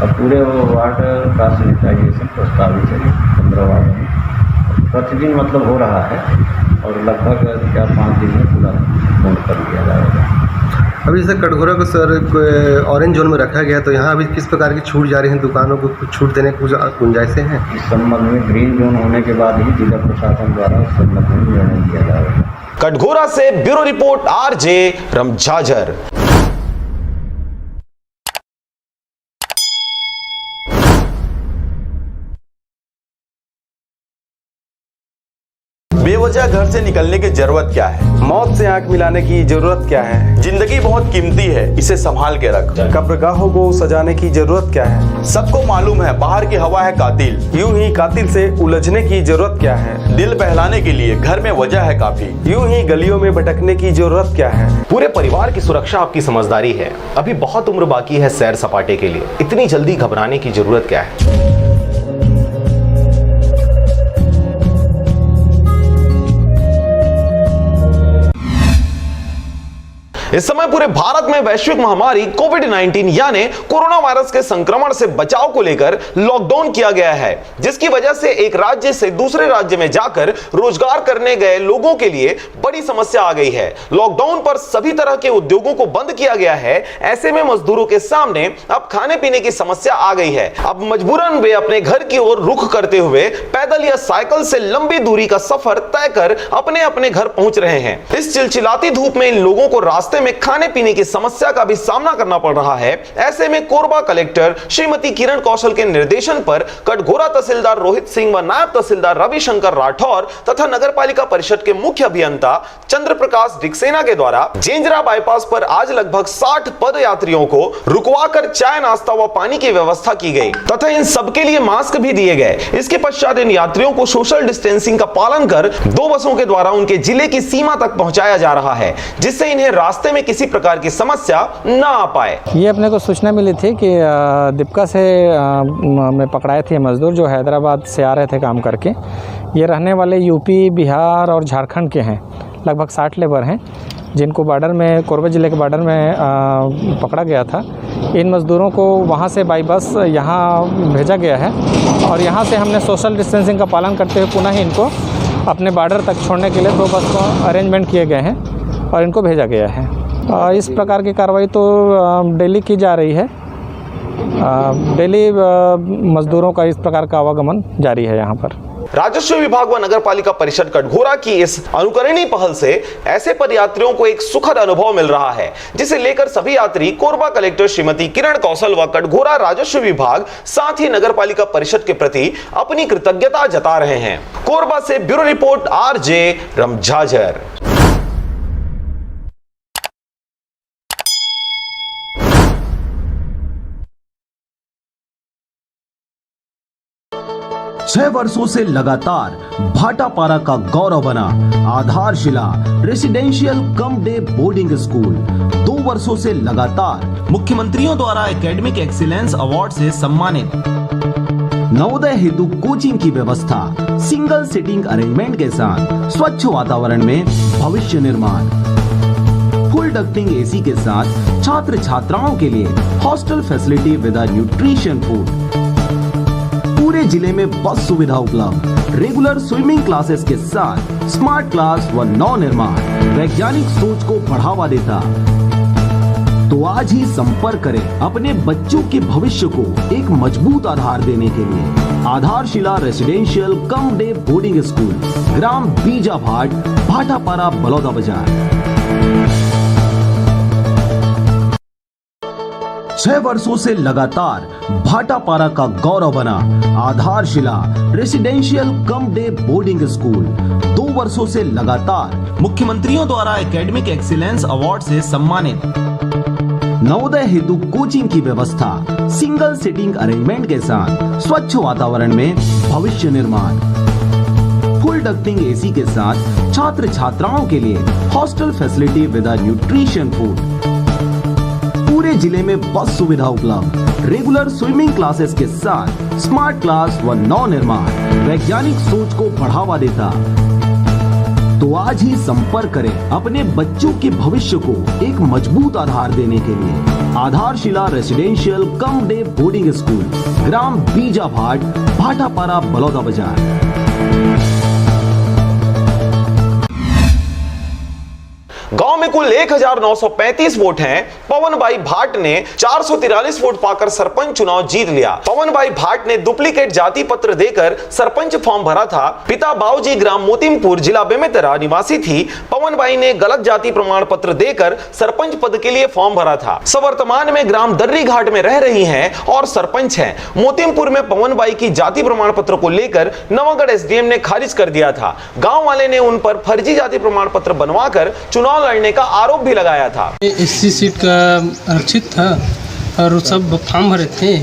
और पूरे वार्ड का सैनिटाइजेशन प्रस्तावित है 15 वार्डों में प्रतिदिन मतलब हो रहा है और लगभग 4-5 दिन में पूरा पूर्ण कर दिया जाएगा। अभी जैसे कटघोरा को सर ऑरेंज जोन में रखा गया तो यहाँ अभी किस प्रकार की छूट जारी है? दुकानों को कुछ छूट देने की गुंजाइशें हैं? इस संबंध में ग्रीन जोन होने के बाद ही जिला प्रशासन द्वारा इस संबंध में निर्णय लिया जाएगा। कटघोरा से ब्यूरो रिपोर्ट RJ रमझाझर। बेवजह घर से निकलने की जरूरत क्या है? मौत से आंख मिलाने की जरूरत क्या है? जिंदगी बहुत कीमती है, इसे संभाल के रख। कब्रगाहों को सजाने की जरूरत क्या है? सबको मालूम है बाहर की हवा है कातिल। यूं ही कातिल से उलझने की जरूरत क्या है? दिल बहलाने के लिए घर में वजह है काफी। यूं ही गलियों में भटकने की जरूरत क्या है? पूरे परिवार की सुरक्षा आपकी समझदारी है। अभी बहुत उम्र बाकी है सैर सपाटे के लिए, इतनी जल्दी घबराने की जरूरत क्या है? इस समय पूरे भारत में वैश्विक महामारी कोविड-19 यानी कोरोना वायरस के संक्रमण से बचाव को लेकर लॉकडाउन किया गया है, जिसकी वजह से एक राज्य से दूसरे राज्य में जाकर रोजगार करने गए लोगों के लिए बड़ी समस्या आ गई है। लॉकडाउन पर सभी तरह के उद्योगों को बंद किया गया है। ऐसे में मजदूरों के सामने अब खाने पीने की समस्या आ गई है। अब मजबूरन वे अपने घर की ओर रुख करते हुए पैदल या साइकिल से लंबी दूरी का सफर तय कर अपने अपने घर पहुंच रहे हैं। इस चिलचिलाती धूप में इन लोगों को रास्ते में खाने पीने की समस्या का भी सामना करना पड़ रहा है। ऐसे में कोरबा कलेक्टर श्रीमती किरण कौशल के निर्देशन पर कटघोरा तहसीलदार रोहित सिंह व नायब तहसीलदार रविशंकर राठौर तथा नगरपालिका परिषद के मुख्य अभियंता चंद्र प्रकाश डिक्सेना के द्वारा जेंजरा बाईपास पर आज लगभग 60 पद यात्रियों को रुकवाकर चाय नाश्ता व पानी की व्यवस्था की गई तथा इन सबके लिए मास्क भी दिए गए। इसके पश्चात इन यात्रियों को सोशल डिस्टेंसिंग का पालन कर 2 बसों के द्वारा उनके जिले की सीमा तक पहुंचाया जा रहा है, जिससे इन्हें रास्ते में किसी प्रकार की समस्या ना आ पाए। ये अपने को सूचना मिली थी कि दीपका से में पकड़ाए थे मजदूर जो हैदराबाद से आ रहे थे काम करके। ये रहने वाले यूपी, बिहार और झारखंड के हैं। लगभग 60 लेबर हैं जिनको बॉर्डर में, कोरबा ज़िले के बॉर्डर में पकड़ा गया था। इन मज़दूरों को वहाँ से बाई बस यहाँ भेजा गया है और यहाँ से हमने सोशल डिस्टेंसिंग का पालन करते हुए पुनः इनको अपने बॉर्डर तक छोड़ने के लिए 2 बस को अरेंजमेंट किए गए हैं और इनको भेजा गया है। इस प्रकार की कार्रवाई तो डेली की जा रही है। डेली मज़दूरों का इस प्रकार का आवागमन जारी है यहाँ पर। राजस्व विभाग व नगरपालिका परिषद कटघोरा की इस अनुकरणीय पहल से ऐसे पदयात्रियों को एक सुखद अनुभव मिल रहा है, जिसे लेकर सभी यात्री कोरबा कलेक्टर श्रीमती किरण कौशल व कटघोरा राजस्व विभाग साथ ही नगरपालिका परिषद के प्रति अपनी कृतज्ञता जता रहे हैं। कोरबा से ब्यूरो रिपोर्ट RJ रमझाझर। 6 वर्षों से लगातार भाटापारा का गौरव बना आधारशिला residential cum day boarding school 2 वर्षों से लगातार मुख्यमंत्रियों द्वारा एकेडमिक एक्सीलेंस अवार्ड से सम्मानित। नवोदय हेतु कोचिंग की व्यवस्था, सिंगल सीटिंग अरेंजमेंट के साथ स्वच्छ वातावरण में भविष्य निर्माण, फुल डक्टिंग एसी के साथ छात्र छात्राओं के लिए hostel facility with nutrition food, पूरे जिले में बस सुविधा उपलब्ध, रेगुलर स्विमिंग क्लासेस के साथ स्मार्ट क्लास व नव निर्माण वैज्ञानिक सोच को बढ़ावा देता। तो आज ही संपर्क करें अपने बच्चों के भविष्य को एक मजबूत आधार देने के लिए। आधारशिला residential cum day boarding school, ग्राम बीजाभाट, भाटापारा, बलौदा बाजार। 6 वर्षों से लगातार भाटापारा का गौरव बना आधारशिला residential cum day boarding school 2 वर्षों से लगातार मुख्यमंत्रियों द्वारा एकेडमिक एक्सीलेंस अवार्ड से सम्मानित। नवोदय हेतु कोचिंग की व्यवस्था, सिंगल सीटिंग अरेंजमेंट के साथ स्वच्छ वातावरण में भविष्य निर्माण, फुल डक्टिंग एसी के साथ छात्र छात्राओं के लिए hostel facility with nutrition food, पूरे जिले में बस सुविधा उपलब्ध, रेगुलर स्विमिंग क्लासेस के साथ स्मार्ट क्लास व नव निर्माण वैज्ञानिक सोच को बढ़ावा देता। तो आज ही संपर्क करें अपने बच्चों के भविष्य को एक मजबूत आधार देने के लिए। आधारशिला residential cum day boarding school, ग्राम बीजाभाट, भाटापारा, बलौदा बाजार। गांव में कुल 1935 वोट हैं। पवन भाई भाट ने 443 वोट पाकर सरपंच चुनाव जीत लिया। पवन भाई भाट ने डुप्लीकेट जाति पत्र देकर सरपंच फॉर्म भरा था। पिता बाबूजी ग्राम मोतीमपुर जिला बेमेतरा निवासी थी। पवन भाई ने गलत जाति प्रमाण पत्र देकर सरपंच पद के लिए फॉर्म भरा था। वर्तमान में ग्राम दर्री घाट में रह रही हैं और सरपंच हैं। मोतीमपुर में पवन बाई की जाति प्रमाण पत्र को लेकर नवागढ़ एसडीएम ने खारिज कर दिया था। गांव वाले ने उन पर फर्जी जाति प्रमाण पत्र बनवाकर चुनाव लड़ने का आरोप भी लगाया था। एससी सीट का आरक्षित था और सब फॉर्म भरे थे।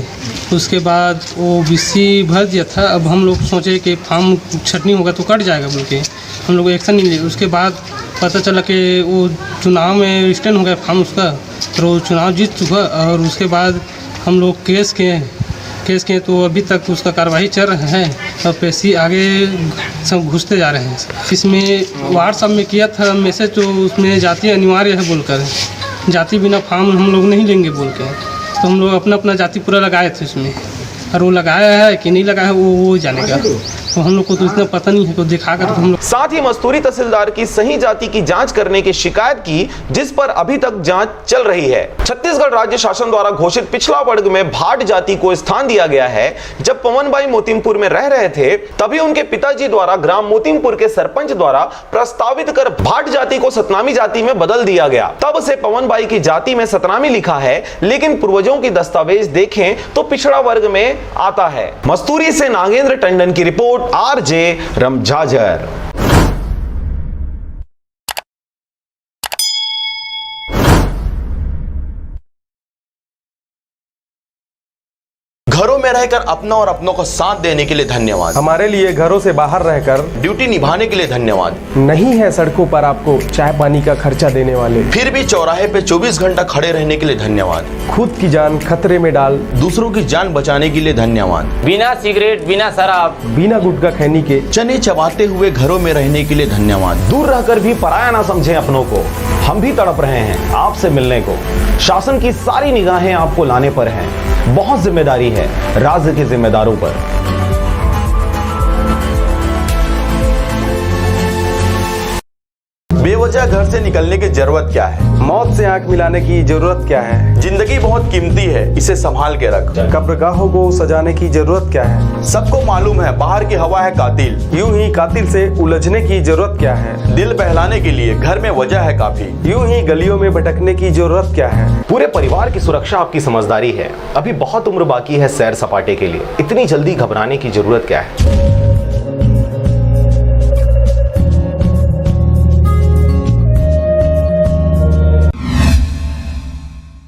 उसके बाद वो बीसी भर दिया था। अब हम लोग सोचे कि फॉर्म छटनी होगा तो कट जाएगा बोल के हम लोग एक्शन नहीं लिए। उसके बाद पता चला कि वो चुनाव में स्टैंड हो गया फॉर्म उसका, तो चुनाव जीत चुका। और उसके बाद हम लोग केस किए तो अभी तक उसका कार्रवाई चल रहा है और पैसे आगे सब घुसते जा रहे हैं। इसमें व्हाट्सएप में किया था मैसेज, तो उसमें जाति अनिवार्य है बोलकर, जाति बिना फॉर्म हम लोग नहीं लेंगे बोल के, तो हम लोग अपना जाति पूरा लगाए थे उसमें। और वो लगाया है कि नहीं लगाया है वो जानेगा, तो हम लोग को तो इतना पता नहीं है, तो दिखाकर तो हम लोग। साथ ही मस्तूरी तहसीलदार की सही जाति की जांच करने की शिकायत की, जिस पर अभी तक जांच चल रही है। छत्तीसगढ़ राज्य शासन द्वारा घोषित पिछड़ा वर्ग में भाट जाति को स्थान दिया गया है। जब पवन भाई मोतीमपुर में रह रहे थे तभी उनके पिताजी द्वारा ग्राम मोतीमपुर के सरपंच द्वारा प्रस्तावित कर भाट जाति को सतनामी जाति में बदल दिया गया। तब से पवन भाई की जाति में सतनामी लिखा है, लेकिन पूर्वजों की दस्तावेज देखें तो पिछड़ा वर्ग में आता है। मस्तूरी से नागेंद्र टंडन की रिपोर्ट, आरजे रमझाझर। घरों में रहकर अपना और अपनों को साथ देने के लिए धन्यवाद। हमारे लिए घरों से बाहर रहकर ड्यूटी निभाने के लिए धन्यवाद। नहीं है सड़कों पर आपको चाय पानी का खर्चा देने वाले, फिर भी चौराहे पे 24 घंटा खड़े रहने के लिए धन्यवाद। खुद की जान खतरे में डाल दूसरों की जान बचाने के लिए धन्यवाद। बिना सिगरेट, बिना शराब, बिना गुटखा खैनी के चने चबाते हुए घरों में रहने के लिए धन्यवाद। दूर रहकर भी पराया ना समझें अपनों को। हम भी तड़प रहे हैं आपसे मिलने को। शासन की सारी निगाहें आपको लाने पर हैं। बहुत जिम्मेदारी है राज्य के जिम्मेदारों पर। बेवजह घर से निकलने की जरूरत क्या है? मौत से आंख मिलाने की जरूरत क्या है? जिंदगी बहुत कीमती है, इसे संभाल के रख। कब्रगाहों को सजाने की जरूरत क्या है? सबको मालूम है बाहर की हवा है कातिल। यूं ही कातिल से उलझने की जरूरत क्या है? दिल बहलाने के लिए घर में वजह है काफी। यूं ही गलियों में भटकने की जरूरत क्या है? पूरे परिवार की सुरक्षा आपकी समझदारी है। अभी बहुत उम्र बाकी है सैर सपाटे के लिए। इतनी जल्दी घबराने की जरूरत क्या है?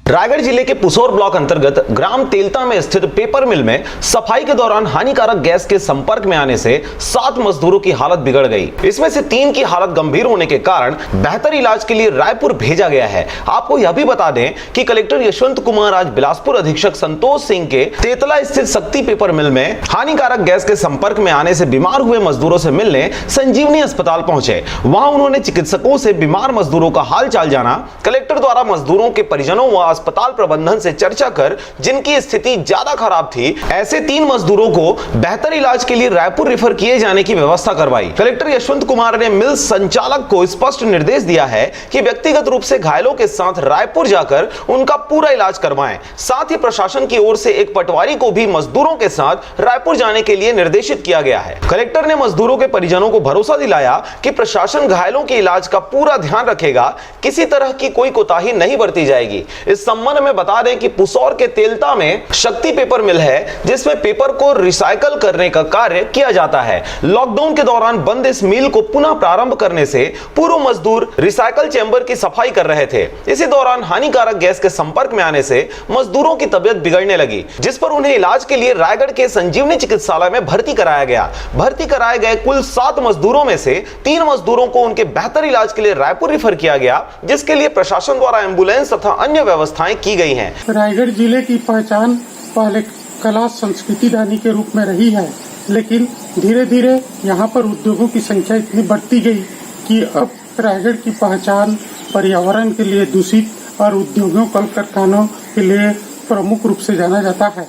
रायगढ़ जिले के पुसौर ब्लॉक अंतर्गत ग्राम तेलता में स्थित पेपर मिल में सफाई के दौरान हानिकारक गैस के संपर्क में आने से 7 मजदूरों की हालत बिगड़ गई। इसमें से 3 की हालत गंभीर होने के कारण बेहतर इलाज के लिए रायपुर भेजा गया है। आपको यह भी बता दें कि कलेक्टर यशवंत कुमार आज बिलासपुर अधीक्षक संतोष सिंह के तेतला स्थित शक्ति पेपर मिल में हानिकारक गैस के संपर्क में आने से बीमार हुए मजदूरों से मिलने संजीवनी अस्पताल पहुंचे। वहां उन्होंने चिकित्सकों से बीमार मजदूरों का हाल चाल जाना। कलेक्टर द्वारा मजदूरों के परिजनों व अस्पताल प्रबंधन से चर्चा कर जिनकी स्थिति ज्यादा खराब थी, ऐसे 3 मजदूरों को बेहतर इलाज के लिए रायपुर रेफर किए जाने की व्यवस्था करवाई। कलेक्टर यशवंत कुमार ने मिल संचालक को स्पष्ट निर्देश दिया है कि व्यक्तिगत रूप से घायलों के साथ रायपुर जाकर उनका पूरा इलाज करवाएं। साथ ही प्रशासन की ओर से एक पटवारी को भी मजदूरों के साथ रायपुर जाने के लिए निर्देशित किया गया है। कलेक्टर ने मजदूरों के परिजनों को भरोसा दिलाया कि प्रशासन घायलों के इलाज का पूरा ध्यान रखेगा, किसी तरह की कोई कोताही नहीं बरती जाएगी। इस संबंध में बता दें कि पुसौर के तेलता में शक्ति पेपर मिल है, जिसमें पेपर को रिसाइकल करने का कार्य किया जाता है। लॉकडाउन के दौरान बंद इस मिल को पुनः प्रारंभ करने से पूर्व मजदूर रिसाइकल चैम्बर की सफाई कर रहे थे। इसी दौरान हानिकारक गैस के संपर्क में आने से मजदूरों की तबियत बिगड़ने लगी, जिस पर उन्हें इलाज के लिए रायगढ़ के संजीवनी चिकित्सालय में भर्ती कराया गया। भर्ती कराए गए कुल 7 मजदूरों में से 3 मजदूरों को उनके बेहतर इलाज के लिए रायपुर रेफर किया गया, जिसके लिए प्रशासन द्वारा एम्बुलेंस तथा अन्य व्यवस्थाएं की गई हैं। रायगढ़ जिले की पहचान पहले कला संस्कृति दानी के रूप में रही है, लेकिन धीरे धीरे यहाँ पर उद्योगों की संख्या इतनी बढ़ती गई कि अब रायगढ़ की पहचान पर्यावरण के लिए दूषित और उद्योगों कल कारखानों के लिए प्रमुख रूप से जाना जाता है।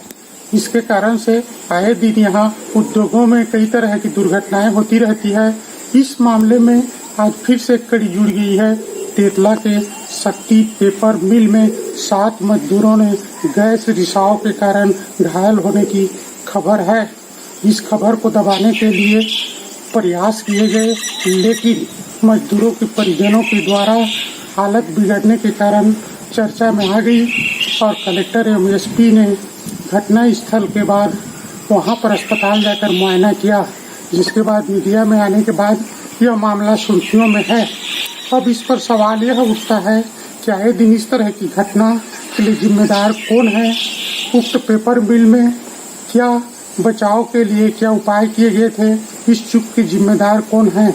इसके कारण से आए दिन यहाँ उद्योगों में कई तरह की दुर्घटनाएं होती रहती है। इस मामले में आज फिर से कड़ी जुड़ गई है तेतला के शक्ति पेपर मिल में 7 मजदूरों ने गैस रिसाव के कारण घायल होने की खबर है। इस खबर को दबाने के लिए प्रयास किए गए, लेकिन मजदूरों के परिजनों के द्वारा हालत बिगड़ने के कारण चर्चा में आ गई और कलेक्टर एवं एसपी ने घटना स्थल के बाद वहां पर अस्पताल जाकर मुआयना किया, जिसके बाद मीडिया में आने के बाद यह मामला सुर्खियों में है। अब इस पर सवाल यह उठता है कि आए दिन इस तरह की घटना के लिए जिम्मेदार कौन है? उक्त पेपर मिल में क्या बचाव के लिए क्या उपाय किए गए थे? इस चूक के जिम्मेदार कौन है?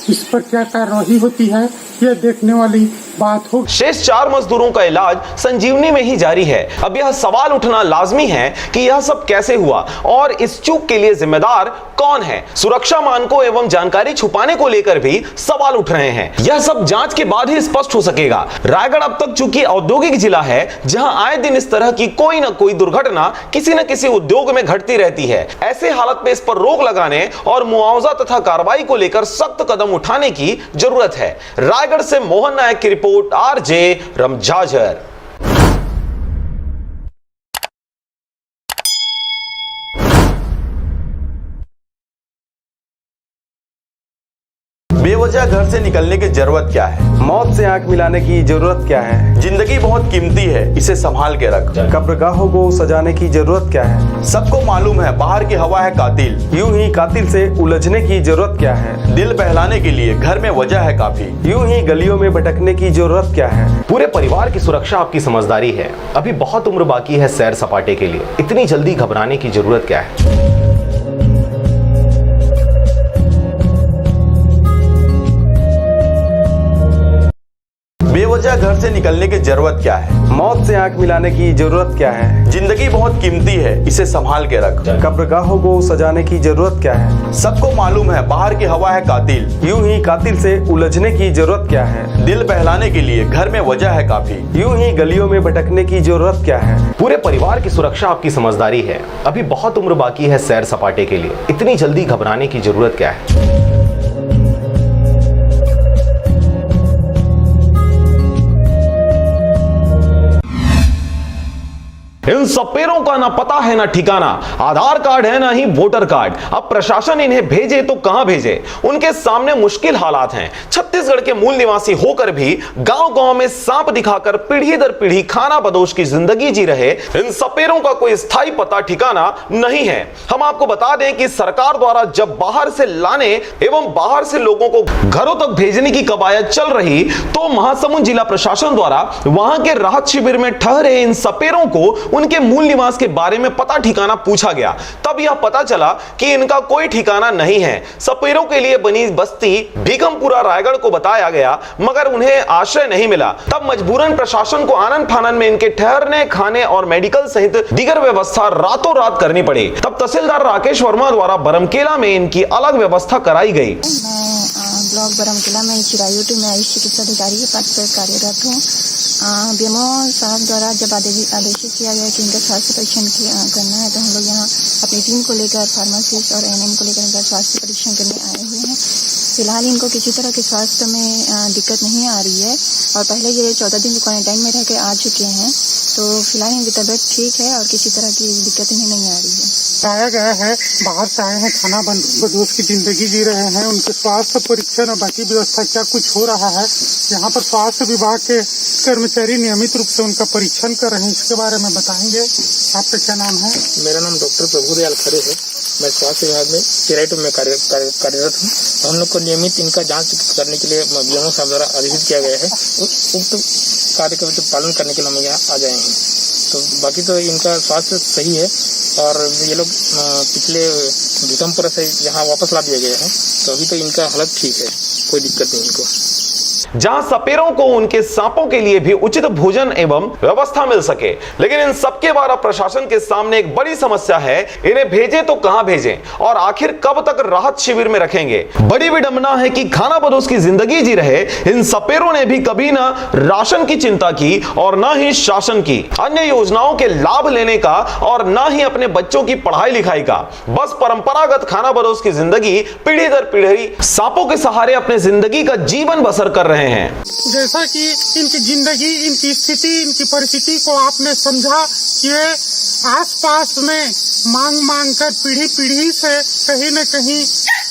इस पर क्या कार्रवाई होती है, यह देखने वाली बात हो। शेष 4 मजदूरों का इलाज संजीवनी में ही जारी है। अब यह सवाल उठना लाजमी है कि यह सब कैसे हुआ और इस चूक के लिए जिम्मेदार कौन है। सुरक्षा मानकों एवं जानकारी छुपाने को लेकर भी सवाल उठ रहे हैं। यह सब जांच के बाद ही स्पष्ट हो सकेगा। रायगढ़ अब तक चूंकि औद्योगिक जिला है, जहां आए दिन इस तरह की कोई न कोई दुर्घटना किसी न किसी उद्योग में घटती रहती है। ऐसे हालत में इस पर रोक लगाने और मुआवजा तथा कार्रवाई को लेकर सख्त कदम उठाने की जरूरत है। रायगढ़ से मोहन नायक की रिपोर्ट, आरजे रमझाझर। बेवजह घर से निकलने की जरूरत क्या है? मौत से आंख मिलाने की जरूरत क्या है? जिंदगी बहुत कीमती है, इसे संभाल के रख। कब्रगाहों को सजाने की जरूरत क्या है? सबको मालूम है बाहर की हवा है कातिल। यूं ही कातिल से उलझने की जरूरत क्या है? दिल बहलाने के लिए घर में वजह है काफी। यूं ही गलियों में भटकने की जरूरत क्या है? पूरे परिवार की सुरक्षा आपकी समझदारी है। अभी बहुत उम्र बाकी है सैर सपाटे के लिए। इतनी जल्दी घबराने की जरूरत क्या है? बेवजह घर से निकलने की जरूरत क्या है? मौत से आंख मिलाने की जरूरत क्या है? जिंदगी बहुत कीमती है, इसे संभाल के रख। कब्रगाहों को सजाने की जरूरत क्या है? सबको मालूम है बाहर की हवा है कातिल। यूं ही कातिल से उलझने की जरूरत क्या है? दिल बहलाने के लिए घर में वजह है काफी। यूं ही गलियों में भटकने की जरूरत क्या है? पूरे परिवार की सुरक्षा आपकी समझदारी है। अभी बहुत उम्र बाकी है सैर सपाटे के लिए। इतनी जल्दी घबराने की जरूरत क्या है? इन सपेरों का ना पता है ना ठिकाना, आधार कार्ड है ना ही वोटर कार्ड। अब प्रशासन इन्हें भेजे तो कहां भेजे? उनके सामने मुश्किल हालात हैं। छत्तीसगढ़ के मूल निवासी होकर भी गांव-गांव में सांप दिखाकर पीढ़ी दर पीढ़ी खाना बदोश की जिंदगी जी रहे इन सपेरों का कोई स्थायी पता ठिकाना नहीं है। हम आपको बता दें कि सरकार द्वारा जब बाहर से लाने एवं बाहर से लोगों को घरों तक भेजने की कवायद चल रही, तो महासमुंद जिला प्रशासन द्वारा वहां के राहत शिविर में ठहरे इन सपेरों को उनके मूल निवास के बारे में पता ठिकाना पूछा गया। तब यह पता चला कि इनका कोई ठिकाना नहीं है। सपेरों के लिए बनी बस्ती भीगमपुरा रायगढ़ को बताया गया, मगर उन्हें आश्रय नहीं मिला। तब मजबूरन प्रशासन को आनन फानन में इनके ठहरने, खाने और मेडिकल सहित दीगर व्यवस्था रातों रात करनी पड़ी। तब तहसीलदार राकेश वर्मा द्वारा बरमकेला में इनकी अलग व्यवस्था कराई गई। ब्लॉक बरमकेला में चिरायु टीम में आयुष चिकित्सा अधिकारी के पद पर कार्यरत हूँ। बीएमओ साहब द्वारा जब आदेशित किया गया कि इनका स्वास्थ्य परीक्षण करना है, तो हम लोग यहाँ अपनी टीम को लेकर फार्मासिस्ट और एएनएम को लेकर इनका स्वास्थ्य परीक्षण करने आए हुए हैं। फिलहाल इनको किसी तरह के स्वास्थ्य में दिक्कत नहीं आ रही है और पहले ये 14 दिन क्वारंटाइन में रह के आ चुके हैं, तो फिलहाल इनकी तबीयत ठीक है और किसी तरह की दिक्कत इन्हें नहीं आ रही है। बताया गया है बाहर से आए हैं, खाना बदोश की जिंदगी जी रहे हैं, उनके स्वास्थ्य परीक्षण और बाकी व्यवस्था क्या कुछ हो रहा है? यहाँ पर स्वास्थ्य विभाग के कर्मचारी नियमित रूप से उनका परीक्षण कर रहे हैं, इसके बारे में बताएंगे। आपका क्या नाम है? मेरा नाम डॉक्टर प्रभुदयाल खरे है। मैं स्वास्थ्य विभाग में चिरायु में कार्यरत हूँ। हम लोग को नियमित इनका जांच करने के लिए बीएमओ साहब द्वारा आदेशित किया गया है। उक्त कार्य का पालन करने के लिए हम यहाँ आ जाए हैं। तो बाकी तो इनका स्वास्थ्य सही है और ये लोग पिछले भीगमपुरा से यहाँ वापस ला दिए गए हैं, तो अभी तो इनका हालत ठीक है, कोई दिक्कत नहीं इनको। जहां सपेरों को उनके सांपों के लिए भी उचित भोजन एवं व्यवस्था मिल सके, लेकिन इन सबके बारे प्रशासन के सामने एक बड़ी समस्या है, इन्हें भेजें तो कहां भेजें और आखिर कब तक राहत शिविर में रखेंगे? बड़ी विडंबना है कि खाना बदोश की जिंदगी जी रहे इन सपेरों ने भी कभी ना राशन की चिंता की और ना ही शासन की, अन्य योजनाओं के लाभ लेने का और ना ही अपने बच्चों की पढ़ाई लिखाई का। बस परंपरागत खाना बदोश की जिंदगी पीढ़ी दर पीढ़ी सांपों के सहारे अपने जिंदगी का जीवन बसर कर रहे रहे हैं। जैसा कि इनकी जिंदगी, इनकी स्थिति, इनकी परिस्थिति को आपने समझा कि आसपास में मांग मांग कर पीढ़ी से कहीं न कहीं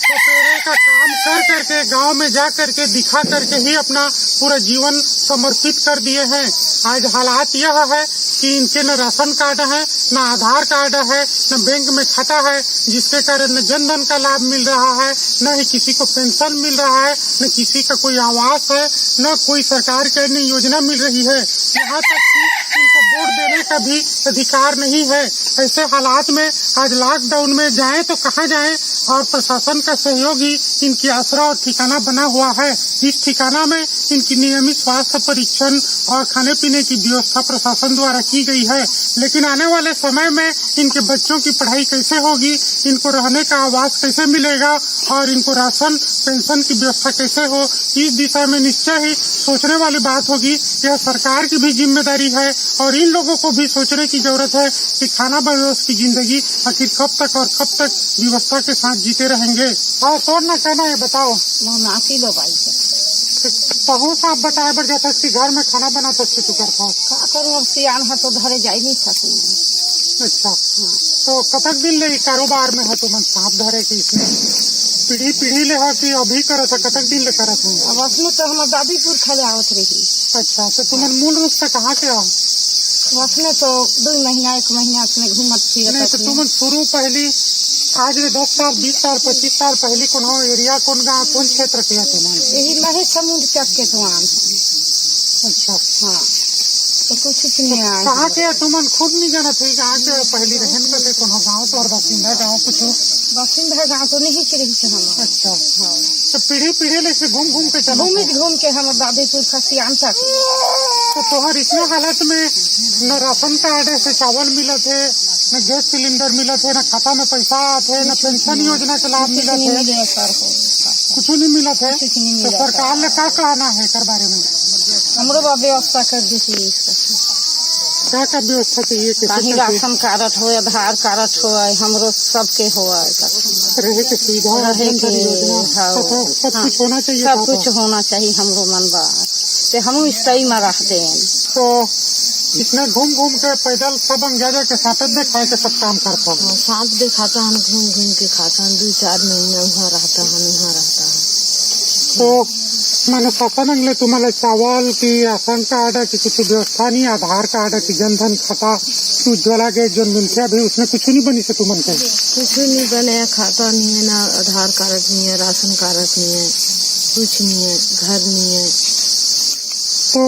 सपेरे का काम कर करके गांव में जा करके दिखा करके ही अपना पूरा जीवन समर्पित कर दिए हैं। आज हालात यह है कि इनके न राशन कार्ड है, न आधार कार्ड है, न बैंक में खाता है, जिसके कारण न जनधन का लाभ मिल रहा है, न ही किसी को पेंशन मिल रहा है, न किसी का कोई आवास है, न कोई सरकार की अन्य योजना मिल रही है। यहाँ तक कि इनको वोट देने का भी अधिकार नहीं है। ऐसे हालात में आज लॉकडाउन में जाएं तो कहाँ जाएं, और प्रशासन का सहयोग ही इनकी आसरा और ठिकाना बना हुआ है। इस ठिकाना में इनकी नियमित स्वास्थ्य परीक्षण और खाने पीने की व्यवस्था प्रशासन द्वारा की गई है। लेकिन आने वाले समय में इनके बच्चों की पढ़ाई कैसे होगी, इनको रहने का आवास कैसे मिलेगा और इनको राशन पेंशन की व्यवस्था कैसे हो, इस दिशा में निश्चय ही सोचने वाली बात होगी। यह सरकार की भी जिम्मेदारी है और इन लोगों को भी सोचने की जरूरत है कि खाना बदोश की जिंदगी आखिर कब तक और कब तक व्यवस्था के साथ जीते रहेंगे। और तो ना कहना है, बताओ नाती लो भाई बहुत आप बताए बढ़ जाता कि घर में खाना बना सकती तू करता करूँ, सियान है तो घरे जा ही नहीं सकते। अच्छा तो कतक दिन ले कारोबार में है तो मन सांप धरे की इसमें पीढ़ी ले हो कि अभी करत है, कतक दिन ले करत है? अब असली तो हम दादीपुर खड़े आवत रही। अच्छा तो तुम मूल रूप से कहाँ के आओ? उसने तो 2 महीना 1 महीना उसमें घूमत फिरत। नहीं तो तुम शुरू पहली आज 10 साल 20 साल 25 साल पहले कौन एरिया कौन गाँव कौन क्षेत्र के यही महे समुद्र चक के दुआन। अच्छा हाँ तो कुछ नहीं है। कहाँ के तुमन खुद नहीं जाना थे कहाँ के पहली रहन करते कौन गाँव तो और बासिंदा गाँव कुछ बासिंदा गाँव तो नहीं रही थे हम। अच्छा हाँ तो पीढ़ी ले से घूम के चलो घूम के हम दादीपुर खसियान तक। तो तोहर इतने हालत में न राशन कार्ड से चावल मिलत है, न गैस सिलेंडर मिलत है, न खाता में पैसा आते है, न पेंशन योजना का लाभ मिलत है, कुछ नहीं मिलत है। तो सरकार ने क्या कहना है कर बारे में? हमरो व्यवस्था कर दीजिए। क्या व्यवस्था चाहिए? कहीं राशन कार्ड हो, आधार कार्ड हो, हमरो सबके हो, रहे के सुविधा रहे के सब कुछ होना चाहिए। सब कुछ होना चाहिए हमरो मन बा से हम सही में रहते हैं। तो इसमें घूम के पैदल सब अंग्रेजों के साथ दिखाए के सब काम करता है। साथ दिखाता है, घूम के खाता है, 2-4 महीने यहाँ रहता है। तो मैंने शासन अंगले तुम्हारे चावल की राशन कार्ड की कुछ व्यवस्था नहीं, आधार कार्ड की जनधन खाता उज्ज्वला के जो मिलते अभी उसमें कुछ नहीं बनी से तुमन के कुछ नहीं बने, खाता नहीं है, ना आधार कार्ड नहीं है, राशन कार्ड नहीं है, कुछ नहीं है, घर नहीं है। तो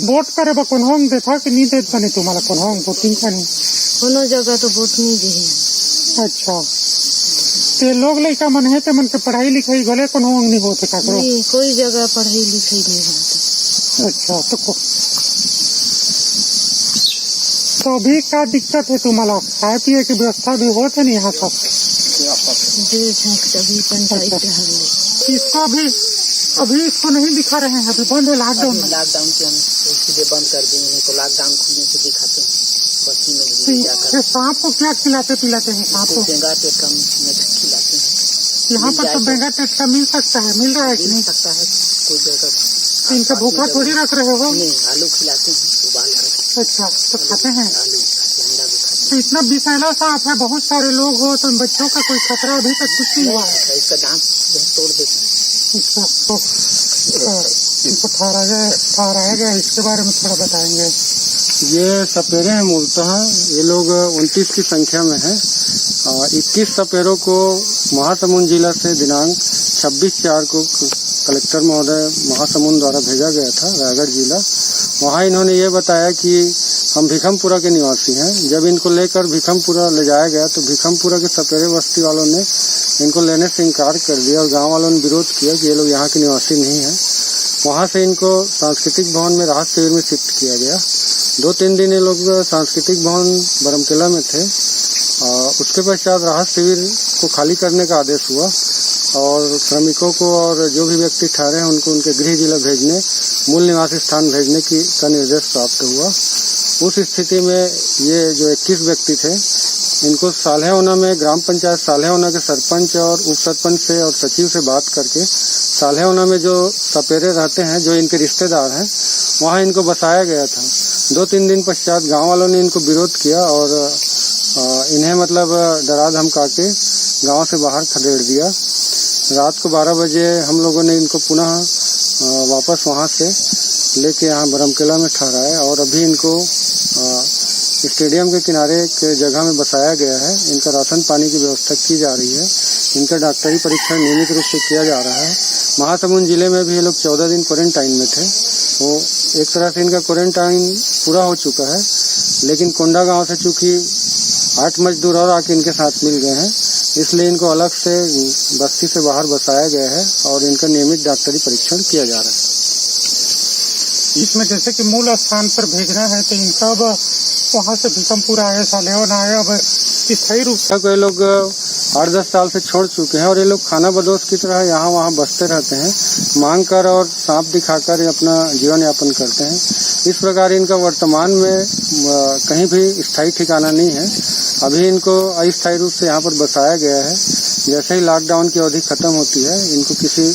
वोट करे बा कौन होंग देखा कि नहीं देत बने तुम्हारा कौन होंग वोटिंग का नहीं कोनो जगह तो वोट नहीं दी। अच्छा ते लोग लड़का मन है ते मन के पढ़ाई लिखाई भले कौन होंग नहीं होते का नहीं, कोई जगह पढ़ाई लिखाई नहीं होती। अच्छा तो अभी क्या दिक्कत है तुम्हारा? खाए पिए की व्यवस्था भी होते नहीं यहाँ सब इसको अभी इसको नहीं दिखा रहे हैं, अभी बंद है लॉकडाउन के इसलिए बंद कर देंगे। तो लॉकडाउन खुलने से दिखाते हैं बस्ती में। सांप को क्या खिलाते पिलाते हैं? सांप को बेंगा टेटका खिलाते हैं। यहाँ पर तो बेंगा टेटका मिल सकता है, मिल रहा है कि नहीं सकता है कोई जगह? इनका भूखा थोड़ी रख रहे हो? नहीं, आलू खिलाते हैं उबाल कर। अच्छा तो खाते हैं आलू, तो इतना विषैला सांप है, बहुत सारे लोग हो तो बच्चों का कोई खतरा अभी तक कुछ नहीं हुआ है? इसका दांत तोड़ देते हैं। अच्छा तो इनको ठहराया गया, इसके बारे में थोड़ा बताएंगे। ये सपेरे हैं मूलतः, ये लोग 29 की संख्या में है। 21 सपेरों को महासमुंद जिला से दिनांक 26/4 को कलेक्टर महोदय महासमुंद द्वारा भेजा गया था रायगढ़ जिला। वहाँ इन्होंने ये बताया कि हम भिखमपुरा के निवासी हैं। जब इनको लेकर भिखमपुरा ले जाया गया तो भिखमपुरा के सपेरे बस्ती वालों ने इनको लेने से इनकार कर दिया और गांव वालों ने विरोध किया कि ये लोग यहाँ के निवासी नहीं हैं। वहाँ से इनको सांस्कृतिक भवन में राहत शिविर में शिफ्ट किया गया। 2-3 दिन ये लोग सांस्कृतिक भवन बरमकेला में थे। उसके पश्चात राहत शिविर को खाली करने का आदेश हुआ और श्रमिकों को और जो भी व्यक्ति ठहरे हैं उनको उनके गृह जिला भेजने, मूल निवासी स्थान भेजने का निर्देश प्राप्त हुआ। उस स्थिति में ये जो 21 व्यक्ति थे इनको सालेहोना में ग्राम पंचायत सालेहोना के सरपंच और उप सरपंच से और सचिव से बात करके सालेहोना में जो सपेरे रहते हैं, जो इनके रिश्तेदार हैं, वहाँ इनको बसाया गया था। 2-3 दिन पश्चात गांव वालों ने इनको विरोध किया और इन्हें मतलब डरा धमका के गाँव से बाहर खदेड़ दिया। रात को 12 बजे हम लोगों ने इनको पुनः वापस वहाँ से लेके यहाँ बरमकेला में ठहराया और अभी इनको स्टेडियम के किनारे के जगह में बसाया गया है। इनका राशन पानी की व्यवस्था की जा रही है। इनका डॉक्टरी परीक्षण नियमित रूप से किया जा रहा है। महासमुंद जिले में भी ये लोग 14 दिन क्वारंटाइन में थे। वो एक तरह से इनका क्वारंटाइन पूरा हो चुका है, लेकिन कोंडा गांव से चूँकि 8 मजदूर और आके इनके साथ मिल गए हैं, इसलिए इनको अलग से बस्ती से बाहर बसाया गया है और इनका नियमित डॉक्टरी परीक्षण किया जा रहा है। इसमें जैसे कि मूल स्थान पर भेजना है तो इनका अब वहाँ से भीकमपुर आए, सालेहोना आए, अब स्थायी रूप से कोई लोग 8-10 साल से छोड़ चुके हैं और ये लोग खाना बदोश की तरह यहाँ वहाँ बसते रहते हैं, मांग कर और सांप दिखाकर अपना जीवन यापन करते हैं। इस प्रकार इनका वर्तमान में कहीं भी स्थायी ठिकाना नहीं है। अभी इनको अस्थायी रूप से यहाँ पर बसाया गया है। जैसे ही लॉकडाउन की अवधि खत्म होती है, इनको किसी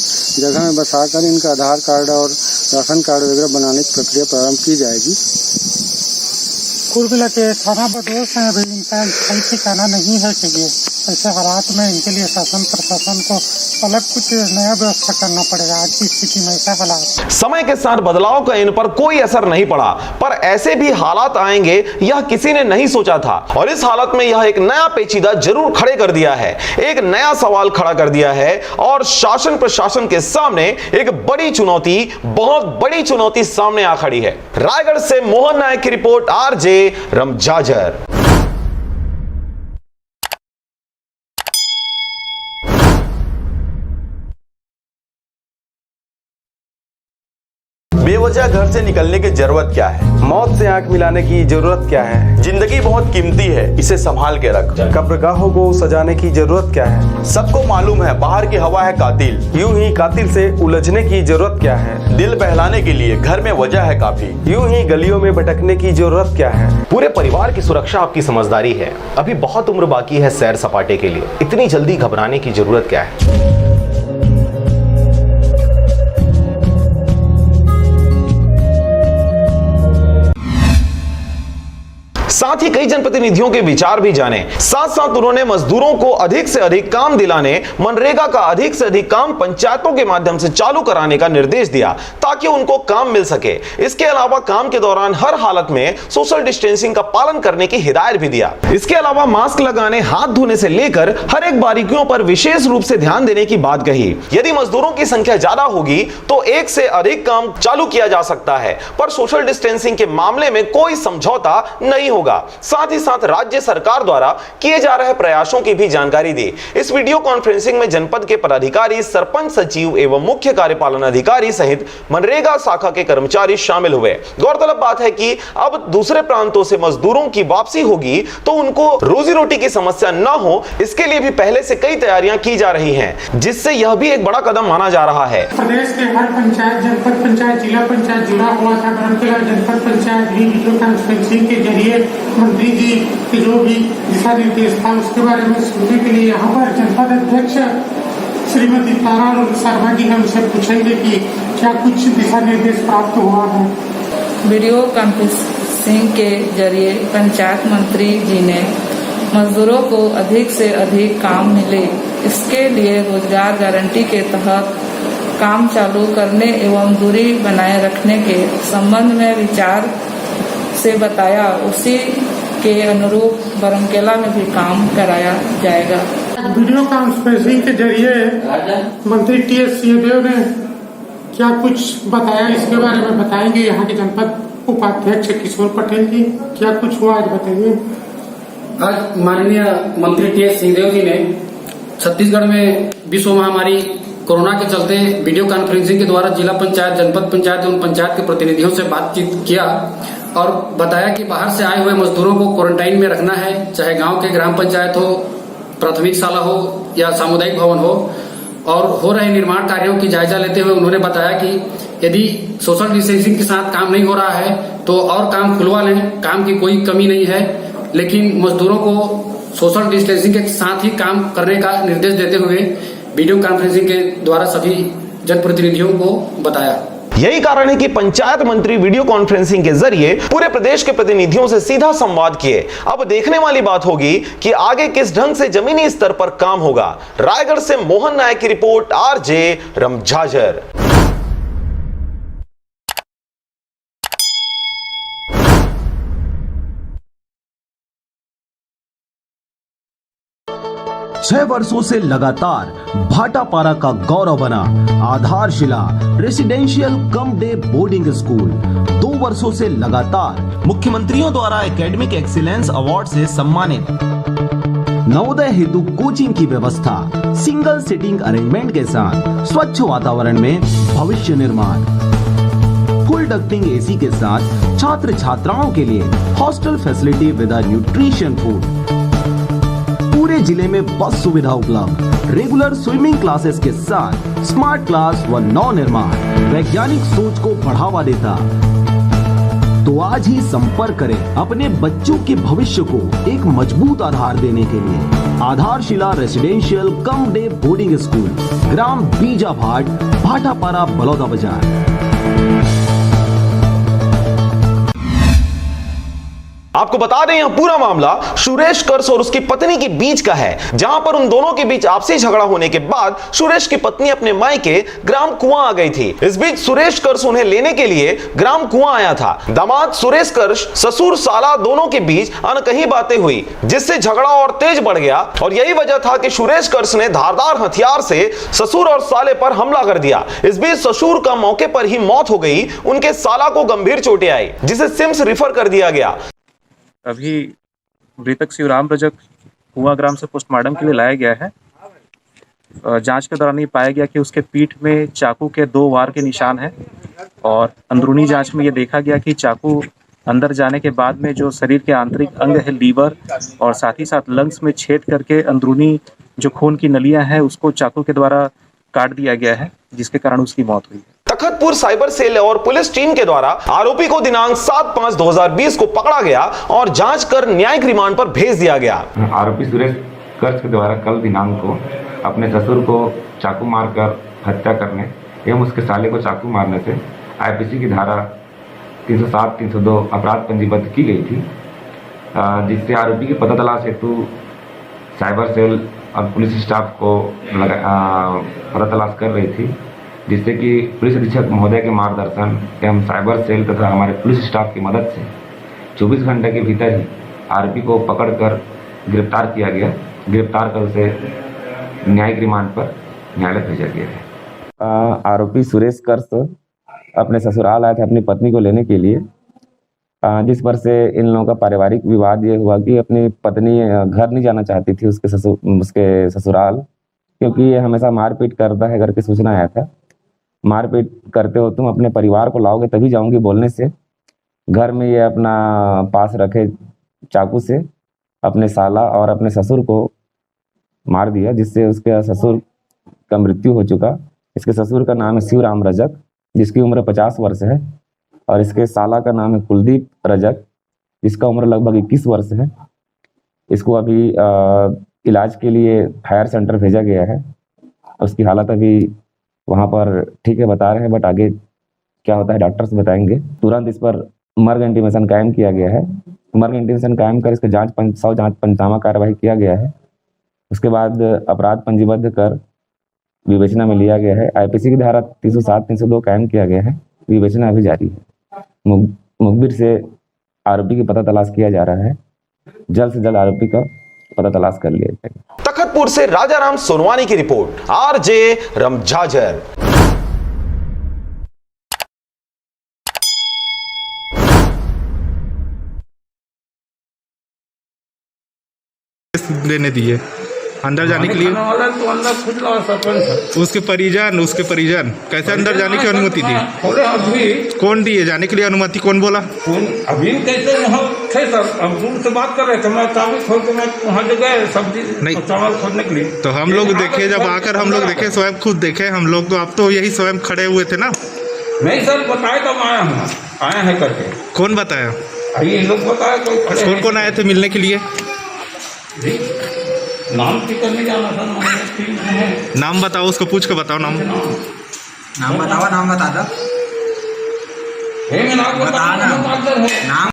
जगह में बसाकर इनका आधार कार्ड और राशन कार्ड वगैरह बनाने की प्रक्रिया प्रारंभ की जाएगी। कुल मिला के थाना बदोश है, अभी इनका स्थायी ठिकाना नहीं है कि ये ऐसे हालात में इनके लिए शासन प्रशासन को अलग कुछ नया व्यवस्था करना पड़ेगा। आज की स्थिति में ऐसा हालात, समय के साथ बदलाव का इन पर कोई असर नहीं पड़ा, पर ऐसे भी हालात आएंगे यह किसी ने नहीं सोचा था। और इस हालत में यह एक नया पेचीदा जरूर खड़े कर दिया है, एक नया सवाल खड़ा कर दिया है और शासन प्रशासन के सामने एक बड़ी चुनौती, बहुत बड़ी चुनौती सामने आ खड़ी है। रायगढ़ से मोहन नायक की रिपोर्ट, आरजे रमझाझर। बेवजह घर से निकलने की जरूरत क्या है? मौत से आंख मिलाने की जरूरत क्या है? जिंदगी बहुत कीमती है, इसे संभाल के रख। कब्रगाहों को सजाने की जरूरत क्या है? सबको मालूम है बाहर की हवा है कातिल। यूं ही कातिल से उलझने की जरूरत क्या है? दिल बहलाने के लिए घर में वजह है काफी। यूं ही गलियों में भटकने की जरूरत क्या है? पूरे परिवार की सुरक्षा आपकी समझदारी है। अभी बहुत उम्र बाकी है सैर सपाटे के लिए, इतनी जल्दी घबराने की जरूरत क्या है? साथ ही कई जनप्रतिनिधियों के विचार भी जाने। साथ साथ उन्होंने मजदूरों को अधिक से अधिक काम दिलाने, मनरेगा का अधिक से अधिक काम पंचायतों के माध्यम से चालू कराने का निर्देश दिया ताकि उनको काम मिल सके। इसके अलावा काम के दौरान हर हालत में सोशल डिस्टेंसिंग का पालन करने की हिदायत भी दिया। इसके अलावा मास्क लगाने, हाथ धोने से लेकर हर एक बारीकियों पर विशेष रूप से ध्यान देने की बात कही। यदि मजदूरों की संख्या ज्यादा होगी तो एक से अधिक काम चालू किया जा सकता है, पर सोशल डिस्टेंसिंग के मामले में कोई समझौता नहीं होगा। साथ ही साथ राज्य सरकार द्वारा किए जा रहे प्रयासों की भी जानकारी दी। इस वीडियो कॉन्फ्रेंसिंग में जनपद के पदाधिकारी, सरपंच, सचिव एवं मुख्य कार्यपालन अधिकारी सहित मनरेगा शाखा के कर्मचारी शामिल हुए। गौरतलब बात है कि अब दूसरे प्रांतों से मजदूरों की वापसी होगी तो उनको रोजी रोटी की समस्या न हो, इसके लिए भी पहले से कई तैयारियां की जा रही हैं, जिससे यह भी एक बड़ा कदम माना जा रहा है। प्रदेश के हर पंचायत, जनपद पंचायत, जिला पंचायत जुड़ा हुआ था। बरमकेला जनपद पंचायत भी वीडियो कॉन्फ्रेंसिंग के जरिए मंत्री जी के जो भी दिशा निर्देश था उसके बारे में सुनने के लिए यहाँ पर जनपद अध्यक्ष श्रीमती तारा शर्मा जी हमसे पूछेंगे कि क्या कुछ दिशा निर्देश प्राप्त हुआ है। वीडियो कॉन्फ्रेंसिंग के जरिए पंचायत मंत्री जी ने मजदूरों को अधिक से अधिक काम मिले, इसके लिए रोजगार गारंटी के तहत काम चालू करने एवं दूरी बनाए रखने के संबंध में विचार से बताया। उसी के अनुरूप बरमकेला में भी काम कराया जाएगा। वीडियो कॉन्फ्रेंसिंग के जरिए मंत्री टी.एस. सिंहदेव ने क्या कुछ बताया, इसके बारे में बताएंगे यहाँ के जनपद उपाध्यक्ष किशोर पटेल जी। क्या कुछ हुआ आज बताइए। आज माननीय मंत्री टी.एस. सिंहदेव जी ने छत्तीसगढ़ में विश्व महामारी कोरोना के चलते वीडियो कॉन्फ्रेंसिंग के द्वारा जिला पंचायत, जनपद पंचायत एवं पंचायत के प्रतिनिधियों से बातचीत किया और बताया कि बाहर से आए हुए मजदूरों को क्वारंटाइन में रखना है, चाहे गांव के ग्राम पंचायत हो, प्राथमिक शाला हो या सामुदायिक भवन हो। और हो रहे निर्माण कार्यों की जायजा लेते हुए उन्होंने बताया कि यदि सोशल डिस्टेंसिंग के साथ काम नहीं हो रहा है तो और काम खुलवा लें, काम की कोई कमी नहीं है, लेकिन मजदूरों को सोशल डिस्टेंसिंग के साथ ही काम करने का निर्देश देते हुए वीडियो कॉन्फ्रेंसिंग के द्वारा सभी जनप्रतिनिधियों को बताया। यही कारण है कि पंचायत मंत्री वीडियो कॉन्फ्रेंसिंग के जरिए पूरे प्रदेश के प्रतिनिधियों से सीधा संवाद किए। अब देखने वाली बात होगी कि आगे किस ढंग से जमीनी स्तर पर काम होगा। रायगढ़ से मोहन नायक की रिपोर्ट, आरजे रमझाझर। छह वर्षों से लगातार भाटापारा का गौरव बना आधारशिला residential cum day boarding school 2 वर्षों से लगातार मुख्यमंत्रियों द्वारा एकेडमिक एक्सीलेंस अवार्ड से सम्मानित। नवोदय हेतु कोचिंग की व्यवस्था, सिंगल सीटिंग अरेंजमेंट के साथ स्वच्छ वातावरण में भविष्य निर्माण, फुल डक्टिंग एसी के साथ छात्र छात्राओं के लिए hostel facility with nutrition food, पूरे जिले में बस सुविधा उपलब्ध, रेगुलर स्विमिंग क्लासेस के साथ स्मार्ट क्लास व नव निर्माण वैज्ञानिक सोच को बढ़ावा देता। तो आज ही संपर्क करें अपने बच्चों के भविष्य को एक मजबूत आधार देने के लिए। आधारशिला residential cum day boarding school, ग्राम बीजाभाट, भाटापारा, बलौदा बाजार। आपको बता दें यह पूरा मामला सुरेश कर्स और उसकी पत्नी के बीच का है, जहां पर उन दोनों के बीच आपसी झगड़ा होने के बाद सुरेश की पत्नी अपने मायके ग्राम कुआं आ गई थी। इस बीच सुरेश कर्स उन्हें लेने के लिए ग्राम कुआं आया था। दामाद सुरेश कर्स, ससुर साला दोनों के बीच अनकही बातें हुई, जिससे झगड़ा और तेज बढ़ गया। और यही वजह था कि सुरेश कर्स ने धारदार हथियार से ससुर और साले पर हमला कर दिया। इस बीच ससुर का मौके पर ही मौत हो गई, उनके साला को गंभीर चोटें आई, जिसे सिम्स रिफर कर दिया गया। अभी मृतक शिवराम रजक कुआं ग्राम से पोस्टमार्टम के लिए लाया गया है। जांच के दौरान ये पाया गया कि उसके पीठ में चाकू के 2 वार के निशान हैं और अंदरूनी जांच में ये देखा गया कि चाकू अंदर जाने के बाद में जो शरीर के आंतरिक अंग है, लीवर और साथ ही साथ लंग्स में छेद करके अंदरूनी जो खून की नलियां हैं उसको चाकू के द्वारा काट दिया गया है, जिसके कारण उसकी मौत हुई। तखतपुर साइबर सेल और पुलिस टीम के द्वारा आरोपी को दिनांक 7/5/2020 को पकड़ा गया और जांच कर न्यायिक रिमांड पर भेज दिया गया। आरोपी सुरेश कर्स के द्वारा कल दिनांक को अपने ससुर को चाकू मारकर हत्या करने एवं उसके साले को चाकू मारने से आईपीसी की धारा 307, 302 अपराध पंजीबद्ध की गई थी, जिससे आरोपी की पता तलाश हेतु साइबर सेल और पुलिस स्टाफ को पता तलाश कर रही थी, जिससे कि पुलिस अधीक्षक महोदय के मार्गदर्शन एवं साइबर सेल तथा हमारे पुलिस स्टाफ की मदद से 24 घंटे के भीतर ही आरोपी को पकड़कर गिरफ्तार किया गया। गिरफ्तार कर उसे न्यायिक रिमांड पर न्यायालय भेजा गया है। आरोपी सुरेश कर्स अपने ससुराल आए थे अपनी पत्नी को लेने के लिए, जिस पर से इन लोगों का पारिवारिक विवाद ये हुआ कि अपनी पत्नी घर नहीं जाना चाहती थी उसके ससुराल, क्योंकि ये हमेशा मारपीट करता है करके सूचना आया था। मारपीट करते हो तुम, अपने परिवार को लाओगे तभी जाऊंगी बोलने से घर में ये अपना पास रखे चाकू से अपने साला और अपने ससुर को मार दिया, जिससे उसके ससुर का मृत्यु हो चुका। इसके ससुर का नाम है शिवराम रजक, जिसकी उम्र 50 वर्ष है, और इसके साला का नाम है कुलदीप रजक, जिसका उम्र लगभग 21 वर्ष है। इसको अभी इलाज के लिए हायर सेंटर भेजा गया है। उसकी हालत अभी वहाँ पर ठीक है बता रहे हैं, बट आगे क्या होता है डॉक्टर्स बताएंगे। तुरंत इस पर मर्ग इंटीमेशन कायम किया गया है। मर्ग इंटीमेशन कायम कर इसका जांच पंचनामा कार्रवाई किया गया है। उसके बाद अपराध पंजीबद्ध कर विवेचना में लिया गया है। आईपीसी की धारा 307, 302 कायम किया गया है। विवेचना अभी जारी है। मुखबिर से आरोपी की पता तलाश किया जा रहा है। जल्द से जल्द आरोपी का पता तलाश कर लिया जाएगा। तखतपुर से राजाराम सोनवानी की रिपोर्ट, आरजे रमझाझर। देने दिए अंदर जाने के लिए तो अंदर खुद सरपंच उसके परिजन कैसे अंदर जाने की अनुमति दी? अभी कौन दिए जाने के लिए अनुमति? कौन बोला? अभी कैसे वहाँ थे सर, अब दूर से बात कर रहे थे, मैं चाबी खोल के मैं वहाँ जो गए सब्जी चावल खोलने के लिए। तो हम लोग देखे, जब आकर हम लोग देखे, स्वयं खुद देखे हम लोग, तो आप तो यही स्वयं खड़े हुए थे ना? नहीं सर, बताए तो आए हैं करके। कौन बताया? ये लोग बताए। कौन कौन आए थे मिलने के लिए? नाम की करने जाना था, नाम बताओ, उसको पूछ के बताओ नाम। नाम बताओ, नाम बता दो। नाम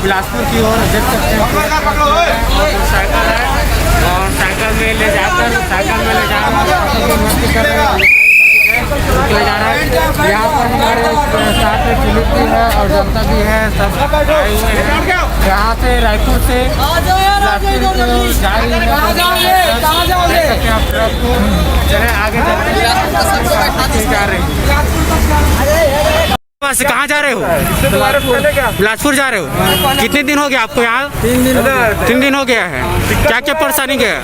बिलासपुर की ओर देख सकते हैं साइकिल है और साइकिल में ले जाकर भर्ती कर रहे हैं, ले जा रहा है। यहाँ पर हमारे साथ में पुलिस भी है और जनता भी है, सब आए हुए हैं। यहाँ से रायपुर से बिलासपुर को जा रही है, देख सकते हैं आप ट्रक को चले आगे जा रहे हैं। कहाँ जा रहे हो? बिलासपुर जा रहे हो? कितने दिन हो गया आपको यहाँ? 3 दिन हो गया है। क्या क्या परेशानी गया?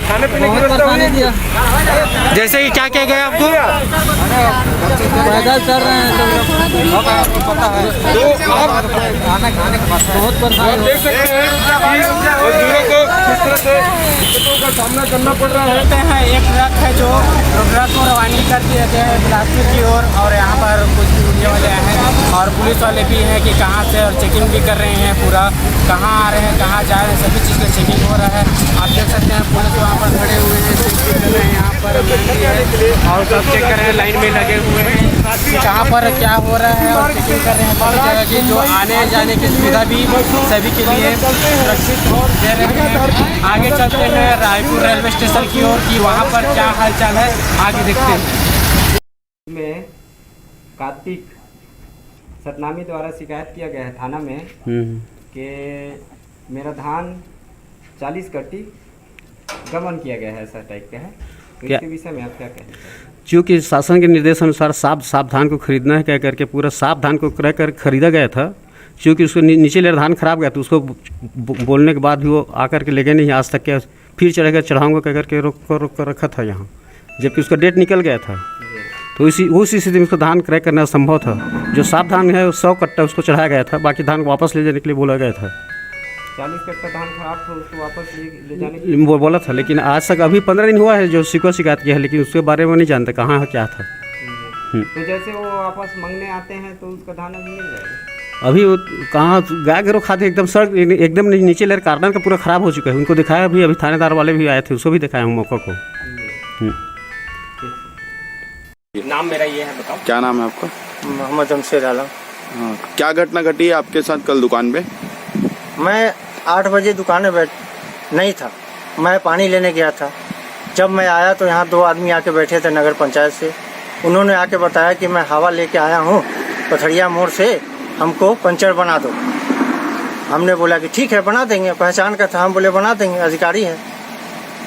जैसे कि क्या क्या गया आपको? पैदल चल रहे हैं तो आप बहुत परेशान देख सकते हैं मजदूरों को किस तरह से दिक्कतों का सामना करना पड़ रहा है। एक ट्रक है जो ट्रक को रवानी कर दिया गया है बिलासपुर की ओर और यहाँ पर कुछ मीडिया वाले हैं और पुलिस वाले भी हैं कि कहाँ से और चेकिंग भी कर रहे हैं, पूरा कहाँ आ रहे हैं कहाँ जा रहे हैं सभी चीज़ का चेकिंग हो रहा है। आप देख सकते हैं पुलिस वहाँ पर खड़े हुए हैं, चेक कर रहे हैं, यहाँ पर और सब चेक कर रहे हैं, लाइन में लगे हुए हैं कहाँ पर क्या हो रहा है और चेकिंग कर रहे हैं सभी जगह की। जो आने जाने की सुविधा भी सभी के लिए सुरक्षित दे रहे हैं। आगे चलते हैं रायपुर रेलवे स्टेशन की ओर कि वहाँ पर क्या हालचाल है, आगे देखते हैं। में कार्तिक सतनामी द्वारा शिकायत किया गया है थाना में कि मेरा धान 40 कट्टी गबन किया गया है, ऐसा टाइप का है। तो इसके विषय में आप क्या कहेंगे? चूँकि शासन के निर्देश अनुसार साफ धान को खरीदना है कह करके पूरा साफ धान को क्रय कर खरीदा गया था। चूँकि उसको नीचे लेकर धान खराब गया तो उसको बोलने के बाद भी वो आकर के ले गए नहीं, आज तक क्या फिर चढ़ेगा चढ़ाऊँगा कह करके रोक कर रखा था यहाँ, जबकि उसका डेट निकल गया था। तो उस स्थिति में उसको धान क्रय करना संभव था। जो साफ धान है 100 कट्टा उसको चढ़ाया गया था, बाकी धान वापस ले जाने के लिए बोला गया था। 40 कट्टा धान खराब था उसको वापस ले जाने के लिए वो बोला था, लेकिन आज तक अभी 15 दिन हुआ है जो शिकायत किया है, लेकिन उसके बारे में नहीं जानते कहाँ क्या था। तो जैसे वो वापस मांगने आते हैं तो उसका धान अभी मिल जाएगा? अभी वो कहाँ गाय गरो खाते एकदम सड़क एकदम नीचे लेकर कार्बन का पूरा ख़राब हो चुका है। उनको दिखाया अभी थानेदार वाले भी आए थे, उसको भी दिखाया हूँ मौका को। नाम मेरा ये है, बताओ क्या नाम है आपका? मोहम्मद जमशेद आलम। क्या घटना घटी है आपके साथ कल दुकान पे? मैं 8 बजे दुकान में नहीं था, मैं पानी लेने गया था। जब मैं आया तो यहाँ 2 आदमी आके बैठे थे नगर पंचायत से। उन्होंने आके बताया कि मैं हवा लेके आया हूँ पथरिया मोड़ से, हमको पंचर बना दो। हमने बोला कि ठीक है बना देंगे, पहचान का था, हम बोले बना देंगे, अधिकारी है।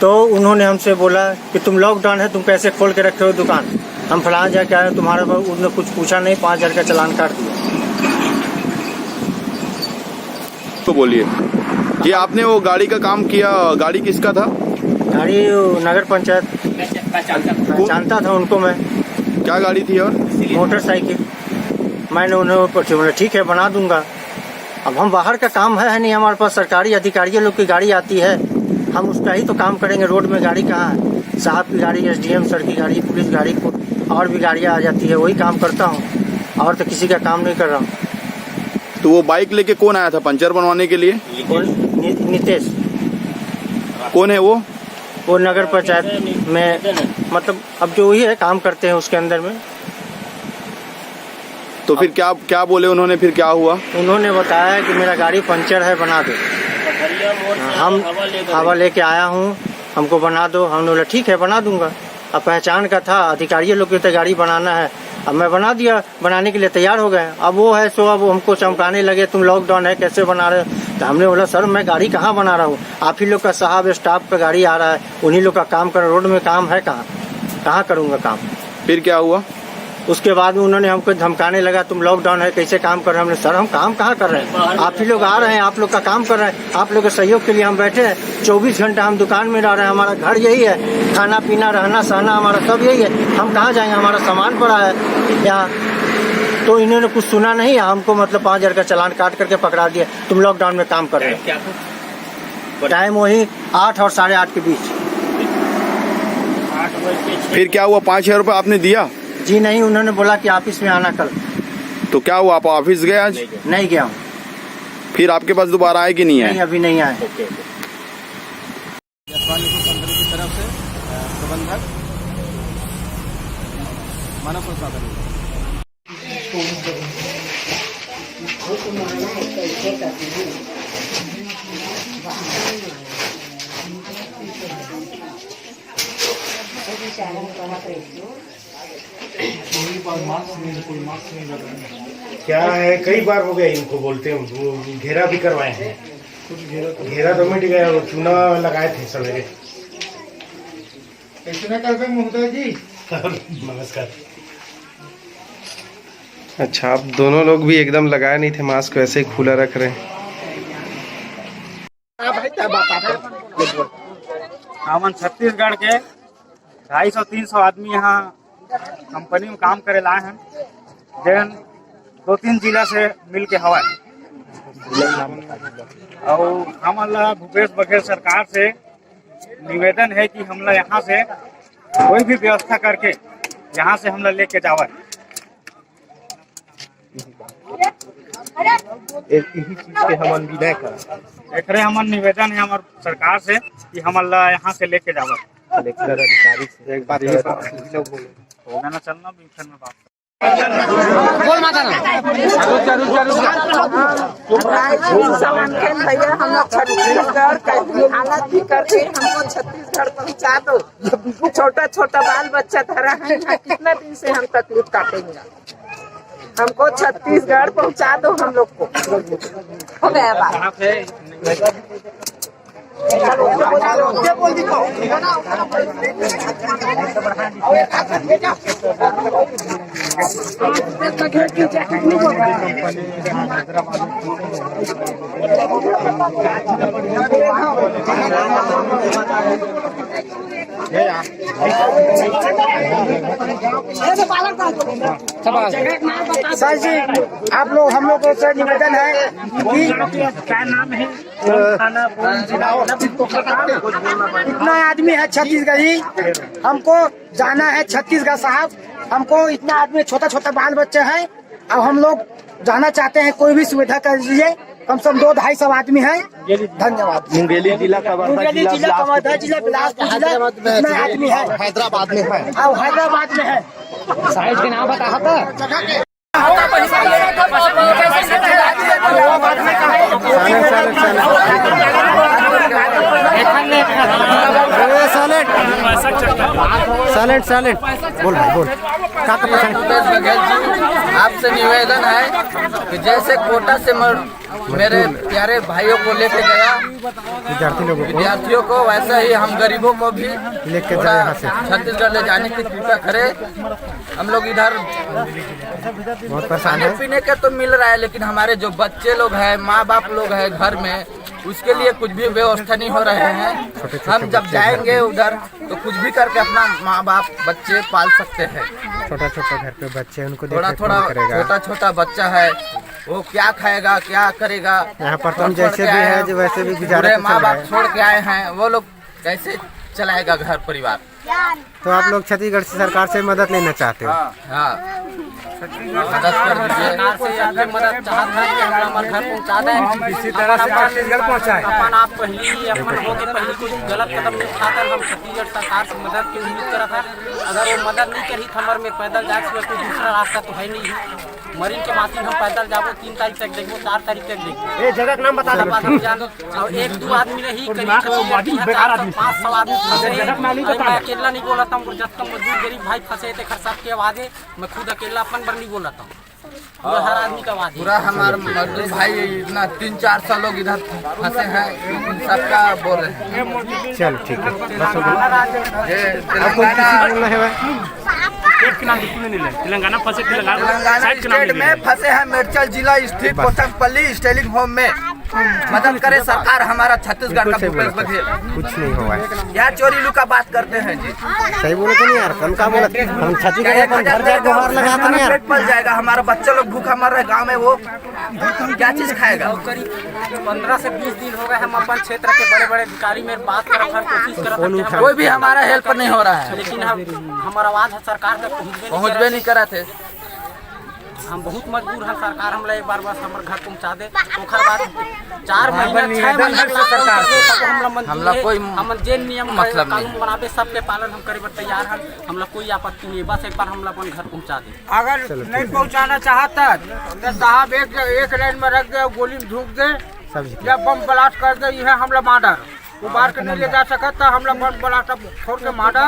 तो उन्होंने हमसे बोला कि तुम लॉकडाउन है, तुम कैसे खोल के रखे हो दुकान? हम फलाना जाके आए, तुम्हारे पास उन्होंने कुछ पूछा नहीं, 5000 का चालान काट दिया। तो बोलिए ये आपने वो गाड़ी का काम किया, गाड़ी किसका था? गाड़ी नगर पंचायत पहचानता था उनको मैं। क्या गाड़ी थी और? मोटरसाइकिल। मैंने उन्हें बोला ठीक है बना दूंगा। अब हम बाहर का काम है नहीं हमारे पास, सरकारी अधिकारियों लोग की गाड़ी आती है, हम उसका ही तो काम करेंगे। रोड में गाड़ी कहाँ है? साहब की गाड़ी, SDM सर की गाड़ी, पुलिस गाड़ी, और भी गाड़ियाँ आ जाती है, वही काम करता हूँ और तो किसी का काम नहीं कर रहा हूँ। तो वो बाइक लेके कौन आया था पंचर बनवाने के लिए? नितेश। कौन है वो? वो नगर पंचायत में, मतलब अब जो ही है काम करते हैं उसके अंदर में। तो फिर क्या क्या बोले उन्होंने? फिर क्या हुआ? उन्होंने बताया कि मेरा गाड़ी पंचर है, बना दो। हम हवा लेके आया हूँ, हमको बना दो। हमने बोला ठीक है बना दूंगा। अब पहचान का था, अधिकारियों लोग की गाड़ी बनाना है, अब मैं बना दिया, बनाने के लिए तैयार हो गए। अब वो है सो अब हमको चमकाने लगे, तुम लॉकडाउन है कैसे बना रहे हो? तो हमने बोला सर मैं गाड़ी कहाँ बना रहा हूँ, आप ही लोग का साहब स्टाफ का गाड़ी आ रहा है, उन्हीं लोग का काम कर, रोड में काम है कहाँ करूँगा काम। फिर क्या हुआ? उसके बाद में उन्होंने हमको धमकाने लगा, तुम लॉकडाउन है कैसे काम कर रहे हो? हमने सर हम काम कहाँ कर रहे हैं, आप ही लोग आ रहे हैं, आप लोग का काम कर रहे हैं, आप लोग के सहयोग के लिए हम बैठे हैं। 24 घंटा हम दुकान में रह रहे हैं, हमारा घर यही है, खाना पीना रहना सहना हमारा सब यही है, हम कहाँ जाएंगे? हमारा सामान पड़ा है यहाँ। तो इन्होंने कुछ सुना नहीं, हमको मतलब 5,000 का चालान काट करके पकड़ा दिया, तुम लॉकडाउन में काम कर रहे हो। टाइम वही 8 और 8:30 के बीच। फिर क्या हुआ? 5,000 रुपये आपने दिया? जी नहीं, उन्होंने बोला कि ऑफिस में आना कल। तो क्या हुआ, आप ऑफिस गए आज? नहीं गया हूँ। फिर आपके पास दोबारा आए कि नहीं आए? नहीं, अभी नहीं आए। की तरफ से प्रबंधक मानव संसाधन। क्या है, कई बार हो गया इनको बोलते हैं, घेरा भी करवाए हैं, घेरा तो मिट गया, वो चूना लगाए थे सवेरे। ऐसे करते महोदय जी। नमस्कार। अच्छा, आप दोनों लोग भी एकदम लगाए नहीं थे मास्क, वैसे ही खुला रख रहे हैं। हम छत्तीसगढ़ के 250-300 आदमी यहाँ कंपनी में काम करे लाए हैं, जन 2-3 जिला से मिल के हवा। और हमारा भूपेश बघेल सरकार से निवेदन है कि हमला यहाँ से कोई भी व्यवस्था करके यहाँ से हमला लेके जावा। यही चीज के हमन विनय कर एकरे हमन निवेदन है हमार सरकार से कि हमला यहाँ से लेके जावा। कलेक्टर अधिकारी से एक बात होगा ना, चलना बीच में बात बोल माता ना। भैया हम लोग छत्तीसगढ़ कैसी हालत भी करके हमको छत्तीसगढ़ पहुँचा दो। छोटा छोटा बाल बच्चा धरा है, कितना दिन से हम तकलीफ काटेंगे। हमको छत्तीसगढ़ पहुँचा दो हम लोग को। हो गया बात। सर जी, आप लोग हम लोग से निवेदन है कि क्या नाम है, इतना आदमी है छत्तीसगढ़ी, हमको जाना है छत्तीसगढ़ साहब। हमको इतना आदमी, छोटा छोटा बाल बच्चे हैं, अब हम लोग जाना चाहते हैं, कोई भी सुविधा कर दीजिए। कम से कम 200-250 आदमी हैं। धन्यवाद। मुंगेली जिला, कवर्धा जिला, बिलासपुर जिला, इतना आदमी है। हैदराबाद में है, अब हैदराबाद में है। साइज के नाम बता था। साइलेंट बोल भाई बोल। भूपेश बघेल जी, आपसे निवेदन है कि जैसे कोटा से मेरे प्यारे भाइयों को लेके गया विद्यार्थियों को, वैसा ही हम गरीबों को भी लेके जाए यहाँ से छत्तीसगढ़ ले जाने की कृपा करे। हम लोग इधर बहुत परेशान खाने पीने के तो मिल रहा है, लेकिन हमारे जो बच्चे लोग हैं, माँ बाप लोग हैं घर में, उसके लिए कुछ भी व्यवस्था नहीं हो रहे हैं। हम जब जाएंगे उधर तो कुछ भी करके अपना माँ बाप बच्चे पाल सकते हैं। छोटा छोटा घर पे बच्चे उनको थोड़ा छोटा छोटा बच्चा है, वो क्या खाएगा क्या करेगा। यहाँ पर तो हम जैसे भी है जो वैसे भी गुजारा माँ बाप छोड़ के आए हैं, वो लोग कैसे चलाएगा घर परिवार। तो आप लोग छत्तीसगढ़ से सरकार से मदद लेना चाहते हो? हाँ, मदद कर दीजिए। मदद घर पहुँचा दें, इसी तरह से छत्तीसगढ़ पहुँचाए। अपन आप पहले कुछ गलत कदम नहीं उठाकर हम छत्तीसगढ़ सरकार से मदद की उम्मीद करत है। अगर वो मदद नहीं करी तो हमारे में पैदल जाए से कोई दूसरा रास्ता तो है नहीं। मरीन के माथी हम पैदल जाबो 3 तारीख तक देखो, 4 तारीख तक देखो। ये जगह का नाम बता दो। और 1-2 आदमी नहीं करीब 500 आदमी मैं अकेला नहीं बोला था। जब तक मजदूर गरीब भाई फंसे थे खरसाब के आवाज़े, मैं खुद अकेला अपन पर नहीं बोला था। पूरा हर आदमी का आवाज़ पूरा हमारे मजदूर भाई इतना 300-400 लोग इधर फंसे हैं, सबका बोल रहे हैं। चल ठीक है, बस हो गया। आपको किसी बोलना है? तेलंगाना स्टेट में फंसे हैं मिर्चल जिला स्थित कोटकपल्ली स्टेलिंग होम में। मदद करे सरकार हमारा छत्तीसगढ़ का भूपेश बघेल। कुछ नहीं हुआ है यहाँ चोरी लुका बात करते हैं जी। सही बोले तो नहीं यार, कम का बोला हम छत्तीसगढ़ अपन घर जाके बाहर लगा था नहीं यार। पेट पल जाएगा, हमारा बच्चा लोग भूखा मर रहे गांव में, वो क्या चीज खाएगा। करीब 15 से 20 दिन हो गए हम अपन क्षेत्र के बड़े बड़े अधिकारी में बात कर हर कोशिश कर रहे हैं, कोई भी हमारा हेल्प नहीं हो रहा है। लेकिन हमारा आवाज़ सरकार तक पहुँचबे नहीं करा थे। हम बहुत मजबूर हैं, सरकार हमला एक बार बस हमारे घर पहुँचा दे। ओखर बाद 4 महीना 6 महीना सरकार हमला कोई हम जे नियम मतलब कानून बनावे सबके पालन हम करे पर तैयार हैं। हमला कोई आपत्ति नहीं, बस एक बार हमला अपन घर पहुँचा दे। अगर नहीं पहुँचाना चाहता तो साहब एक लाइन में रख दे, गोली में झोंक दे या बम ब्लास्ट कर दे। यह हमला मार्डर उबार के नहीं ले जा सकता, हमला बम ब्लास्ट छोड़ के मार्डर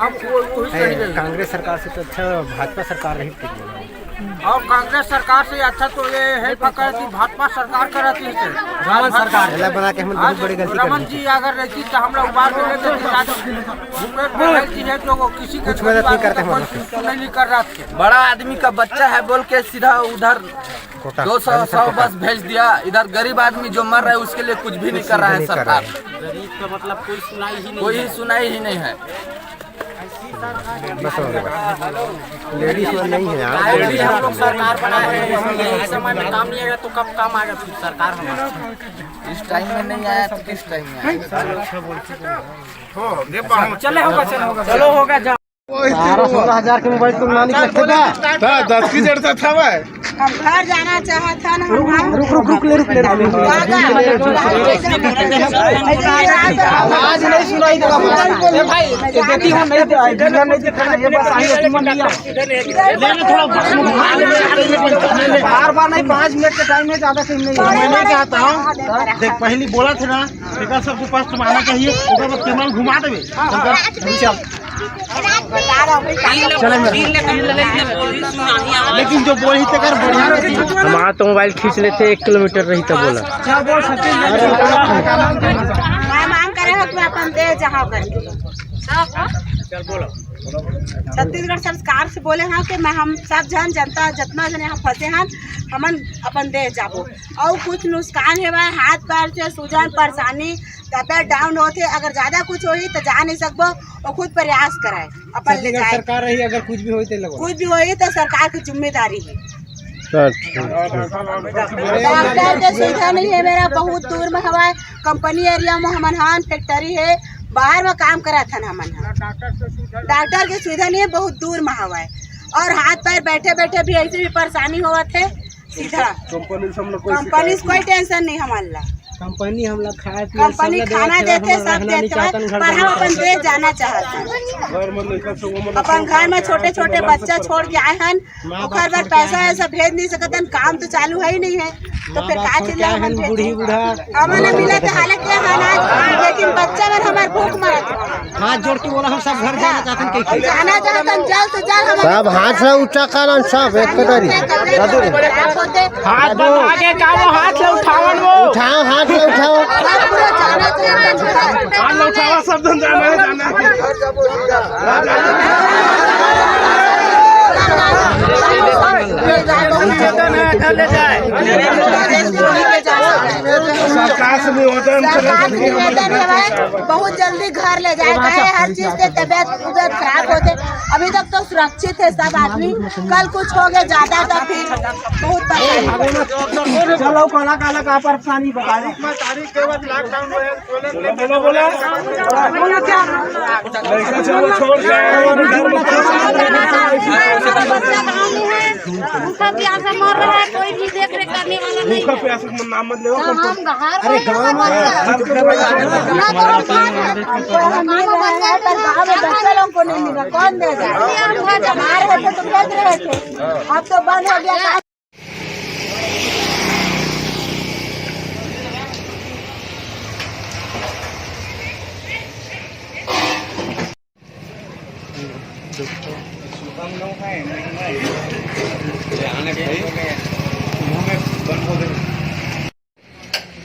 हम वही। कांग्रेस सरकार से तो अच्छा भाजपा सरकार रही थी, और कांग्रेस सरकार से अच्छा तो ये हेल्प करती भाजपा सरकार कराती है। रमन सरकार बना के हम बहुत बड़ी गलती रमन जी अगर रहती तो हम लोग उबार के लेते है जो किसी कुछ मदद नहीं करते हम नहीं कर रहा था। बड़ा आदमी का बच्चा है बोल के सीधा उधर 200 बस भेज दिया। इधर गरीब आदमी जो मर रहा है उसके लिए कुछ भी नहीं कर रहा है सरकार। गरीब का मतलब कोई सुनाई ही नहीं है। बस हो गया, लेडीज नहीं है यार। लेडीज हम लोग सरकार बनाए हैं, इस समय में काम नहीं आएगा तो कब काम आएगा फिर सरकार हमारा। इस टाइम में नहीं आया तो किस टाइम में आएगा। चले होगा चलो होगा। 16,000 के मोबाइल तुम नहीं सकते था 10 की जरूरत था भाई। हम घर जाना चाहता ना। रुक ले आवाज नहीं सुनाई देगा भाई। देती हूं नहीं दिखा ये बस आई तुम लिया बार नहीं 5 मिनट के टाइम में ज्यादा टाइम नहीं। मैं नहीं चाहता हूं, देख पहली बोला थे ना टिकट सबके पास तुम आना चाहिए, ओकर बाद कैमरा घुमा देवे लेकिन जो बोली तक बढ़िया रहती। हमारा तो मोबाइल खींच लेते 1 किलोमीटर रही तो बोला मांग करे हो कि अपन दे जहाँ छत्तीसगढ़ सरकार से बोले हैं कि मैं हम सब जनता जितना जन यहाँ फंसे हैं हमन अपन दे जाबो। और कुछ नुकसान है भाई, हाथ पैर से सूजन परेशानी तबियत डाउन होते, अगर ज्यादा कुछ होई तो जा नहीं सकबो और खुद प्रयास कराए अपन ले जाए। सरकार रही अगर कुछ भी होई तो सरकार की जिम्मेदारी है। डॉक्टर के सुविधा नहीं है, मेरा बहुत दूर में हवा कंपनी एरिया में हमन हान फैक्ट्री है, बाहर में काम करा था हमन। डॉक्टर की सुविधा नहीं है, बहुत दूर में हवा है। और हाथ पैर बैठे बैठे भी ऐसे भी परेशानी हुआ थे। सीधा कंपनी से कोई टेंशन नहीं हमारा। कंपनी हम लोग कंपनी खाना देते सब देते हैं, पर हम अपन देश जाना चाहते हैं। अपन घर में छोटे छोटे बच्चा छोड़ के आए हैं, घर पर पैसा ऐसा भेज नहीं सकते, काम तो चालू है ही नहीं है, तो फिर का चिल्ला हमारे मिला तो हालत क्या है, लेकिन बच्चा में हमारे भूख मरत। हाथ जोड़ के बोला हम सब घर जाना चाहते हैं, जाना चाहते हैं जल्द से जल्द। सब हाथ से ऊंचा कालन सब एक कटोरी हाथ आगे का वो हाथ से उठावन वो उठाओ हाथ से उठाओ हाथ उठाओ सब धन जाना सरकार से निवेदन है बहुत जल्दी घर ले जाए, हर चीज से तबियत खराब होते। अभी तक तो सुरक्षित है सब आदमी, कल कुछ हो गया ज्यादा तो फिर बहुत परेशानी बता तारीख के बाद लॉकडाउन उनका भी आशा मर रहा है, कोई भी देख रेख करने वाला नहीं है। नाम मत ले अरे गाँव में बच्चे लोगों को नहीं मिला, कौन देगा? हमारे होते तो भेज रहे थे, अब तो बंद हो गया।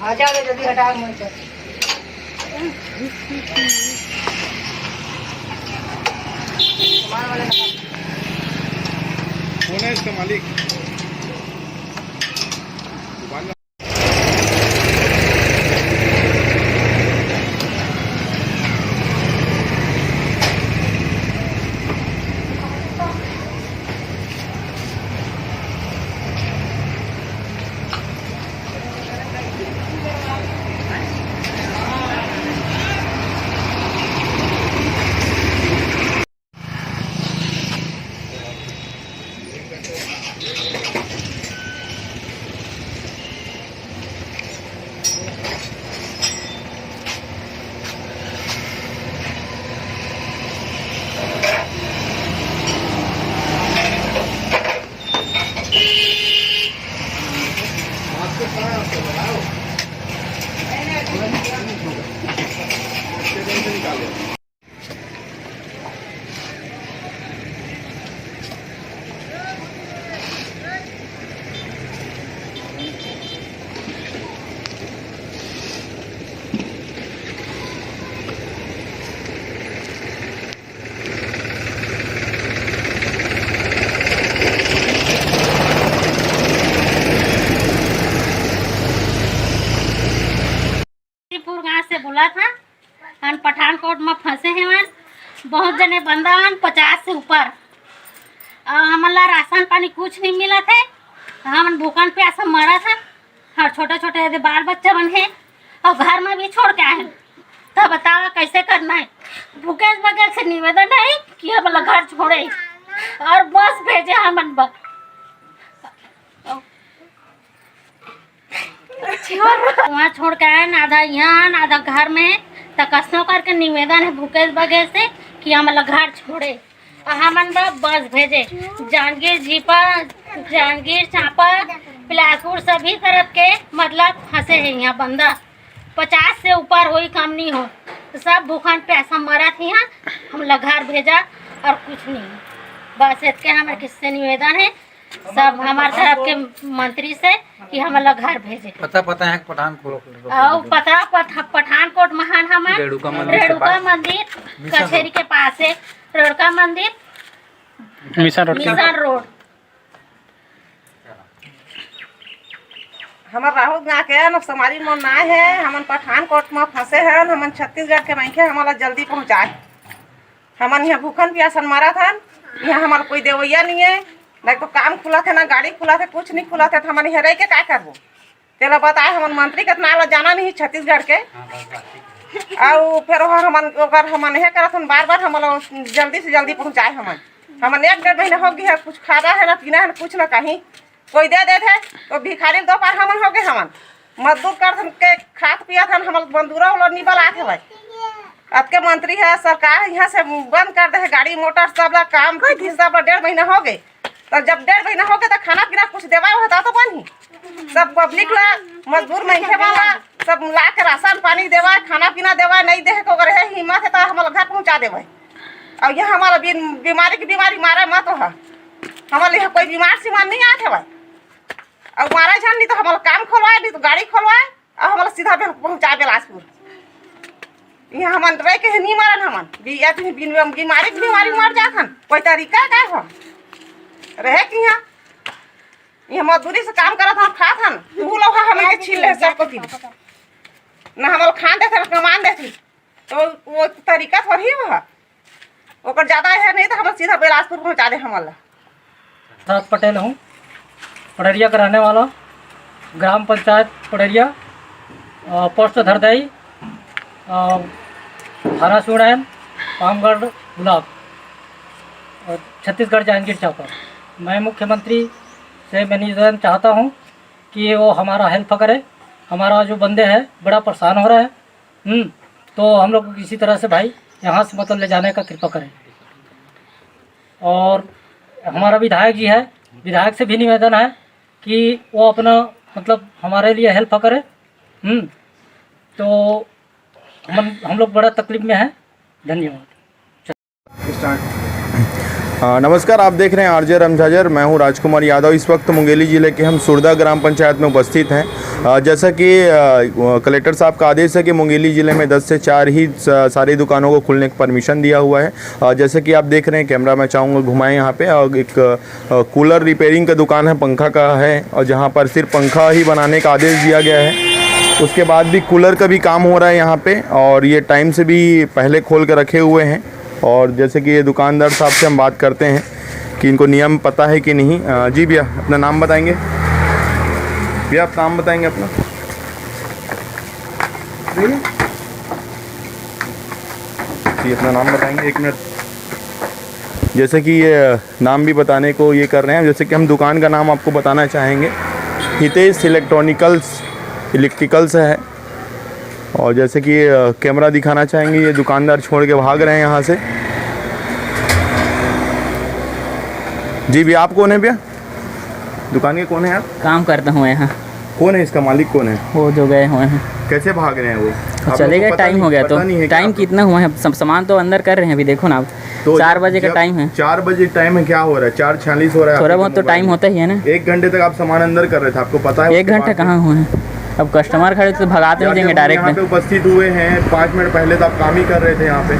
आ जाओ जल्दी हटाओ मुझे। कौन है इसका मालिक? से बोला था हम पठानकोट में फंसे हैं मन बहुत जने बंदा 50 से ऊपर हमारा राशन पानी कुछ नहीं मिला थे, हम भूखन प्यासा मरा था और छोटे छोटे बाल बच्चे बन है और घर में भी छोड़ के आए। तो बताओ कैसे करना है? भूखेश बगैर से निवेदन है कि हम घर छोड़े और बस भेजे हम वहाँ छोड़ के आए, आधा यहाँ आधा घर में। तो कसनों करके निवेदन है भूखेश बगैर से कि हम घर छोड़े हमन बस भेजे। जांजगीर जीपा, जांजगीर चांपा, बिलासपुर सभी तरफ के मतलब फंसे हैं यहाँ बंदा 50 से ऊपर हो कम नहीं हो, तो सब भूखन प्यासा मरा थी यहाँ हम घर भेजा और कुछ नहीं। बस इसके हमारे किससे निवेदन है सब हमारे तरफ के मंत्री से कि हम घर भेजे। पता है पठानकोट पठानकोट महान हमारे रेणुका मंदिर कचहरी के पास है, रेणुका मंदिर मिशन रोड। हमारे राहुल गाँव के न समारी मन आए है, हम पठानकोट में फंसे हैं, हम छत्तीसगढ़ के नहीं है, हमारा जल्दी पहुँचाए। हमन यहाँ भूखन प्यासन मारा था, यहाँ हमारा कोई देवैया नहीं है, नहीं तो काम खुला थे ना गाड़ी खुला थे, कुछ नहीं खुला था। तो हमारे यहाँ रह के क्या करबो? तेरा बताए हमारे मंत्री के नाला जाना नहीं छत्तीसगढ़ के और फिर हमन यह करत बार बार हमारा जल्दी से जल्दी पहुँचाए। हमन 1-1.5 महीना हो गया, कुछ खाना है ना पीना है ना कुछ ना कहीं कोई दे थे तो भिखारी दोपहर हमन हो गए। हमन मजदूर कर के खाद पिया था, हमारे बंदूरा वाला निबल आते भाई अब के मंत्री है सरकार यहाँ से बंद कर दे गाड़ी मोटर सब काम सब 1.5 महीना हो गए। तो जब 1.5 महीना हो गया तो खाना पीना कुछ देवा होता तो बनी सब पब्लिक ला मजदूर नहीं वाला सब ला के राशन पानी देवा खाना पीना देवा, नहीं दे को रहे हिम्मत है तो हमारा घर पहुँचा देवे। और यहाँ हमारा बीमारी की बीमारी मारा मत हो, हमारे यहाँ कोई बीमार सीमार नहीं आते भाई। और मारा जान नहीं तो हमारा काम खोलवाए, नहीं तो गाड़ी खोलवाए और हमारा सीधा पहुँचाए बिलासपुर। यहाँ हम रह के नहीं मारन, हमन बीमारी की बीमारी मर जाथन, कोई तरीका क्या हो रहे कि ये मजदूरी से काम करत हम खात हन तू लोग हमें के छीन ले सबको दिन ना हम खान देते ना कमान देती तो वो तरीका थोड़ी है ओकर ज्यादा है नहीं तो हम सीधा बिलासपुर पहुंचा दे हमला। साथ पटेल हूँ, पड़रिया का रहने वाला, ग्राम पंचायत पड़रिया, पोस्ट धरदई, थाना सुड़ैन, पामगढ़ गुलाब और छत्तीसगढ़ जांजगीर चांपा। मैं मुख्यमंत्री से मैं निवेदन चाहता हूँ कि वो हमारा हेल्प करे, हमारा जो बंदे हैं बड़ा परेशान हो रहा है। तो हम लोग किसी तरह से भाई यहाँ से मतलब ले जाने का कृपा करें। और हमारा विधायक जी है, विधायक से भी निवेदन है कि वो अपना मतलब हमारे लिए हेल्प करे। तो हम लोग बड़ा तकलीफ में हैं। धन्यवाद। नमस्कार, आप देख रहे हैं आरजे रमझाजर। मैं हूं राजकुमार यादव। इस वक्त मुंगेली ज़िले के हम सुरदा ग्राम पंचायत में उपस्थित हैं। जैसा कि कलेक्टर साहब का आदेश है कि मुंगेली ज़िले में 10 से 4 ही सारी दुकानों को खुलने का परमिशन दिया हुआ है। जैसे कि आप देख रहे हैं, कैमरा मैं चाहूँगा घुमाएं यहाँ पे। और एक कूलर रिपेयरिंग का दुकान है, पंखा का है, और जहाँ पर सिर्फ पंखा ही बनाने का आदेश दिया गया है। उसके बाद भी कूलर का भी काम हो रहा है यहाँ पे, और ये टाइम से भी पहले खोल कर रखे हुए हैं। और जैसे कि ये दुकानदार साहब से हम बात करते हैं कि इनको नियम पता है कि नहीं। जी भैया, अपना नाम बताएंगे? भैया आप नाम बताएंगे अपना? जी अपना नाम बताएंगे, 1 मिनट। जैसे कि ये नाम भी बताने को ये कर रहे हैं, जैसे कि हम दुकान का नाम आपको बताना चाहेंगे, हितेश इलेक्ट्रिकल्स है। और जैसे कि कैमरा दिखाना चाहेंगे, ये दुकानदार छोड़ के भाग रहे हैं यहाँ से। जी भैया, आप कौन है भैया? दुकान के कौन है आप? काम करता हूँ यहाँ। कौन है इसका मालिक? कौन है वो जो गए हुए हैं। कैसे भाग रहे हैं वो? चले गए, टाइम हो गया। तो टाइम कितना हुआ है? सब सामान तो अंदर कर रहे हैं अभी, देखो ना। तो 4 बजे का टाइम है। 4 बजे टाइम है, क्या हो रहा है? 4:46 हो रहा है। थोड़ा बहुत तो टाइम होता ही है ना। 1 घंटे तक आप सामान अंदर कर रहे थे, आपको पता है? 1 घंटा कहाँ हुआ है? अब कस्टमर खड़े तो भगाते नहीं जाएंगे डायरेक्ट। यहाँ पे उपस्थित हुए हैं 5 मिनट पहले, तो आप काम ही कर रहे थे यहाँ पे।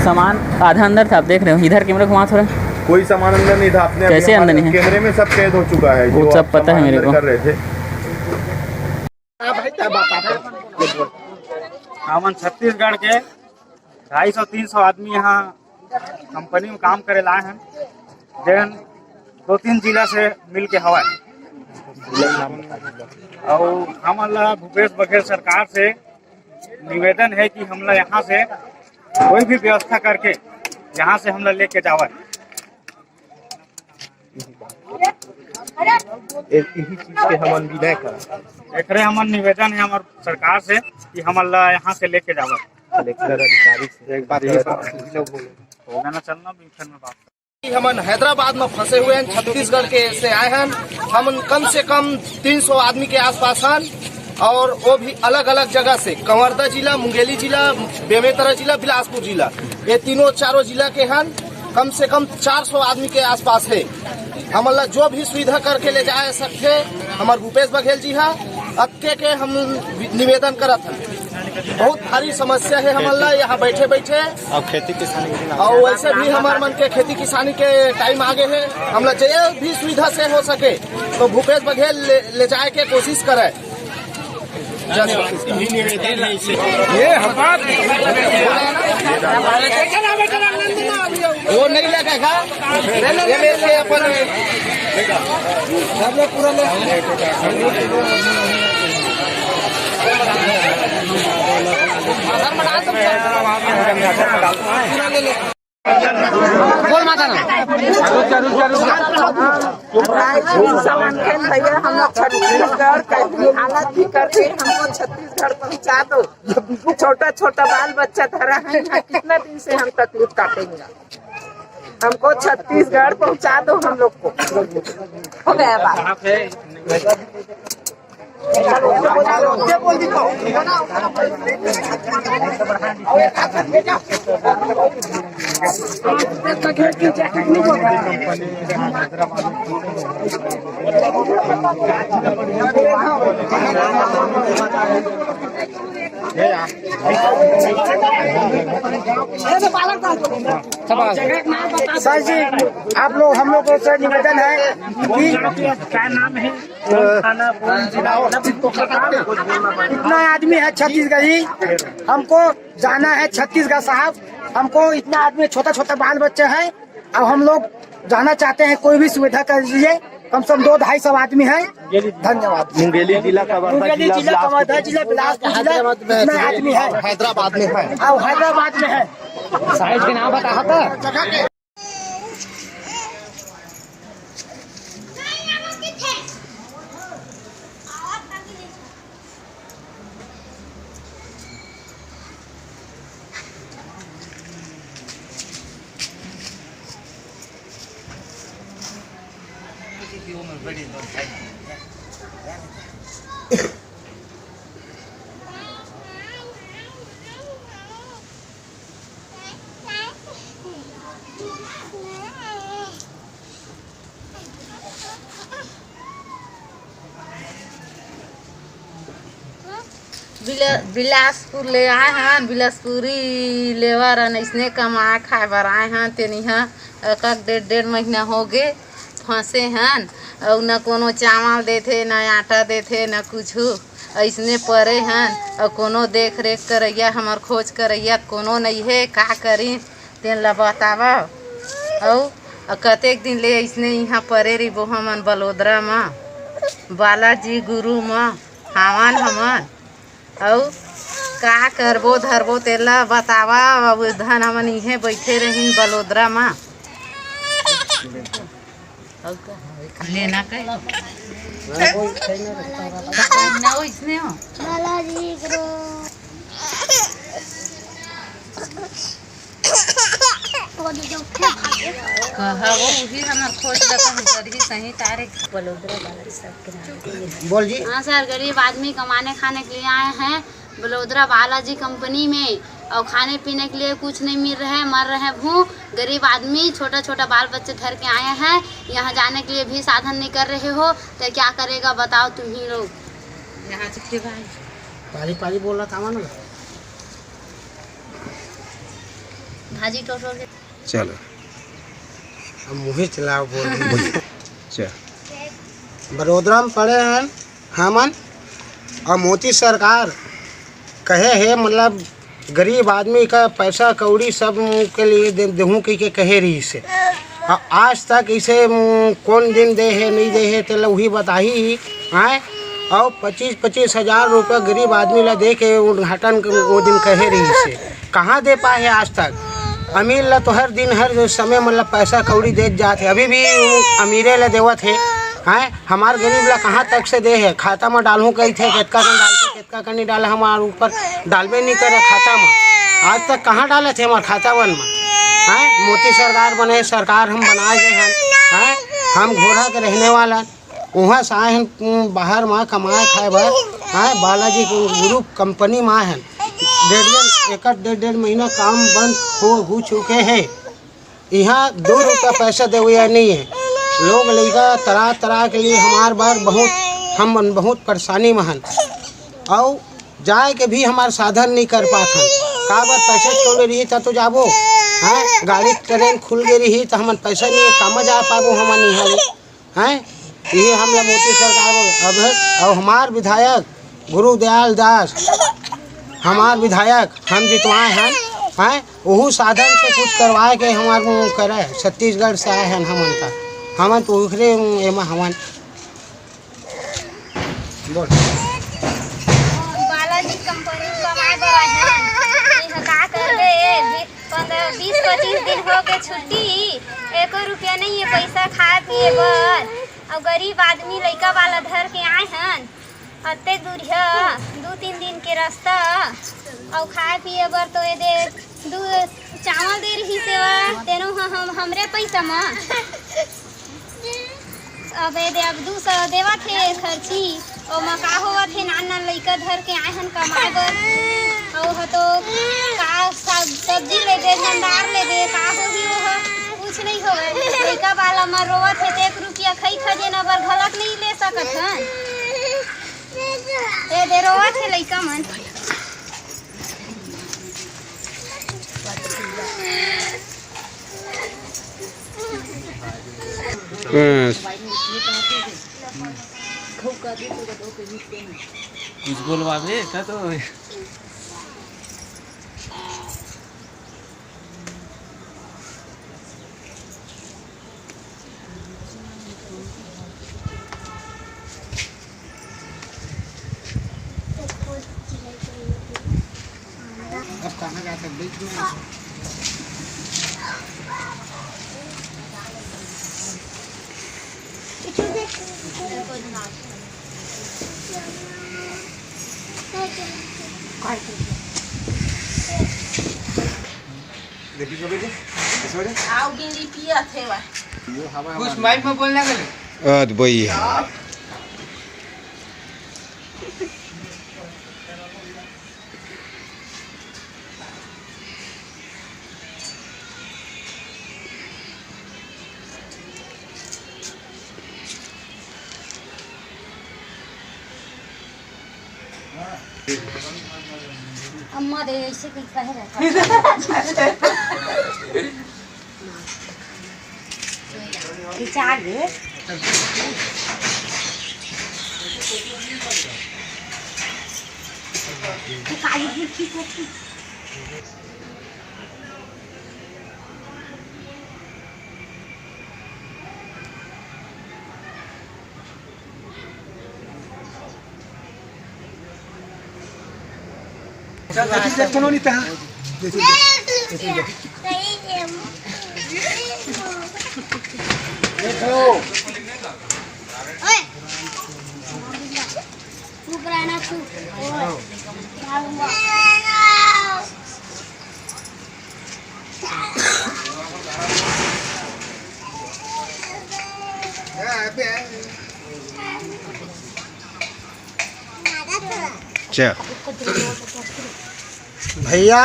सामान आधा अंदर था, आप देख रहे हो। इधर कैमरा घुमा थोड़ा। कोई सामान अंदर नहीं था। आपने कैसे अंदर नहीं है? कैमरे में सब कैद हो चुका है, वो सब पता है मेरे को। कर रहे थे। हमन छत्तीसगढ़ के 250-300 आदमी यहाँ कंपनी में काम करे लाए हैं, जन 2-3 जिला से मिल के हवा। और हमारा भूपेश बघेल सरकार से निवेदन है कि हमला यहाँ से कोई भी व्यवस्था करके यहाँ से हमला लेके जावा। यही चीज के हमन विनय कर एकरे हमन निवेदन है हमार सरकार से कि हमला यहाँ से लेके जावा। कलेक्टर अधिकारी से एक बार होगा ना, चलना मिशन में बात। हमन हैदराबाद में फंसे हुए हैं, छत्तीसगढ़ के से आए हैं। हम कम से कम 300 आदमी के आसपास हैं, और वो भी अलग अलग जगह से, कंवरदा जिला, मुंगेली जिला, बेमेतरा जिला, बिलासपुर जिला, ये तीनों चारों जिला के हैं। कम से कम 400 आदमी के आसपास है। हमला जो भी सुविधा करके ले जाए सकते हमारे भूपेश बघेल जी है, अक्के के हम निवेदन करत हैं। बहुत भारी समस्या है हमला यहाँ बैठे बैठे। और खेती किसानी और वैसे भी हमारे मन के खेती किसानी के टाइम आगे है। हमला जो भी सुविधा से हो सके तो भूपेश बघेल ले जाए के कोशिश करे। वो नहीं लगेगा, ये मेरे अपन पूरा बोल माता ना। भैया हम लोग छत्तीसगढ़ कैसी हालत भी करके हमको छत्तीसगढ़ पहुँचा दो। छोटा छोटा बाल बच्चा धरा है, कितना दिन से हम तकलीफ काटेंगे। हमको छत्तीसगढ़ पहुँचा दो हम लोग को। हो गया बात। सर जी आप लोग हम लोग से निवेदन है कि क्या नाम है इतना आदमी है छत्तीसगढ़ी, हमको जाना है छत्तीसगढ़ साहब। हमको इतना आदमी छोटा छोटा बाल बच्चे हैं, अब हम लोग जाना चाहते हैं, कोई भी सुविधा कर दीजिए। कम से कम 200-250 आदमी हैं। धन्यवाद। मुंगेली जिला का मुंगेली जिला कवर्धा जिला बिलासपुर जिला इतना आदमी है, हैदराबाद में है, अब हैदराबाद में है। साइज के नाम बता था। बिलासपुर ले आए हैं, बिलासपुरी लेवर इसने कमा खाए बर आए हैं। तेनी हाँ एक 1.5 महीना हो गए फंसे हैं, और न कोनो चावल देते, न आटा देते, न कुछ ऐसने पड़े हैं। और कोनो देख रेख करैया हमार खोज करैया कोनो नहीं है, का करी तेन ला बतावा। और कतेक दिन ले ऐसने यहाँ पड़े रही वो हमन बलोदरा में, बालाजी गुरु में हावन हमन। और का करबो धरबो तेला बतावा। अब धन हमन इहे बैठे रही बलोदरा में। लेना कहीं ना इसने हो बालाजी गुरु कहा वो भी हमार खोज लगा करी सही तारीख बलोदरा बालाजी सब के बोल जी। हाँ सर, गरीब आदमी कमाने खाने के लिए आए हैं बलोदरा बालाजी कंपनी में, और खाने पीने के लिए कुछ नहीं मिल रहा है, मर रहे हैं भूख। गरीब आदमी छोटा छोटा बाल बच्चे धर के आए हैं, यहाँ जाने के लिए भी साधन नहीं कर रहे हो, तो क्या करेगा बताओ तुम ही लोग। यहाँ चिट्ठी भाई पाली पाली बोल रहा था ना भाजी टोटो के चलो अब मुँह चलाओ बोल। चल बड़ोदरा में पड़े हैं हमन, और मोदी सरकार कहे है मतलब गरीब आदमी का पैसा कौड़ी सब के लिए देहूँ के कहे रही से। आज तक इसे कौन दिन दे है नहीं दे है तो वही बताही आए। और 25-25 हज़ार रुपये गरीब आदमी ला दे के उद्घाटन वो दिन कहे रही से, कहाँ दे पाए है आज तक। अमीर ला तो हर दिन हर समय मतलब पैसा कौड़ी दे जाते, अभी भी अमीरे ला देवत है। हैं हमार गरीब ला कहाँ तक से दे है। खाता में डालूँ कही थे कितना कन डालते कितना कन नहीं डाला, हमारे ऊपर डालबे नहीं करे खाता में। आज तक कहाँ डाले थे हमारे खाता वन में। हैं मोदी सरकार बने, सरकार हम बनाए गए हैं। हम घोड़ा के रहने वाला वहाँ से आए हैं बाहर में कमाए खाए भर। हैं बालाजी गुरु कंपनी में आए हैं। 1.5 महीना काम बंद हो चुके हैं। यहाँ 2 रुपया पैसा दे हुआ नहीं है। लोग लड़का तरह तरह के लिए हमार बार हम बहुत परेशानी में हैं, और जाए के भी हमारे साधन नहीं कर पाते। का बार पैसे छोड़ रही था तो जाबो हैं, गाड़ी ट्रेन खुल गई रही तो हम पैसा नहीं है, काम जा पाबो हम नहीं हैं। ये हम लोग मोदी सरकार अब और हमार विधायक गुरुदयाल दास हमार विधायक हम जितवाए हैं। वही साधन से कुछ करवाए के हमार करे। छत्तीसगढ़ से आए हैं हमन का, हमन तो उखरे एमा हमन बोल बालाजी कंपनी कमाए बर आए हैं। ये का कर गए 15-20-25 दिन हो गए छुट्टी, 1 रुपया नहीं है पैसा खाए पिए बर। और गरीब आदमी लड़का वाला धर के आए हैं, अते दूर है 2-3 दिन के रास्ता, और खाए पिए बर तो ये दे चावल दे रही से तेनो हमरे पैसा में अब दे अब 200 देवा थे खर्ची, और मका हुआ थे नाना लड़का धर के आए हैं कमाए बर। और तो का सब्जी ले दे, भंडार ले दे, का होगी वो कुछ नहीं हो। लड़का वाला में रोवा थे 1 रुपया खई खजे न बर घलक नहीं ले सकत हैं। ए दे रोवा थे लड़का मन कुछ बोलवा दे तो कुछ माइक में बोलना कर भाई अम्मा दे ऐसे कुछ कह रहा क्यों नहीं था भैया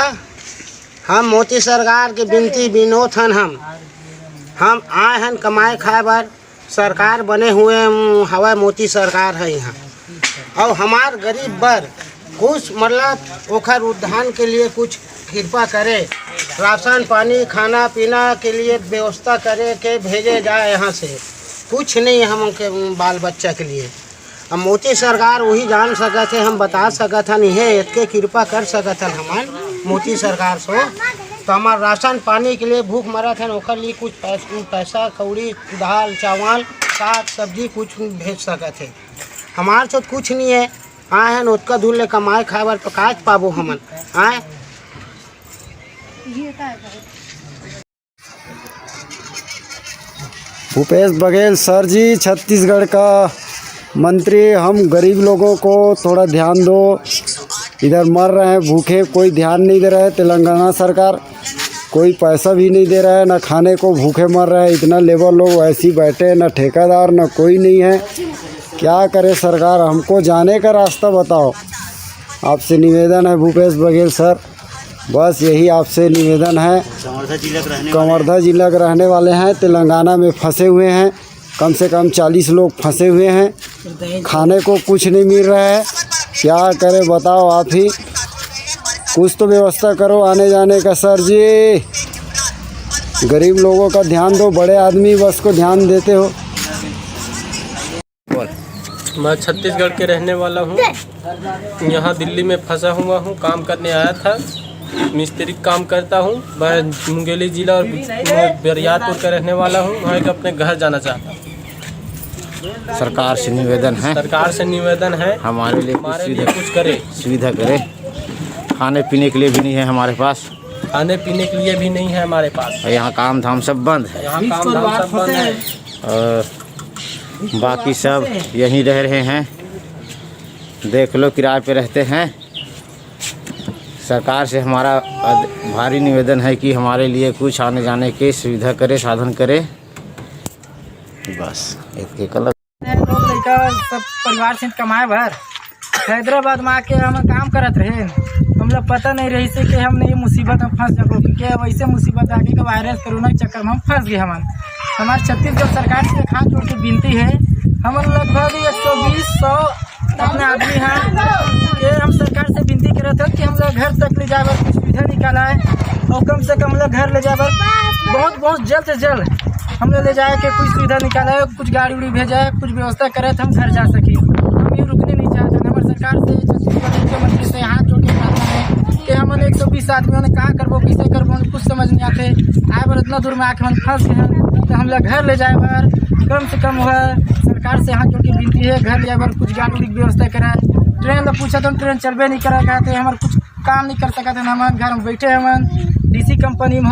हम मोदी सरकार के बिनती विनोद हन हम आए हैं कमाए खाए बार सरकार बने हुए हवा मोदी सरकार है यहाँ और हमार गरीब बर कुछ मतलब ओखर उद्धान के लिए कुछ कृपा करे राशन पानी खाना पीना के लिए व्यवस्था करे के भेजे जाए यहाँ से कुछ नहीं हम के बाल बच्चा के लिए अब मोदी सरकार वही जान सकत है हम बता सकत हन ये इतके कृपा कर सकत हन हमार मोदी सरकार से तो हमार राशन पानी के लिए भूख मरत है ओकर लिए कुछ पैसा कौड़ी दाल चावल साग सब्जी कुछ भेज सकत है हमार से कुछ नहीं है आए हैं उतका दूर ले कमाए खाए बार तो काज पाबो हमन आए भूपेश बघेल सर जी छत्तीसगढ़ का मंत्री हम गरीब लोगों को थोड़ा ध्यान दो इधर मर रहे हैं भूखे कोई ध्यान नहीं दे रहा है तेलंगाना सरकार कोई पैसा भी नहीं दे रहा है ना खाने को भूखे मर रहे हैं इतना लेबर लोग ऐसे ही बैठे हैं ना ठेकेदार ना कोई नहीं है क्या करे सरकार हमको जाने का रास्ता बताओ आपसे निवेदन है भूपेश बघेल सर बस यही आपसे निवेदन है कवर्धा जिला के रहने वाले हैं तेलंगाना में फंसे हुए हैं कम से कम 40 लोग फंसे हुए हैं खाने को कुछ नहीं मिल रहा है क्या करें बताओ आप ही कुछ तो व्यवस्था करो आने जाने का सर जी गरीब लोगों का ध्यान दो बड़े आदमी बस को ध्यान देते हो मैं छत्तीसगढ़ के रहने वाला हूँ यहाँ दिल्ली में फंसा हुआ हूँ काम करने आया था मिस्त्री काम करता हूँ मैं मुंगेली जिला और बरियारपुर का रहने वाला हूँ मैं अपने घर जाना चाहता हूँ सरकार से निवेदन है हमारे लिए कुछ करे सुविधा करे खाने पीने के लिए भी नहीं है हमारे पास यहाँ काम धाम सब बंद है और बाकी सब यहीं रह रहे हैं देख लो किराए पे रहते हैं सरकार से हमारा भारी निवेदन है कि हमारे लिए कुछ आने जाने की सुविधा करे साधन करे बस एक कल सब परिवार से कमाए भर हैदराबाद में आके हम काम करत रहे हम लोग पता नहीं रही से कि हमने ये मुसीबत में फंस जाओ क्योंकि वैसे मुसीबत आगे का वायरस कोरोना के चक्कर में हम फंस गए हमारे छत्तीसगढ़ सरकार से हाथ जोड़ के विनती है हम लगभग 120-100 अपने आदमी हैं कि हम सरकार से विनती कर रहे थे कि हम लोग घर तक ले जाए सुविधा निकाला है और कम से कम हम लोग घर ले जाए बहुत जल्द से जल्द हम लोग ले जाए कि कुछ सुविधा निकाला है, कुछ गाड़ी उड़ी भेजा है, कुछ व्यवस्था करे तो हम घर जा सकें। हम ये रुकने नहीं चाहते। हमारे सरकार से छत्तीसगढ़ मुख्यमंत्री से हाथ जोड़ के प्रार्थना है कि हम 120 आदमियों ने कहाँ करबो कैसे करबो कुछ समझ नहीं आते। आए बार इतना दूर में आके हम फंस गए हैं तो हम लोग घर ले जाए बार कम से कम हुआ सरकार से हाथ जोड़ के विनती है घर ले जाए बार कुछ गाड़ी की व्यवस्था कराए। ट्रेन में पूछा तो ट्रेन चलबे नहीं करा कहते हमारे कुछ काम नहीं कर सकते हम घर में बैठे हम डीसी कंपनी में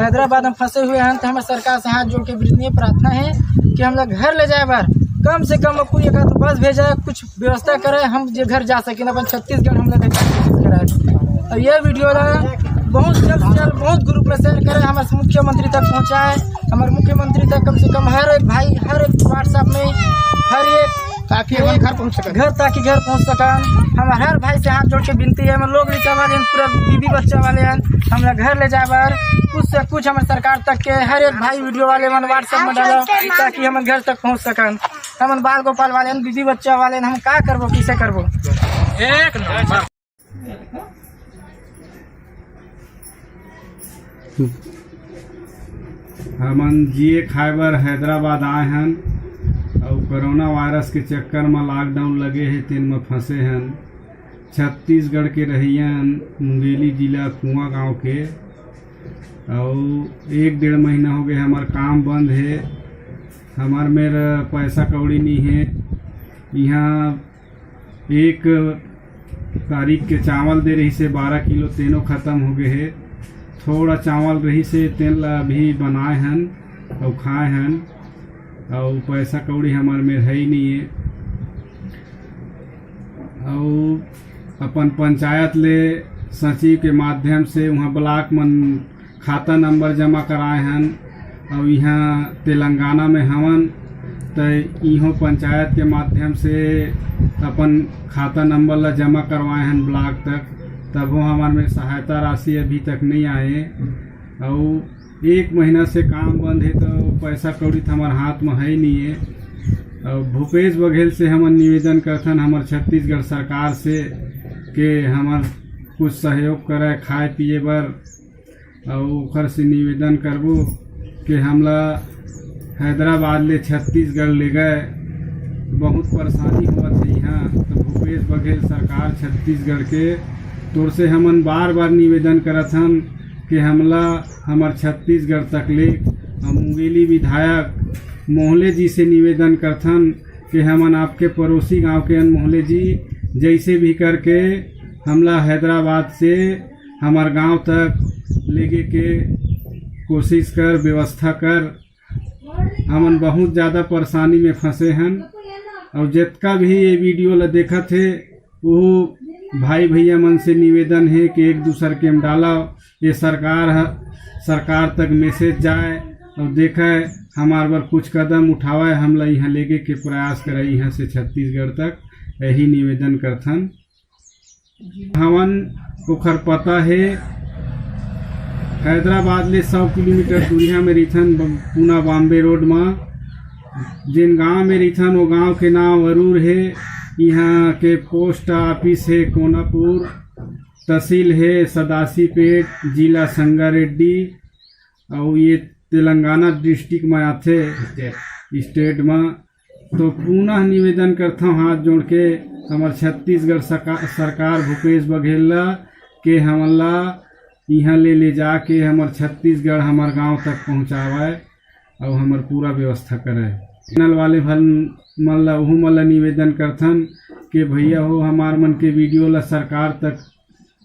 हैदराबाद में फंसे हुए हैं। तो हमारे सरकार से हाथ जोड़ के विनती प्रार्थना है कि हम लोग घर ले जाए बार कम से कम कोई एक तो बस भेजा कुछ व्यवस्था करे हम जो घर जा सकें अपन छत्तीसगढ़ हम लोग कराए। और ये वीडियो बहुत जल्द से जल्द बहुत ग्रुप में शेयर करें हमारे मुख्यमंत्री तक पहुँचाए। हमारे मुख्यमंत्री तक कम से कम हर एक भाई हर एक व्हाट्सएप में हर एक ताकि घर पहुँच सकें ताकि घर पहुँच सकें। हमारे हर भाई से हाथ जोड़ के विनती है। हम लोग लिखा वाले हैं पूरा बीबी बच्चा वाले हैं हम लोग घर ले जाए बार कुछ से कुछ हमारे सरकार तक के हर एक भाई वीडियो वाले मन व्हाट्सएप में डालो ताकि हम घर तक पहुँच सकें। हम बाल गोपाल वाले हैं बीबी बच्चा वाले हैं हम क्या करबो कैसे करबो एक नंबर। हमन जिए खाए बर हैदराबाद आए हैं और कोरोना वायरस के चक्कर में लॉकडाउन लगे है तेन में फंसे हैं। छत्तीसगढ़ के रहियन मुंगेली जिला कुआं गांव के और 1-1.5 महीना हो गए हमार काम बंद है। हमार मेरा पैसा कौड़ी नहीं है। यहाँ 1 तारीख के चावल दे रही से 12 किलो तेनों ख़त्म हो गए है। थोड़ा चावल रही से तेल अभी बनाए हैं और खाए हैं और पैसा कौड़ी हमारे में है ही नहीं है। और अपन पंचायत ले सचिव के माध्यम से वहाँ ब्लॉक में खाता नंबर जमा कराए हैं और यहाँ तेलंगाना में हवन तो इहों पंचायत के माध्यम से अपन खाता नंबर ला जमा करवाए हैं ब्लॉक तक तब वो हमारे में सहायता राशि अभी तक नहीं आए और 1 महीना से काम बंद है तो पैसा कौड़ी तो हमारे हाथ में है ही नहीं है। और भूपेश बघेल से हम निवेदन करथन हमारे छत्तीसगढ़ सरकार से कि हमार कुछ सहयोग करे खाए पिए बर और ओखर से निवेदन करबो कि हमला हैदराबाद ले छत्तीसगढ़ ले गए बहुत परेशानी हुआ थी यहाँ। तो भूपेश बघेल सरकार छत्तीसगढ़ के तौर से हमन बार बार निवेदन करत हन कि हमला हमार छत्तीसगढ़ तक ले मुंगेली विधायक मोहले जी से निवेदन करथन कि हमन आपके पड़ोसी गांव के मोहले जी जैसे भी करके हमला हैदराबाद से हमार गांव तक लेके के कोशिश कर व्यवस्था कर। हमन बहुत ज़्यादा परेशानी में फंसे हैं और जितना भी ये वीडियो ला देखा थे वो भाई भैया मन से निवेदन है कि एक दूसरे के में डाला ये सरकार तक मैसेज जाए और देखे हमारे पर कुछ कदम उठावे हमला यहाँ लेके के प्रयास करे यहाँ से छत्तीसगढ़ तक यही निवेदन करथन। हमन ओखर पता है हैदराबाद ले 100 किलोमीटर दूरिया में रहीथन पूना बॉम्बे रोड में जिन गांव में रहीथन वो गांव के नाम वरूर है। यहाँ के पोस्ट ऑफिस है कोनापुर, तहसील है सदासीपेट, जिला संगारेड्डी और ये तेलंगाना डिस्ट्रिक्ट में आते स्टेट में। तो पुनः निवेदन करता हूँ हाथ जोड़ के हमारे छत्तीसगढ़ सरकार भूपेश बघेल के हमला यहाँ ले जाके हमारे छत्तीसगढ़ हमारे गांव तक पहुँचावे और हमार पूरा व्यवस्था करे। चैनल वाले भल मल्ला वह मल्ला निवेदन करथन कि भैया हो हमार मन के वीडियो ला सरकार तक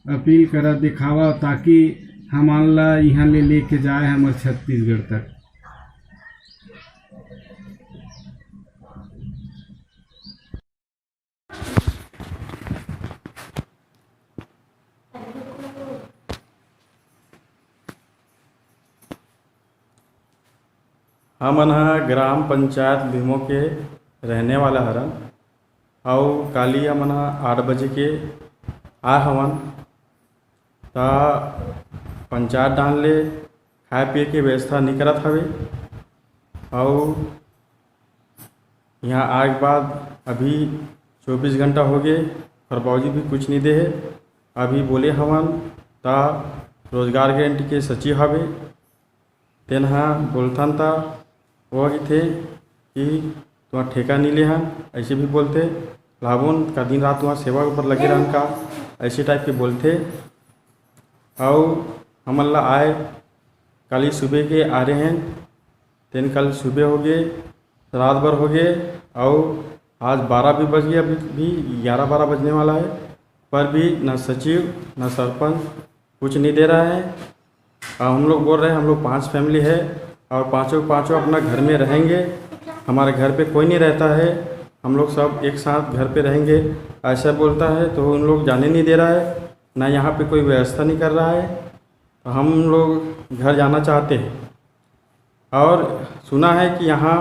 अपील कर दिखावा ताकि हमारा यहाँ लेके जाए हमारे छत्तीसगढ़ तक। हमन ग्राम पंचायत भीमो के रहने वाला हरन और काली हमन 8 बजे के आ हवन ता पंचायत डाल ले खाए पिए के व्यवस्था नहीं करत हवे और यहाँ आए के बाद अभी 24 घंटा हो गए और बाबूजी भी कुछ नहीं दे है। अभी बोले हवन ता रोजगार गारंटी के सचिव हवे तेन हाँ बोलथन ता वो ही थे कि तुम्हारा ठेका नहीं ले हन, ऐसे भी बोलते लाभोन का दिन रात वहाँ सेवा ऊपर लगे रहन का ऐसे टाइप के बोलते। और हम ला आए कल ही सुबह के आ रहे हैं, तेन कल सुबह हो गए, रात भर हो गए और आज 12 भी बज गए, अभी भी 11-12 बजने वाला है, पर भी न सचिव न सरपंच कुछ नहीं दे रहा है। हम लोग बोल रहे हैं हम लोग 5 फैमिली है और पाँचों अपना घर में रहेंगे, हमारे घर पे कोई नहीं रहता है, हम लोग सब एक साथ घर पे रहेंगे ऐसा बोलता है। तो उन लोग जाने नहीं दे रहा है, ना यहाँ पे कोई व्यवस्था नहीं कर रहा है। तो हम लोग घर जाना चाहते हैं और सुना है कि यहाँ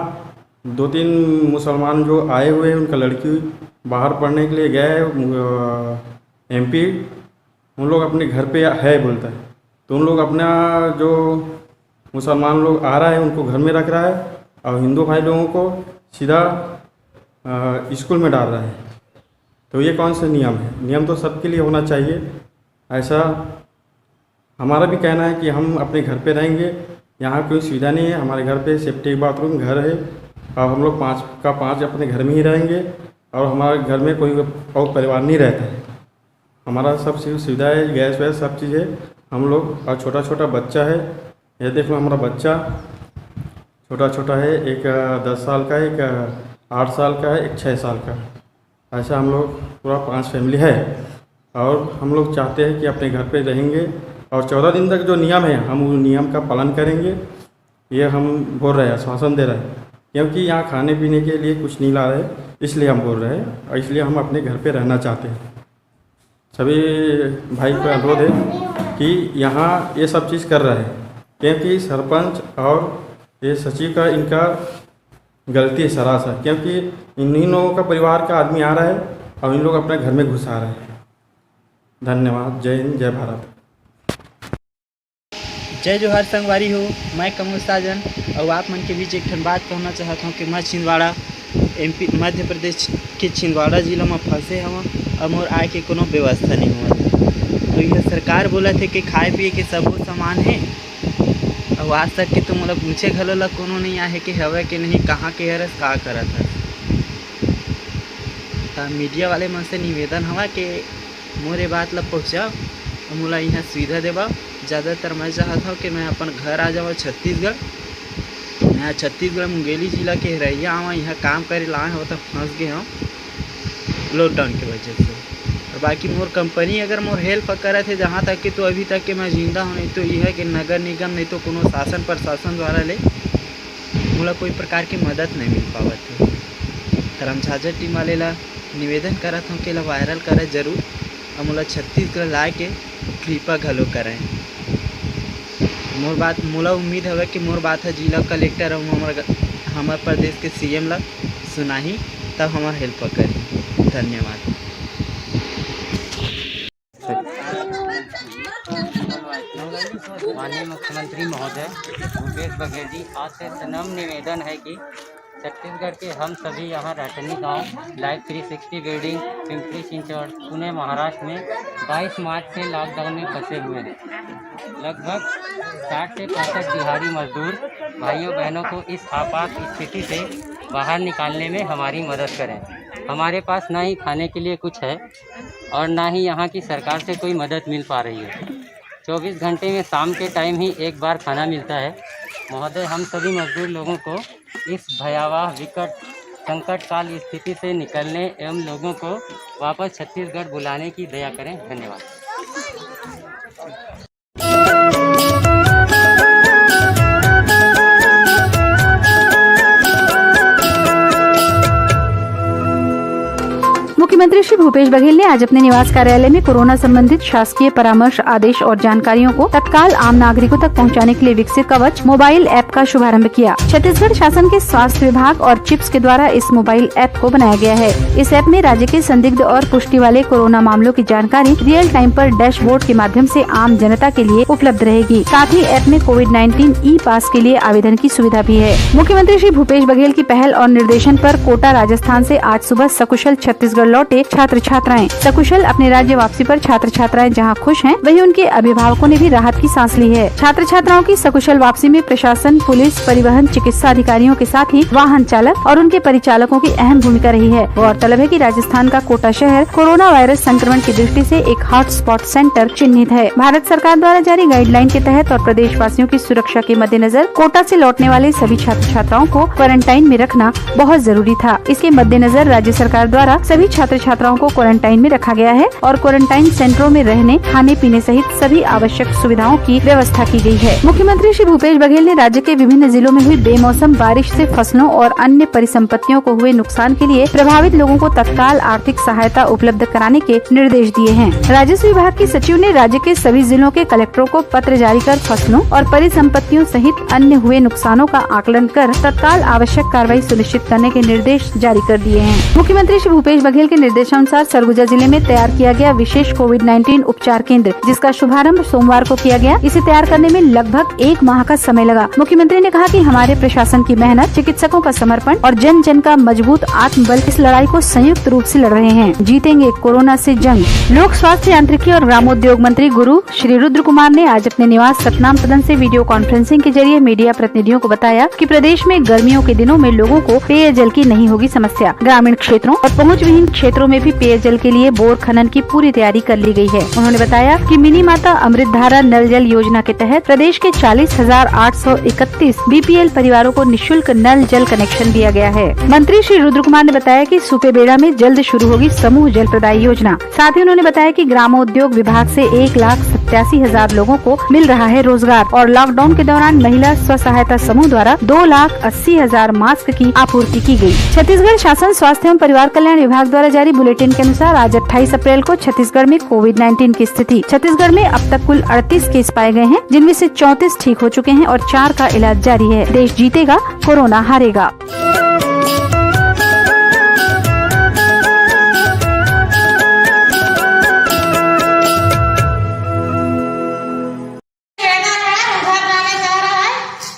2-3 मुसलमान जो आए हुए हैं उनका लड़की बाहर पढ़ने के लिए गए MP, उन लोग अपने घर पे है बोलता है। तो उन लोग अपना जो मुसलमान लोग आ रहा है उनको घर में रख रहा है और हिंदू भाई लोगों को सीधा स्कूल में डाल रहा है। तो ये कौन सा नियम है? नियम तो सबके लिए होना चाहिए। ऐसा हमारा भी कहना है कि हम अपने घर पे रहेंगे, यहाँ कोई सुविधा नहीं है, हमारे घर पे सेफ्टी बाथरूम घर है और हम लोग 5 का 5 अपने घर में ही रहेंगे और हमारे घर में कोई और परिवार नहीं रहता है। हमारा सब सुविधा है, गैस वैस सब चीज़ है, हम लोग और छोटा बच्चा है, ये देख लो हमारा बच्चा छोटा है, एक 10 साल का, एक 8 साल का है, एक 6 साल का। ऐसा हम लोग पूरा 5 फैमिली है और हम लोग चाहते हैं कि अपने घर पे रहेंगे और 14 दिन तक जो नियम है हम उस नियम का पालन करेंगे, ये हम बोल रहे हैं, आश्वासन दे रहे हैं। क्योंकि यहाँ खाने पीने के लिए कुछ नहीं ला रहे, इसलिए हम बोल रहे हैं और इसलिए हम अपने घर पे रहना चाहते हैं। सभी भाई को अनुरोध है कि यहाँ ये सब चीज़ कर रहे हैं क्योंकि सरपंच और ये सचिव का इनका गलती है सरासर, क्योंकि इन्हीं लोगों का परिवार का आदमी आ रहा है और इन लोग अपने घर में घुसा रहे हैं। धन्यवाद। जय हिंद, जय भारत। जय जोहार संगवारी हो, मैं कमल साजन और आप मन के बीच एक ठन बात कहना चाहता हूँ कि मैं छिंदवाड़ा MP मध्य प्रदेश के छिंदवाड़ा जिला में फंसे हूँ और मोर आय के कोनो व्यवस्था नहीं हुआ। तो यह सरकार बोला थे कि खाए पिए के सबो सामान है और आज तक के तो मतलब पूछे घलो ला कोनो नहीं आए कि हवे कि नहीं, कहाँ के हरस का करत है। तो मीडिया वाले मन से निवेदन हवा कि मोरे बात ला पहुँचाओ और मोला यहाँ सुविधा देवा। ज़्यादातर मैं चाहता हूँ कि मैं अपन घर आ जाऊँ छत्तीसगढ़। मैं छत्तीसगढ़ मुंगेली जिला के रैया आवा, यहाँ काम करे लाए हो तो फंस गए हूँ लॉकडाउन की वजह से। और बाकी मोर कंपनी अगर मोर हेल्प करे थे जहाँ तक कि तो अभी तक के मैं जिंदा हूँ, नहीं तो यह है कि नगर निगम नहीं तो कोनो शासन प्रशासन द्वारा ले मोला कोई प्रकार की मदद नहीं मिल पावत है। कर्मचारी टीम वाले ला निवेदन करत हूँ कि ला वायरल करे जरूर और मोला छत्तीसगढ़ ला के कृपा घलो करें। मोर बात मोला उम्मीद है कि मोर बात है जिला कलेक्टर और हमारे प्रदेश के CM ला सुनाही तब हमारा हेल्प करी। धन्यवाद। माननीय मुख्यमंत्री महोदय भूपेश बघेल जी, आज से सनम निवेदन है कि छत्तीसगढ़ के हम सभी यहाँ रटनी गांव लाइफ 360 बिल्डिंग पिंपरी चिंचवड़ पुणे महाराष्ट्र में 22 मार्च से लॉकडाउन में फंसे हुए हैं। लगभग 60 से 65 दिहाड़ी मजदूर भाइयों बहनों को इस आपात स्थिति से बाहर निकालने में हमारी मदद करें। हमारे पास ना ही खाने के लिए कुछ है और ना ही यहाँ की सरकार से कोई मदद मिल पा रही है। 24 घंटे में शाम के टाइम ही एक बार खाना मिलता है। महोदय, हम सभी मजदूर लोगों को इस भयावह विकट संकट काल स्थिति से निकलने एवं लोगों को वापस छत्तीसगढ़ बुलाने की दया करें। धन्यवाद। मुख्यमंत्री श्री भूपेश बघेल ने आज अपने निवास कार्यालय में कोरोना संबंधित शासकीय परामर्श, आदेश और जानकारियों को तत्काल आम नागरिकों तक पहुंचाने के लिए विकसित कवच मोबाइल ऐप का शुभारंभ किया। छत्तीसगढ़ शासन के स्वास्थ्य विभाग और चिप्स के द्वारा इस मोबाइल ऐप को बनाया गया है। इस ऐप में राज्य के संदिग्ध और पुष्टि वाले कोरोना मामलों की जानकारी रियल टाइम पर डैशबोर्ड के माध्यम से आम जनता के लिए उपलब्ध रहेगी। साथ ही ऐप में कोविड-19 ई पास के लिए आवेदन की सुविधा भी है। मुख्यमंत्री श्री भूपेश बघेल की पहल और निर्देशन पर कोटा राजस्थान से आज सुबह सकुशल छत्तीसगढ़ लौटे छात्र छात्राएं। सकुशल अपने राज्य वापसी पर छात्र छात्राएं जहां खुश हैं, वहीं उनके अभिभावकों ने भी राहत की सांस ली है। छात्र छात्राओं की सकुशल वापसी में प्रशासन, पुलिस, परिवहन, चिकित्सा अधिकारियों के साथ ही वाहन चालक और उनके परिचालकों की अहम भूमिका रही है। गौरतलब है कि राजस्थान का कोटा शहर कोरोना वायरस संक्रमण की दृष्टि से एक हॉटस्पॉट सेंटर चिन्हित है। भारत सरकार द्वारा जारी गाइडलाइन के तहत और प्रदेश वासियों की सुरक्षा के मद्देनजर कोटा से लौटने वाले सभी छात्र छात्राओं को क्वारंटाइन में रखना बहुत जरूरी था। इसके मद्देनजर राज्य सरकार द्वारा सभी छात्र छात्राओं को क्वारंटाइन में रखा गया है और क्वारंटाइन सेंटरों में रहने, खाने पीने सहित सभी आवश्यक सुविधाओं की व्यवस्था की गई है। मुख्यमंत्री श्री भूपेश बघेल ने राज्य के विभिन्न जिलों में हुई बेमौसम बारिश से फसलों और अन्य परिसंपत्तियों को हुए नुकसान के लिए प्रभावित लोगों को तत्काल आर्थिक सहायता उपलब्ध कराने के निर्देश दिए हैं। राजस्व विभाग की सचिव ने राज्य के सभी जिलों के कलेक्टरों को पत्र जारी कर फसलों और परिसंपत्तियों सहित अन्य हुए नुकसानों का आकलन कर तत्काल आवश्यक कार्रवाई सुनिश्चित करने के निर्देश जारी कर दिए हैं। मुख्यमंत्री श्री भूपेश बघेल के निर्देशानुसार सरगुजा जिले में तैयार किया गया विशेष कोविड-19 उपचार केंद्र, जिसका शुभारंभ सोमवार को किया गया। इसे तैयार करने में लगभग 1 माह का समय लगा। मुख्यमंत्री ने कहा कि हमारे प्रशासन की मेहनत, चिकित्सकों का समर्पण और जन जन का मजबूत आत्मबल इस लड़ाई को संयुक्त रूप से लड़ रहे हैं। जीतेंगे कोरोना से जंग। लोक स्वास्थ्य यांत्रिकी और ग्रामोद्योग मंत्री गुरु श्री रुद्र कुमार ने आज अपने निवास सतनाम सदन से वीडियो कॉन्फ्रेंसिंग के जरिए मीडिया प्रतिनिधियों को बताया कि प्रदेश में गर्मियों के दिनों में लोगों को पेयजल की नहीं होगी समस्या। ग्रामीण क्षेत्रों और पहुँच विहीन क्षेत्रों में भी पेयजल के लिए बोर खनन की पूरी तैयारी कर ली गई है। उन्होंने बताया कि मिनी माता अमृत धारा नल जल योजना के तहत प्रदेश के 40,831 बीपीएल परिवारों को निःशुल्क नल जल कनेक्शन दिया गया है। मंत्री श्री रुद्र कुमार ने बताया कि सुपेबेड़ा में जल्द शुरू होगी समूह जल प्रदाय योजना। साथ ही उन्होंने बताया कि ग्रामोद्योग विभाग से 1,87,000 लोगों को मिल रहा है रोजगार और लॉकडाउन के दौरान महिला स्व सहायता समूह द्वारा 2,80,000 मास्क की आपूर्ति की गई। छत्तीसगढ़ शासन स्वास्थ्य एवं परिवार कल्याण विभाग द्वारा जारी बुलेटिन के अनुसार आज 28 अप्रैल को छत्तीसगढ़ में कोविड-19 की स्थिति। छत्तीसगढ़ में अब तक कुल 38 केस पाए गए हैं, जिनमें से 34 ठीक हो चुके हैं और 4 का इलाज जारी है। देश जीतेगा, कोरोना हारेगा।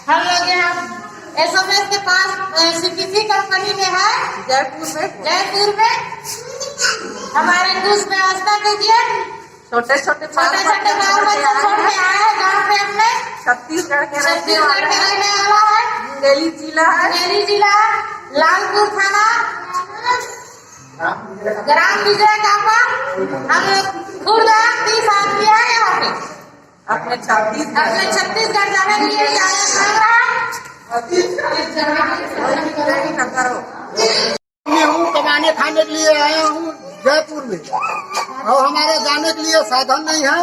हम लोग यहाँ एसएमएस के पास सीपीसी कंपनी में है जयपुर में हमारे कुछ व्यवस्था कीजिए। छोटे छोटे बाल बच्चे छोड़ के आए हैं गाँव में अपने छत्तीसगढ़ के रहने वाला है। दिल्ली जिला लालपुर थाना ग्राम विजय कापा। हम लोग खुद 30 आदमी है यहाँ पे अपने छत्तीसगढ़ जाने के लिए मैं हूँ कमाने खाने के लिए आया हूँ जयपुर में और हमारे जाने के लिए साधन नहीं है।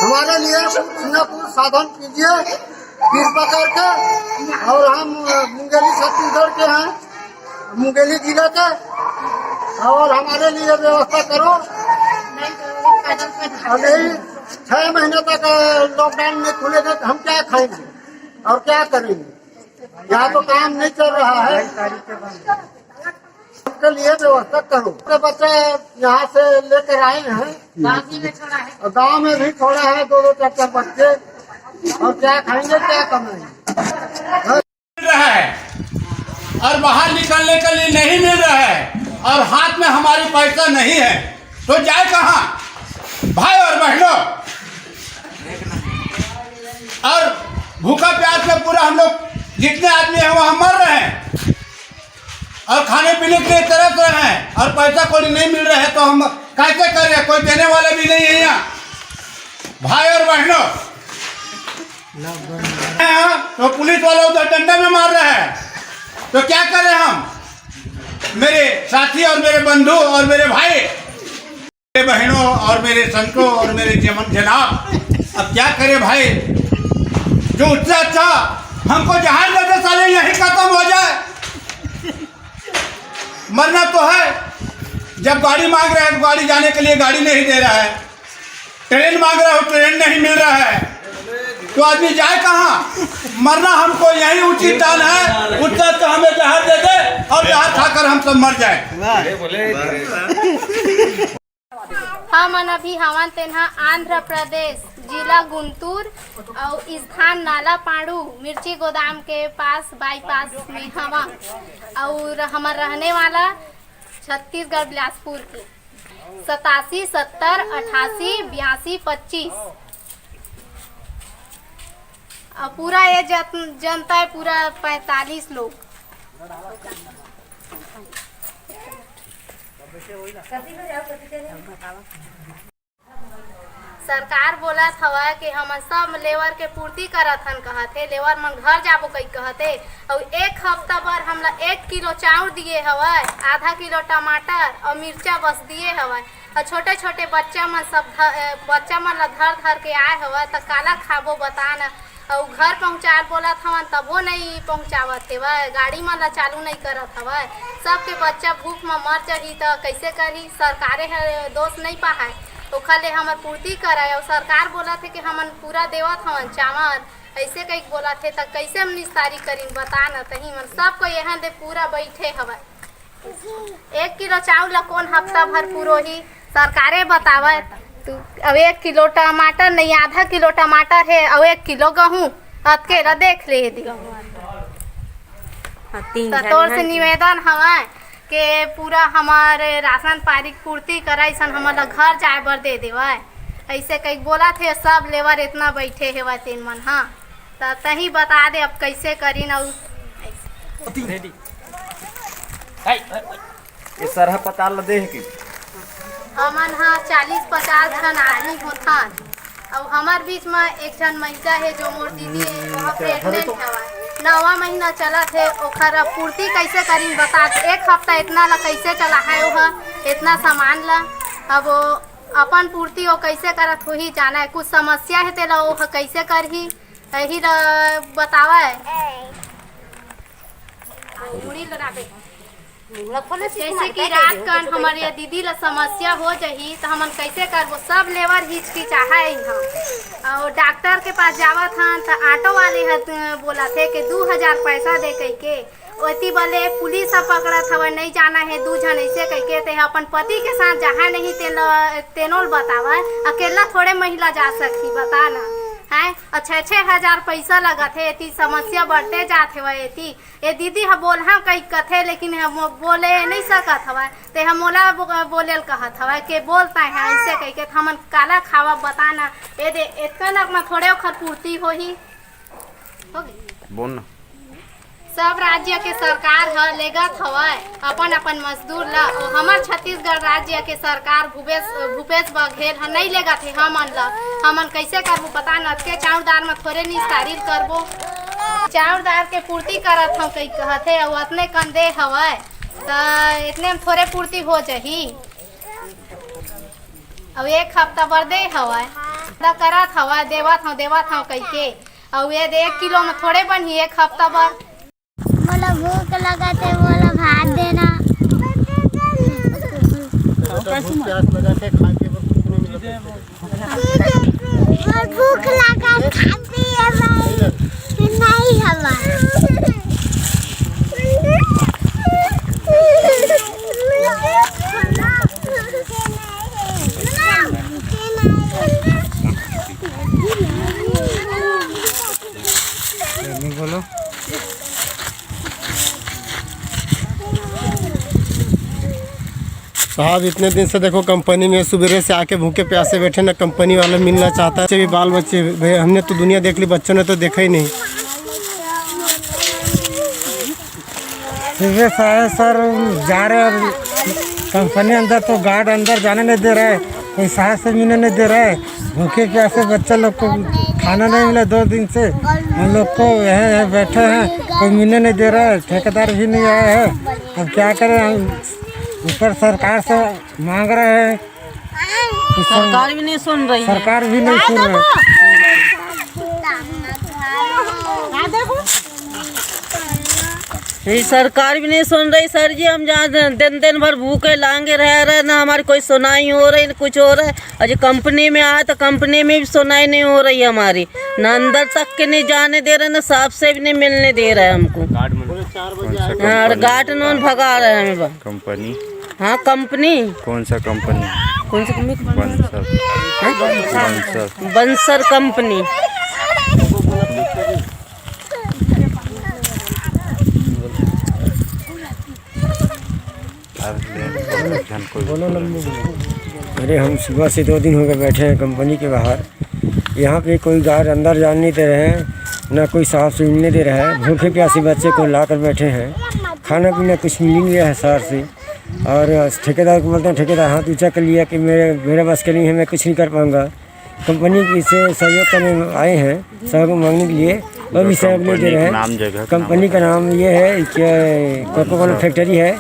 हमारे लिए कुछ साधन कीजिए कृपा करके। और हम मुंगेली छत्तीसगढ़ के हैं, मुंगेली जिले के, और हमारे लिए व्यवस्था करो। अभी 6 महीने तक लॉकडाउन में खुलेगा तो हम क्या खाएंगे और क्या करेंगे? यहाँ तो काम नहीं चल रहा है। उसके लिए व्यवस्था करो। बच्चे यहाँ से लेकर आए हैं, गाँव में भी छोड़ा है 2-2 4-4 बच्चे, और क्या खाएंगे क्या कमाएंगे? मिल रहा है और बाहर निकलने के लिए नहीं मिल रहा है और हाथ में हमारी पैसा नहीं है तो जाए कहाँ? भाई और बहनों, और भूखा प्यास में पूरा हम लोग जितने आदमी हैं वहाँ मर रहे हैं और खाने पीने के लिए तरस रहे हैं और पैसा कोई नहीं मिल रहा है तो हम कैसे करें? कोई देने वाला भी नहीं है यहाँ। भाई और बहनों, तो पुलिस वाला उधर डंडा में मार रहा है तो क्या करें हम? मेरे साथी और मेरे बंधु और मेरे भाई, मेरे बहनों और मेरे संतों और मेरे जनाब, अब क्या करें भाई? जो उससे अच्छा हमको जहाज देते साले यही खत्म हो जाए। मरना तो है। जब गाड़ी मांग रहे हैं तो गाड़ी जाने के लिए गाड़ी नहीं दे रहा है, ट्रेन मांग रहा है ट्रेन नहीं मिल रहा है, तो आदमी जाए कहाँ? मरना हमको यही उचित दान है। उससे अच्छा हमें जहाज दे दे और जहाज खाकर हम सब मर जाए। हमन अभी हवन तेन्हा आंध्र प्रदेश जिला गुंटूर और स्थान नाला पाड़ू मिर्ची गोदाम के पास बाईपास में हवा और हमार रहने वाला छत्तीसगढ़ बिलासपुर की 87 70 88 82 25। पूरा ये जनता है पूरा 45 लोग। सरकार बोला था कि हम सब लेबर के पूर्ति करत हन कहते, लेबर मन घर जाबो कई कहते। और एक हफ्ता भर हमला 1 किलो चाउर दिए हवाय, आधा किलो टमाटर और मिर्चा बस दिए हवाय। और छोटे छोटे बच्चा मन ला धर के आए हवा तो काला खाबो बता न। और घर पहुँचा बोला था तबो नहीं पहुँचावत हेवा, गाड़ी मन ला चालू नहीं करत हवा। सबके बच्चा भूख में मर जाही तो कैसे करी, सरकारे दोष नहीं पाए ओखर ले हमर पूर्ति कराए। और सरकार बोला थे कि हमन पूरा देवत हवन चावल, ऐसे कई बोला थे तो कैसे हम निस्तारी करीन बता न। तही मन सबको यहाँ दे पूरा बैठे हवा। 1 किलो चावल ला कौन हफ्ता भर पूरो ही सरकारे बतावे। तू अब 1 किलो टमाटर नहीं, आधा किलो टमाटर है और 1 किलो गेहूँ अकेला देख ले दी। तोर से निवेदन हवा के पूरा हमारे राशन पानी पूर्ति कराई सन, हमारा घर जाए बर दे देवा। ऐसे कई बोला थे सब लेबर इतना बैठे है तीन मन। हाँ तो तही बता दे अब कैसे करी न। सरह पता ल दे की हमन हाँ 40-50 जन आदमी होथन। और हमार बीच में एक जन महिला है जो मोर दीदी है, वहाँ प्रेग्नेंट हवा, 9वां महीना चला थे। ओखर पूर्ति कैसे करी बता। 1 हफ्ता इतना ला कैसे चला है वह इतना सामान ला। अब अपन पूर्ति वो कैसे करत हो ही जाना है। कुछ समस्या है तेला वो कैसे कर ही यही बतावा है। जैसे कि रात कन हमारे दीदी ला समस्या हो जाही तो हमन कैसे करबो। सब लेबर हिचकिचाहा है यहाँ। और डॉक्टर के पास जावत हन तो ऑटो वाले बोला थे कि 2000 पैसा दे कह के। ओती बोले पुलिस पकड़त हवा नहीं जाना है 2 जन ऐसे कह के। ते अपन पति के साथ जहाँ नहीं तेनोल बतावा, अकेला थोड़े महिला जा सकती बता ना है। 6,000 पैसा लगा थे। इतनी समस्या बढ़ते जाते हुए ये दीदी हम बोल हाँ कई कथे लेकिन हम बोले नहीं सकत हवा। ते हम मोला बोले कहत हवा के बोलता है ऐसे कह के हमन काला खावा बताना। ये दे इतना नक में थोड़े ओखर पूर्ति हो ही हो गई। बोल ना सब राज्य के सरकार ह लेगत हवा अपन अपन मजदूर ला। और हमार छत्तीसगढ़ राज्य के सरकार भूपेश बघेल ह नहीं लेगत है हमन ला। हमन कैसे करबो पता न के चाउरदार में थोड़े निस्तारी करबो। चाउरदार के पूर्ति करत हम कई कहते और उतने कन दे हवा तो इतने में थोड़े पूर्ति हो जाही। अब 1 हफ्ता बर दे हवा तो करत हवा देवत हूँ कई के। और ये 1 किलो में थोड़े बनी 1 हफ्ता बर। मोला भूख लगा थे, मोला भात देना। भूख लगा खाती है नहीं हवा। बोलो साहब, इतने दिन से देखो कंपनी में सुबह से आके भूखे प्यासे बैठे ना, कंपनी वाला मिलना चाहता है। भी बाल बच्चे भाई हमने तो दुनिया देख ली, बच्चों ने तो देखा ही नहीं। सर जा रहे कंपनी अंदर तो गार्ड अंदर जाने नहीं दे रहे, कोई सांस से मिलने नहीं दे रहे। भूखे प्यासे बच्चे लोग को खाना नहीं मिला 2 दिन से। हम लोग को यहाँ बैठे हैं, कोई मिलने नहीं दे रहा है, ठेकेदार भी नहीं आया है। अब क्या करें, हम ऊपर सरकार से मांग रहे हैं। सरकार भी नहीं सुन रही है। सरकार भी नहीं सुन रही। ये सरकार भी नहीं सुन रही सर जी। हम जहाँ दिन भर भूखे लांगे रह रहे ना, हमारी कोई सुनाई हो रही ना कुछ हो रहा है। और जो कंपनी में आए तो कंपनी में भी सुनाई नहीं हो रही हमारी, ना अंदर तक के नहीं जाने दे रहे, ना साफ से भी नहीं मिलने दे रहे हमको। हाँ, गार्ड नोन भगा रहे हैं हमें कंपनी। हाँ कंपनी। कौन सा कंपनी? कौन सा कंपनी? बंसर। बंसर कंपनी। अरे हम सुबह से 2 दिन हो गए बैठे हैं कंपनी के बाहर। यहाँ पे कोई गार्ड अंदर जाने नहीं दे रहे हैं, ना कोई साफ सुनने दे रहा है। भूखे प्यासे बच्चे को ला कर बैठे हैं, खाना पीना कुछ मिल नहीं रहा है शहर से। और ठेकेदार को बोलते हैं, ठेकेदार हाथ ऊँचा कर लिया कि मेरे बस के नहीं है, मैं कुछ नहीं कर पाऊँगा। कंपनी से सहयोग करने आए हैं, सहयोग मांगने के लिए, वो भी सहयोग नहीं दे रहे हैं। कंपनी का नाम ये है कि कोको कोला फैक्ट्री है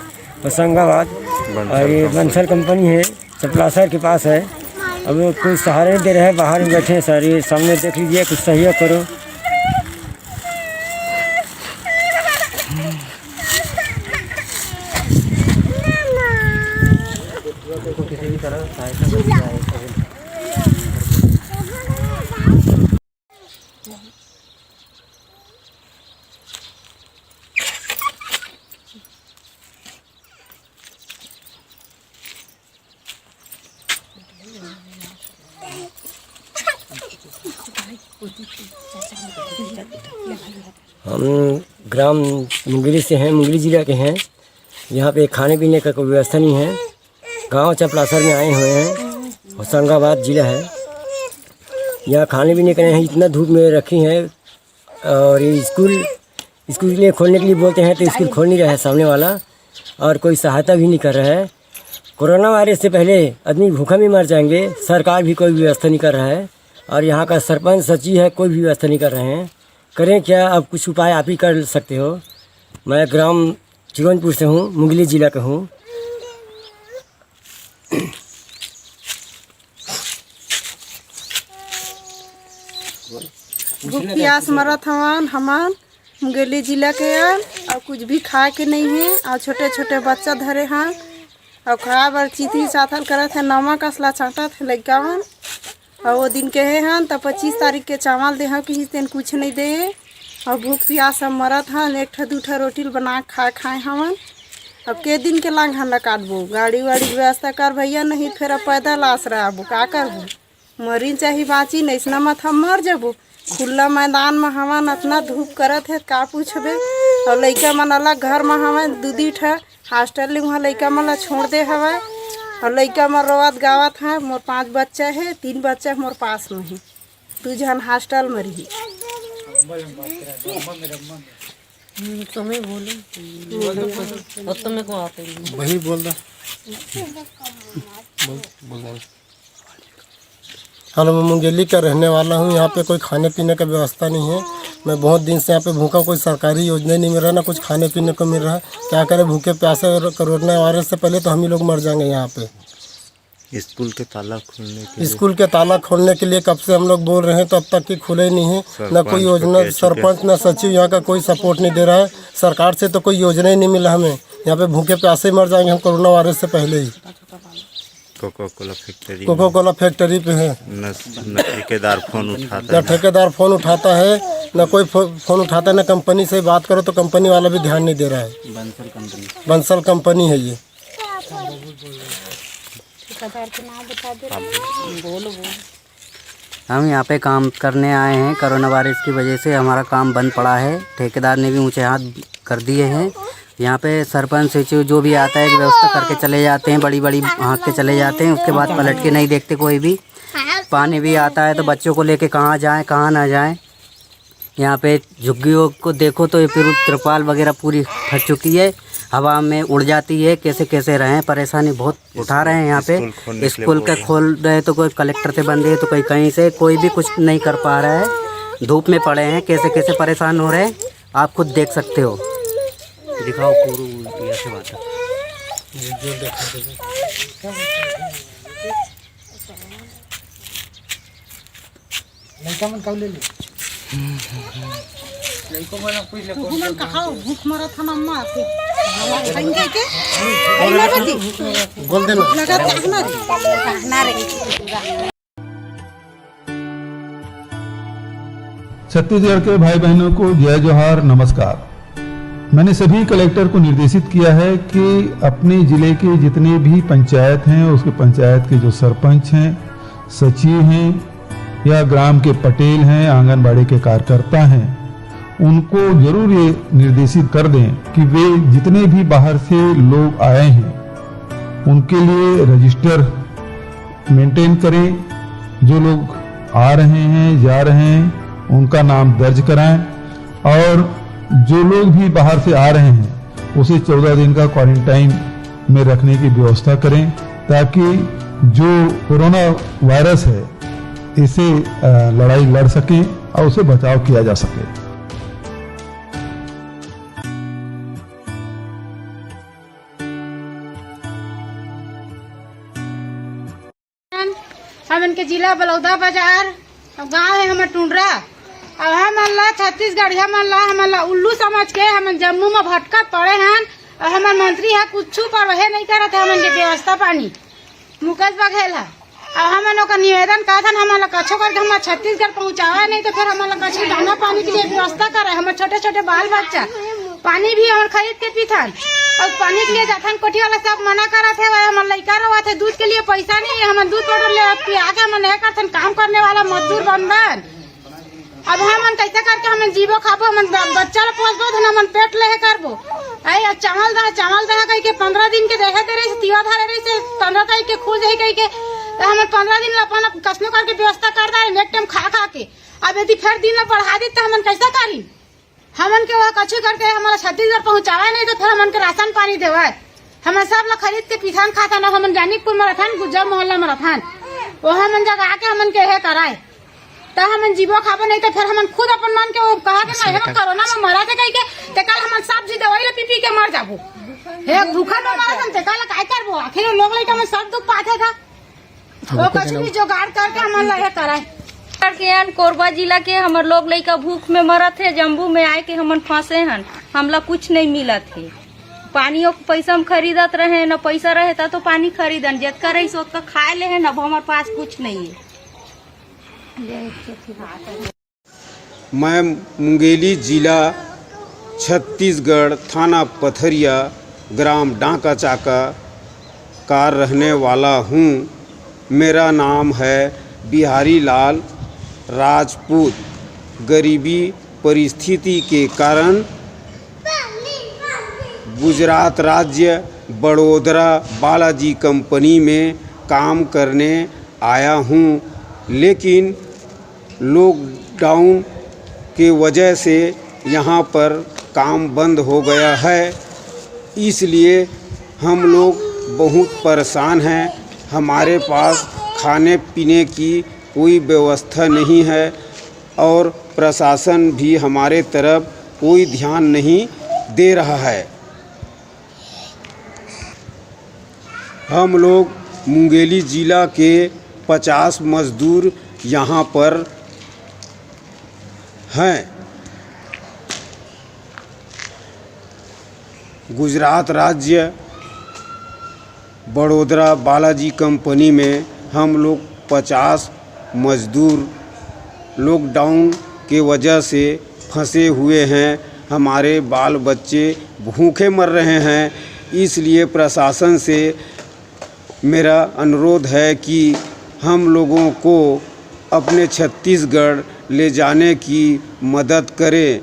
होशंगाबाद, और ये बंसल कंपनी है, चपलासर के पास है। अब कोई सहारे नहीं दे रहे हैं, बाहर में बैठे हैं सर। ये सामने देख लीजिए, कुछ सहयोग करो। हम ग्राम मुंगेली से हैं, मुंगेली जिला के हैं। यहाँ पे खाने पीने का कोई व्यवस्था नहीं है। गांव चपलासर में आए हुए हैं, होशंगाबाद जिला है। यहाँ खाने पीने का नहीं, इतना धूप में रखी हैं। और ये स्कूल के लिए खोलने के लिए बोलते हैं तो स्कूल खोल नहीं रहा है सामने वाला, और कोई सहायता भी नहीं कर रहा है। कोरोना वायरस से पहले आदमी भूखा में मर जाएंगे, सरकार भी कोई व्यवस्था नहीं कर रहा है। और यहाँ का सरपंच सचिव है, कोई भी व्यवस्था नहीं कर रहे हैं। करें क्या? अब कुछ उपाय आप ही कर सकते हो। मैं ग्राम चिकनपुर से हूँ, मुंगेली जिला का हूँ। भूख प्यास मरत हमान मुंगेली जिला के और कुछ भी खाए के नहीं है। और छोटे छोटे बच्चा धरे हैं और खाए बर चिथी चाथल करत है, नमक असला चाटत है लड़का मन। और वो दिन कहे हैं तो 25 तारीख के चावल दे हैं, किसी दिन कुछ नहीं दे। और भूख प्यास सब मरत हैं, 1-2 रोटी बना खाए हमन। अब के दिन के लांग हम काटबो, गाड़ी वाड़ी व्यवस्था कर भैया, नहीं फिर अब पैदल आस रहा अब का करबो। मरीन चाहे बाँची नहीं, इसना मत हम मर जबो। खुला मैदान में हमन इतना धूप करत है का पूछबे। और लड़का मन अलग घर में हमें 2 ठा हॉस्टल ले, वहाँ लड़का मन ला छोड़ दे हवा। और लड़का मन रोवत गावत है। मोर 5 बच्चा है, 3 बच्चा मोर पास में है, 2 जन हॉस्टल में रही। तुम्हें बोलो तुम्हें को आते वही बोल रहा। हेलो, मैं मुंगेली का रहने वाला हूँ। यहाँ पे कोई खाने पीने का व्यवस्था नहीं है। मैं बहुत दिन से यहाँ पे भूखा, कोई सरकारी योजना नहीं मिल रहा, ना कुछ खाने पीने को मिल रहा है। क्या करें, भूखे प्यासे। और कोरोना वायरस से पहले तो हम ही लोग मर जाएंगे यहाँ पे। स्कूल के ताला खोलने के लिए कब से हम लोग बोल रहे हैं, तो अब तक की खुले नहीं है। ना कोई योजना, सरपंच ना सचिव यहाँ का कोई सपोर्ट नहीं दे रहा है। सरकार से तो कोई योजना ही नहीं मिला हमें। यहाँ पे भूखे प्यासे मर जाएंगे हम कोरोना वायरस से पहले ही। कोको कोला फैक्ट्री पे है, न ठेकेदार फोन उठाता है, न कोई फोन उठाता है। न कंपनी से बात करो तो कंपनी वाला भी ध्यान नहीं दे रहा है। बंसल कंपनी है ये। हम यहाँ पे काम करने आए हैं। कोरोना वायरस की वजह से हमारा काम बंद पड़ा है। ठेकेदार ने भी ऊंचे हाथ कर दिए हैं। यहाँ पे सरपंच सचिव जो भी आता है व्यवस्था करके चले जाते हैं, बड़ी बड़ी हाँक के चले जाते हैं। उसके बाद पलट के नहीं देखते कोई भी। पानी भी आता है तो बच्चों को लेके कहाँ जाएं कहाँ ना जाएं। यहाँ पे झुग्गियों को देखो तो ये फिर त्रिपाल वगैरह पूरी फट चुकी है, हवा में उड़ जाती है। कैसे कैसे रहें, परेशानी बहुत उठा रहे हैं यहाँ पे। स्कूल के खोल रहे तो कोई कलेक्टर से बंद है तो कोई कहीं से, कोई भी कुछ नहीं कर पा रहा है। धूप में पड़े हैं, कैसे कैसे परेशान हो रहे हैं, आप खुद देख सकते हो। दिखाओ पूरा ऐसे बात है। भूख मरा था मम्मा के बोल देना। छत्तीसगढ़ के भाई बहनों को जय जोहार, नमस्कार। मैंने सभी कलेक्टर को निर्देशित किया है कि अपने जिले के जितने भी पंचायत हैं, उसके पंचायत के जो सरपंच हैं, सचिव हैं या ग्राम के पटेल हैं, आंगनबाड़ी के कार्यकर्ता हैं, उनको जरूर ये निर्देशित कर दें कि वे जितने भी बाहर से लोग आए हैं उनके लिए रजिस्टर मेंटेन करें। जो लोग आ रहे हैं जा रहे हैं उनका नाम दर्ज कराएं और जो लोग भी बाहर से आ रहे हैं उसे 14 दिन का क्वारंटाइन में रखने की व्यवस्था करें ताकि जो कोरोना वायरस है इसे लड़ाई लड़ सकें और उसे बचाव किया जा सके। हम इनके जिला बलौदा बाजार गांव है हमार टुंडरा और हम अल्लाह छत्तीसगढ़ हम उल्लू समझ के हम जम्मू में भटका पड़े हैं और हमारे मंत्री है कुछ पर वह नहीं करते हम व्यवस्था पानी मुकेश बघेल है और हम लोग का निवेदन कहा था हमारा कच्छो करके हमारे छत्तीसगढ़ पहुँचावा नहीं तो फिर हमारा कच्छो दाना पानी के लिए व्यवस्था करे। हमारे छोटे छोटे बाल बच्चा पानी भी हम खरीद के पीथन और पानी के लिए जाथन कोठी वाला सब मना करा थे हमारे लड़का रहा थे दूध के लिए पैसा नहीं है हमारे दूध पाउडर ले आके हम नहीं करते काम करने वाला मजदूर बंधन। अब हम कैसे करके हम जीवो खाबो हम बच्चा पोसबो हम पेट ले करबो आई चावल दहा कह के 15 दिन के देखे दे रही तिवा धारे रही से 15 तारीख के खुल जाए कह के हम 15 दिन अपन कसनो करके व्यवस्था कर दे नेक्स्ट टाइम खा के अब यदि फिर दिन बढ़ा दी तो हम कैसे करी हमन के वह कछु करके हमारा छत्तीसगढ़ पहुँचावा नहीं तो फिर हमन के राशन पानी देवा हम सब लोग खरीद के पिछान खाता ना हम जानिकपुर में रहन गुज्जर मोहल्ला में रहन वो हमन जगह आके हमन के कराए तो हम जीवो खाबो नहीं तो फिर हम खुद अपन मन के वो कहा के नहीं हम कोरोना में मरा थे कह के ते कल हम सब्जी दवाई ले पी के मर जाबो हे भूखा में मरा हम ते कल काय करबो आखिर लोग लइका में सब दुख पाथे था वो कुछ भी जुगाड़ करके हम लहे कराए के कोरबा जिला के हमर लोग लइका भूख में मरत थे जम्बू में आए के हमन फंसे हन हमला कुछ नहीं मिला थे पानियों के पैसा हम खरीदत रहे न पैसा रहे तो पानी खरीदन जितना रही सो उतना खाए ले है अब हमारे पास कुछ नहीं है। मैं मुंगेली जिला छत्तीसगढ़ थाना पथरिया ग्राम डांका चाका का रहने वाला हूँ। मेरा नाम है बिहारी लाल राजपूत। गरीबी परिस्थिति के कारण गुजरात राज्य बड़ोदरा बालाजी कंपनी में काम करने आया हूँ, लेकिन लॉकडाउन के वजह से यहाँ पर काम बंद हो गया है, इसलिए हम लोग बहुत परेशान हैं। हमारे पास खाने पीने की कोई व्यवस्था नहीं है और प्रशासन भी हमारे तरफ कोई ध्यान नहीं दे रहा है। हम लोग मुंगेली जिला के 50 मजदूर यहाँ पर हैं। गुजरात राज्य बड़ोदरा बालाजी कंपनी में हम लोग 50 मजदूर लॉकडाउन के वजह से फंसे हुए हैं। हमारे बाल बच्चे भूखे मर रहे हैं, इसलिए प्रशासन से मेरा अनुरोध है कि हम लोगों को अपने छत्तीसगढ़ ले जाने की मदद करें।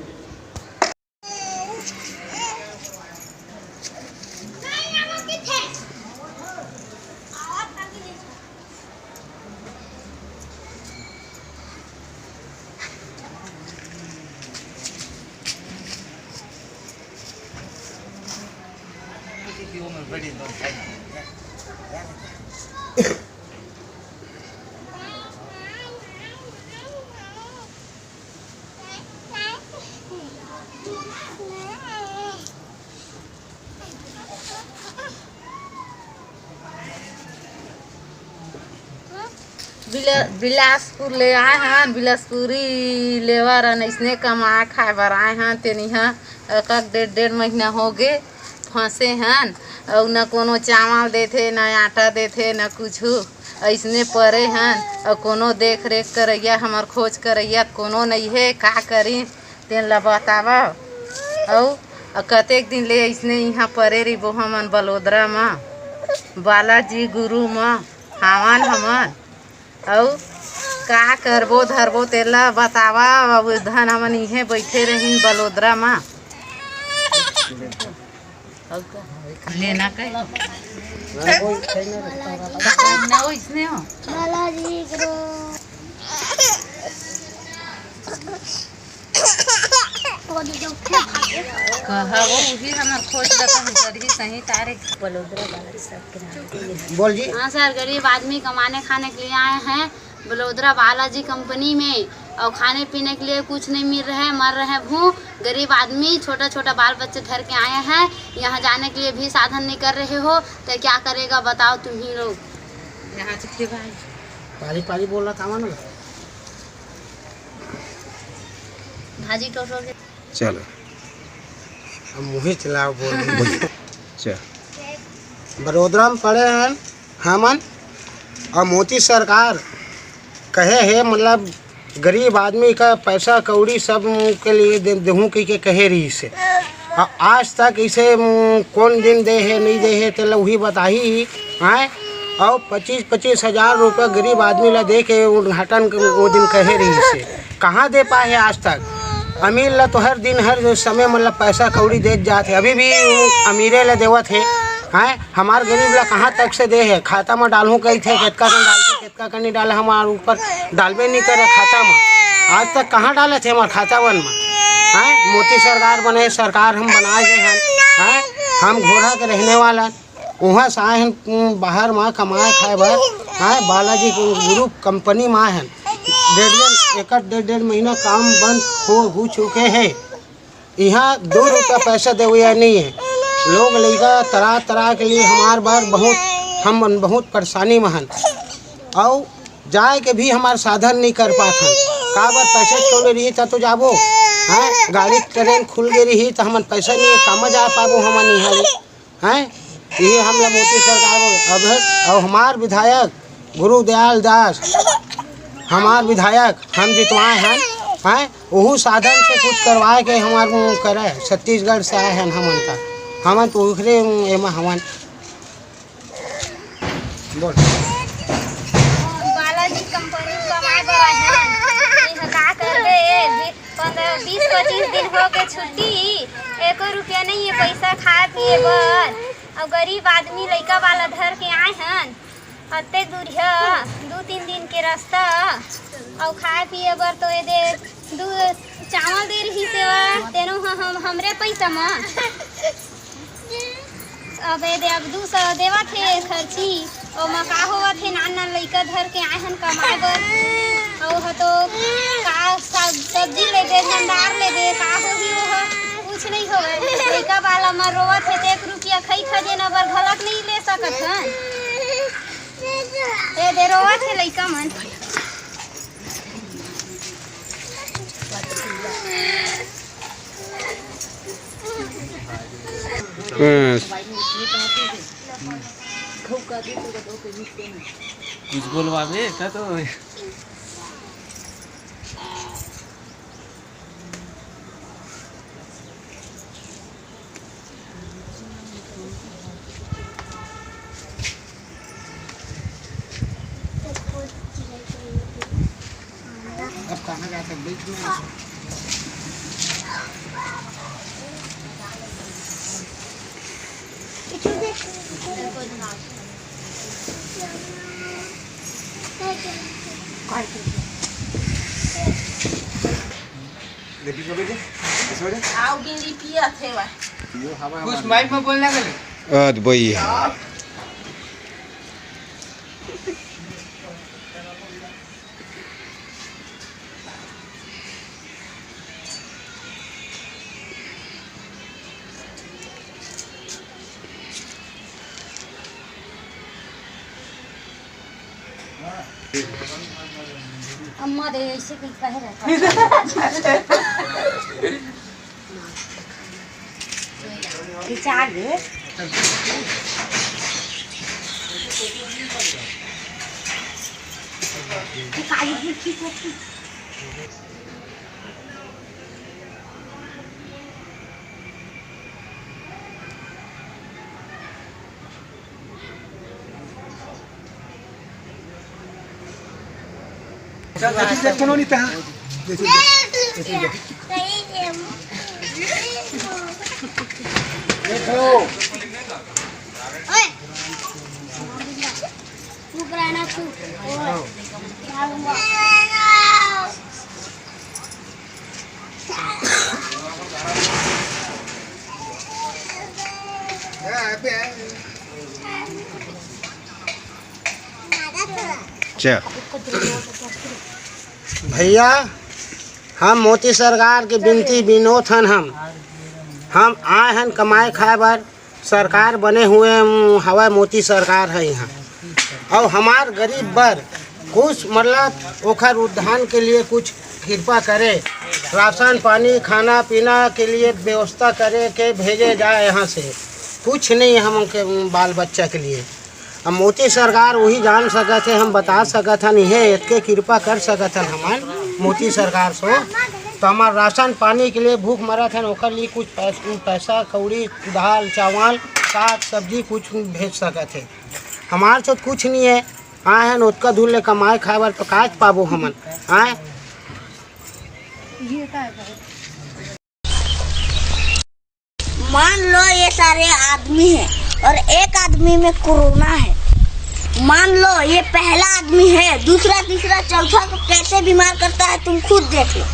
बिलासपुर ले आए हैं, बिलासपुरी लेवर इसने कमा खाए बर आए हैं। तेन यहाँ एक डेढ़ महीना हो गए फंसे हैं और न कोनो चावल देते न आटा देते न कुछ ऐसने पड़े हैं और कोनो देख रेख करैया हमार खोज करैया कोनो नहीं है। का करी तेन ला बतावा और कतेक दिन ले ऐसने यहाँ पड़े रही वो हमन बलोदरा में बालाजी गुरु में हवन हमन और का करबो धरबो तेला बतावा। अब धन हमन इहे बैठे रही बलोदरा में लेना कहीं बालाजी करो कहा वो भी हमार खोज लगा है गरीब सही तारे बलोदरा बालाजी सब बोल जी। हाँ सर, गरीब आदमी कमाने खाने के लिए आए हैं बलोदरा बालाजी कंपनी में, और खाने पीने के लिए कुछ नहीं मिल रहा है, मर रहे हैं भूख। गरीब आदमी छोटा छोटा बाल बच्चे धर के आए हैं, यहाँ जाने के लिए भी साधन नहीं कर रहे हो, तो क्या करेगा बताओ तुम ही लोग। यहाँ से भाई पाली पाली बोल रहा था ना भाजी टोटो के चलो हम मुँह चलाओ चल बड़ोदरा में पड़े हैं हमन, और मोदी सरकार कहे है मतलब गरीब आदमी का पैसा कौड़ी सब के लिए देहूँ के कहे रही से, और आज तक इसे कौन दिन दे है नहीं दे है तो वही बताही हैं। और 25-25 हज़ार रुपये गरीब आदमी ला दे के उद्घाटन वो दिन कहे रही से, कहाँ दे पाए है आज तक। अमीर ला तो हर दिन हर समय मतलब पैसा कौड़ी दे जाते, अभी भी अमीरे ला देवत है हैं। हमार गरीब ला कहाँ तक से दे है, खाता में डालूँ कही थे कितना कन डालते कितना कन नहीं डाला, हमारे ऊपर डालबे नहीं करे खाता में, आज तक कहाँ डाले थे हमारे खाता वन में हैं। मोदी सरकार बने सरकार हम बनाए गए हैं, हम घोड़ा के रहने वाला वहाँ से आए हैं बाहर में कमाए खाए भर हैं। बालाजी ग्रुप कंपनी में आए हैं, डेढ़ महीना काम बंद हो चुके हैं, यहाँ 2 रुपया पैसा दे हुआ नहीं है। लोग लड़का तरह तरह के लिए हमारे बार हम बहुत परेशानी में हैं, और जाए के भी हमारे साधन नहीं कर पाते। का बार पैसे छोड़ रही था तो जाबो हैं, गाड़ी ट्रेन खुल गई रही तो हम पैसा नहीं है, काम जा पाबो हम नहीं हैं। ये हम लोग मोदी सरकार अब और हमार विधायक गुरुदयाल दास हमार विधायक हम जितवाए हैं वह साधन से कुछ करवाए के हमारे करे। छत्तीसगढ़ से आए हैं हमन का, हमन तो उखरे एमा हमन बोल बालाजी कंपनी कमाए बर आए हैं, यहाँ का करबे 15-20-25 दिन हो गए छुट्टी, 1 रुपया नहीं है पैसा खाए पिए बर, और गरीब आदमी लड़का वाला धर के आए हैं, अत्ते दूर है 2-3 दिन के रास्ता, और खाए पिए बर तो ये दे चावल दे रही सेवा तेनो हमरे पैसा में, अब ये दे अब 200 देवा थे खर्ची, और मका हुआ थे नान लड़का धर के आए हैं कमाए बर, और तो का सब्जी ले दे भंडार ले दे का होगी वो कुछ नहीं हो, लड़का वाला में रोवत है 1 रुपया खई खजेना बर घलक नहीं ले सकत हैं, ये दे रोवत है लड़का मन। कुछ बोलवावे का तो अब कहाँ जा सकते कुछ माइक में बोलना गले भैया अम्मा दे ऐसे कुछ कहे रहता चार दे भैया हम मोदी सरकार के बिनती विनोद हन हम आए हैं कमाए खाए बार सरकार बने हुए हवा मोदी सरकार है यहाँ और हमार गरीब बर कुछ मतलब ओखर उद्धान के लिए कुछ कृपा करे, राशन पानी खाना पीना के लिए व्यवस्था करे के भेजे जाए यहाँ से। कुछ नहीं हम के बाल बच्चा के लिए अब मोदी सरकार वही जान सकत है, हम बता सकत हन ये इतके कृपा कर सकत हन हमार मोदी सरकार सो तो हमार राशन पानी के लिए भूख मरत है ओकर लिए कुछ पैसा कौड़ी दाल चावल साग सब्जी कुछ भेज सकत है। हमार तो कुछ नहीं है, आए हैं उतका दूर ले कमाए खाए बार तो काज पाबो हमन आए। मान लो ये सारे आदमी हैं और एक आदमी में कोरोना है। मान लो ये पहला आदमी है, दूसरा तीसरा चौथा को कैसे बीमार करता है तुम खुद देख लो।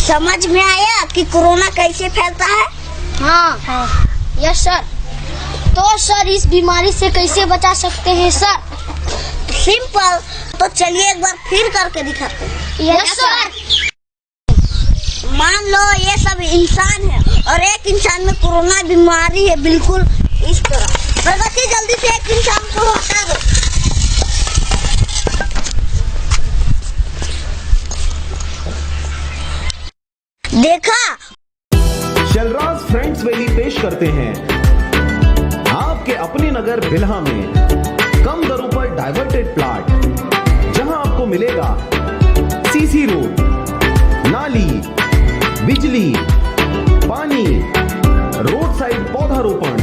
समझ में आया कि कोरोना कैसे फैलता है? हाँ यस सर। तो सर इस बीमारी से कैसे बचा सकते हैं सर? सिंपल, तो चलिए एक बार फिर करके दिखाते हैं। Yes sir. मान लो ये सब इंसान है और एक इंसान में कोरोना बीमारी है, बिल्कुल इस तरह। प्रगति जल्दी से एक इंसान को हटा दो। देखा? शलराज फ्रेंड्स वैली पेश करते हैं आपके अपने नगर बिल्हा में कम दरों पर डाइवर्टेड प्लॉट, जहां आपको मिलेगा सीसी रोड, नाली, बिजली, पानी, रोड साइड पौधारोपण।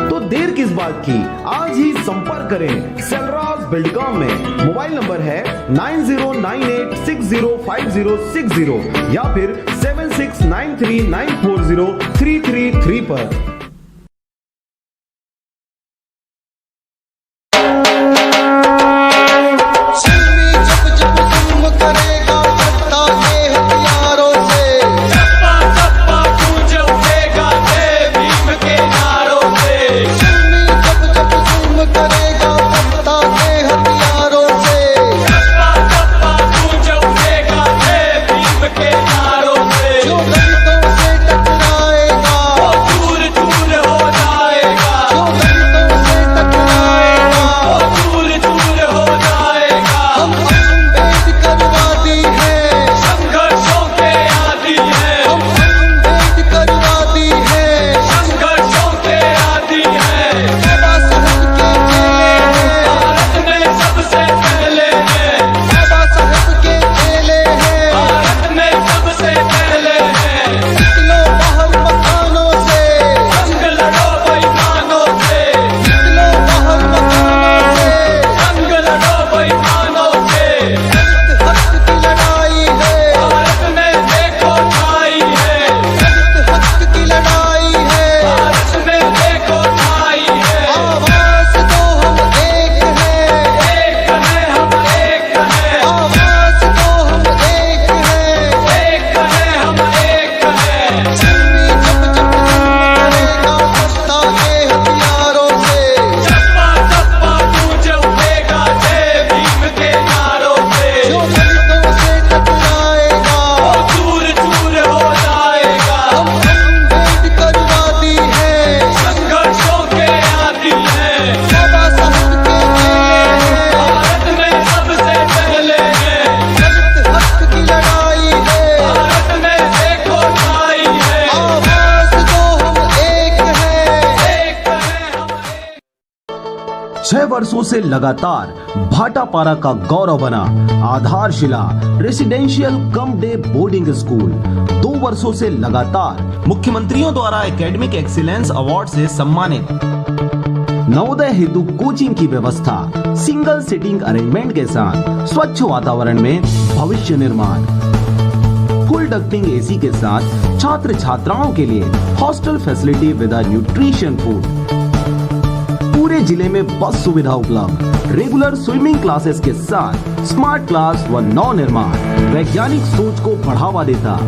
तो देर किस बात की, आज ही संपर्क करें शलराज बिल्डकॉम में। मोबाइल नंबर है 9098605060 या फिर 7693940333 पर। वर्षों से लगातार भाटापारा का गौरव बना आधारशिला residential cum day boarding school 2 वर्षों से लगातार मुख्यमंत्रियों द्वारा एकेडमिक एक्सीलेंस अवार्ड से सम्मानित। नवोदय हेतु कोचिंग की व्यवस्था, सिंगल सिटिंग अरेंजमेंट के साथ स्वच्छ वातावरण में भविष्य निर्माण, फुल डक्टिंग एसी के साथ छात्र छात्राओं के लिए hostel facility with nutrition food, पूरे जिले में बस सुविधा उपलब्ध, रेगुलर स्विमिंग क्लासेस के साथ स्मार्ट क्लास व नव निर्माण वैज्ञानिक सोच को बढ़ावा देता।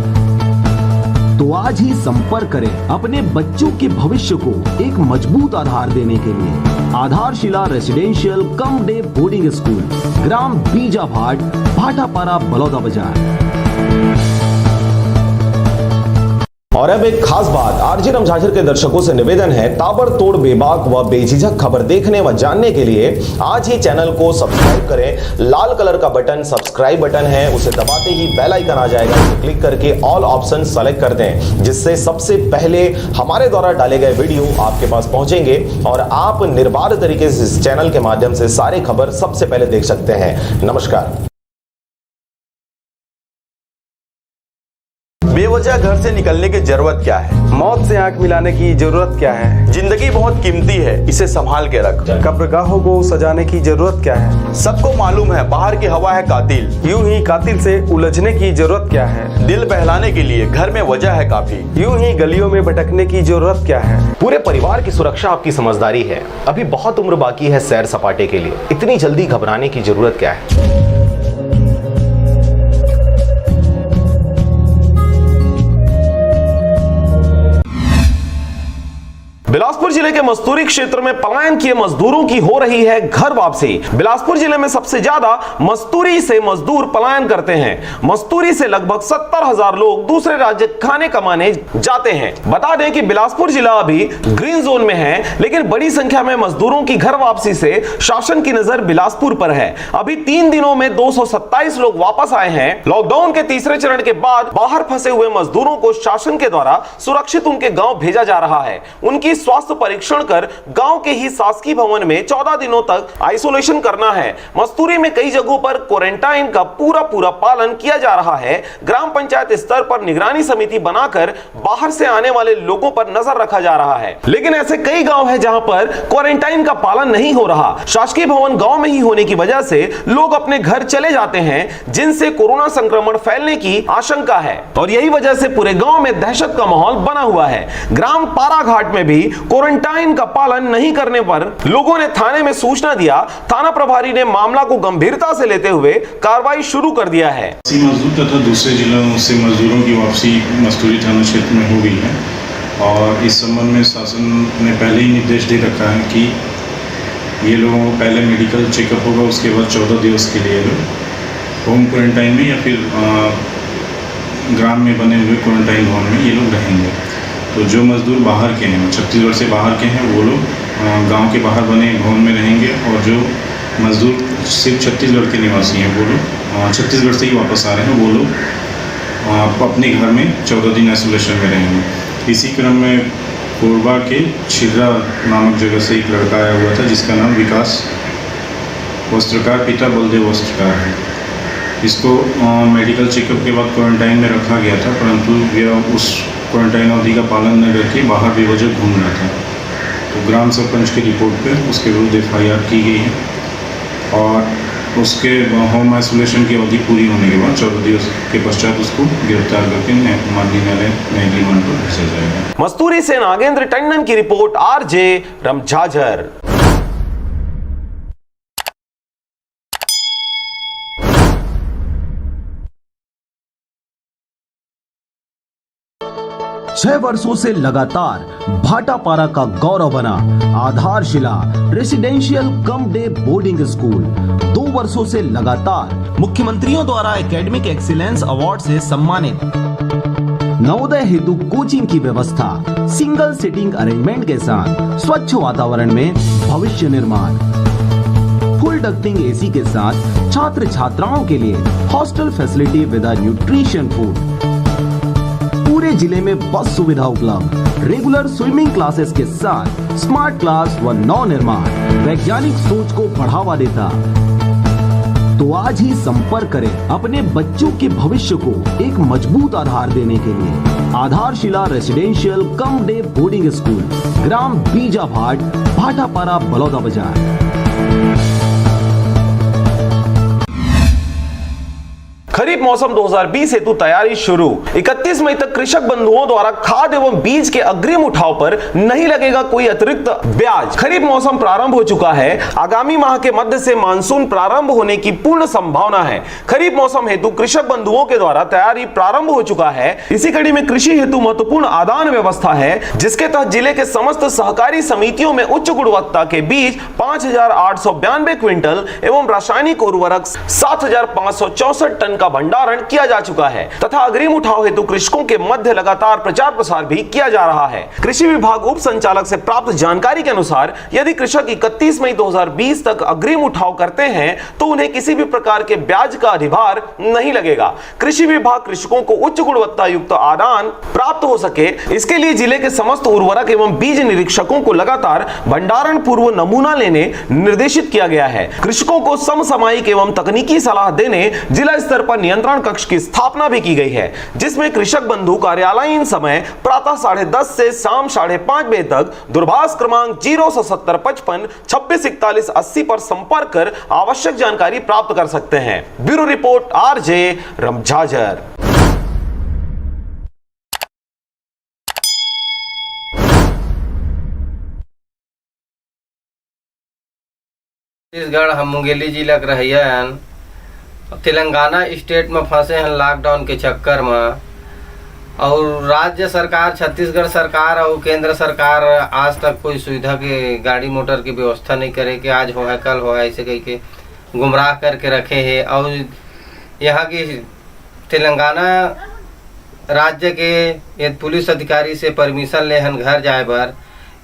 तो आज ही संपर्क करें अपने बच्चों के भविष्य को एक मजबूत आधार देने के लिए। आधारशिला residential cum day boarding school, ग्राम बीजाभाट, भाटापारा, बलौदा बाजार। और अब एक खास बात, आरजे रमझाझर के दर्शकों से निवेदन है, ताबड़तोड़ बेबाक व बेझिझक खबर देखने व जानने के लिए आज ही चैनल को सब्सक्राइब करें। लाल कलर का बटन सब्सक्राइब बटन है, उसे दबाते ही बेल आइकन आ जाएगा, उसे क्लिक करके ऑल ऑप्शन सेलेक्ट कर दें, जिससे सबसे पहले हमारे द्वारा डाले गए वीडियो आपके पास पहुंचेंगे और आप निर्बाध तरीके से इस चैनल के माध्यम से सारे खबर सबसे पहले देख सकते हैं। नमस्कार। बेवजह घर से निकलने की जरूरत क्या है? मौत से आंख मिलाने की जरूरत क्या है? जिंदगी बहुत कीमती है, इसे संभाल के रख। कब्रगाहों को सजाने की जरूरत क्या है? सबको मालूम है बाहर की हवा है कातिल, यूं ही कातिल से उलझने की जरूरत क्या है? दिल बहलाने के लिए घर में वजह है काफी, यूं ही गलियों में भटकने की जरूरत क्या है? पूरे परिवार की सुरक्षा आपकी समझदारी है। अभी बहुत उम्र बाकी है सैर सपाटे के लिए, इतनी जल्दी घबराने की जरूरत क्या है? बिलासपुर जिले के मस्तूरी क्षेत्र में पलायन किए मजदूरों की हो रही है घर वापसी। बिलासपुर जिले में सबसे ज्यादा मस्तूरी से मजदूर पलायन करते हैं। मस्तूरी से लगभग 70,000 लोग दूसरे राज्य खाने कमाने जाते हैं। बता दें कि बिलासपुर जिला अभी ग्रीन जोन में है, लेकिन बड़ी संख्या में मजदूरों की घर वापसी से शासन की नजर बिलासपुर पर है। अभी 3 दिनों में 227 लोग वापस आए हैं। लॉकडाउन के तीसरे चरण के बाद बाहर फंसे हुए मजदूरों को शासन के द्वारा सुरक्षित उनके गाँव भेजा जा रहा है। उनकी स्वास्थ्य परीक्षण कर गांव के ही शासकीय भवन में 14 दिनों तक आइसोलेशन करना है। मस्तूरी में कई जगहों पर क्वारंटाइन का पूरा पालन किया जा रहा है। ग्राम पंचायत स्तर पर निगरानी समिति बनाकर बाहर से आने वाले लोगों पर नजर रखा जा रहा है, लेकिन ऐसे कई गांव हैं जहां पर क्वारंटाइन का पालन नहीं हो रहा। शासकीय भवन गांव में ही होने की वजह से लोग अपने घर चले जाते हैं, जिनसे कोरोना संक्रमण फैलने की आशंका है और यही वजह से पूरे गांव में दहशत का माहौल बना हुआ है। ग्राम पाराघाट में भी क्वारंटाइन का पालन नहीं करने पर लोगों ने थाने में सूचना दिया। थाना प्रभारी ने मामला को गंभीरता से लेते हुए कार्रवाई शुरू कर दिया है। मजदूर तथा दूसरे जिलों से मजदूरों की वापसी मस्तूरी थाना क्षेत्र में हो गई है और इस संबंध में शासन ने पहले ही निर्देश दे रखा है कि ये लोगों को पहले मेडिकल चेकअप होगा, उसके बाद 14 दिवस के लिए होम क्वारंटाइन में या फिर ग्राम में बने हुए क्वारंटाइन भवन में ये लोग रहेंगे। तो जो मजदूर बाहर के हैं, छत्तीसगढ़ से बाहर के हैं, वो लोग गांव के बाहर बने भवन में रहेंगे और जो मजदूर सिर्फ छत्तीसगढ़ के निवासी हैं वो लोग छत्तीसगढ़ से ही वापस आ रहे हैं, वो लोग अपने घर में 14 दिन आइसोलेशन में रहेंगे। इसी क्रम में कोरबा के छिर्रा नामक जगह से एक लड़का आया हुआ था जिसका नाम विकास वस्त्रकार पिता बलदेव वस्त्रकार है। इसको मेडिकल चेकअप के बाद क्वारंटाइन में रखा गया था, परंतु यह उस क्वारंटाइन अवधि का पालन न करके बाहर बेवजह घूम रहा था। तो ग्राम सरपंच की रिपोर्ट पे उसके विरुद्ध FIR की गई है और उसके होम आइसोलेशन की अवधि पूरी होने के बाद 14 दिवस के पश्चात उसको गिरफ्तार करके माननीय न्यायालय न्यायिक रिमांड पर भेजा जाएगा। मस्तूरी से नागेंद्र टंडन की रिपोर्ट, RJ रमझाझर। छह वर्षों से लगातार भाटापारा का गौरव बना आधारशिला residential cum day boarding school 2 वर्षों से लगातार मुख्यमंत्रियों द्वारा एकेडमिक एक्सीलेंस अवार्ड से सम्मानित। नवोदय हेतु कोचिंग की व्यवस्था, सिंगल सिटिंग अरेंजमेंट के साथ स्वच्छ वातावरण में भविष्य निर्माण, फुल डक्टिंग एसी के साथ छात्र छात्राओं के लिए hostel facility with nutrition food, पूरे जिले में बस सुविधा उपलब्ध, रेगुलर स्विमिंग क्लासेस के साथ स्मार्ट क्लास व नव निर्माण वैज्ञानिक सोच को बढ़ावा देता। तो आज ही संपर्क करें अपने बच्चों के भविष्य को एक मजबूत आधार देने के लिए। आधारशिला residential cum day boarding school, ग्राम बीजाभाट, भाटापारा, बलौदा बाजार। खरीफ मौसम 2020 हेतु तैयारी शुरू। 31 मई तक कृषक बंधुओं द्वारा खाद एवं बीज के अग्रिम उठाव पर नहीं लगेगा कोई अतिरिक्त ब्याज। खरीफ मौसम प्रारंभ हो चुका है। आगामी माह के मध्य से मानसून प्रारंभ होने की पूर्ण संभावना है। खरीफ मौसम हेतु कृषक बंधुओं के द्वारा तैयारी प्रारंभ हो चुका है। इसी कड़ी में कृषि हेतु महत्वपूर्ण आदान व्यवस्था है, जिसके तहत जिले के समस्त सहकारी समितियों में उच्च गुणवत्ता के बीज 5,892 क्विंटल एवं रासायनिक उर्वरक 7,564 टन का भंडारण किया जा चुका है तथा अग्रिम उठाव हेतु कृषकों के मध्य लगातार प्रचार प्रसार भी किया जा रहा है। कृषि विभाग उप संचालक से प्राप्त जानकारी के अनुसार यदि कृषक 31 मई 2020 तक अग्रिम उठाव करते हैं तो उन्हें किसी भी प्रकार के ब्याज का अधिभार नहीं लगेगा। कृषि विभाग कृषकों को उच्च गुणवत्ता युक्त आदान प्राप्त हो सके, इसके लिए जिले के समस्त उर्वरक एवं बीज निरीक्षकों को लगातार भंडारण पूर्व नमूना लेने निर्देशित किया गया है। कृषकों को समसामयिक एवं तकनीकी सलाह देने जिला स्तर पर नियंत्रण कक्ष की स्थापना भी की गई है, जिसमें कृषक बंधु कार्यालयीन समय प्रातः 10:30 से शाम 5:30 बजे तक दूरभाष क्रमांक 07055 2641 80 पर संपर्क कर आवश्यक जानकारी प्राप्त कर सकते हैं। Bureau report RJ Ramjhajhar. Chhattisgarh हम मुंगेली जिला के रहियन, तेलंगाना स्टेट में फंसे हैं लॉकडाउन के चक्कर में, और राज्य सरकार, छत्तीसगढ़ सरकार और केंद्र सरकार आज तक कोई सुविधा के गाड़ी मोटर की व्यवस्था नहीं करे कि आज हो है कल हो है, ऐसे कह के गुमराह करके रखे हैं। और यहाँ की तेलंगाना राज्य के एक पुलिस अधिकारी से परमिशन ले हन घर जाए बर,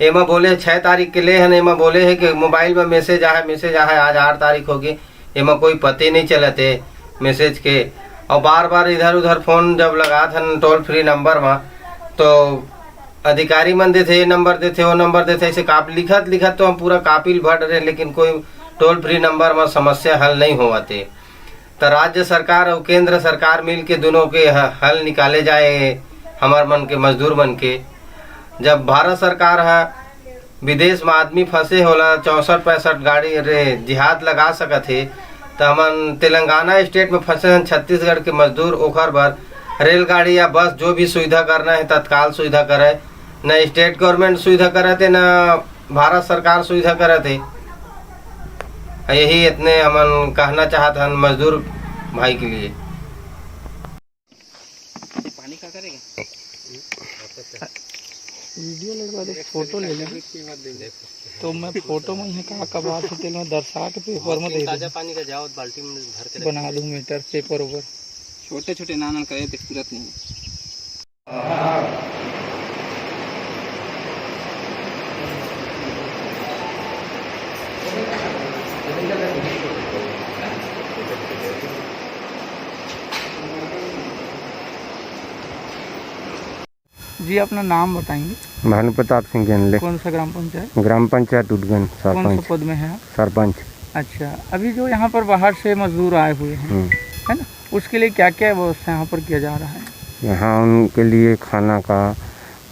एमा बोले 6 तारीख के ले हन, एमा बोले है कि मोबाइल में मैसेज आए आज 8 तारीख होगी, एमा कोई पते नहीं चलते मैसेज के। और बार बार इधर उधर फ़ोन जब लगा था टोल फ्री नंबर में, तो अधिकारी मन देते ये नंबर देते वो नंबर देते, ऐसे लिखत तो हम पूरा कापिल भर रहे, लेकिन कोई टोल फ्री नंबर में समस्या हल नहीं होते। तो राज्य सरकार और केंद्र सरकार मिल के दोनों के हल निकाले जाए हमार मन के मजदूर मन के। जब भारत सरकार है विदेश में आदमी फंसे होला 64-65 गाड़ी रे जिहाद लगा सकत है, तो हमन तेलंगाना स्टेट में फंसे हैं छत्तीसगढ़ के मजदूर, ओखर बर रेलगाड़ी या बस जो भी सुविधा करना है तत्काल सुविधा करे। न स्टेट गवर्नमेंट सुविधा करते न भारत सरकार सुविधा करते। यही इतने हमन कहना चाहते हैं मजदूर भाई के लिए। पानी का करेगा वीडियो लगवा दे, फोटो ले लें तो मैं फोटो में यहाँ का बात है मैं दर्शा के पेपर में दे ताजा पानी का जाओ बाल्टी में भर के बना दूँ मीटर पेपर ऊपर छोटे छोटे नाना करे तो तुरंत नहीं। जी अपना नाम बताएंगे? भानु प्रताप सिंह गेनले। कौन सा ग्राम पंचायत? ग्राम पंचायत उदगन, सरपंच। कौन सा पद में है? सरपंच। अच्छा, अभी जो यहाँ पर बाहर से मजदूर आए हुए हैं है ना, उसके लिए क्या क्या व्यवस्था यहाँ पर किया जा रहा है? यहाँ उनके लिए खाना का,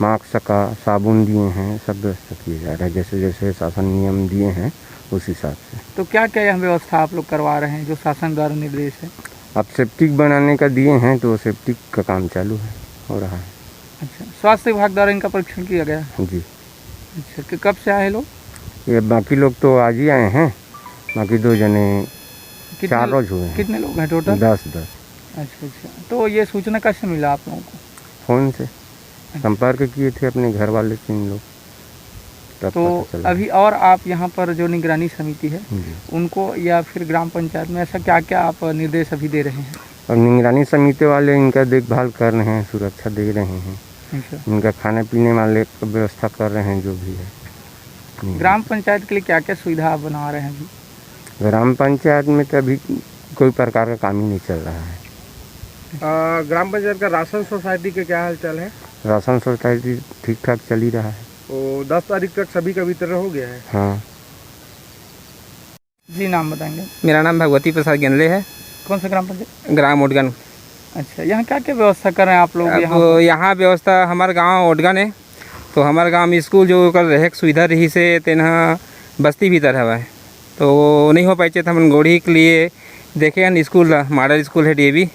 मास्क का, साबुन दिए हैं, सब व्यवस्था किया जा रहा है जैसे जैसे शासन नियम दिए हैं उस हिसाब से। तो क्या क्या यहाँ व्यवस्था आप लोग करवा रहे हैं जो शासन द्वारा निर्देश है? अब सेप्टिक बनाने का दिए हैं तो सेप्टिक का काम चालू है, हो रहा है। अच्छा, स्वास्थ्य विभाग द्वारा इनका परीक्षण किया गया? जी। अच्छा, कि कब से आए लोग? ये बाकी लोग तो आज ही आए हैं, बाकी 2 जने 4 रोज हुए हैं। कितने लोग हैं टोटल? 10। अच्छा अच्छा, तो ये सूचना कैसे मिला आप लोगों को? फ़ोन से संपर्क किए थे अपने घर वाले 3 लोग। तो अभी और आप यहाँ पर जो निगरानी समिति है उनको या फिर ग्राम पंचायत में ऐसा क्या क्या आप निर्देश अभी दे रहे हैं? और निगरानी समिति वाले इनका देखभाल कर रहे हैं, सुरक्षा दे रहे हैं, इनका खाने पीने वाले का व्यवस्था कर रहे हैं जो भी है। ग्राम पंचायत के लिए क्या क्या सुविधा आप बना रहे हैं अभी? ग्राम पंचायत में तो अभी कोई प्रकार का काम ही नहीं चल रहा है। ग्राम पंचायत का राशन सोसाइटी के क्या हाल चाल है? राशन सोसाइटी ठीक ठाक चल ही रहा है। तो 10 तारीख तक सभी का वितरण हो गया है। हाँ। जी नाम बताएंगे? मेरा नाम भगवती प्रसाद गेंदले है। कौन सा ग्राम पंचायत? ग्राम ओडगन। अच्छा, यहाँ क्या क्या व्यवस्था कर रहे हैं आप लोग? अब यहाँ व्यवस्था हमारे गांव ओडगन है, तो हमारे गांव में स्कूल जो कर रहे सुविधा रही से तेना बस्ती भीतर हवा है, तो नहीं हो पाए तो हम गोढ़ी के लिए देखे हैं स्कूल मॉडल स्कूल है DAV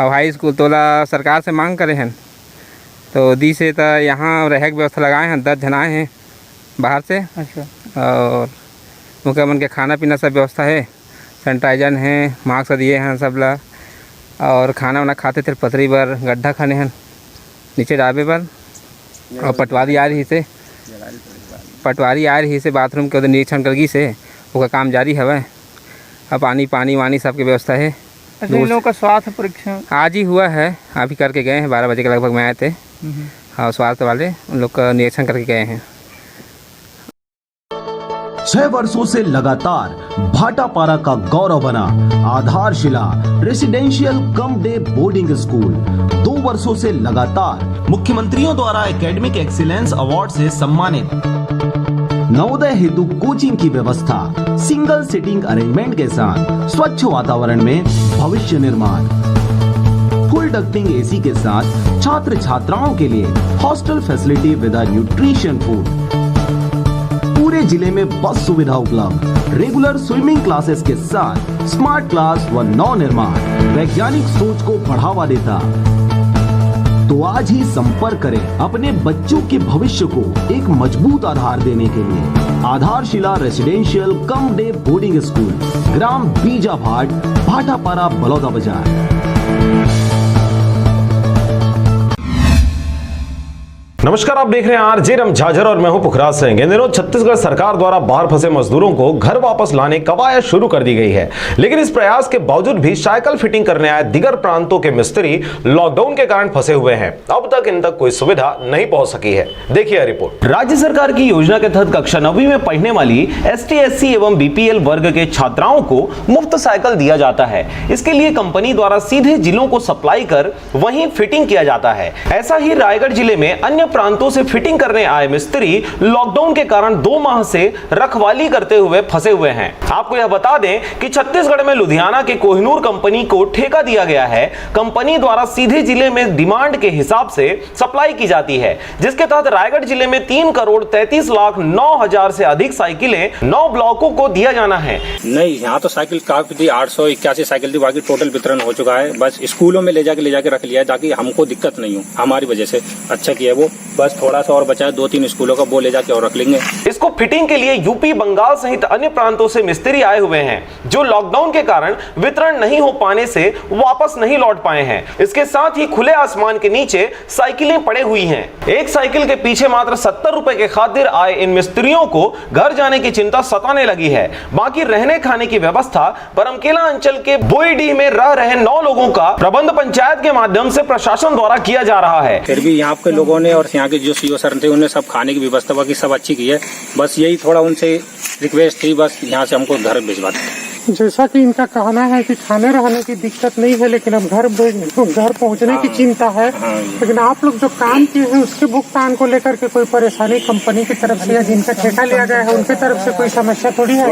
और हाई स्कूल तोला सरकार से मांग करे हैं, तो दी से तो यहाँ रह की व्यवस्था लगाए हैं। 10 जन आए हैं बाहर से। अच्छा। और उनका मन के खाना पीना सब व्यवस्था है, सैनिटाइजर हैं, मास्क दिए हैं सब ला, और खाना वाना खाते थे पथरी पर गड्ढा खाने हैं नीचे ढाबे पर। और पटवारी आ रही से बाथरूम के उधर निरीक्षण करगी से उसका काम जारी है। अब पानी वानी सबकी व्यवस्था है। अच्छा, इन लोगों का स्वास्थ्य परीक्षण आज ही हुआ है, अभी करके गए हैं 12 बजे के लगभग में आए थे। और स्वास्थ्य वाले उन लोग का निरीक्षण करके गए हैं। 6 वर्षों से लगातार भाटापारा का गौरव बना आधारशिला residential cum day boarding school 2 वर्षों से लगातार मुख्यमंत्रियों द्वारा एकेडमिक एक्सीलेंस अवार्ड से सम्मानित। नवोदय हेतु कोचिंग की व्यवस्था, सिंगल सिटिंग अरेंजमेंट के साथ स्वच्छ वातावरण में भविष्य निर्माण, फुल डक्टिंग AC के साथ छात्र छात्राओं के लिए hostel facility with nutrition food, पूरे जिले में बस सुविधा उपलब्ध, रेगुलर स्विमिंग क्लासेस के साथ स्मार्ट क्लास व नव निर्माण वैज्ञानिक सोच को बढ़ावा देता। तो आज ही संपर्क करें अपने बच्चों के भविष्य को एक मजबूत आधार देने के लिए। आधारशिला residential cum day boarding school, ग्राम बीजाभाट, भाटापारा, बलौदा बाजार। नमस्कार, आप देख रहे हैं RJ रमझाझर और मैं हूं पुखराज सिंह। इन दिनों छत्तीसगढ़ सरकार द्वारा बाहर फंसे मजदूरों को घर वापस लाने कवायद शुरू कर दी गई है, लेकिन इस प्रयास के बावजूद भी साइकिल फिटिंग करने आए दिगर प्रांतों के मिस्त्री लॉकडाउन के कारण फंसे हुए हैं। अब तक इन तक कोई सुविधा नहीं पहुंच सकी है। देखिए रिपोर्ट। राज्य सरकार की योजना के तहत कक्षा 9वीं में पढ़ने वाली ST SC एवं BPL वर्ग के छात्राओं को मुफ्त साइकिल दिया जाता है। इसके लिए कंपनी द्वारा सीधे जिलों को सप्लाई कर वहीं फिटिंग किया जाता है। ऐसा ही रायगढ़ जिले में अन्य प्रांतों से फिटिंग करने आए मिस्त्री लॉकडाउन के कारण 2 माह से रखवाली करते हुए फंसे हुए हैं। आपको यह बता दें कि छत्तीसगढ़ में लुधियाना के कोहिनूर कंपनी को ठेका दिया गया है। कंपनी द्वारा सीधे जिले में डिमांड के हिसाब से सप्लाई की जाती है, जिसके तहत रायगढ़ जिले में 3,33,09,000 से अधिक साइकिलें 9 ब्लॉकों को दिया जाना है। नहीं, यहाँ तो साइकिल काफी थी, 881 साइकिल थी, बाकी टोटल वितरण हो चुका है। बस स्कूलों में ले जाके रख लिया ताकि हमको दिक्कत नहीं हो, हमारी वजह से अच्छा किया वो। बस थोड़ा सा और बचा है, 2-3 स्कूलों का, वो ले जाके और रख लेंगे। इसको फिटिंग के लिए यूपी, बंगाल सहित अन्य प्रांतों से मिस्त्री आए हुए हैं, जो लॉकडाउन के कारण वितरण नहीं हो पाने से वापस नहीं लौट पाए हैं। इसके साथ ही खुले आसमान के नीचे साइकिलें पड़े हुई हैं। एक साइकिल के पीछे मात्र 70 रुपए के खातिर आए इन मिस्त्रियों को घर जाने की चिंता सताने लगी है। बाकी रहने खाने की व्यवस्था बरमकेला अंचल के बोईडीह में रह रहे 9 लोगों का प्रबंध पंचायत के माध्यम से प्रशासन द्वारा किया जा रहा है। फिर भी यहाँ के लोगों ने और यहाँ के जो CO सर थे उन्होंने सब खाने की व्यवस्था बाकी सब अच्छी की है। बस यही थोड़ा उनसे रिक्वेस्ट थी, बस यहाँ से हमको घर भिजवा दें। जैसा कि इनका कहना है कि खाने रहने की दिक्कत नहीं है, लेकिन अब घर पहुंचने की चिंता है। लेकिन आप लोग जो काम किए हैं उसके भुगतान को लेकर के कोई परेशानी कंपनी की तरफ से या जिनका ठेका लिया गया है उनके तरफ से कोई समस्या थोड़ी है?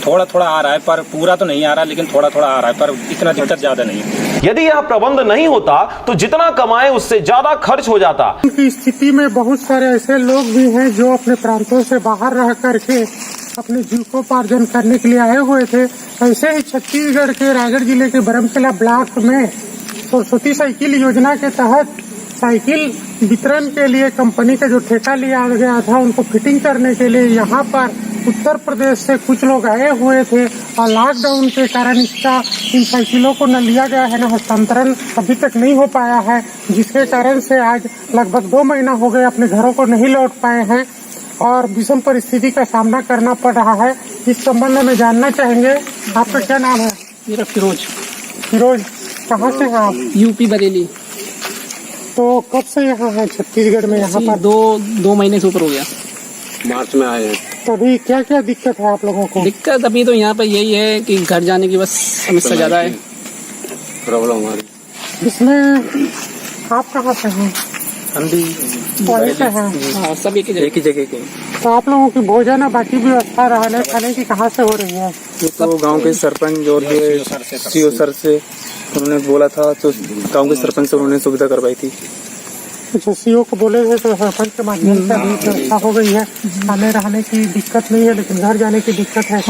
थोड़ा थोड़ा आ रहा है, पर पूरा तो नहीं आ रहा, लेकिन थोड़ा थोड़ा आ रहा है, पर इतना दिक्कत ज्यादा नहीं है। यदि यह प्रबंध नहीं होता तो जितना कमाए उससे ज्यादा खर्च हो जाता। उनकी स्थिति में बहुत सारे ऐसे लोग भी हैं जो अपने प्रांतों से बाहर रह करके अपने जीविकोपार्जन करने के लिए आए हुए थे। ऐसे ही छत्तीसगढ़ के रायगढ़ जिले के बरमकेला ब्लॉक में सरस्वती साइकिल योजना के तहत साइकिल वितरण के लिए कंपनी का जो ठेका लिया गया था उनको फिटिंग करने के लिए यहाँ पर उत्तर प्रदेश से कुछ लोग आए हुए थे, और लॉकडाउन के कारण इन साइकिलों को न लिया गया है, न हस्तांतरण अभी तक नहीं हो पाया है, जिसके कारण से आज लगभग 2 महीना हो गए अपने घरों को नहीं लौट पाए हैं और विषम परिस्थिति का सामना करना पड़ रहा है। इस संबंध में जानना चाहेंगे, आपका क्या नाम है? मेरा फिरोज। फिरोज, कहाँ से हैं आप? यूपी बरेली। तो कब से यहाँ है छत्तीसगढ़ में? यहाँ पर 2 महीने से ऊपर हो गया। मार्च में आए हैं। तभी क्या क्या दिक्कत है आप लोगों को? दिक्कत अभी तो यहाँ पर यही है कि घर जाने की बस समस्या ज्यादा है, प्रॉब्लम हमारी। इसमें आप कहाँ से हैं? हम भी वहीं से हैं। हाँ, सब एक ही जगह के। तो आप लोगों की भोजन और बाकी व्यवस्था रहने खाने की कहाँ से हो रही है? ये तो गांव के सरपंच और सीओ सर से उन्होंने बोला था, तो गांव के सरपंच से उन्होंने सुविधा करवाई थी। अच्छा, सीओ को बोले थे तो सरपंच के माध्यम से अभी व्यवस्था हो गई है, खाने रहने की दिक्कत नहीं है, लेकिन घर जाने की दिक्कत है।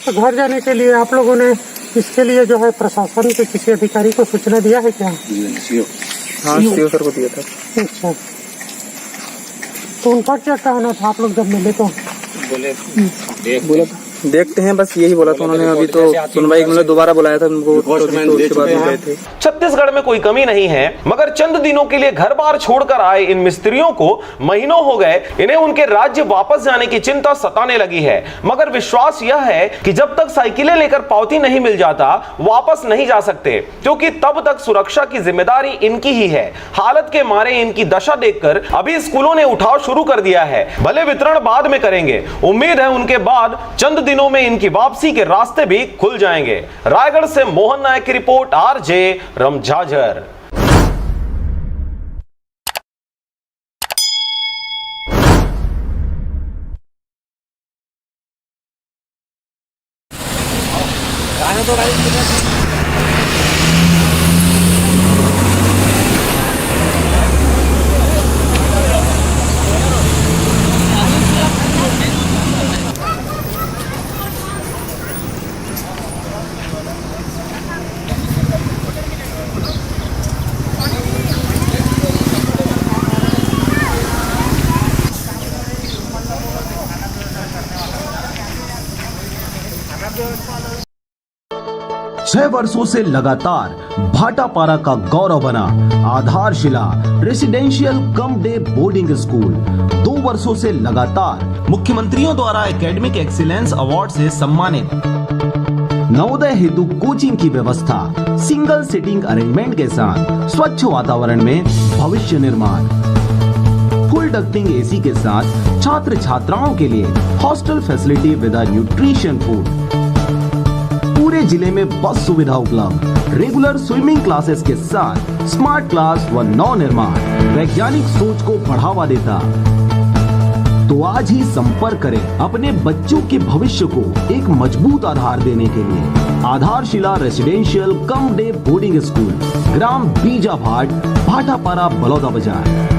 तो घर जाने के लिए आप लोगों ने इसके लिए जो है प्रशासन के किसी अधिकारी को सूचना दिया है क्या? हाँ, सीओ सर को दिया था। अच्छा, तो उनका क्या कहना था आप लोग जब मिले तो? बोला देखते हैं, बस यही बोला था उन्होंने। अभी तो सुनवाई उन्होंने दोबारा बुलाया था उनको, तो उसके बाद गए थे। छत्तीसगढ़ में कोई कमी नहीं है, मगर चंद दिनों के लिए घर बार छोड़कर आए इन मिस्त्रियों को महीनों हो गए इन्हें उनके राज्य वापस जाने की चिंता सताने लगी है। मगर विश्वास यह है कि जब तक साइकिलें लेकर पावती नहीं मिल जाता वापस नहीं जा सकते, क्योंकि तब तक सुरक्षा की जिम्मेदारी इनकी ही है। हालत के मारे इनकी दशा देखकर अभी स्कूलों ने उठाव शुरू कर दिया है, भले वितरण बाद में करेंगे। उम्मीद है उनके बाद चंद दिनों में इनकी वापसी के रास्ते भी खुल जाएंगे। रायगढ़ से मोहन नायक की रिपोर्ट, आरजे रमझाझर। छह वर्षों से लगातार भाटापारा का गौरव बना आधारशिला residential cum day boarding school 2 वर्षों से लगातार मुख्यमंत्रियों द्वारा एकेडमिक एक्सीलेंस अवार्ड से सम्मानित। नवोदय हेतु कोचिंग की व्यवस्था, सिंगल सीटिंग अरेंजमेंट के साथ स्वच्छ वातावरण में भविष्य निर्माण, फुल डक्टिंग एसी के साथ छात्र छात्राओं के लिए hostel facility with nutrition food, पूरे जिले में बस सुविधा उपलब्ध, रेगुलर स्विमिंग क्लासेस के साथ स्मार्ट क्लास व नव निर्माण वैज्ञानिक सोच को बढ़ावा देता। तो आज ही संपर्क करें अपने बच्चों के भविष्य को एक मजबूत आधार देने के लिए। आधारशिला residential cum day boarding school, ग्राम बीजाभाट, भाटापारा, बलौदा बाजार।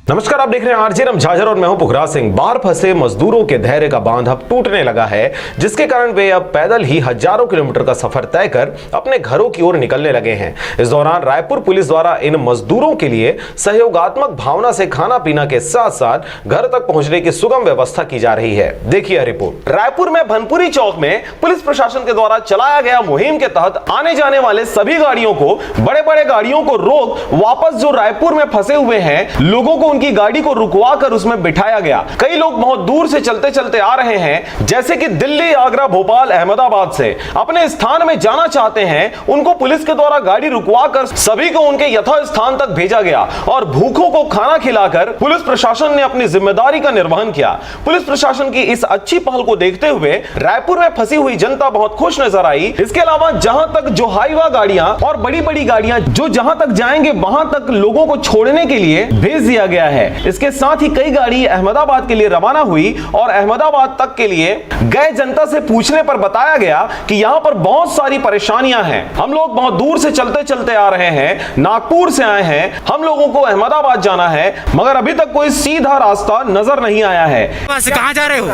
नमस्कार, आप देख रहे हैं आरजे रमझाझर और मैं हूं पुखराज सिंह। बाहर फंसे मजदूरों के धैर्य का बांध अब टूटने लगा है, जिसके कारण वे अब पैदल ही हजारों किलोमीटर का सफर तय कर अपने घरों की ओर निकलने लगे हैं। इस दौरान रायपुर पुलिस द्वारा इन मजदूरों के लिए सहयोगात्मक भावना से खाना पीना के साथ साथ घर तक पहुंचने की सुगम व्यवस्था की जा रही है। देखिए रिपोर्ट। रायपुर में भनपुरी चौक में पुलिस प्रशासन के द्वारा चलाया गया मुहिम के तहत आने जाने वाले सभी गाड़ियों को, बड़े बड़े गाड़ियों को रोक वापस जो रायपुर में फंसे हुए हैं लोगों को उनकी गाड़ी को रुकवा कर उसमें बिठाया गया। कई लोग बहुत दूर से चलते चलते आ रहे हैं, जैसे कि दिल्ली, आगरा, भोपाल, अहमदाबाद से अपने स्थान में जाना चाहते हैं। उनको पुलिस के द्वारा गाड़ी रुकवा कर सभी को उनके यथा स्थान तक भेजा गया और भूखों को खाना खिलाकर पुलिस प्रशासन ने अपनी जिम्मेदारी का निर्वहन किया। पुलिस प्रशासन की इस अच्छी पहल को देखते हुए रायपुर में फंसी हुई जनता बहुत खुश नजर आई। इसके अलावा जहां तक जो हाईवा गाड़ियां और बड़ी बड़ी गाड़ियां जो जहां तक जाएंगे वहां तक लोगों को छोड़ने के लिए भेज दिया गया है। इसके साथ ही कई गाड़ी अहमदाबाद के लिए रवाना हुई और अहमदाबाद तक के लिए गए। जनता से पूछने पर बताया गया कि यहां पर बहुत सारी परेशानियां हैं, हम लोग बहुत दूर से चलते चलते आ रहे हैं, नागपुर से आए हैं, हम लोगों को अहमदाबाद जाना है, मगर अभी तक कोई सीधा रास्ता नजर नहीं आया है। कहाँ जा रहे हो?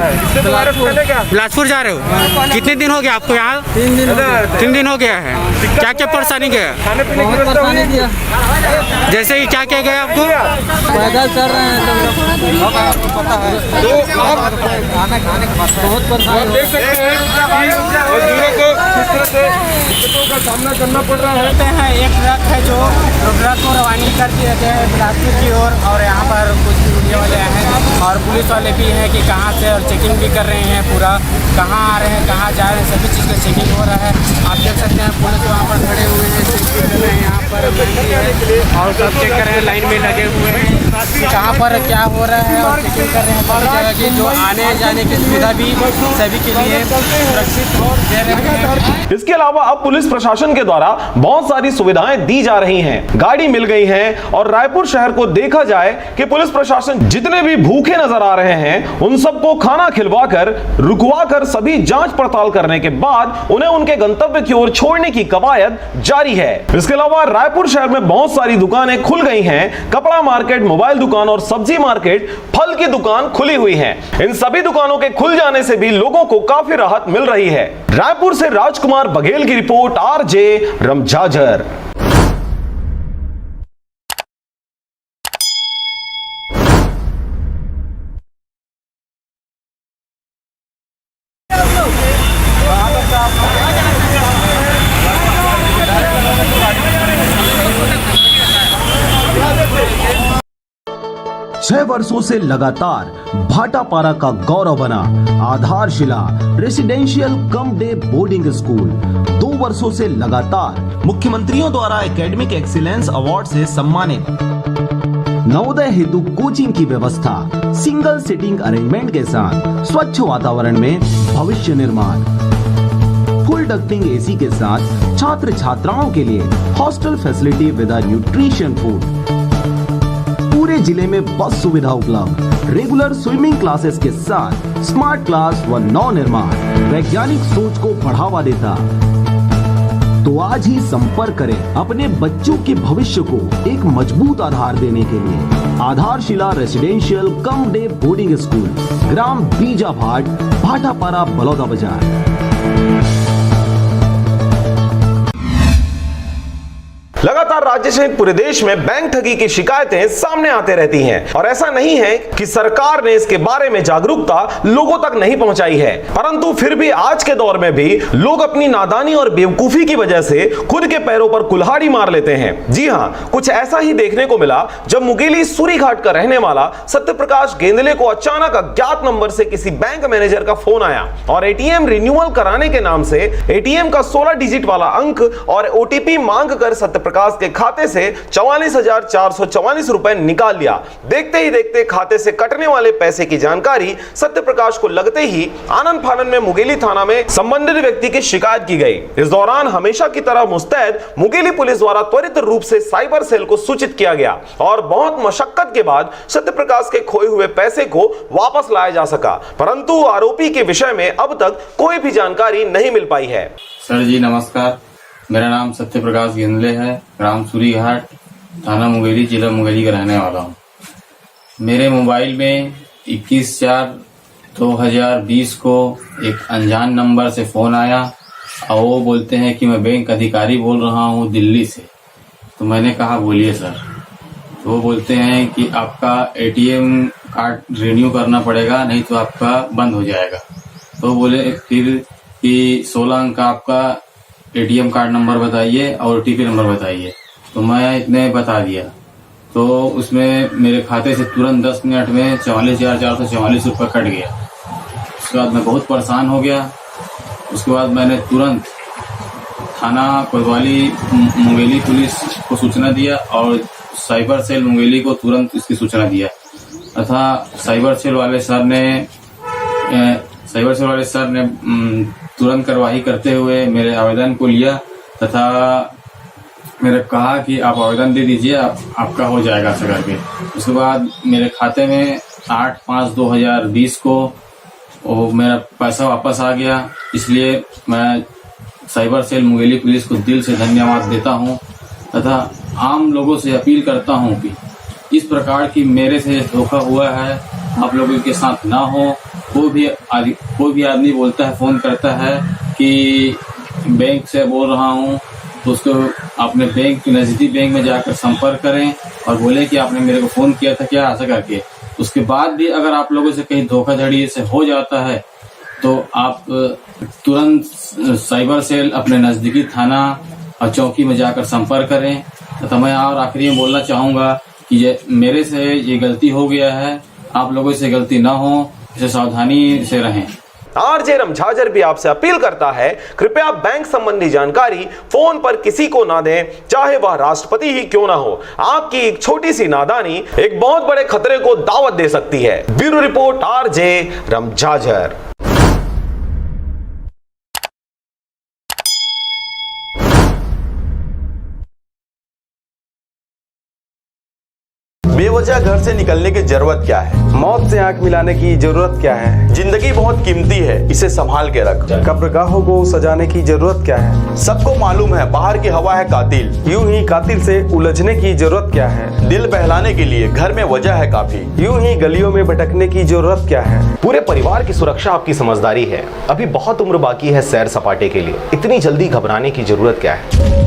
बिलासपुर जा रहे हो? कितने दिन हो गया आपको यहाँ? 3 दिन हो गया है। क्या क्या परेशानी गया? जैसे कि क्या क्या गया आपको? पैदल चल रहे हैं तो बहुत परेशान देख सकते हैं मजदूरों को किस तरह से दिक्कतों का सामना करना पड़ रहा है। एक ट्रक है जो ट्रक को रवानगी कर दिया गया है बिलासपुर की ओर, और यहाँ पर कुछ मीडिया वाले हैं और पुलिस वाले भी हैं कि कहाँ से, और चेकिंग भी कर रहे हैं पूरा, कहाँ आ रहे हैं, कहाँ जा रहे हैं, सभी चीज़ का चेकिंग हो रहा है। आप देख सकते हैं पुलिस वहाँ पर खड़े हुए हैं, चेकिंग कर रहे हैं, यहाँ पर और सब चेक कर रहे हैं, लाइन में लगे हुए हैं कहाँ पर क्या हो रहा है और चेकिंग कर रहे हैं सभी जगह की। जो आने जाने की सुविधा भी सभी के लिए सुरक्षित और दे रहे हैं। इसके अलावा अब पुलिस प्रशासन के द्वारा बहुत सारी सुविधाएं दी जा रही हैं, गाड़ी मिल गई है और रायपुर शहर को देखा जाए कि पुलिस प्रशासन जितने भी भूखे नजर आ रहे हैं उन सबको खाना खिलवाकर रुकवाकर सभी जांच पड़ताल करने के बाद उन्हें उनके गंतव्य की ओर छोड़ने की कवायद जारी है। इसके अलावा रायपुर शहर में बहुत सारी दुकानें खुल गई हैं, कपड़ा मार्केट, मोबाइल दुकान और सब्जी मार्केट, फल की दुकान खुली हुई है। इन सभी दुकानों के खुल जाने से भी लोगों को काफी राहत मिल रही है। रायपुर से राजकुमार बघेल की रिपोर्ट, आरजे रमझाझर। छह वर्षों से लगातार भाटापारा का गौरव बना आधारशिला residential cum day boarding school 2 वर्षों से लगातार मुख्यमंत्रियों द्वारा एकेडमिक एक्सीलेंस अवार्ड से सम्मानित। नवोदय हेतु कोचिंग की व्यवस्था, सिंगल सिटिंग अरेंजमेंट के साथ स्वच्छ वातावरण में भविष्य निर्माण, फुल डक्टिंग एसी के साथ छात्र छात्राओं के लिए hostel facility with nutrition food, पूरे जिले में बस सुविधा उपलब्ध, रेगुलर स्विमिंग क्लासेस के साथ स्मार्ट क्लास व नव निर्माण वैज्ञानिक सोच को बढ़ावा देता। तो आज ही संपर्क करें अपने बच्चों के भविष्य को एक मजबूत आधार देने के लिए। आधारशिला residential cum day boarding school, ग्राम बीजाभाट, भाटापारा, बलौदा बाजार। लगातार राज्य सहित पूरे देश में बैंक ठगी की शिकायतें सामने आते रहती हैं और ऐसा नहीं है कि सरकार ने इसके बारे में जागरूकता लोगों तक नहीं पहुंचाई है, परंतु फिर भी आज के दौर में भी लोग अपनी नादानी और बेवकूफी की वजह से खुद के पैरों पर कुल्हाड़ी मार लेते हैं। जी हां, कुछ ऐसा ही देखने को मिला जब मुंगेली सूरी घाट का रहने वाला सत्यप्रकाश गेंदले को अचानक अज्ञात नंबर से किसी बैंक मैनेजर का फोन आया और एटीएम रिन्यूअल कराने के नाम से एटीएम का 16 डिजिट वाला अंक और ओटीपी मांग कर सत्यप्रकाश के खाते से 44,444 रुपए निकाल लिया। देखते ही देखते खाते से कटने वाले पैसे की जानकारी सत्यप्रकाश को लगते ही आनन फानन में मुंगेली थाना में संबंधित व्यक्ति की शिकायत की गई। इस दौरान हमेशा की तरह मुस्तैद मुंगेली पुलिस द्वारा त्वरित रूप से साइबर सेल को सूचित किया गया और बहुत मशक्कत के बाद सत्यप्रकाश के खोए हुए पैसे को वापस लाया जा सका, परंतु आरोपी के विषय में अब तक कोई भी जानकारी नहीं मिल पाई है। सर जी नमस्कार, मेरा नाम सत्यप्रकाश गेंदले है, ग्राम सूरी घाट, थाना मुंगेली, जिला मुंगेली का रहने वाला हूँ। मेरे मोबाइल में 21/4/2020 को एक अनजान नंबर से फोन आया और वो बोलते हैं कि मैं बैंक अधिकारी बोल रहा हूँ दिल्ली से। तो मैंने कहा बोलिए सर। तो वो बोलते हैं कि आपका एटीएम कार्ड रिन्यू करना पड़ेगा, नहीं तो आपका बंद हो जाएगा। तो बोले फिर कि 16 अंक आपका एटीएम कार्ड नंबर बताइए और ओटीपी नंबर बताइए। तो मैं इतने बता दिया तो उसमें मेरे खाते से तुरंत 10 मिनट में 44,444 रुपये कट गया। उसके बाद मैं बहुत परेशान हो गया। उसके बाद मैंने तुरंत थाना कोतवाली मुंगेली पुलिस को सूचना दिया और साइबर सेल मुंगेली को तुरंत इसकी सूचना दिया तथा साइबर सेल वाले सर ने तुरंत कार्यवाही करते हुए मेरे आवेदन को लिया तथा मेरे कहा कि आप आवेदन दे दीजिए, आपका हो जाएगा ऐसा करके। उसके बाद मेरे खाते में 8/5/2020 को वो मेरा पैसा वापस आ गया। इसलिए मैं साइबर सेल मुंगेली पुलिस को दिल से धन्यवाद देता हूं तथा आम लोगों से अपील करता हूं कि इस प्रकार की मेरे से धोखा हुआ है आप लोगों के साथ ना हो। कोई भी आदमी बोलता है, फोन करता है कि बैंक से बोल रहा हूं, तो उसको अपने बैंक नजदीकी बैंक में जाकर संपर्क करें और बोले कि आपने मेरे को फोन किया था क्या, ऐसा करके। उसके बाद भी अगर आप लोगों से कहीं धोखाधड़ी से हो जाता है तो आप तुरंत साइबर सेल अपने नजदीकी थाना और चौकी में जाकर संपर्क करें। तथा मैं और आखिरी में बोलना चाहूंगा कि मेरे से ये गलती हो गया है, आप लोगों से गलती ना हो, इसे सावधानी से रहें। आरजे रमझाझर भी आपसे अपील करता है, कृपया बैंक संबंधी जानकारी फोन पर किसी को ना दें, चाहे वह राष्ट्रपति ही क्यों ना हो। आपकी एक छोटी सी नादानी एक बहुत बड़े खतरे को दावत दे सकती है। Bureau report, RJ Ramjhajhar. बेवजह घर से निकलने की जरूरत क्या है? मौत से आंख मिलाने की जरूरत क्या है? जिंदगी बहुत कीमती है, इसे संभाल के रख। कब्रगाहों को सजाने की जरूरत क्या है? सबको मालूम है बाहर की हवा है कातिल। यूं ही कातिल से उलझने की जरूरत क्या है? दिल बहलाने के लिए घर में वजह है काफी। यूं ही गलियों में भटकने की जरूरत क्या है? पूरे परिवार की सुरक्षा आपकी समझदारी है। अभी बहुत उम्र बाकी है सैर सपाटे के लिए, इतनी जल्दी घबराने की जरूरत क्या है?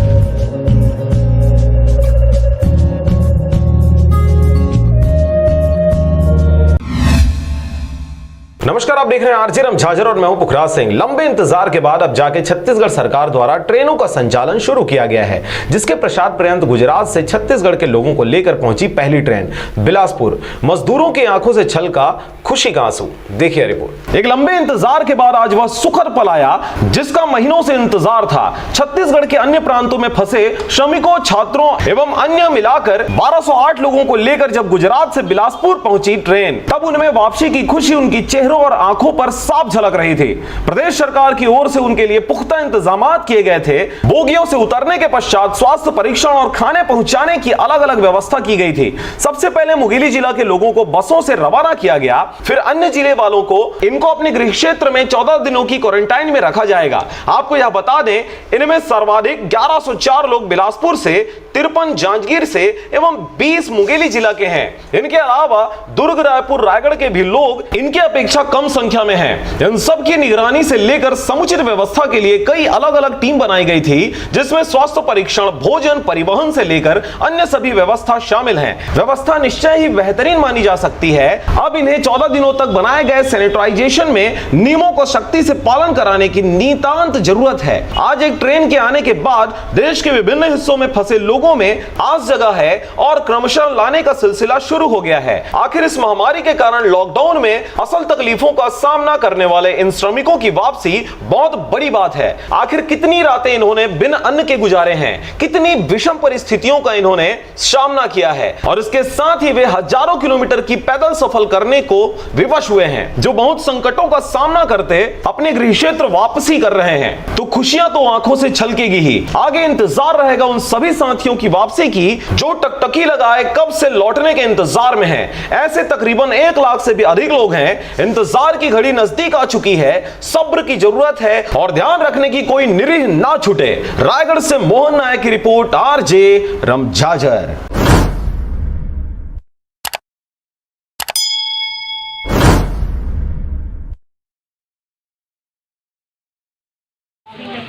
नमस्कार, आप देख रहे हैं आरजे रमझाजर और मैं हूं पुखराज सिंह। लंबे इंतजार के बाद अब जाके छत्तीसगढ़ सरकार द्वारा ट्रेनों का संचालन शुरू किया गया है, जिसके पश्चात पर्यंत गुजरात से छत्तीसगढ़ के लोगों को लेकर पहुंची पहली ट्रेन बिलासपुर। मजदूरों की आंखों से छलका खुशी का आंसू। देखिए रिपोर्ट। एक लंबे इंतजार के बाद आज वह सुखद पल आया जिसका महीनों से इंतजार था। छत्तीसगढ़ के अन्य प्रांतों में फंसे श्रमिकों, छात्रों एवं अन्य मिलाकर 1208 लोगों को लेकर जब गुजरात से बिलासपुर पहुंची ट्रेन, तब उनमें वापसी की खुशी उनकी चेहरों और आंखों पर साफ झलक रही थी। प्रदेश सरकार की ओर से उनके लिए पुख्ता इंतजाम किए गए थे। बोगियों से उतरने के पश्चात स्वास्थ्य परीक्षण और खाने पहुंचाने की अलग अलग व्यवस्था की गई थी। सबसे पहले मुंगेली जिला के लोगों को बसों से रवाना किया गया, फिर अन्य जिले वालों को इनको अपने गृह क्षेत्र में 14 दिनों की क्वारंटाइन में रखा जाएगा। आपको यह बता दें, इनमें सर्वाधिक 1104 लोग बिलासपुर से, 53 जांजगीर से एवं 20 मुंगेली जिला के हैं। इनके अलावा दुर्ग, रायपुर, रायगढ़ के भी लोग इनके अपेक्षा कम संख्या में हैं। इन सब की निगरानी से लेकर समुचित व्यवस्था के लिए कई अलग अलग टीम बनाई गई थी, जिसमें स्वास्थ्य परीक्षण, भोजन, परिवहन से लेकर अन्य सभी व्यवस्था शामिल हैं। व्यवस्था निश्चय ही बेहतरीन मानी जा सकती है। अब इन्हें 14 दिनों तक बनाए गए सैनिटाइजेशन में नियमों को सख्ती से पालन कराने की नितांत जरूरत है। आज एक ट्रेन के आने के बाद देश के विभिन्न हिस्सों में फंसे लोगों में आस जगा है और क्रमशः लाने का सिलसिला शुरू हो गया है। आखिर इस महामारी के कारण लॉकडाउन में असल तकलीफों का सामना करने वाले इन श्रमिकों की वापसी बहुत बड़ी बात है। आखिर कितनी रातें इन्होंने बिन अन्न के गुजारे हैं, कितनी विषम परिस्थितियों का इन्होंने सामना किया है, और इसके साथ ही वे हजारों किलोमीटर की पैदल सफर करने को विवश हुए हैं, जो बहुत संकटों का सामना करते अपने गृह क्षेत्र वापसी कर रहे हैं। तो खुशियां तो आंखों से छलकेगी ही। आगे इंतजार रहेगा उन सभी साथियों की वापसी की जो टकटकी लगाए कब से लौटने के इंतजार में हैं। ऐसे तकरीबन 1 लाख से भी अधिक लोग हैं। इंतजार की घड़ी नजदीक आ चुकी है। सब्र की जरूरत है और ध्यान रखने की कोई निरीह ना छूटे। रायगढ़ से मोहन नायक की रिपोर्ट, आरजे रमझाजर।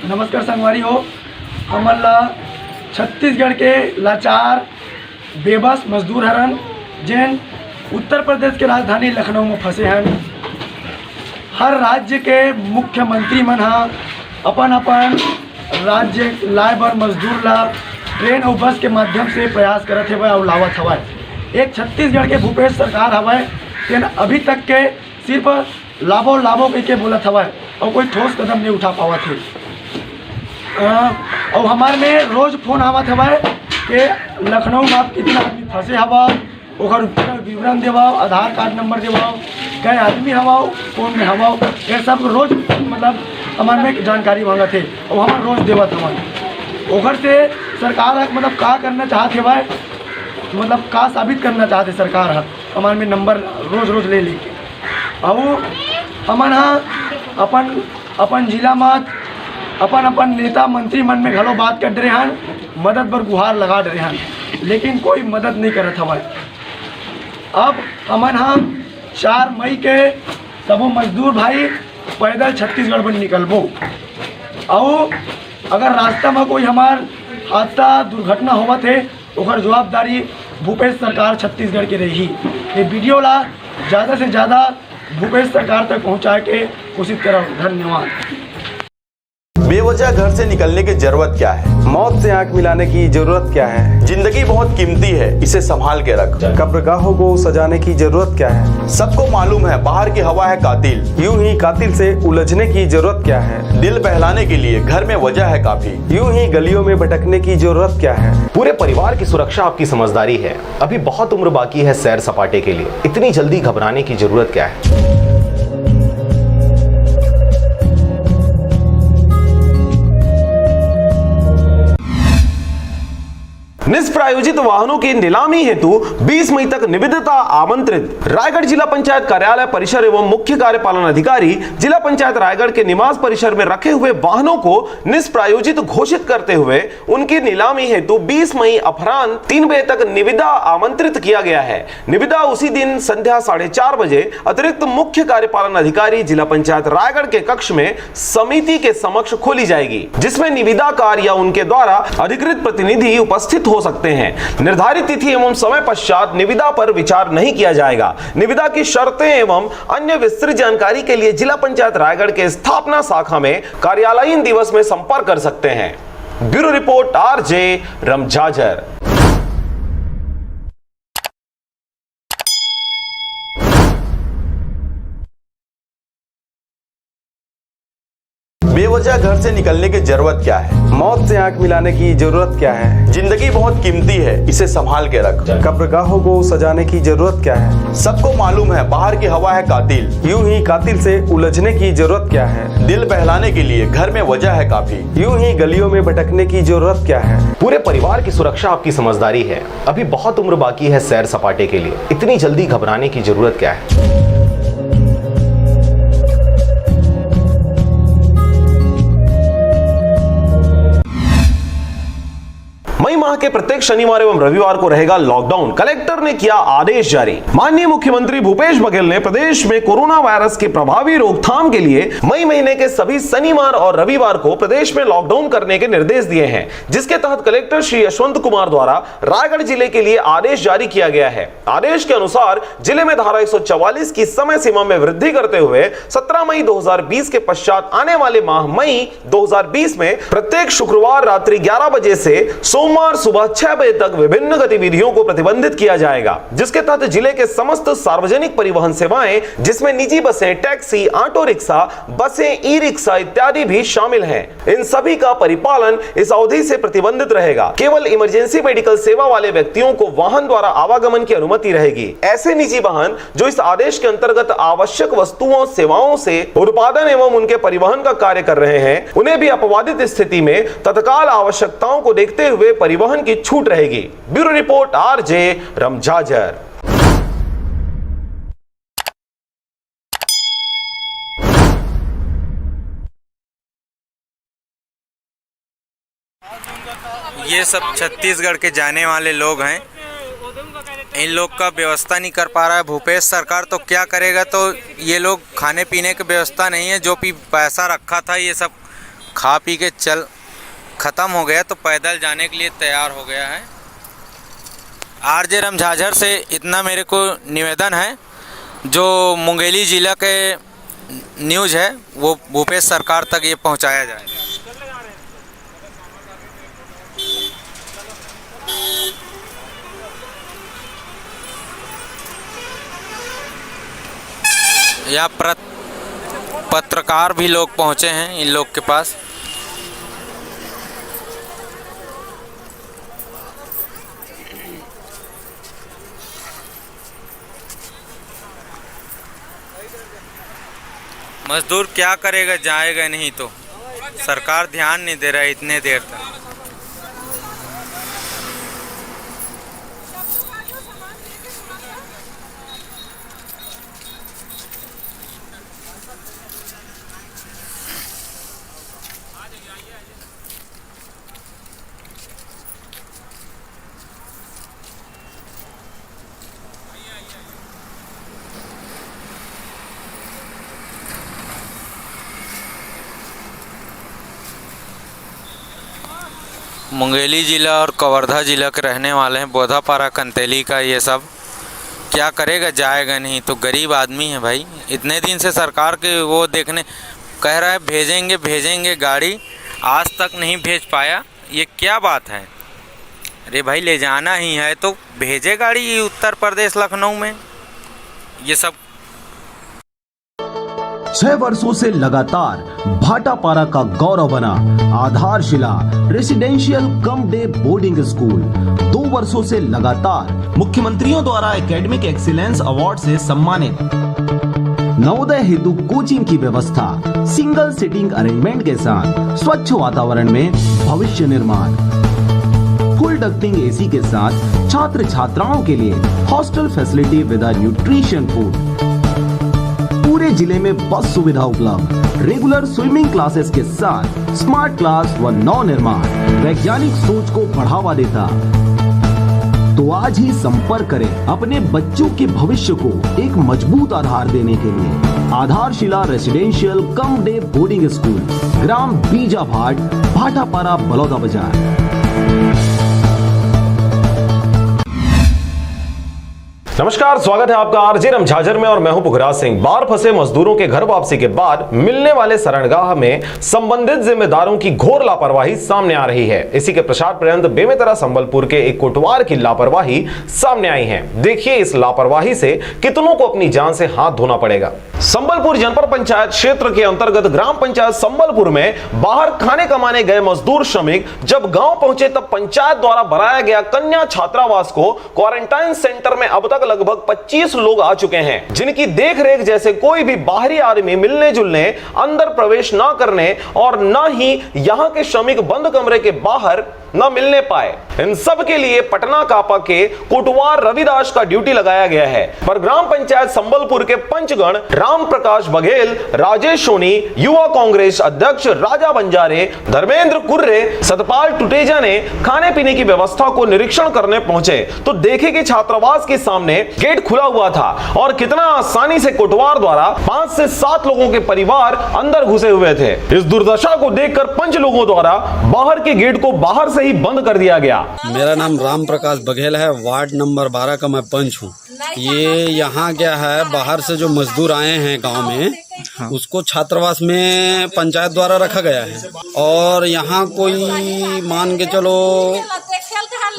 नमस्कार संगवारी हो। हमला छत्तीसगढ़ के लाचार बेबस मजदूर हरन जिन उत्तर प्रदेश के राजधानी लखनऊ में फंसे हैं। हर राज्य के मुख्यमंत्री मन अपन अपन राज्य लाए बर मजदूर ला ट्रेन और बस के माध्यम से प्रयास करत हवे और लावत हवे। एक छत्तीसगढ़ के भूपेश सरकार हवे तेन अभी तक के सिर्फ लाभो लाभो के बोलत हवे और कोई ठोस कदम नहीं उठा पावत है। और हमारे में रोज फोन आवत हवे कि लखनऊ में आप कितना आदमी फंसे हवा, ओकर पूरा विवरण देवाओ, आधार कार्ड नंबर देवाओ, कई आदमी हवाओ, कौन में हवाओ, ये सब रोज मतलब हमारे में जानकारी मांगत है और हमारे रोज देवत हमारे। ओकर से सरकार मतलब का करना चाहते भाई, मतलब का साबित करना चाहते सरकार है हमारे में नंबर रोज रोज ले लेके। और हमन अपन अपन जिला में अपन अपन नेता मंत्री मन में घलो बात कर रहे हैं, मदद पर गुहार लगा रहे हैं, लेकिन कोई मदद नहीं करत हवा। अब हमन 4 मई के सबो मजदूर भाई पैदल छत्तीसगढ़ में निकलबो और अगर रास्ता में कोई हमार हादसा दुर्घटना होवत है ओकर जवाबदारी भूपेश सरकार छत्तीसगढ़ के रही। ये वीडियो ला ज़्यादा से ज़्यादा भूपेश सरकार तक पहुँचाए के कोशिश करो। धन्यवाद। बेवजह घर से निकलने की जरूरत क्या है? मौत से आंख मिलाने की जरूरत क्या है? जिंदगी बहुत कीमती है, इसे संभाल के रख। कब्रगाहों को सजाने की जरूरत क्या है? सबको मालूम है बाहर की हवा है कातिल। यूं ही कातिल से उलझने की जरूरत क्या है? दिल बहलाने के लिए घर में वजह है काफी। यूं ही गलियों में भटकने की जरूरत क्या है? पूरे परिवार की सुरक्षा आपकी समझदारी है। अभी बहुत उम्र बाकी है सैर सपाटे के लिए, इतनी जल्दी घबराने की जरूरत क्या है? निष्प्रायोजित वाहनों की नीलामी हेतु 20 मई तक निविदता आमंत्रित। रायगढ़ जिला पंचायत कार्यालय परिसर एवं मुख्य कार्यपालन अधिकारी जिला पंचायत रायगढ़ के निवास परिसर में रखे हुए वाहनों को निष्प्रायोजित घोषित करते हुए उनकी नीलामी हेतु 20 मई अपराह्न 3 बजे तक निविदा आमंत्रित किया गया है। निविदा उसी दिन संध्या 4:30 बजे अतिरिक्त मुख्य कार्यपालन अधिकारी जिला पंचायत रायगढ़ के कक्ष में समिति के समक्ष खोली जाएगी, जिसमें निविदाकार या उनके द्वारा अधिकृत प्रतिनिधि उपस्थित हो सकते हैं। निर्धारित तिथि एवं समय पश्चात निविदा पर विचार नहीं किया जाएगा। निविदा की शर्तें एवं अन्य विस्तृत जानकारी के लिए जिला पंचायत रायगढ़ के स्थापना शाखा में कार्यालयीन दिवस में संपर्क कर सकते हैं। Bureau report RJ Ramjhajhar. बेवजह घर से निकलने की जरूरत क्या है? मौत से आंख मिलाने की जरूरत क्या है? जिंदगी बहुत कीमती है, इसे संभाल के रख। कब्रगाहों को सजाने की जरूरत क्या है? सबको मालूम है बाहर की हवा है कातिल। यूं ही कातिल से उलझने की जरूरत क्या है? दिल बहलाने के लिए घर में वजह है काफी। यूं ही गलियों में भटकने की जरूरत क्या है? पूरे परिवार की सुरक्षा आपकी समझदारी है। अभी बहुत उम्र बाकी है सैर सपाटे के लिए, इतनी जल्दी घबराने की जरूरत क्या है? मई माह के प्रत्येक शनिवार एवं रविवार को रहेगा लॉकडाउन। कलेक्टर ने किया आदेश जारी। माननीय मुख्यमंत्री भूपेश बघेल ने प्रदेश में कोरोना वायरस के प्रभावी रोकथाम के लिए मई महीने के सभी शनिवार और रविवार को प्रदेश में लॉकडाउन करने के निर्देश दिए हैं, जिसके तहत कलेक्टर श्री यशवंत कुमार द्वारा रायगढ़ जिले के लिए आदेश जारी किया गया है। आदेश के अनुसार जिले में धारा 144 की समय सीमा में वृद्धि करते हुए 17 मई 2020 के पश्चात आने वाले माह मई 2020 में प्रत्येक शुक्रवार रात्रि 11 बजे से सोमवार सुबह 6 बजे तक विभिन्न गतिविधियों को प्रतिबंधित किया जाएगा, जिसके तहत जिले के समस्त सार्वजनिक परिवहन सेवाएं, जिसमें निजी बसें, टैक्सी, ऑटो रिक्शा, बसें, ई रिक्शा इत्यादि भी शामिल हैं। इन सभी का परिपालन इस अवधि से प्रतिबंधित रहेगा। केवल इमरजेंसी मेडिकल सेवा वाले व्यक्तियों को वाहन द्वारा आवागमन की अनुमति रहेगी। ऐसे निजी वाहन जो इस आदेश के अंतर्गत आवश्यक वस्तुओं, सेवाओं से उत्पादन एवं उनके परिवहन का कार्य कर रहे हैं, उन्हें भी अपवादित स्थिति में तत्काल आवश्यकताओं को देखते हुए परिवहन की छूट रहेगी। Bureau report RJ Ramjhajhar. ये सब छत्तीसगढ़ के जाने वाले लोग हैं। इन लोग का व्यवस्था नहीं कर पा रहा है भूपेश सरकार, तो क्या करेगा? तो ये लोग खाने पीने की व्यवस्था नहीं है। जो भी पैसा रखा था ये सब खा पी के चल ख़त्म हो गया, तो पैदल जाने के लिए तैयार हो गया है। आरजे रमझाझर से इतना मेरे को निवेदन है, जो मुंगेली ज़िला के न्यूज़ है वो भूपेश सरकार तक ये पहुंचाया जाए। या पत्रकार भी लोग पहुंचे हैं इन लोग के पास। मजदूर क्या करेगा, जाएगा नहीं तो। सरकार ध्यान नहीं दे रहा है इतने देर तक। मुंगेली ज़िला और कवर्धा ज़िला के रहने वाले हैं, बोधापारा, कंतेली का ये सब। क्या करेगा, जाएगा नहीं तो। गरीब आदमी है भाई। इतने दिन से सरकार के वो देखने कह रहा है भेजेंगे भेजेंगे गाड़ी, आज तक नहीं भेज पाया। ये क्या बात है? अरे भाई ले जाना ही है तो भेजे गाड़ी। उत्तर प्रदेश लखनऊ में ये सब 6 वर्षों से लगातार भाटापारा का गौरव बना आधारशिला residential cum day boarding school 2 वर्षों से लगातार मुख्यमंत्रियों द्वारा एकेडमिक एक्सीलेंस अवार्ड से सम्मानित। नवोदय हेतु कोचिंग की व्यवस्था, सिंगल सीटिंग अरेंजमेंट के साथ स्वच्छ वातावरण में भविष्य निर्माण। फुल डक्टिंग एसी के साथ छात्र छात्राओं के लिए hostel facility with nutrition food. पूरे जिले में बस सुविधा उपलब्ध, रेगुलर स्विमिंग क्लासेस के साथ स्मार्ट क्लास व नव निर्माण वैज्ञानिक सोच को बढ़ावा देता। तो आज ही संपर्क करें अपने बच्चों के भविष्य को एक मजबूत आधार देने के लिए। आधारशिला residential cum day boarding school, ग्राम बीजाभाट, भाटापारा, बलौदा बाजार। नमस्कार, स्वागत है आपका आरजे रमझाझर में और मैं हूं पुखराज सिंह। बाहर फंसे मजदूरों के घर वापसी के बाद मिलने वाले शरणगाह में संबंधित जिम्मेदारों की घोर लापरवाही सामने आ रही है। इसी के प्रचार पर्यंत बेमेतरा संबलपुर के एक कोटवार की लापरवाही सामने आई है। देखिए इस लापरवाही से कितनों को अपनी जान से हाथ धोना पड़ेगा। संबलपुर जनपद पंचायत क्षेत्र के अंतर्गत ग्राम पंचायत संबलपुर में बाहर खाने कमाने गए मजदूर श्रमिक जब गांव पहुंचे तब पंचायत द्वारा बनाया गया कन्या छात्रावास को क्वारंटाइन सेंटर में अब तक लगभग 25 लोग आ चुके हैं, जिनकी देखरेख जैसे कोई भी बाहरी आदमी मिलने जुलने, अंदर प्रवेश न करने और न ही यहां के श्रमिक बंद कमरे के बाहर न मिलने पाए। इन सब के लिए पटना कापा के कोटवार रविदास का ड्यूटी लगाया गया है। पर ग्राम पंचायत संबलपुर के पंचगण राम प्रकाश बघेल, राजेश सोनी, युवा कांग्रेस अध्यक्ष राजा बंजारे, धर्मेंद्र कुर्रे, सतपाल टुटेजा ने खाने पीने की व्यवस्था को निरीक्षण करने पहुंचे तो देखे कि छात्रावास के सामने गेट खुला हुआ था और कितना आसानी से कोटवार द्वारा 5 से 7 लोगों के परिवार अंदर घुसे हुए थे। इस दुर्दशा को देखकर पंच लोगों द्वारा बाहर के गेट को बाहर से ही बंद कर दिया गया। मेरा नाम राम प्रकाश बघेल है, वार्ड नंबर 12 का मैं पंच हूँ। ये यहाँ क्या है, बाहर से जो मजदूर आए हैं गांव में उसको छात्रावास में पंचायत द्वारा रखा गया है और यहाँ कोई मान के चलो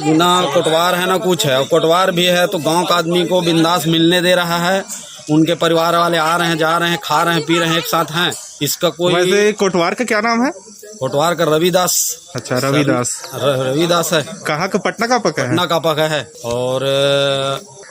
ना कोटवार है ना कुछ है, और कोटवार भी है तो गांव का आदमी को बिंदास मिलने दे रहा है। उनके परिवार वाले आ रहे हैं, जा रहे हैं, खा रहे हैं, पी रहे हैं, एक साथ हैं। इसका कोई वैसे कोटवार का क्या नाम है? कोटवार का रविदास। अच्छा, रविदास रविदास है। कहाँ का? पटना का पका है। पटना का पका है और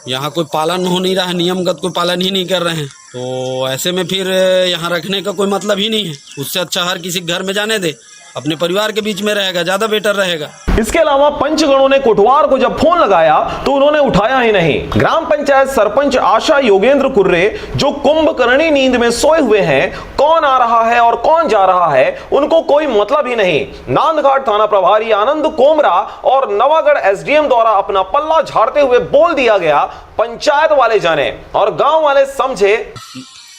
यहाँ कोई पालन हो नहीं रहा है, नियमगत कोई पालन ही नहीं कर रहे हैं। तो ऐसे में फिर यहाँ रखने का कोई मतलब ही नहीं है। उससे अच्छा हर किसी घर में जाने दे, अपने परिवार के बीच में रहेगा, ज्यादा बेटर रहेगा। इसके अलावा पंचगणों ने कोटवार को जब फोन लगाया तो उन्होंने उठाया ही नहीं। ग्राम पंचायत सरपंच आशा योगेंद्र कुर्रे जो कुंभकर्णी नींद में सोए हुए हैं, कौन आ रहा है और कौन जा रहा है उनको कोई मतलब ही नहीं। नांदघाट थाना प्रभारी आनंद कोमरा और नवागढ़ एसडीएम द्वारा अपना पल्ला झाड़ते हुए बोल दिया गया, पंचायत वाले जाने और गांव वाले समझे।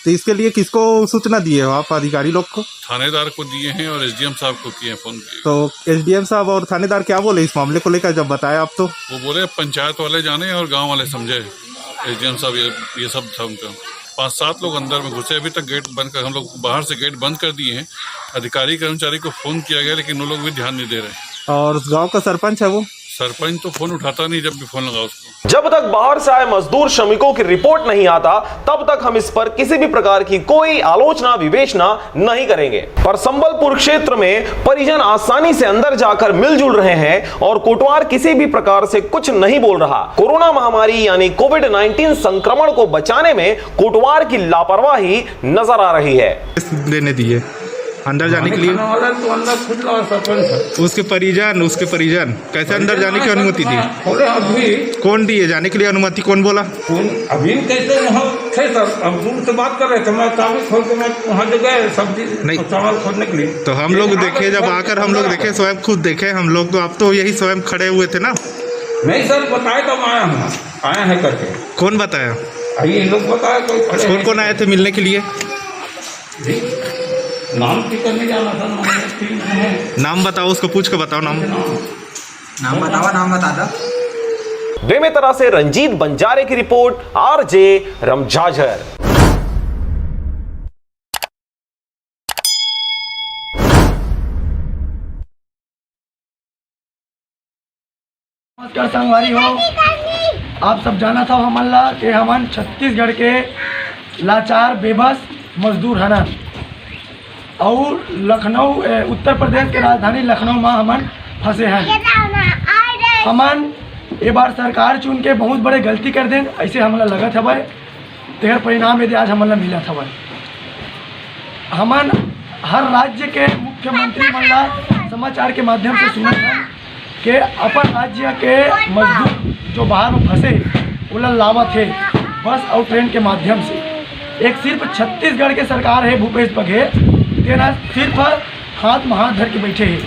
तो इसके लिए किसको सूचना दिए हो आप? अधिकारी लोग को? थानेदार को दिए हैं और एसडीएम साहब को किए फोन किए। तो एसडीएम साहब और थानेदार क्या बोले इस मामले को लेकर जब बताया आप? तो वो बोले पंचायत वाले जाने और गांव वाले समझे। एसडीएम साहब ये सब था उनका। 5-7 लोग अंदर में घुसे, अभी तक गेट बंद कर, हम लोग बाहर से गेट बंद कर दिए हैं। अधिकारी कर्मचारी को फोन किया गया लेकिन वो लोग भी ध्यान नहीं दे रहे। और उस गाँव का सरपंच है, वो सरपंच तो फोन उठाता नहीं जब भी फोन लगा उसको। जब तक बाहर से आए मजदूर श्रमिकों की रिपोर्ट नहीं आता तब तक हम इस पर किसी भी प्रकार की कोई आलोचना विवेचना नहीं करेंगे। पर संबलपुर क्षेत्र में परिजन आसानी से अंदर जाकर मिलजुल रहे हैं और कोटवार किसी भी प्रकार से कुछ नहीं बोल रहा। कोरोना महामारी यानी कोविड-19 संक्रमण को बचाने में कोटवार की लापरवाही नजर आ रही है। देने दिए अंदर जाने के लिए तो अंदर खुद और सरपंच उसके परिजन कैसे अंदर जाने की अनुमति दी? अभी कौन दिए जाने के लिए अनुमति? कौन बोला? अभी कैसे वहाँ थे सर, अब दूर से बात कर रहे थे, मैं कागज खोल के मैं वहाँ जो गए सब्जी चावल खोलने के लिए। तो हम लोग देखे, जब आकर हम लोग देखे, स्वयं खुद देखे हम लोग, तो आप तो यही स्वयं खड़े हुए थे ना? नहीं सर, बताए तब आया है करके। कौन बताया? ये लोग बताया। कौन आए थे मिलने के लिए? नाम की करने जाना था। नाम बताओ, उसको पूछ के बताओ। नाम बताओ, नाम बता दो। बेमेतरा से रंजीत बंजारे की रिपोर्ट, आरजे रमझाझर। नमस्कार संगवारी हो, आप सब जाना था हमला के हमन छत्तीसगढ़ के लाचार बेबस मजदूर है ना, और लखनऊ उत्तर प्रदेश के राजधानी लखनऊ में हमन फंसे हैं। हमन ये बार सरकार चुन के बहुत बड़े गलती कर दें, ऐसे हमला लगत हवे। तेहर परिणाम यदि आज हमला मिलत हवे। हमन हर राज्य के मुख्यमंत्री मन ला समाचार के माध्यम से सुनत हैं कि अपन राज्य के मजदूर जो बाहर में फंसे उलल लावत है बस और ट्रेन के माध्यम से। एक सिर्फ छत्तीसगढ़ के सरकार है भूपेश बघेल तेना सिर्फ हाथ में हाथ धर के बैठे हैं,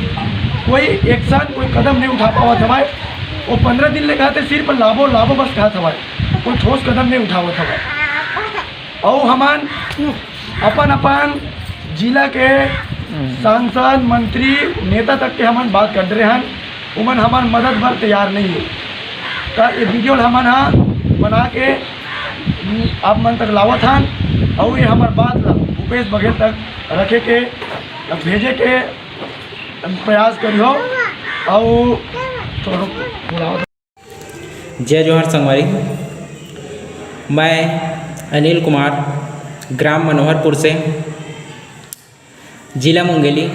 कोई एक्शन कोई कदम नहीं उठा पावत हमारे। वो 15 दिन ले कहते सिर्फ लाभो बस कहत हमारे, कोई ठोस कदम नहीं उठावत हमारे। और हमान अपन जिला के सांसद मंत्री नेता तक के हमन बात कर रहे हैं, उमन हमार मदद भर तैयार नहीं है। तो ये वीडियो हमन हाँ बना के आप मन तक लावत हन और ये हमार बात भूपेश बघेल तक रखे के भेजे के प्रयास करियो। और जय जोहर संगवारी, मैं अनिल कुमार ग्राम मनोहरपुर से जिला मुंगेली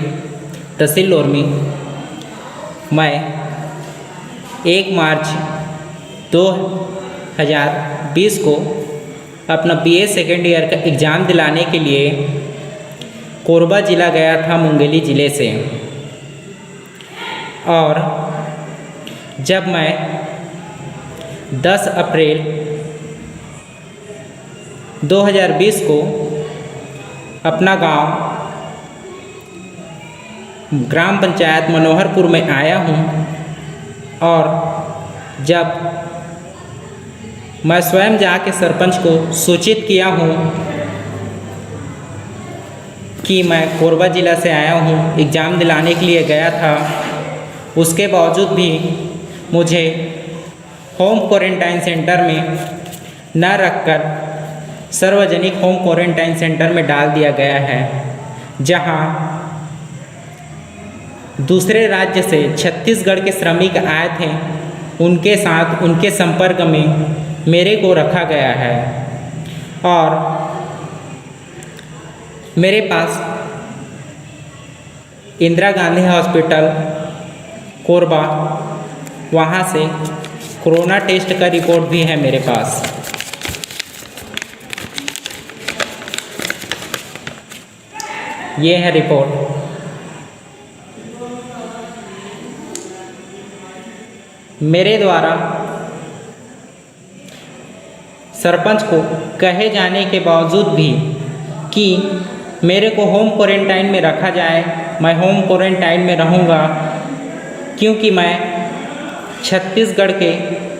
तहसील लोरमी। मैं 1 मार्च 2020 को अपना BA सेकेंड ईयर का एग्ज़ाम दिलाने के लिए कोरबा ज़िला गया था मुंगेली ज़िले से। और जब मैं 10 अप्रैल 2020 को अपना गांव ग्राम पंचायत मनोहरपुर में आया हूं और जब मैं स्वयं जाके सरपंच को सूचित किया हूं कि मैं कोरबा ज़िला से आया हूं, एग्ज़ाम दिलाने के लिए गया था, उसके बावजूद भी मुझे होम क्वारंटाइन सेंटर में न रखकर सार्वजनिक होम क्वारंटाइन सेंटर में डाल दिया गया है, जहां दूसरे राज्य से छत्तीसगढ़ के श्रमिक आए थे, उनके साथ उनके संपर्क में मेरे को रखा गया है। और मेरे पास इंदिरा गांधी हॉस्पिटल कोरबा, वहाँ से कोरोना टेस्ट का रिपोर्ट भी है मेरे पास। ये है रिपोर्ट। मेरे द्वारा सरपंच को कहे जाने के बावजूद भी कि मेरे को होम क्वारंटाइन में रखा जाए, मैं होम क्वारंटाइन में रहूँगा, क्योंकि मैं छत्तीसगढ़ के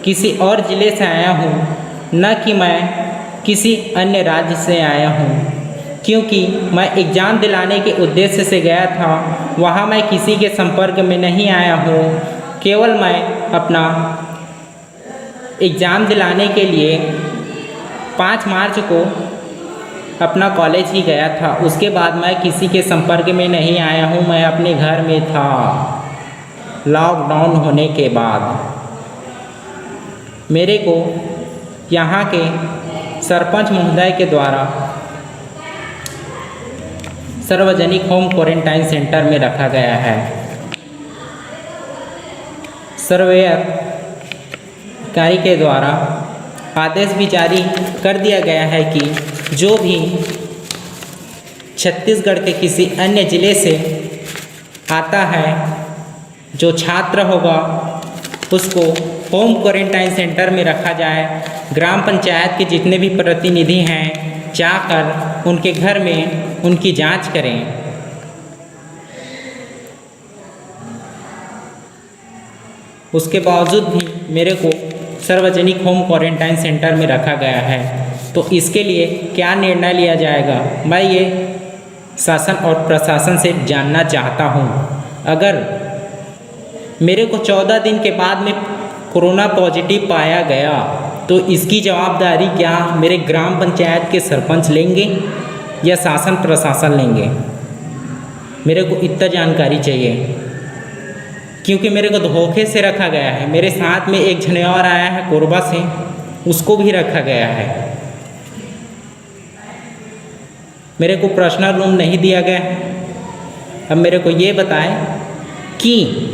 किसी और ज़िले से आया हूँ, न कि मैं किसी अन्य राज्य से आया हूँ। क्योंकि मैं एग्ज़ाम दिलाने के उद्देश्य से गया था, वहाँ मैं किसी के संपर्क में नहीं आया हूँ। केवल मैं अपना एग्ज़ाम दिलाने के लिए 5 मार्च को अपना कॉलेज ही गया था, उसके बाद मैं किसी के संपर्क में नहीं आया हूँ। मैं अपने घर में था लॉकडाउन होने के बाद। मेरे को यहाँ के सरपंच महोदय के द्वारा सार्वजनिक होम क्वारंटाइन सेंटर में रखा गया है। सर्वेयर कार्य के द्वारा आदेश भी जारी कर दिया गया है कि जो भी छत्तीसगढ़ के किसी अन्य ज़िले से आता है, जो छात्र होगा, उसको होम क्वारंटाइन सेंटर में रखा जाए। ग्राम पंचायत के जितने भी प्रतिनिधि हैं, जाकर उनके घर में उनकी जांच करें। उसके बावजूद भी मेरे को सार्वजनिक होम क्वारंटाइन सेंटर में रखा गया है। तो इसके लिए क्या निर्णय लिया जाएगा, मैं ये शासन और प्रशासन से जानना चाहता हूँ। अगर मेरे को 14 दिन के बाद में कोरोना पॉजिटिव पाया गया, तो इसकी जवाबदारी क्या मेरे ग्राम पंचायत के सरपंच लेंगे या शासन प्रशासन लेंगे? मेरे को इतना जानकारी चाहिए, क्योंकि मेरे को धोखे से रखा गया है। मेरे साथ में एक जने और आया है कोरबा से, उसको भी रखा गया है। मेरे को पर्सनल रूम नहीं दिया गया है। अब मेरे को ये बताएं कि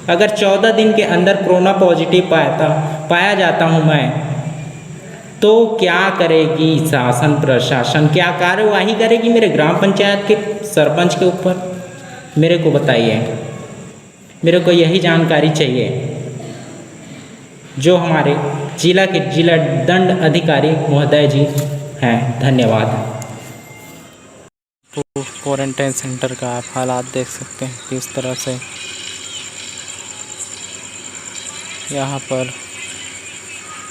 अगर 14 दिन के अंदर कोरोना पॉजिटिव पाया जाता हूँ मैं, तो क्या करेगी शासन प्रशासन, क्या कार्यवाही करेगी मेरे ग्राम पंचायत के सरपंच के ऊपर? मेरे को बताइए। मेरे को यही जानकारी चाहिए जो हमारे जिला के जिला दंड अधिकारी महोदय जी हैं। धन्यवाद। क्वारंटाइन सेंटर का आप हालात देख सकते हैं किस तरह से यहाँ पर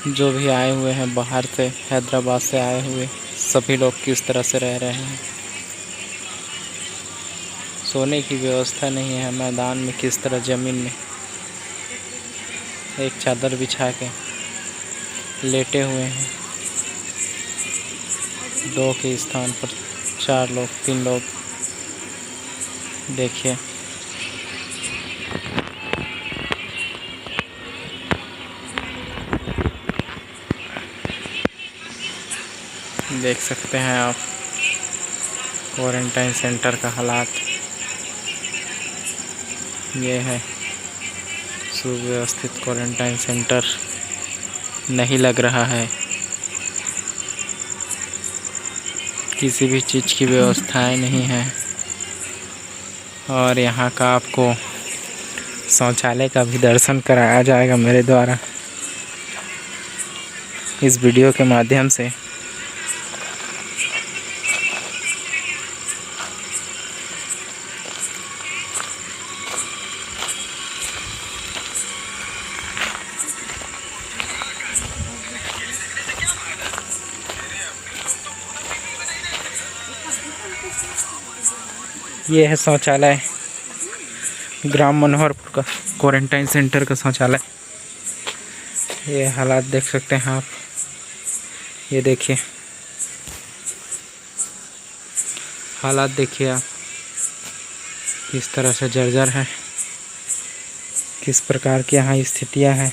जो भी आए हुए हैं बाहर से, हैदराबाद से आए हुए सभी लोग किस तरह से रह रहे हैं। सोने की व्यवस्था नहीं है, मैदान में किस तरह ज़मीन में एक चादर बिछा के लेटे हुए हैं। 2 के स्थान पर 4 लोग 3 लोग देखिए। देख सकते हैं आप क्वारंटाइन सेंटर का हालात। ये है सुव्यवस्थित क्वारंटाइन सेंटर नहीं लग रहा है, किसी भी चीज़ की व्यवस्थाएं नहीं है। और यहाँ का आपको शौचालय का भी दर्शन कराया जाएगा मेरे द्वारा इस वीडियो के माध्यम से। ये है शौचालय, ग्राम मनोहरपुर का क्वारंटाइन सेंटर का शौचालय। ये हालात देख सकते हैं आप, ये देखिए हालात देखिए आप किस तरह से जर्जर है, किस प्रकार की यहाँ स्थितियाँ हैं।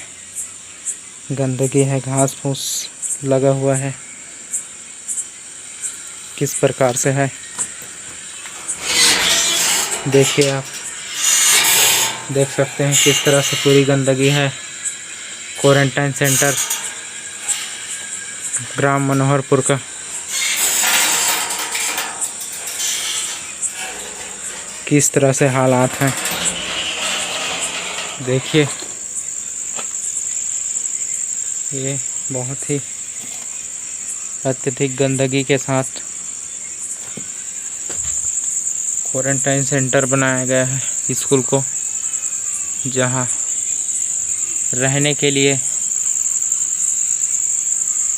गंदगी है, घास फूस लगा हुआ है, किस प्रकार से है देखिए आप। देख सकते हैं किस तरह से पूरी गंदगी है। क्वारंटाइन सेंटर ग्राम मनोहरपुर का किस तरह से हालात हैं देखिए। ये बहुत ही अत्यधिक गंदगी के साथ क्वारंटाइन सेंटर बनाया गया है स्कूल को, जहां रहने के लिए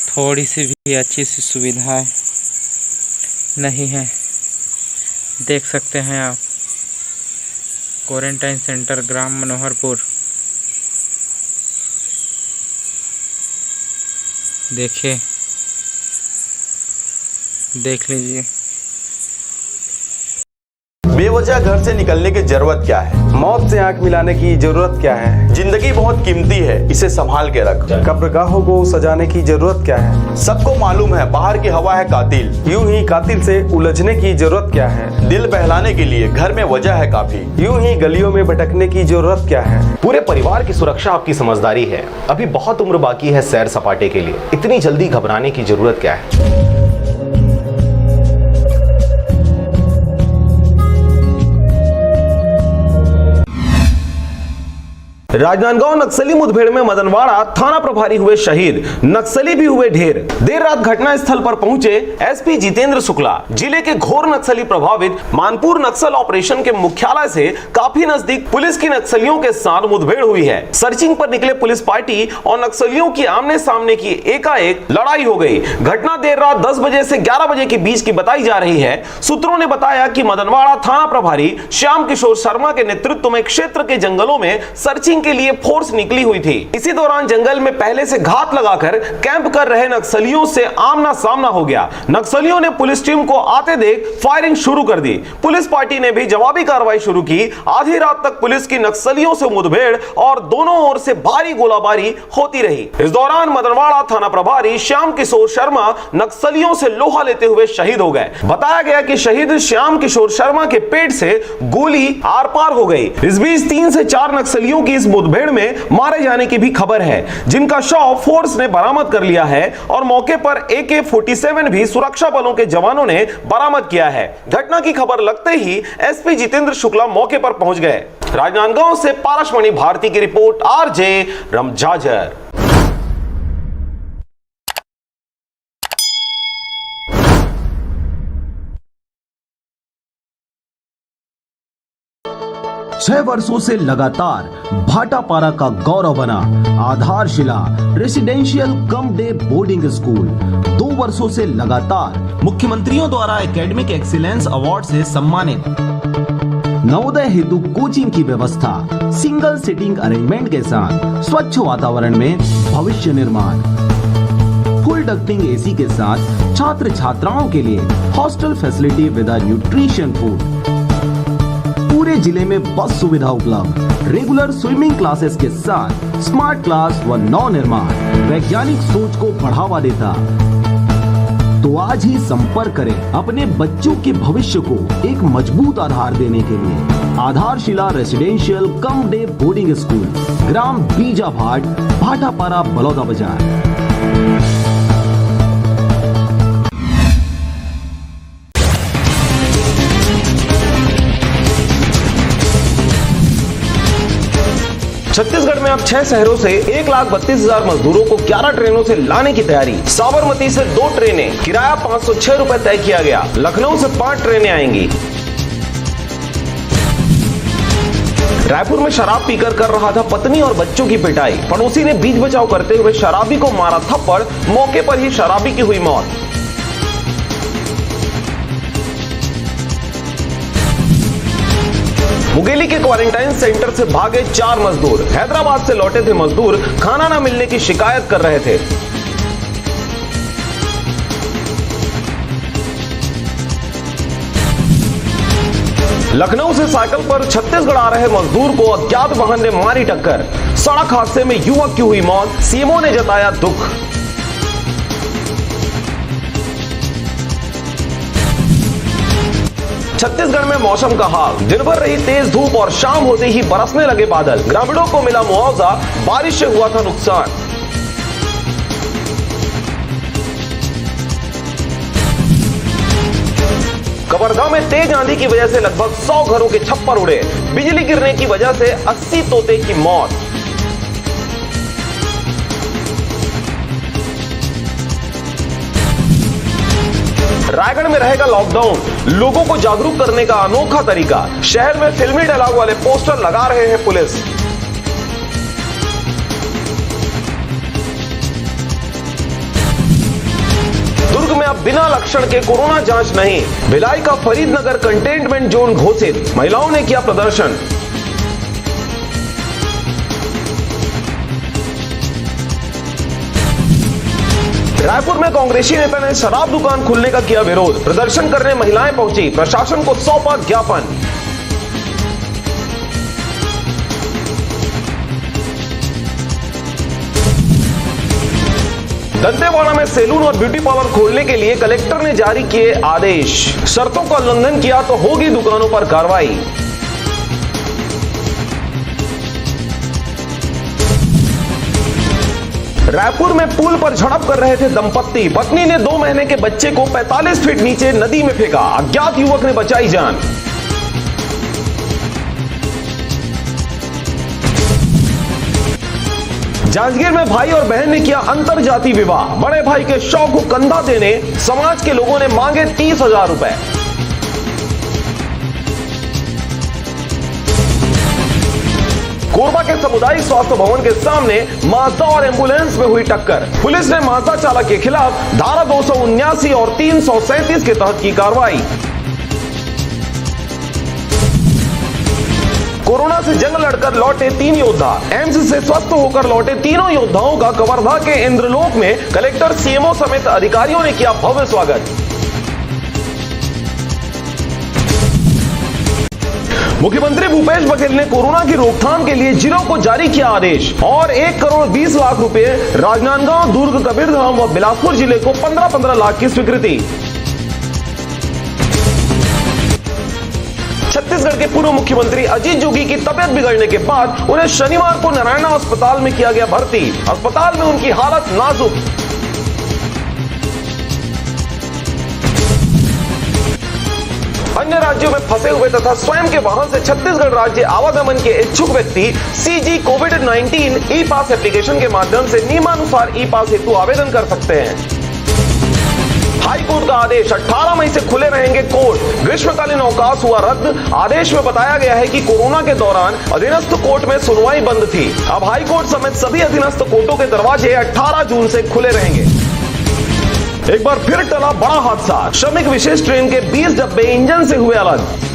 थोड़ी सी भी अच्छी सी सुविधाएं नहीं है। देख सकते हैं आप क्वारंटाइन सेंटर ग्राम मनोहरपुर। देखिए, देख लीजिए। बेवजह घर से निकलने की जरूरत क्या है? मौत से आंख मिलाने की जरूरत क्या है? जिंदगी बहुत कीमती है, इसे संभाल के रख। कब्रगाहों को सजाने की जरूरत क्या है? सबको मालूम है बाहर की हवा है कातिल। यूं ही कातिल से उलझने की जरूरत क्या है? दिल बहलाने के लिए घर में वजह है काफी। यूं ही गलियों में भटकने की जरूरत क्या है? पूरे परिवार की सुरक्षा आपकी समझदारी है। अभी बहुत उम्र बाकी है सैर सपाटे के लिए, इतनी जल्दी घबराने की जरूरत क्या है? राजनांदगांव नक्सली मुठभेड़ में मदनवाड़ा थाना प्रभारी हुए शहीद, नक्सली भी हुए ढेर। देर रात घटना स्थल पर पहुंचे एसपी जितेंद्र शुक्ला। जिले के घोर नक्सली प्रभावित मानपुर नक्सल ऑपरेशन के मुख्यालय से काफी नजदीक पुलिस की नक्सलियों के साथ मुठभेड़ हुई है। सर्चिंग पर निकले पुलिस पार्टी और नक्सलियों की आमने सामने की एकाएक लड़ाई हो गई। घटना देर रात 10 बजे से 11 बजे के बीच की बताई जा रही है। सूत्रों ने बताया कि मदनवाड़ा थाना प्रभारी श्याम किशोर शर्मा के नेतृत्व में क्षेत्र के जंगलों में सर्चिंग के लिए फोर्स निकली हुई थी। इसी दौरान जंगल में पहले से घात लगाकर कैंप कर रहे नक्सलियों से आमना सामना हो गया। नक्सलियों ने पुलिस टीम को आते देख फायरिंग शुरू कर दी। पुलिस पार्टी ने भी जवाबी कार्रवाई शुरू की। आधी रात तक पुलिस की नक्सलियों से मुठभेड़ और दोनों ओर से भारी गोलाबारी होती रही। इस दौरान मदनवाड़ा थाना प्रभारी श्याम किशोर शर्मा नक्सलियों से लोहा लेते हुए शहीद हो गए। बताया गया कि शहीद श्याम किशोर शर्मा के पेट से गोली आर पार हो गई। इस बीच 3 से 4 नक्सलियों की इस मुठभेड़ में मारे जाने की भी खबर है, जिनका शव फोर्स ने बरामद कर लिया है और मौके पर AK-47 भी सुरक्षा बलों के जवानों ने बरामद किया है। घटना की खबर लगते ही SP जितेंद्र शुक्ला मौके पर पहुंच गए। राजनांदगांव से पारसमणि भारती की रिपोर्ट, RJ रमझाझर। छह वर्षों से लगातार भाटापारा का गौरव बना आधारशिला residential cum day boarding school 2 वर्षों से लगातार मुख्यमंत्रियों द्वारा एकेडमिक एक्सीलेंस अवार्ड से सम्मानित। नवोदय हेतु कोचिंग की व्यवस्था, सिंगल सिटिंग अरेंजमेंट के साथ स्वच्छ वातावरण में भविष्य निर्माण, फुल डक्टिंग AC के साथ छात्र छात्राओं के लिए hostel facility with nutrition food, पूरे जिले में बस सुविधा उपलब्ध, रेगुलर स्विमिंग क्लासेस के साथ स्मार्ट क्लास व नव निर्माण वैज्ञानिक सोच को बढ़ावा देता। तो आज ही संपर्क करें अपने बच्चों के भविष्य को एक मजबूत आधार देने के लिए। आधारशिला residential cum day boarding school, ग्राम बीजाभाट, भाटापारा, बलौदा बाजार। छत्तीसगढ़ में अब 6 शहरों से 1,32,000 मजदूरों को 11 ट्रेनों से लाने की तैयारी। साबरमती से 2 ट्रेनें, किराया 506 रुपए तय किया गया। लखनऊ से 5 ट्रेनें आएंगी। रायपुर में शराब पीकर कर रहा था पत्नी और बच्चों की पिटाई। पड़ोसी ने बीच बचाव करते हुए शराबी को मारा थप्पड़, मौके पर ही शराबी की हुई मौत। मुंगेली के क्वारंटाइन सेंटर से भागे 4 मजदूर। हैदराबाद से लौटे थे मजदूर, खाना न मिलने की शिकायत कर रहे थे। लखनऊ से साइकिल पर छत्तीसगढ़ आ रहे मजदूर को अज्ञात वाहन ने मारी टक्कर। सड़क हादसे में युवक की हुई मौत, सीएमओ ने जताया दुख। छत्तीसगढ़ में मौसम का हाल, दिन भर रही तेज धूप और शाम होते ही बरसने लगे बादल। ग्रामीणों को मिला मुआवजा, बारिश से हुआ था नुकसान। कवर्धा में तेज आंधी की वजह से लगभग 100 घरों के छप्पर उड़े। बिजली गिरने की वजह से 80 तोते की मौत। रायगढ़ में रहेगा लॉकडाउन, लोगों को जागरूक करने का अनोखा तरीका। शहर में फिल्मी डायलॉग वाले पोस्टर लगा रहे हैं पुलिस। दुर्ग में अब बिना लक्षण के कोरोना जांच नहीं। भिलाई का फरीदनगर कंटेनमेंट जोन घोषित, महिलाओं ने किया प्रदर्शन। रायपुर में कांग्रेसी नेता ने शराब दुकान खुलने का किया विरोध। प्रदर्शन करने महिलाएं पहुंची, प्रशासन को सौंपा ज्ञापन। दंतेवाड़ा में सैलून और ब्यूटी पार्लर खोलने के लिए कलेक्टर ने जारी किए आदेश। शर्तों का उल्लंघन किया तो होगी दुकानों पर कार्रवाई। रायपुर में पुल पर झड़प कर रहे थे दंपत्ति। पत्नी ने 2 महीने के बच्चे को 45 फीट नीचे नदी में फेंका। अज्ञात युवक ने बचाई जान। जांजगीर में भाई और बहन ने किया अंतर जाति विवाह। बड़े भाई के शौक को कंधा देने समाज के लोगों ने मांगे 30,000 रुपए। कोरबा के सामुदायिक स्वास्थ्य भवन के सामने माजदा और एम्बुलेंस में हुई टक्कर। पुलिस ने माजदा चालक के खिलाफ धारा 279 और 337 के तहत की कार्रवाई। कोरोना से जंग लड़कर लौटे 3 योद्धा। एम्स से स्वस्थ होकर लौटे तीनों योद्धाओं का कवर्धा के इंद्रलोक में कलेक्टर, सीएमओ समेत अधिकारियों ने किया भव्य स्वागत। मुख्यमंत्री भूपेश बघेल ने कोरोना की रोकथाम के लिए जिलों को जारी किया आदेश और 1,20 लाख रुपए राजनांदगांव, दुर्ग, कबीरधाम व बिलासपुर जिले को 15-15 लाख की स्वीकृति। छत्तीसगढ़ छत्तीसगढ़ के पूर्व मुख्यमंत्री अजीत जोगी की तबियत बिगड़ने के बाद उन्हें शनिवार को नारायणा अस्पताल में किया गया भर्ती। अस्पताल में उनकी हालत नाजुक। अन्य राज्यों में फंसे हुए तथा स्वयं के वाहन से छत्तीसगढ़ राज्य आवागमन के इच्छुक व्यक्ति सीजी कोविड-19 ई पास एप्लीकेशन के माध्यम से नियमानुसार ई पास हेतु आवेदन कर सकते हैं। हाई कोर्ट का आदेश, 18 मई से खुले रहेंगे कोर्ट। ग्रीष्मकालीन अवकाश हुआ रद्द। आदेश में बताया गया है कि कोरोना के दौरान अधीनस्थ कोर्ट में सुनवाई बंद थी। अब हाई कोर्ट समेत सभी अधीनस्थ कोर्टों के दरवाजे 18 जून से खुले रहेंगे। एक बार फिर टला बड़ा हादसा। श्रमिक विशेष ट्रेन के 20 डब्बे इंजन से हुए अलग।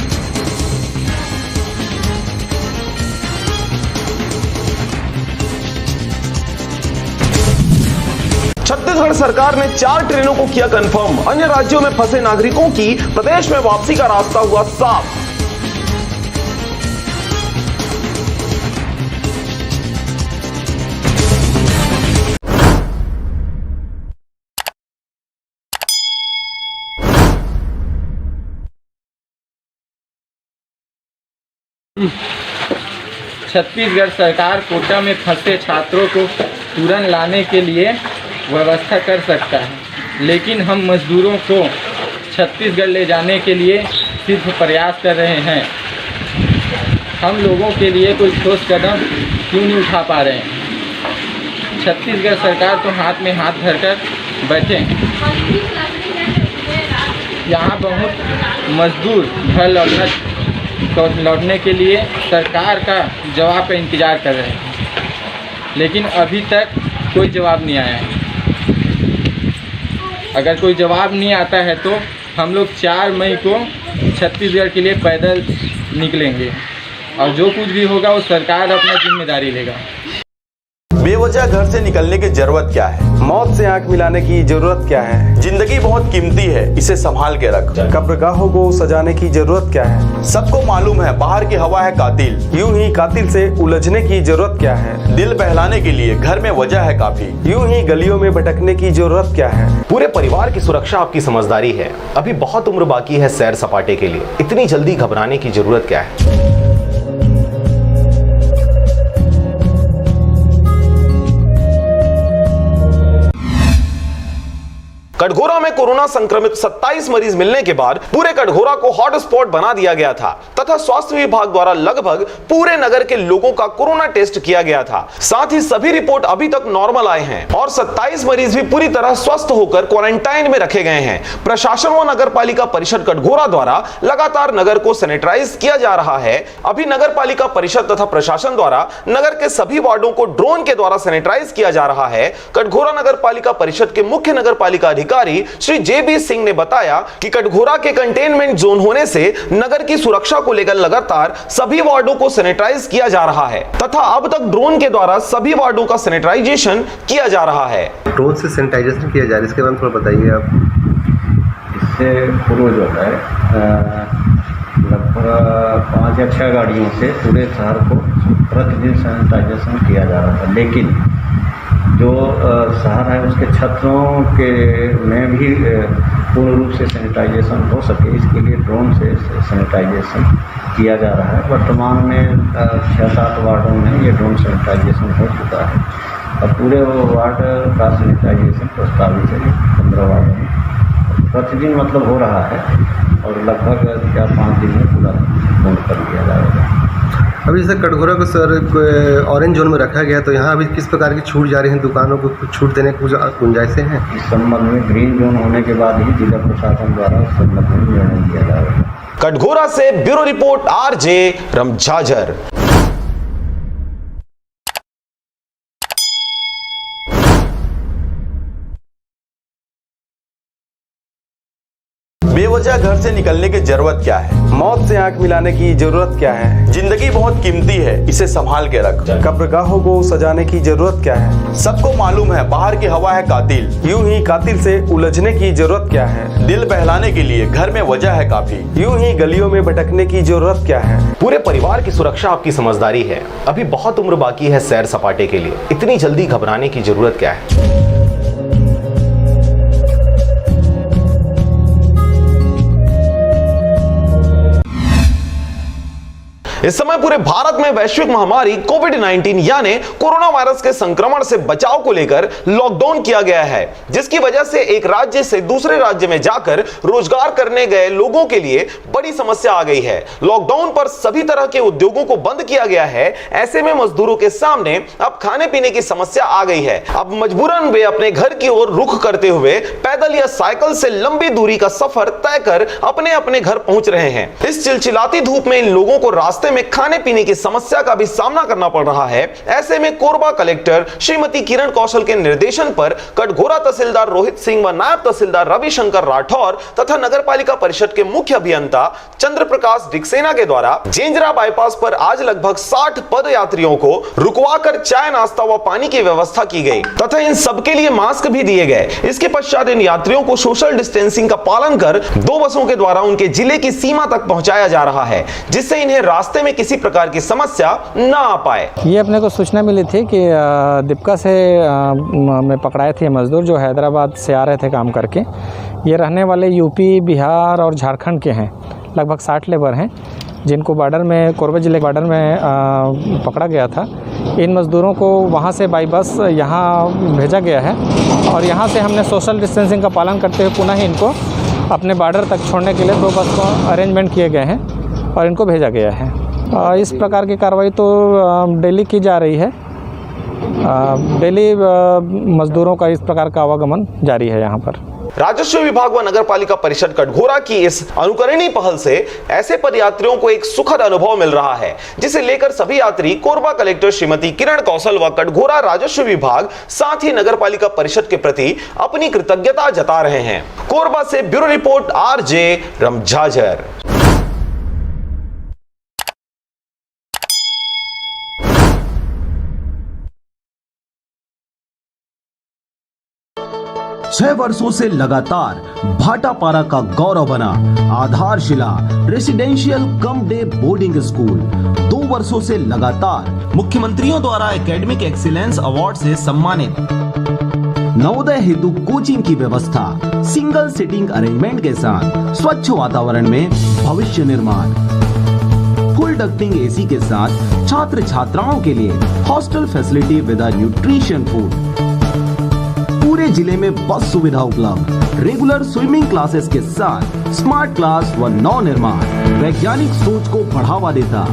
छत्तीसगढ़ सरकार ने 4 ट्रेनों को किया कंफर्म। अन्य राज्यों में फंसे नागरिकों की प्रदेश में वापसी का रास्ता हुआ साफ। छत्तीसगढ़ सरकार कोटा में फंसे छात्रों को तुरंत लाने के लिए व्यवस्था कर सकता है, लेकिन हम मजदूरों को छत्तीसगढ़ ले जाने के लिए सिर्फ प्रयास कर रहे हैं। हम लोगों के लिए कोई ठोस कदम क्यों नहीं उठा पा रहे हैं? छत्तीसगढ़ सरकार तो हाथ में हाथ धरकर बैठे। यहाँ बहुत मजदूर घर लौटने के लिए सरकार का जवाब का इंतज़ार कर रहे हैं, लेकिन अभी तक कोई जवाब नहीं आया है। अगर कोई जवाब नहीं आता है तो हम लोग 4 मई को छत्तीसगढ़ के लिए पैदल निकलेंगे और जो कुछ भी होगा वो सरकार अपना जिम्मेदारी लेगा। बेवजह घर से निकलने की जरूरत क्या है? मौत से आंख मिलाने की जरूरत क्या है? जिंदगी बहुत कीमती है, इसे संभाल के रख। कब्रगाहों को सजाने की जरूरत क्या है? सबको मालूम है बाहर की हवा है कातिल। यूं ही कातिल से उलझने की जरूरत क्या है? दिल बहलाने के लिए घर में वजह है काफी। यूं ही गलियों में भटकने की जरूरत क्या है? पूरे परिवार की सुरक्षा आपकी समझदारी है। अभी बहुत उम्र बाकी है सैर सपाटे के लिए। इतनी जल्दी घबराने की जरूरत क्या है? कटघोरा में कोरोना संक्रमित 27 मरीज मिलने के बाद पूरे कटघोरा को हॉटस्पॉट बना दिया गया था तथा स्वास्थ्य विभाग द्वारा लगभग पूरे नगर के लोगों का कोरोना टेस्ट किया गया था। साथ ही सभी रिपोर्ट अभी तक नॉर्मल आए हैं और 27 मरीज भी पूरी तरह स्वस्थ होकर क्वारंटाइन में रखे गए हैं। प्रशासन व नगर पालिका परिषद कटघोरा द्वारा लगातार नगर को सैनिटाइज किया जा रहा है। अभी नगर पालिका परिषद तथा प्रशासन द्वारा नगर के सभी वार्डों को ड्रोन के द्वारा सैनिटाइज किया जा रहा है। कटघोरा नगर पालिका परिषद के मुख्य नगर पालिका अधिकारी श्री जेबी सिंह ने बताया कि कटघोरा के कंटेनमेंट जोन होने से नगर की सुरक्षा को लेकर लगातार सभी वार्डों को सैनिटाइज किया जा रहा है तथा अब तक ड्रोन के द्वारा सभी वार्डों का सैनिटाइजेशन किया जा रहा है। ड्रोन से सैनिटाइजेशन किया जा रहा है, इसके बारे में थोड़ा बताइए आप। इससे पूर्व जो है लगभग 5 या 6 गाड़ियों से पूरे शहर को प्रतिदिन सैनिटाइजेशन किया जा रहा था, लेकिन जो शहर है उसके छतों के में भी पूर्ण रूप से सैनिटाइजेशन हो सके, इसके लिए ड्रोन से सैनिटाइजेशन किया जा रहा है। वर्तमान में 6-7 वार्डों में ये ड्रोन सैनिटाइजेशन हो चुका है और पूरे वार्ड का सैनिटाइजेशन प्रस्तावित है 15 वार्डों में प्रतिदिन मतलब हो रहा है और लगभग 4-5 दिन में पूरा पूर्ण कर दिया जाएगा। अभी जैसे कटघोरा को सर ऑरेंज जोन में रखा गया, तो यहाँ अभी किस प्रकार की छूट जा रही है? दुकानों को कुछ छूट देने की कुछ गुंजाइशें हैं? इस संबंध में ग्रीन जोन होने के बाद ही जिला प्रशासन द्वारा उस संबंध में निर्णय किया जाएगा। कटघोरा से ब्यूरो रिपोर्ट आरजे रमझाझर। बेवजह घर से निकलने की जरूरत क्या है? मौत से आंख मिलाने की जरूरत क्या है? जिंदगी बहुत कीमती है, इसे संभाल के रख। कब्रगाहों को सजाने की जरूरत क्या है? सबको मालूम है बाहर की हवा है कातिल। यूं ही कातिल से उलझने की जरूरत क्या है? दिल बहलाने के लिए घर में वजह है काफी। यूं ही गलियों में भटकने की जरूरत क्या है? पूरे परिवार की सुरक्षा आपकी समझदारी है। अभी बहुत उम्र बाकी है सैर सपाटे के लिए। इतनी जल्दी घबराने की जरूरत क्या है? इस समय पूरे भारत में वैश्विक महामारी कोविड-19 यानी कोरोना वायरस के संक्रमण से बचाव को लेकर लॉकडाउन किया गया है, जिसकी वजह से एक राज्य से दूसरे राज्य में जाकर रोजगार करने गए लोगों के लिए बड़ी समस्या आ गई है। लॉकडाउन पर सभी तरह के उद्योगों को बंद किया गया है। ऐसे में मजदूरों के सामने अब खाने पीने की समस्या आ गई है। अब मजबूरन वे अपने घर की ओर रुख करते हुए पैदल या साइकिल से लंबी दूरी का सफर तय कर अपने अपने घर पहुंच रहे हैं। इस चिलचिलाती धूप में इन लोगों को रास्ते में खाने पीने की समस्या का भी सामना करना पड़ रहा है। ऐसे में कोरबा कलेक्टर श्रीमती किरण कौशल के निर्देशन पर कटघोरा तहसीलदार रोहित सिंह व नायब तहसीलदार रविशंकर राठौर तथा नगर पालिका परिषद के मुख्य अभियंता चंद्र प्रकाश डिक्सेना के द्वारा जेंजरा बाईपास पर आज लगभग 60 पद यात्रियों को रुकवाकर चाय नाश्ता व पानी की व्यवस्था की गई तथा इन सबके लिए मास्क भी दिए गए। इसके पश्चात इन यात्रियों को सोशल डिस्टेंसिंग का पालन कर 2 बसों के द्वारा उनके जिले की सीमा तक पहुंचाया जा रहा है, जिससे इन्हें रास्ते में किसी प्रकार की समस्या न आ पाए। ये अपने को सूचना मिली थी कि दीपका से में पकड़ाए थे मजदूर जो हैदराबाद से आ रहे थे काम करके। ये रहने वाले यूपी, बिहार और झारखंड के हैं। लगभग 60 लेबर हैं जिनको बॉर्डर में, कोरबा जिले के बॉर्डर में पकड़ा गया था। इन मज़दूरों को वहाँ से बाई बस यहाँ भेजा गया है और यहाँ से हमने सोशल डिस्टेंसिंग का पालन करते हुए पुनः इनको अपने बॉर्डर तक छोड़ने के लिए 2 बस को अरेंजमेंट किए गए हैं और इनको भेजा गया है। इस प्रकार की कार्रवाई तो डेली की जा रही है। डेली मज़दूरों का इस प्रकार का आवागमन जारी है यहाँ पर। राजस्व विभाग व नगर पालिका परिषद कटघोरा की इस अनुकरणीय पहल से ऐसे पदयात्रियों को एक सुखद अनुभव मिल रहा है, जिसे लेकर सभी यात्री कोरबा कलेक्टर श्रीमती किरण कौशल व कटघोरा राजस्व विभाग साथ ही नगर पालिका परिषद के प्रति अपनी कृतज्ञता जता रहे हैं। कोरबा से ब्यूरो रिपोर्ट RJ रमझाझर। छह वर्षों से लगातार भाटापारा का गौरव बना आधारशिला residential cum day boarding school 2 वर्षों से लगातार मुख्यमंत्रियों द्वारा एकेडमिक एक्सीलेंस अवार्ड से सम्मानित। नवोदय हेतु कोचिंग की व्यवस्था, सिंगल सिटिंग अरेंजमेंट के साथ स्वच्छ वातावरण में भविष्य निर्माण, फुल डक्टिंग एसी के साथ छात्र छात्राओं के लिए hostel facility with nutrition food, पूरे जिले में बस सुविधा उपलब्ध, रेगुलर स्विमिंग क्लासेस के साथ स्मार्ट क्लास व नव निर्माण वैज्ञानिक सोच को बढ़ावा देता।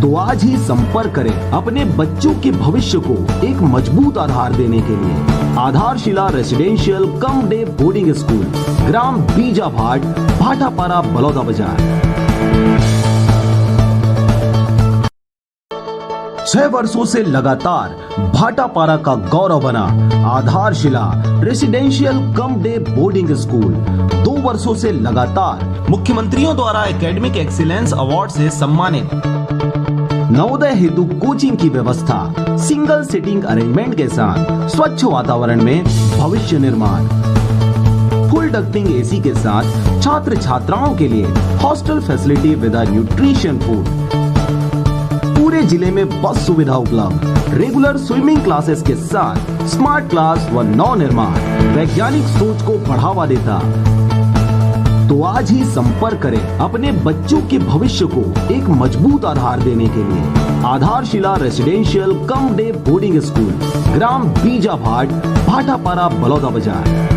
तो आज ही संपर्क करें अपने बच्चों के भविष्य को एक मजबूत आधार देने के लिए। आधारशिला residential cum day boarding school, ग्राम बीजाभाट, भाटापारा, बलौदा बाजार। 6 वर्षों से लगातार भाटापारा का गौरव बना आधारशिला residential cum day boarding school 2 वर्षों से लगातार मुख्यमंत्रियों द्वारा एकेडमिक एक्सीलेंस अवार्ड से सम्मानित। नवोदय हेतु कोचिंग की व्यवस्था, सिंगल सिटिंग अरेंजमेंट के साथ स्वच्छ वातावरण में भविष्य निर्माण, फुल डक्टिंग एसी के साथ छात्र छात्राओं के लिए hostel facility with nutrition food, पूरे जिले में बस सुविधा उपलब्ध, रेगुलर स्विमिंग क्लासेस के साथ स्मार्ट क्लास व नव निर्माण वैज्ञानिक सोच को बढ़ावा देता। तो आज ही संपर्क करें अपने बच्चों के भविष्य को एक मजबूत आधार देने के लिए। आधारशिला residential cum day boarding school, ग्राम बीजाभाट, भाटापारा, बलौदा बाजार।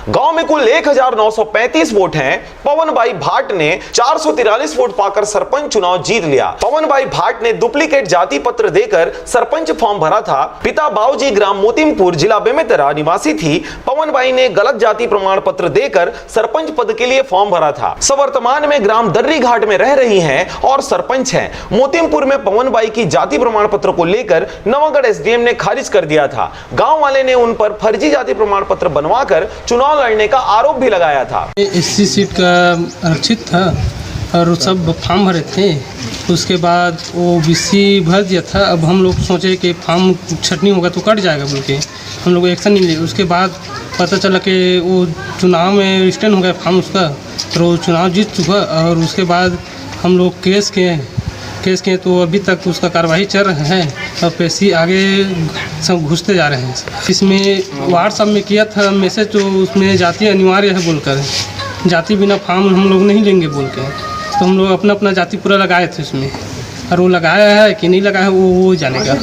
गांव में कुल 1935 वोट हैं। पवन भाई भाट ने 443 वोट पाकर सरपंच चुनाव जीत लिया। पवन भाई भाट ने डुप्लीकेट जाति पत्र देकर सरपंच फॉर्म भरा था। पिता बाबूजी ग्राम मोतीमपुर, जिला बेमेतरा निवासी थी। पवन भाई ने गलत जाति प्रमाण पत्र देकर सरपंच पद के लिए फॉर्म भरा था। वर्तमान में ग्राम दर्री घाट में रह रही हैं और सरपंच हैं। मोतीमपुर में पवन भाई की जाति प्रमाण पत्र को लेकर नवागढ़ SDM ने खारिज कर दिया था। गाँव वाले ने उन पर फर्जी जाति प्रमाण पत्र बनवाकर चुनाव लड़ने का आरोप भी लगाया था। SC सीट का आरक्षित था और सब फॉर्म भरे थे। उसके बाद वो BC भर दिया था। अब हम लोग सोचे कि फॉर्म छटनी होगा तो कट जाएगा बोल के हम लोग एक्शन नहीं लिए। उसके बाद पता चला कि वो चुनाव में रिस्टर्न हो गया फॉर्म उसका, तो वो चुनाव जीत चुका। और उसके बाद हम लोग केस किए तो अभी तक उसका कार्रवाई चल रहा है और पैसे आगे सब घुसते जा रहे हैं। इसमें व्हाट्सएप में किया था मैसेज, तो उसमें जाति अनिवार्य है बोलकर जाति बिना फॉर्म हम लोग नहीं लेंगे बोल के, तो हम लोग अपना अपना जाति पूरा लगाए थे उसमें, और वो लगाया है कि नहीं लगाया है वो जानेगा,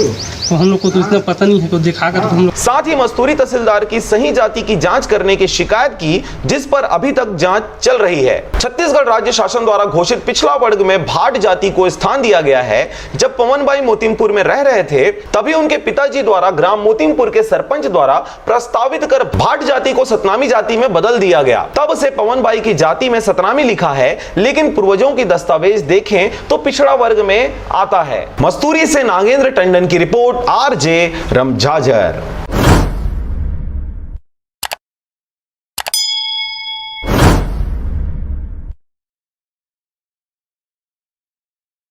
तो हम लोग को तो इतना पता नहीं है, तो दिखा कर तो हम लोग। साथ ही मस्तूरी तहसीलदार की सही जाति की जांच करने की शिकायत की, जिस पर अभी तक जांच चल रही है। छत्तीसगढ़ राज्य शासन द्वारा घोषित पिछड़ा वर्ग में भाट जाति को स्थान दिया गया है। जब पवन भाई मोतीमपुर में रह रहे थे, तभी उनके पिताजी द्वारा ग्राम मोतीमपुर के सरपंच द्वारा प्रस्तावित कर भाट जाति को सतनामी जाति में बदल दिया गया। तब से पवन भाई की जाति में सतनामी लिखा है, लेकिन पूर्वजों की दस्तावेज देखें तो पिछड़ा वर्ग में आता है। मस्तूरी से नागेंद्र टंडन की रिपोर्ट, आरजे रमझाझर।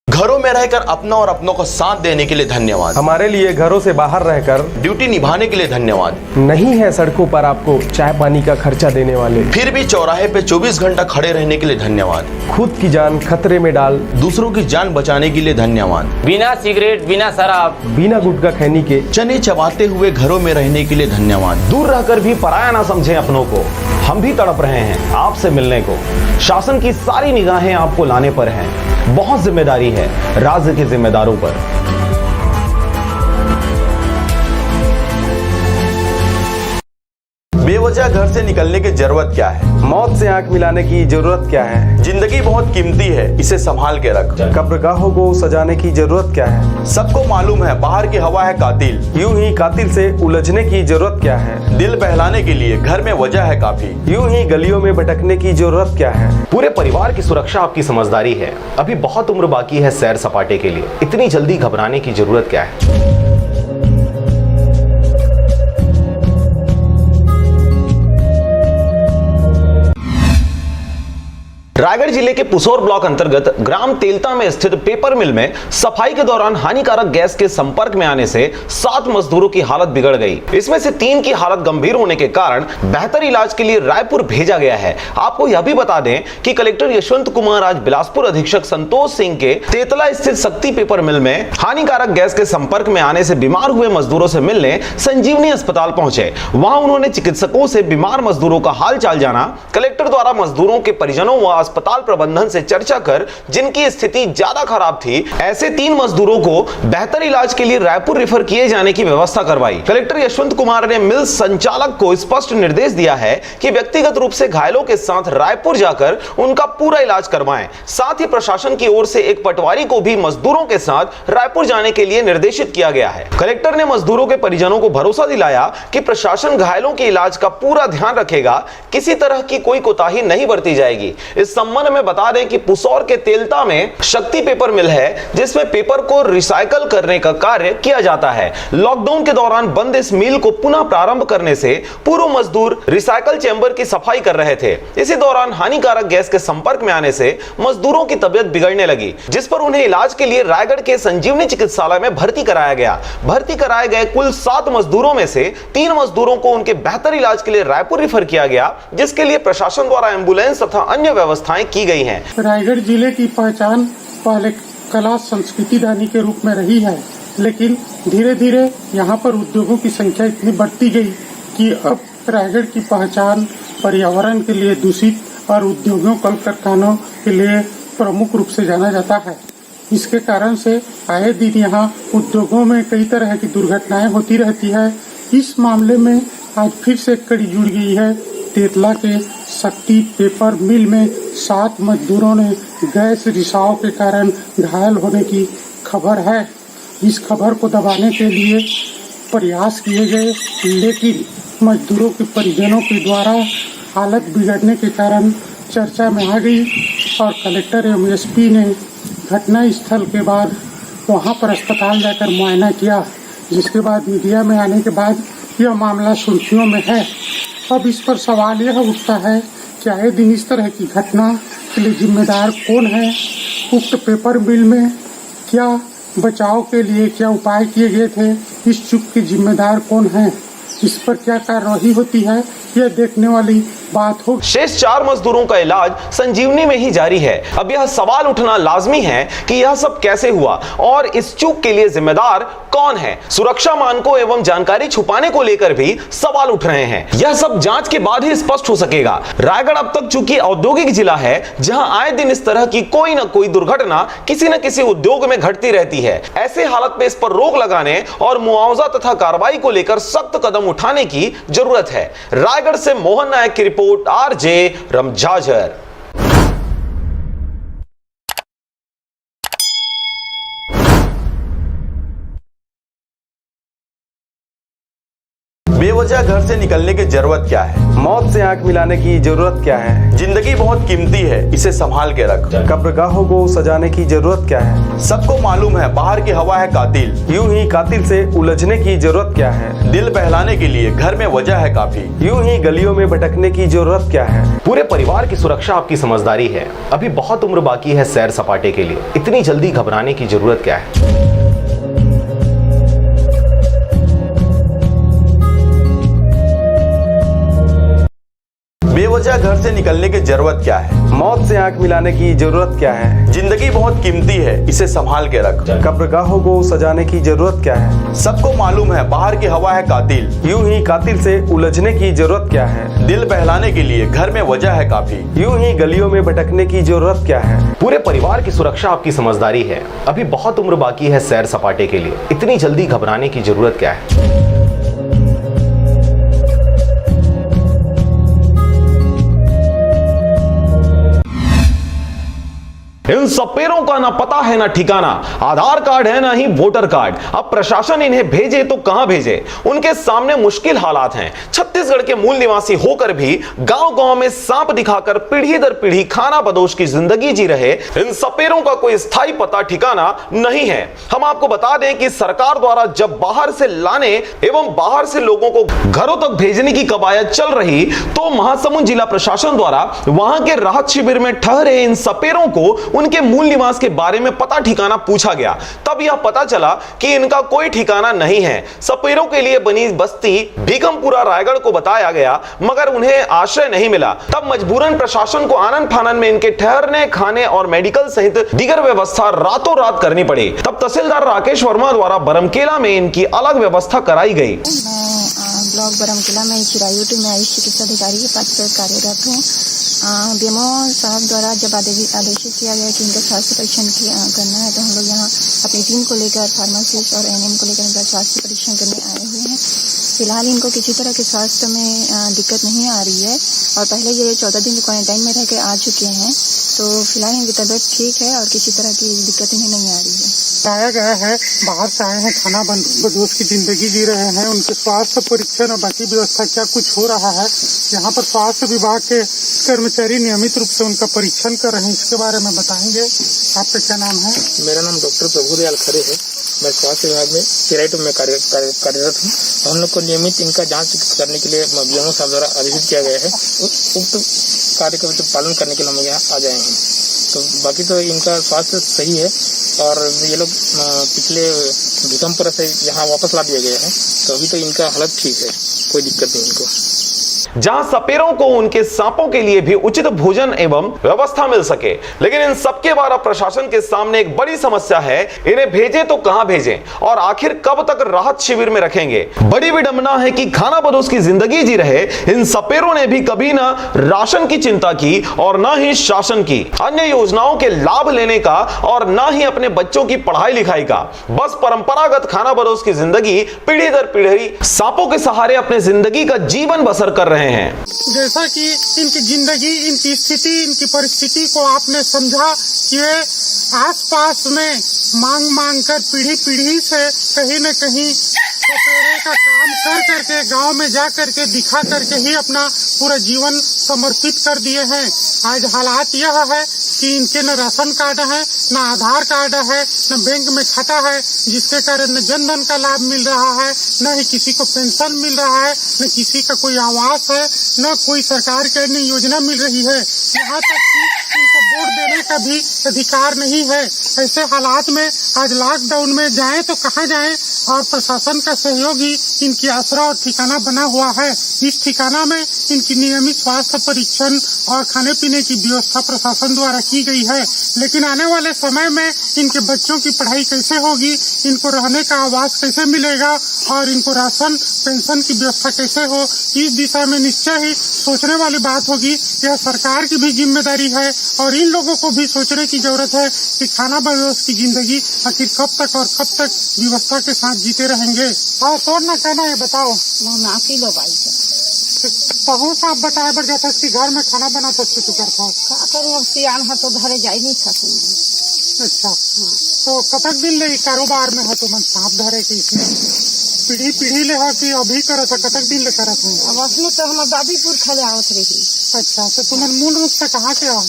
घरों में रहकर अपना और अपनों को साथ देने के लिए धन्यवाद। हमारे लिए घरों से बाहर रहकर ड्यूटी निभाने के लिए धन्यवाद। नहीं है सड़कों पर आपको चाय पानी का खर्चा देने वाले, फिर भी चौराहे पे 24 घंटा खड़े रहने के लिए धन्यवाद। खुद की जान खतरे में डाल दूसरों की जान बचाने के लिए धन्यवाद। बिना सिगरेट, बिना शराब, बिना गुटखा खैनी के चने चबाते हुए घरों में रहने के लिए धन्यवाद। दूर रहकर भी पराया ना समझें अपनों को। हम भी तड़प रहे हैं आपसे मिलने को। शासन की सारी निगाहें आपको लाने पर हैं। बहुत जिम्मेदारी है राज्य के जिम्मेदारों पर। बेवजह घर से निकलने की जरूरत क्या है? मौत से आंख मिलाने की जरूरत क्या है? जिंदगी बहुत कीमती है, इसे संभाल के रख। कब्रगाहों को सजाने की जरूरत क्या है? सबको मालूम है बाहर की हवा है कातिल। यूं ही कातिल से उलझने की जरूरत क्या है? दिल बहलाने के लिए घर में वजह है काफी। यूं ही गलियों में भटकने की जरूरत क्या है? पूरे परिवार की सुरक्षा आपकी समझदारी है। अभी बहुत उम्र बाकी है सैर सपाटे के लिए। इतनी जल्दी घबराने की जरूरत क्या है? रायगढ़ जिले के पुसौर ब्लॉक अंतर्गत ग्राम तेलता में स्थित पेपर मिल में सफाई के दौरान हानिकारक गैस के संपर्क में आने से 7 मजदूरों की हालत बिगड़ गई। इसमें से 3 की हालत गंभीर होने के कारण बेहतर इलाज के लिए रायपुर भेजा गया है। आपको यह भी बता दें कि कलेक्टर यशवंत कुमार आज बिलासपुर अधीक्षक संतोष सिंह के तेतला स्थित शक्ति पेपर मिल में हानिकारक गैस के संपर्क में आने से बीमार हुए मजदूरों से मिलने संजीवनी अस्पताल पहुंचे। वहां उन्होंने चिकित्सकों से बीमार मजदूरों का हाल चाल जाना। कलेक्टर द्वारा मजदूरों के परिजनों व अस्पताल प्रबंधन से चर्चा कर जिनकी स्थिति ज्यादा खराब थी, ऐसे 3 मजदूरों को बेहतर इलाज के लिए रायपुर रेफर किए जाने की व्यवस्था करवाई। कलेक्टर यशवंत कुमार ने मिल संचालक को स्पष्ट निर्देश दिया है कि व्यक्तिगत रूप से घायलों के साथ रायपुर जाकर उनका पूरा इलाज करवाएं। साथ ही प्रशासन की ओर से एक पटवारी को भी मजदूरों के साथ रायपुर जाने के लिए निर्देशित किया गया है। कलेक्टर ने मजदूरों के परिजनों को भरोसा दिलाया कि प्रशासन घायलों के इलाज का पूरा ध्यान रखेगा, किसी तरह की कोई कोताही नहीं बरती जाएगी। इस संबंध में बता दें कि पुसौर के तेलता में शक्ति पेपर मिल है, जिसमें पेपर को रिसाइकल करने का कार्य किया जाता है। लॉकडाउन के दौरान बंद इस मिल को पुनः प्रारंभ करने से पूर्व मजदूर रिसाइकल चैम्बर की सफाई कर रहे थे। इसी दौरान हानिकारक गैस के संपर्क में आने से मजदूरों की तबियत बिगड़ने लगी, जिस पर उन्हें इलाज के लिए रायगढ़ के संजीवनी चिकित्सालय में भर्ती कराया गया। भर्ती कराए गए कुल 7 मजदूरों में से 3 मजदूरों को उनके बेहतर इलाज के लिए रायपुर रेफर किया गया, जिसके लिए प्रशासन द्वारा एम्बुलेंस तथा अन्य व्यवस्थाएं की गई हैं। रायगढ़ जिले की पहचान पहले कला संस्कृति रानी के रूप में रही है, लेकिन धीरे धीरे यहाँ पर उद्योगों की संख्या इतनी बढ़ती गई कि अब रायगढ़ की पहचान पर्यावरण के लिए दूषित और उद्योगों कल कारखानों के लिए प्रमुख रूप से जाना जाता है। इसके कारण से आए दिन यहाँ उद्योगों में कई तरह की दुर्घटनाएं होती रहती है। इस मामले में आज फिर से कड़ी जुड़ गई है। तेतला के शक्ति पेपर मिल में 7 मजदूरों ने गैस रिसाव के कारण घायल होने की खबर है। इस खबर को दबाने के लिए प्रयास किए गए, लेकिन मजदूरों के परिजनों के द्वारा हालत बिगड़ने के कारण चर्चा में आ गई और कलेक्टर एवं एसपी ने घटना स्थल के बाद वहां पर अस्पताल जाकर मुआयना किया, जिसके बाद मीडिया में आने के बाद यह मामला सुर्खियों में है। अब इस पर सवाल यह उठता है कि आए दिन इस तरह की घटना के लिए जिम्मेदार कौन है? उक्त पेपर मिल में क्या बचाव के लिए क्या उपाय किए गए थे? इस चूक के जिम्मेदार कौन है? इस पर क्या कार्रवाई होती है यह देखने वाली बात हो। शेष 4 मजदूरों का इलाज संजीवनी में ही जारी है। अब यह सवाल उठना लाजमी है कि यह सब कैसे हुआ और इस चूक के लिए जिम्मेदार कौन है। सुरक्षा मानकों एवं जानकारी छुपाने को लेकर भी सवाल उठ रहे हैं। यह सब जांच के बाद ही स्पष्ट हो सकेगा। रायगढ़ अब तक चूंकि औद्योगिक जिला है जहां आए दिन इस तरह की कोई न कोई दुर्घटना किसी न किसी उद्योग में घटती रहती है। ऐसे हालत में इस पर रोक लगाने और मुआवजा तथा कार्रवाई को लेकर सख्त कदम उठाने की जरूरत है। रायगढ़ से मोहन नायक की रिपोर्ट, आरजे रमझाझर। बेवजह घर से निकलने की जरूरत क्या है? मौत से आंख मिलाने की जरूरत क्या है? जिंदगी बहुत कीमती है, इसे संभाल के रख। कब्रगाहों को सजाने की जरूरत क्या है? सबको मालूम है बाहर की हवा है कातिल। यूं ही कातिल से उलझने की जरूरत क्या है? दिल बहलाने के लिए घर में वजह है काफी। यूं ही गलियों में भटकने की जरूरत क्या है? पूरे परिवार की सुरक्षा आपकी समझदारी है। अभी बहुत उम्र बाकी है सैर सपाटे के लिए। इतनी जल्दी घबराने की जरूरत क्या है? बेवजह घर से निकलने की जरूरत क्या है? मौत से आंख मिलाने की जरूरत क्या है? जिंदगी बहुत कीमती है, इसे संभाल के रख। कब्रगाहों को सजाने की जरूरत क्या है? सबको मालूम है बाहर की हवा है कातिल। यूं ही कातिल से उलझने की जरूरत क्या है? दिल बहलाने के लिए घर में वजह है काफी। यूं ही गलियों में भटकने की जरूरत क्या है? पूरे परिवार की सुरक्षा आपकी समझदारी है। अभी बहुत उम्र बाकी है सैर सपाटे के लिए। इतनी जल्दी घबराने की जरूरत क्या है? इन सपेरों का ना पता है ना ठिकाना, आधार कार्ड है ना ही वोटर कार्ड। अब प्रशासन इन्हें भेजे तो कहां भेजे? उनके सामने मुश्किल हालात हैं। छत्तीसगढ़ के मूल निवासी होकर भी गांव-गांव में सांप दिखाकर पीढ़ी दर पीढ़ी खाना बदोश की जिंदगी जी रहे इन सपेरों का कोई स्थायी पता ठिकाना नहीं है। हम आपको बता दें कि सरकार द्वारा जब बाहर से लाने एवं बाहर से लोगों को घरों तक भेजने की कवायद चल रही तो महासमुंद जिला प्रशासन द्वारा वहां के राहत शिविर में ठहरे इन सपेरों को उनके मूल निवास के बारे में पता ठिकाना पूछा गया। तब यह पता चला कि इनका कोई ठिकाना नहीं है। सपेरों के लिए बनी बस्ती भीकमपुरा रायगढ़ को बताया गया मगर उन्हें आश्रय नहीं मिला। तब मजबूरन प्रशासन को आनन फानन में इनके ठहरने, खाने और मेडिकल सहित दीगर व्यवस्था रातों रात करनी पड़ी। तब तहसीलदार राकेश वर्मा द्वारा बरमकेला में इनकी अलग व्यवस्था कराई गई। ब्लॉक बरमकेला में चिरायुटी में आयुष चिकित्सा अधिकारी के पद पर कार्यरत हूँ। बीएमओ साहब द्वारा जब आदेशित किया गया कि इनका स्वास्थ्य परीक्षण करना है तो हम लोग यहाँ अपनी टीम को लेकर फार्मासिस्ट और एएनएम को लेकर इनका स्वास्थ्य परीक्षण करने आए हुए हैं। फिलहाल इनको किसी तरह के स्वास्थ्य में दिक्कत नहीं आ रही है और पहले ये 14 दिन क्वारंटाइन में रह के आ चुके हैं तो फिलहाल इनकी तबीयत ठीक है और किसी तरह की दिक्कत इन्हें नहीं आ रही है। पाया गया है बाहर से आए हैं, खाना बदोश की जिंदगी जी रहे हैं, उनके स्वास्थ्य परीक्षण और बाकी व्यवस्था क्या कुछ हो रहा है? यहाँ पर स्वास्थ्य विभाग के कर्मचारी नियमित रूप से उनका परीक्षण कर रहे हैं, इसके बारे में बताएंगे। आपका क्या नाम है? मेरा नाम डॉक्टर प्रभुदयाल खरे है। मैं स्वास्थ्य विभाग में चिरायुटी में कार्यरत हूँ। हम लोग को नियमित इनका जांच करने के लिए बीएमओ साहब द्वारा आदेशित किया गया है। उक्त कार्य का पालन करने के लिए हम यहाँ आ जाए हैं। तो बाकी तो इनका स्वास्थ्य सही है और ये लोग पिछले भूकंप से यहाँ वापस ला दिया गया है तो अभी तो इनका हालत ठीक है, कोई दिक्कत नहीं इनको। जहां सपेरों को उनके सांपों के लिए भी उचित भोजन एवं व्यवस्था मिल सके, लेकिन इन सबके द्वारा प्रशासन के सामने एक बड़ी समस्या है, इन्हें भेजें तो कहां भेजें और आखिर कब तक राहत शिविर में रखेंगे। बड़ी विडंबना है कि खाना बदोश की जिंदगी जी रहे इन सपेरों ने भी कभी ना राशन की चिंता की और ना ही शासन की अन्य योजनाओं के लाभ लेने का और ना ही अपने बच्चों की पढ़ाई लिखाई का। बस परंपरागत खाना बदोश की जिंदगी पीढ़ी दर पीढ़ी सांपों के सहारे अपने जिंदगी का जीवन बसर कर रहे हैं। जैसा कि इनकी जिंदगी, इनकी स्थिति, इनकी परिस्थिति को आपने समझा कि वे आसपास में मांग कर पीढ़ी से कहीं न कहीं सपेरे का काम कर करके गांव में जा करके दिखा करके ही अपना पूरा जीवन समर्पित कर दिए हैं। आज हालात यह है कि इनके न राशन कार्ड है, न आधार कार्ड है, न बैंक में खाता है, जिसके कारण न जनधन का लाभ मिल रहा है, न ही किसी को पेंशन मिल रहा है, न किसी का कोई आवास है, न कोई सरकार की अन्य योजना मिल रही है। यहाँ तक कि इनको वोट देने का भी अधिकार नहीं है। ऐसे हालात में आज लॉकडाउन में जाएं तो कहाँ जाएं और प्रशासन का सहयोग ही इनकी आसरा और ठिकाना बना हुआ है। इस ठिकाना में इनकी नियमित स्वास्थ्य परीक्षण और खाने पीने की व्यवस्था प्रशासन द्वारा की गई है। लेकिन आने वाले समय में इनके बच्चों की पढ़ाई कैसे होगी, इनको रहने का आवास कैसे मिलेगा और इनको राशन पेंशन की व्यवस्था कैसे हो, इस दिशा में निश्चय ही सोचने वाली बात होगी। यह सरकार की भी जिम्मेदारी है और इन लोगों को भी सोचने की जरूरत है कि खाना बदोश की जिंदगी आखिर कब तक और कब तक व्यवस्था के साथ जीते रहेंगे। और तो ना कहना है बताओ किलो बहुत आप बताए बर जाता कि घर में खाना बना सकती तू करता करूँ सियान है तो घरे जा नहीं सकते। अच्छा तो कतक दिन ले कारोबार में है तो मन सांप धरे के इसमें पीढ़ी पीढ़ी ले है कि अभी करत है कतक दिन ले करत है? अब असली तो हम दादीपुर खड़े आवत रही। अच्छा तो तुम मूल रूप से कहाँ के आओ?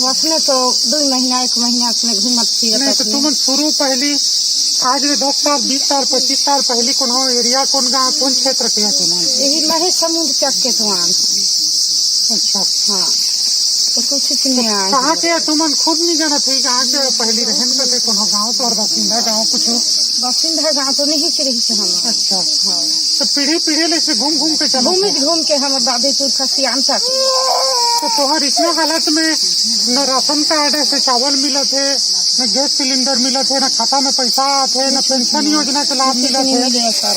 उसने तो 2 महीना 1 महीना में घूमत फिरत नहीं तो तुम शुरू पहली आज 10 साल 20 साल 25 साल पहले कौन एरिया कौन गाँव कौन क्षेत्र के तुम? यही महे समुद्र चक के तुम। अच्छा हाँ तो कुछ नहीं कहाँ के तुम खुद नहीं जाना थी कहाँ के पहली रहन करते कौन गाँव तो और बासिंदा गाँव कुछ बासिंदा गाँव तो नहीं रही हम। अच्छा हाँ तो पीढ़ी पीढ़ी ले से घूम घूम के घूम के हम दादीपुर खसियान तक। तो तोहर इतना हालत में न राशन कार्ड से चावल मिलत है न गैस सिलेंडर मिलत है न खाता में पैसा आते है न पेंशन योजना के लाभ मिलत है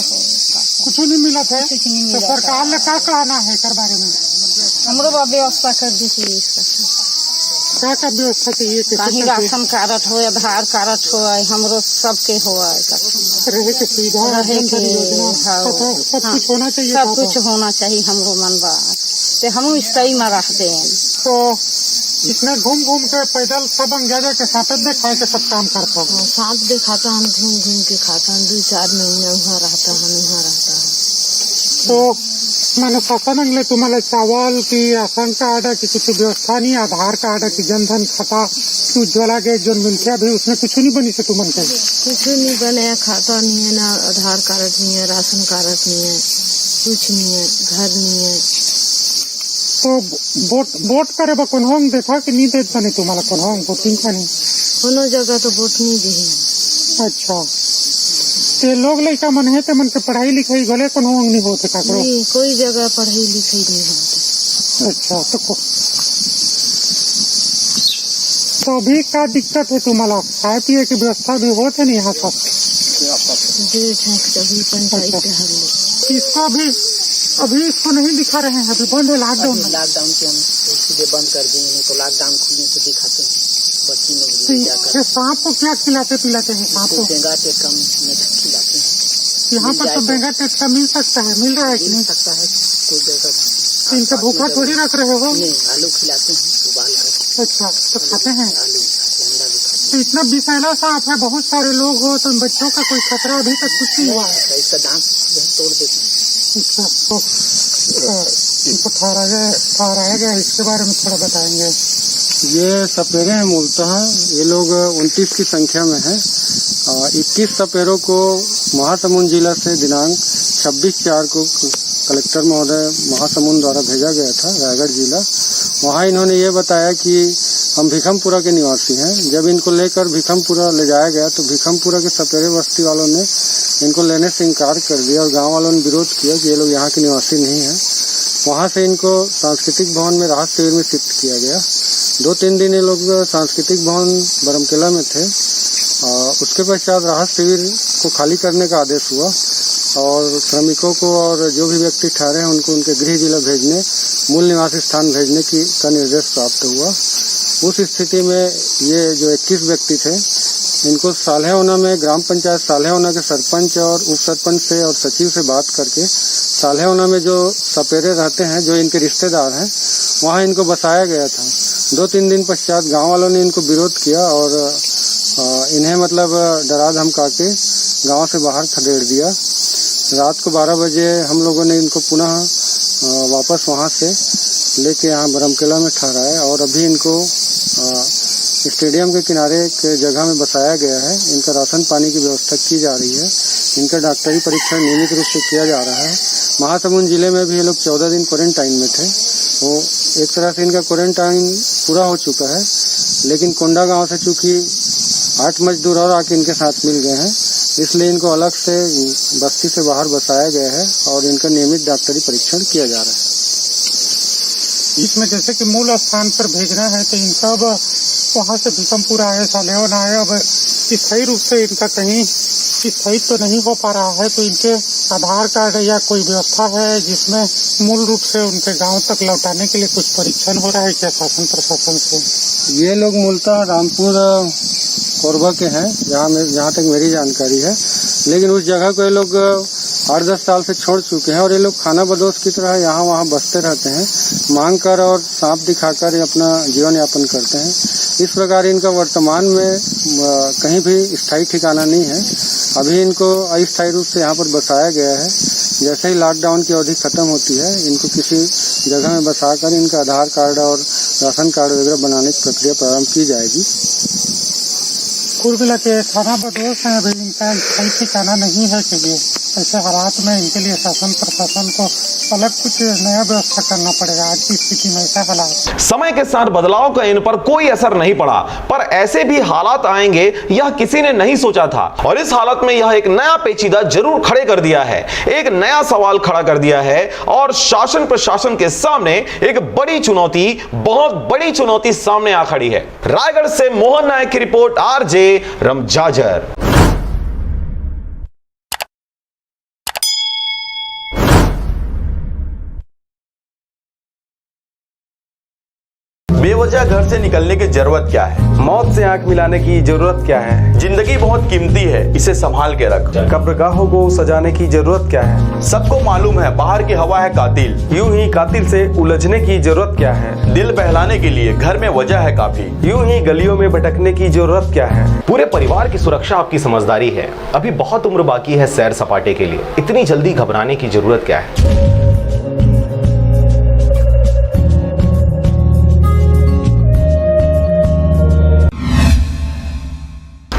कुछ नहीं मिलत है। तो सरकार ने क्या कहना है कर बारे में? हमरो व्यवस्था कर दीजिए इसका क्या व्यवस्था चाहिए? कहीं राशन कार्ड हो आधार कार्ड हो हमरो सबके हो रहे के सुविधा रहे के सब कुछ होना चाहिए। सब कुछ होना चाहिए हमरो मन बात से हम सही में रखते हैं। तो इसमें घूम घूम के पैदल सब अंग्रेजा के साथ दिखाए के सब काम करता है साथ दिखाता हम घूम घूम के खाता है 2-4 महीने वहाँ रहता है। तो मैंने शासन अंगले तुम्हारे चावल की राशन कार्ड की कुछ व्यवस्था नहीं आधार कार्ड की जनधन खाता उज्ज्वला के जो मिलते अभी उसमें कुछ नहीं बनी से तुम कुछ नहीं बने खाता नहीं है ना आधार कार्ड नहीं है राशन कार्ड नहीं है कुछ नहीं है घर नहीं है। तो वोट करे कौन होंगे देखा कि नहीं देते बने तुम्हारा कौन होंगे वोटिंग का नहीं कोनो जगह तो वोट नहीं दी। अच्छा ते लोग लड़का मन है मन के पढ़ाई लिखाई भले कौन होंगे नहीं होते का नहीं कोई जगह पढ़ाई लिखाई नहीं होती। अच्छा तो अभी क्या दिक्कत है तुम्हारा खाए पिए की व्यवस्था भी होते नहीं यहाँ सब पंचायत इसको अभी इसको नहीं दिखा रहे हैं अभी बंद है लॉकडाउन के हम इसलिए बंद कर दिए हैं। तो लॉकडाउन खुलने से दिखाते हैं बच्ची लोग सांप को क्या खिलाते पिलाते हैं? सांप को बेंगा टेका खिलाते हैं। यहाँ पर तो बेंगा टेका मिल सकता है मिल रहा है कि नहीं सकता है कोई जगह इनका भूखा थोड़ी रख रहे हो? नहीं आलू खिलाते हैं उबाल कर। अच्छा तो खाते हैं आलू अंडा भी खाते हैं। तो इतना विषैला सांप है बहुत सारे लोग हो तो बच्चों का कोई खतरा अभी तक कुछ नहीं हुआ है? इसका दांत तोड़ देते हैं। अच्छा तो इनको ठहराया गया इसके बारे में थोड़ा बताएंगे? ये सपेरे हैं मूलतः ये लोग 29 की संख्या में हैं। 21 सपेरों को महासमुंद जिला से दिनांक 26/4 को कलेक्टर महोदय महासमुंद द्वारा भेजा गया था रायगढ़ जिला। वहाँ इन्होंने ये बताया कि हम भिखमपुरा के निवासी हैं। जब इनको लेकर भिखमपुरा ले जाया गया तो भिखमपुरा के सपेरे बस्ती वालों ने इनको लेने से इनकार कर दिया और गांव वालों ने विरोध किया कि ये लोग यहाँ के निवासी नहीं हैं। वहाँ से इनको सांस्कृतिक भवन में राहत शिविर में शिफ्ट किया गया। 2-3 दिन ये लोग सांस्कृतिक भवन बरमकेला में थे। उसके पश्चात राहत शिविर को खाली करने का आदेश हुआ और श्रमिकों को और जो भी व्यक्ति ठहरे हैं उनको उनके गृह जिला भेजने मूल निवासी स्थान भेजने का निर्देश प्राप्त हुआ। उस स्थिति में ये जो 21 व्यक्ति थे इनको सालेहोना में ग्राम पंचायत सालेहोना के सरपंच और उप सरपंच से और सचिव से बात करके सालेहोना में जो सपेरे रहते हैं जो इनके रिश्तेदार हैं वहाँ इनको बसाया गया था। 2-3 दिन पश्चात गांव वालों ने इनको विरोध किया और इन्हें मतलब डरा धमका के गाँव से बाहर खदेड़ दिया। रात को 12 बजे हम लोगों ने इनको पुनः वापस वहाँ से लेके यहाँ बरमकेला में ठहराया और अभी इनको स्टेडियम के किनारे के जगह में बसाया गया है। इनका राशन पानी की व्यवस्था की जा रही है। इनका डॉक्टरी परीक्षण नियमित रूप से किया जा रहा है। महासमुंद जिले में भी ये लोग 14 दिन क्वारंटाइन में थे। वो एक तरह से इनका क्वारंटाइन पूरा हो चुका है, लेकिन कोंडा गांव से चूंकि 8 मजदूर और आके इनके साथ मिल गए हैं इसलिए इनको अलग से बस्ती से बाहर बसाया गया है और इनका नियमित डॉक्टरी परीक्षण किया जा रहा है। इसमें जैसे कि मूल स्थान पर भेजना है तो इनका अब वहाँ से भूकंपुर आए, सालेवन आए, अब स्थायी रूप से इनका कहीं स्थायी तो नहीं हो पा रहा है, तो इनके आधार कार्ड या कोई व्यवस्था है जिसमें मूल रूप से उनके गांव तक लौटाने के लिए कुछ परीक्षण हो रहा है क्या शासन प्रशासन से? ये लोग मूलतः रामपुर कोरबा के हैं, जहाँ तक मेरी जानकारी है, लेकिन उस जगह को ये लोग 8-10 साल से छोड़ चुके हैं और ये लोग खाना बदोश की तरह यहाँ वहाँ बसते रहते हैं, मांग कर और सांप दिखाकर अपना जीवन यापन करते हैं। इस प्रकार इनका वर्तमान में कहीं भी स्थायी ठिकाना नहीं है। अभी इनको अस्थायी रूप से यहाँ पर बसाया गया है। जैसे ही लॉकडाउन की अवधि खत्म होती है, इनको किसी जगह में बसाकर इनका आधार कार्ड और राशन कार्ड वगैरह बनाने की प्रक्रिया प्रारंभ की जाएगी। कुल मिला के खाना बदोश है, अभी इनका स्थायी ठिकाना नहीं है कि ऐसे हालात में इनके लिए शासन प्रशासन को अलग कुछ नया व्यवस्था करना पड़ेगा। आज की स्थिति में ऐसा हालात, समय के साथ बदलाव का इन पर कोई असर नहीं पड़ा, पर ऐसे भी हालात आएंगे यह किसी ने नहीं सोचा था और इस हालत में यह एक नया पेचीदा जरूर खड़े कर दिया है, एक नया सवाल खड़ा कर दिया है और शासन प्रशासन के सामने एक बड़ी चुनौती, बहुत बड़ी चुनौती सामने आ खड़ी है। रायगढ़ से मोहन नायक की रिपोर्ट, आरजे रमजाजर। बेवजह घर से निकलने की जरूरत क्या है? मौत से आंख मिलाने की जरूरत क्या है? जिंदगी बहुत कीमती है, इसे संभाल के रख। कब्रगाहों को सजाने की जरूरत क्या है? सबको मालूम है बाहर की हवा है कातिल। यूं ही कातिल से उलझने की जरूरत क्या है? दिल बहलाने के लिए घर में वजह है काफी। यूं ही गलियों में भटकने की जरूरत क्या है? पूरे परिवार की सुरक्षा आपकी समझदारी है। अभी बहुत उम्र बाकी है सैर सपाटे के लिए, इतनी जल्दी घबराने की जरूरत क्या है?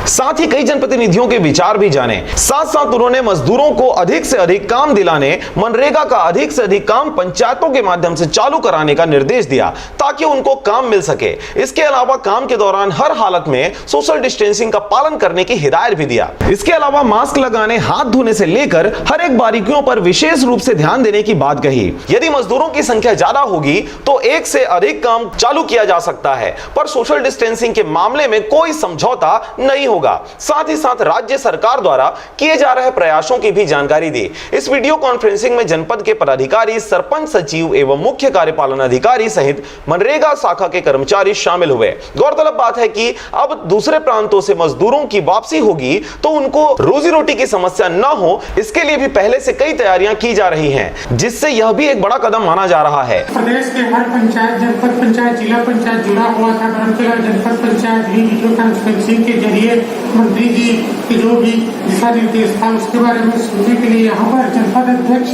साथ ही कई जनप्रतिनिधियों के विचार भी जाने। साथ साथ उन्होंने मजदूरों को अधिक से अधिक काम दिलाने, मनरेगा का अधिक से अधिक काम पंचायतों के माध्यम से चालू कराने का निर्देश दिया ताकि उनको काम मिल सके। इसके अलावा काम के दौरान हर हालत में सोशल डिस्टेंसिंग का पालन करने की हिदायत भी दिया। इसके अलावा मास्क लगाने, हाथ धोने से लेकर हर एक बारीकियों पर विशेष रूप से ध्यान देने की बात कही। यदि मजदूरों की संख्या ज्यादा होगी तो एक से अधिक काम चालू किया जा सकता है, पर सोशल डिस्टेंसिंग के मामले में कोई समझौता नहीं होगा। साथ ही साथ राज्य सरकार द्वारा किए जा रहे प्रयासों की भी जानकारी दी। इस वीडियो कॉन्फ्रेंसिंग में जनपद के पदाधिकारी, सरपंच, सचिव एवं मुख्य कार्यपालन अधिकारी सहित मनरेगा शाखा के कर्मचारी शामिल हुए। गौरतलब बात है कि अब दूसरे प्रांतों से मजदूरों की वापसी होगी तो उनको रोजी रोटी की समस्या न हो, इसके लिए भी पहले से कई तैयारियां की जा रही हैं, जिससे यह भी एक बड़ा कदम माना जा रहा है। प्रदेश के हर पंचायत, जनपद पंचायत, जिला पंचायत जुड़ा हुआ था। बरमकेला जनपद पंचायत भी वीडियो कॉन्फ्रेंसिंग के जरिए मंत्री जी के जो भी दिशा निर्देश था उसके बारे में सुनने के लिए यहाँ पर जनपद अध्यक्ष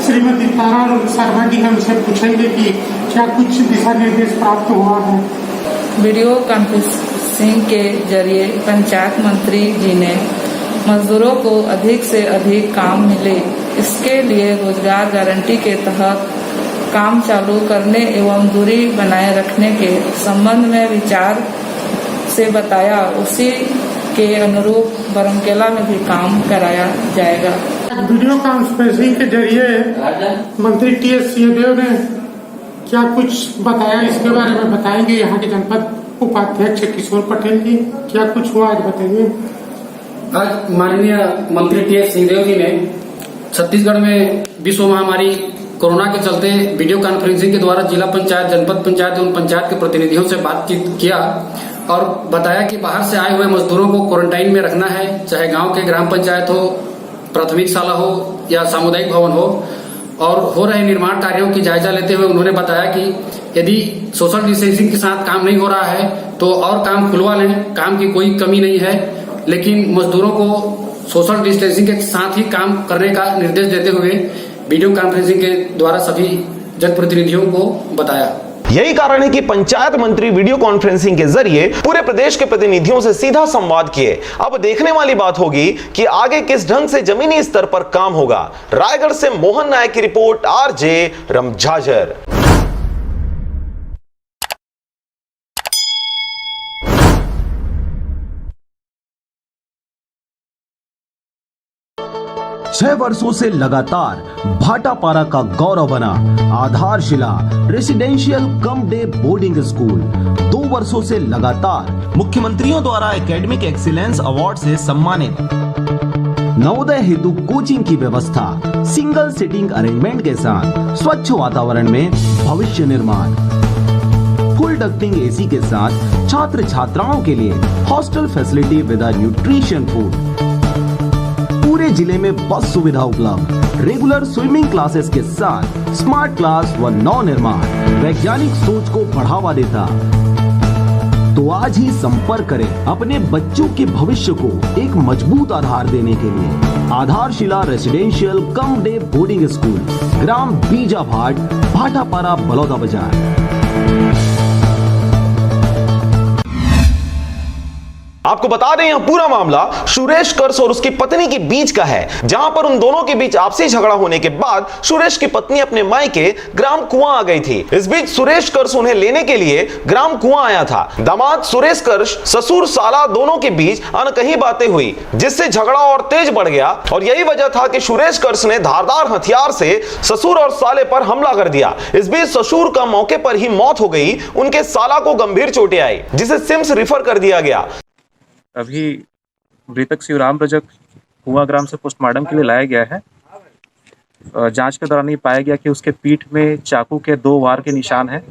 श्रीमती तारा शर्मा जी हमसे पूछेंगे कि क्या कुछ दिशा निर्देश प्राप्त हुआ है। वीडियो कॉन्फ्रेंसिंग के जरिए पंचायत मंत्री जी ने मजदूरों को अधिक से अधिक काम मिले, इसके लिए रोजगार गारंटी के तहत काम चालू करने एवं दूरी बनाए रखने के संबंध में विचार से बताया। उसी के अनुरूप बरमकेला में भी काम कराया जाएगा। वीडियो कॉन्फ्रेंसिंग के जरिए मंत्री टी.एस. सिंहदेव ने क्या कुछ बताया, इसके बारे में बताएंगे यहाँ के जनपद उपाध्यक्ष किशोर पटेल जी। क्या कुछ हुआ आज बताइए। आज माननीय मंत्री टी.एस. सिंहदेव जी ने छत्तीसगढ़ में विश्व महामारी कोरोना के चलते वीडियो कॉन्फ्रेंसिंग के द्वारा जिला पंचायत, जनपद पंचायत एवं पंचायत के प्रतिनिधियों से बातचीत किया और बताया कि बाहर से आए हुए मजदूरों को क्वारंटाइन में रखना है, चाहे गांव के ग्राम पंचायत हो, प्राथमिक शाला हो या सामुदायिक भवन हो। और हो रहे निर्माण कार्यों की जायजा लेते हुए उन्होंने बताया कि यदि सोशल डिस्टेंसिंग के साथ काम नहीं हो रहा है तो और काम खुलवा लें, काम की कोई कमी नहीं है, लेकिन मजदूरों को सोशल डिस्टेंसिंग के साथ ही काम करने का निर्देश देते हुए वीडियो कॉन्फ्रेंसिंग के द्वारा सभी जनप्रतिनिधियों को बताया। यही कारण है कि पंचायत मंत्री वीडियो कॉन्फ्रेंसिंग के जरिए पूरे प्रदेश के प्रतिनिधियों से सीधा संवाद किए। अब देखने वाली बात होगी कि आगे किस ढंग से जमीनी स्तर पर काम होगा। रायगढ़ से मोहन नायक की रिपोर्ट, आरजे रमजाजर। 6 वर्षों से लगातार भाटापारा का गौरव बना आधारशिला residential cum day boarding school 2 वर्षों से लगातार मुख्यमंत्रियों द्वारा एकेडमिक एक्सीलेंस अवार्ड से सम्मानित। नवोदय हेतु कोचिंग की व्यवस्था, सिंगल सिटिंग अरेंजमेंट के साथ स्वच्छ वातावरण में भविष्य निर्माण, फुल डक्टिंग एसी के साथ छात्र छात्राओं के लिए hostel facility with nutrition food, पूरे जिले में बस सुविधा उपलब्ध, रेगुलर स्विमिंग क्लासेस के साथ स्मार्ट क्लास व नव निर्माण वैज्ञानिक सोच को बढ़ावा देता। तो आज ही संपर्क करें अपने बच्चों के भविष्य को एक मजबूत आधार देने के लिए। आधारशिला residential cum day boarding school, ग्राम बीजाभाट, भाटापारा, बलौदा बाजार। आपको बता दें यह पूरा मामला सुरेश कर्स और उसकी पत्नी के बीच का है, जहां पर उन दोनों के बीच आपसी झगड़ा होने के बाद सुरेश की पत्नी अपने मायके ग्राम कुआं आ गई थी। इस बीच सुरेश कर्स उन्हें लेने के लिए ग्राम कुआं आया था। दामाद सुरेश कर्स ससुर साला दोनों के बीच अनकही बातें हुई, जिससे झगड़ा और तेज बढ़ गया और यही वजह था कि सुरेश कर्स ने धारदार हथियार से ससुर और साले पर हमला कर दिया। इस बीच ससुर का मौके पर ही मौत हो गई, उनके साला को गंभीर चोटें आई, जिसे सिम्स रिफर कर दिया गया। अभी मृतक शिवराम रजक कुआं ग्राम से पोस्टमार्टम के लिए लाया गया है। जांच के दौरान ये पाया गया कि उसके पीठ में चाकू के 2 वार के निशान हैं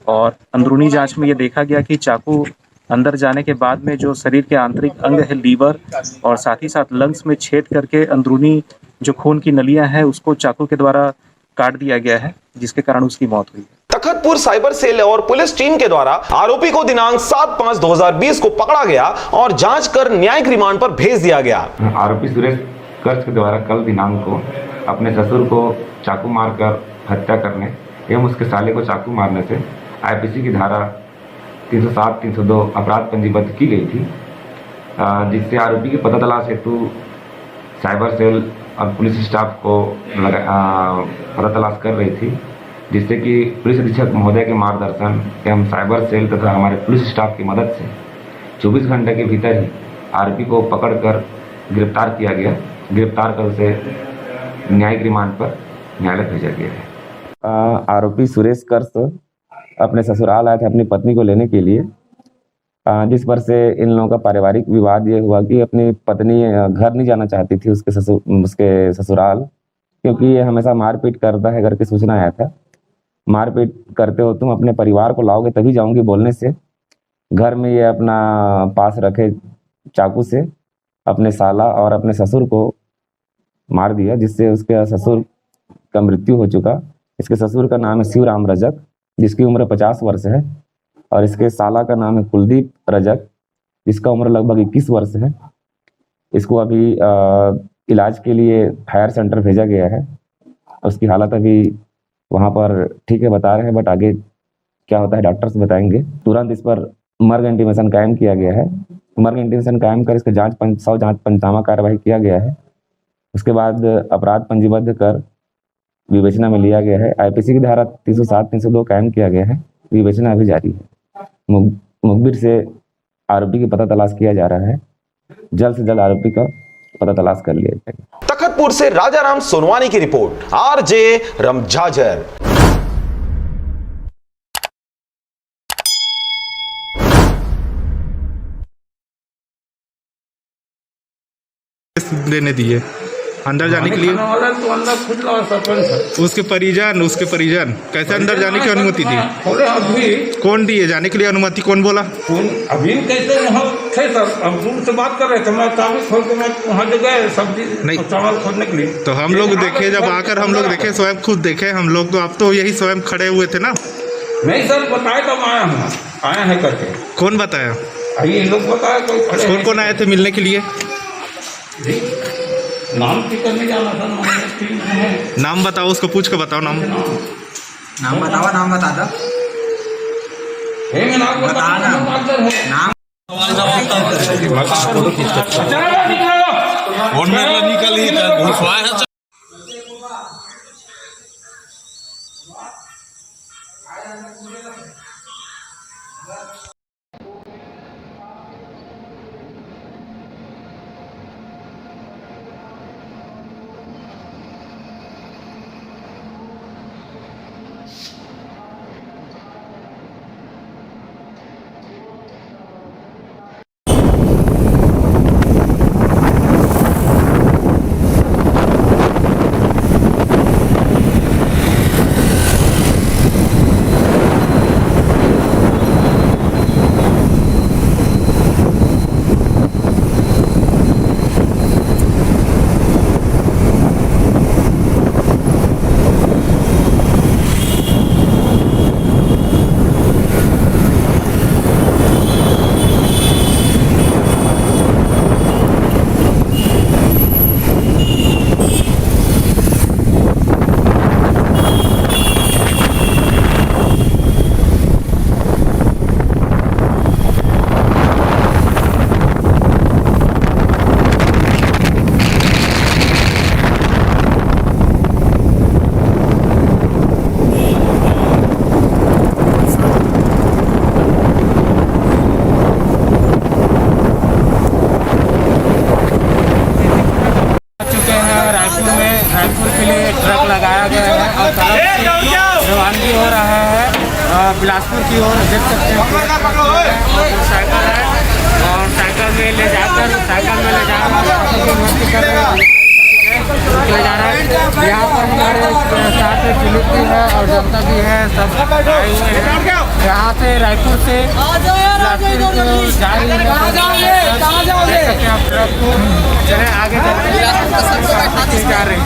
और अंदरूनी जांच में ये देखा गया कि चाकू अंदर जाने के बाद में जो शरीर के आंतरिक अंग है, लीवर और साथ ही साथ लंग्स में छेद करके अंदरूनी जो खून की नलियां हैं उसको चाकू के द्वारा काट दिया गया है, जिसके कारण उसकी मौत हुई। तखतपुर साइबर सेल और पुलिस टीम के द्वारा आरोपी को दिनांक 7/5/2020 को पकड़ा गया और जांच कर न्यायिक रिमांड पर भेज दिया गया। आरोपी सुरेश कर्स के द्वारा कल दिनांक को अपने ससुर को चाकू मारकर हत्या करने एवं उसके साले को चाकू मारने से आईपीसी की धारा 307, 302 अपराध पंजीबद्ध की गई थी, जिससे आरोपी की पता तलाश हेतु साइबर सेल और पुलिस स्टाफ को पता तलाश कर रही थी, जिससे कि पुलिस अधीक्षक महोदय के मार्गदर्शन एवं साइबर सेल तथा हमारे पुलिस स्टाफ की मदद से 24 घंटे के भीतर ही आरोपी को पकड़कर गिरफ्तार किया गया। गिरफ्तार कर उसे न्यायिक रिमांड पर न्यायालय भेजा गया है। आरोपी सुरेश कर्स अपने ससुराल आए थे अपनी पत्नी को लेने के लिए, जिस पर से इन लोगों का पारिवारिक विवाद ये हुआ कि अपनी पत्नी घर नहीं जाना चाहती थी उसके ससुराल, क्योंकि ये हमेशा मारपीट करता है करके सूचना आया था। मारपीट करते हो तुम अपने परिवार को लाओगे तभी जाऊंगी बोलने से घर में ये अपना पास रखे चाकू से अपने साला और अपने ससुर को मार दिया, जिससे उसके ससुर का मृत्यु हो चुका। इसके ससुर का नाम है शिवराम रजक, जिसकी उम्र 50 वर्ष है, और इसके साला का नाम है कुलदीप रजक, जिसका उम्र लगभग 21 वर्ष है। इसको अभी इलाज के लिए हायर सेंटर भेजा गया है। उसकी हालत अभी वहाँ पर ठीक है बता रहे हैं, बट आगे क्या होता है डॉक्टर्स बताएंगे। तुरंत इस पर मर्ग इंटीमेशन कायम किया गया है। मर्ग इंटीमेशन कायम कर इसका जांच पंचनामा कार्यवाही किया गया है। उसके बाद अपराध पंजीबद्ध कर विवेचना में लिया गया है। आईपीसी की धारा 307, 302 कायम किया गया है। विवेचना अभी जारी है। मुखबिर से आरोपी की पता तलाश किया जा रहा है। जल्द से जल्द आरोपी का पता तलाश कर लिया जाएगा। तखतपुर से राजाराम सोनवानी की रिपोर्ट, आरजे रमझाझर। देने दिए अंदर जाने के लिए तो अंदर खुद ला सरपंच उसके परिजन कैसे अंदर जाने की अनुमति दी? अभी कौन दिए जाने के लिए अनुमति? कौन बोला? अभी कैसे वहाँ थे सर, हम दूर से बात कर रहे थे, मैं कागज खोल के मैं वहाँ जो गए सब्जी चावल खोलने के लिए। तो हम लोग देखे, जब आकर हम लोग देखे, स्वयं खुद देखे हम लोग, तो आप तो यही स्वयं खड़े हुए थे ना? नहीं सर, बताए तब आया है करके। कौन बताया? ये लोग बताया। कौन कौन आए थे मिलने के लिए? नाम की करने जाना था। नाम बताओ, उसको पूछ के बताओ। नाम बताओ, नाम बता दो। निकल लगाया गया है और तरफ रवानगी हो रहा है बिलासपुर की ओर। देख सकते हैं साइकिल है और साइकिल में ले जाकर ले जा रहा है। यहाँ पर हमारे साथ पुलिस भी है और जनता भी है, सब आए हुए हैं। यहाँ से रायपुर से चले आगे जा रहे हैं।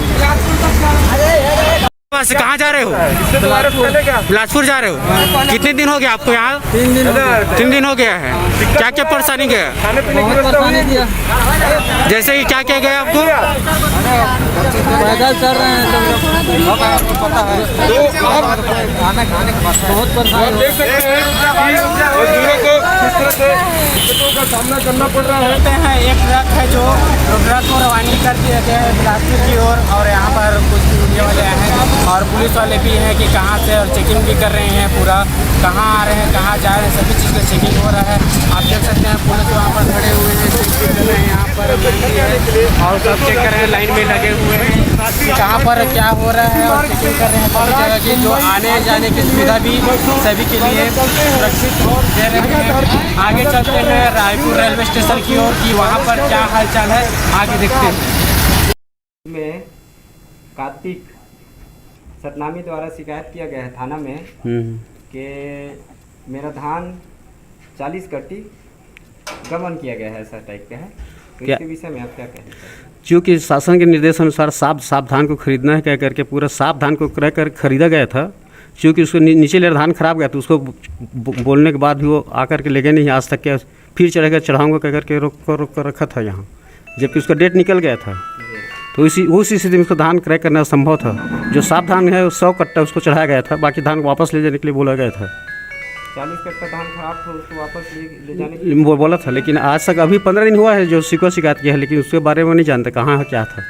से कहाँ जा रहे हो? बिलासपुर जा रहे हो? कितने दिन हो गया आपको यहाँ? 3 दिन हो गया है। क्या क्या परेशानी गया? जैसे कि क्या क्या गया आपको? पैदल चल रहे हैं आपको पता है बहुत परेशानी देख सकते हैं मजदूरों को किस तरह से दिक्कतों का सामना करना पड़ रहा है। एक ट्रक है जो ट्रक को रवानगी कर दिया गया है बिलासपुर की ओर और यहाँ पर कुछ मीडिया वाले हैं और पुलिस वाले भी हैं कि कहाँ से, और चेकिंग भी कर रहे हैं पूरा, कहाँ आ रहे हैं कहाँ जा रहे हैं सभी चीज़ का चेकिंग हो रहा है। आप देख सकते हैं पुलिस वहाँ पर खड़े हुए हैं, चेक भी कर रहे हैं यहाँ पर और सब चेक कर रहे हैं, लाइन में लगे हुए हैं कहाँ पर क्या हो रहा है और चेकिंग कर रहे हैं सभी जगह की, जो आने जाने की सुविधा भी सभी के लिए सुरक्षित दे रहे हैं। आगे चलते हैं रायपुर रेलवे स्टेशन की ओर कि वहाँ पर क्या हालचाल है, आगे देखते हैं। में कार्तिक सतनामी द्वारा शिकायत किया गया है थाना में कि मेरा धान 40 कट्टी गबन किया गया है, ऐसा टाइप का है। तो इसके विषय में आप क्या कहेंगे? चूँकि शासन के निर्देश अनुसार साफ धान को खरीदना है, कह करके पूरा साफ धान को क्रय कर खरीदा गया था। चूँकि उसको नीचे लेयर धान खराब गया तो उसको बोलने के बाद भी वो आकर के ले गए नहीं आज तक, क्या फिर चढ़ेगा चढ़ाऊँगा कह करके रोक कर रखा था यहाँ, जबकि उसका डेट निकल गया था। तो उसी स्थिति में उसको धान क्रय करना संभव था। जो साफ धान है 100 कट्टा उसको चढ़ाया गया था, बाकी धान वापस ले जाने के लिए बोला गया था। 40 कट्टा धान खराब था उसको वापस ले जाने के लिए बोला था, लेकिन आज तक अभी 15 दिन हुआ है जो शिकायत किया है, लेकिन उसके बारे में नहीं जानते कहाँ है क्या था।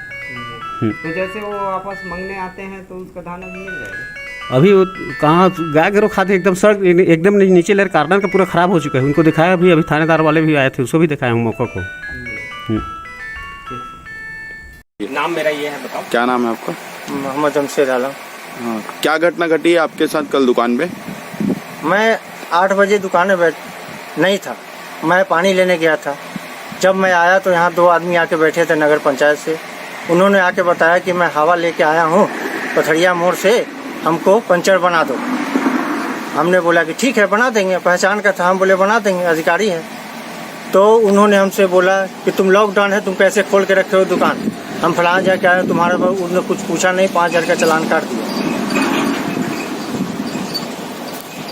तो जैसे वो वापस मांगने आते हैं तो उसका धान अभी मिल जाएगा? अभी वो कहाँ गाय गरो खाते एकदम सड़क एकदम नीचे लेयर कार्डन का पूरा ख़राब हो चुका है। उनको दिखाया अभी थानेदार वाले भी आए थे, उसको भी दिखाया हूँ मौका को। नाम मेरा ये है, बताओ क्या नाम है आपका? मोहम्मद जमशेद आलम। हाँ, क्या घटना घटी है आपके साथ कल दुकान पे? मैं 8 बजे दुकान में नहीं था, मैं पानी लेने गया था। जब मैं आया तो यहाँ 2 आदमी आके बैठे थे नगर पंचायत से। उन्होंने आके बताया कि मैं हवा लेके आया हूँ पथरिया मोड़ से, हमको पंचर बना दो। हमने बोला कि ठीक है बना देंगे, पहचान का था, हम बोले बना देंगे, अधिकारी है। तो उन्होंने हमसे बोला कि तुम लॉकडाउन है, तुम कैसे खोल के रखे हो दुकान? हम फलाना जाके आए, तुम्हारे उन्होंने कुछ पूछा नहीं, 5,000 का चालान काट दिया।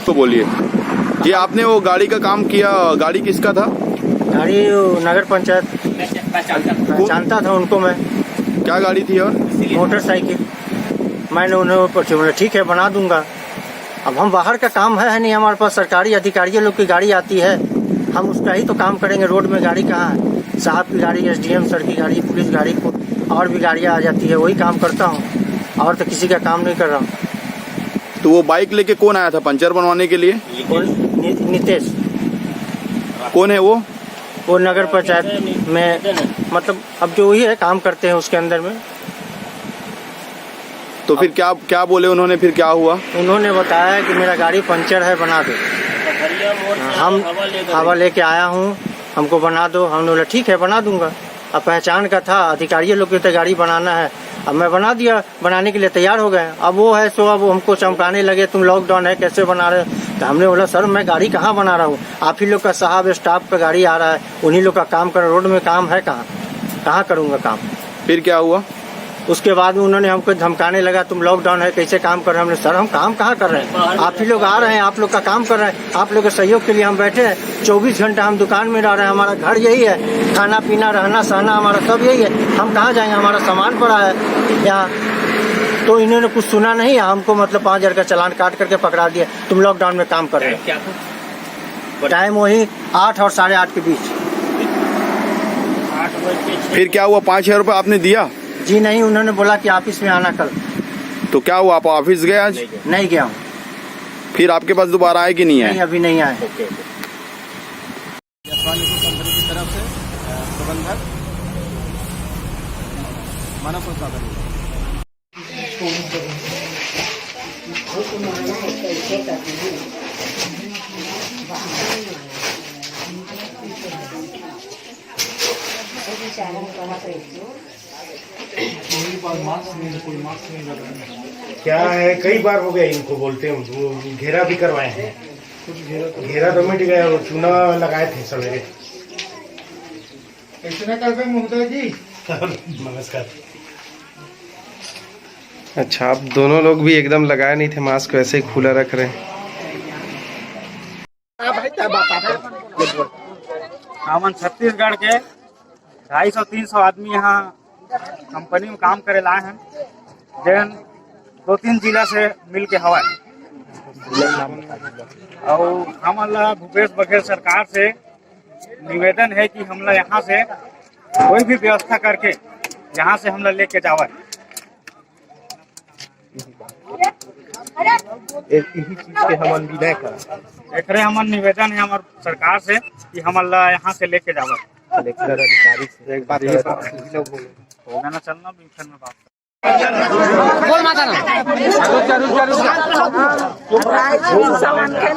तो बोलिए जी, आपने वो गाड़ी का काम किया, गाड़ी किसका था? गाड़ी नगर पंचायत पहचानता था उनको मैं। क्या गाड़ी थी? और मोटरसाइकिल। मैंने उन्हें बोला ठीक है बना दूंगा। अब हम बाहर का काम है नहीं, हमारे पास सरकारी अधिकारियों लोग की गाड़ी आती है, हम उसका ही तो काम करेंगे। रोड में गाड़ी कहाँ है? साहब की गाड़ी, SDM सर की गाड़ी, पुलिस गाड़ी, और भी गाड़ियाँ आ जाती है, वही काम करता हूँ और तो किसी का काम नहीं कर रहा हूँ। तो वो बाइक लेके कौन आया था पंचर बनवाने के लिए? नितेश। कौन है वो? वो नगर पंचायत में, मतलब अब जो वही है काम करते हैं उसके अंदर में। तो फिर क्या बोले उन्होंने? फिर क्या हुआ? उन्होंने बताया कि मेरा गाड़ी पंचर है, बना दो। हम हवा लेके आया हूँ, हमको बना दो। हमने बोला ठीक है बना दूंगा। अब पहचान का था, अधिकारियों लोग की तो गाड़ी बनाना है। अब मैं बना दिया, बनाने के लिए तैयार हो गए। अब वो है सो अब हमको चमकाने लगे, तुम लॉकडाउन है कैसे बना रहे हो? तो हमने बोला सर मैं गाड़ी कहाँ बना रहा हूँ, आप ही लोग का साहब स्टाफ का गाड़ी आ रहा है, उन्हीं लोग का काम कर, रोड में काम है कहाँ करूँगा काम? फिर क्या हुआ? उसके बाद उन्होंने हमको धमकाने लगा, तुम लॉकडाउन है कैसे काम कर रहे हैं? हमने सर हम काम कहाँ कर रहे हैं, आप ही लोग आ रहे हैं, आप लोग का काम कर रहे हैं, आप लोग के सहयोग के लिए हम बैठे हैं। 24 घंटा हम दुकान में रह रहे हैं, हमारा घर यही है, खाना पीना रहना सहना हमारा सब यही है। हम कहाँ जाएंगे, हमारा सामान पड़ा है यहाँ। तो इन्होंने कुछ सुना नहीं, हमको मतलब 5,000 का चालान काट करके पकड़ा दिया, तुम लॉकडाउन में काम कर रहे हो। टाइम वही 8 और 8:30 के बीच। फिर क्या हुआ? 5,000 रुपये आपने दिया? जी नहीं, उन्होंने बोला कि ऑफिस में आना कल। तो क्या हुआ, आप ऑफिस गए आज? नहीं गया हूँ। फिर आपके पास दोबारा आए कि नहीं आए? नहीं, अभी नहीं आए। कंपनी की तरफ से प्रबंधक मानव संसाधन क्या है, कई बार हो गया इनको बोलते हैं, घेरा भी करवाए हैं, घेरा तो मिट गया, वो चूना लगाए थे सवेरे। ऐसे करते महोदय जी। नमस्कार। अच्छा, आप दोनों लोग भी एकदम लगाए नहीं थे मास्क, वैसे ही खुला रख रहे हैं। हम छत्तीसगढ़ के 250-300 आदमी यहाँ कंपनी में काम करे लाए हैं, जन 2-3 जिला से मिल के हवा। और हमारा भूपेश बघेल सरकार से निवेदन है कि हमला यहाँ से कोई भी व्यवस्था करके यहाँ से हमला लेके जावा। यही चीज के हमन विनय करा, एकरे हमन निवेदन है हमार सरकार से कि हमला यहाँ से लेके जावा। कलेक्टर अधिकारी से एक बात होगा ना, चलना मिशन में बात बोल माता ना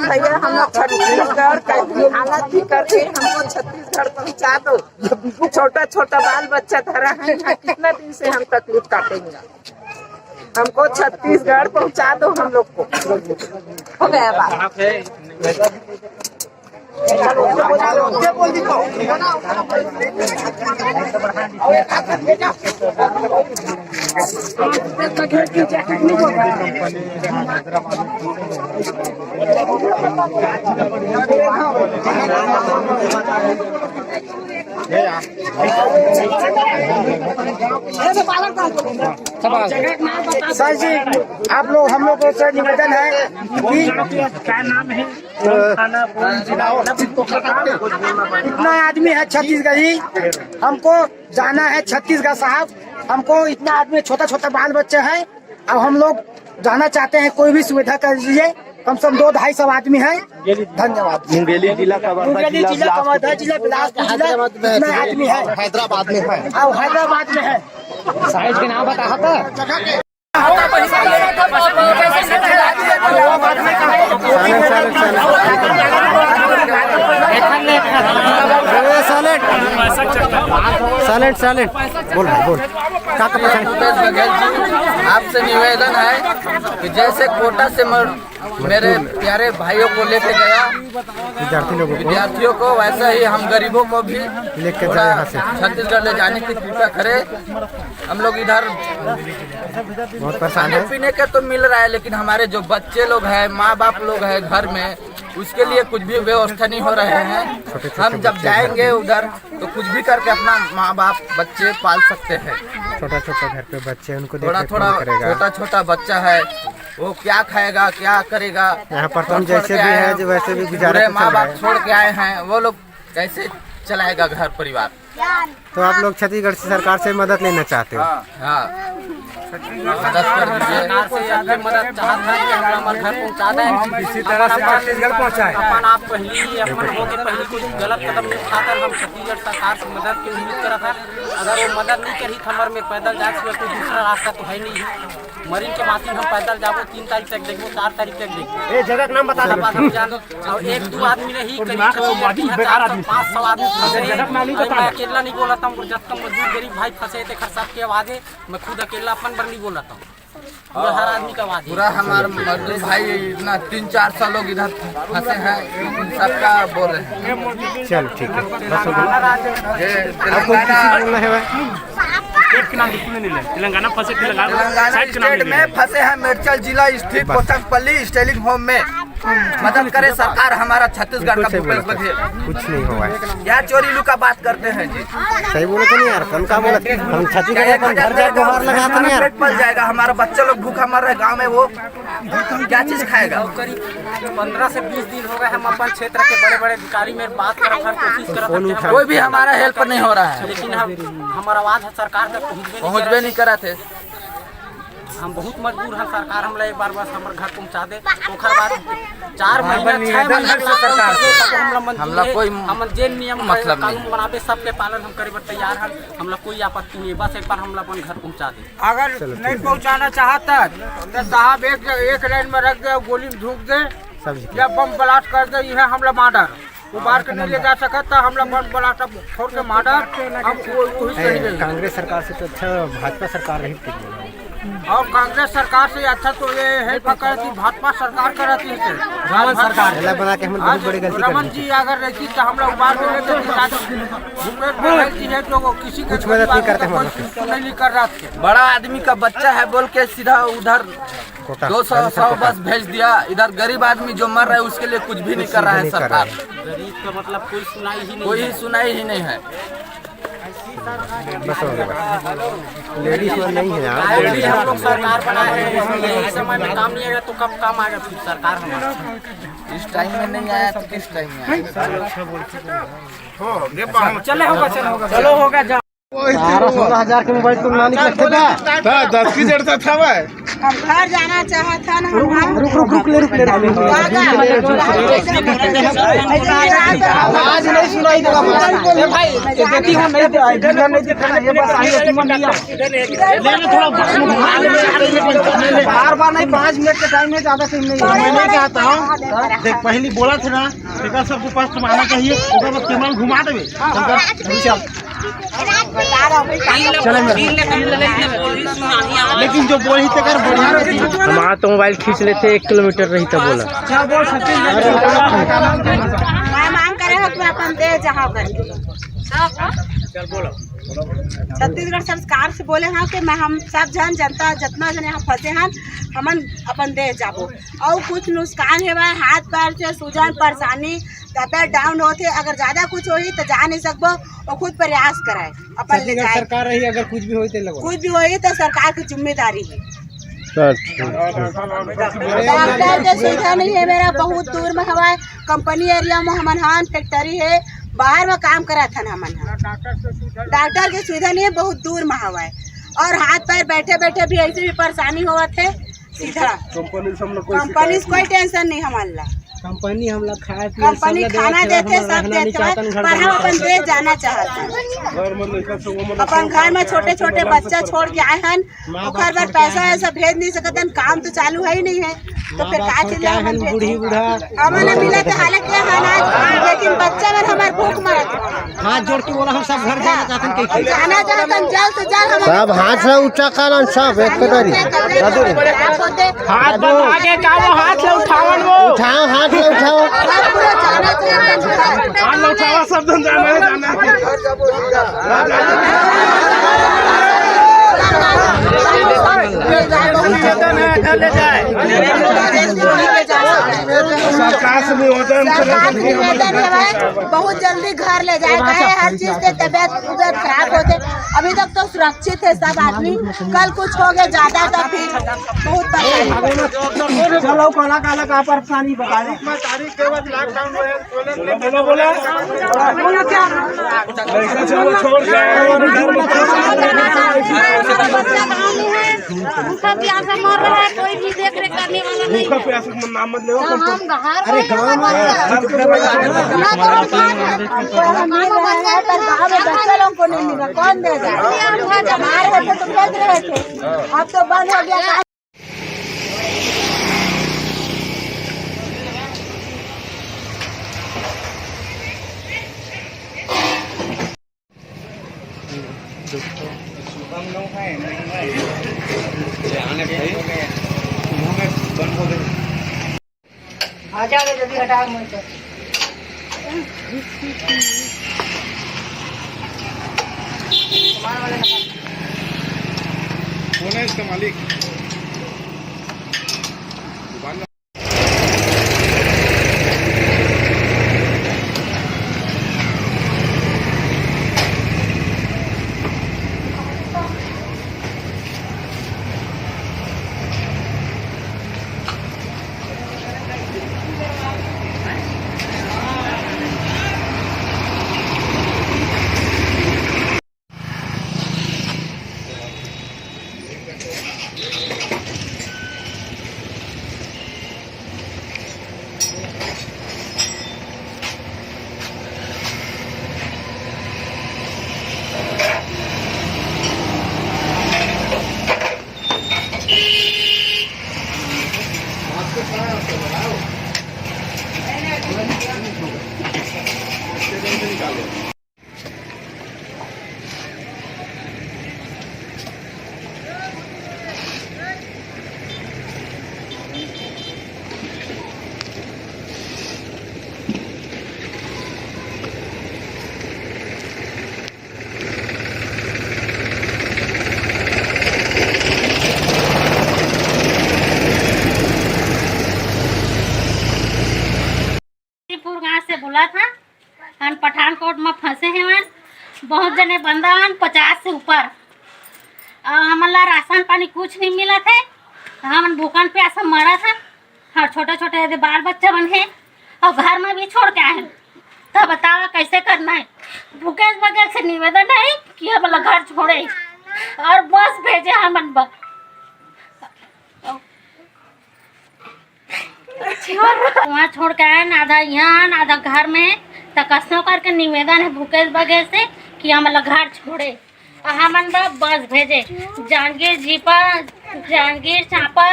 भैया, हम लोग छत्तीसगढ़ कैसी हालत भी करके हमको छत्तीसगढ़ पहुँचा दो। छोटा छोटा बाल बच्चा धरा है, कितना दिन से हम तकलीफ काटेंगे। हमको छत्तीसगढ़ पहुँचा दो, हम लोग को हो गया बात। सर जी, आप लोग हम लोग से निवेदन है कि क्या नाम है, इतना आदमी है छत्तीसगढ़ी, हमको जाना है छत्तीसगढ़ साहब। हमको इतना आदमी, छोटा छोटा बाल बच्चे हैं, अब हम लोग जाना चाहते हैं, कोई भी सुविधा कर दीजिए। कम से कम 200-250 आदमी हैं। धन्यवाद। मुंगेली जिला का मुंगेली जिला कवर्धा जिला, बिलासपुर जिला, इतना आदमी है। हैदराबाद में है, और हैदराबाद में है। साइज के नाम बता था। साइलेंट बोल भूपेश बघेल जी, आपसे निवेदन है कि जैसे कोटा से मेरे प्यारे भाइयों को लेके गया विद्यार्थियों को, वैसा ही हम गरीबों को भी लेके छत्तीसगढ़ ले जाने की कृपा करें। हम लोग इधर बहुत परेशान खाने पीने के तो मिल रहा है, लेकिन हमारे जो बच्चे लोग हैं, माँ बाप लोग हैं घर में, उसके लिए कुछ भी व्यवस्था नहीं हो रहे हैं। हम जब जाएंगे उधर तो कुछ भी करके अपना माँ बाप बच्चे पाल सकते हैं। छोटा घर पे बच्चे, उनको थोड़ा छोटा छोटा बच्चा है, वो क्या खाएगा, क्या करेगा। यहाँ पर तो हम जैसे भी हैं, जो वैसे भी गुजारा माँ बाप छोड़ के आए हैं, वो लोग कैसे चलाएगा घर परिवार। तो आप लोग छत्तीसगढ़ सरकार से मदद लेना चाहते हो? हाँ, मदद कर दीजिए। मदद चाहता है कि हमारा घर पहुँचा दें, इसी तरह से छत्तीसगढ़ पहुँचाए। अपन आप पहली अपन हो के पहली कुछ गलत कदम नहीं उठाकर हम छत्तीसगढ़ सरकार से मदद की उम्मीद करा था। अगर वो मदद नहीं करी तो हमारे में पैदल जाए कोई दूसरा रास्ता तो है नहीं। मरीन के मासी हम पैदल जाबो 3 तारीख तक देखो, 4 तारीख तक देखो। ये जगह का नाम बता दो। और 1-2 आदमी नहीं, करीब 400-500 आदमी मैं अकेला नहीं बोला था। जब तक मजदूर गरीब भाई फंसे थे खरसाब के आवाज़, मैं खुद अकेला अपन पर नहीं बोला था, पूरा हर आदमी का आवाज़। पूरा हमारे मजदूर भाई इतना 300-400 लोग इधर फंसे हैं, लेकिन सबका बोल रहे हैं। चल ठीक है, तेलंगाना फंसे, तेलंगाना स्टेट में फंसे हैं, मेडचल जिला स्थित कोचकपल्ली स्टेलिंग होम में। मदद करे सरकार, हमारा छत्तीसगढ़ का भूपेश बघेल। कुछ नहीं हुआ है, क्या चोरी लुका बात करते हैं जी। सही बोले तो नहीं यार, कौन का बोला हम छत्तीसगढ़ घर जाके बाहर लगाते नहीं यार। पेट पल जाएगा, हमारा बच्चे लोग भूखा मर रहे गांव में, वो क्या चीज खाएगा। करीब 15 से 20 दिन हो गए हम अपन क्षेत्र के बड़े बड़े अधिकारी में बात कर कोशिश कर रहे थे, कोई भी हमारा हेल्प नहीं हो रहा है, लेकिन हमारा आवाज़ सरकार तक पहुँचबे नहीं करा थे। हम बहुत मजबूर हैं, सरकार हमला एक बार बस हमारे घर पहुँचा दे। ओखर बाद 4 महीना 6 महीना हमला कोई हम जे नियम मतलब कानून बनावे सबके पालन हम करे तैयार हैं। हमला कोई आपत्ति नहीं, बस एक बार हमला अपन घर पहुँचा दे। अगर नहीं पहुँचाना चाहता तो साहब एक लाइन में रख दे, गोली में धूक दे, या बम ब्लास्ट कर दे है हमला मर्डर उबार के नहीं ले जा सकता था हमला बम ब्लास्ट छोड़ के मर्डर हम वही सही कांग्रेस सरकार से तो अच्छा भाजपा सरकार रही थी और कांग्रेस सरकार से अच्छा तो ये है पकड़ थी भाजपा सरकार कर रही है रमन सरकार बना के हम बहुत बड़ी गलती रमन जी अगर रहती तो हम लोग उबार के लेते भूपेश बघेल जी है जो किसी कुछ मदद नहीं करते हम नहीं कर रहा था बड़ा आदमी का बच्चा है बोल के सीधा उधर 200 बस भेज दिया इधर गरीब आदमी जो मर रहा है उसके लिए कुछ भी नहीं कर रहा है सरकार गरीब का मतलब कोई सुनाई ही नहीं है बस हो गया लेडीज नहीं है यार लेडीज हम लोग सरकार बनाए हैं इस समय में काम नहीं आएगा तो कब काम आएगा फिर सरकार हमारा इस टाइम में नहीं आया तो किस टाइम में आएगा चलो होगा जा 16,000 के मोबाइल तुम लाने के लगते था 10 की जड़ था भाई हम घर जाना चाहता ना रुक ले आवाज नहीं सुनाई देगा भाई देखी हम नहीं देखना ये बस बार नहीं 5 मिनट का टाइम है ज्यादा टाइम नहीं मैं चाहता हूँ देख पहली बोला थे ना टिकट सबके पास कमाना चाहिए उसके बाद केवल घुमा देवे लेकिन जो बोली तक बढ़िया हमारा तो मोबाइल खींच लेते 1 किलोमीटर रही था बोला मैं मांग करे हो कि अपन दे जहाँ छत्तीसगढ़ सरकार से बोले हैं कि मैं हम सब जनता जितना जन यहाँ फंसे हैं हमन अपन दे जाबो और कुछ नुकसान है हाथ पैर से सूजन परेशानी तबियत डाउन होते अगर ज्यादा कुछ होई तो जा नहीं सकबो और खुद प्रयास कराए अपन ले जाए सरकार रही अगर कुछ भी होई तो सरकार की जिम्मेदारी है डॉक्टर के सुविधा नहीं है मेरा बहुत दूर में हवा कंपनी एरिया में हमन हान फैक्ट्री है बाहर में काम करा था हमन डॉक्टर की सुविधा नहीं है बहुत दूर में हवा और हाथ पैर बैठे बैठे भी ऐसे भी परेशानी हुआ थे सीधा कंपनी से कोई टेंशन नहीं हमारा कंपनी हम लोग कंपनी खाना देते सब देते हैं पर हम अपन देश जाना चाहते हैं अपन घर में छोटे छोटे बच्चा छोड़ के आए हैं घर पर पैसा ऐसा भेज नहीं सकते काम तो चालू है ही नहीं है तो फिर का चीज बूढ़ी बूढ़ा हमारे मिला तो हालत क्या है लेकिन बच्चा में हमारे भूख मरत हाथ जोड़ के बोला हम सब घर जाना चाहते हैं जाना चाहते हैं जल्द से जल्द सब हाथ से ऊंचा कालन सब एक कटोरी हाथ आगे का वो हाथ से उठावन वो उठाओ हाथ से उठाओ हाथ उठाओ सब जन जाना बहुत जल्दी घर ले जाएगा हर चीज से तबियत खराब होते अभी तक तो सुरक्षित है सब आदमी कल कुछ हो गया ज्यादा तो फिर बहुत चलो काला काला का परेशानी बता तारीख के बाद लॉकडाउन उनका प्यास मर रहा है कोई भी देख रेख करने वाला नहीं नाम मत ले अरे गाँव में बच्चा लोगों को नहीं मिला कौन देगा हमारे तो भेज रहे थे अब तो बंद हो गया आ जाओगे जल्दी हटाओ मुझे कौन है इसका मालिक गाँव से बोला था हम पठानकोट में फंसे हैं मन बहुत जने बंदा हन 50 से ऊपर हमारा राशन पानी कुछ नहीं मिला थे हम भूखन प्यासा मरा था और छोटे छोटे बाल बच्चे बन है और घर में भी छोड़ के आए तो बताओ कैसे करना है। भूखेश बगैर से निवेदन है कि हम घर छोड़े और बस भेजे हम वहाँ छोड़ के आए आधा यहाँ आधा घर में तो कसनों करके निवेदन है भूखेश बगैर से कि हम घर छोड़े हमन बस भेजे जांजगीर जीपा जांजगीर चांपा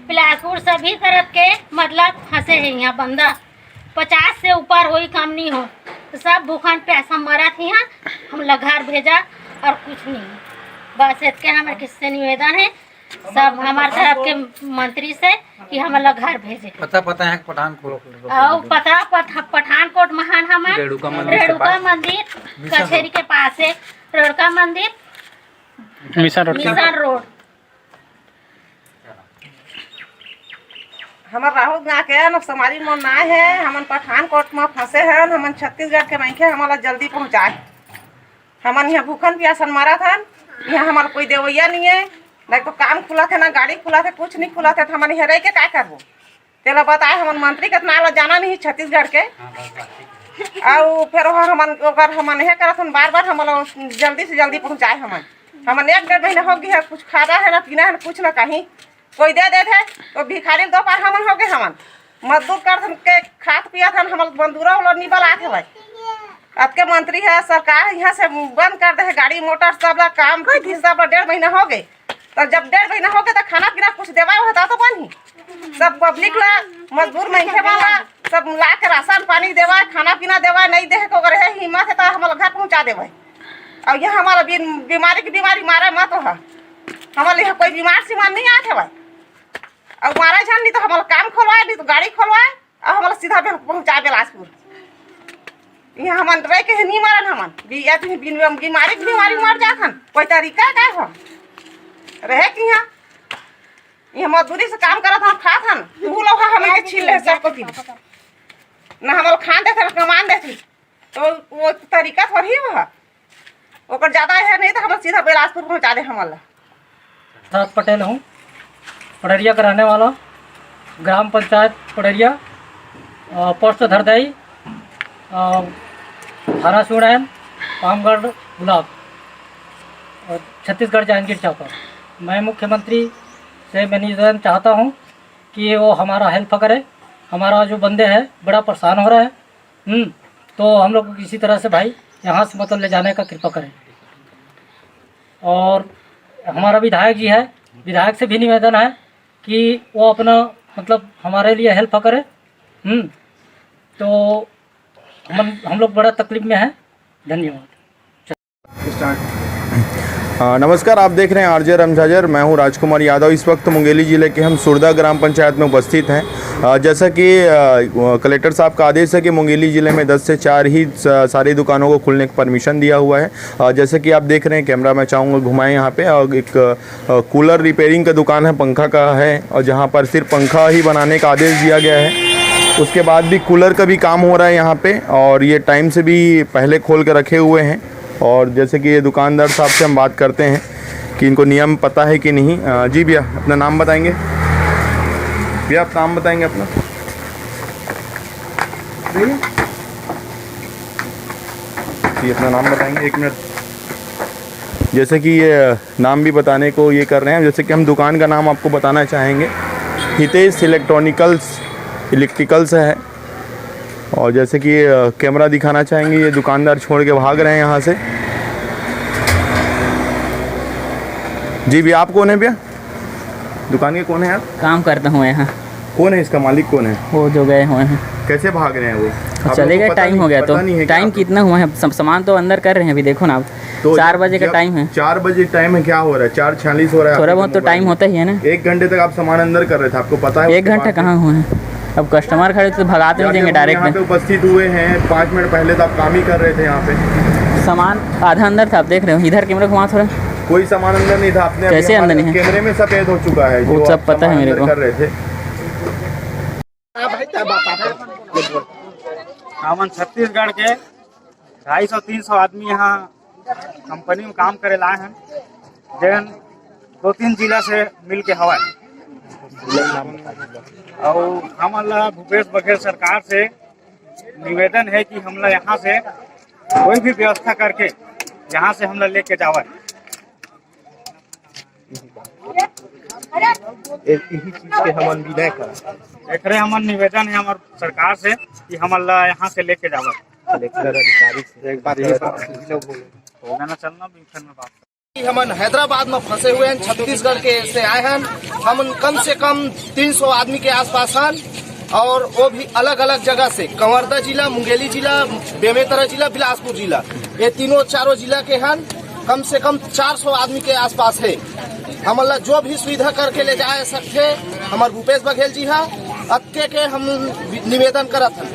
बिलासपुर सभी तरफ के मतलब फंसे हैं यहाँ बंदा 50 से ऊपर वही कम नहीं हो तो सब भूखन प्यासा मरा थी यहाँ हम घर भेजा और कुछ नहीं बस इसके हमारे किससे निवेदन है सब हमारे तरफ के मंत्री से कि हम घर भेजे पता है पठानकोट और पठानकोट महान हमारे रेणुका मंदिर कचहरी के पास है रेणुका मंदिर मिशन रोड हमारे राहुल गाँव के समाजी मन ना है हमन पठानकोट में फंसे हैं हमन छत्तीसगढ़ के नहीं हमारा जल्दी पहुँचाए हमन यहाँ भूखन प्यासन मारा था यहाँ हमारा कोई देवैया नहीं है नहीं तो काम खुला थे ना गाड़ी खुला थे कुछ नहीं खुला थे हमन यहाँ रह के क्या करबो तेला बताए हमन मंत्री के नाला जाना नहीं छत्तीसगढ़ के और फिर हमन यह करत बार बार हम जल्दी से जल्दी पहुँचाए हमन 1-1.5 महीना हो गया है कुछ खाना है ना पीना है ना कुछ ना कहीं कोई दे देते तो भिखारी दोपहर हमन हो गए हमन मजदूर कर के खाद पिया था हम बंदूरा वाला निबल आते भाई अब के मंत्री है सरकार यहाँ से बंद कर दे गाड़ी मोटर सब काम सब 1.5 महीना हो गए तो जब 1.5 महीना हो गए तो खाना पीना कुछ देवा होता तो बनी सब पब्लिक ला मजदूर नहीं वाला सब ला के राशन पानी देवा खाना पीना देवा नहीं दे को अगर है हिम्मत है तो हमारे घर पहुँचा देवे और यहाँ हमारा बीमारी की बीमारी मारा मत है हमारे यहाँ कोई बीमार सीमान नहीं आते भाई और मारा जान नहीं तो हमारा काम खोलवाए नहीं तो गाड़ी खोलवाए और हमारा सीधा पहुँचा बिलासपुर यहाँ हम रह के नहीं मारन हमन बीमारी की बीमारी मर जाथन कोई तरीका क्या हो रहे कि यहाँ मजदूरी से काम करत हम खात हन तू लोग हमें के छीन ले सबको की ना हमारा खान देते कमान देती तो वो तरीका थोड़ी है ओकर ज्यादा है नहीं तो हम सीधा बिलासपुर पहुँचा दे हमारा राज पटेल हूँ पड़रिया का रहने वाला ग्राम पंचायत पड़रिया पोस्ट धरदाई थाना सुड़ैन पामगढ़ गुलाब और छत्तीसगढ़ जांजगीर चांपा। मैं मुख्यमंत्री से मैं निवेदन चाहता हूँ कि वो हमारा हेल्प करे हमारा जो बंदे हैं बड़ा परेशान हो रहा है तो हम लोग को किसी तरह से भाई यहाँ से मतलब ले जाने का कृपा करें। और हमारा विधायक जी है विधायक से भी निवेदन है कि वो अपना मतलब हमारे लिए हेल्प करे तो हम लोग बड़ा तकलीफ में हैं। धन्यवाद। नमस्कार, आप देख रहे हैं आरजे रमझाजर। मैं हूं राजकुमार यादव। इस वक्त मुंगेली ज़िले के हम सुरदा ग्राम पंचायत में उपस्थित हैं। जैसा कि कलेक्टर साहब का आदेश है कि मुंगेली ज़िले में 10 से 4 ही सारी दुकानों को खुलने का परमिशन दिया हुआ है। जैसे कि आप देख रहे हैं, कैमरा मैं चाहूँगा घुमाएं यहाँ पे। और एक कूलर रिपेयरिंग का दुकान है, पंखा का है, और जहाँ पर सिर्फ पंखा ही बनाने का आदेश दिया गया है। उसके बाद भी कूलर का भी काम हो रहा है यहाँ पे, और ये टाइम से भी पहले खोल कर रखे हुए हैं। और जैसे कि ये दुकानदार साहब से हम बात करते हैं कि इनको नियम पता है कि नहीं। जी भैया, अपना नाम बताएंगे? भैया आप नाम बताएंगे अपना? जी अपना नाम बताएंगे? 1 मिनट। जैसे कि ये नाम भी बताने को ये कर रहे हैं, जैसे कि हम दुकान का नाम आपको बताना चाहेंगे, हितेश इलेक्ट्रिकल्स है। और जैसे कि कैमरा दिखाना चाहेंगे, ये दुकानदार छोड़ के भाग रहे हैं यहाँ से। जी भैया, आप कौन है भैया? दुकान के कौन है आप? काम करता हूँ यहाँ। कौन है इसका मालिक? कौन है वो जो गए हुए हैं? कैसे भाग रहे हैं वो? चले गए, टाइम हो गया। तो टाइम कितना हुआ है? सामान तो अंदर कर रहे हैं अभी, देखो ना आप। तो 4 बजे का टाइम है। 4 बजे टाइम है, क्या हो रहा है? 4:46 हो रहा है। थोड़ा बहुत तो टाइम होता ही है ना। 1 घंटे तक आप सामान अंदर कर रहे थे, आपको पता है? 1 घंटा कहाँ हुआ है? अब कस्टमर खड़े तो भगाते नहीं देंगे डायरेक्ट। यहाँ पे उपस्थित हुए हैं 5 मिनट पहले, तो आप काम ही कर रहे थे यहाँ पे। सामान आधा अंदर था, आप देख रहे हो। इधर कैमरा घुमा थोड़ा। कोई सामान अंदर नहीं था। आपने कैसे अंदर नहीं है? कैमरे में सफेद हो चुका है, वो सब पता है मेरे को। कर रहे थे। हमन छत्तीसगढ़ के 250-300 आदमी यहाँ कंपनी में काम करे लाए हैं, जन 2-3 जिला से मिल के हवा। और हमला भूपेश बघेल सरकार से निवेदन है कि हमला यहाँ से कोई भी व्यवस्था करके यहाँ से हमला लेके जावा। यही चीज के हमन विनय करा एकरे हमन निवेदन है हमार सरकार से कि हमला यहाँ से लेके जावा। कलेक्टर अधिकारी से एक बार ना चलना बिल्कुल में बात। हमन हैदराबाद में फंसे हुए हैं, छत्तीसगढ़ के से आए हैं। हम कम से कम 300 आदमी के आसपास हैं और वो भी अलग अलग जगह से, कंवरदा जिला, मुंगेली जिला, बेमेतरा जिला, बिलासपुर जिला, ये तीनों चारों जिला के हैं। कम से कम 400 आदमी के आसपास है। हमला जो भी सुविधा करके ले जा सकते हमारे भूपेश बघेल जी है, अक्के के हम निवेदन करत हैं।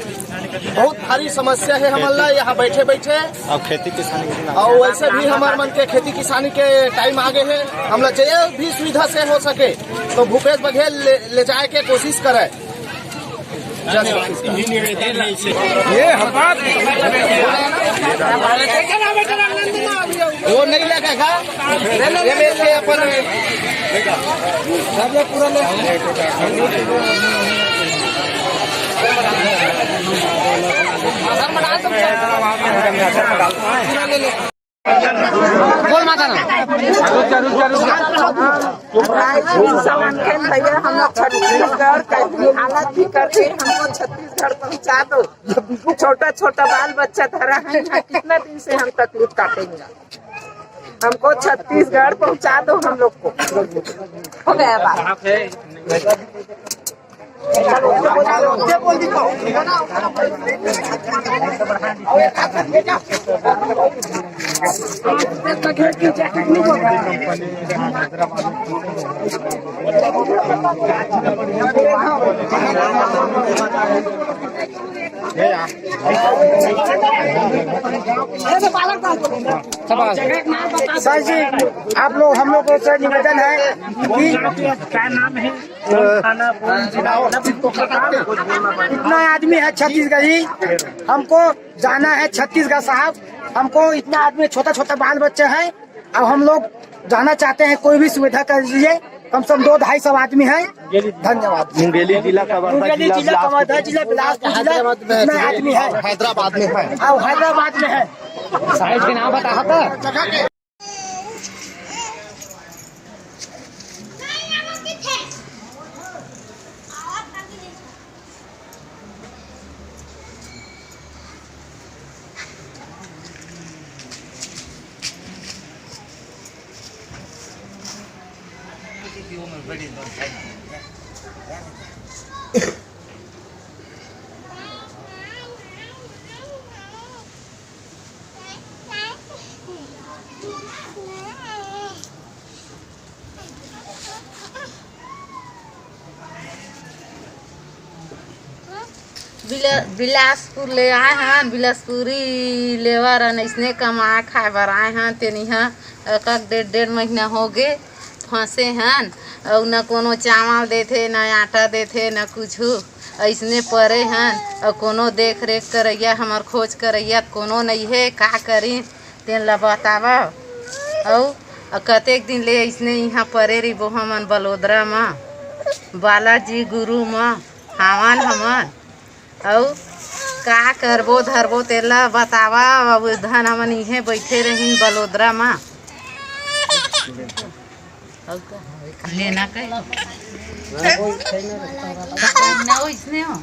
बहुत भारी समस्या है हमला यहाँ बैठे बैठे, और खेती किसानी और वैसे भी हमारे मन के खेती किसानी के टाइम आगे है। हमला जो भी सुविधा से हो सके तो भूपेश बघेल ले जाए के कोशिश करे। वो नहीं लगेगा अपन बोल माता ना भैया हम लोग छत्तीसगढ़ कैसी हालत भी करके हमको छत्तीसगढ़ पहुँचा दो। छोटा छोटा बाल बच्चा धरा है, कितना दिन से हम तकलीफ काटेंगे। हमको छत्तीसगढ़ पहुँचा दो हम लोग को। हो गया बात। सर जी, आप लोग हम लोग से निवेदन है कि क्या नाम है, इतना आदमी है छत्तीसगढ़ी, हमको जाना है छत्तीसगढ़ साहब। हमको इतना आदमी, छोटा छोटा बाल बच्चे हैं, अब हम लोग जाना चाहते हैं। कोई भी सुविधा कर दीजिए। कम से कम 200-250 आदमी हैं। धन्यवाद। मुंगेली जिला, मुंगेली जिला, कवर्धा जिला, बिलासपुर जिला, इतना आदमी है। हैदराबाद में है। और हैदराबाद में है। साइज के नाम बता था। बिलासपुर ले आए हैं, बिलासपुरी लेवर इसने कमा खाए बर आए हैं। तेनिहा एक 1.5 महीना हो गए फंसे हैं, और न कोनो चावल देते, न आटा देते, न कुछ ऐसने परे हैं। और कोनो देख रेख करैया, हमार खोज करैया कोनो नहीं है। का करी तेन ला बतावा। और कतेक दिन ले ऐसने यहाँ परे रही बो हमन बलोदरा में, बालाजी गुरु में हावन हमन। और का करबो धरबो तेला बतावा। अब धन हमन इहे बैठे रही बलोदरा में। लेना कहीं ना इसने हो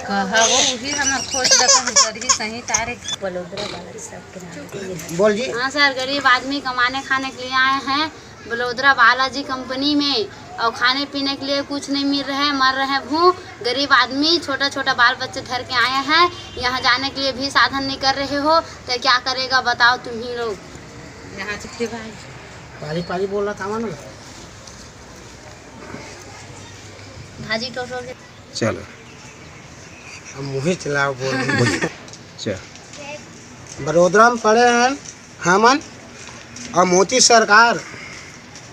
कहा वो उसी हमार खोज लगा सही तारीख बलोदरा वाला सब बोल जी। हाँ सर, गरीब आदमी कमाने खाने के लिए आए हैं बलोदरा बालाजी कंपनी में, और खाने पीने के लिए कुछ नहीं मिल रहा है, मर रहे हैं भूख। गरीब आदमी छोटा छोटा बाल बच्चे धर के आए हैं, यहाँ जाने के लिए भी साधन नहीं कर रहे हो, तो क्या करेगा बताओ तुम ही लोग। यहाँ चिट्ठी भाई पाली बोल रहा था ना भाजी टोटो के चलो हम मुँह चलाओ बोल। बड़ोदरा में पड़े हैं हमन, और मोदी सरकार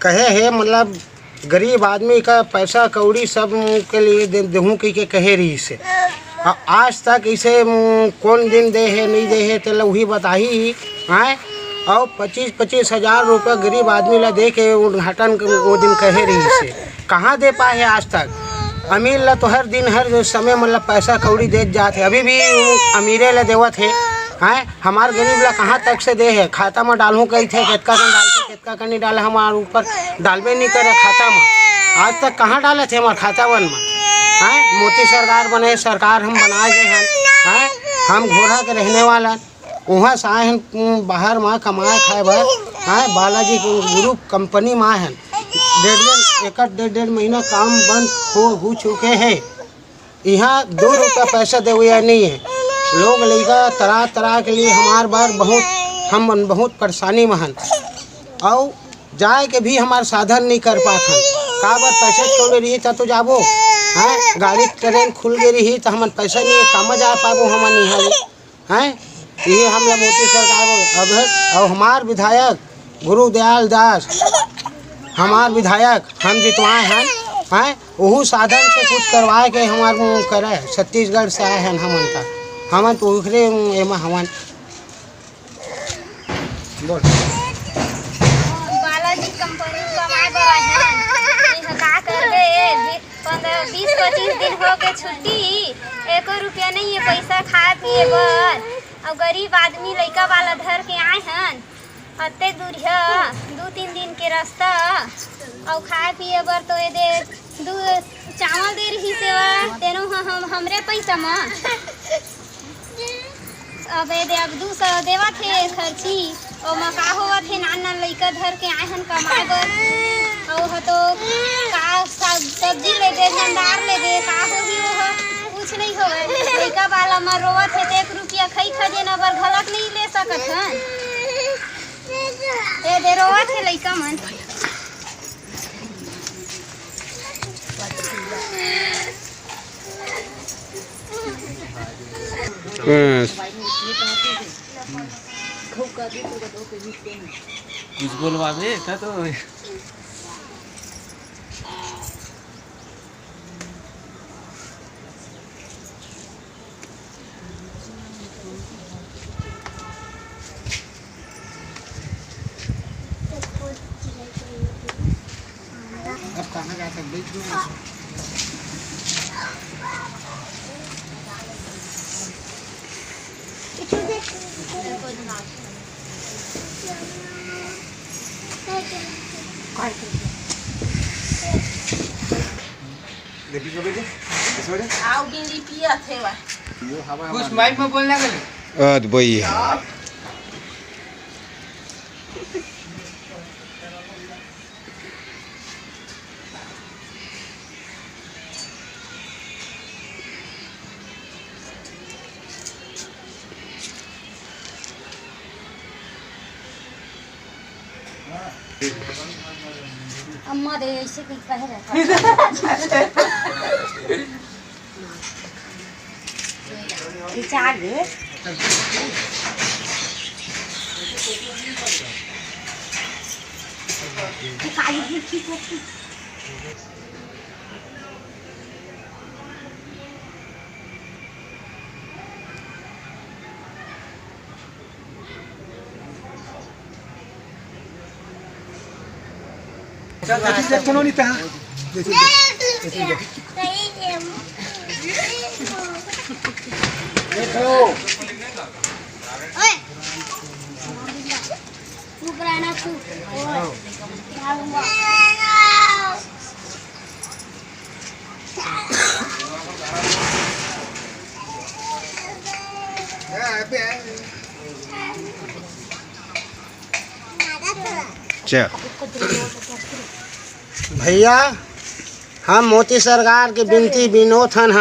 कहे है मतलब गरीब आदमी का पैसा कौड़ी सब के लिए देहूँ की के कहे रही से आज तक इसे कौन दिन दे है नहीं दे है तो वही बताही आए और 25-25 हज़ार रुपये गरीब आदमी ला दे के उद्घाटन वो दिन कहे रही से कहाँ दे पाए है आज तक। अमीर ला तो हर दिन हर समय मतलब पैसा कौड़ी दे जाते अभी भी अमीरे ला देवत है हैं हमार गरीब ला कहाँ तक से दे है खाता में डालूँ कही थे केतका कन डालते केतका कन नहीं डाला हमारे ऊपर डालबे नहीं करे खाता में आज तक कहाँ डाले थे हमारे खाता वन में हैं। मोदी सरकार बने सरकार हम बनाए गए हैं हम घोड़ा के रहने वाला वहाँ से आए हैं बाहर में कमाए खाए भर हैं बालाजी ग्रुप कंपनी में आए हैं 1.5 महीना काम बंद हो चुके हैं यहाँ 2 रुपया पैसा दे हुआ नहीं है लोग लेगा तरह के लिए हमारे बार हम बहुत परेशानी में हैं और जाए के भी हमारे साधन नहीं कर पाते का बार पैसे छोड़ रही तो जाबो हैं गाड़ी ट्रेन खुल गई रही तो हम पैसा नहीं है काम जा पाबो हम नहीं हैं ये हम लोग मोदी सरकार अब और हमार विधायक गुरुदयाल दास हमार विधायक हम जितवाए हैं वही साधन से कुछ करवाए के हमारे करे छत्तीसगढ़ से आए हैं हमन तो उखरे एमा हमन बोल बालाजी कंपनी कमाए बर आए हैं का कर गए 15-20-25 दिन हो गए छुट्टी 1 रुपया नहीं है पैसा खाए पिए बर और गरीब आदमी लड़का वाला धर के आए हैं अत्ते दूरिया 2-3 दिन के रास्ता और खाए पिए बर तो ये दे चावल दे रही सेवा तेनो हमरे पैसा में अब ये दे अब 200 देवा थे खर्ची और मका हुआ थे नान लड़का धर के आए हैं कमाए बर और तो का सब्जी ले दे भंडार ले दे का हो ही वो कुछ नहीं हो लड़का वाला में रोवत है 1 रुपया खई खजेना बर घलक नहीं ले सकत हैं ये दे रोवत है लड़का मन कुछ बोलवावे का तो अब कहाँ जा सकते आओ गिंदी पिया थे वा कुछ माइक में बोलना गले भैया अम्मा दे ऐसे कुछ कह रहा रिचार्ज कोनो नहीं था देखो चुप रहना चुप भैया हम मोदी सरकार की विनती विनोद हन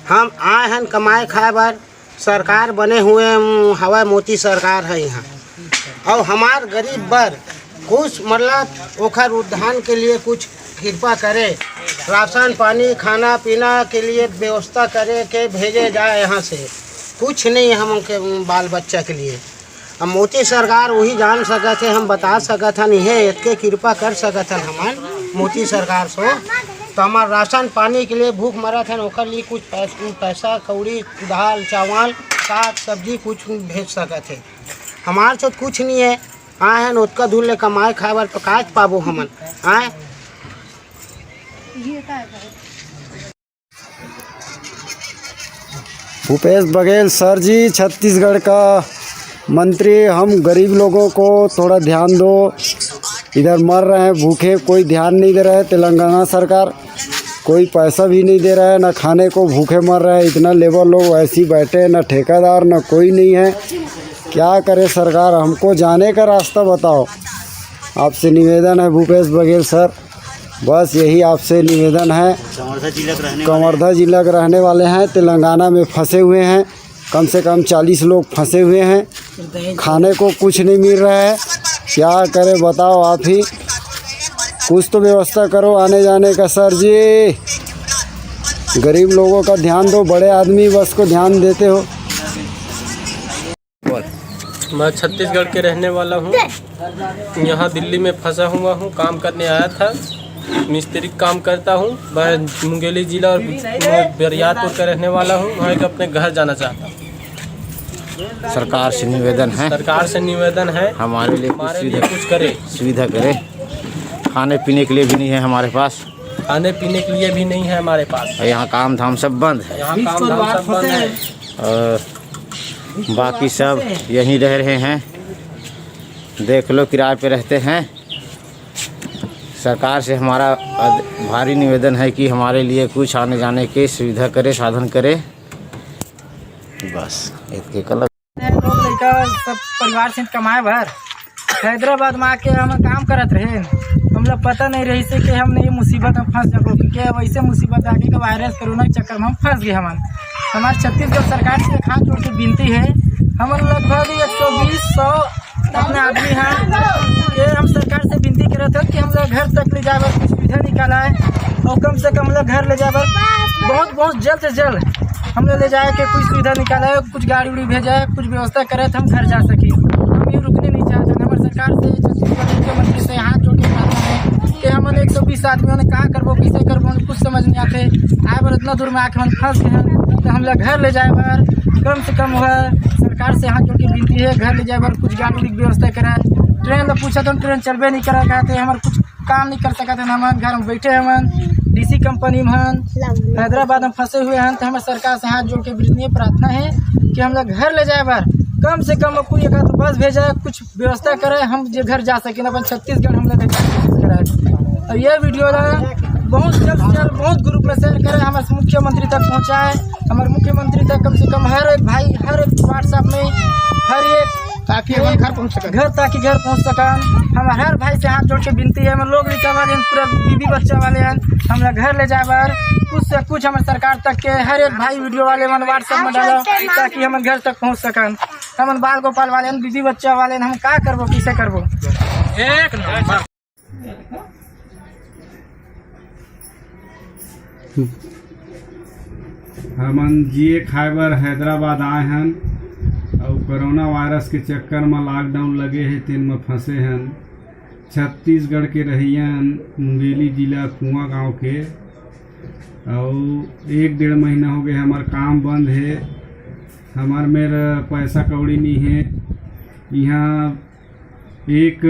हम आए हैं कमाए खाए बार सरकार बने हुए हवा मोदी सरकार है यहाँ और हमार गरीब बर कुछ मतलब ओखर उद्धान के लिए कुछ कृपा करे राशन पानी खाना पीना के लिए व्यवस्था करे के भेजे जाए यहाँ से कुछ नहीं हम के बाल बच्चा के लिए अब मोदी सरकार वही जान सकत है, हम बता सकत हन, ये इतके कृपा कर सकत हन हमन मोदी सरकार से। तो हमार राशन पानी के लिए भूख मरत हन, ओकर लिए कुछ पैसा कौड़ी दाल चावल साग सब्जी कुछ भेज सकत है। हमार से कुछ नहीं है, आए हैं उतका दूर ले कमाए खाए बर तो काज पाबो हमन आए। भूपेश बघेल सर जी, छत्तीसगढ़ का मंत्री, हम गरीब लोगों को थोड़ा ध्यान दो, इधर मर रहे हैं भूखे, कोई ध्यान नहीं दे रहा है। तेलंगाना सरकार कोई पैसा भी नहीं दे रहा है, ना खाने को भूखे मर रहे हैं, इतना लेबर लोग वैसे ही बैठे हैं, ना ठेकेदार ना कोई नहीं है। क्या करे सरकार, हमको जाने का रास्ता बताओ। आपसे निवेदन है भूपेश बघेल सर, बस यही आपसे निवेदन है। कवर्धा जिला के रहने वाले हैं, तेलंगाना में फंसे हुए हैं, कम से कम 40 लोग फंसे हुए हैं, खाने को कुछ नहीं मिल रहा है। क्या करें बताओ आप ही, कुछ तो व्यवस्था करो आने जाने का सर जी। गरीब लोगों का ध्यान दो, बड़े आदमी बस को ध्यान देते हो। मैं छत्तीसगढ़ के रहने वाला हूँ, यहाँ दिल्ली में फंसा हुआ हूँ, काम करने आया था, मिस्त्री काम करता हूँ। मैं मुंगेली जिला और बरियारपुर का रहने वाला हूँ, मैं अपने घर जाना चाहता हूँ। सरकार से निवेदन है हमारे लिए कुछ करे, सुविधा करे। खाने पीने के लिए भी नहीं है हमारे पास, यहाँ काम धाम सब बंद है, और बाकी सब यहीं रह रहे हैं, देख लो किराए पे रहते हैं। सरकार से हमारा भारी निवेदन है कि हमारे लिए कुछ आने जाने की सुविधा करे, साधन करे, बस इतने कल। लड़का सब परिवार से कमाए भर हैदराबाद में आके हम काम करत रहे, हम लोग पता नहीं रही से कि हमने ये मुसीबत में फंस जाओ, क्योंकि अब ऐसे मुसीबत आगे का वायरस कोरोना के चक्कर में हम फंस गए। हमारे छत्तीसगढ़ सरकार से हाथ जोड़ के विनती है, हम लगभग 120-100 अपने आदमी हैं कि हम सरकार से विनती कर रहे थे कि हम लोग घर तक ले जाए कुछ सुविधा निकाला है, और कम से कम लोग घर ले जाए बहुत जल्द से जल्द हम लोग ले जाए कि कुछ सुविधा निकाला है, कुछ गाड़ी उड़ी भेजा है, कुछ व्यवस्था करे तो हम घर जा सकें। हम ये रुकने नहीं चाहते। हमारे सरकार से छत्तीसगढ़ मुख्यमंत्री से हाथ जोड़ के कहते हैं कि हमने 120 आदमियों ने कहाँ करबो कैसे करबो कुछ समझ नहीं आते। आए बार इतना दूर में आके हम फंस गए हैं, तो हम लोग घर ले जाए बार कम से कम हुआ सरकार से हाथ जोड़ के विनती है, घर ले जाए बार कुछ गाड़ी उड़ी की व्यवस्था कराए। ट्रेन लोग पूछा तो ट्रेन चलबे नहीं करा कहते, हमारे कुछ काम नहीं कर सकते हैं, हम घर में बैठे हैं डीसी कंपनी में हैदराबाद में फंसे हुए हैं। तो हमें सरकार से हाथ जोड़ के विनती प्रार्थना है कि हम लोग घर ले जाए बार कम से कम कोई एक तो बस भेजा, कुछ व्यवस्था करे, हम जो घर जा सकें अपन छत्तीसगढ़ हम लोग कराए। और ये वीडियो बहुत जल्द से जल्द बहुत ग्रुप में शेयर करें, हमारे मुख्यमंत्री तक पहुँचाए। हमारे मुख्यमंत्री तक कम से कम हर एक भाई हर एक व्हाट्सएप में हर एक ताकि घर पहुँच सकें। हमारे हर भाई से हाथ जोड़ के विनती है, हम लोग लिखा वाले पूरा बीबी बच्चा वाले हैं, हम लोग घर ले जाए बार कुछ से कुछ हमारे सरकार तक के हर एक भाई वीडियो वाले मन व्हाट्सएप में डालो ताकि हम घर तक पहुँच सकन। हम बाल गोपाल वाले हैं, बीबी बच्चा वाले हैं, हम क्या करबो कैसे करबो। एक नंबर हमन जिए खाए बर हैदराबाद आए हैं, और कोरोना वायरस के चक्कर में लॉकडाउन लगे है, तेन में फंसे हैं। छत्तीसगढ़ के रहियन मुंगेली जिला कुआं गांव के, और 1-1.5 महीना हो गए हमार काम बंद है। हमार मेरा पैसा कौड़ी नहीं है। यहाँ 1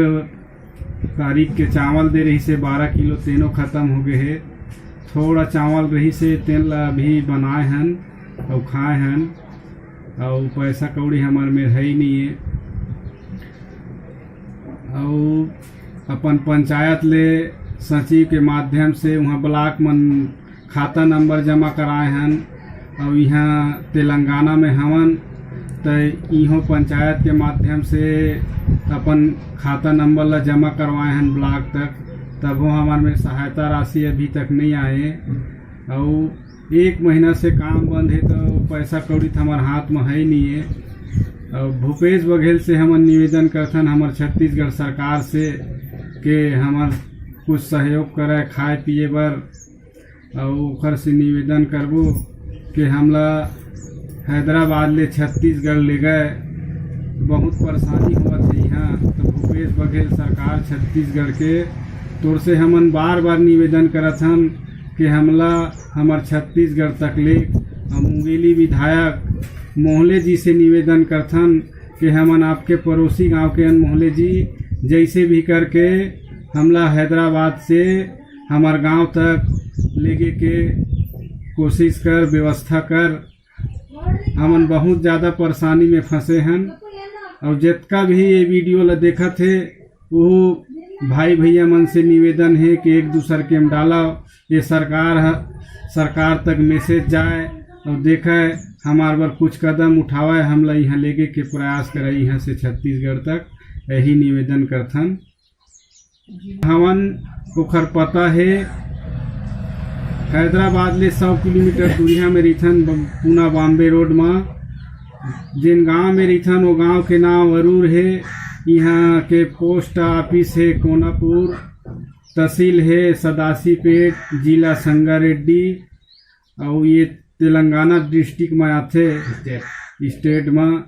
तारीख के चावल दे रही से 12 किलो, तेनों ख़त्म हो गए है। थोड़ा चावल रही से तेल ला भी बनाए हैं और खाए हैं, और पैसा कौड़ी हमारे में है ही नहीं है। और अपन पंचायत ले सचिव के माध्यम से वहाँ ब्लॉक मन खाता नंबर जमा कराए हैं, और यहाँ तेलंगाना में हवन तो इहो पंचायत के माध्यम से अपन खाता नंबर ला जमा करवाए हैं ब्लॉक तक, तब वो हमारे में सहायता राशि अभी तक नहीं आए। और 1 महीना से काम बंद है, तो पैसा कौड़ी तो हमारे हाथ में है ही नहीं है। और भूपेश बघेल से हम निवेदन करथन हमारे छत्तीसगढ़ सरकार से कि हमार कुछ सहयोग करे खाए पिए बर, और ओखर से निवेदन करबो कि हमला हैदराबाद ले छत्तीसगढ़ ले गए, बहुत परेशानी हुआ थे यहाँ। तो भूपेश बघेल सरकार छत्तीसगढ़ के तौर से हमन बार बार निवेदन करत हन कि हमला हमार छत्तीसगढ़ तक ले मुंगेली विधायक मोहले जी से निवेदन करथन कि हमन आपके पड़ोसी गांव के मोहले जी जैसे भी करके हमला हैदराबाद से हमार गांव तक लेके के कोशिश कर, व्यवस्था कर। हमन बहुत ज़्यादा परेशानी में फंसे हन और जितना भी ये वीडियो ला देखा थे वो भाई भैया मन से निवेदन है कि एक दूसरे के में डाला ये सरकार तक मैसेज जाए और देखे हमारे पर कुछ कदम उठावे, हमला यहाँ लेके के प्रयास करे यहाँ से छत्तीसगढ़ तक। यही निवेदन करथन। हमन ओखर पता है हैदराबाद ले 100 किलोमीटर दूरिया में रहीथन पूना बॉम्बे रोड में। जिन गांव में रहीथन वो गांव के नाम अरूर है। यहाँ के पोस्ट ऑफिस है कोनापुर, तहसील है सदासीपेट, जिला संगारेड्डी और ये तेलंगाना डिस्ट्रिक्ट में आते स्टेट में।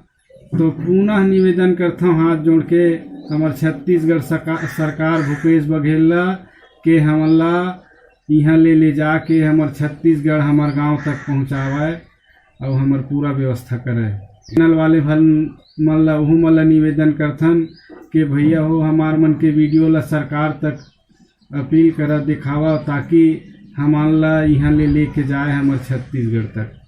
तो पुनः निवेदन करता हूँ हाथ जोड़ के हमार छत्तीसगढ़ सरकार भूपेश बघेल के हमला यहाँ ले जाके हमार छत्तीसगढ़ हमार गांव तक पहुँचावे और हमार पूरा व्यवस्था करे। चैनल वाले भल मन निवेदन करथन कि भैया हो हमार मन के वीडियो ला सरकार तक अपील करा दिखावा ताकि हमारा यहाँ लेके जाए हमारे छत्तीसगढ़ तक।